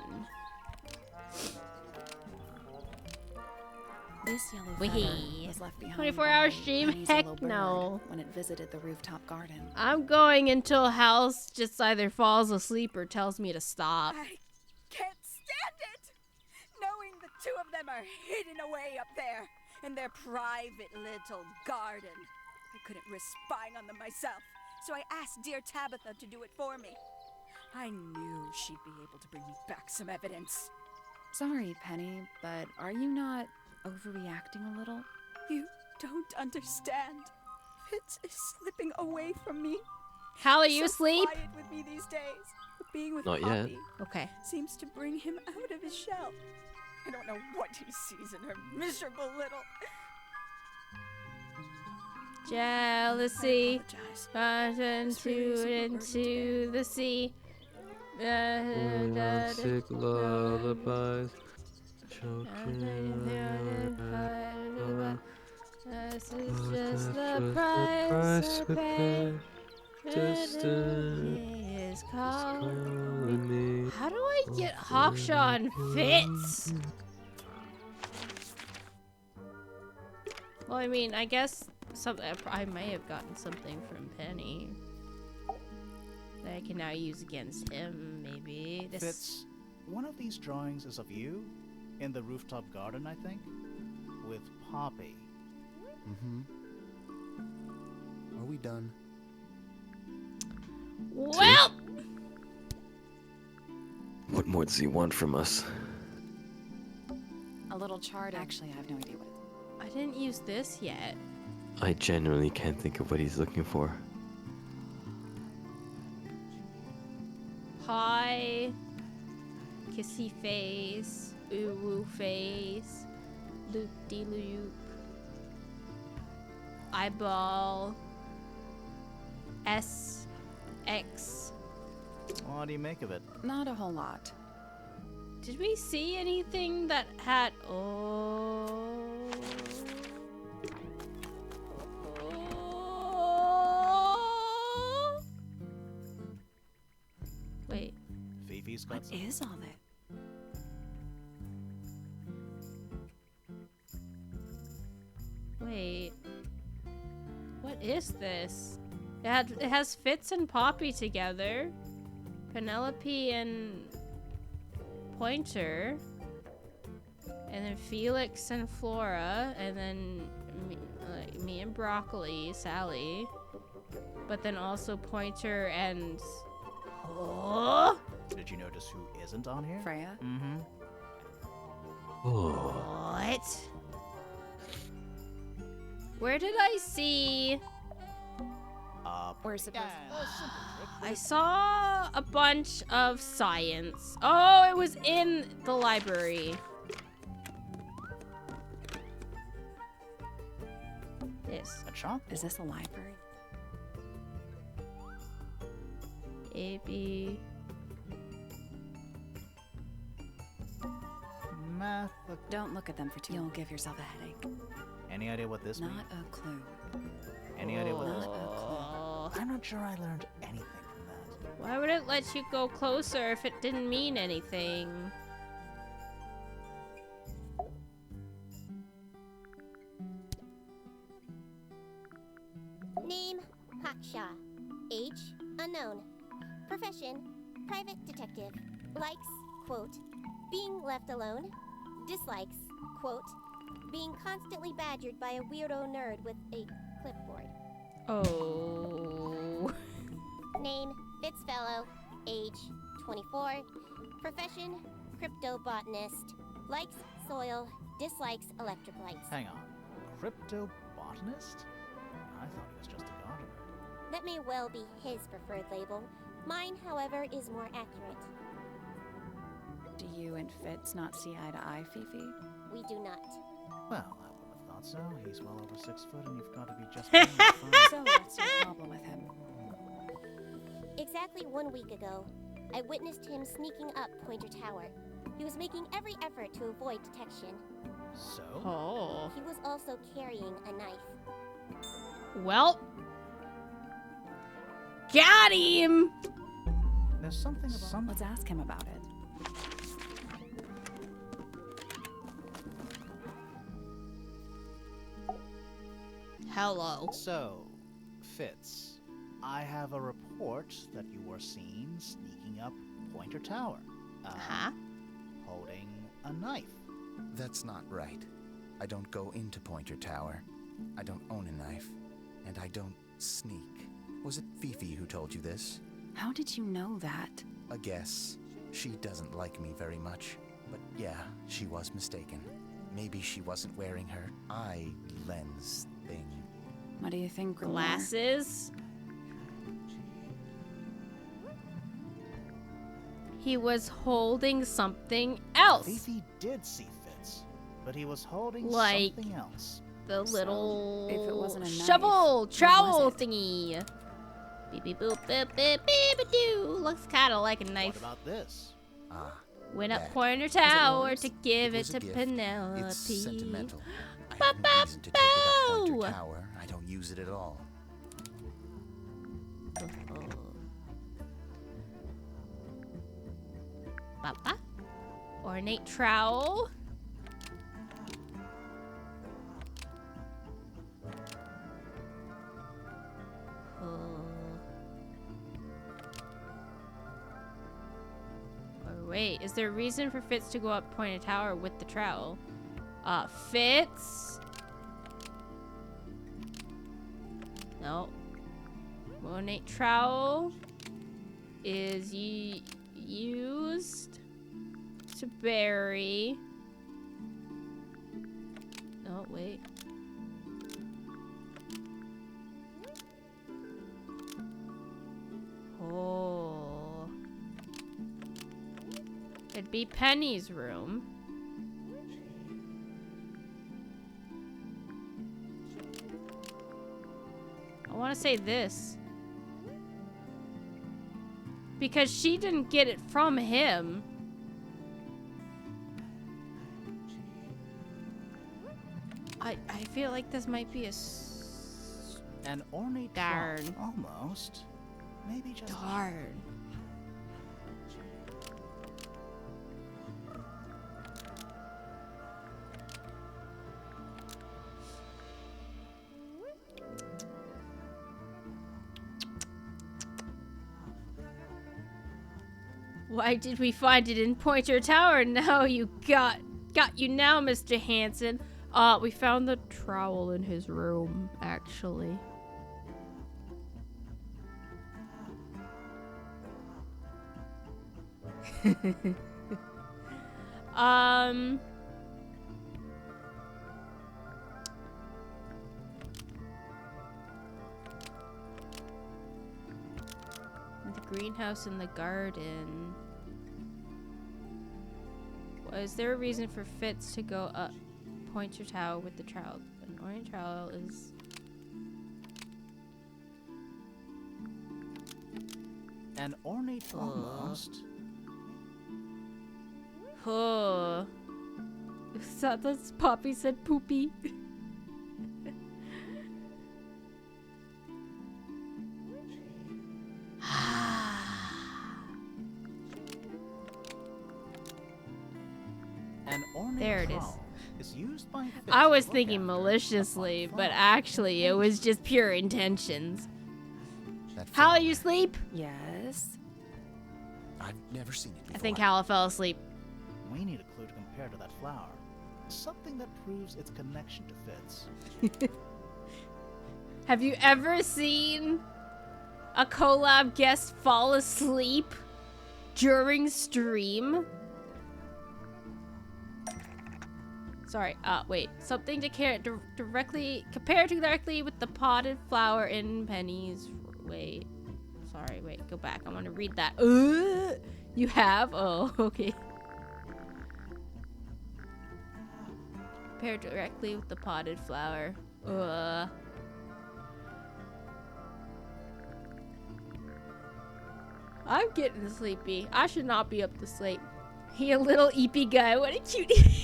[SPEAKER 4] This yellow
[SPEAKER 1] Wee.
[SPEAKER 4] feather was left behind
[SPEAKER 1] 24-hour
[SPEAKER 4] by
[SPEAKER 1] stream?
[SPEAKER 4] Penny's
[SPEAKER 1] Heck
[SPEAKER 4] yellow bird
[SPEAKER 1] no.
[SPEAKER 4] when it visited the rooftop garden.
[SPEAKER 1] I'm going until House just either falls asleep or tells me to stop.
[SPEAKER 7] I can't stand it! Knowing the two of them are hidden away up there in their private little garden. I couldn't risk spying on them myself, so I asked dear Tabitha to do it for me. I knew she'd be able to bring me back some evidence.
[SPEAKER 4] Sorry, Penny, but are you not overreacting a little?
[SPEAKER 7] You don't understand. Fitz is slipping away from me.
[SPEAKER 1] Hal, are you
[SPEAKER 7] So
[SPEAKER 1] asleep?
[SPEAKER 7] quiet with me these days. But being with
[SPEAKER 2] Not yet.
[SPEAKER 7] Poppy
[SPEAKER 1] Okay.
[SPEAKER 7] seems to bring him out of his shell. I don't know what he sees in her miserable little.
[SPEAKER 1] Jealousy.
[SPEAKER 7] I apologize.
[SPEAKER 1] Into the sea.
[SPEAKER 2] Romantic lullabies.
[SPEAKER 1] This is just the price we pay. Is calling me. How do I get Hawkshaw and Fitz? Well, I mean, I guess I may have gotten something from Penny that I can now use against him, maybe.
[SPEAKER 8] Fitz, one of these drawings is of you in the rooftop garden, I think, with Poppy.
[SPEAKER 3] Mm-hmm. Are we done?
[SPEAKER 1] Well,
[SPEAKER 2] What more does he want from us?
[SPEAKER 4] A little chart. Actually, I have no idea what.
[SPEAKER 1] I didn't use this yet.
[SPEAKER 2] I genuinely can't think of what he's looking for.
[SPEAKER 1] Pie, kissy face, ooh woo face, loop de loop, eyeball, S, X.
[SPEAKER 8] What do you make of it?
[SPEAKER 4] Not a whole lot.
[SPEAKER 1] Did we see anything that had Wait.
[SPEAKER 8] Fifi's got
[SPEAKER 4] What
[SPEAKER 8] some.
[SPEAKER 4] is all that?
[SPEAKER 1] Wait. What is this? It has Fitz and Poppy together. Penelope and Pointer. And then Felix and Flora. And then me and Broccoli, Sally. But then also Pointer and... Oh!
[SPEAKER 8] Did you notice who isn't on here?
[SPEAKER 4] Freya?
[SPEAKER 8] Mm-hmm.
[SPEAKER 1] What? Where did I see...
[SPEAKER 4] We're supposed
[SPEAKER 1] I saw a bunch of science. Oh, it was in the library. This.
[SPEAKER 8] A chalk?
[SPEAKER 4] Is this a library?
[SPEAKER 1] A-B.
[SPEAKER 8] Math.
[SPEAKER 4] Don't look at them for too long. You'll give yourself a headache.
[SPEAKER 8] Any idea what this means?
[SPEAKER 4] Not a clue.
[SPEAKER 8] Any idea what this
[SPEAKER 4] Not a
[SPEAKER 8] means?
[SPEAKER 4] clue.
[SPEAKER 8] I'm not sure I learned anything from that.
[SPEAKER 1] Why would it let you go closer if it didn't mean anything?
[SPEAKER 6] Name, Hawkshaw. Age, unknown. Profession, private detective. Likes, quote, being left alone. Dislikes, quote, being constantly badgered by a weirdo nerd with a clipboard.
[SPEAKER 1] Oh.
[SPEAKER 6] Name, Fitzfellow. Age, 24. Profession, cryptobotanist. Likes, soil. Dislikes, electric lights.
[SPEAKER 8] Hang on. Cryptobotanist? I thought he was just a gardener.
[SPEAKER 6] That may well be his preferred label. Mine, however, is more accurate.
[SPEAKER 4] Do you and Fitz not see eye to eye, Fifi?
[SPEAKER 6] We do not.
[SPEAKER 8] Well, I wouldn't have thought so. He's well over 6 foot, and you've got to be just fine.
[SPEAKER 4] So what's your problem with him?
[SPEAKER 6] Exactly 1 week ago, I witnessed him sneaking up Pointer Tower. He was making every effort to avoid detection.
[SPEAKER 8] So?
[SPEAKER 1] Oh.
[SPEAKER 6] He was also carrying a knife.
[SPEAKER 1] Well. Got him!
[SPEAKER 8] There's something about...
[SPEAKER 4] Let's ask him about it.
[SPEAKER 1] Hello.
[SPEAKER 8] So, Fitz, I have a report that you were seen sneaking up Pointer Tower.
[SPEAKER 1] Huh?
[SPEAKER 8] Holding a knife.
[SPEAKER 3] That's not right. I don't go into Pointer Tower. I don't own a knife. And I don't sneak. Was it Fifi who told you this?
[SPEAKER 4] How did you know that?
[SPEAKER 3] A guess. She doesn't like me very much. But yeah, she was mistaken. Maybe she wasn't wearing her eye lens thing.
[SPEAKER 4] What do you think, Grimoire?
[SPEAKER 1] Glasses? He was holding something else.
[SPEAKER 8] Fifi did see Fitz, but he was holding
[SPEAKER 1] Like-
[SPEAKER 8] something else.
[SPEAKER 1] The little
[SPEAKER 4] if it wasn't a knife,
[SPEAKER 1] shovel
[SPEAKER 4] what
[SPEAKER 1] trowel
[SPEAKER 4] was it?
[SPEAKER 1] thingy. Beep beep boop beep beep beep doo. Looks kind of like a
[SPEAKER 8] What
[SPEAKER 1] knife.
[SPEAKER 8] about this?
[SPEAKER 3] Ah,
[SPEAKER 1] Went up
[SPEAKER 3] That,
[SPEAKER 1] Pointer
[SPEAKER 3] as it
[SPEAKER 1] Tower
[SPEAKER 3] was,
[SPEAKER 1] to give it
[SPEAKER 3] was a
[SPEAKER 1] to
[SPEAKER 3] gift.
[SPEAKER 1] Penelope.
[SPEAKER 3] It's sentimental. I have no reason to take it up Pointer Tower. I don't use it at all.
[SPEAKER 1] Papa. Ornate trowel. Or wait, is there a reason for Fitz to go up Pointed Tower with the trowel? Fitz? No. Ornate trowel is used to bury. No, wait. Oh. It'd be Penny's room. I want to say this. Because she didn't get it from him. I feel like this might be
[SPEAKER 8] An ornate
[SPEAKER 1] darn.
[SPEAKER 8] trowel, almost. Maybe just
[SPEAKER 1] Darn. Why did we find it in Pointer Tower? Now you got you now, Mr. Hanson. We found the trowel in his room, actually. The greenhouse in the garden. Was there a reason for Fitz to go up Pointer Tower with the trowel? An orange trowel is...
[SPEAKER 8] an ornate almost.
[SPEAKER 1] Oh. Is that that's Poppy said poopy?
[SPEAKER 8] An ornate
[SPEAKER 1] There it is.
[SPEAKER 8] trowel is used by Fitz
[SPEAKER 1] I
[SPEAKER 8] to
[SPEAKER 1] was
[SPEAKER 8] look
[SPEAKER 1] thinking
[SPEAKER 8] after
[SPEAKER 1] maliciously,
[SPEAKER 8] upon
[SPEAKER 1] but
[SPEAKER 8] fire.
[SPEAKER 1] actually it was just pure intentions.
[SPEAKER 3] That
[SPEAKER 1] How
[SPEAKER 3] flower,
[SPEAKER 1] you sleep?
[SPEAKER 4] Yes.
[SPEAKER 3] I've never seen it before.
[SPEAKER 1] I think Hal fell asleep.
[SPEAKER 8] We need a clue to compare to that flower. Something that proves its connection to Fitz.
[SPEAKER 1] Have you ever seen a collab guest fall asleep during stream? Sorry, wait. Something to compare directly with the potted flower in Penny's. Wait. Sorry, wait, go back. I want to read that. You have? Oh, okay. Compare directly with the potted flower. I'm getting sleepy. I should not be up this late. He a little eepy guy. What a cutie.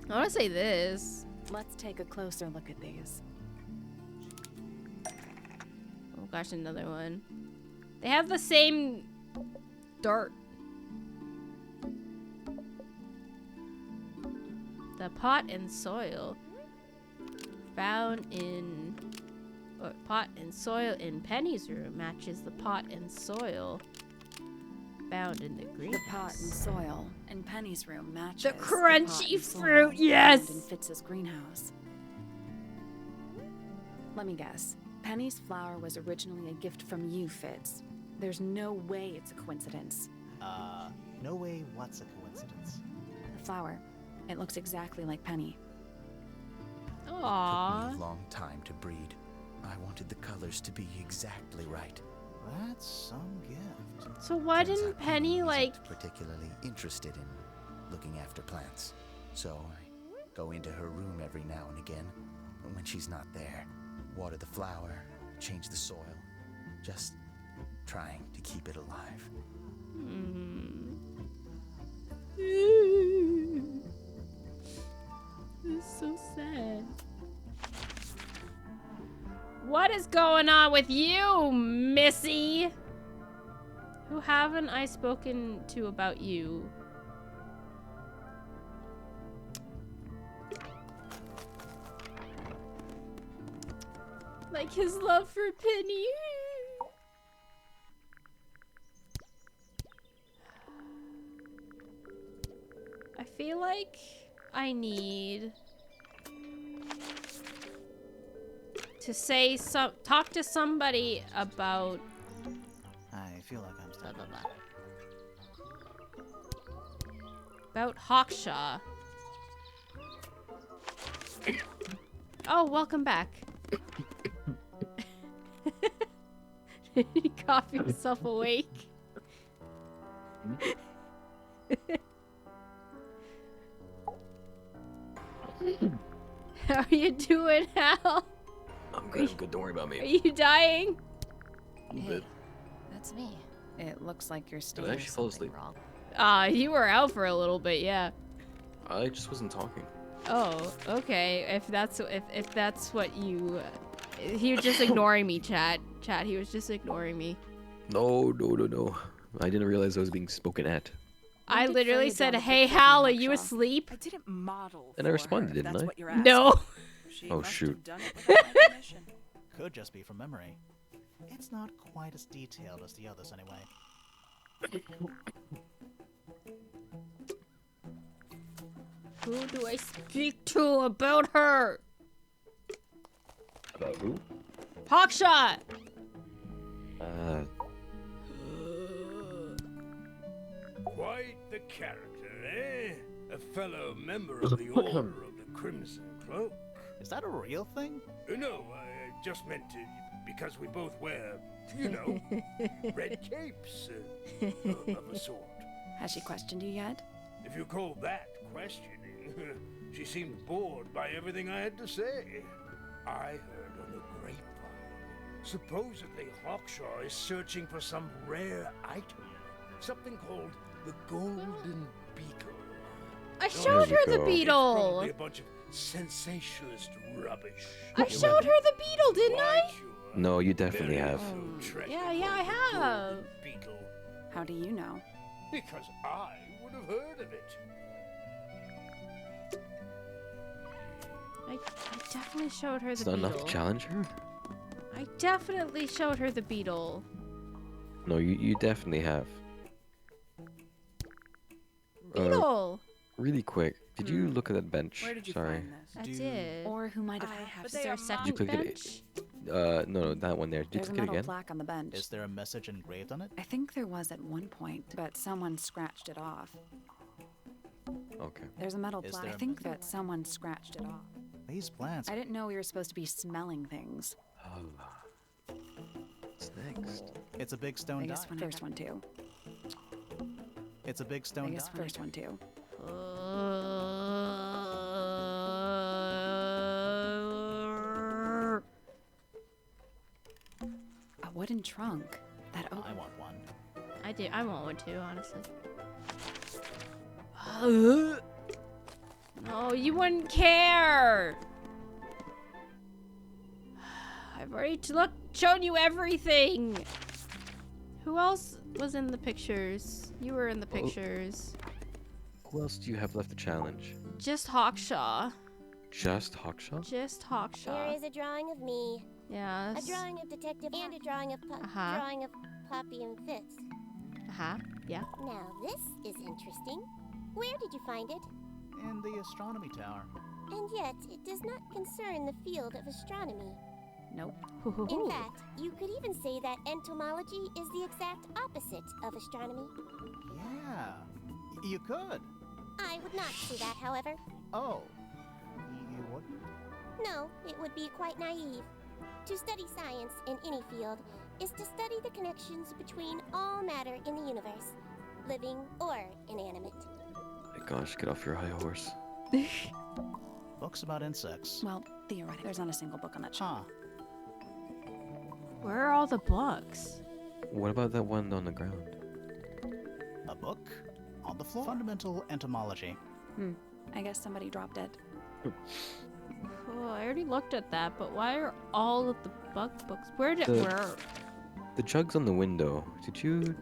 [SPEAKER 1] I want to say this.
[SPEAKER 4] Let's take a closer look at these.
[SPEAKER 1] Oh gosh, another one. They have the same dirt. The pot and soil found in pot and soil in Penny's room matches the pot and soil found in the greenhouse.
[SPEAKER 4] The pot and soil in Penny's room matches
[SPEAKER 1] The crunchy
[SPEAKER 4] pot and soil
[SPEAKER 1] fruit, yes!
[SPEAKER 4] found in Fitz's greenhouse. Let me guess. Penny's flower was originally a gift from you, Fitz. There's no way it's a coincidence.
[SPEAKER 8] No way what's a coincidence.
[SPEAKER 4] The flower. It looks exactly like Penny.
[SPEAKER 3] It took
[SPEAKER 1] Aww.
[SPEAKER 3] me a long time to breed. I wanted the colors to be exactly right.
[SPEAKER 8] That's some gift.
[SPEAKER 1] So why
[SPEAKER 3] Turns
[SPEAKER 1] didn't
[SPEAKER 3] out
[SPEAKER 1] Penny
[SPEAKER 3] isn't
[SPEAKER 1] like...
[SPEAKER 3] particularly interested in looking after plants. So I go into her room every now and again. But when she's not there, water the flower, change the soil. Just trying to keep it alive.
[SPEAKER 1] It's so sad. What is going on with you, Missy? Who haven't I spoken to about you? Like his love for Penny. I feel like I need to say talk to somebody about
[SPEAKER 8] I feel like I'm stuck.
[SPEAKER 1] About Hawkshaw. Oh, welcome back. Did he cough himself awake? How are you doing, Hal?
[SPEAKER 2] I'm good. I'm good. Don't worry about
[SPEAKER 1] Are
[SPEAKER 2] me.
[SPEAKER 1] you dying?
[SPEAKER 9] Hey, that's me.
[SPEAKER 4] It looks like you're
[SPEAKER 2] Did
[SPEAKER 4] still
[SPEAKER 2] I actually fall asleep?
[SPEAKER 9] Wrong.
[SPEAKER 1] You were out for a little bit, yeah.
[SPEAKER 2] I just wasn't talking.
[SPEAKER 1] Oh, okay. If that's what you, he was just ignoring me, chat. He was just ignoring me.
[SPEAKER 2] No. I didn't realize I was being spoken at.
[SPEAKER 1] I
[SPEAKER 7] did
[SPEAKER 1] literally
[SPEAKER 7] Freya
[SPEAKER 1] said,
[SPEAKER 7] down the
[SPEAKER 1] "Hey,
[SPEAKER 7] picture of
[SPEAKER 1] Hal, are
[SPEAKER 7] you,
[SPEAKER 1] you
[SPEAKER 7] Hawkshaw?
[SPEAKER 1] asleep?"
[SPEAKER 7] I didn't model.
[SPEAKER 2] And I
[SPEAKER 7] for
[SPEAKER 2] responded,
[SPEAKER 7] her, if
[SPEAKER 2] didn't
[SPEAKER 7] that's
[SPEAKER 2] I?
[SPEAKER 7] What you're asking.
[SPEAKER 1] No.
[SPEAKER 7] She
[SPEAKER 2] Oh,
[SPEAKER 7] must
[SPEAKER 2] shoot.
[SPEAKER 7] have done it without my permission.
[SPEAKER 8] Could just be from memory. It's not quite as detailed as the others, anyway.
[SPEAKER 1] Who do I speak to about her?
[SPEAKER 2] About who?
[SPEAKER 1] Hawkshot.
[SPEAKER 5] Quite the character, eh? A fellow member of the Order of the Crimson Cloak.
[SPEAKER 8] Is that a real thing?
[SPEAKER 5] No, I just meant to, because we both wear, you know, red capes of a sort.
[SPEAKER 4] Has she questioned you yet?
[SPEAKER 5] If you call that questioning, she seemed bored by everything I had to say. I heard on the grapevine, supposedly Hawkshaw is searching for some rare item, something called the Golden Beetle.
[SPEAKER 1] I showed her the
[SPEAKER 2] go.
[SPEAKER 5] It's
[SPEAKER 1] beetle.
[SPEAKER 5] probably a bunch of sensationalist rubbish.
[SPEAKER 1] I showed her the beetle, didn't I?
[SPEAKER 5] Quite sure.
[SPEAKER 2] No, you definitely
[SPEAKER 5] There
[SPEAKER 2] have.
[SPEAKER 5] is no treasure
[SPEAKER 1] Yeah, I
[SPEAKER 5] called the
[SPEAKER 1] have.
[SPEAKER 5] Golden Beetle,
[SPEAKER 4] How do you know?
[SPEAKER 5] because I would have heard of it.
[SPEAKER 1] I definitely showed her
[SPEAKER 2] It's
[SPEAKER 1] the
[SPEAKER 2] not
[SPEAKER 1] beetle.
[SPEAKER 2] enough to challenge her?
[SPEAKER 1] I definitely showed her the beetle.
[SPEAKER 2] No, you definitely have.
[SPEAKER 1] Beetle.
[SPEAKER 2] Really quick, did you look at that bench?
[SPEAKER 7] Where did you
[SPEAKER 2] Sorry.
[SPEAKER 7] find this?
[SPEAKER 1] I did.
[SPEAKER 4] Or who might have...
[SPEAKER 7] I have
[SPEAKER 1] Was there a
[SPEAKER 7] some
[SPEAKER 1] second
[SPEAKER 2] Did you click
[SPEAKER 1] bench?
[SPEAKER 2] it? No, that one there. Did you
[SPEAKER 4] There's a
[SPEAKER 2] click it
[SPEAKER 4] metal
[SPEAKER 2] again?
[SPEAKER 4] plaque on the bench.
[SPEAKER 8] Is there a message engraved on it?
[SPEAKER 4] I think there was at one point, but someone scratched it off.
[SPEAKER 2] Okay.
[SPEAKER 4] There's a metal
[SPEAKER 8] Is
[SPEAKER 4] plaque.
[SPEAKER 8] there
[SPEAKER 4] I
[SPEAKER 8] a-
[SPEAKER 4] think that someone scratched it off.
[SPEAKER 8] These plants.
[SPEAKER 4] I didn't know we were supposed to be smelling things.
[SPEAKER 2] What's next?
[SPEAKER 8] It's a big stone die.
[SPEAKER 4] Biggest one, first one too.
[SPEAKER 8] It's a big stone
[SPEAKER 4] Biggest
[SPEAKER 8] die.
[SPEAKER 4] first one too. A wooden trunk. That
[SPEAKER 8] I
[SPEAKER 4] open.
[SPEAKER 8] want one.
[SPEAKER 1] I do. I want one too, honestly. No, you wouldn't care. I've already shown you everything. Who else was in the pictures? You were in the pictures.
[SPEAKER 2] Who else do you have left to challenge?
[SPEAKER 1] Just Hawkshaw.
[SPEAKER 2] Just Hawkshaw?
[SPEAKER 1] Just
[SPEAKER 6] There
[SPEAKER 1] Hawkshaw.
[SPEAKER 6] is a drawing of me, a
[SPEAKER 1] Yes.
[SPEAKER 6] drawing of Detective, and a drawing of drawing of Poppy and Fitz.
[SPEAKER 1] Yeah.
[SPEAKER 6] Now this is interesting. Where did you find it?
[SPEAKER 8] In the astronomy tower.
[SPEAKER 6] And yet, it does not concern the field of astronomy.
[SPEAKER 4] Nope.
[SPEAKER 6] In fact, you could even say that entomology is the exact opposite of astronomy.
[SPEAKER 8] Yeah. You could.
[SPEAKER 6] I would not say that, however.
[SPEAKER 8] Oh. You wouldn't?
[SPEAKER 6] No, it would be quite naive. To study science in any field is to study the connections between all matter in the universe, living or inanimate.
[SPEAKER 2] My gosh, get off your high horse.
[SPEAKER 8] Books about insects.
[SPEAKER 4] Well, theoretically, there's not a single book on that shelf.
[SPEAKER 8] Huh.
[SPEAKER 1] Where are all the books?
[SPEAKER 2] What about that one on the ground?
[SPEAKER 8] A book? On the floor? Fundamental entomology.
[SPEAKER 4] I guess somebody dropped it.
[SPEAKER 1] Oh, I already looked at that, but why are all of the bug books? Where?
[SPEAKER 2] The jugs on the window. Did you?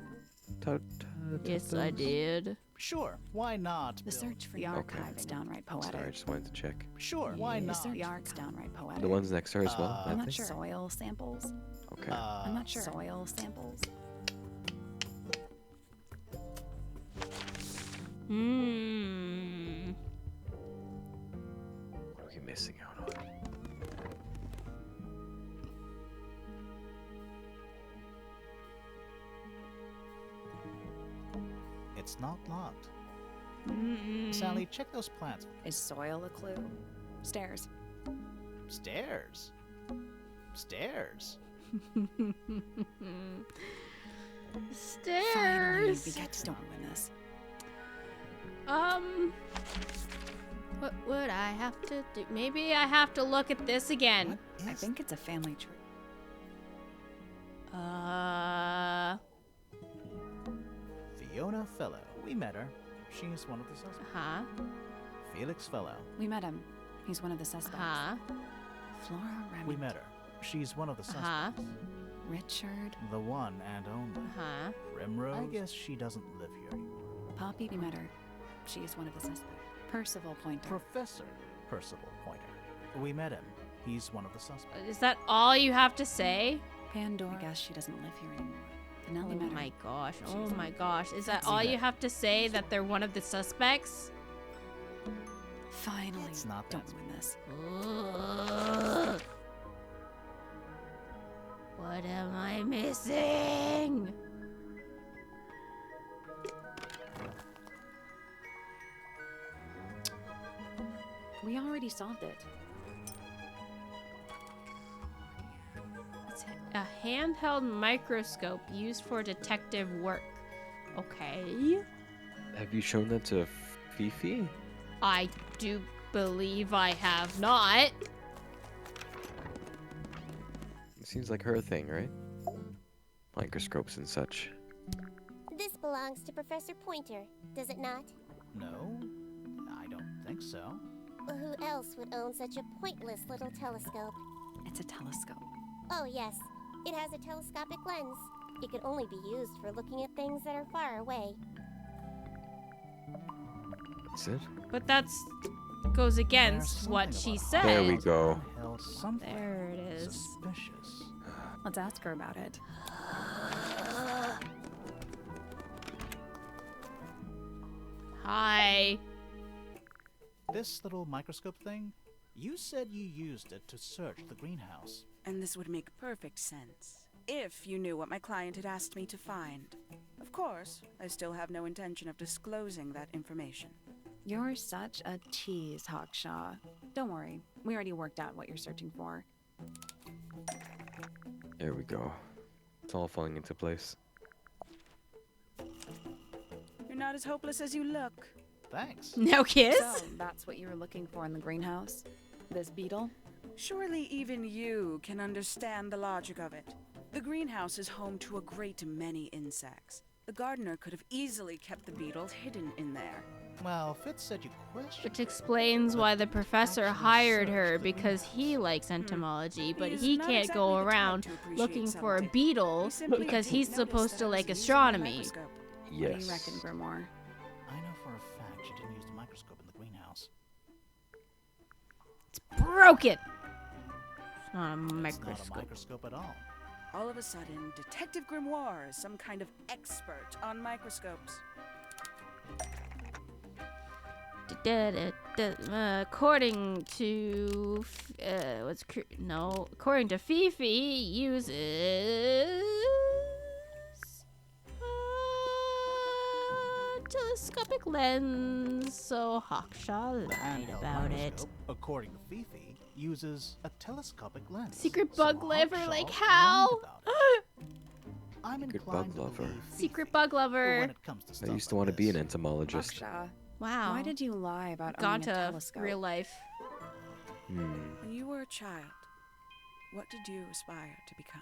[SPEAKER 1] Yes, I did.
[SPEAKER 8] Sure, why not?
[SPEAKER 4] The search for the archive's downright poetic.
[SPEAKER 2] Sorry, I just wanted to check.
[SPEAKER 8] Sure, why
[SPEAKER 4] The
[SPEAKER 8] not?
[SPEAKER 4] search for the downright poetic.
[SPEAKER 2] The ones next to her as well.
[SPEAKER 4] I'm
[SPEAKER 2] I
[SPEAKER 4] not
[SPEAKER 2] think?
[SPEAKER 4] sure. Soil samples.
[SPEAKER 2] Okay.
[SPEAKER 4] I'm not sure. Soil samples.
[SPEAKER 2] What are we missing out on?
[SPEAKER 8] It's not locked. Sally, check those plants.
[SPEAKER 4] Is soil a clue? Stairs.
[SPEAKER 8] Stairs. Stairs.
[SPEAKER 1] Stairs.
[SPEAKER 4] Finally, we get to win this.
[SPEAKER 1] What would I have to do? Maybe I have to look at this again.
[SPEAKER 4] I think it's a family tree.
[SPEAKER 8] Fiona Fellow. We met her. She's one of the suspects. Felix Fellow.
[SPEAKER 4] We met him. He's one of the suspects. Flora Remington.
[SPEAKER 8] We met her. She's one of the suspects.
[SPEAKER 4] Richard.
[SPEAKER 8] The one and only. Primrose. I guess she doesn't live here anymore.
[SPEAKER 4] Poppy. We met her. She is one of the suspects. Percival Pointer.
[SPEAKER 8] Professor Percival Pointer. We met him. He's one of the suspects.
[SPEAKER 1] Is that all you have to say?
[SPEAKER 4] Pandora. I guess she doesn't live here anymore.
[SPEAKER 1] Oh my gosh. Oh my gosh. Is that all you have to say, that they're one of the suspects?
[SPEAKER 4] Finally.
[SPEAKER 8] It's not
[SPEAKER 4] Don't win this.
[SPEAKER 1] What am I missing?
[SPEAKER 4] We already solved it.
[SPEAKER 1] It's a handheld microscope used for detective work. Okay.
[SPEAKER 2] Have you shown that to Fifi?
[SPEAKER 1] I do believe I have not.
[SPEAKER 2] It seems like her thing, right? Microscopes and such.
[SPEAKER 6] This belongs to Professor Pointer, does it not?
[SPEAKER 8] No, I don't think so.
[SPEAKER 6] Well, who else would own such a pointless little telescope?
[SPEAKER 4] It's a telescope.
[SPEAKER 6] Oh, yes. It has a telescopic lens. It can only be used for looking at things that are far away.
[SPEAKER 2] Is it?
[SPEAKER 1] But that's goes against what she said.
[SPEAKER 2] There we go.
[SPEAKER 1] There it is.
[SPEAKER 8] Suspicious.
[SPEAKER 4] Let's ask her about it.
[SPEAKER 1] Hi.
[SPEAKER 8] This little microscope thing, you said you used it to search the greenhouse.
[SPEAKER 7] And this would make perfect sense, if you knew what my client had asked me to find. Of course, I still have no intention of disclosing that information.
[SPEAKER 4] You're such a tease, Hawkshaw. Don't worry, we already worked out what you're searching for.
[SPEAKER 2] There we go. It's all falling into place.
[SPEAKER 7] You're not as hopeless as you look.
[SPEAKER 8] Thanks.
[SPEAKER 1] No kiss?
[SPEAKER 4] So, that's what you were looking for in the greenhouse? This beetle?
[SPEAKER 7] Surely even you can understand the logic of it. The greenhouse is home to a great many insects. The gardener could have easily kept the beetle hidden in there.
[SPEAKER 8] Well, Fitz said you questioned.
[SPEAKER 1] Which explains why the professor hired her, because he likes entomology, but he can't go around looking for a beetle because he's supposed to like astronomy.
[SPEAKER 2] Yes.
[SPEAKER 4] What do you reckon, Grimoire?
[SPEAKER 8] I know for a fact she didn't use the microscope in the greenhouse.
[SPEAKER 1] It's broken. It's not a
[SPEAKER 8] It's
[SPEAKER 1] microscope.
[SPEAKER 8] not a microscope at all.
[SPEAKER 7] All of a sudden, Detective Grimoire is some kind of expert on microscopes.
[SPEAKER 1] According to according to Fifi, uses telescopic lens. So Hawkshaw lied
[SPEAKER 8] Handheld
[SPEAKER 1] about it.
[SPEAKER 8] microscope, according to Fifi, uses a telescopic lens.
[SPEAKER 1] Secret
[SPEAKER 8] So
[SPEAKER 1] bug lover,
[SPEAKER 8] Hawkshaw
[SPEAKER 1] like
[SPEAKER 8] lied
[SPEAKER 1] how?
[SPEAKER 8] about it. I'm
[SPEAKER 2] Secret
[SPEAKER 8] inclined
[SPEAKER 2] bug
[SPEAKER 8] to
[SPEAKER 2] lover.
[SPEAKER 8] believe Fifi.
[SPEAKER 1] Secret bug
[SPEAKER 8] But
[SPEAKER 1] lover.
[SPEAKER 8] when it comes to
[SPEAKER 2] I
[SPEAKER 8] stuff
[SPEAKER 2] used to
[SPEAKER 8] like
[SPEAKER 2] want to be an
[SPEAKER 8] this,
[SPEAKER 2] entomologist.
[SPEAKER 4] Hawkshaw,
[SPEAKER 1] Wow.
[SPEAKER 4] why did you lie about
[SPEAKER 1] Gone
[SPEAKER 4] owning a
[SPEAKER 1] to
[SPEAKER 4] telescope?
[SPEAKER 1] real life.
[SPEAKER 7] When you were a child, what did you aspire to become?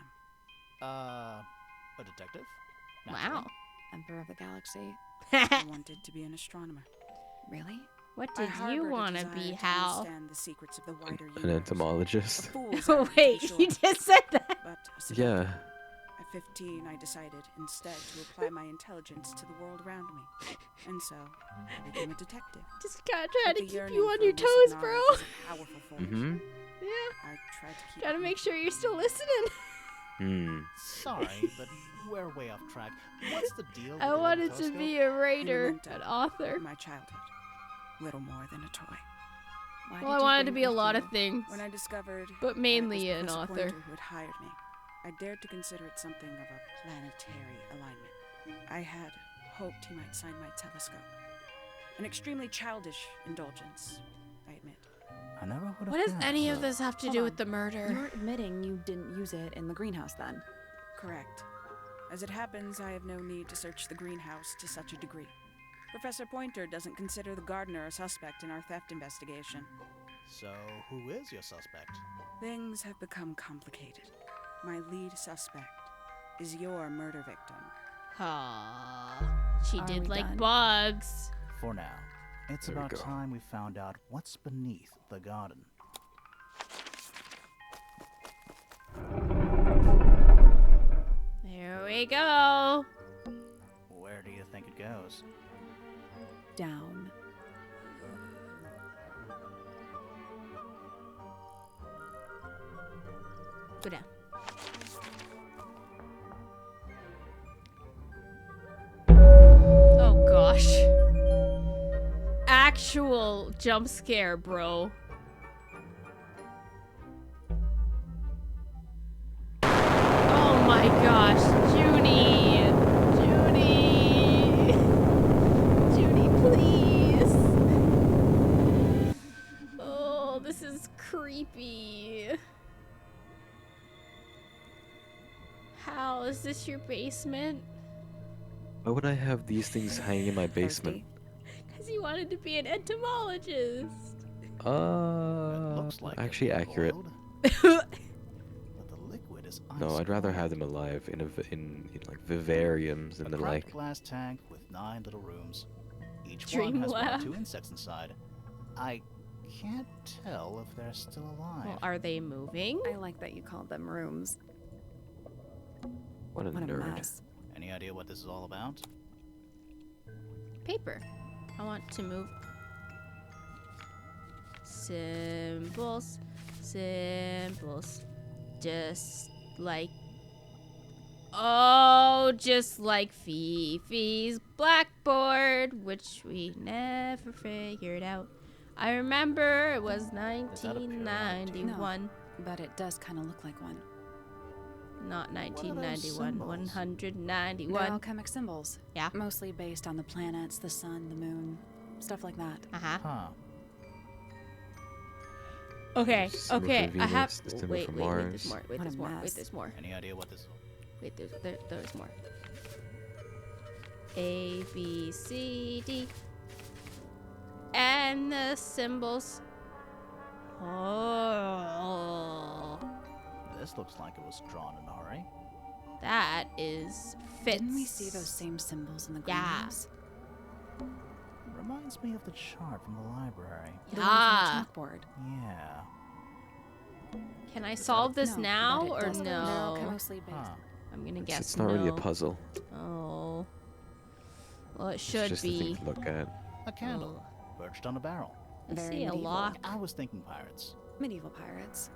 [SPEAKER 8] A detective?
[SPEAKER 1] Wow.
[SPEAKER 4] Emperor of the Galaxy.
[SPEAKER 7] I wanted to be an astronomer.
[SPEAKER 4] Really?
[SPEAKER 1] What
[SPEAKER 7] I
[SPEAKER 1] did you
[SPEAKER 7] harbored a
[SPEAKER 1] want to
[SPEAKER 7] desire
[SPEAKER 1] be,
[SPEAKER 7] to
[SPEAKER 1] Hal?
[SPEAKER 7] understand the secrets of the wider
[SPEAKER 2] An
[SPEAKER 7] universe.
[SPEAKER 2] entomologist.
[SPEAKER 7] A fool's
[SPEAKER 1] Oh,
[SPEAKER 7] errand, to be
[SPEAKER 1] wait,
[SPEAKER 7] sure,
[SPEAKER 1] you just said that.
[SPEAKER 7] but a seductive.
[SPEAKER 2] Yeah.
[SPEAKER 7] At 15, I decided instead to apply my intelligence to the world around me. And so, I became a detective.
[SPEAKER 1] Just gotta try
[SPEAKER 7] But
[SPEAKER 1] to
[SPEAKER 7] the
[SPEAKER 1] keep
[SPEAKER 7] yearning
[SPEAKER 1] you on
[SPEAKER 7] for
[SPEAKER 1] your
[SPEAKER 7] elusive
[SPEAKER 1] toes,
[SPEAKER 7] knowledge
[SPEAKER 1] bro.
[SPEAKER 7] is a powerful force.
[SPEAKER 2] Mm-hmm.
[SPEAKER 1] Yeah.
[SPEAKER 7] I tried to keep
[SPEAKER 1] Gotta
[SPEAKER 7] it
[SPEAKER 1] make sure you're still listening.
[SPEAKER 2] Hmm.
[SPEAKER 8] Sorry, but we're way off track. What's the deal with
[SPEAKER 1] I
[SPEAKER 8] the
[SPEAKER 1] wanted to
[SPEAKER 8] telescope?
[SPEAKER 1] be a writer,
[SPEAKER 7] memento
[SPEAKER 1] an author.
[SPEAKER 7] my childhood. Little more than a toy.
[SPEAKER 4] Why
[SPEAKER 1] Well,
[SPEAKER 4] did
[SPEAKER 1] I
[SPEAKER 4] you
[SPEAKER 1] wanted to
[SPEAKER 4] bring
[SPEAKER 1] be
[SPEAKER 4] it
[SPEAKER 1] a
[SPEAKER 4] with
[SPEAKER 1] lot
[SPEAKER 4] you?
[SPEAKER 1] of things,
[SPEAKER 7] When I discovered
[SPEAKER 1] but
[SPEAKER 7] that
[SPEAKER 1] mainly
[SPEAKER 7] it was
[SPEAKER 1] an
[SPEAKER 7] Professor
[SPEAKER 1] author.
[SPEAKER 7] Pointer who had hired me, I dared to consider it something of a planetary alignment. I had hoped he might sign my telescope. An extremely childish indulgence, I admit.
[SPEAKER 8] I never would have
[SPEAKER 1] What does
[SPEAKER 8] guessed.
[SPEAKER 1] any of this have to
[SPEAKER 4] Hold
[SPEAKER 1] do
[SPEAKER 4] on.
[SPEAKER 1] with the murder?
[SPEAKER 4] You're admitting you didn't use it in the greenhouse then?
[SPEAKER 7] Correct. As it happens, I have no need to search the greenhouse to such a degree. Professor Pointer doesn't consider the gardener a suspect in our theft investigation.
[SPEAKER 8] So, who is your suspect?
[SPEAKER 7] Things have become complicated. My lead suspect is your murder victim.
[SPEAKER 1] She
[SPEAKER 4] Are
[SPEAKER 1] did
[SPEAKER 4] we
[SPEAKER 1] like
[SPEAKER 4] done?
[SPEAKER 1] bugs.
[SPEAKER 8] For now. It's
[SPEAKER 2] There we
[SPEAKER 8] about
[SPEAKER 2] go.
[SPEAKER 8] time we found out what's beneath the garden.
[SPEAKER 1] There we go.
[SPEAKER 8] Where do you think it goes?
[SPEAKER 4] Down.
[SPEAKER 1] Go down. Oh gosh. Actual jump scare, bro. Oh my gosh, Junie. Junie. Junie, please. Oh, this is creepy. Hal, is this your basement?
[SPEAKER 2] Why would I have these things hanging in my basement?
[SPEAKER 4] Thirsty?
[SPEAKER 1] Because he wanted to be an entomologist.
[SPEAKER 8] It looks like it
[SPEAKER 2] Actually accurate.
[SPEAKER 8] boiled, but the liquid is
[SPEAKER 2] No, I'd rather have
[SPEAKER 8] ice
[SPEAKER 2] them alive in in like vivariums and
[SPEAKER 8] cold.
[SPEAKER 2] the
[SPEAKER 8] A cramped
[SPEAKER 2] like.
[SPEAKER 8] glass tank with 9 little rooms. Each
[SPEAKER 1] Dream
[SPEAKER 8] one has 1 or
[SPEAKER 1] lab.
[SPEAKER 8] 2 insects inside. I can't tell if they're still alive.
[SPEAKER 1] Well, are they moving?
[SPEAKER 4] I like that you called them rooms.
[SPEAKER 2] What a
[SPEAKER 4] What a
[SPEAKER 2] nerd.
[SPEAKER 4] mess.
[SPEAKER 8] Any idea what this is all about?
[SPEAKER 1] Paper. I want to move. Symbols. Symbols. Just like. Oh, just like Fifi's blackboard, which we never figured out. I remember it was
[SPEAKER 8] that a periodic table?
[SPEAKER 1] 1991.
[SPEAKER 4] But it does kind of look like one.
[SPEAKER 1] Not
[SPEAKER 8] those
[SPEAKER 1] 1991.
[SPEAKER 8] symbols?
[SPEAKER 1] 191.
[SPEAKER 4] They're alchemic symbols.
[SPEAKER 1] Yeah.
[SPEAKER 4] Mostly based on the planets, the sun, the moon, stuff like that.
[SPEAKER 1] Uh-huh.
[SPEAKER 8] Huh.
[SPEAKER 1] Okay,
[SPEAKER 2] This is symbol for
[SPEAKER 1] okay, I have.
[SPEAKER 2] Venus, this symbol
[SPEAKER 1] Wait,
[SPEAKER 2] for
[SPEAKER 1] wait, wait, there's
[SPEAKER 2] Mars.
[SPEAKER 1] more. Wait,
[SPEAKER 4] What a
[SPEAKER 1] there's more. Wait,
[SPEAKER 4] mess.
[SPEAKER 1] there's more.
[SPEAKER 8] Any idea what this is?
[SPEAKER 1] Wait, there's more. A, B, C, D. And the symbols. Oh.
[SPEAKER 8] This looks like it was drawn in a hurry.
[SPEAKER 1] That is fits.
[SPEAKER 4] Didn't we see those same symbols in the
[SPEAKER 1] Yeah.
[SPEAKER 4] greenhouse?
[SPEAKER 8] Reminds me of the chart from the library.
[SPEAKER 4] The one
[SPEAKER 1] Yeah.
[SPEAKER 4] from the chalkboard.
[SPEAKER 8] Yeah.
[SPEAKER 1] Can I solve this
[SPEAKER 4] No,
[SPEAKER 1] now
[SPEAKER 4] but it
[SPEAKER 1] or
[SPEAKER 4] does look- They're
[SPEAKER 1] no?
[SPEAKER 4] mostly based.
[SPEAKER 8] Huh.
[SPEAKER 1] I'm gonna
[SPEAKER 2] It's,
[SPEAKER 1] guess
[SPEAKER 2] it's not
[SPEAKER 1] no.
[SPEAKER 2] really a puzzle.
[SPEAKER 1] Oh. Well, it
[SPEAKER 2] It's
[SPEAKER 1] should
[SPEAKER 2] just a
[SPEAKER 1] be.
[SPEAKER 2] thing to look at.
[SPEAKER 8] A candle, perched on a barrel.
[SPEAKER 1] I
[SPEAKER 4] Very
[SPEAKER 1] see a
[SPEAKER 4] medieval.
[SPEAKER 1] lock.
[SPEAKER 8] I was thinking pirates.
[SPEAKER 4] Medieval pirates.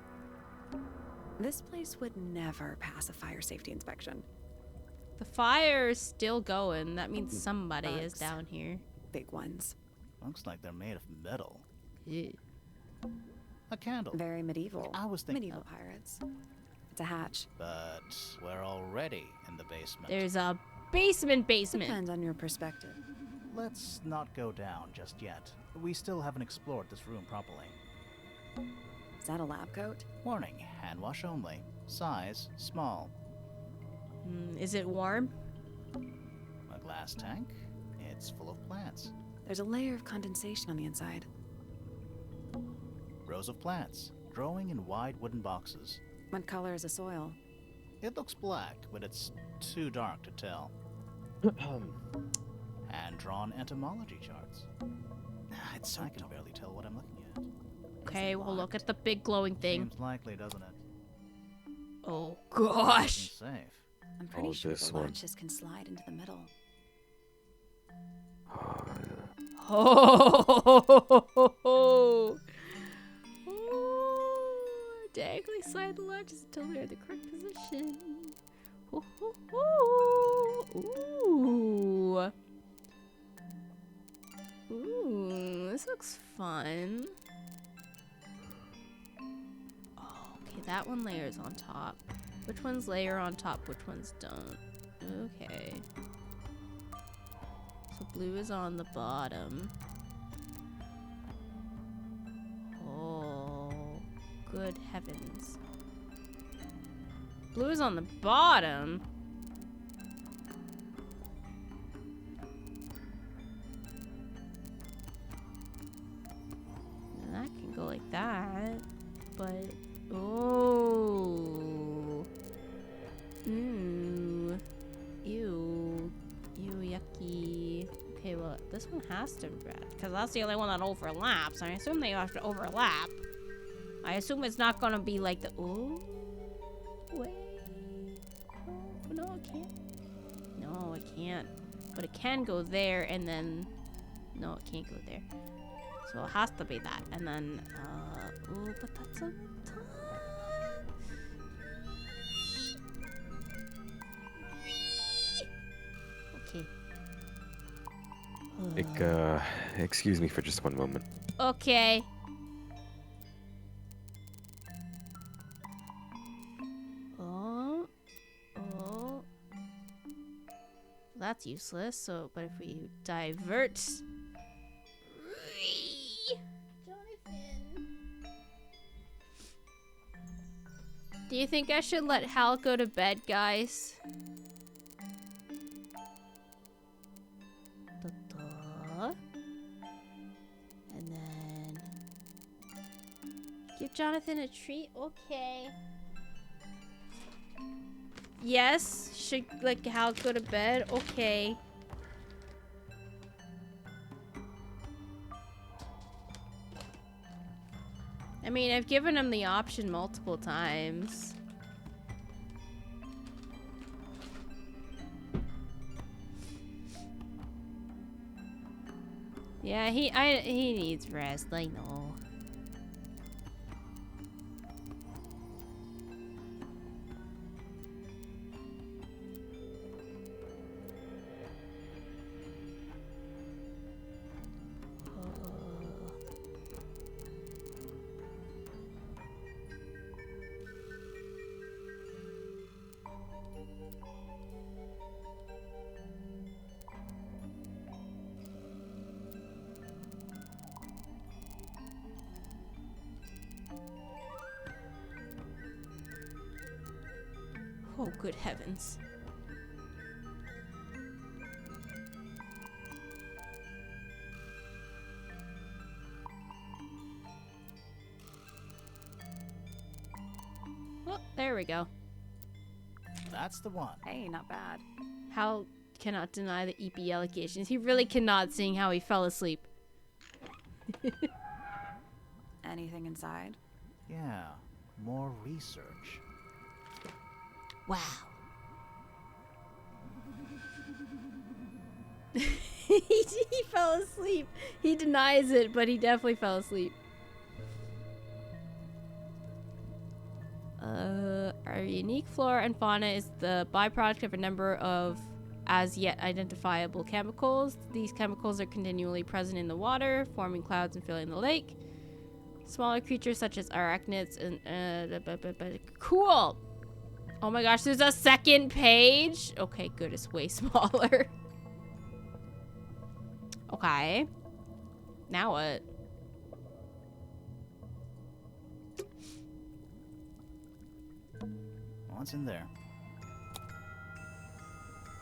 [SPEAKER 4] This place would never pass a fire safety inspection.
[SPEAKER 1] The fire is still going. That means somebody is
[SPEAKER 4] Bugs.
[SPEAKER 1] down here.
[SPEAKER 4] Big ones.
[SPEAKER 8] Looks like they're made of metal.
[SPEAKER 1] Ew.
[SPEAKER 8] A candle.
[SPEAKER 4] Very medieval.
[SPEAKER 8] I was thinking,
[SPEAKER 4] Medieval pirates. It's a hatch.
[SPEAKER 8] but we're already in the basement.
[SPEAKER 1] There's a basement.
[SPEAKER 4] Depends on your perspective.
[SPEAKER 8] Let's not go down just yet. We still haven't explored this room properly.
[SPEAKER 4] Is that a lab coat?
[SPEAKER 8] Warning, hand wash only. Size, small.
[SPEAKER 1] Is it warm?
[SPEAKER 8] A glass tank. It's full of plants.
[SPEAKER 4] There's a layer of condensation on the inside.
[SPEAKER 8] Rows of plants, growing in wide wooden boxes.
[SPEAKER 4] What color is the soil?
[SPEAKER 8] It looks black, but it's too dark to tell. Hand-drawn entomology charts. I can barely tell what I'm looking at.
[SPEAKER 1] Okay, we'll look at the big glowing thing.
[SPEAKER 8] Seems likely, doesn't it?
[SPEAKER 1] Oh gosh.
[SPEAKER 8] Seems safe.
[SPEAKER 4] I'm pretty sure
[SPEAKER 2] this
[SPEAKER 4] the
[SPEAKER 2] one.
[SPEAKER 4] latches can slide into the middle.
[SPEAKER 1] Oh. Diagonally slide the latches until they're in the correct position. Ooh. Ooh, this looks fun. Oh, okay, that one layers on top. Which ones layer on top, which ones don't? Okay. So blue is on the bottom. Oh, good heavens. Blue is on the bottom? And that can go like that, but... Oh. Ooh. Ew. Ew, yucky. Okay, well, this one has to be red, because that's the only one that overlaps. I assume they have to overlap. I assume it's not gonna be like the... Ooh. Wait. Oh, no, it can't. No, it can't. But it can go there, and then... No, it can't go there. So it has to be that. And then, ooh, but that's on the top. Okay.
[SPEAKER 2] Excuse me for just one moment.
[SPEAKER 1] Okay. Oh. Oh. That's useless. So, but if we divert... Do you think I should let Hal go to bed, guys? And then... Give Jonathan a treat? Okay. Yes? Should, like, Hal go to bed? Okay. I mean, I've given him the option multiple times. Yeah, he needs rest, I know. Oh, good heavens. Oh, there we go.
[SPEAKER 8] That's the one.
[SPEAKER 4] Hey, not bad.
[SPEAKER 1] Hal cannot deny the EP allegations. He really cannot, seeing how he fell asleep.
[SPEAKER 4] Anything inside?
[SPEAKER 8] Yeah, more research.
[SPEAKER 1] Wow. he fell asleep. He denies it, but he definitely fell asleep. Our unique flora and fauna is the byproduct of a number of as yet identifiable chemicals. These chemicals are continually present in the water, forming clouds and filling the lake. Smaller creatures such as arachnids and cool. Oh my gosh, there's a second page? Okay, good, it's way smaller. Okay. Now what?
[SPEAKER 8] What's in there?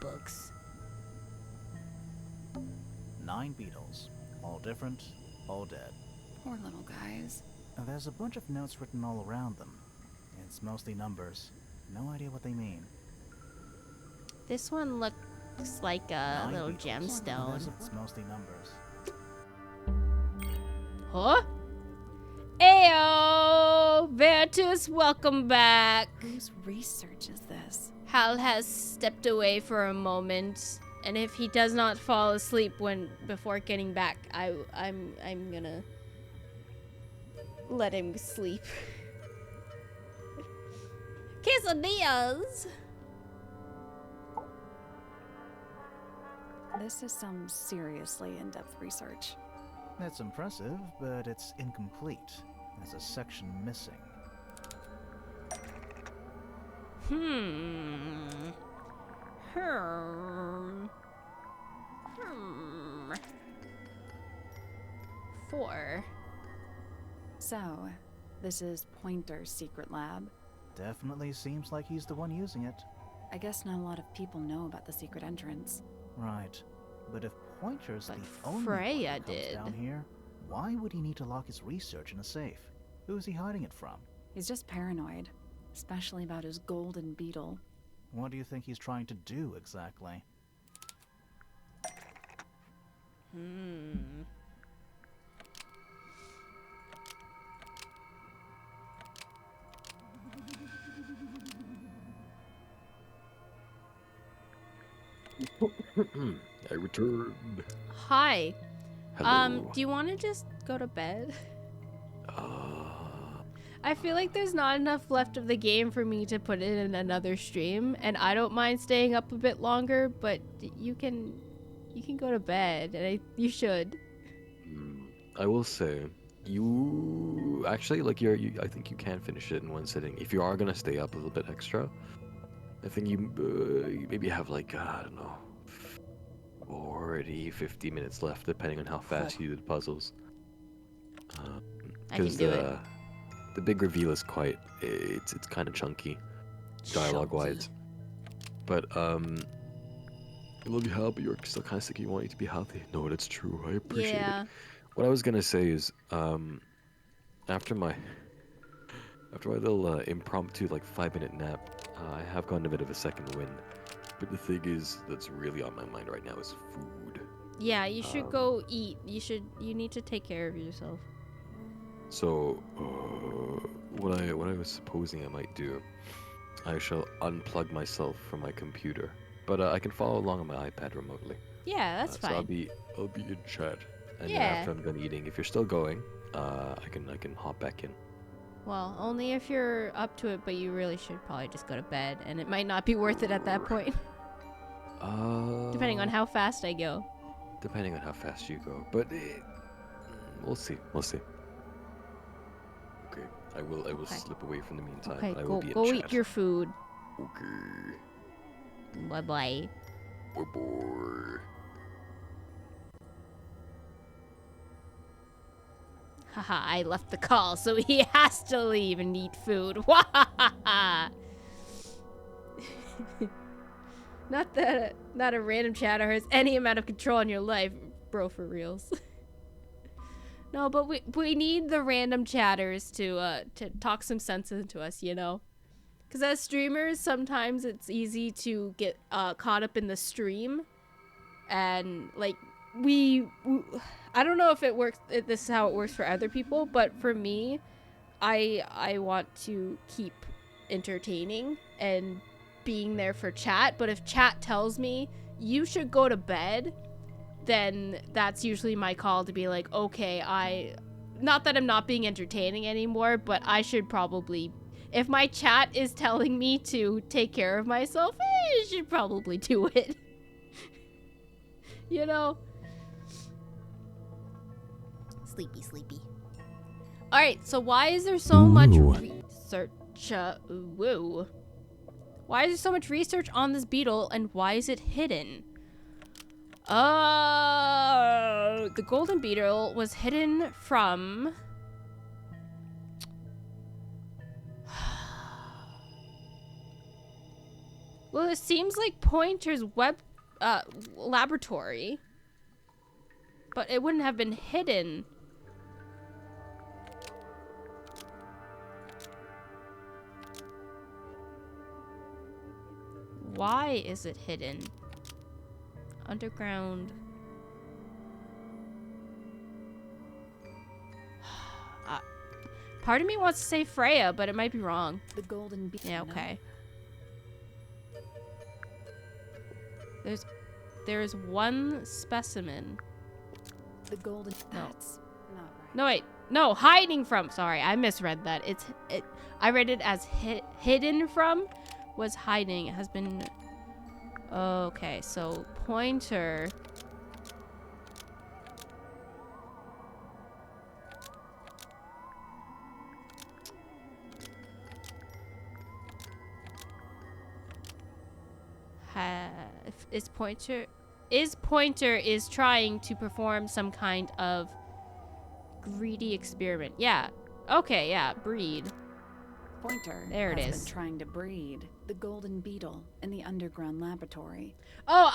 [SPEAKER 1] Books.
[SPEAKER 8] 9 beetles. All different, all dead.
[SPEAKER 4] Poor little guys.
[SPEAKER 8] There's a bunch of notes written all around them. It's mostly numbers. No idea what they mean.
[SPEAKER 1] This one looks like a
[SPEAKER 8] 9
[SPEAKER 1] little
[SPEAKER 8] beetles.
[SPEAKER 1] gemstone.
[SPEAKER 8] It's mostly numbers.
[SPEAKER 1] Huh? Ayo! Vertus, welcome back.
[SPEAKER 4] Whose research is this?
[SPEAKER 1] Hal has stepped away for a moment, and if he does not fall asleep before getting back, I'm gonna let him sleep. Quesadillas!
[SPEAKER 4] This is some seriously in-depth research.
[SPEAKER 8] It's impressive, but it's incomplete. There's a section missing.
[SPEAKER 1] Hmm. 4.
[SPEAKER 4] So, this is Pointer's secret lab.
[SPEAKER 8] Definitely seems like he's the one using it.
[SPEAKER 4] I guess not a lot of people know about the secret entrance.
[SPEAKER 8] Right. But if Pointer's
[SPEAKER 1] But
[SPEAKER 8] the only one
[SPEAKER 1] Freya
[SPEAKER 8] who comes
[SPEAKER 1] did.
[SPEAKER 8] down here, why would he need to lock his research in a safe? Who is he hiding it from?
[SPEAKER 4] He's just paranoid, especially about his golden beetle.
[SPEAKER 8] What do you think he's trying to do exactly?
[SPEAKER 2] I returned.
[SPEAKER 1] Hi.
[SPEAKER 2] Hello.
[SPEAKER 1] Do you want to just go to bed?
[SPEAKER 2] Uh,
[SPEAKER 1] I feel like there's not enough left of the game for me to put it in another stream, and I don't mind staying up a bit longer, but you can go to bed, and you should.
[SPEAKER 2] I will say, you actually like I think you can finish it in one sitting. If you are gonna stay up a little bit extra, I think you maybe have like I don't know, 40, 50 minutes left, depending on how fast you do the puzzles.
[SPEAKER 1] I can
[SPEAKER 2] Because
[SPEAKER 1] do it.
[SPEAKER 2] the big reveal is quite it's kind of chunky, dialogue wise. But I love you, Hal, but you're still kind of sick. You want you to be healthy. No, that's true. I appreciate it. What I was gonna say is, after my little impromptu like 5-minute nap, I have gotten a bit of a second wind. But the thing is, that's really on my mind right now is food.
[SPEAKER 1] Yeah, you should go eat. You need to take care of yourself.
[SPEAKER 2] So, what I was supposing I might do, I shall unplug myself from my computer, but I can follow along on my iPad remotely.
[SPEAKER 1] Yeah, that's fine.
[SPEAKER 2] So I'll be in chat, and then
[SPEAKER 1] Yeah.
[SPEAKER 2] after I'm done eating, if you're still going, I can hop back in.
[SPEAKER 1] Well, only if you're up to it, but you really should probably just go to bed, and it might not be worth it at that point. Depending on how fast I go.
[SPEAKER 2] Depending on how fast you go, but we'll see. Okay, I will
[SPEAKER 1] Okay.
[SPEAKER 2] slip away from the meantime.
[SPEAKER 1] Okay,
[SPEAKER 2] but I will
[SPEAKER 1] go
[SPEAKER 2] be in
[SPEAKER 1] go
[SPEAKER 2] chat.
[SPEAKER 1] eat your food.
[SPEAKER 2] Okay.
[SPEAKER 1] Bye bye.
[SPEAKER 2] Bye.
[SPEAKER 1] Haha, I left the call, so he has to leave and eat food. Wahahaha. Not that a random chatter has any amount of control on your life, bro, for reals. No, but we need the random chatters to talk some sense into us, you know? Because as streamers, sometimes it's easy to get caught up in the stream. And, like, I don't know if it works, if this is how it works for other people, but for me, I want to keep entertaining and being there for chat. But if chat tells me you should go to bed, then that's usually my call to be like, okay, not that I'm not being entertaining anymore, but I should probably, if my chat is telling me to take care of myself, I should probably do it. You know? Sleepy. Alright, so why is there so much research? Whoa. Why is there so much research on this beetle, and why is it hidden? The golden beetle was hidden from... Well, it seems like Pointer's laboratory. But it wouldn't have been hidden. Why is it hidden? Underground. Part of me wants to say Freya, but it might be wrong.
[SPEAKER 4] The golden beetle.
[SPEAKER 1] Yeah, okay. There's one specimen.
[SPEAKER 4] The golden.
[SPEAKER 1] No.
[SPEAKER 4] That's not right.
[SPEAKER 1] No, wait. No, hiding from. Sorry, I misread that. I read it as hidden from was hiding. It has been. Okay, so pointer. Pointer is trying to perform some kind of greedy experiment. Yeah. Okay, yeah, breed.
[SPEAKER 4] Pointer
[SPEAKER 1] There it
[SPEAKER 4] has
[SPEAKER 1] is.
[SPEAKER 4] been trying to breed the golden beetle in the underground laboratory.
[SPEAKER 1] Oh,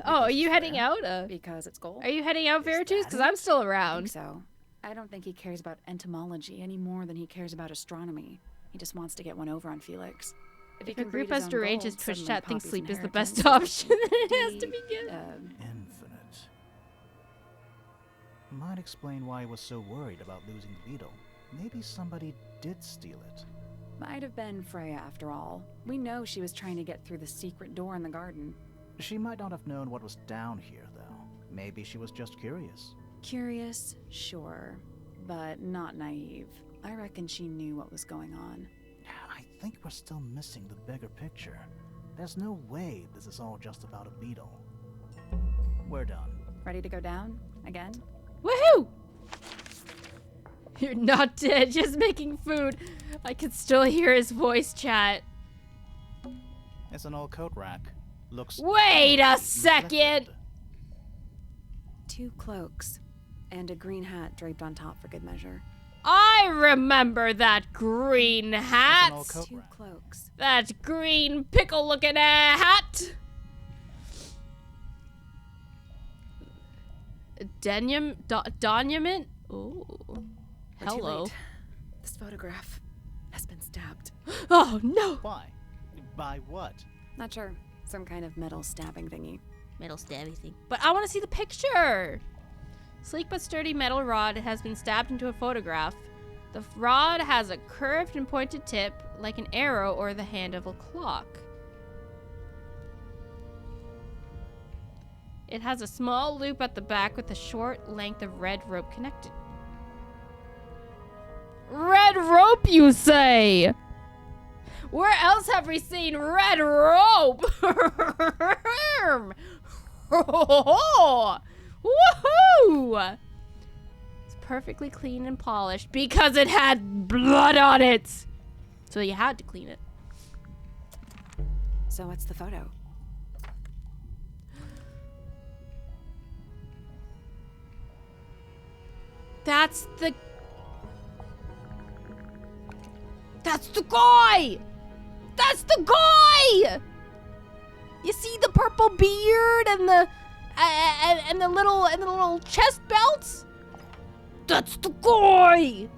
[SPEAKER 1] are you heading out?
[SPEAKER 4] Because it's gold.
[SPEAKER 1] Are you heading out, Veritus? Because I'm still
[SPEAKER 4] I
[SPEAKER 1] around.
[SPEAKER 4] think so. I don't think he cares about entomology any more than he cares about astronomy. He just wants to get one over on Felix.
[SPEAKER 1] If
[SPEAKER 4] he
[SPEAKER 1] a
[SPEAKER 4] can
[SPEAKER 1] group
[SPEAKER 4] breed his
[SPEAKER 1] has
[SPEAKER 4] own
[SPEAKER 1] deranged
[SPEAKER 4] gold,
[SPEAKER 1] as Twitch
[SPEAKER 4] suddenly
[SPEAKER 1] chat thinks
[SPEAKER 4] Poppy's
[SPEAKER 1] sleep is the
[SPEAKER 4] inheritance
[SPEAKER 1] best option, it has to
[SPEAKER 4] be,
[SPEAKER 1] begin.
[SPEAKER 8] Infinite. Might explain why he was so worried about losing the beetle. Maybe somebody did steal it.
[SPEAKER 4] Might have been Freya after all. We know she was trying to get through the secret door in the garden.
[SPEAKER 8] She might not have known what was down here, though. Maybe she was just curious.
[SPEAKER 4] Curious, sure, but not naive. I reckon she knew what was going on.
[SPEAKER 8] I think we're still missing the bigger picture. There's no way this is all just about a beetle. We're done.
[SPEAKER 4] Ready to go down? Again?
[SPEAKER 1] Woohoo! You're not dead, just making food. I can still hear his voice chat.
[SPEAKER 8] It's an old coat rack. Looks.
[SPEAKER 1] Wait a second!
[SPEAKER 4] 2 cloaks, and a green hat draped on top for good measure.
[SPEAKER 1] I remember that green hat.
[SPEAKER 8] It's an old coat
[SPEAKER 4] 2
[SPEAKER 8] rack.
[SPEAKER 4] cloaks.
[SPEAKER 1] That green pickle-looking hat. Donument? Ooh.
[SPEAKER 4] We're too
[SPEAKER 1] Hello.
[SPEAKER 4] late. This photograph has been stabbed.
[SPEAKER 1] Oh, no.
[SPEAKER 8] Why? By what?
[SPEAKER 4] Not sure. Some kind of metal stabbing thingy.
[SPEAKER 1] Metal stabby thing. But I want to see the picture. Sleek but sturdy metal rod has been stabbed into a photograph. The rod has a curved and pointed tip, like an arrow or the hand of a clock. It has a small loop at the back with a short length of red rope connected. Red rope, you say? Where else have we seen red rope? Woohoo! It's perfectly clean and polished because it had blood on it. So you had to clean it.
[SPEAKER 4] So what's the photo?
[SPEAKER 1] That's the guy! That's the guy! You see the purple beard and the little chest belts? That's the guy!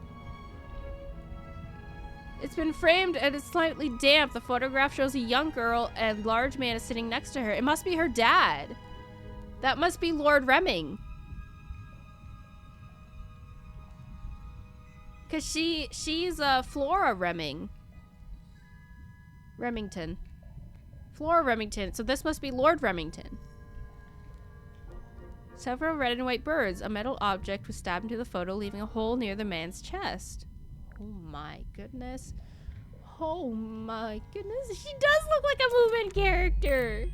[SPEAKER 1] It's been framed and it's slightly damp. The photograph shows a young girl and large man is sitting next to her. It must be her dad. That must be Lord Remming. Cause she's Flora Remington. Flora Remington. So this must be Lord Remington. Several red and white birds. A metal object was stabbed into the photo, leaving a hole near the man's chest. Oh my goodness. Oh my goodness. She does look like a movement character.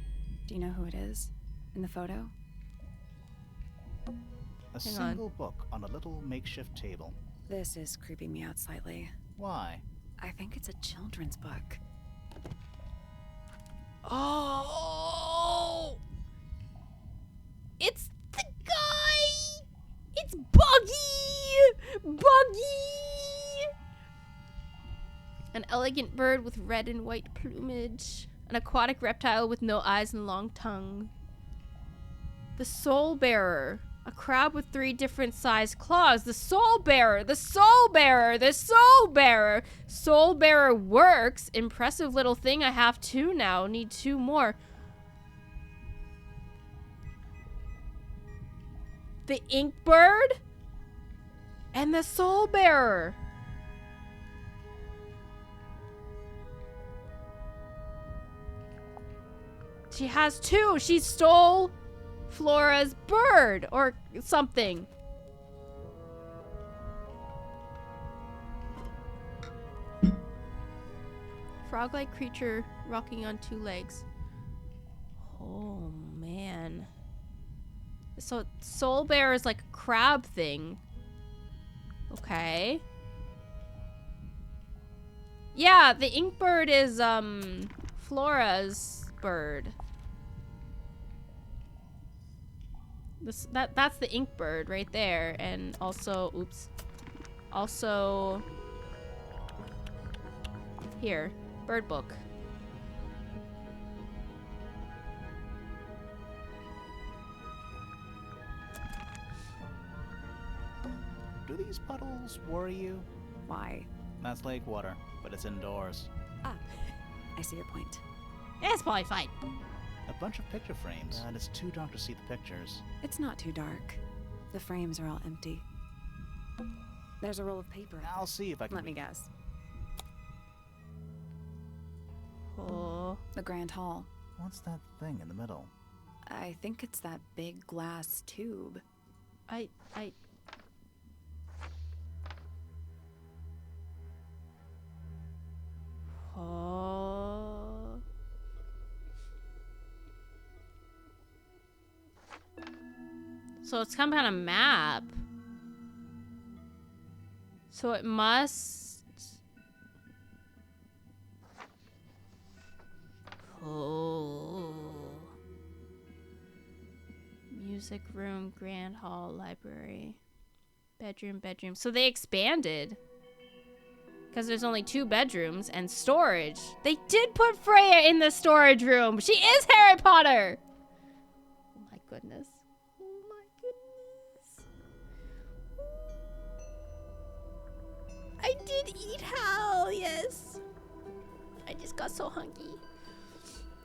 [SPEAKER 4] Do you know who it is in the photo?
[SPEAKER 8] A
[SPEAKER 1] Hang
[SPEAKER 8] single
[SPEAKER 1] on.
[SPEAKER 8] book on a little makeshift table.
[SPEAKER 4] This is creeping me out slightly.
[SPEAKER 8] Why?
[SPEAKER 4] I think it's a children's book.
[SPEAKER 1] Oh! It's the guy! It's Buggy! Buggy! An elegant bird with red and white plumage. An aquatic reptile with no eyes and long tongue. The soul bearer. A crab with 3 different sized claws. The soul bearer. The soul bearer. The soul bearer. Soul bearer works. Impressive little thing. I have 2 now. Need 2 more. The ink bird. And the soul bearer. She has 2. She stole Flora's bird or something. Frog-like creature rocking on 2 legs. Oh man. So soul bear is like a crab thing. Okay. Yeah, the ink bird is Flora's bird. That's the ink bird right there, and also, oops, also here, bird book.
[SPEAKER 8] Do these puddles worry you?
[SPEAKER 4] Why?
[SPEAKER 8] That's lake water, but it's indoors.
[SPEAKER 4] Ah, I see your point.
[SPEAKER 1] Yeah, it's probably fine.
[SPEAKER 8] A bunch of picture frames, and it's too dark to see the pictures.
[SPEAKER 4] It's not too dark. The frames are all empty. There's a roll of paper.
[SPEAKER 8] I'll see if I can.
[SPEAKER 4] Let me guess.
[SPEAKER 1] Oh.
[SPEAKER 4] The Grand Hall.
[SPEAKER 8] What's that thing in the middle?
[SPEAKER 4] I think it's that big glass tube.
[SPEAKER 1] Oh. So it's some kind of map. So it must... Oh. Music room, grand hall, library. Bedroom. So they expanded. Because there's only 2 bedrooms and storage. They did put Freya in the storage room. She is Harry Potter. Oh my goodness. Oh my goodness. I did eat Hal, yes. I just got so hungry.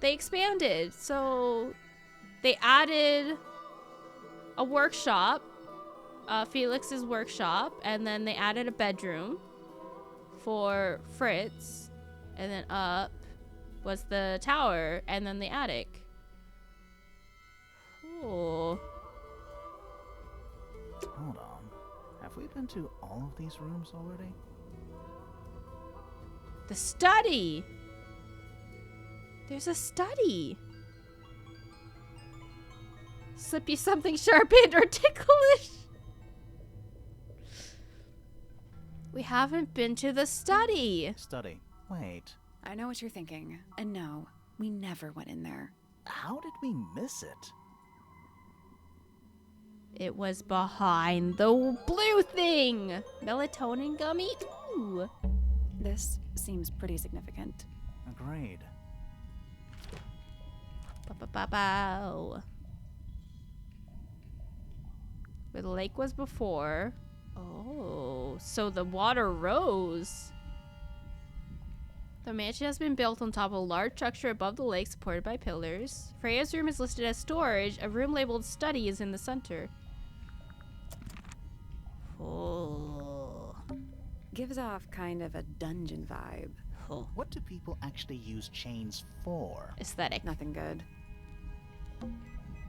[SPEAKER 1] They expanded. So they added a workshop. Felix's workshop. And then they added a bedroom for Fritz, and then up was the tower, and then the attic. Oh.
[SPEAKER 8] Hold on. Have we been to all of these rooms already?
[SPEAKER 1] The study! There's a study! Slip you something sharpened or ticklish? We haven't been to the study.
[SPEAKER 8] Study. Wait.
[SPEAKER 4] I know what you're thinking. And no, we never went in there.
[SPEAKER 8] How did we miss it?
[SPEAKER 1] It was behind the blue thing. Melatonin gummy? Ooh.
[SPEAKER 4] This seems pretty significant.
[SPEAKER 8] Agreed.
[SPEAKER 1] Bow. Where the lake was before. Oh, so the water rose. The mansion has been built on top of a large structure above the lake supported by pillars. Freya's room is listed as storage. A room labeled study is in the center. Oh.
[SPEAKER 4] Gives off kind of a dungeon vibe.
[SPEAKER 1] Oh.
[SPEAKER 8] What do people actually use chains for?
[SPEAKER 1] Aesthetic.
[SPEAKER 4] Nothing good.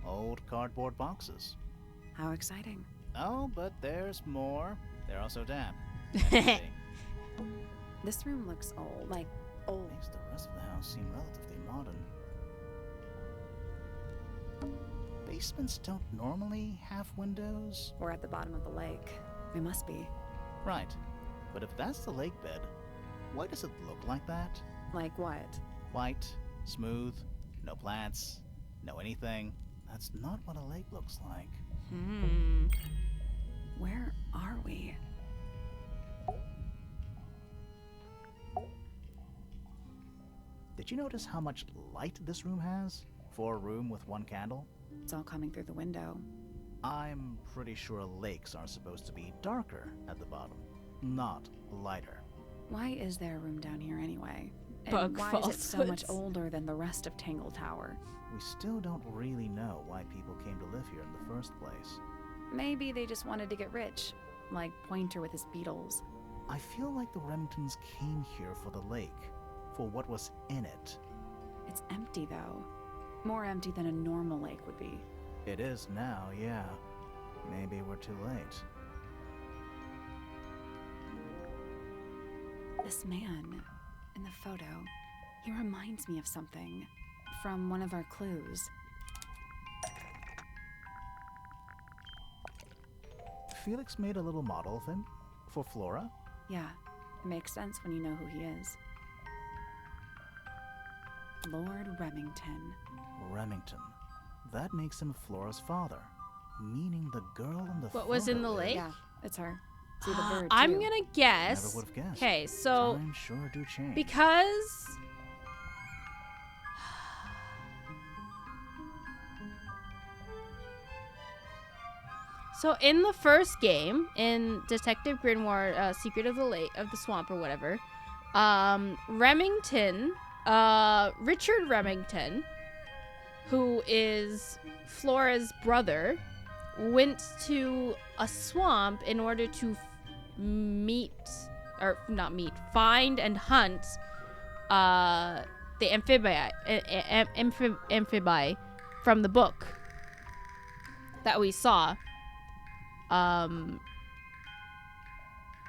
[SPEAKER 8] Old cardboard boxes.
[SPEAKER 4] How exciting.
[SPEAKER 8] Oh, but there's more. They're also damp.
[SPEAKER 4] This room looks old. Like, old.
[SPEAKER 8] Makes the rest of the house seem relatively modern. Basements don't normally have windows.
[SPEAKER 4] We're at the bottom of the lake. We must be.
[SPEAKER 8] Right. But if that's the lake bed, why does it look like that?
[SPEAKER 4] Like what?
[SPEAKER 8] White, smooth, no plants, no anything. That's not what a lake looks like.
[SPEAKER 4] Where are we?
[SPEAKER 8] Did you notice how much light this room has? For a room with 1 candle?
[SPEAKER 4] It's all coming through the window.
[SPEAKER 8] I'm pretty sure lakes are supposed to be darker at the bottom, not lighter.
[SPEAKER 4] Why is there a room down here anyway? And
[SPEAKER 1] Bug
[SPEAKER 4] why is it so much
[SPEAKER 1] falsehoods.
[SPEAKER 4] older than the rest of Tangle Tower?
[SPEAKER 8] We still don't really know why people came to live here in the first place.
[SPEAKER 4] Maybe they just wanted to get rich, like Pointer with his beetles.
[SPEAKER 8] I feel like the Remingtons came here for the lake, for what was in it.
[SPEAKER 4] It's empty though. More empty than a normal lake would be.
[SPEAKER 8] It is now, yeah. Maybe we're too late.
[SPEAKER 4] This man in the photo, he reminds me of something from one of our clues.
[SPEAKER 8] Felix made a little model of him for Flora.
[SPEAKER 4] Yeah, it makes sense when you know who he is. Lord Remington.
[SPEAKER 8] Remington. That makes him Flora's father, meaning the girl in the
[SPEAKER 1] What was in the
[SPEAKER 8] photo
[SPEAKER 1] lake?
[SPEAKER 4] Yeah, it's her. See the bird,
[SPEAKER 1] I'm
[SPEAKER 4] too.
[SPEAKER 1] gonna guess.
[SPEAKER 8] Never would have guessed.
[SPEAKER 1] Okay, so
[SPEAKER 8] Times sure do change.
[SPEAKER 1] because so in the first game, in Detective Grimoire, Secret of the Lake of the Swamp or whatever, Remington, Richard Remington, who is Flora's brother, went to a swamp in order to find and hunt the amphibi from the book that we saw.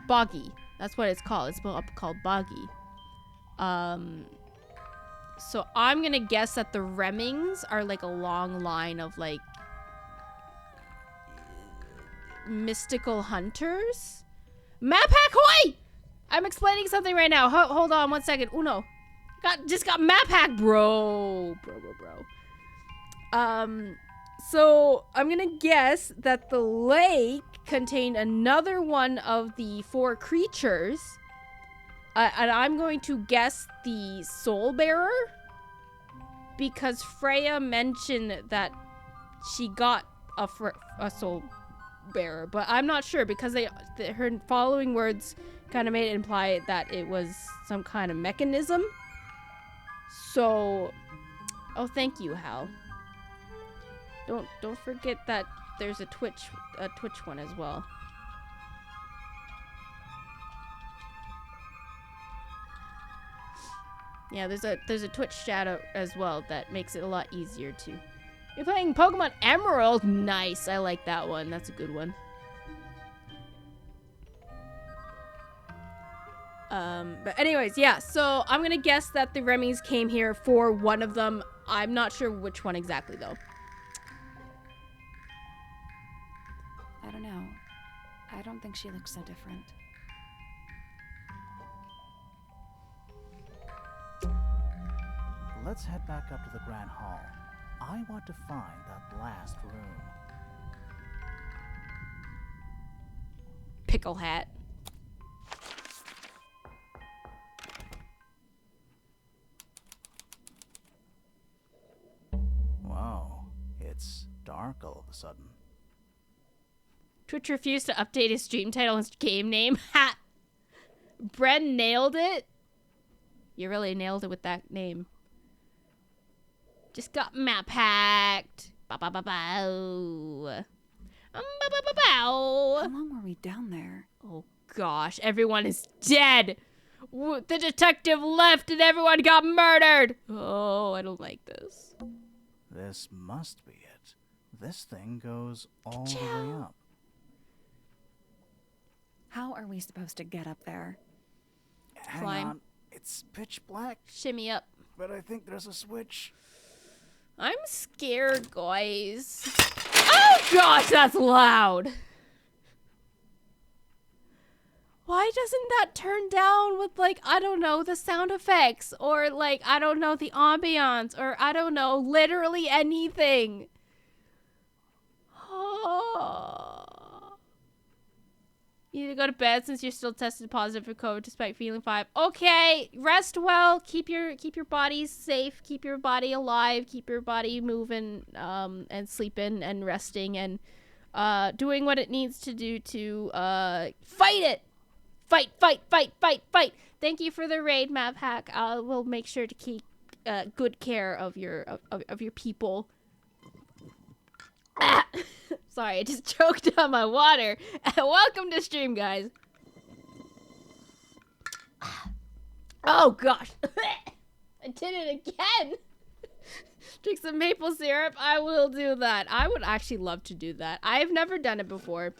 [SPEAKER 1] Boggy. That's what it's called. It's called Boggy. So I'm gonna guess that the Remings are like a long line of like mystical hunters. Map hack hoy! I'm explaining something right now. Hold on 1 second. Uno. Just got map hack, bro. So I'm gonna guess that the lake contained another one of the 4 creatures. And I'm going to guess the soul bearer, because Freya mentioned that she got a soul bearer, but I'm not sure because her following words kind of made it imply that it was some kind of mechanism. So, oh, thank you, Hal. Don't forget that there's a Twitch one as well. Yeah, there's a Twitch chat as well that makes it a lot easier too. You're playing Pokemon Emerald? Nice, I like that one. That's a good one. But anyways, yeah, so I'm gonna guess that the Remmies came here for one of them. I'm not sure which one exactly though.
[SPEAKER 4] I don't know. I don't think she looks so different.
[SPEAKER 8] Let's head back up to the Grand Hall. I want to find that last room.
[SPEAKER 1] Pickle hat.
[SPEAKER 8] Wow, it's dark all of a sudden.
[SPEAKER 1] Twitch refused to update his stream title and game name. Ha! Bren nailed it. You really nailed it with that name. Just got map hacked. Bow, bow, bow, bow. Bow, bow, bow, bow.
[SPEAKER 4] How long were we down there?
[SPEAKER 1] Oh gosh, everyone is dead. The detective left and everyone got murdered. Oh, I don't like this.
[SPEAKER 8] This must be it. This thing goes all the way up.
[SPEAKER 4] How are we supposed to get up there?
[SPEAKER 8] Hang
[SPEAKER 1] Climb.
[SPEAKER 8] on. It's pitch black,
[SPEAKER 1] Shimmy up.
[SPEAKER 8] but I think there's a switch.
[SPEAKER 1] I'm scared, guys. Oh gosh, that's loud. Why doesn't that turn down with, like, I don't know, the sound effects, or like, I don't know, the ambiance, or I don't know, literally anything? Oh. You need to go to bed since you're still tested positive for COVID despite feeling fine. Okay, rest well. Keep your body safe. Keep your body alive. Keep your body moving, and sleeping and resting, and doing what it needs to do to fight it. Fight, fight, fight, fight, fight. Thank you for the raid, Map Hack. I will make sure to keep good care of your people. Ah! Sorry, I just choked on my water. Welcome to stream, guys. Oh gosh. I did it again. Drink some maple syrup. I will do that. I would actually love to do that. I've never done it before.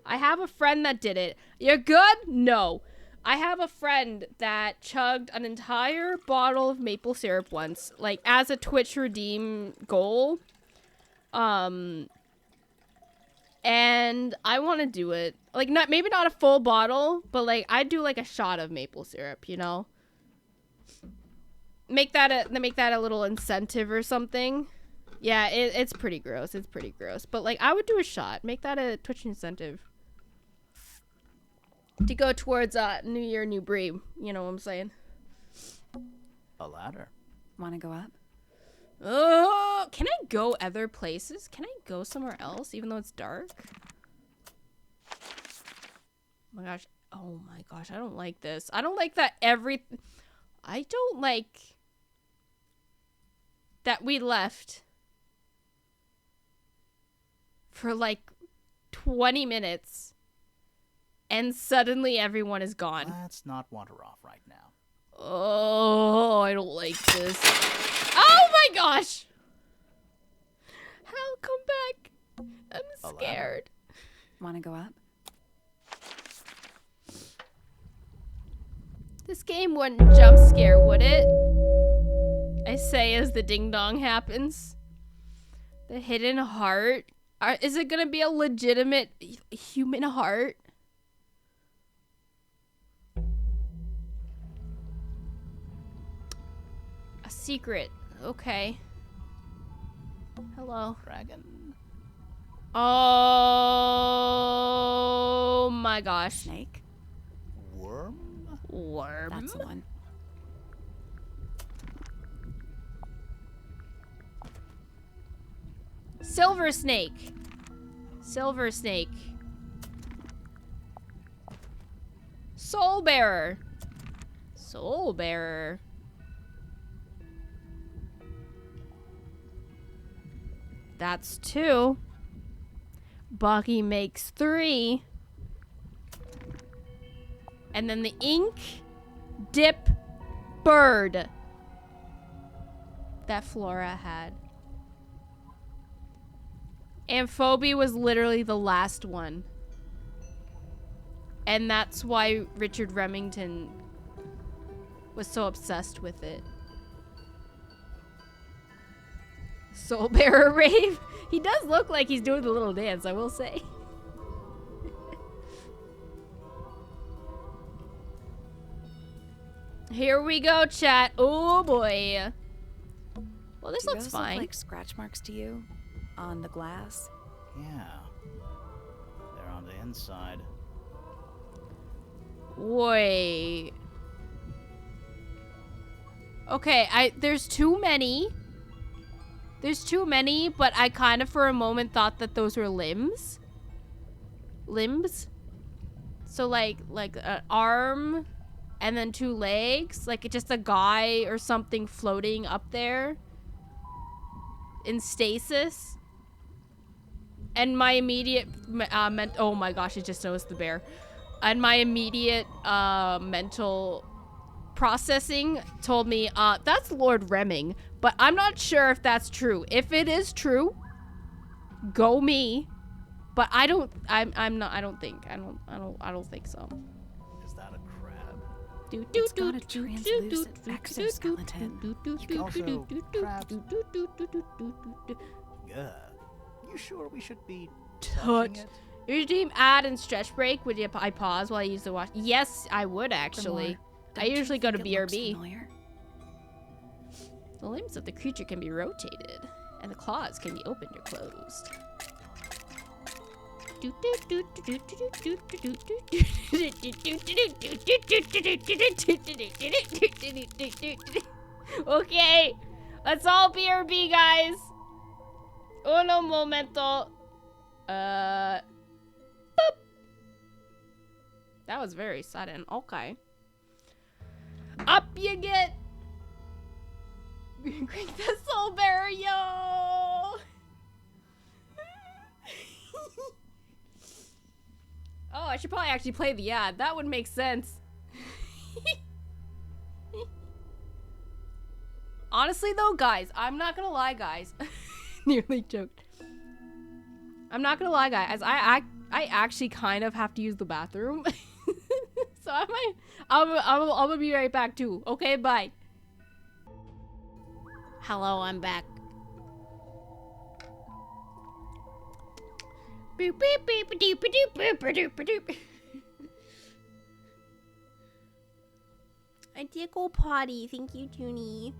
[SPEAKER 1] I have a friend that did it. You're good? No. I have a friend that chugged an entire bottle of maple syrup once, like as a Twitch redeem goal. And I want to do it. Like, maybe not a full bottle, but like I'd do like a shot of maple syrup, you know? Make that a little incentive or something. Yeah, it's pretty gross. It's pretty gross. But like I would do a shot. Make that a Twitch incentive. To go towards New Year, New Breed. You know what I'm saying?
[SPEAKER 8] A ladder.
[SPEAKER 4] Want to go up?
[SPEAKER 1] Oh, can I go other places? Can I go somewhere else even though it's dark? Oh my gosh. Oh my gosh. I don't like this. I don't like that I don't like that we left for like 20 minutes and suddenly everyone is gone.
[SPEAKER 8] Let's not wander off right now.
[SPEAKER 1] Oh, I don't like this. Oh my gosh! Hal, come back. I'm scared.
[SPEAKER 4] Want to go up?
[SPEAKER 1] This game wouldn't jump scare, would it? I say as the ding dong happens. The hidden heart. Is it gonna be a legitimate human heart? A secret. Okay. Hello.
[SPEAKER 8] Dragon.
[SPEAKER 1] Oh my gosh.
[SPEAKER 4] Snake?
[SPEAKER 8] Worm?
[SPEAKER 1] Worm?
[SPEAKER 4] That's the one.
[SPEAKER 1] Silver snake. Silver snake. Soul bearer. Soul bearer. That's 2. Bucky makes 3. And then the ink dip bird that Flora had. Amphobia was literally the last one. And that's why Richard Remington was so obsessed with it. Soul Bearer Rave. He does look like he's doing the little dance, I will say. Here we go, chat. Oh boy. Well, this looks fine.
[SPEAKER 4] Look like scratch marks to you on the glass?
[SPEAKER 8] Yeah. They're on the inside.
[SPEAKER 1] Wait. Okay, there's too many. There's too many, but I kind of for a moment thought that those were limbs. Limbs? So like an arm and then 2 legs, like just a guy or something floating up there in stasis. And my immediate oh my gosh, I just noticed the bear. And my immediate mental processing told me that's Lord Remming, but I'm not sure if that's true. If it is true, go me. But I don't think so.
[SPEAKER 8] Is that a crab?
[SPEAKER 4] It's got a translucent exoskeleton.
[SPEAKER 8] Also, crabs. You sure we should be touching it?
[SPEAKER 1] Redeem ad and stretch break. Would I pause while I use the watch? Yes, I would actually. I usually go to BRB. The limbs of the creature can be rotated, and the claws can be opened or closed. Okay, let's all BRB, guys. Uno momento. Boop. That was very sudden. Okay. Up you get. Crank the soul bearer, yo. Oh, I should probably actually play the ad. That would make sense. Honestly, though, guys, I'm not gonna lie, guys. Nearly choked. I'm not gonna lie, guys. I actually kind of have to use the bathroom. So I'm gonna be right back too. Okay, bye. Hello, I'm back. Boop beep beep doop doop boop doop doop. I did go potty. Thank you, Junie.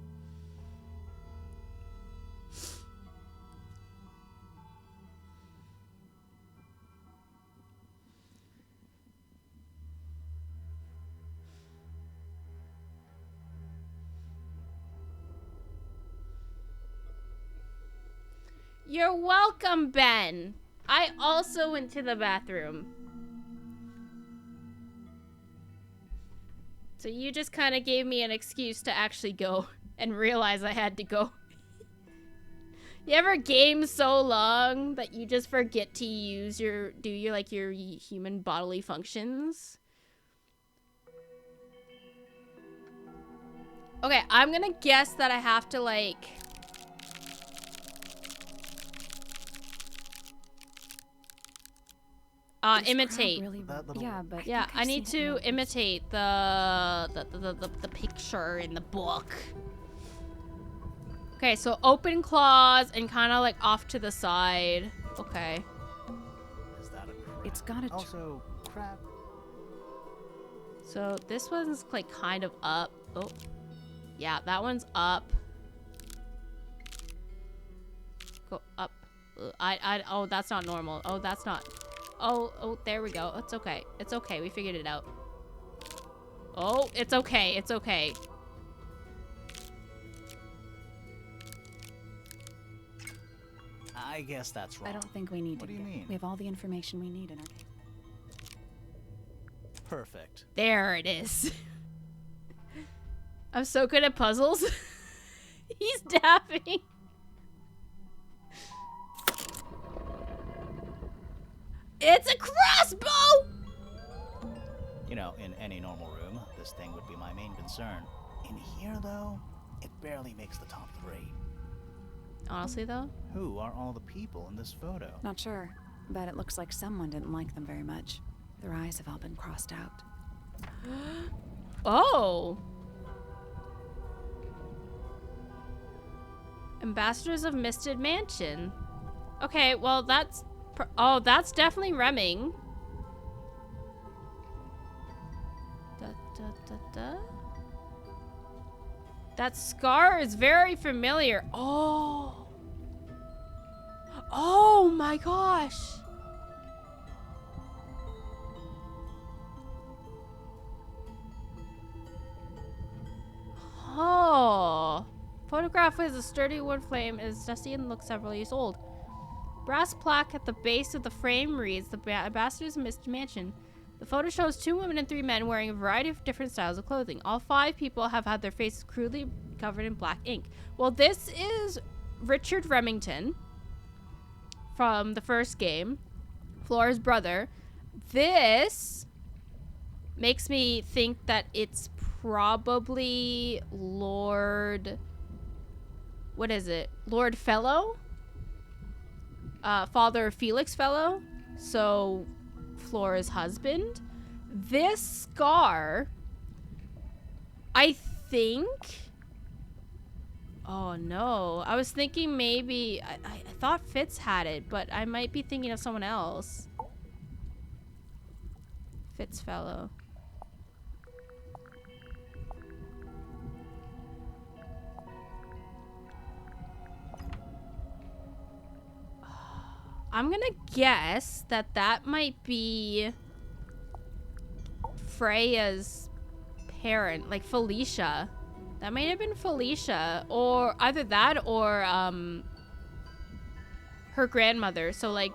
[SPEAKER 1] You're welcome, Ben. I also went to the bathroom. So you just kind of gave me an excuse to actually go and realize I had to go. You ever game so long that you just forget to use your human bodily functions? Okay, I'm gonna guess that I have to like imitate.
[SPEAKER 4] Really, yeah, but
[SPEAKER 1] Yeah, I need to imitate the picture in the book. Okay, so open claws and kind of like off to the side. Okay.
[SPEAKER 8] Is that a crab?
[SPEAKER 4] It's gotta.
[SPEAKER 8] Also, crab.
[SPEAKER 1] So this one's like kind of up. Oh, yeah, that one's up. Go up. Oh, that's not normal. Oh, that's not. Oh, there we go. It's okay. It's okay. We figured it out. Oh, it's okay. It's okay.
[SPEAKER 8] I guess that's wrong.
[SPEAKER 4] I don't think we need
[SPEAKER 8] What
[SPEAKER 4] to.
[SPEAKER 8] do you mean?
[SPEAKER 4] We have all the information we need in our.
[SPEAKER 8] Perfect.
[SPEAKER 1] There it is. I'm so good at puzzles. He's dapping. It's a crossbow!
[SPEAKER 8] You know, in any normal room, this thing would be my main concern. In here, though, it barely makes the top 3.
[SPEAKER 1] Honestly, though?
[SPEAKER 8] Who are all the people in this photo?
[SPEAKER 4] Not sure, but it looks like someone didn't like them very much. Their eyes have all been crossed out.
[SPEAKER 1] Oh. Ambassadors of Misted Mansion. Okay, well, that's... Oh, that's definitely Remming. That scar is very familiar. Oh. Oh my gosh. Oh. Photograph with a sturdy wood frame is dusty and looks several years old. Brass plaque at the base of the frame reads, "The Ambassador's Mist Mansion." The photo shows 2 women and 3 men wearing a variety of different styles of clothing. All 5 people have had their faces crudely covered in black ink. Well, this is Richard Remington from the first game, Flora's brother. This makes me think that it's probably Lord... What is it? Lord Fellow? Father Felix Fellow. So, Flora's husband. This scar, I think... Oh, no. I was thinking maybe... I thought Fitz had it, but I might be thinking of someone else. Fitz Fellow. I'm gonna guess that that might be Freya's parent, like Felicia. That might have been Felicia, or either that or her grandmother. So like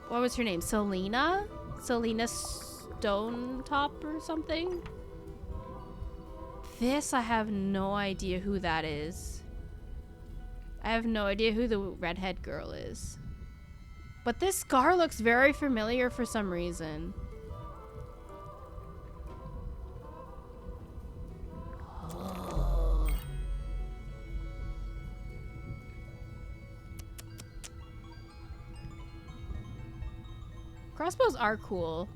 [SPEAKER 1] what was her name? Selena? Selena Stonetop or something? This, I have no idea who that is. I have no idea who the redhead girl is. But this scar looks very familiar for some reason. Crossbows are cool.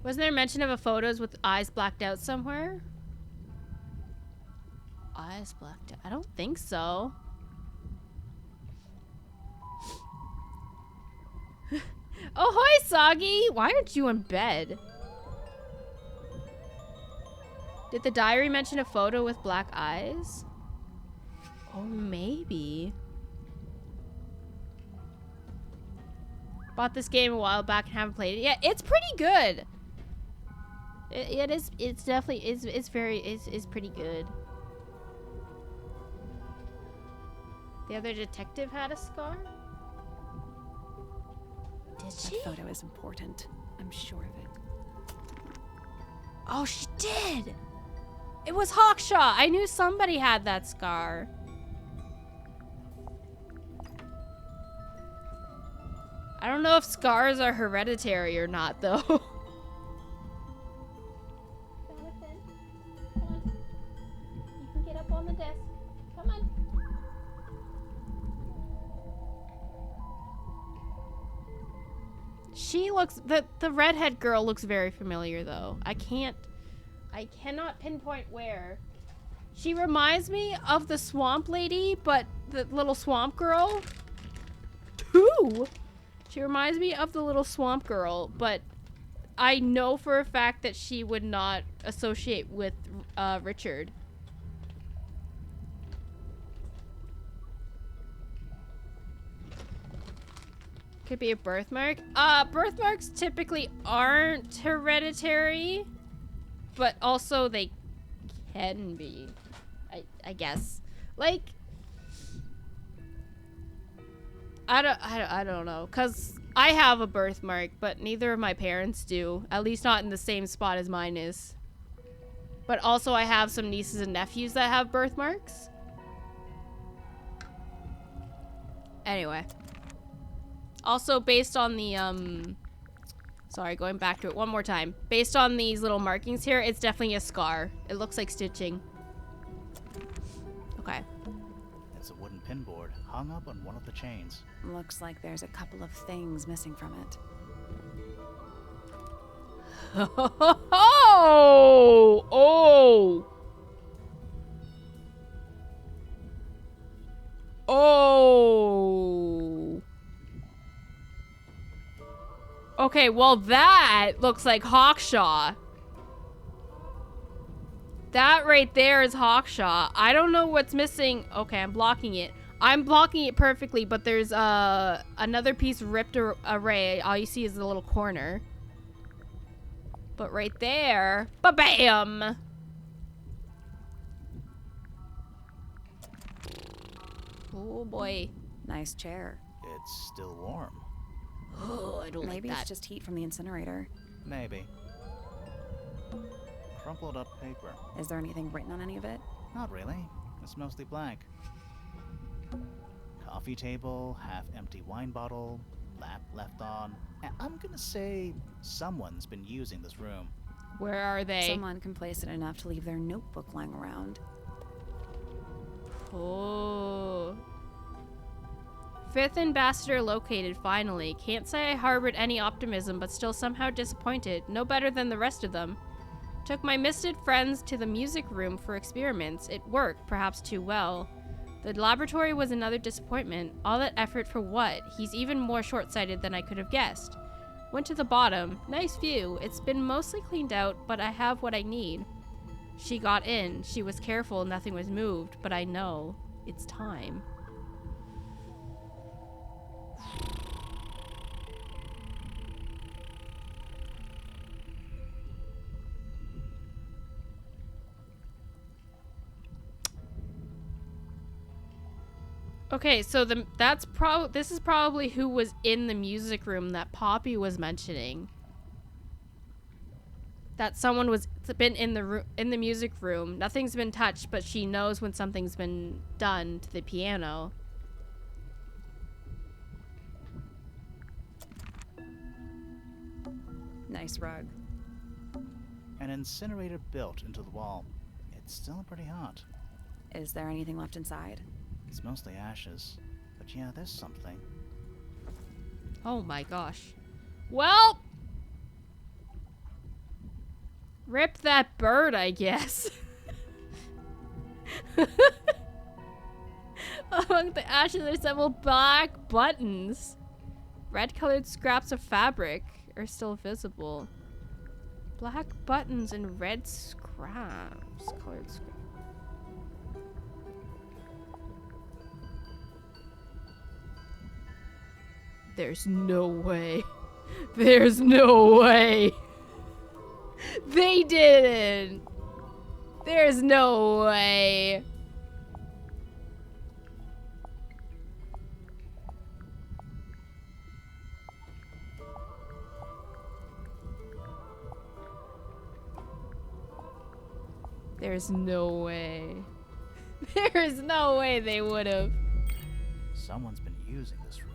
[SPEAKER 1] Wasn't there mention of a photos with eyes blacked out somewhere? Eyes blacked out? I don't think so. Oh, hi, Soggy! Why aren't you in bed? Did the diary mention a photo with black eyes? Oh, maybe. Bought this game a while back and haven't played it yet. It's pretty good. It is. It's definitely. It's very. It's pretty good. The other detective had a scar. Did she?
[SPEAKER 4] That photo is important. I'm sure of it.
[SPEAKER 1] Oh, she did. It was Hawkshaw. I knew somebody had that scar. I don't know if scars are hereditary or not, though. Jonathan, come on. You can get up on the desk. Come on. She looks, the redhead girl looks very familiar, though. I cannot pinpoint where. She reminds me of the swamp lady, but the little swamp girl. She reminds me of the little swamp girl, but I know for a fact that she would not associate with Richard. Could be a birthmark. Birthmarks typically aren't hereditary, but also they can be, I guess. Like, I don't know, cause I have a birthmark, but neither of my parents do. At least not in the same spot as mine is. But also I have some nieces and nephews that have birthmarks. Anyway. Also based on the sorry, going back to it one more time. Based on these little markings here, it's definitely a scar. It looks like stitching. Okay.
[SPEAKER 8] It's a wooden pinboard hung up on one of the chains.
[SPEAKER 4] Looks like there's a couple of things missing from it.
[SPEAKER 1] Oh! Okay, well that looks like Hawkshaw. That right there is Hawkshaw. I don't know what's missing. Okay, I'm blocking it. I'm blocking it perfectly, but there's another piece ripped away. All you see is the little corner. But right there, ba-bam! Oh boy.
[SPEAKER 4] Nice chair.
[SPEAKER 8] It's still warm.
[SPEAKER 1] Oh, I don't
[SPEAKER 4] Maybe
[SPEAKER 1] like that.
[SPEAKER 4] it's just heat from the incinerator.
[SPEAKER 8] Maybe. Crumpled up paper.
[SPEAKER 4] Is there anything written on any of it?
[SPEAKER 8] Not really. It's mostly blank. Coffee table, half-empty wine bottle, lamp left on. I'm gonna say someone's been using this room.
[SPEAKER 1] Where are they?
[SPEAKER 4] Someone complacent enough to leave their notebook lying around.
[SPEAKER 1] Oh. Fifth ambassador located, finally. Can't say I harbored any optimism, but still somehow disappointed. No better than the rest of them. Took my misted friends to the music room for experiments. It worked, perhaps too well. The laboratory was another disappointment. All that effort for what? He's even more short-sighted than I could have guessed. Went to the bottom. Nice view. It's been mostly cleaned out, but I have what I need. She got in. She was careful. Nothing was moved, but I know. It's time. Okay, so this is probably who was in the music room that Poppy was mentioning. That someone was been in the music room. Nothing's been touched, but she knows when something's been done to the piano.
[SPEAKER 4] Nice rug.
[SPEAKER 8] An incinerator built into the wall. It's still pretty hot.
[SPEAKER 4] Is there anything left inside?
[SPEAKER 8] It's mostly ashes. But yeah, there's something.
[SPEAKER 1] Oh my gosh. Well, rip that bird, I guess. Among the ashes are several black buttons. Red-colored scraps of fabric are still visible. Black buttons and red scraps. Colored scraps. There's no way. There's no way. They didn't. There's no way. There's no way. There's no way they would have.
[SPEAKER 8] Someone's been using this room.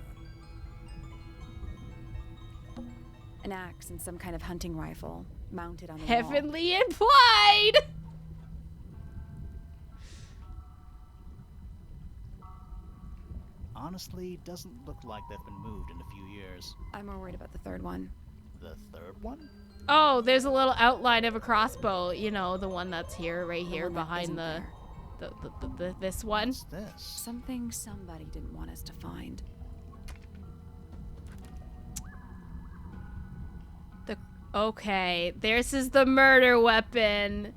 [SPEAKER 4] An axe and some kind of hunting rifle mounted on the wall.
[SPEAKER 1] Heavenly implied!
[SPEAKER 8] Honestly, doesn't look like they've been moved in a few years.
[SPEAKER 4] I'm more worried about the third one.
[SPEAKER 8] The third one?
[SPEAKER 1] Oh, there's a little outline of a crossbow. You know, the one that's here, right here, behind this one.
[SPEAKER 8] What's this?
[SPEAKER 4] Something somebody didn't want us to find.
[SPEAKER 1] Okay, this is the murder weapon.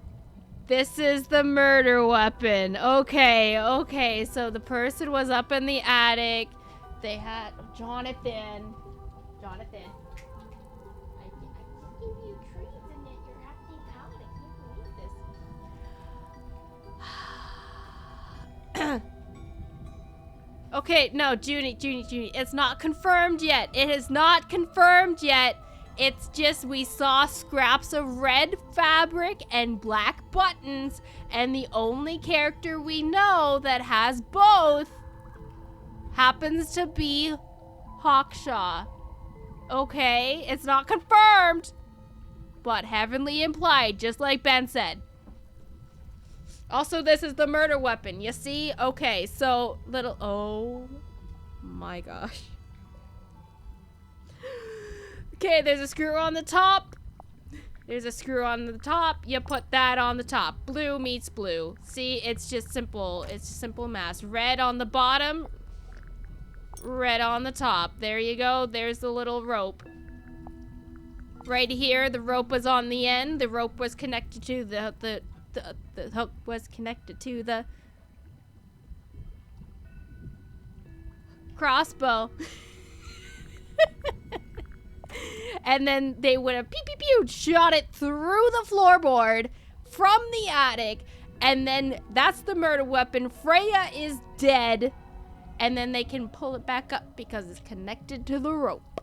[SPEAKER 1] This is the murder weapon. Okay, so the person was up in the attic. They had Jonathan. I give you treats and yet you're acting out. I can't believe this. Okay, no, Junie, it's not confirmed yet. It is not confirmed yet. It's just we saw scraps of red fabric and black buttons, and the only character we know that has both happens to be Hawkshaw. Okay, it's not confirmed, but heavenly implied, just like Ben said. Also, this is the murder weapon, you see? Okay, so oh my gosh. Okay, there's a screw on the top. There's a screw on the top. You put that on the top. Blue meets blue. See, it's just simple. It's simple math. Red on the bottom. Red on the top. There you go. There's the little rope. Right here, the rope was on the end. The rope was connected to the hook was connected to the crossbow. And then they would have shot it through the floorboard from the attic. And then that's the murder weapon. Freya is dead. And then they can pull it back up because it's connected to the rope.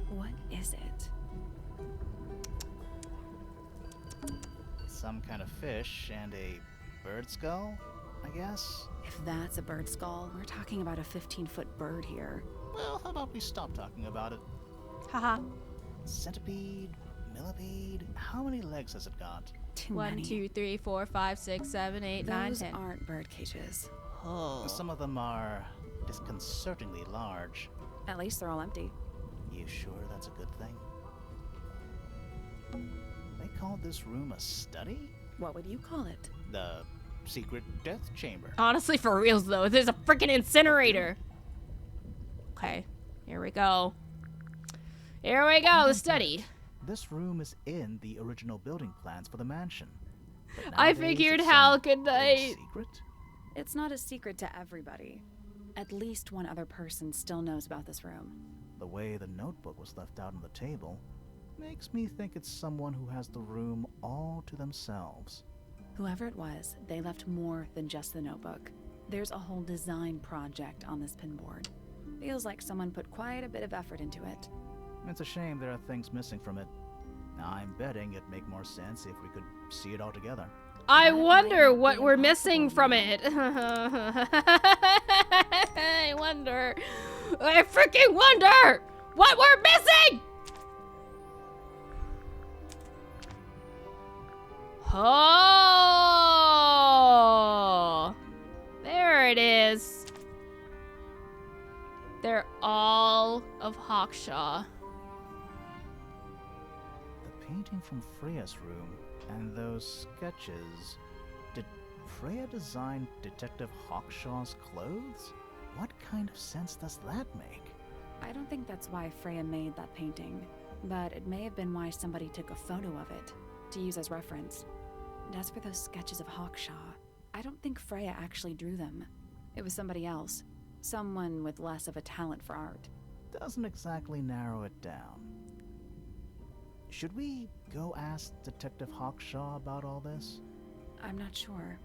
[SPEAKER 4] What is it?
[SPEAKER 8] Some kind of fish and a bird skull, I guess?
[SPEAKER 4] If that's a bird skull, we're talking about a 15-foot bird here.
[SPEAKER 8] Well, how about we stop talking about it?
[SPEAKER 1] Haha.
[SPEAKER 8] Centipede, millipede, how many legs has it got?
[SPEAKER 4] Too
[SPEAKER 1] 1,
[SPEAKER 4] many.
[SPEAKER 1] 2, 3, 4, 5, 6, 7, 8, 9,
[SPEAKER 4] Those
[SPEAKER 1] 10.
[SPEAKER 4] aren't bird cages.
[SPEAKER 1] Oh.
[SPEAKER 8] Some of them are disconcertingly large.
[SPEAKER 4] At least they're all empty.
[SPEAKER 8] You sure that's a good thing? They called this room a study?
[SPEAKER 4] What would you call it?
[SPEAKER 8] The secret death chamber.
[SPEAKER 1] Honestly, for reals though, there's a freaking incinerator. Okay, here we go. Here we go, the study.
[SPEAKER 8] This room is in the original building plans for the mansion. But
[SPEAKER 1] I
[SPEAKER 8] nowadays
[SPEAKER 1] figured
[SPEAKER 8] it's
[SPEAKER 1] how
[SPEAKER 8] some
[SPEAKER 1] could
[SPEAKER 8] big
[SPEAKER 1] I...
[SPEAKER 8] secret?
[SPEAKER 4] It's not a secret to everybody. At least one other person still knows about this room.
[SPEAKER 8] The way the notebook was left out on the table, Makes me think it's someone who has the room all to themselves.
[SPEAKER 4] Whoever it was, they left more than just the notebook. There's a whole design project on this pinboard. Feels like someone put quite a bit of effort into it.
[SPEAKER 8] It's a shame there are things missing from it. I'm betting it'd make more sense if we could see it all together.
[SPEAKER 1] I wonder what we're missing from it. I wonder. I freaking wonder what we're missing! Oh! There it is. They're all of Hawkshaw.
[SPEAKER 8] The painting from Freya's room and those sketches. Did Freya design Detective Hawkshaw's clothes? What kind of sense does that make?
[SPEAKER 4] I don't think that's why Freya made that painting, but it may have been why somebody took a photo of it to use as reference. And as for those sketches of Hawkshaw, I don't think Freya actually drew them. It was somebody else. Someone with less of a talent for art.
[SPEAKER 8] Doesn't exactly narrow it down. Should we go ask Detective Hawkshaw about all this?
[SPEAKER 4] I'm not sure.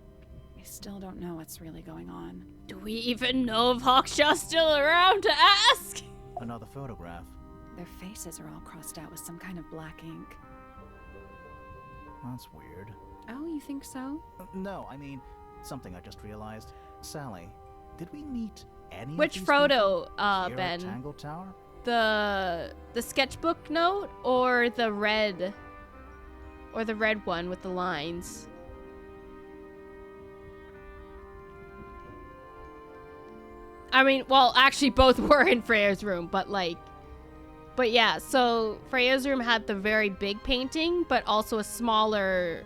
[SPEAKER 4] I still don't know what's really going on.
[SPEAKER 1] Do we even know if Hawkshaw's still around to ask?
[SPEAKER 8] Another photograph.
[SPEAKER 4] Their faces are all crossed out with some kind of black ink.
[SPEAKER 8] That's weird.
[SPEAKER 4] Oh, you think so?
[SPEAKER 8] No, I mean, something I just realized. Sally, did we meet any
[SPEAKER 1] Which
[SPEAKER 8] of these
[SPEAKER 1] photo,
[SPEAKER 8] people here
[SPEAKER 1] Ben?
[SPEAKER 8] at Tangle Tower?
[SPEAKER 1] The sketchbook note or the red one with the lines? I mean, well, actually both were in Freya's room, but yeah, so Freya's room had the very big painting, but also a smaller,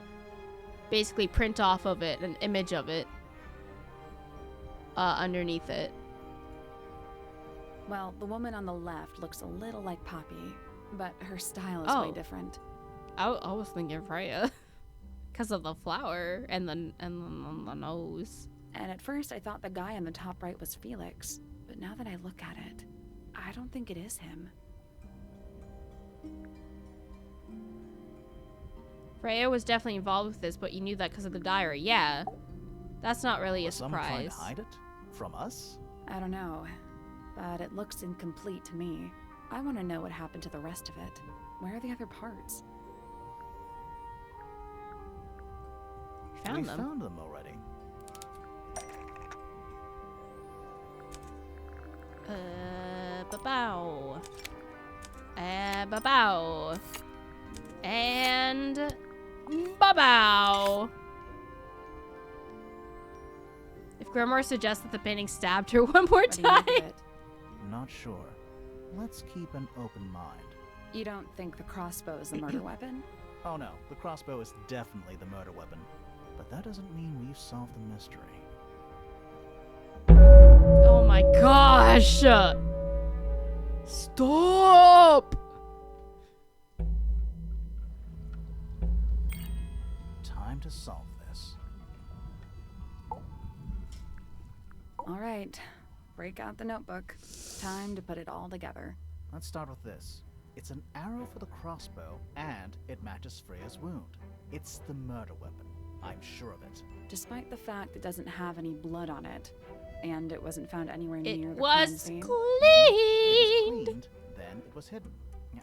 [SPEAKER 1] basically print off of it, an image of it, underneath it.
[SPEAKER 4] Well, the woman on the left looks a little like Poppy, but her style is way different.
[SPEAKER 1] I was thinking Freya, because of the flower and the nose.
[SPEAKER 4] And at first I thought the guy on the top right was Felix, but now that I look at it, I don't think it is him.
[SPEAKER 1] Freya was definitely involved with this, but you knew that because of the diary. Yeah, that's not really a surprise.
[SPEAKER 8] Someone trying to hide it from us?
[SPEAKER 4] I don't know, but it looks incomplete to me. I want to know what happened to the rest of it. Where are the other parts?
[SPEAKER 8] We found them already.
[SPEAKER 1] Ba-bow. Ba-bow. And ba-bow. If Grimoire suggests that the painting stabbed her one more time.
[SPEAKER 8] Not sure. Let's keep an open mind.
[SPEAKER 4] You don't think the crossbow is the murder weapon?
[SPEAKER 8] Oh no, the crossbow is definitely the murder weapon. But that doesn't mean we've solved the mystery.
[SPEAKER 1] Oh my gosh! Stop!
[SPEAKER 8] Time to solve this.
[SPEAKER 4] All right, break out the notebook. Time to put it all together.
[SPEAKER 8] Let's start with this. It's an arrow for the crossbow, and it matches Freya's wound. It's the murder weapon. I'm sure of it.
[SPEAKER 4] Despite the fact it doesn't have any blood on it, and it wasn't found anywhere near the crime
[SPEAKER 1] was
[SPEAKER 4] scene.
[SPEAKER 1] cleaned.
[SPEAKER 8] It was cleaned, then it was hidden.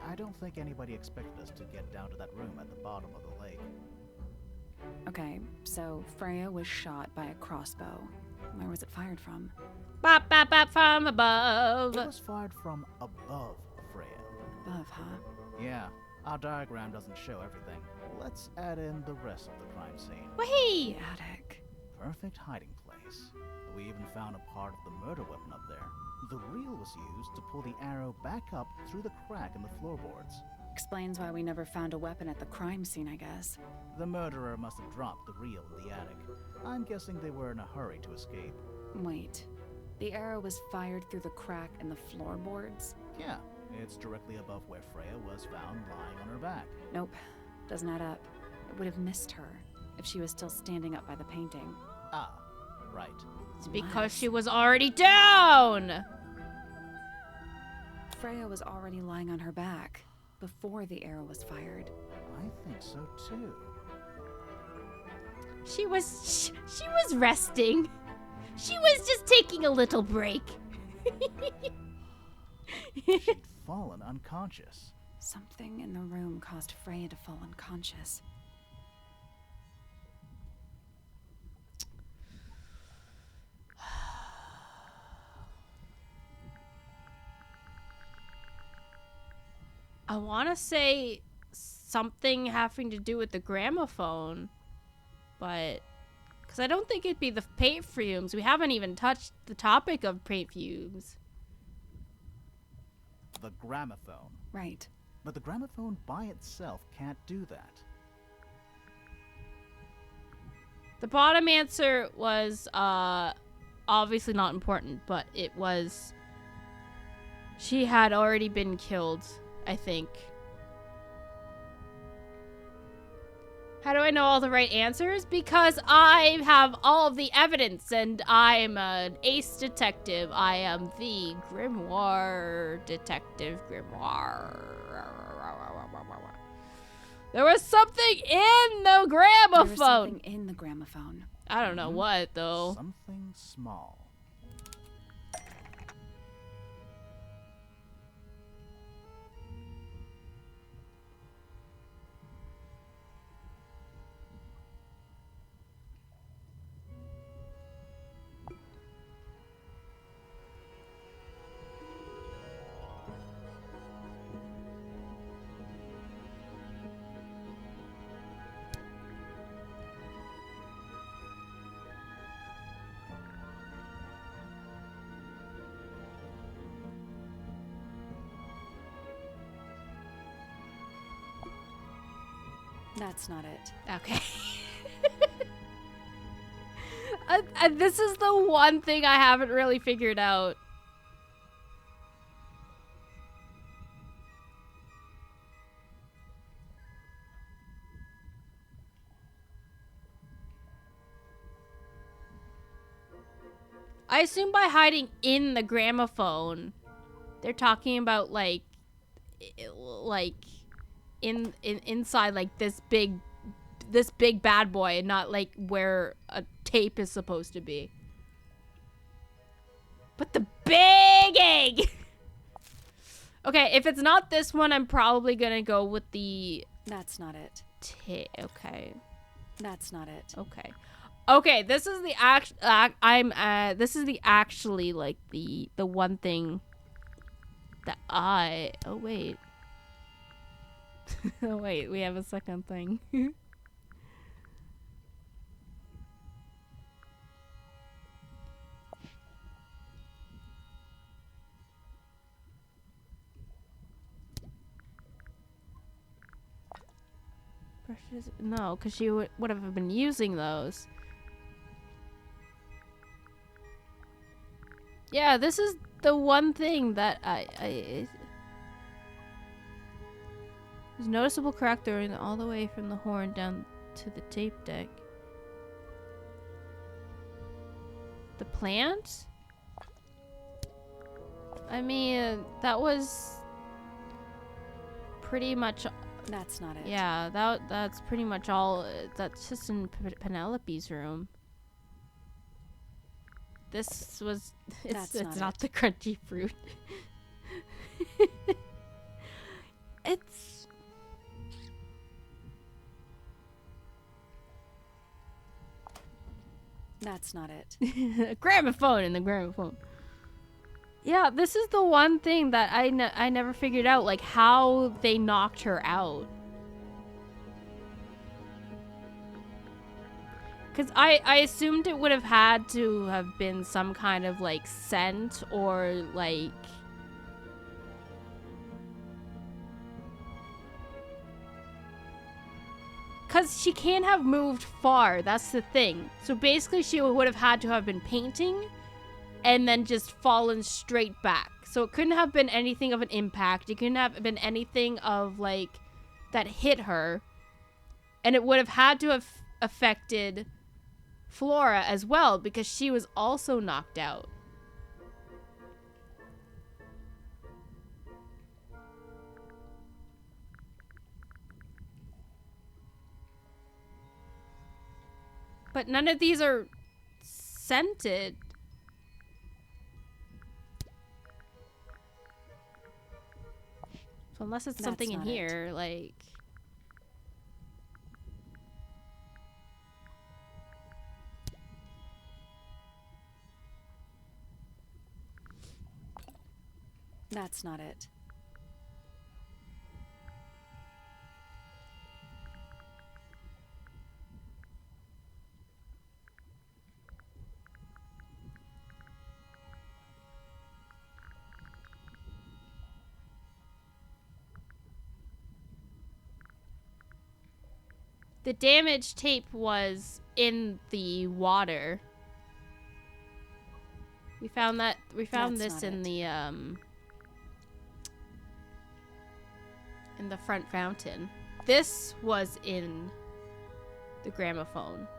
[SPEAKER 8] I don't think anybody expected us to get down to that room at the bottom of the lake.
[SPEAKER 4] Okay, so Freya was shot by a crossbow. Where was it fired from?
[SPEAKER 1] Bop, bop, bop from above.
[SPEAKER 8] It was fired from above Freya.
[SPEAKER 4] Above, huh?
[SPEAKER 8] Yeah, our diagram doesn't show everything. Let's add in the rest of the crime scene.
[SPEAKER 1] Whee!
[SPEAKER 4] The attic.
[SPEAKER 8] Perfect hiding place. We even found a part of the murder weapon up there. The reel was used to pull the arrow back up through the crack in the floorboards.
[SPEAKER 4] Explains why we never found a weapon at the crime scene, I guess.
[SPEAKER 8] The murderer must have dropped the reel in the attic. I'm guessing they were in a hurry to escape.
[SPEAKER 4] Wait. The arrow was fired through the crack in the floorboards?
[SPEAKER 8] Yeah, it's directly above where Freya was found lying on her back.
[SPEAKER 4] Nope. Doesn't add up. It would have missed her if she was still standing up by the painting.
[SPEAKER 8] Ah, right.
[SPEAKER 1] It's because she was already down!
[SPEAKER 4] Freya was already lying on her back. before the arrow was fired.
[SPEAKER 8] I think so too.
[SPEAKER 1] She was resting. She was just taking a little break.
[SPEAKER 8] She'd fallen unconscious.
[SPEAKER 4] Something in the room caused Freya to fall unconscious.
[SPEAKER 1] I want to say something having to do with the gramophone, but because I don't think it'd be the paint fumes. We haven't even touched the topic of paint fumes.
[SPEAKER 8] The gramophone.
[SPEAKER 4] Right.
[SPEAKER 8] But the gramophone by itself can't do that.
[SPEAKER 1] The bottom answer was obviously not important, but it was she had already been killed, I think. How do I know all the right answers? Because I have all of the evidence and I'm an ace detective. I am the Grimoire detective. Grimoire. There was something in the gramophone.
[SPEAKER 4] There was something in the gramophone.
[SPEAKER 1] I don't know what, though.
[SPEAKER 8] Something small.
[SPEAKER 4] That's not it.
[SPEAKER 1] Okay. This is the one thing I haven't really figured out. I assume by hiding in the gramophone, they're talking about like inside like this big bad boy, and not like where a tape is supposed to be. But the big egg. Okay, if it's not this one, I'm probably gonna go with the.
[SPEAKER 4] That's not it.
[SPEAKER 1] Okay.
[SPEAKER 4] That's not it.
[SPEAKER 1] Okay. Okay, this is the this is the actually like the one thing that oh wait. Oh wait, we have a second thing. Brushes? No, because she would have been using those. Yeah, this is the one thing that there's noticeable crack going all the way from the horn down to the tape deck. The plant? I mean, that was pretty much.
[SPEAKER 4] That's not it.
[SPEAKER 1] Yeah, that's pretty much all. That's just in Penelope's room. This was. It's not the crunchy fruit. It's.
[SPEAKER 4] That's not it.
[SPEAKER 1] A gramophone in the gramophone. Yeah, this is the one thing that I never figured out, like how they knocked her out. Because I assumed it would have had to have been some kind of like scent or like. Because she can't have moved far, that's the thing. So basically she would have had to have been painting and then just fallen straight back. So it couldn't have been anything of an impact. It couldn't have been anything of like that hit her. And it would have had to have affected Flora as well because she was also knocked out. But none of these are scented. So unless it's something in here, like...
[SPEAKER 4] That's not it.
[SPEAKER 1] The damaged tape was in the water. We found that. We found this in the front fountain. This was in the gramophone.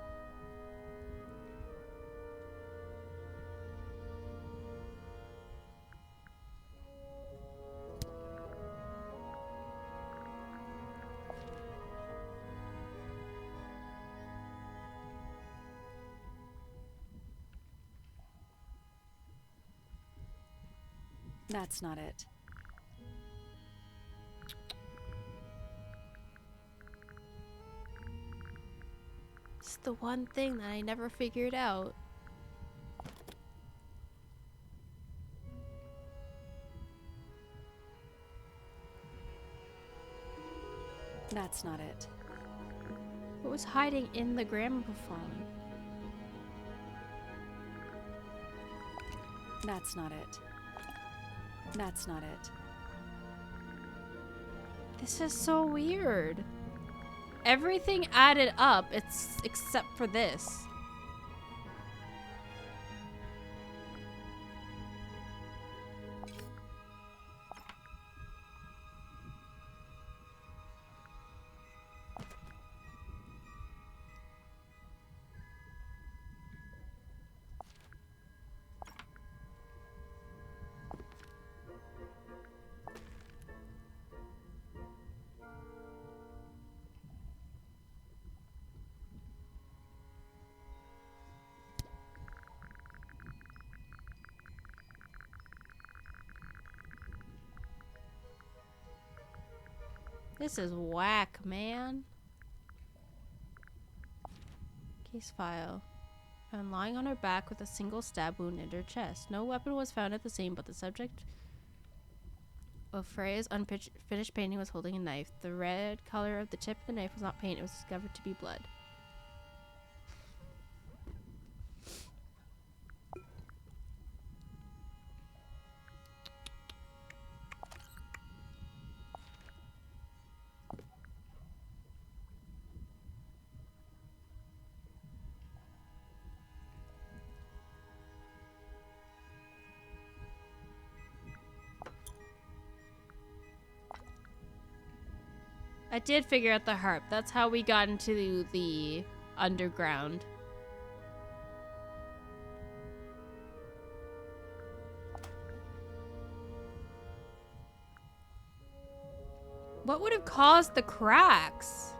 [SPEAKER 4] That's not it.
[SPEAKER 1] It's the one thing that I never figured out.
[SPEAKER 4] That's not it.
[SPEAKER 1] What was hiding in the gramophone?
[SPEAKER 4] That's not it. That's not it.
[SPEAKER 1] This is so weird. Everything added up, except for this. This is whack, man. Case file. Found lying on her back with a single stab wound in her chest. No weapon was found at the scene, but the subject of Freya's unfinished painting was holding a knife. The red color of the tip of the knife was not paint. It was discovered to be blood. I did figure out the harp. That's how we got into the underground. What would have caused the cracks?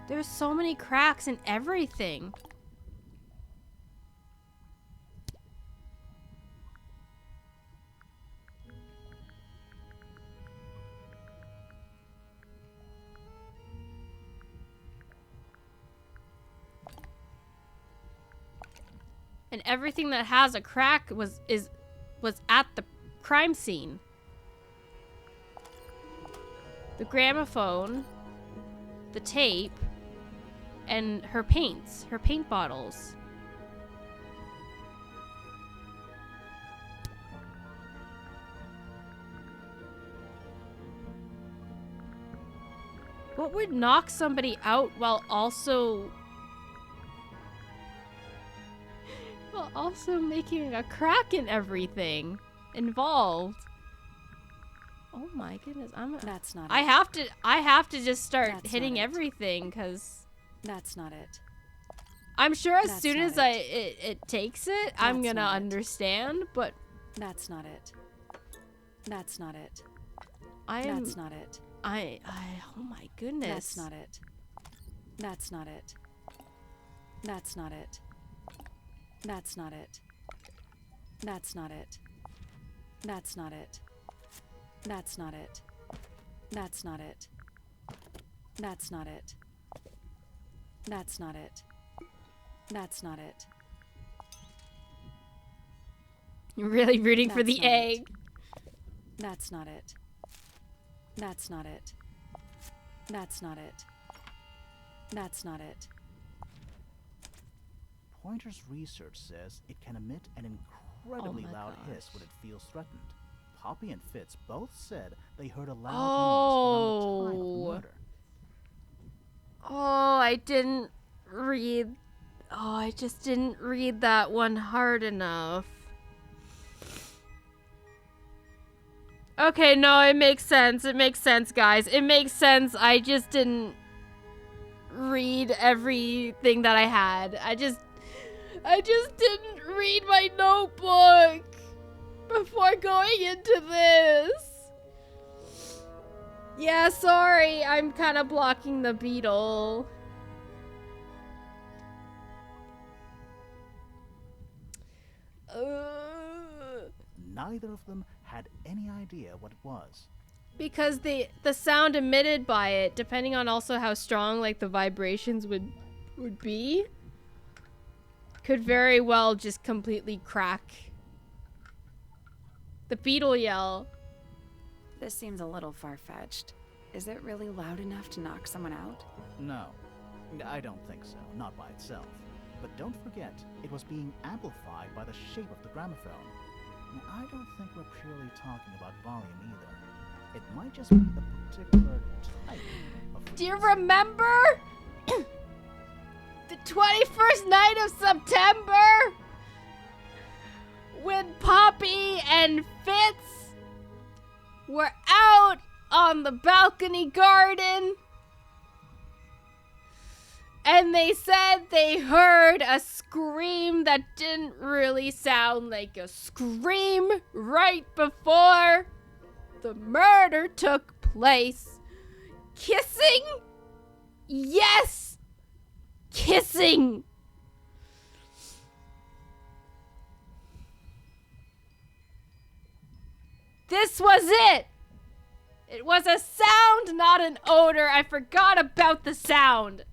[SPEAKER 1] There's so many cracks in everything. And everything that has a crack was at the crime scene. The gramophone, the tape, and her paints, her paint bottles. What would knock somebody out while also making a crack in everything involved? Oh my goodness,
[SPEAKER 4] That's not
[SPEAKER 1] I
[SPEAKER 4] it.
[SPEAKER 1] have to just start
[SPEAKER 4] That's
[SPEAKER 1] hitting
[SPEAKER 4] not it.
[SPEAKER 1] everything, because
[SPEAKER 4] That's not it.
[SPEAKER 1] I'm sure as
[SPEAKER 4] That's
[SPEAKER 1] soon
[SPEAKER 4] not
[SPEAKER 1] as
[SPEAKER 4] it.
[SPEAKER 1] it takes it, I'm
[SPEAKER 4] That's
[SPEAKER 1] gonna
[SPEAKER 4] not it.
[SPEAKER 1] understand, but
[SPEAKER 4] That's not it. That's not it.
[SPEAKER 1] I am.
[SPEAKER 4] That's not it.
[SPEAKER 1] Oh my goodness.
[SPEAKER 4] That's not it. That's not it. That's not it. That's not it. That's not it. That's not it. That's not it. That's not it. That's not it. That's not it. That's not it.
[SPEAKER 1] You're really rooting for
[SPEAKER 4] That's
[SPEAKER 1] the
[SPEAKER 4] not it.
[SPEAKER 1] egg.
[SPEAKER 4] That's not it. That's not it. That's not it. That's not it.
[SPEAKER 8] Pointer's research says it can emit an incredibly
[SPEAKER 1] my
[SPEAKER 8] loud hiss
[SPEAKER 1] gosh.
[SPEAKER 8] when it feels threatened. Poppy and Fitz both said they heard a loud
[SPEAKER 1] Oh.
[SPEAKER 8] noise around the time of the murder.
[SPEAKER 1] Oh, I didn't read. Oh, I just didn't read that one hard enough. Okay, no, it makes sense. It makes sense, guys. It makes sense. I just didn't read everything that I had. I just didn't read my notebook before going into this. Yeah, sorry. I'm kind of blocking the beetle.
[SPEAKER 8] Neither of them had any idea what it was.
[SPEAKER 1] Because the sound emitted by it, depending on also how strong like the vibrations would be, could very well just completely crack the beetle yell.
[SPEAKER 4] This seems a little far-fetched. Is it really loud enough to knock someone out?
[SPEAKER 8] No, I don't think so, not by itself. But don't forget, it was being amplified by the shape of the gramophone. Now, I don't think we're purely talking about volume either. It might just be a particular type of frequency.
[SPEAKER 1] Do you remember the 21st night of September when Poppy and Fitz were out on the balcony garden and they said they heard a scream that didn't really sound like a scream right before the murder took place? Kissing? Yes! Kissing! This was it! It was a sound, not an odor. I forgot about the sound.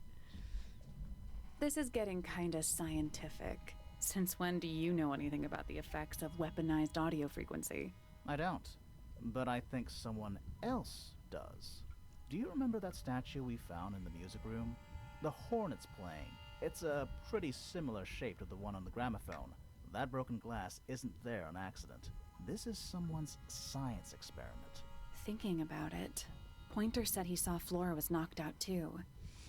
[SPEAKER 4] This is getting kinda scientific. Since when do you know anything about the effects of weaponized audio frequency?
[SPEAKER 8] I don't, but I think someone else does. Do you remember that statue we found in the music room? The hornet's playing. It's a pretty similar shape to the one on the gramophone. That broken glass isn't there on accident. This is someone's science experiment.
[SPEAKER 4] Thinking about it, Pointer said he saw Flora was knocked out too.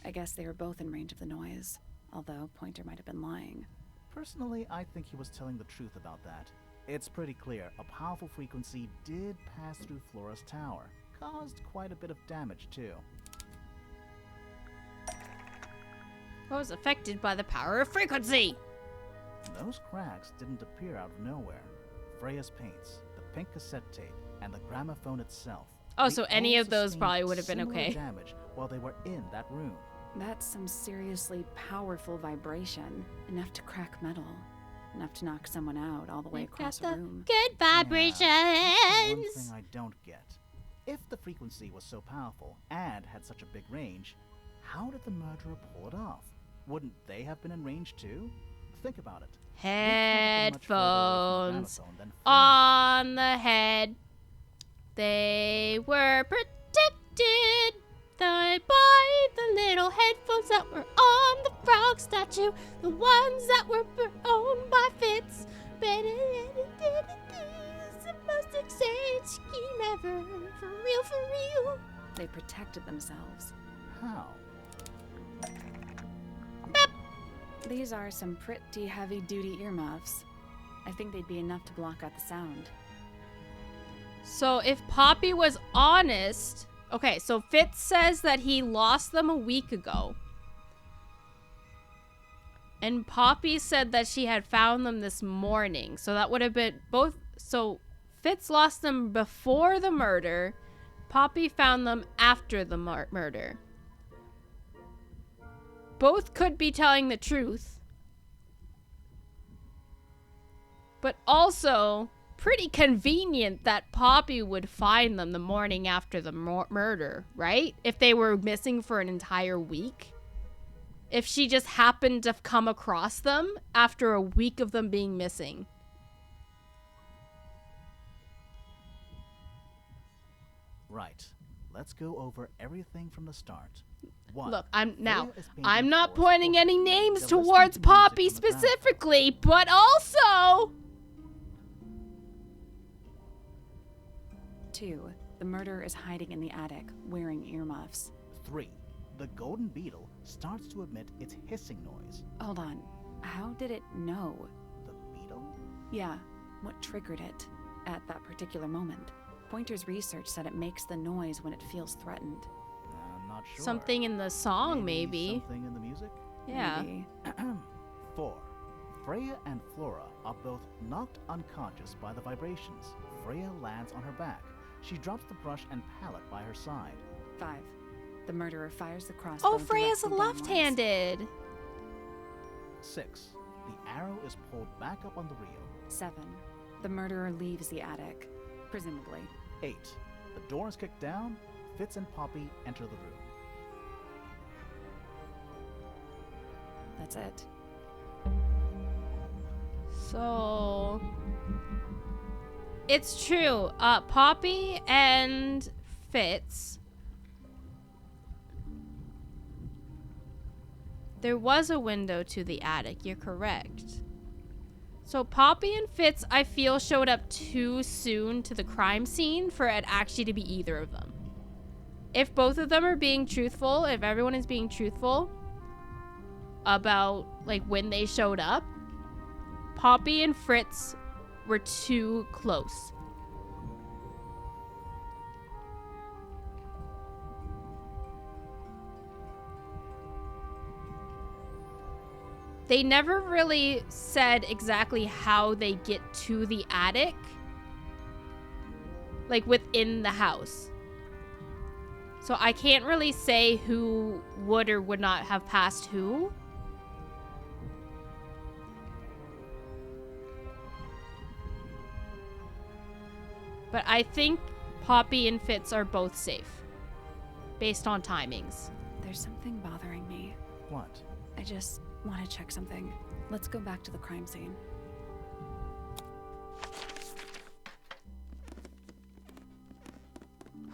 [SPEAKER 4] I guess they were both in range of the noise, although Pointer might have been lying.
[SPEAKER 8] Personally, I think he was telling the truth about that. It's pretty clear a powerful frequency did pass through Flora's tower. Caused quite a bit of damage too.
[SPEAKER 1] I was affected by the power of frequency.
[SPEAKER 8] Those cracks didn't appear out of nowhere. Freya's paints, the pink cassette tape, and the gramophone itself.
[SPEAKER 1] Oh,
[SPEAKER 8] they
[SPEAKER 1] so any
[SPEAKER 8] all
[SPEAKER 1] of those
[SPEAKER 8] sustained
[SPEAKER 1] probably would have been
[SPEAKER 8] similar
[SPEAKER 1] okay.
[SPEAKER 8] damage while they were in that room.
[SPEAKER 4] That's some seriously powerful vibration. Enough to crack metal. Enough to knock someone out all the way
[SPEAKER 1] They've
[SPEAKER 4] across
[SPEAKER 1] got
[SPEAKER 4] a
[SPEAKER 1] the
[SPEAKER 4] room.
[SPEAKER 1] good vibrations.
[SPEAKER 8] Yeah, one thing I don't get. If the frequency was so powerful and had such a big range, how did the murderer pull it off? Wouldn't they have been in range too? Think about it.
[SPEAKER 1] Headphones on the head. They were protected by the little headphones that were on the frog statue. The ones that were owned by Fitz. It's the most insane scheme ever. For real, for real.
[SPEAKER 4] They protected themselves.
[SPEAKER 8] How?
[SPEAKER 4] These are some pretty heavy-duty earmuffs. I think they'd be enough to block out the sound.
[SPEAKER 1] So if Poppy was honest... Okay, so Fitz says that he lost them a week ago. And Poppy said that she had found them this morning. So that would have been both... So Fitz lost them before the murder. Poppy found them after the murder. Both could be telling the truth. But also, pretty convenient that Poppy would find them the morning after the murder, right? If they were missing for an entire week. If she just happened to come across them after a week of them being missing.
[SPEAKER 8] Right. Let's go over everything from the start. 1.
[SPEAKER 1] Look, I'm
[SPEAKER 8] Freya is painting
[SPEAKER 1] not
[SPEAKER 8] Flora's
[SPEAKER 1] pointing
[SPEAKER 8] portrait.
[SPEAKER 1] any names
[SPEAKER 8] They're listening
[SPEAKER 1] towards
[SPEAKER 8] to music
[SPEAKER 1] Poppy
[SPEAKER 8] from the gramophone.
[SPEAKER 1] specifically, but also
[SPEAKER 4] 2. The murderer is hiding in the attic, wearing earmuffs.
[SPEAKER 8] 3. The golden beetle starts to emit its hissing noise.
[SPEAKER 4] Hold on. How did it know?
[SPEAKER 8] The beetle?
[SPEAKER 4] Yeah, what triggered it at that particular moment? Pointer's research said it makes the noise when it feels threatened.
[SPEAKER 8] I'm not sure.
[SPEAKER 1] something in the song, maybe.
[SPEAKER 8] Something in the music?
[SPEAKER 1] Yeah.
[SPEAKER 4] Maybe.
[SPEAKER 8] 4. Freya and Flora are both knocked unconscious by the vibrations. Freya lands on her back. She drops the brush and palette by her side.
[SPEAKER 4] 5. The murderer fires the crossbow.
[SPEAKER 1] Oh, Freya's
[SPEAKER 4] directly downwards.
[SPEAKER 1] left-handed.
[SPEAKER 8] 6. The arrow is pulled back up on the reel.
[SPEAKER 4] 7. The murderer leaves the attic, presumably.
[SPEAKER 8] 8. The door is kicked down. Fitz and Poppy enter the room.
[SPEAKER 4] That's it.
[SPEAKER 1] So it's true. Poppy and Fitz. There was a window to the attic. You're correct. So Poppy and Fitz, I feel, showed up too soon to the crime scene for it actually to be either of them. If both of them are being truthful, if everyone is being truthful about like when they showed up, Poppy and Fritz were too close. They never really said exactly how they get to the attic, like within the house. So I can't really say who would or would not have passed who. But I think Poppy and Fitz are both safe, based on timings.
[SPEAKER 4] There's something bothering me.
[SPEAKER 8] What?
[SPEAKER 4] I just want to check something. Let's go back to the crime scene.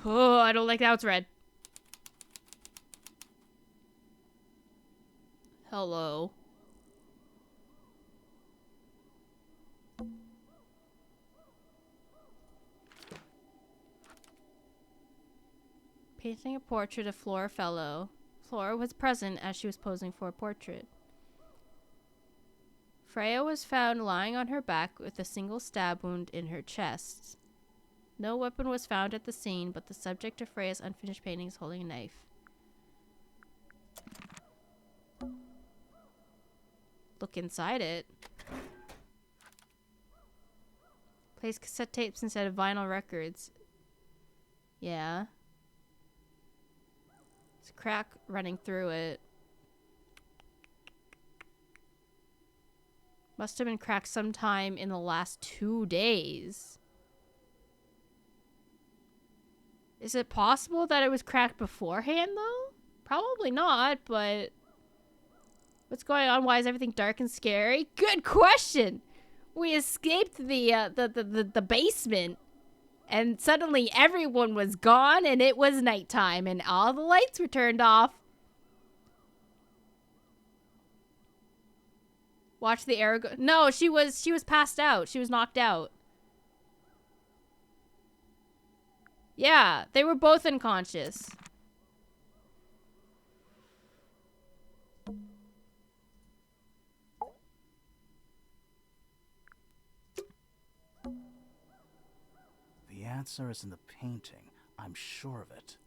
[SPEAKER 1] Oh, I don't like how it's red. Hello. Painting a portrait of Flora Fellow. Flora was present as she was posing for a portrait. Freya was found lying on her back with a single stab wound in her chest. No weapon was found at the scene, but the subject of Freya's unfinished painting is holding a knife. Look inside it. Plays cassette tapes instead of vinyl records. Yeah. There's a crack running through it. Must have been cracked sometime in the last 2 days. Is it possible that it was cracked beforehand, though? Probably not, but... What's going on? Why is everything dark and scary? Good question! We escaped the basement, and suddenly everyone was gone, and it was nighttime, and all the lights were turned off. Watch the arrow go. No, she was passed out. She was knocked out. Yeah, they were both unconscious.
[SPEAKER 8] The answer is in the painting. I'm sure of it.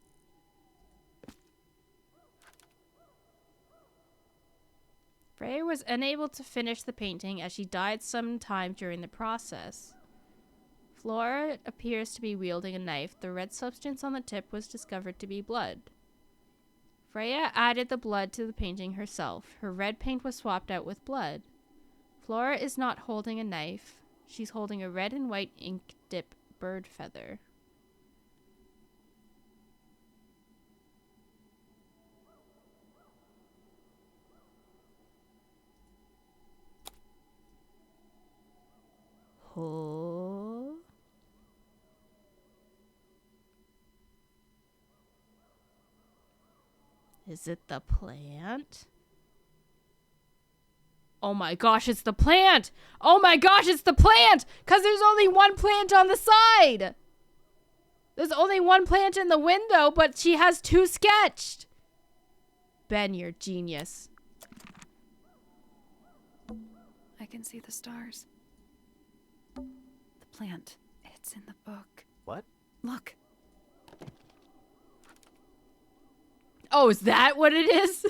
[SPEAKER 1] Freya was unable to finish the painting as she died sometime during the process. Flora appears to be wielding a knife. The red substance on the tip was discovered to be blood. Freya added the blood to the painting herself. Her red paint was swapped out with blood. Flora is not holding a knife. She's holding a red and white ink dip bird feather. Oh. Is it the plant? Oh my gosh, it's the plant! Oh my gosh, it's the plant! Because there's only one plant on the side! There's only one plant in the window, but she has two sketched! Ben, you're genius.
[SPEAKER 4] I can see the stars. The plant. It's in the book.
[SPEAKER 8] What?
[SPEAKER 4] Look.
[SPEAKER 1] Oh, is that what it is?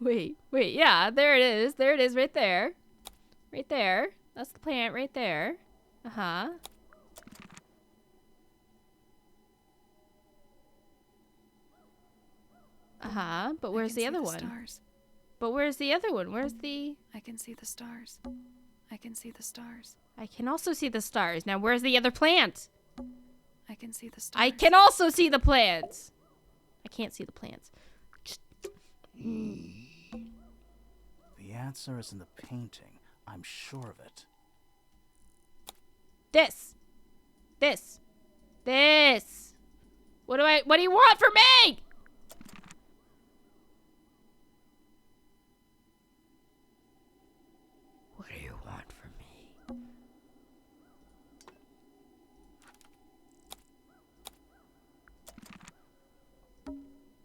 [SPEAKER 1] Wait, yeah, there it is. There it is right there. Right there. That's the plant right there. Uh-huh. Uh-huh, but where's the other one?
[SPEAKER 4] Stars.
[SPEAKER 1] But where's the other one? Where's the...
[SPEAKER 4] I can see the stars. I can see the stars.
[SPEAKER 1] I can also see the stars. Now, where's the other plant?
[SPEAKER 4] I can see the stars.
[SPEAKER 1] I can also see the plants. I can't see the plants.
[SPEAKER 8] The answer is in the painting. I'm sure of it.
[SPEAKER 1] This. What do you want from me? What do you want from me?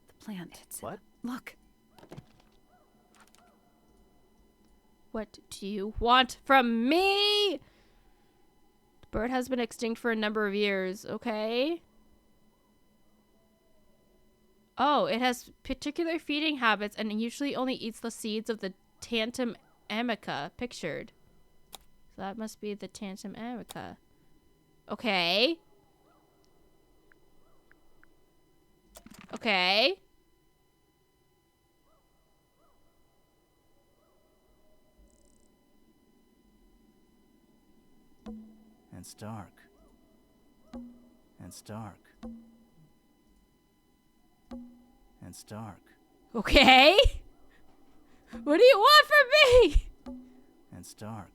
[SPEAKER 4] The plant.
[SPEAKER 8] What?
[SPEAKER 4] Look.
[SPEAKER 1] What do you want from me? The bird has been extinct for a number of years, okay? Oh, it has particular feeding habits and usually only eats the seeds of the Tantum amica pictured. So that must be the Tantum amica. Okay. Okay.
[SPEAKER 8] And it's dark. And it's dark. And it's dark.
[SPEAKER 1] Okay. What do you want from me?
[SPEAKER 8] And it's dark.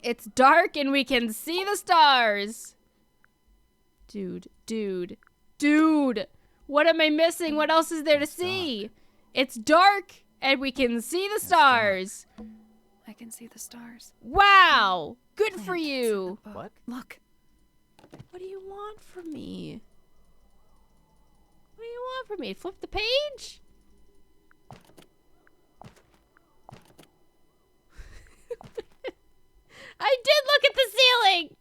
[SPEAKER 1] It's dark and we can see the stars. Dude. What am I missing? What else is there to see? It's dark and we can see the stars.
[SPEAKER 4] I can see the stars.
[SPEAKER 1] Wow. Good for you.
[SPEAKER 8] What?
[SPEAKER 4] Look.
[SPEAKER 1] What do you want from me? What do you want from me? Flip the page? I did look at the ceiling.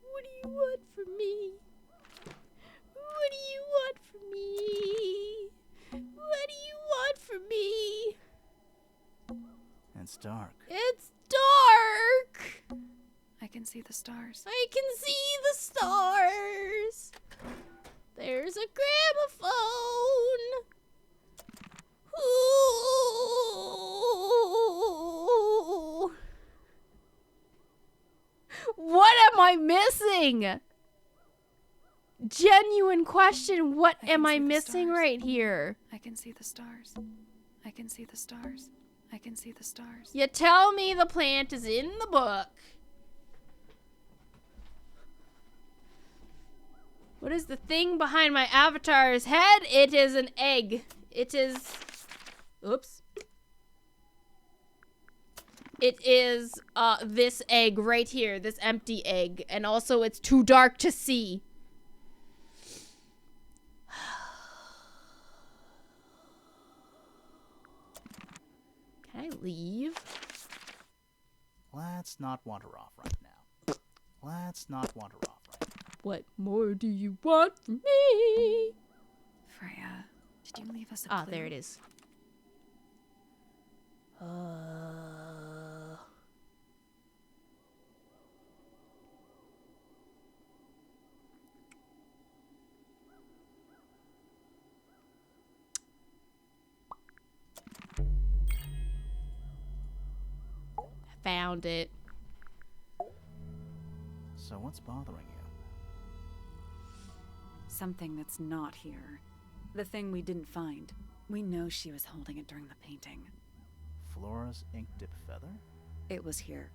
[SPEAKER 1] What do you want from me? What do you want from me? What do you want from me?
[SPEAKER 8] And it's dark.
[SPEAKER 1] It's dark.
[SPEAKER 4] I can see the stars.
[SPEAKER 1] I can see the stars. There's a gramophone. Ooh. What am I missing? Genuine question. What am I missing right here?
[SPEAKER 4] I can see the stars. I can see the stars. I can see the stars.
[SPEAKER 1] You tell me the plant is in the book. What is the thing behind my avatar's head? It is an egg. It is... Oops. it is this egg right here, this empty egg, and also it's too dark to see. Can I leave?
[SPEAKER 8] Let's not wander off right now. Let's not wander off right now.
[SPEAKER 1] What more do you want from me?
[SPEAKER 4] Freya, did you leave us a
[SPEAKER 1] Ah,
[SPEAKER 4] clue?
[SPEAKER 1] there it is. Found it.
[SPEAKER 8] So what's bothering you?
[SPEAKER 4] Something that's not here. The thing we didn't find. We know she was holding it during the painting.
[SPEAKER 8] Flora's ink dip feather?
[SPEAKER 4] It was here.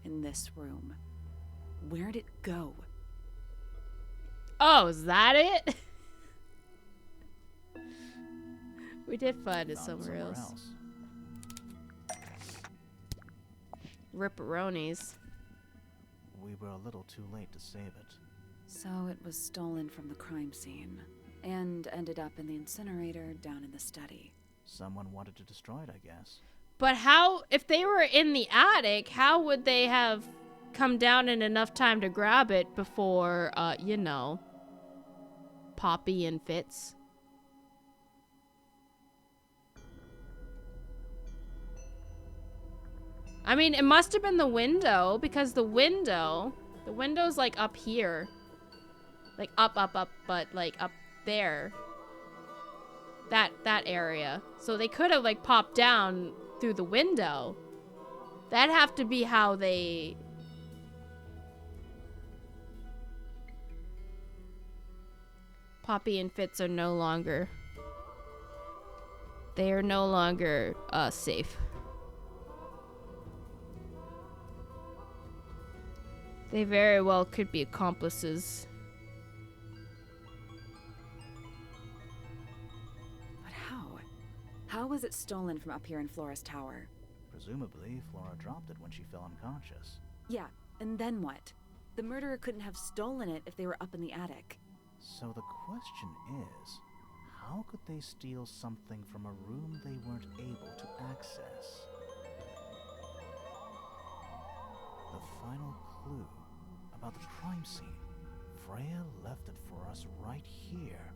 [SPEAKER 4] In this room. Where'd it go?
[SPEAKER 1] Oh, is that it? We did find it somewhere else. Ripperonis.
[SPEAKER 8] We were a little too late to save it.
[SPEAKER 4] So it was stolen from the crime scene. And ended up in the incinerator down in the study.
[SPEAKER 8] Someone wanted to destroy it, I guess.
[SPEAKER 1] But how, if they were in the attic, how would they have come down in enough time to grab it before, you know, Poppy and Fitz? I mean, it must have been the window, because the window's like up here. Like up, but like up there. That area. So they could have like popped down through the window. That'd have to be how they... Poppy and Fitz are no longer... They are no longer, safe. They very well could be accomplices.
[SPEAKER 4] But how? How was it stolen from up here in Flora's tower?
[SPEAKER 8] Presumably, Flora dropped it when she fell unconscious.
[SPEAKER 4] Yeah, and then what? The murderer couldn't have stolen it if they were up in the attic.
[SPEAKER 8] So the question is, how could they steal something from a room they weren't able to access? The final clue about the crime scene. Freya left it for us right here.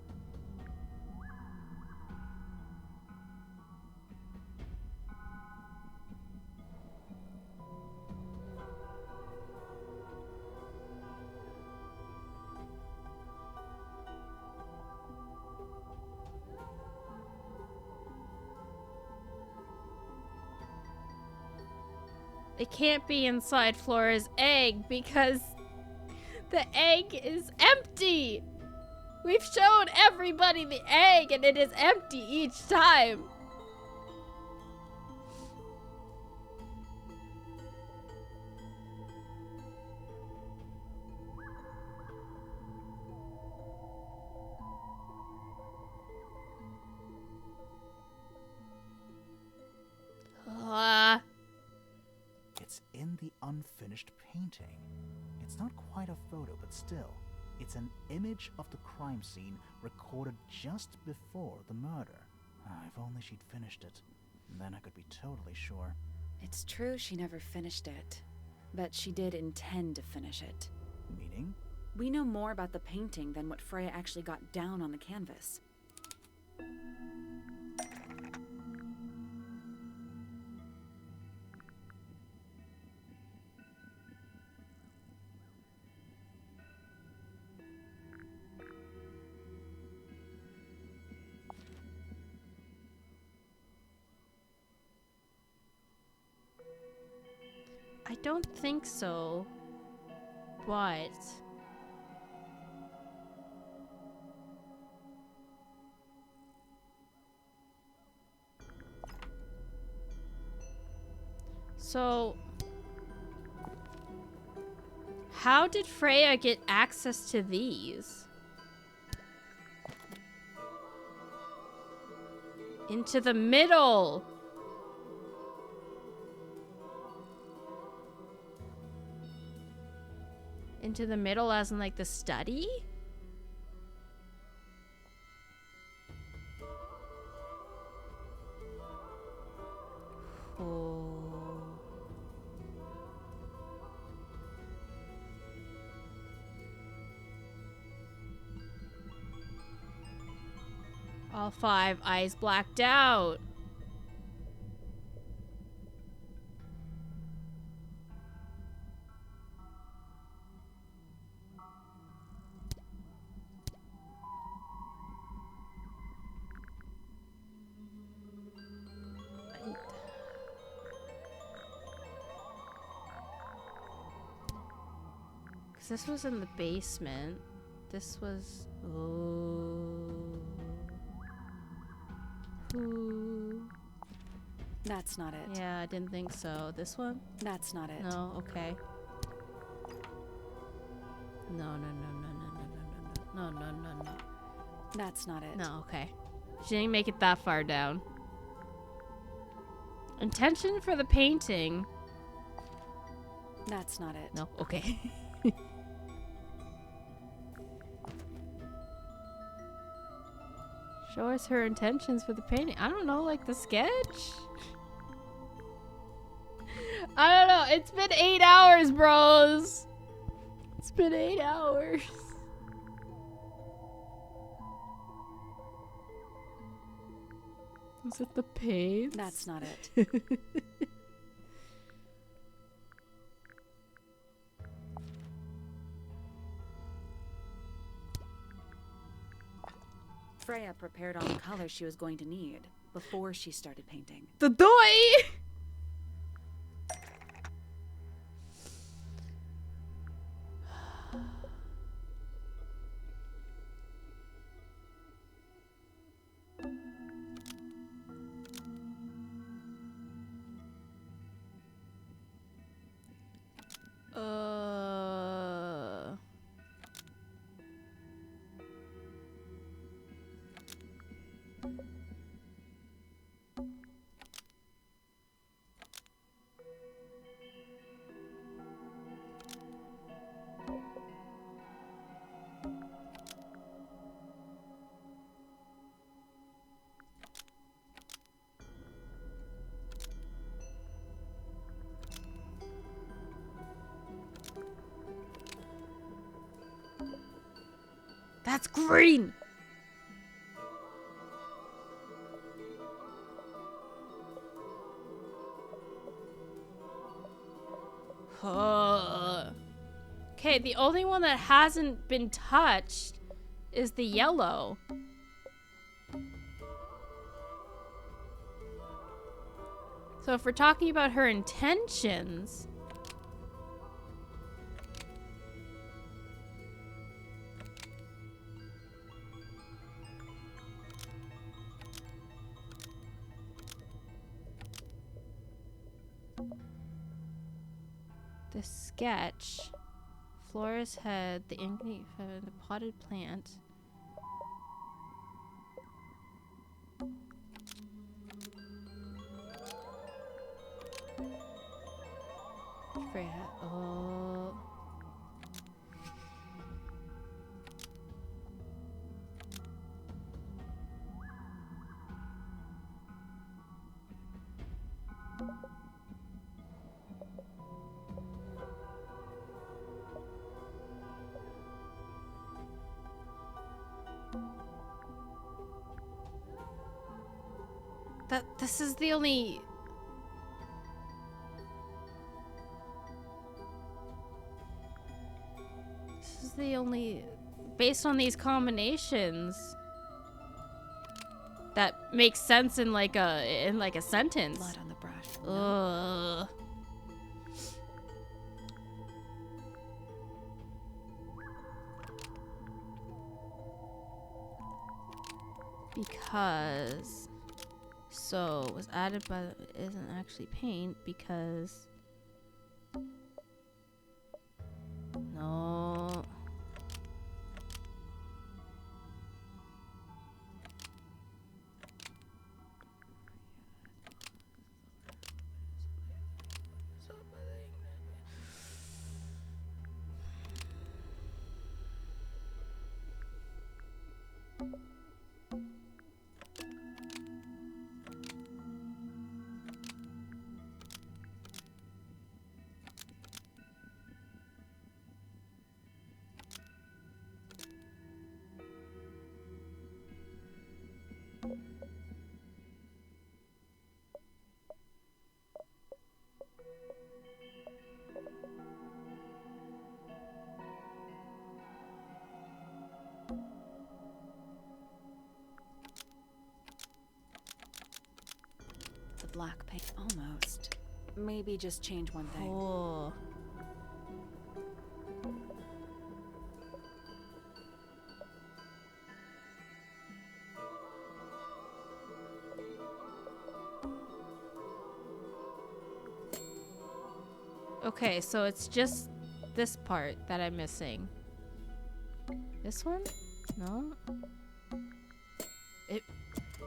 [SPEAKER 1] It can't be inside Flora's egg because the egg is empty. We've shown everybody the egg and it is empty each time.
[SPEAKER 8] It's in the unfinished painting. It's not quite a photo, but still, it's an image of the crime scene recorded just before the murder. If only she'd finished it. Then I could be totally sure.
[SPEAKER 4] It's true she never finished it, but she did intend to finish it.
[SPEAKER 8] Meaning?
[SPEAKER 4] We know more about the painting than what Freya actually got down on the canvas.
[SPEAKER 1] I don't think so, but... So... How did Freya get access to these? Into the middle! Into the middle as in like the study? Oh. All 5 eyes blacked out. Because this was in the basement. This was... Oh. Ooh.
[SPEAKER 4] That's not it.
[SPEAKER 1] Yeah, I didn't think so. This one?
[SPEAKER 4] That's not it.
[SPEAKER 1] No, okay. No, no, no, no, no, no, no, no, no, no, no.
[SPEAKER 4] That's not it.
[SPEAKER 1] No, okay. She didn't make it that far down. Intention for the painting.
[SPEAKER 4] That's not it.
[SPEAKER 1] No, okay. Show us her intentions for the painting. I don't know, like the sketch? I don't know. It's been 8 hours, bros. It's been 8 hours. Is it the paint?
[SPEAKER 4] That's not it. Freya prepared all the colors she was going to need before she started painting.
[SPEAKER 1] The doy! That's green! Okay, the only one that hasn't been touched is the yellow. So if we're talking about her intentions... The sketch, Flora's head, the inkling, the potted plant. Freya, oh. This is the only... This is the only... Based on these combinations... That makes sense in like a sentence.
[SPEAKER 4] Blood on the brush.
[SPEAKER 1] Ugh. Because... So, it was added by... It isn't actually paint because... No...
[SPEAKER 4] The black paint, almost. Maybe just change one thing.
[SPEAKER 1] Oh. Okay, so it's just this part that I'm missing. This one? No?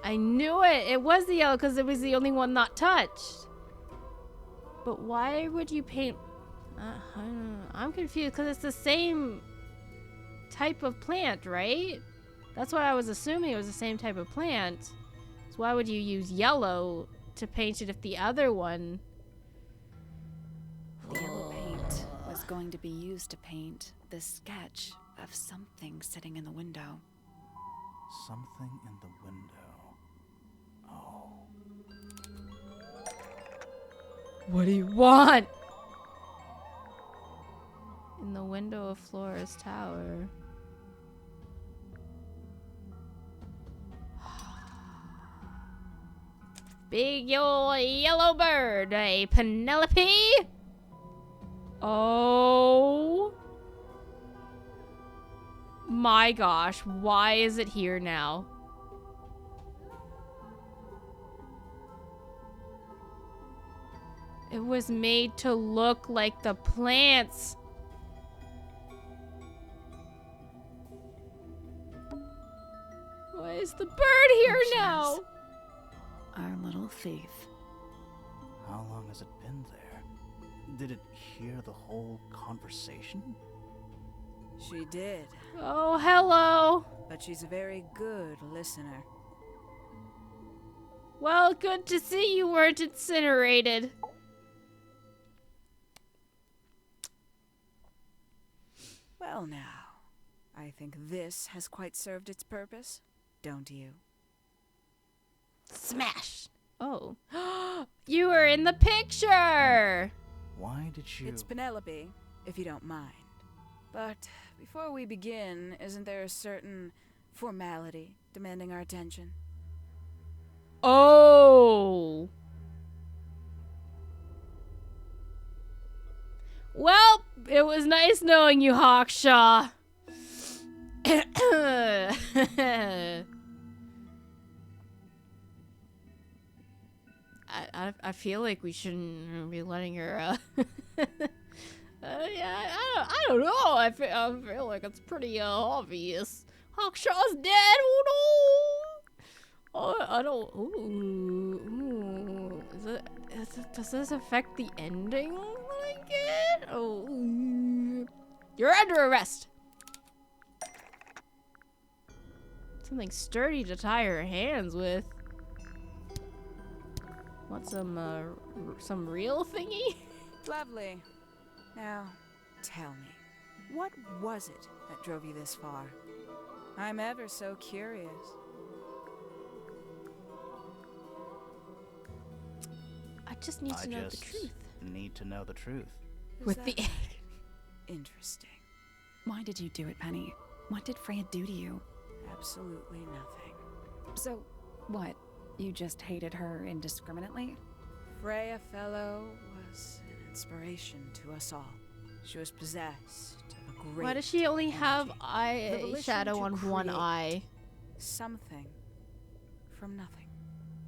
[SPEAKER 1] I knew it! It was the yellow because it was the only one not touched. But why would you paint... I don't know. I'm confused because it's the same type of plant, right? That's what I was assuming, it was the same type of plant. So why would you use yellow to paint it if the other one...
[SPEAKER 4] The yellow paint was going to be used to paint the sketch of something sitting in the window.
[SPEAKER 8] Something in the window. Oh.
[SPEAKER 1] What do you want? In the window of Flora's tower. Big ol' yellow bird, a Penelope? Oh my gosh, why is it here now? It was made to look like the plants. Why is the bird here now?
[SPEAKER 4] Our little thief.
[SPEAKER 8] How long has it been there? Did it hear the whole conversation?
[SPEAKER 7] She did.
[SPEAKER 1] Oh, hello.
[SPEAKER 7] But she's a very good listener.
[SPEAKER 1] Well, good to see you weren't incinerated.
[SPEAKER 7] Well now, I think this has quite served its purpose, don't you?
[SPEAKER 1] Smash. Oh. You were in the picture.
[SPEAKER 8] Why did you...
[SPEAKER 7] It's Penelope, if you don't mind. But before we begin, isn't there a certain formality demanding our attention?
[SPEAKER 1] Oh. Well, it was nice knowing you, Hawkshaw. I feel like we shouldn't be letting her, yeah, I don't know. I feel like it's pretty, obvious. Hawkshaw's dead. Oh, no. Oh, I don't, ooh. Does this affect the ending that I get? Oh, you're under arrest. Something sturdy to tie her hands with. Want some real thingy?
[SPEAKER 7] Lovely. Now, tell me, what was it that drove you this far? I'm ever so curious.
[SPEAKER 1] I just need to know the truth.
[SPEAKER 8] Need to know the truth.
[SPEAKER 1] With the egg.
[SPEAKER 7] Interesting.
[SPEAKER 4] Why did you do it, Penny? What did Freya do to you?
[SPEAKER 7] Absolutely nothing.
[SPEAKER 4] So, what? You just hated her indiscriminately?
[SPEAKER 7] Freya Fellow was an inspiration to us all. She was possessed of a great
[SPEAKER 1] Why does she only have
[SPEAKER 7] energy.
[SPEAKER 1] eye
[SPEAKER 7] The volition
[SPEAKER 1] shadow
[SPEAKER 7] to
[SPEAKER 1] on one
[SPEAKER 7] create
[SPEAKER 1] eye?
[SPEAKER 7] Something from nothing.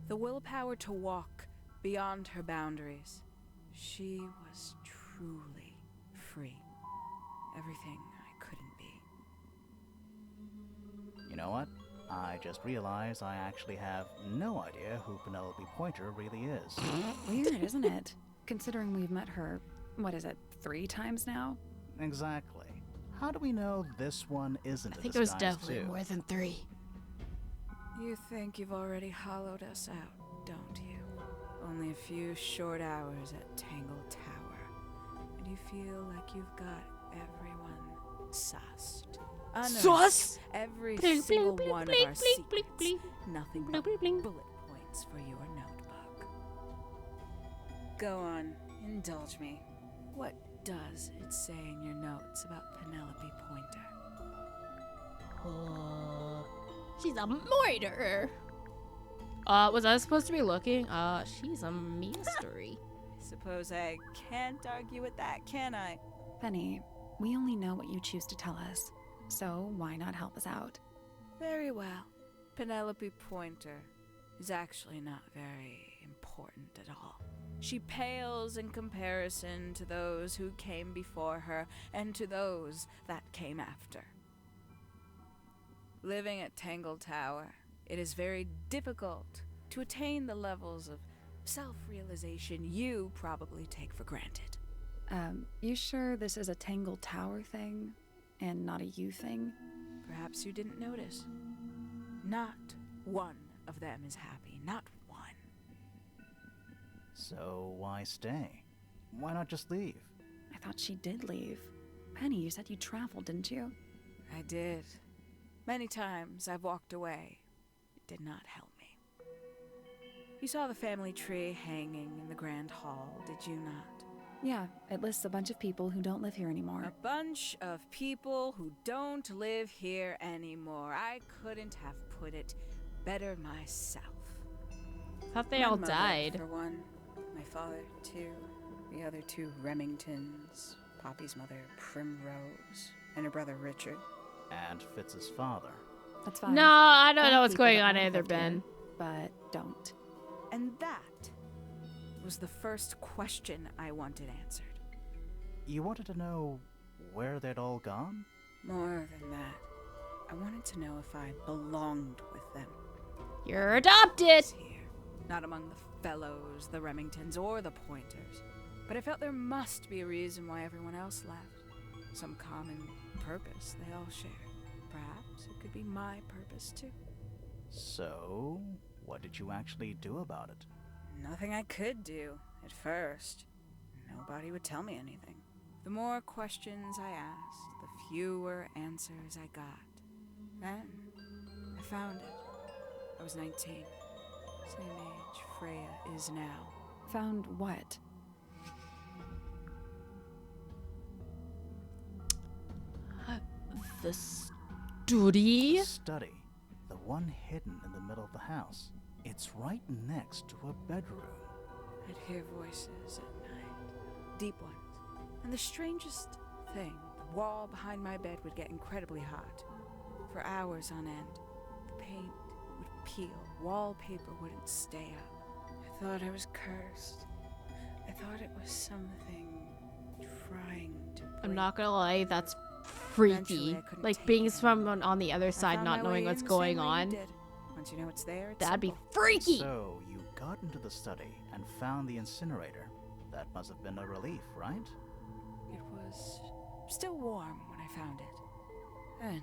[SPEAKER 7] The willpower to walk beyond her boundaries. She was truly free. Everything I couldn't be.
[SPEAKER 8] You know what? I just realized I actually have no idea who Penelope Pointer really is.
[SPEAKER 4] Weird, isn't it? Considering we've met her, what is it, 3 times now?
[SPEAKER 8] Exactly. How do we know this one isn't
[SPEAKER 1] I
[SPEAKER 8] a
[SPEAKER 1] think it was
[SPEAKER 8] disguise
[SPEAKER 1] definitely
[SPEAKER 8] too?
[SPEAKER 1] more than 3.
[SPEAKER 7] You think you've already hollowed us out, don't you? Only a few short hours at Tangle Tower, and you feel like you've got everyone sussed.
[SPEAKER 1] Sus?
[SPEAKER 7] Every
[SPEAKER 1] Bling,
[SPEAKER 7] single
[SPEAKER 1] bling,
[SPEAKER 7] one
[SPEAKER 1] bling,
[SPEAKER 7] of our
[SPEAKER 1] bling,
[SPEAKER 7] secrets.
[SPEAKER 1] bling,
[SPEAKER 7] Nothing
[SPEAKER 1] bling,
[SPEAKER 7] but
[SPEAKER 1] bling, bling.
[SPEAKER 7] bullet points for your notebook. Go on, indulge me. What does it say in your notes about Penelope Pointer?
[SPEAKER 1] She's a murderer. Was I supposed to be looking? She's a mystery.
[SPEAKER 7] Suppose I can't argue with that, can I?
[SPEAKER 4] Penny, we only know what you choose to tell us, so why not help us out?
[SPEAKER 7] Very well. Penelope Pointer is actually not very important at all. She pales in comparison to those who came before her and to those that came after. Living at Tangle Tower, it is very difficult to attain the levels of self-realization you probably take for granted.
[SPEAKER 4] You sure this is a Tangle Tower thing and not a you thing?
[SPEAKER 7] Perhaps you didn't notice. Not one of them is happy, not one.
[SPEAKER 8] So why stay? Why not just leave?
[SPEAKER 4] I thought she did leave. Penny, you said you traveled, didn't you?
[SPEAKER 7] I did. Many times I've walked away. It did not help me. You saw the family tree hanging in the grand hall, did you not?
[SPEAKER 4] Yeah, it lists a bunch of people who don't live here anymore.
[SPEAKER 7] A bunch of people who don't live here anymore. I couldn't have put it better myself.
[SPEAKER 1] Thought they
[SPEAKER 7] My
[SPEAKER 1] all
[SPEAKER 7] mother,
[SPEAKER 1] died.
[SPEAKER 7] For one, my father, too. The other two Remingtons, Poppy's mother, Primrose, and her brother, Richard.
[SPEAKER 8] And Fitz's father.
[SPEAKER 4] That's fine.
[SPEAKER 1] No, I don't know what's
[SPEAKER 4] People
[SPEAKER 1] going
[SPEAKER 4] that
[SPEAKER 1] on
[SPEAKER 4] won't
[SPEAKER 1] either,
[SPEAKER 4] live here,
[SPEAKER 1] Ben.
[SPEAKER 4] But don't.
[SPEAKER 7] And that was the first question I wanted answered.
[SPEAKER 8] You wanted to know where they'd all gone?
[SPEAKER 7] More than that, I wanted to know if I belonged with them.
[SPEAKER 1] You're adopted.
[SPEAKER 7] Here, not among the fellows, the Remingtons, or the Pointers. But I felt there must be a reason why everyone else left. Some common purpose they all shared. Perhaps it could be my purpose too.
[SPEAKER 8] So, what did you actually do about it?
[SPEAKER 7] Nothing I could do at first. Nobody would tell me anything. The more questions I asked, the fewer answers I got. Then I found it. I was 19. Same age Freya is now.
[SPEAKER 4] Found what?
[SPEAKER 1] The study?
[SPEAKER 8] The study. The one hidden in the middle of the house. It's right next to a bedroom.
[SPEAKER 7] I'd hear voices at night. Deep ones. And the strangest thing, the wall behind my bed would get incredibly hot. For hours on end. The paint would peel. Wallpaper wouldn't stay up. I thought I was cursed. I thought it was something trying to break.
[SPEAKER 1] I'm not gonna lie, that's freaky. Like being someone on the other side, not knowing what's going on.
[SPEAKER 7] Once you know it's there, it's
[SPEAKER 1] That'd be
[SPEAKER 7] simple.
[SPEAKER 1] freaky.
[SPEAKER 8] So, you got into the study and found the incinerator. That must have been a relief, right?
[SPEAKER 7] It was still warm when I found it. Then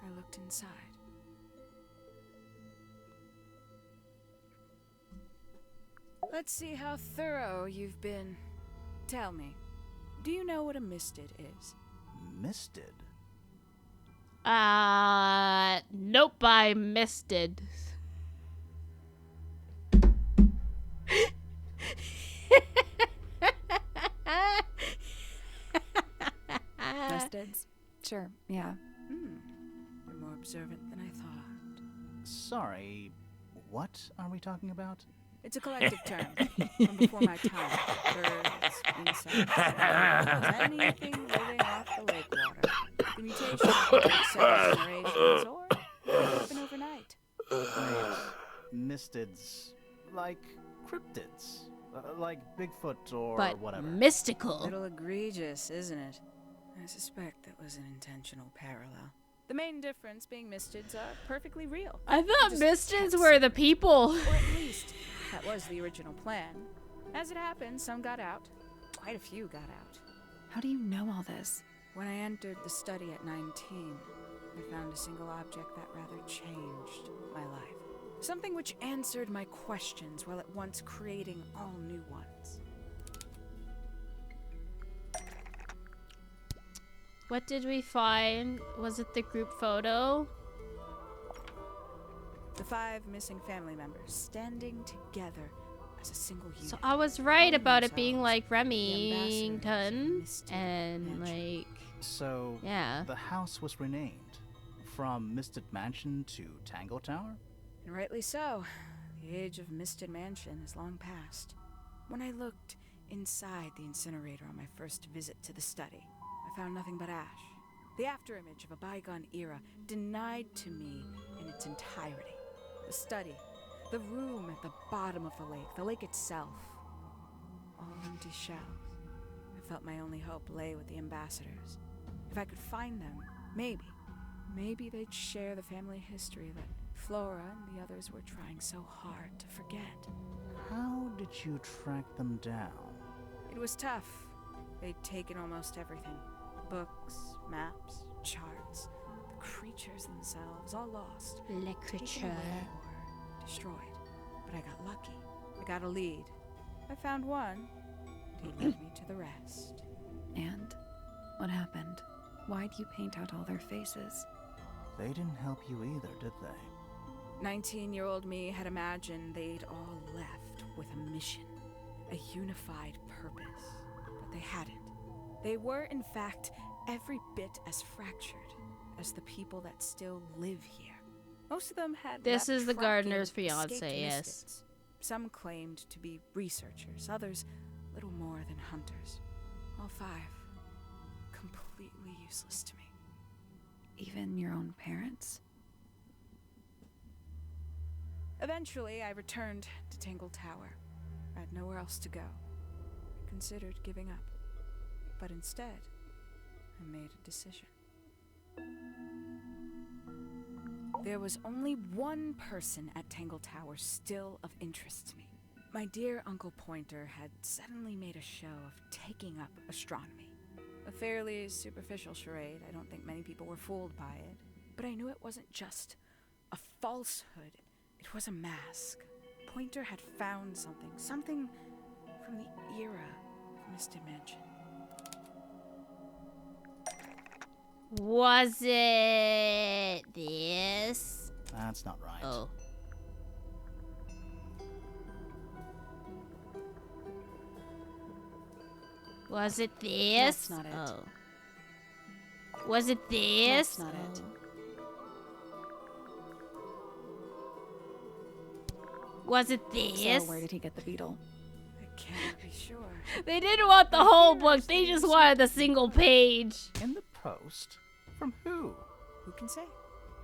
[SPEAKER 7] I looked inside. Let's see how thorough you've been. Tell me, do you know what a misted is?
[SPEAKER 8] Misted?
[SPEAKER 1] Nope, I misted.
[SPEAKER 4] Mistids? Sure, yeah.
[SPEAKER 7] You're more observant than I thought.
[SPEAKER 8] Sorry, what are we talking about?
[SPEAKER 7] It's a collective term from before my time. Birds, insects, animals, anything living off the lake water. The mutation could take several generations or it could happen overnight.
[SPEAKER 8] Mistids. Like cryptids. Like Bigfoot or
[SPEAKER 1] But
[SPEAKER 8] whatever.
[SPEAKER 1] mystical.
[SPEAKER 7] A little egregious, isn't it? I suspect that was an intentional parallel. The main difference being mistids are perfectly real.
[SPEAKER 1] I thought
[SPEAKER 7] Just
[SPEAKER 1] mistids were the people.
[SPEAKER 7] Or at least, that was the original plan. As it happened, some got out. Quite a few got out.
[SPEAKER 4] How do you know all this?
[SPEAKER 7] When I entered the study at 19, I found a single object that rather changed my life. Something which answered my questions while at once creating all new ones.
[SPEAKER 1] What did we find? Was it the group photo?
[SPEAKER 7] The 5 missing family members standing together as a single unit.
[SPEAKER 1] So I was right about it being
[SPEAKER 7] themselves
[SPEAKER 1] like
[SPEAKER 7] the ambassadors of
[SPEAKER 1] Remington
[SPEAKER 7] Misted
[SPEAKER 1] and
[SPEAKER 7] Mansion.
[SPEAKER 1] like
[SPEAKER 8] So,
[SPEAKER 1] yeah.
[SPEAKER 8] the house was renamed from Misted Mansion to Tangle Tower?
[SPEAKER 7] And rightly so. The age of Misted Mansion is long past. When I looked inside the incinerator on my first visit to the study, I found nothing but ash. The afterimage of a bygone era denied to me in its entirety. The study, the room at the bottom of the lake itself. All empty shells. I felt my only hope lay with the ambassadors. If I could find them, maybe they'd share the family history that Flora and the others were trying so hard to forget.
[SPEAKER 8] How did you track them down?
[SPEAKER 7] It was tough. They'd taken almost everything. Books, maps, charts, the creatures themselves, all lost. Taken away or destroyed. But I got lucky. I got a lead. I found one, and he led me to the rest.
[SPEAKER 4] And what happened? Why'd you paint out all their faces?
[SPEAKER 8] They didn't help you either, did they?
[SPEAKER 7] 19-year-old me had imagined they'd all left with a mission, a unified purpose, but they hadn't. They were, in fact, every bit as fractured as the people that still live here. Most of them had
[SPEAKER 1] This
[SPEAKER 7] left
[SPEAKER 1] is the
[SPEAKER 7] tracking,
[SPEAKER 1] gardener's
[SPEAKER 7] escaped
[SPEAKER 1] fiance, yes.
[SPEAKER 7] misfits. Some claimed to be researchers, others little more than hunters. All 5 completely useless to me.
[SPEAKER 4] Even your own parents?
[SPEAKER 7] Eventually, I returned to Tangle Tower. I had nowhere else to go. I considered giving up. But instead, I made a decision. There was only one person at Tangle Tower still of interest to me. My dear Uncle Pointer had suddenly made a show of taking up astronomy. A fairly superficial charade. I don't think many people were fooled by it. But I knew it wasn't just a falsehood. It was a mask. Pointer had found something from the era of Misted Mansion.
[SPEAKER 1] Was it this?
[SPEAKER 8] That's not right.
[SPEAKER 1] Oh. Was it this?
[SPEAKER 4] That's not it.
[SPEAKER 1] Oh. Was it this?
[SPEAKER 4] That's not it.
[SPEAKER 1] Was it this?
[SPEAKER 4] So where did he get the beetle?
[SPEAKER 7] I can't be sure.
[SPEAKER 1] They didn't want the whole book. They just wanted the single page.
[SPEAKER 8] In the post? From who?
[SPEAKER 7] Who can say?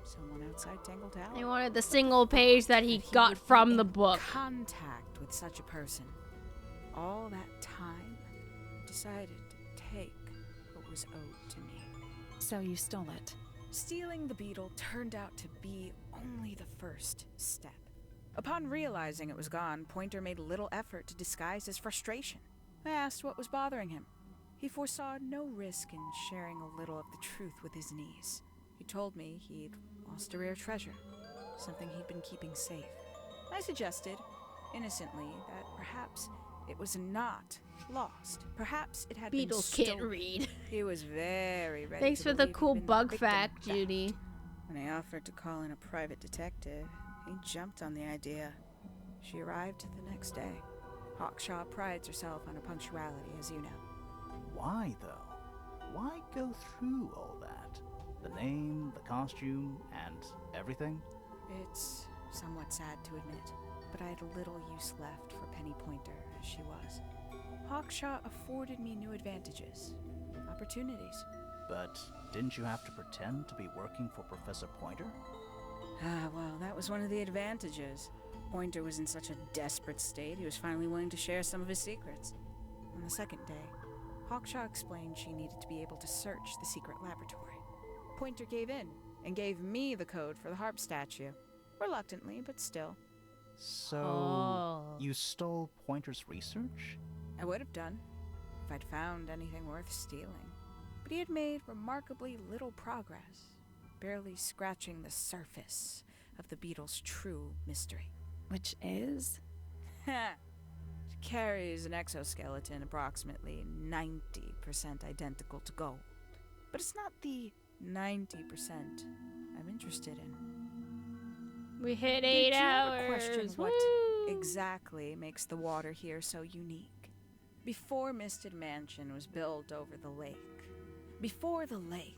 [SPEAKER 7] Someone outside Tangle Tower.
[SPEAKER 1] They wanted the single page that he
[SPEAKER 7] If
[SPEAKER 1] got
[SPEAKER 7] would
[SPEAKER 1] from
[SPEAKER 7] be
[SPEAKER 1] the
[SPEAKER 7] in
[SPEAKER 1] book.
[SPEAKER 7] Contact with such a person. All that time, I decided to take what was owed to me.
[SPEAKER 4] So you stole it.
[SPEAKER 7] Stealing the beetle turned out to be only the first step. Upon realizing it was gone, Pointer made little effort to disguise his frustration. I asked what was bothering him. He foresaw no risk in sharing a little of the truth with his niece. He told me he'd lost a rare treasure, something he'd been keeping safe. I suggested, innocently, that perhaps it was not lost. Perhaps it had
[SPEAKER 1] Beetles
[SPEAKER 7] been
[SPEAKER 1] can't
[SPEAKER 7] stolen.
[SPEAKER 1] read.
[SPEAKER 7] He was very ready
[SPEAKER 1] Thanks
[SPEAKER 7] to
[SPEAKER 1] for the
[SPEAKER 7] believe he'd
[SPEAKER 1] cool
[SPEAKER 7] been the
[SPEAKER 1] bug
[SPEAKER 7] victim of
[SPEAKER 1] fact,
[SPEAKER 7] theft.
[SPEAKER 1] Judy.
[SPEAKER 7] When I offered to call in a private detective, he jumped on the idea. She arrived the next day. Hawkshaw prides herself on her punctuality, as you know.
[SPEAKER 8] Why, though? Why go through all that? The name, the costume, and everything?
[SPEAKER 7] It's somewhat sad to admit, but I had little use left for Penny Pointer as she was. Hawkshaw afforded me new advantages, opportunities.
[SPEAKER 8] But didn't you have to pretend to be working for Professor Pointer?
[SPEAKER 7] Well, that was one of the advantages. Pointer was in such a desperate state, he was finally willing to share some of his secrets. On the second day, Hawkshaw explained she needed to be able to search the secret laboratory. Pointer gave in and gave me the code for the harp statue. Reluctantly, but still.
[SPEAKER 8] So, you stole Pointer's research?
[SPEAKER 7] I would have done, if I'd found anything worth stealing. But he had made remarkably little progress. barely scratching the surface of the beetle's true mystery.
[SPEAKER 4] Which is?
[SPEAKER 7] She carries an exoskeleton approximately 90% identical to gold. But it's not the 90% I'm interested in.
[SPEAKER 1] We hit
[SPEAKER 7] Did
[SPEAKER 1] 8
[SPEAKER 7] you ever
[SPEAKER 1] hours.
[SPEAKER 7] question what
[SPEAKER 1] Woo!
[SPEAKER 7] exactly makes the water here so unique? Before Misted Mansion was built over the lake, before the lake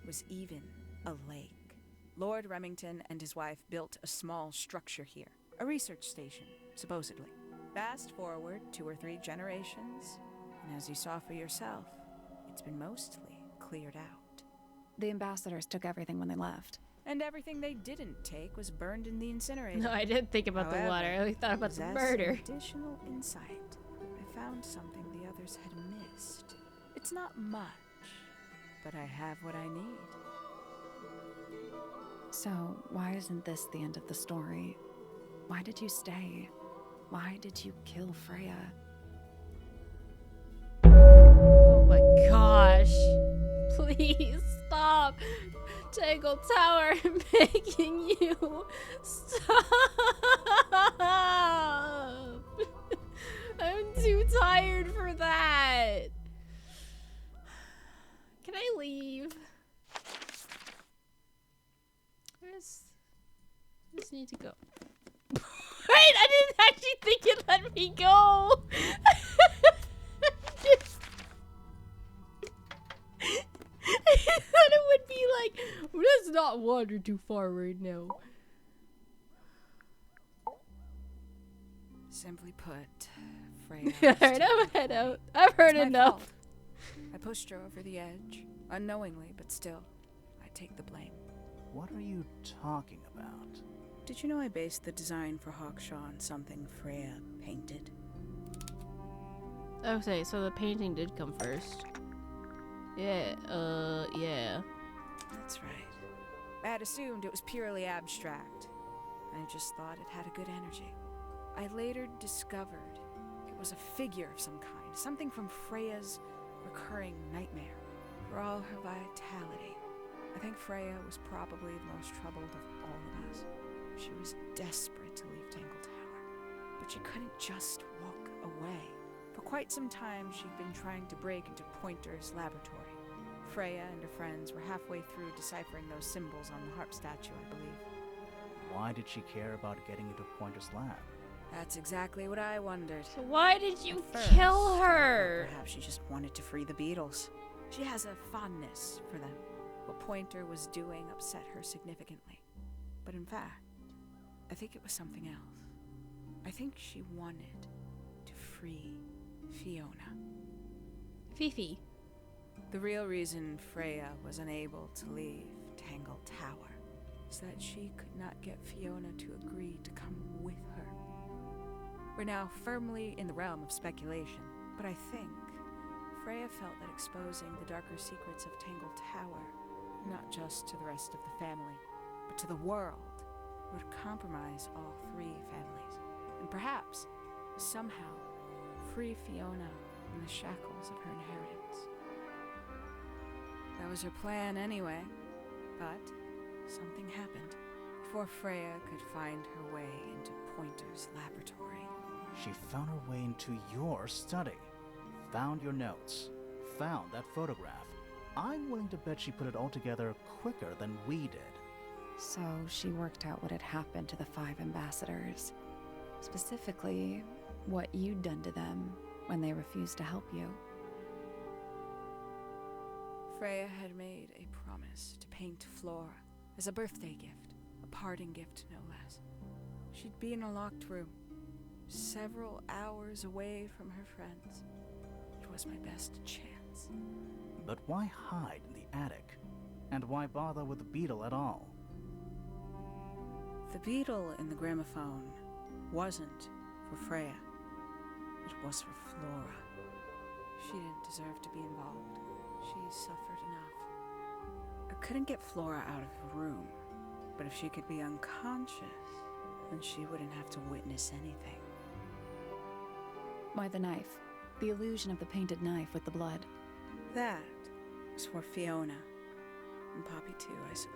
[SPEAKER 7] was even a lake, Lord Remington and his wife built a small structure here, a research station, supposedly. Fast forward 2 or 3 generations, and as you saw for yourself, it's been mostly cleared out.
[SPEAKER 4] The ambassadors took everything when they left.
[SPEAKER 7] And everything they didn't take was burned in the incinerator.
[SPEAKER 1] No, I didn't think about the water. I only thought about the murder.
[SPEAKER 7] Additional insight. I found something the others had missed. It's not much, but I have what I need.
[SPEAKER 4] So, why isn't this the end of the story? Why did you stay? Why did you kill Freya?
[SPEAKER 1] Oh my gosh. Please stop. Tangle Tower, I'm begging you. Stop. I'm too tired for that. Can I leave? I just need to go. Wait, I didn't actually think it let me go. I thought it would be like, let's not wander too far right now.
[SPEAKER 7] Simply put, Freya.
[SPEAKER 1] Alright, I'm head out. I've heard
[SPEAKER 7] It's my
[SPEAKER 1] enough.
[SPEAKER 7] fault. I pushed her over the edge, unknowingly, but still, I take the blame.
[SPEAKER 8] What are you talking about?
[SPEAKER 7] Did you know I based the design for Hawkshaw on something Freya painted?
[SPEAKER 1] Okay, so the painting did come first. Yeah, yeah.
[SPEAKER 7] That's right. I had assumed it was purely abstract. I just thought it had a good energy. I later discovered it was a figure of some kind, something from Freya's recurring nightmare. For all her vitality, I think Freya was probably the most troubled of all of us. She was desperate to leave Tangle Tower, but she couldn't just walk away. For quite some time, she'd been trying to break into Pointer's laboratory. Freya and her friends were halfway through deciphering those symbols on the harp statue, I believe.
[SPEAKER 8] Why did she care about getting into Pointer's lab?
[SPEAKER 7] That's exactly what I wondered.
[SPEAKER 1] So why did you
[SPEAKER 7] At first,
[SPEAKER 1] kill
[SPEAKER 7] I
[SPEAKER 1] her?
[SPEAKER 7] thought perhaps she just wanted to free the Beatles. She has a fondness for them. What Pointer was doing upset her significantly. But in fact, I think it was something else. I think she wanted to free Fiona.
[SPEAKER 1] Fifi.
[SPEAKER 7] The real reason Freya was unable to leave Tangle Tower is that she could not get Fiona to agree to come with her. We're now firmly in the realm of speculation, but I think Freya felt that exposing the darker secrets of Tangle Tower, not just to the rest of the family, but to the world, would compromise all 3 families, and perhaps, somehow, free Fiona from the shackles of her inheritance. That was her plan anyway, but something happened before Freya could find her way into Pointer's laboratory.
[SPEAKER 8] She found her way into your study, found your notes, found that photograph. I'm willing to bet she put it all together quicker than we did.
[SPEAKER 4] So she worked out what had happened to the 5 ambassadors. Specifically, what you'd done to them when they refused to help you.
[SPEAKER 7] Freya had made a promise to paint Flora as a birthday gift, a parting gift no less. She'd be in a locked room, several hours away from her friends. It was my best chance.
[SPEAKER 8] But why hide in the attic? And why bother with the beetle at all?
[SPEAKER 7] The beetle in the gramophone wasn't for Freya. It was for Flora. She didn't deserve to be involved. She suffered enough. I couldn't get Flora out of her room, but if she could be unconscious, then she wouldn't have to witness anything.
[SPEAKER 4] Why the knife? The illusion of the painted knife with the blood.
[SPEAKER 7] That was for Fiona. And Poppy too, I suppose.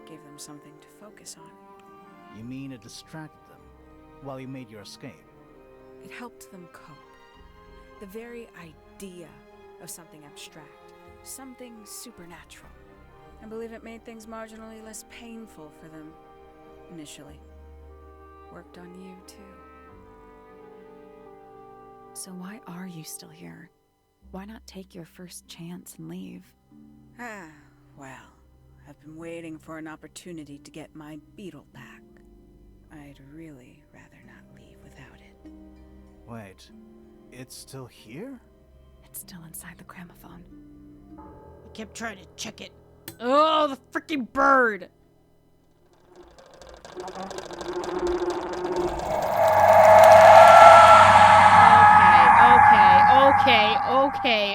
[SPEAKER 7] gave them something to focus on.
[SPEAKER 8] You mean it distracted them while you made your escape?
[SPEAKER 7] It helped them cope. The very idea of something abstract, something supernatural. I believe it made things marginally less painful for them, initially. Worked on you, too.
[SPEAKER 4] So why are you still here? Why not take your first chance and leave?
[SPEAKER 7] Well, I've been waiting for an opportunity to get my beetle back. I'd really rather not leave without it.
[SPEAKER 8] Wait, it's still here?
[SPEAKER 4] It's still inside the gramophone.
[SPEAKER 1] I kept trying to check it. Oh, the freaking bird!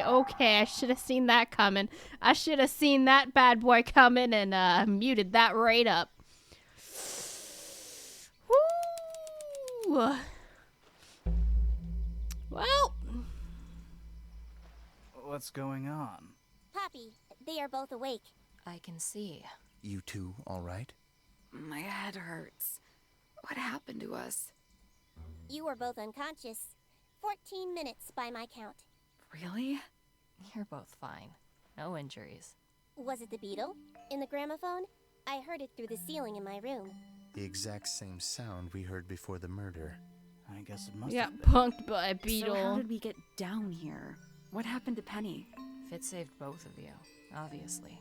[SPEAKER 1] Okay. I should have seen that coming. I should have seen that bad boy coming and muted that right up. Woo! Well,
[SPEAKER 8] What's going on?
[SPEAKER 6] Poppy, they are both awake.
[SPEAKER 9] I can see.
[SPEAKER 3] You two all right?
[SPEAKER 4] My head hurts. What happened to us?
[SPEAKER 6] You were both unconscious. 14 minutes by my count.
[SPEAKER 4] Really?
[SPEAKER 9] You're both fine. No injuries.
[SPEAKER 6] Was it the beetle? In the gramophone? I heard it through the ceiling in my room.
[SPEAKER 3] The exact same sound we heard before the murder.
[SPEAKER 8] I guess it must
[SPEAKER 1] we got
[SPEAKER 8] have been.
[SPEAKER 1] punked by a beetle.
[SPEAKER 4] So how did we get down here? What happened to Penny?
[SPEAKER 9] Fitz saved both of you, obviously.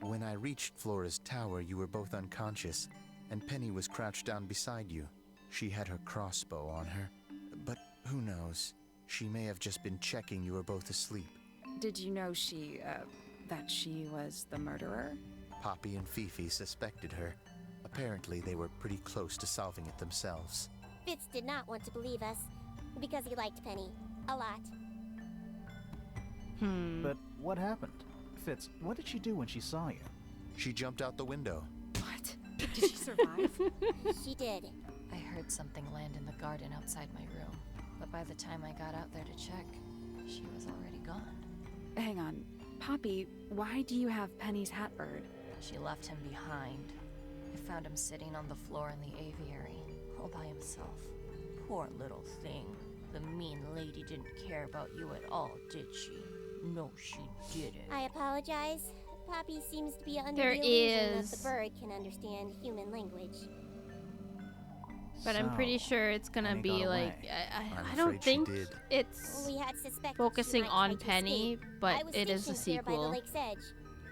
[SPEAKER 3] When I reached Flora's tower, you were both unconscious, and Penny was crouched down beside you. She had her crossbow on her, but who knows? She may have just been checking you were both asleep.
[SPEAKER 4] Did you know that she was the murderer?
[SPEAKER 3] Poppy and Fifi suspected her. Apparently, they were pretty close to solving it themselves.
[SPEAKER 6] Fitz did not want to believe us, because he liked Penny. A lot.
[SPEAKER 8] But what happened? Fitz, what did she do when she saw you?
[SPEAKER 3] She jumped out the window.
[SPEAKER 4] What? Did she survive?
[SPEAKER 6] She did.
[SPEAKER 9] I heard something land in the garden outside my room, but by the time I got out there to check, she was already gone.
[SPEAKER 4] Hang on. Poppy, why do you have Penny's hat bird?
[SPEAKER 9] She left him behind. I found him sitting on the floor in the aviary, all by himself. Poor little thing. The mean lady didn't care about you at all, did she? No, she didn't.
[SPEAKER 6] I apologize. Poppy seems to be under
[SPEAKER 1] There
[SPEAKER 6] the illusion
[SPEAKER 1] is-
[SPEAKER 6] that the bird can understand human language.
[SPEAKER 1] But I'm pretty
[SPEAKER 8] So,
[SPEAKER 1] sure it's gonna
[SPEAKER 8] Penny
[SPEAKER 1] be
[SPEAKER 8] got
[SPEAKER 1] like
[SPEAKER 8] away.
[SPEAKER 1] I
[SPEAKER 3] I'm
[SPEAKER 1] don't
[SPEAKER 3] afraid she
[SPEAKER 1] think
[SPEAKER 3] did.
[SPEAKER 1] it's
[SPEAKER 6] We had suspected
[SPEAKER 1] focusing
[SPEAKER 6] she might
[SPEAKER 1] on
[SPEAKER 6] try to
[SPEAKER 1] Penny,
[SPEAKER 6] escape. I
[SPEAKER 1] but
[SPEAKER 6] was
[SPEAKER 1] it is a
[SPEAKER 6] stationed here by the
[SPEAKER 1] sequel.
[SPEAKER 6] lake's edge.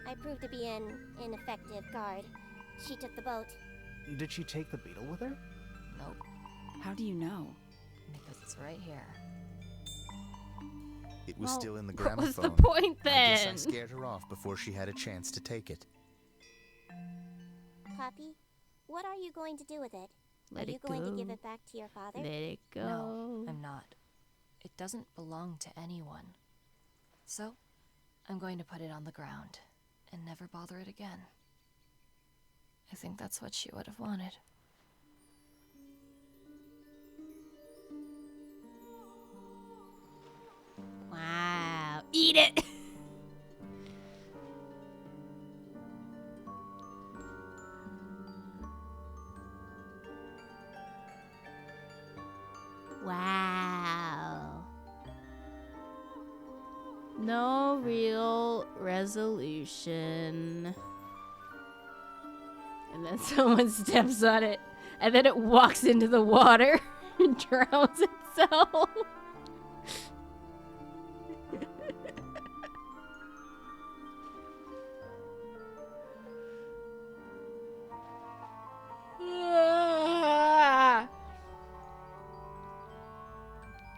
[SPEAKER 6] I proved to be an ineffective guard. She took the boat.
[SPEAKER 8] Did she take the beetle with her?
[SPEAKER 9] Nope,
[SPEAKER 4] How do you know?
[SPEAKER 9] because it's right here.
[SPEAKER 3] It was
[SPEAKER 1] Well,
[SPEAKER 3] still in the
[SPEAKER 1] what was
[SPEAKER 3] gramophone.
[SPEAKER 1] the point
[SPEAKER 3] I guess I
[SPEAKER 1] then?
[SPEAKER 3] scared her off before she had a chance to take it.
[SPEAKER 6] Poppy, what are you going to do with it?
[SPEAKER 1] Let
[SPEAKER 6] are you
[SPEAKER 1] it
[SPEAKER 6] going
[SPEAKER 1] go.
[SPEAKER 6] to give it back to your father?
[SPEAKER 1] Let it go.
[SPEAKER 9] No, I'm not. It doesn't belong to anyone. So, I'm going to put it on the ground and never bother it again. I think that's what she would have wanted.
[SPEAKER 1] Wow. Eat it. Wow. No real resolution. And then someone steps on it, and then it walks into the water and drowns itself.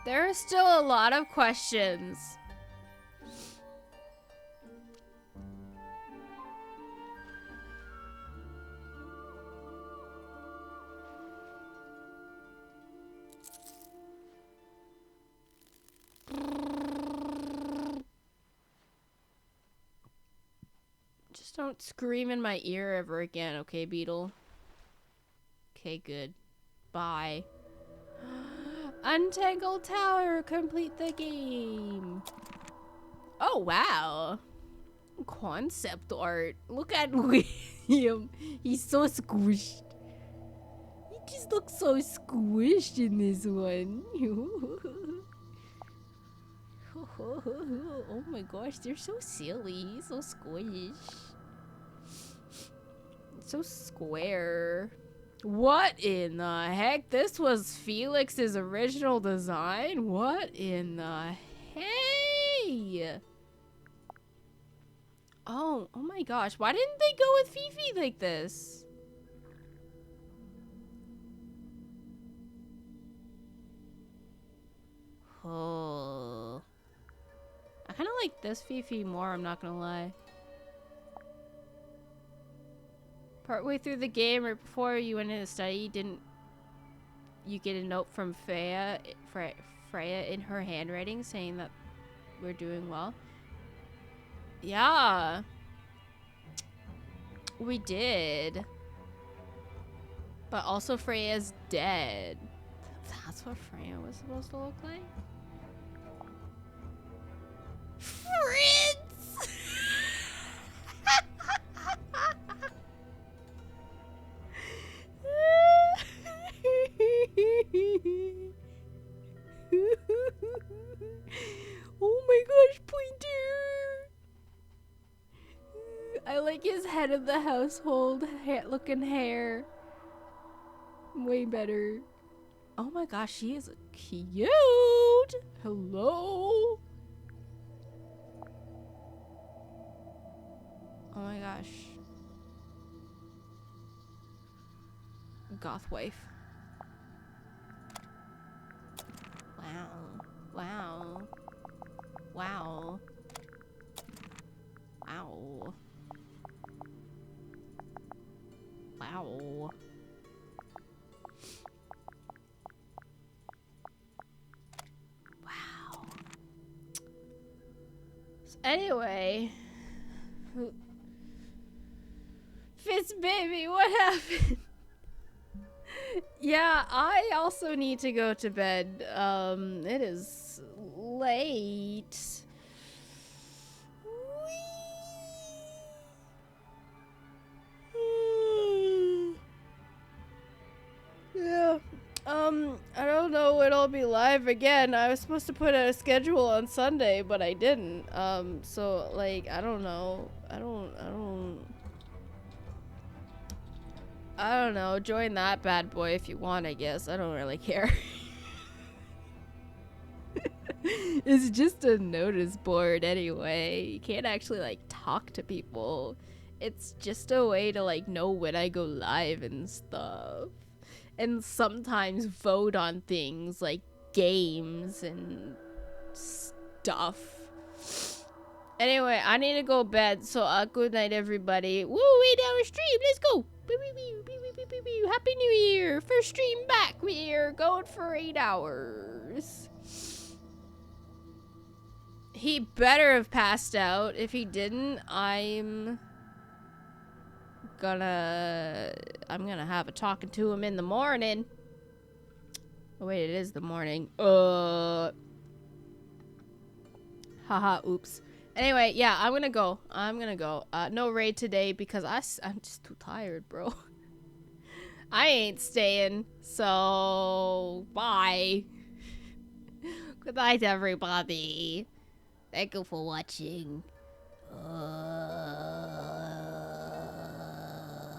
[SPEAKER 1] There are still a lot of questions. Just don't scream in my ear ever again, okay, Beetle? Okay, good. Bye. Untangle Tower, complete the game. Oh, wow. Concept art. Look at He's so squished. He just looks so squished in this one. Oh my gosh, they're so silly. So squished. So square. What in the heck? This was Felix's original design? What in the hey? Oh my gosh. Why didn't they go with Fifi like this? Oh. I kind of like this Fifi more, I'm not gonna lie. Partway through the game, right before you went into study, didn't you get a note from Freya in her handwriting saying that we're doing well? Yeah. We did. But also Freya's dead. That's what Freya was supposed to look like? Fritz! Oh my gosh, Pointer! I like his head of the household looking hair. Way better. Oh my gosh, she is cute! Hello! Oh my gosh. Goth wife. Wow. Wow. Wow. Wow. Wow. Wow. So anyway. Fitz baby, what happened? Yeah, I also need to go to bed. It is late. Yeah. I don't know when I'll be live again. I was supposed to put out a schedule on Sunday, but I didn't. So like, I don't know. I don't know. Join that bad boy if you want, I guess. I don't really care. It's just a notice board anyway. You can't actually like talk to people. It's just a way to like know when I go live and stuff. And sometimes vote on things like games and stuff. Anyway, I need to go to bed, so good night everybody. Woo, 8-hour stream, let's go. Happy New Year. First stream back. We're going for 8 hours. He better have passed out. If he didn't, I'm gonna have a talking to him in the morning. Oh wait, it is the morning. Haha, oops. Anyway, yeah, I'm gonna go. No raid today because I'm just too tired, bro. I ain't staying, so bye. Good night, everybody. Thank you for watching.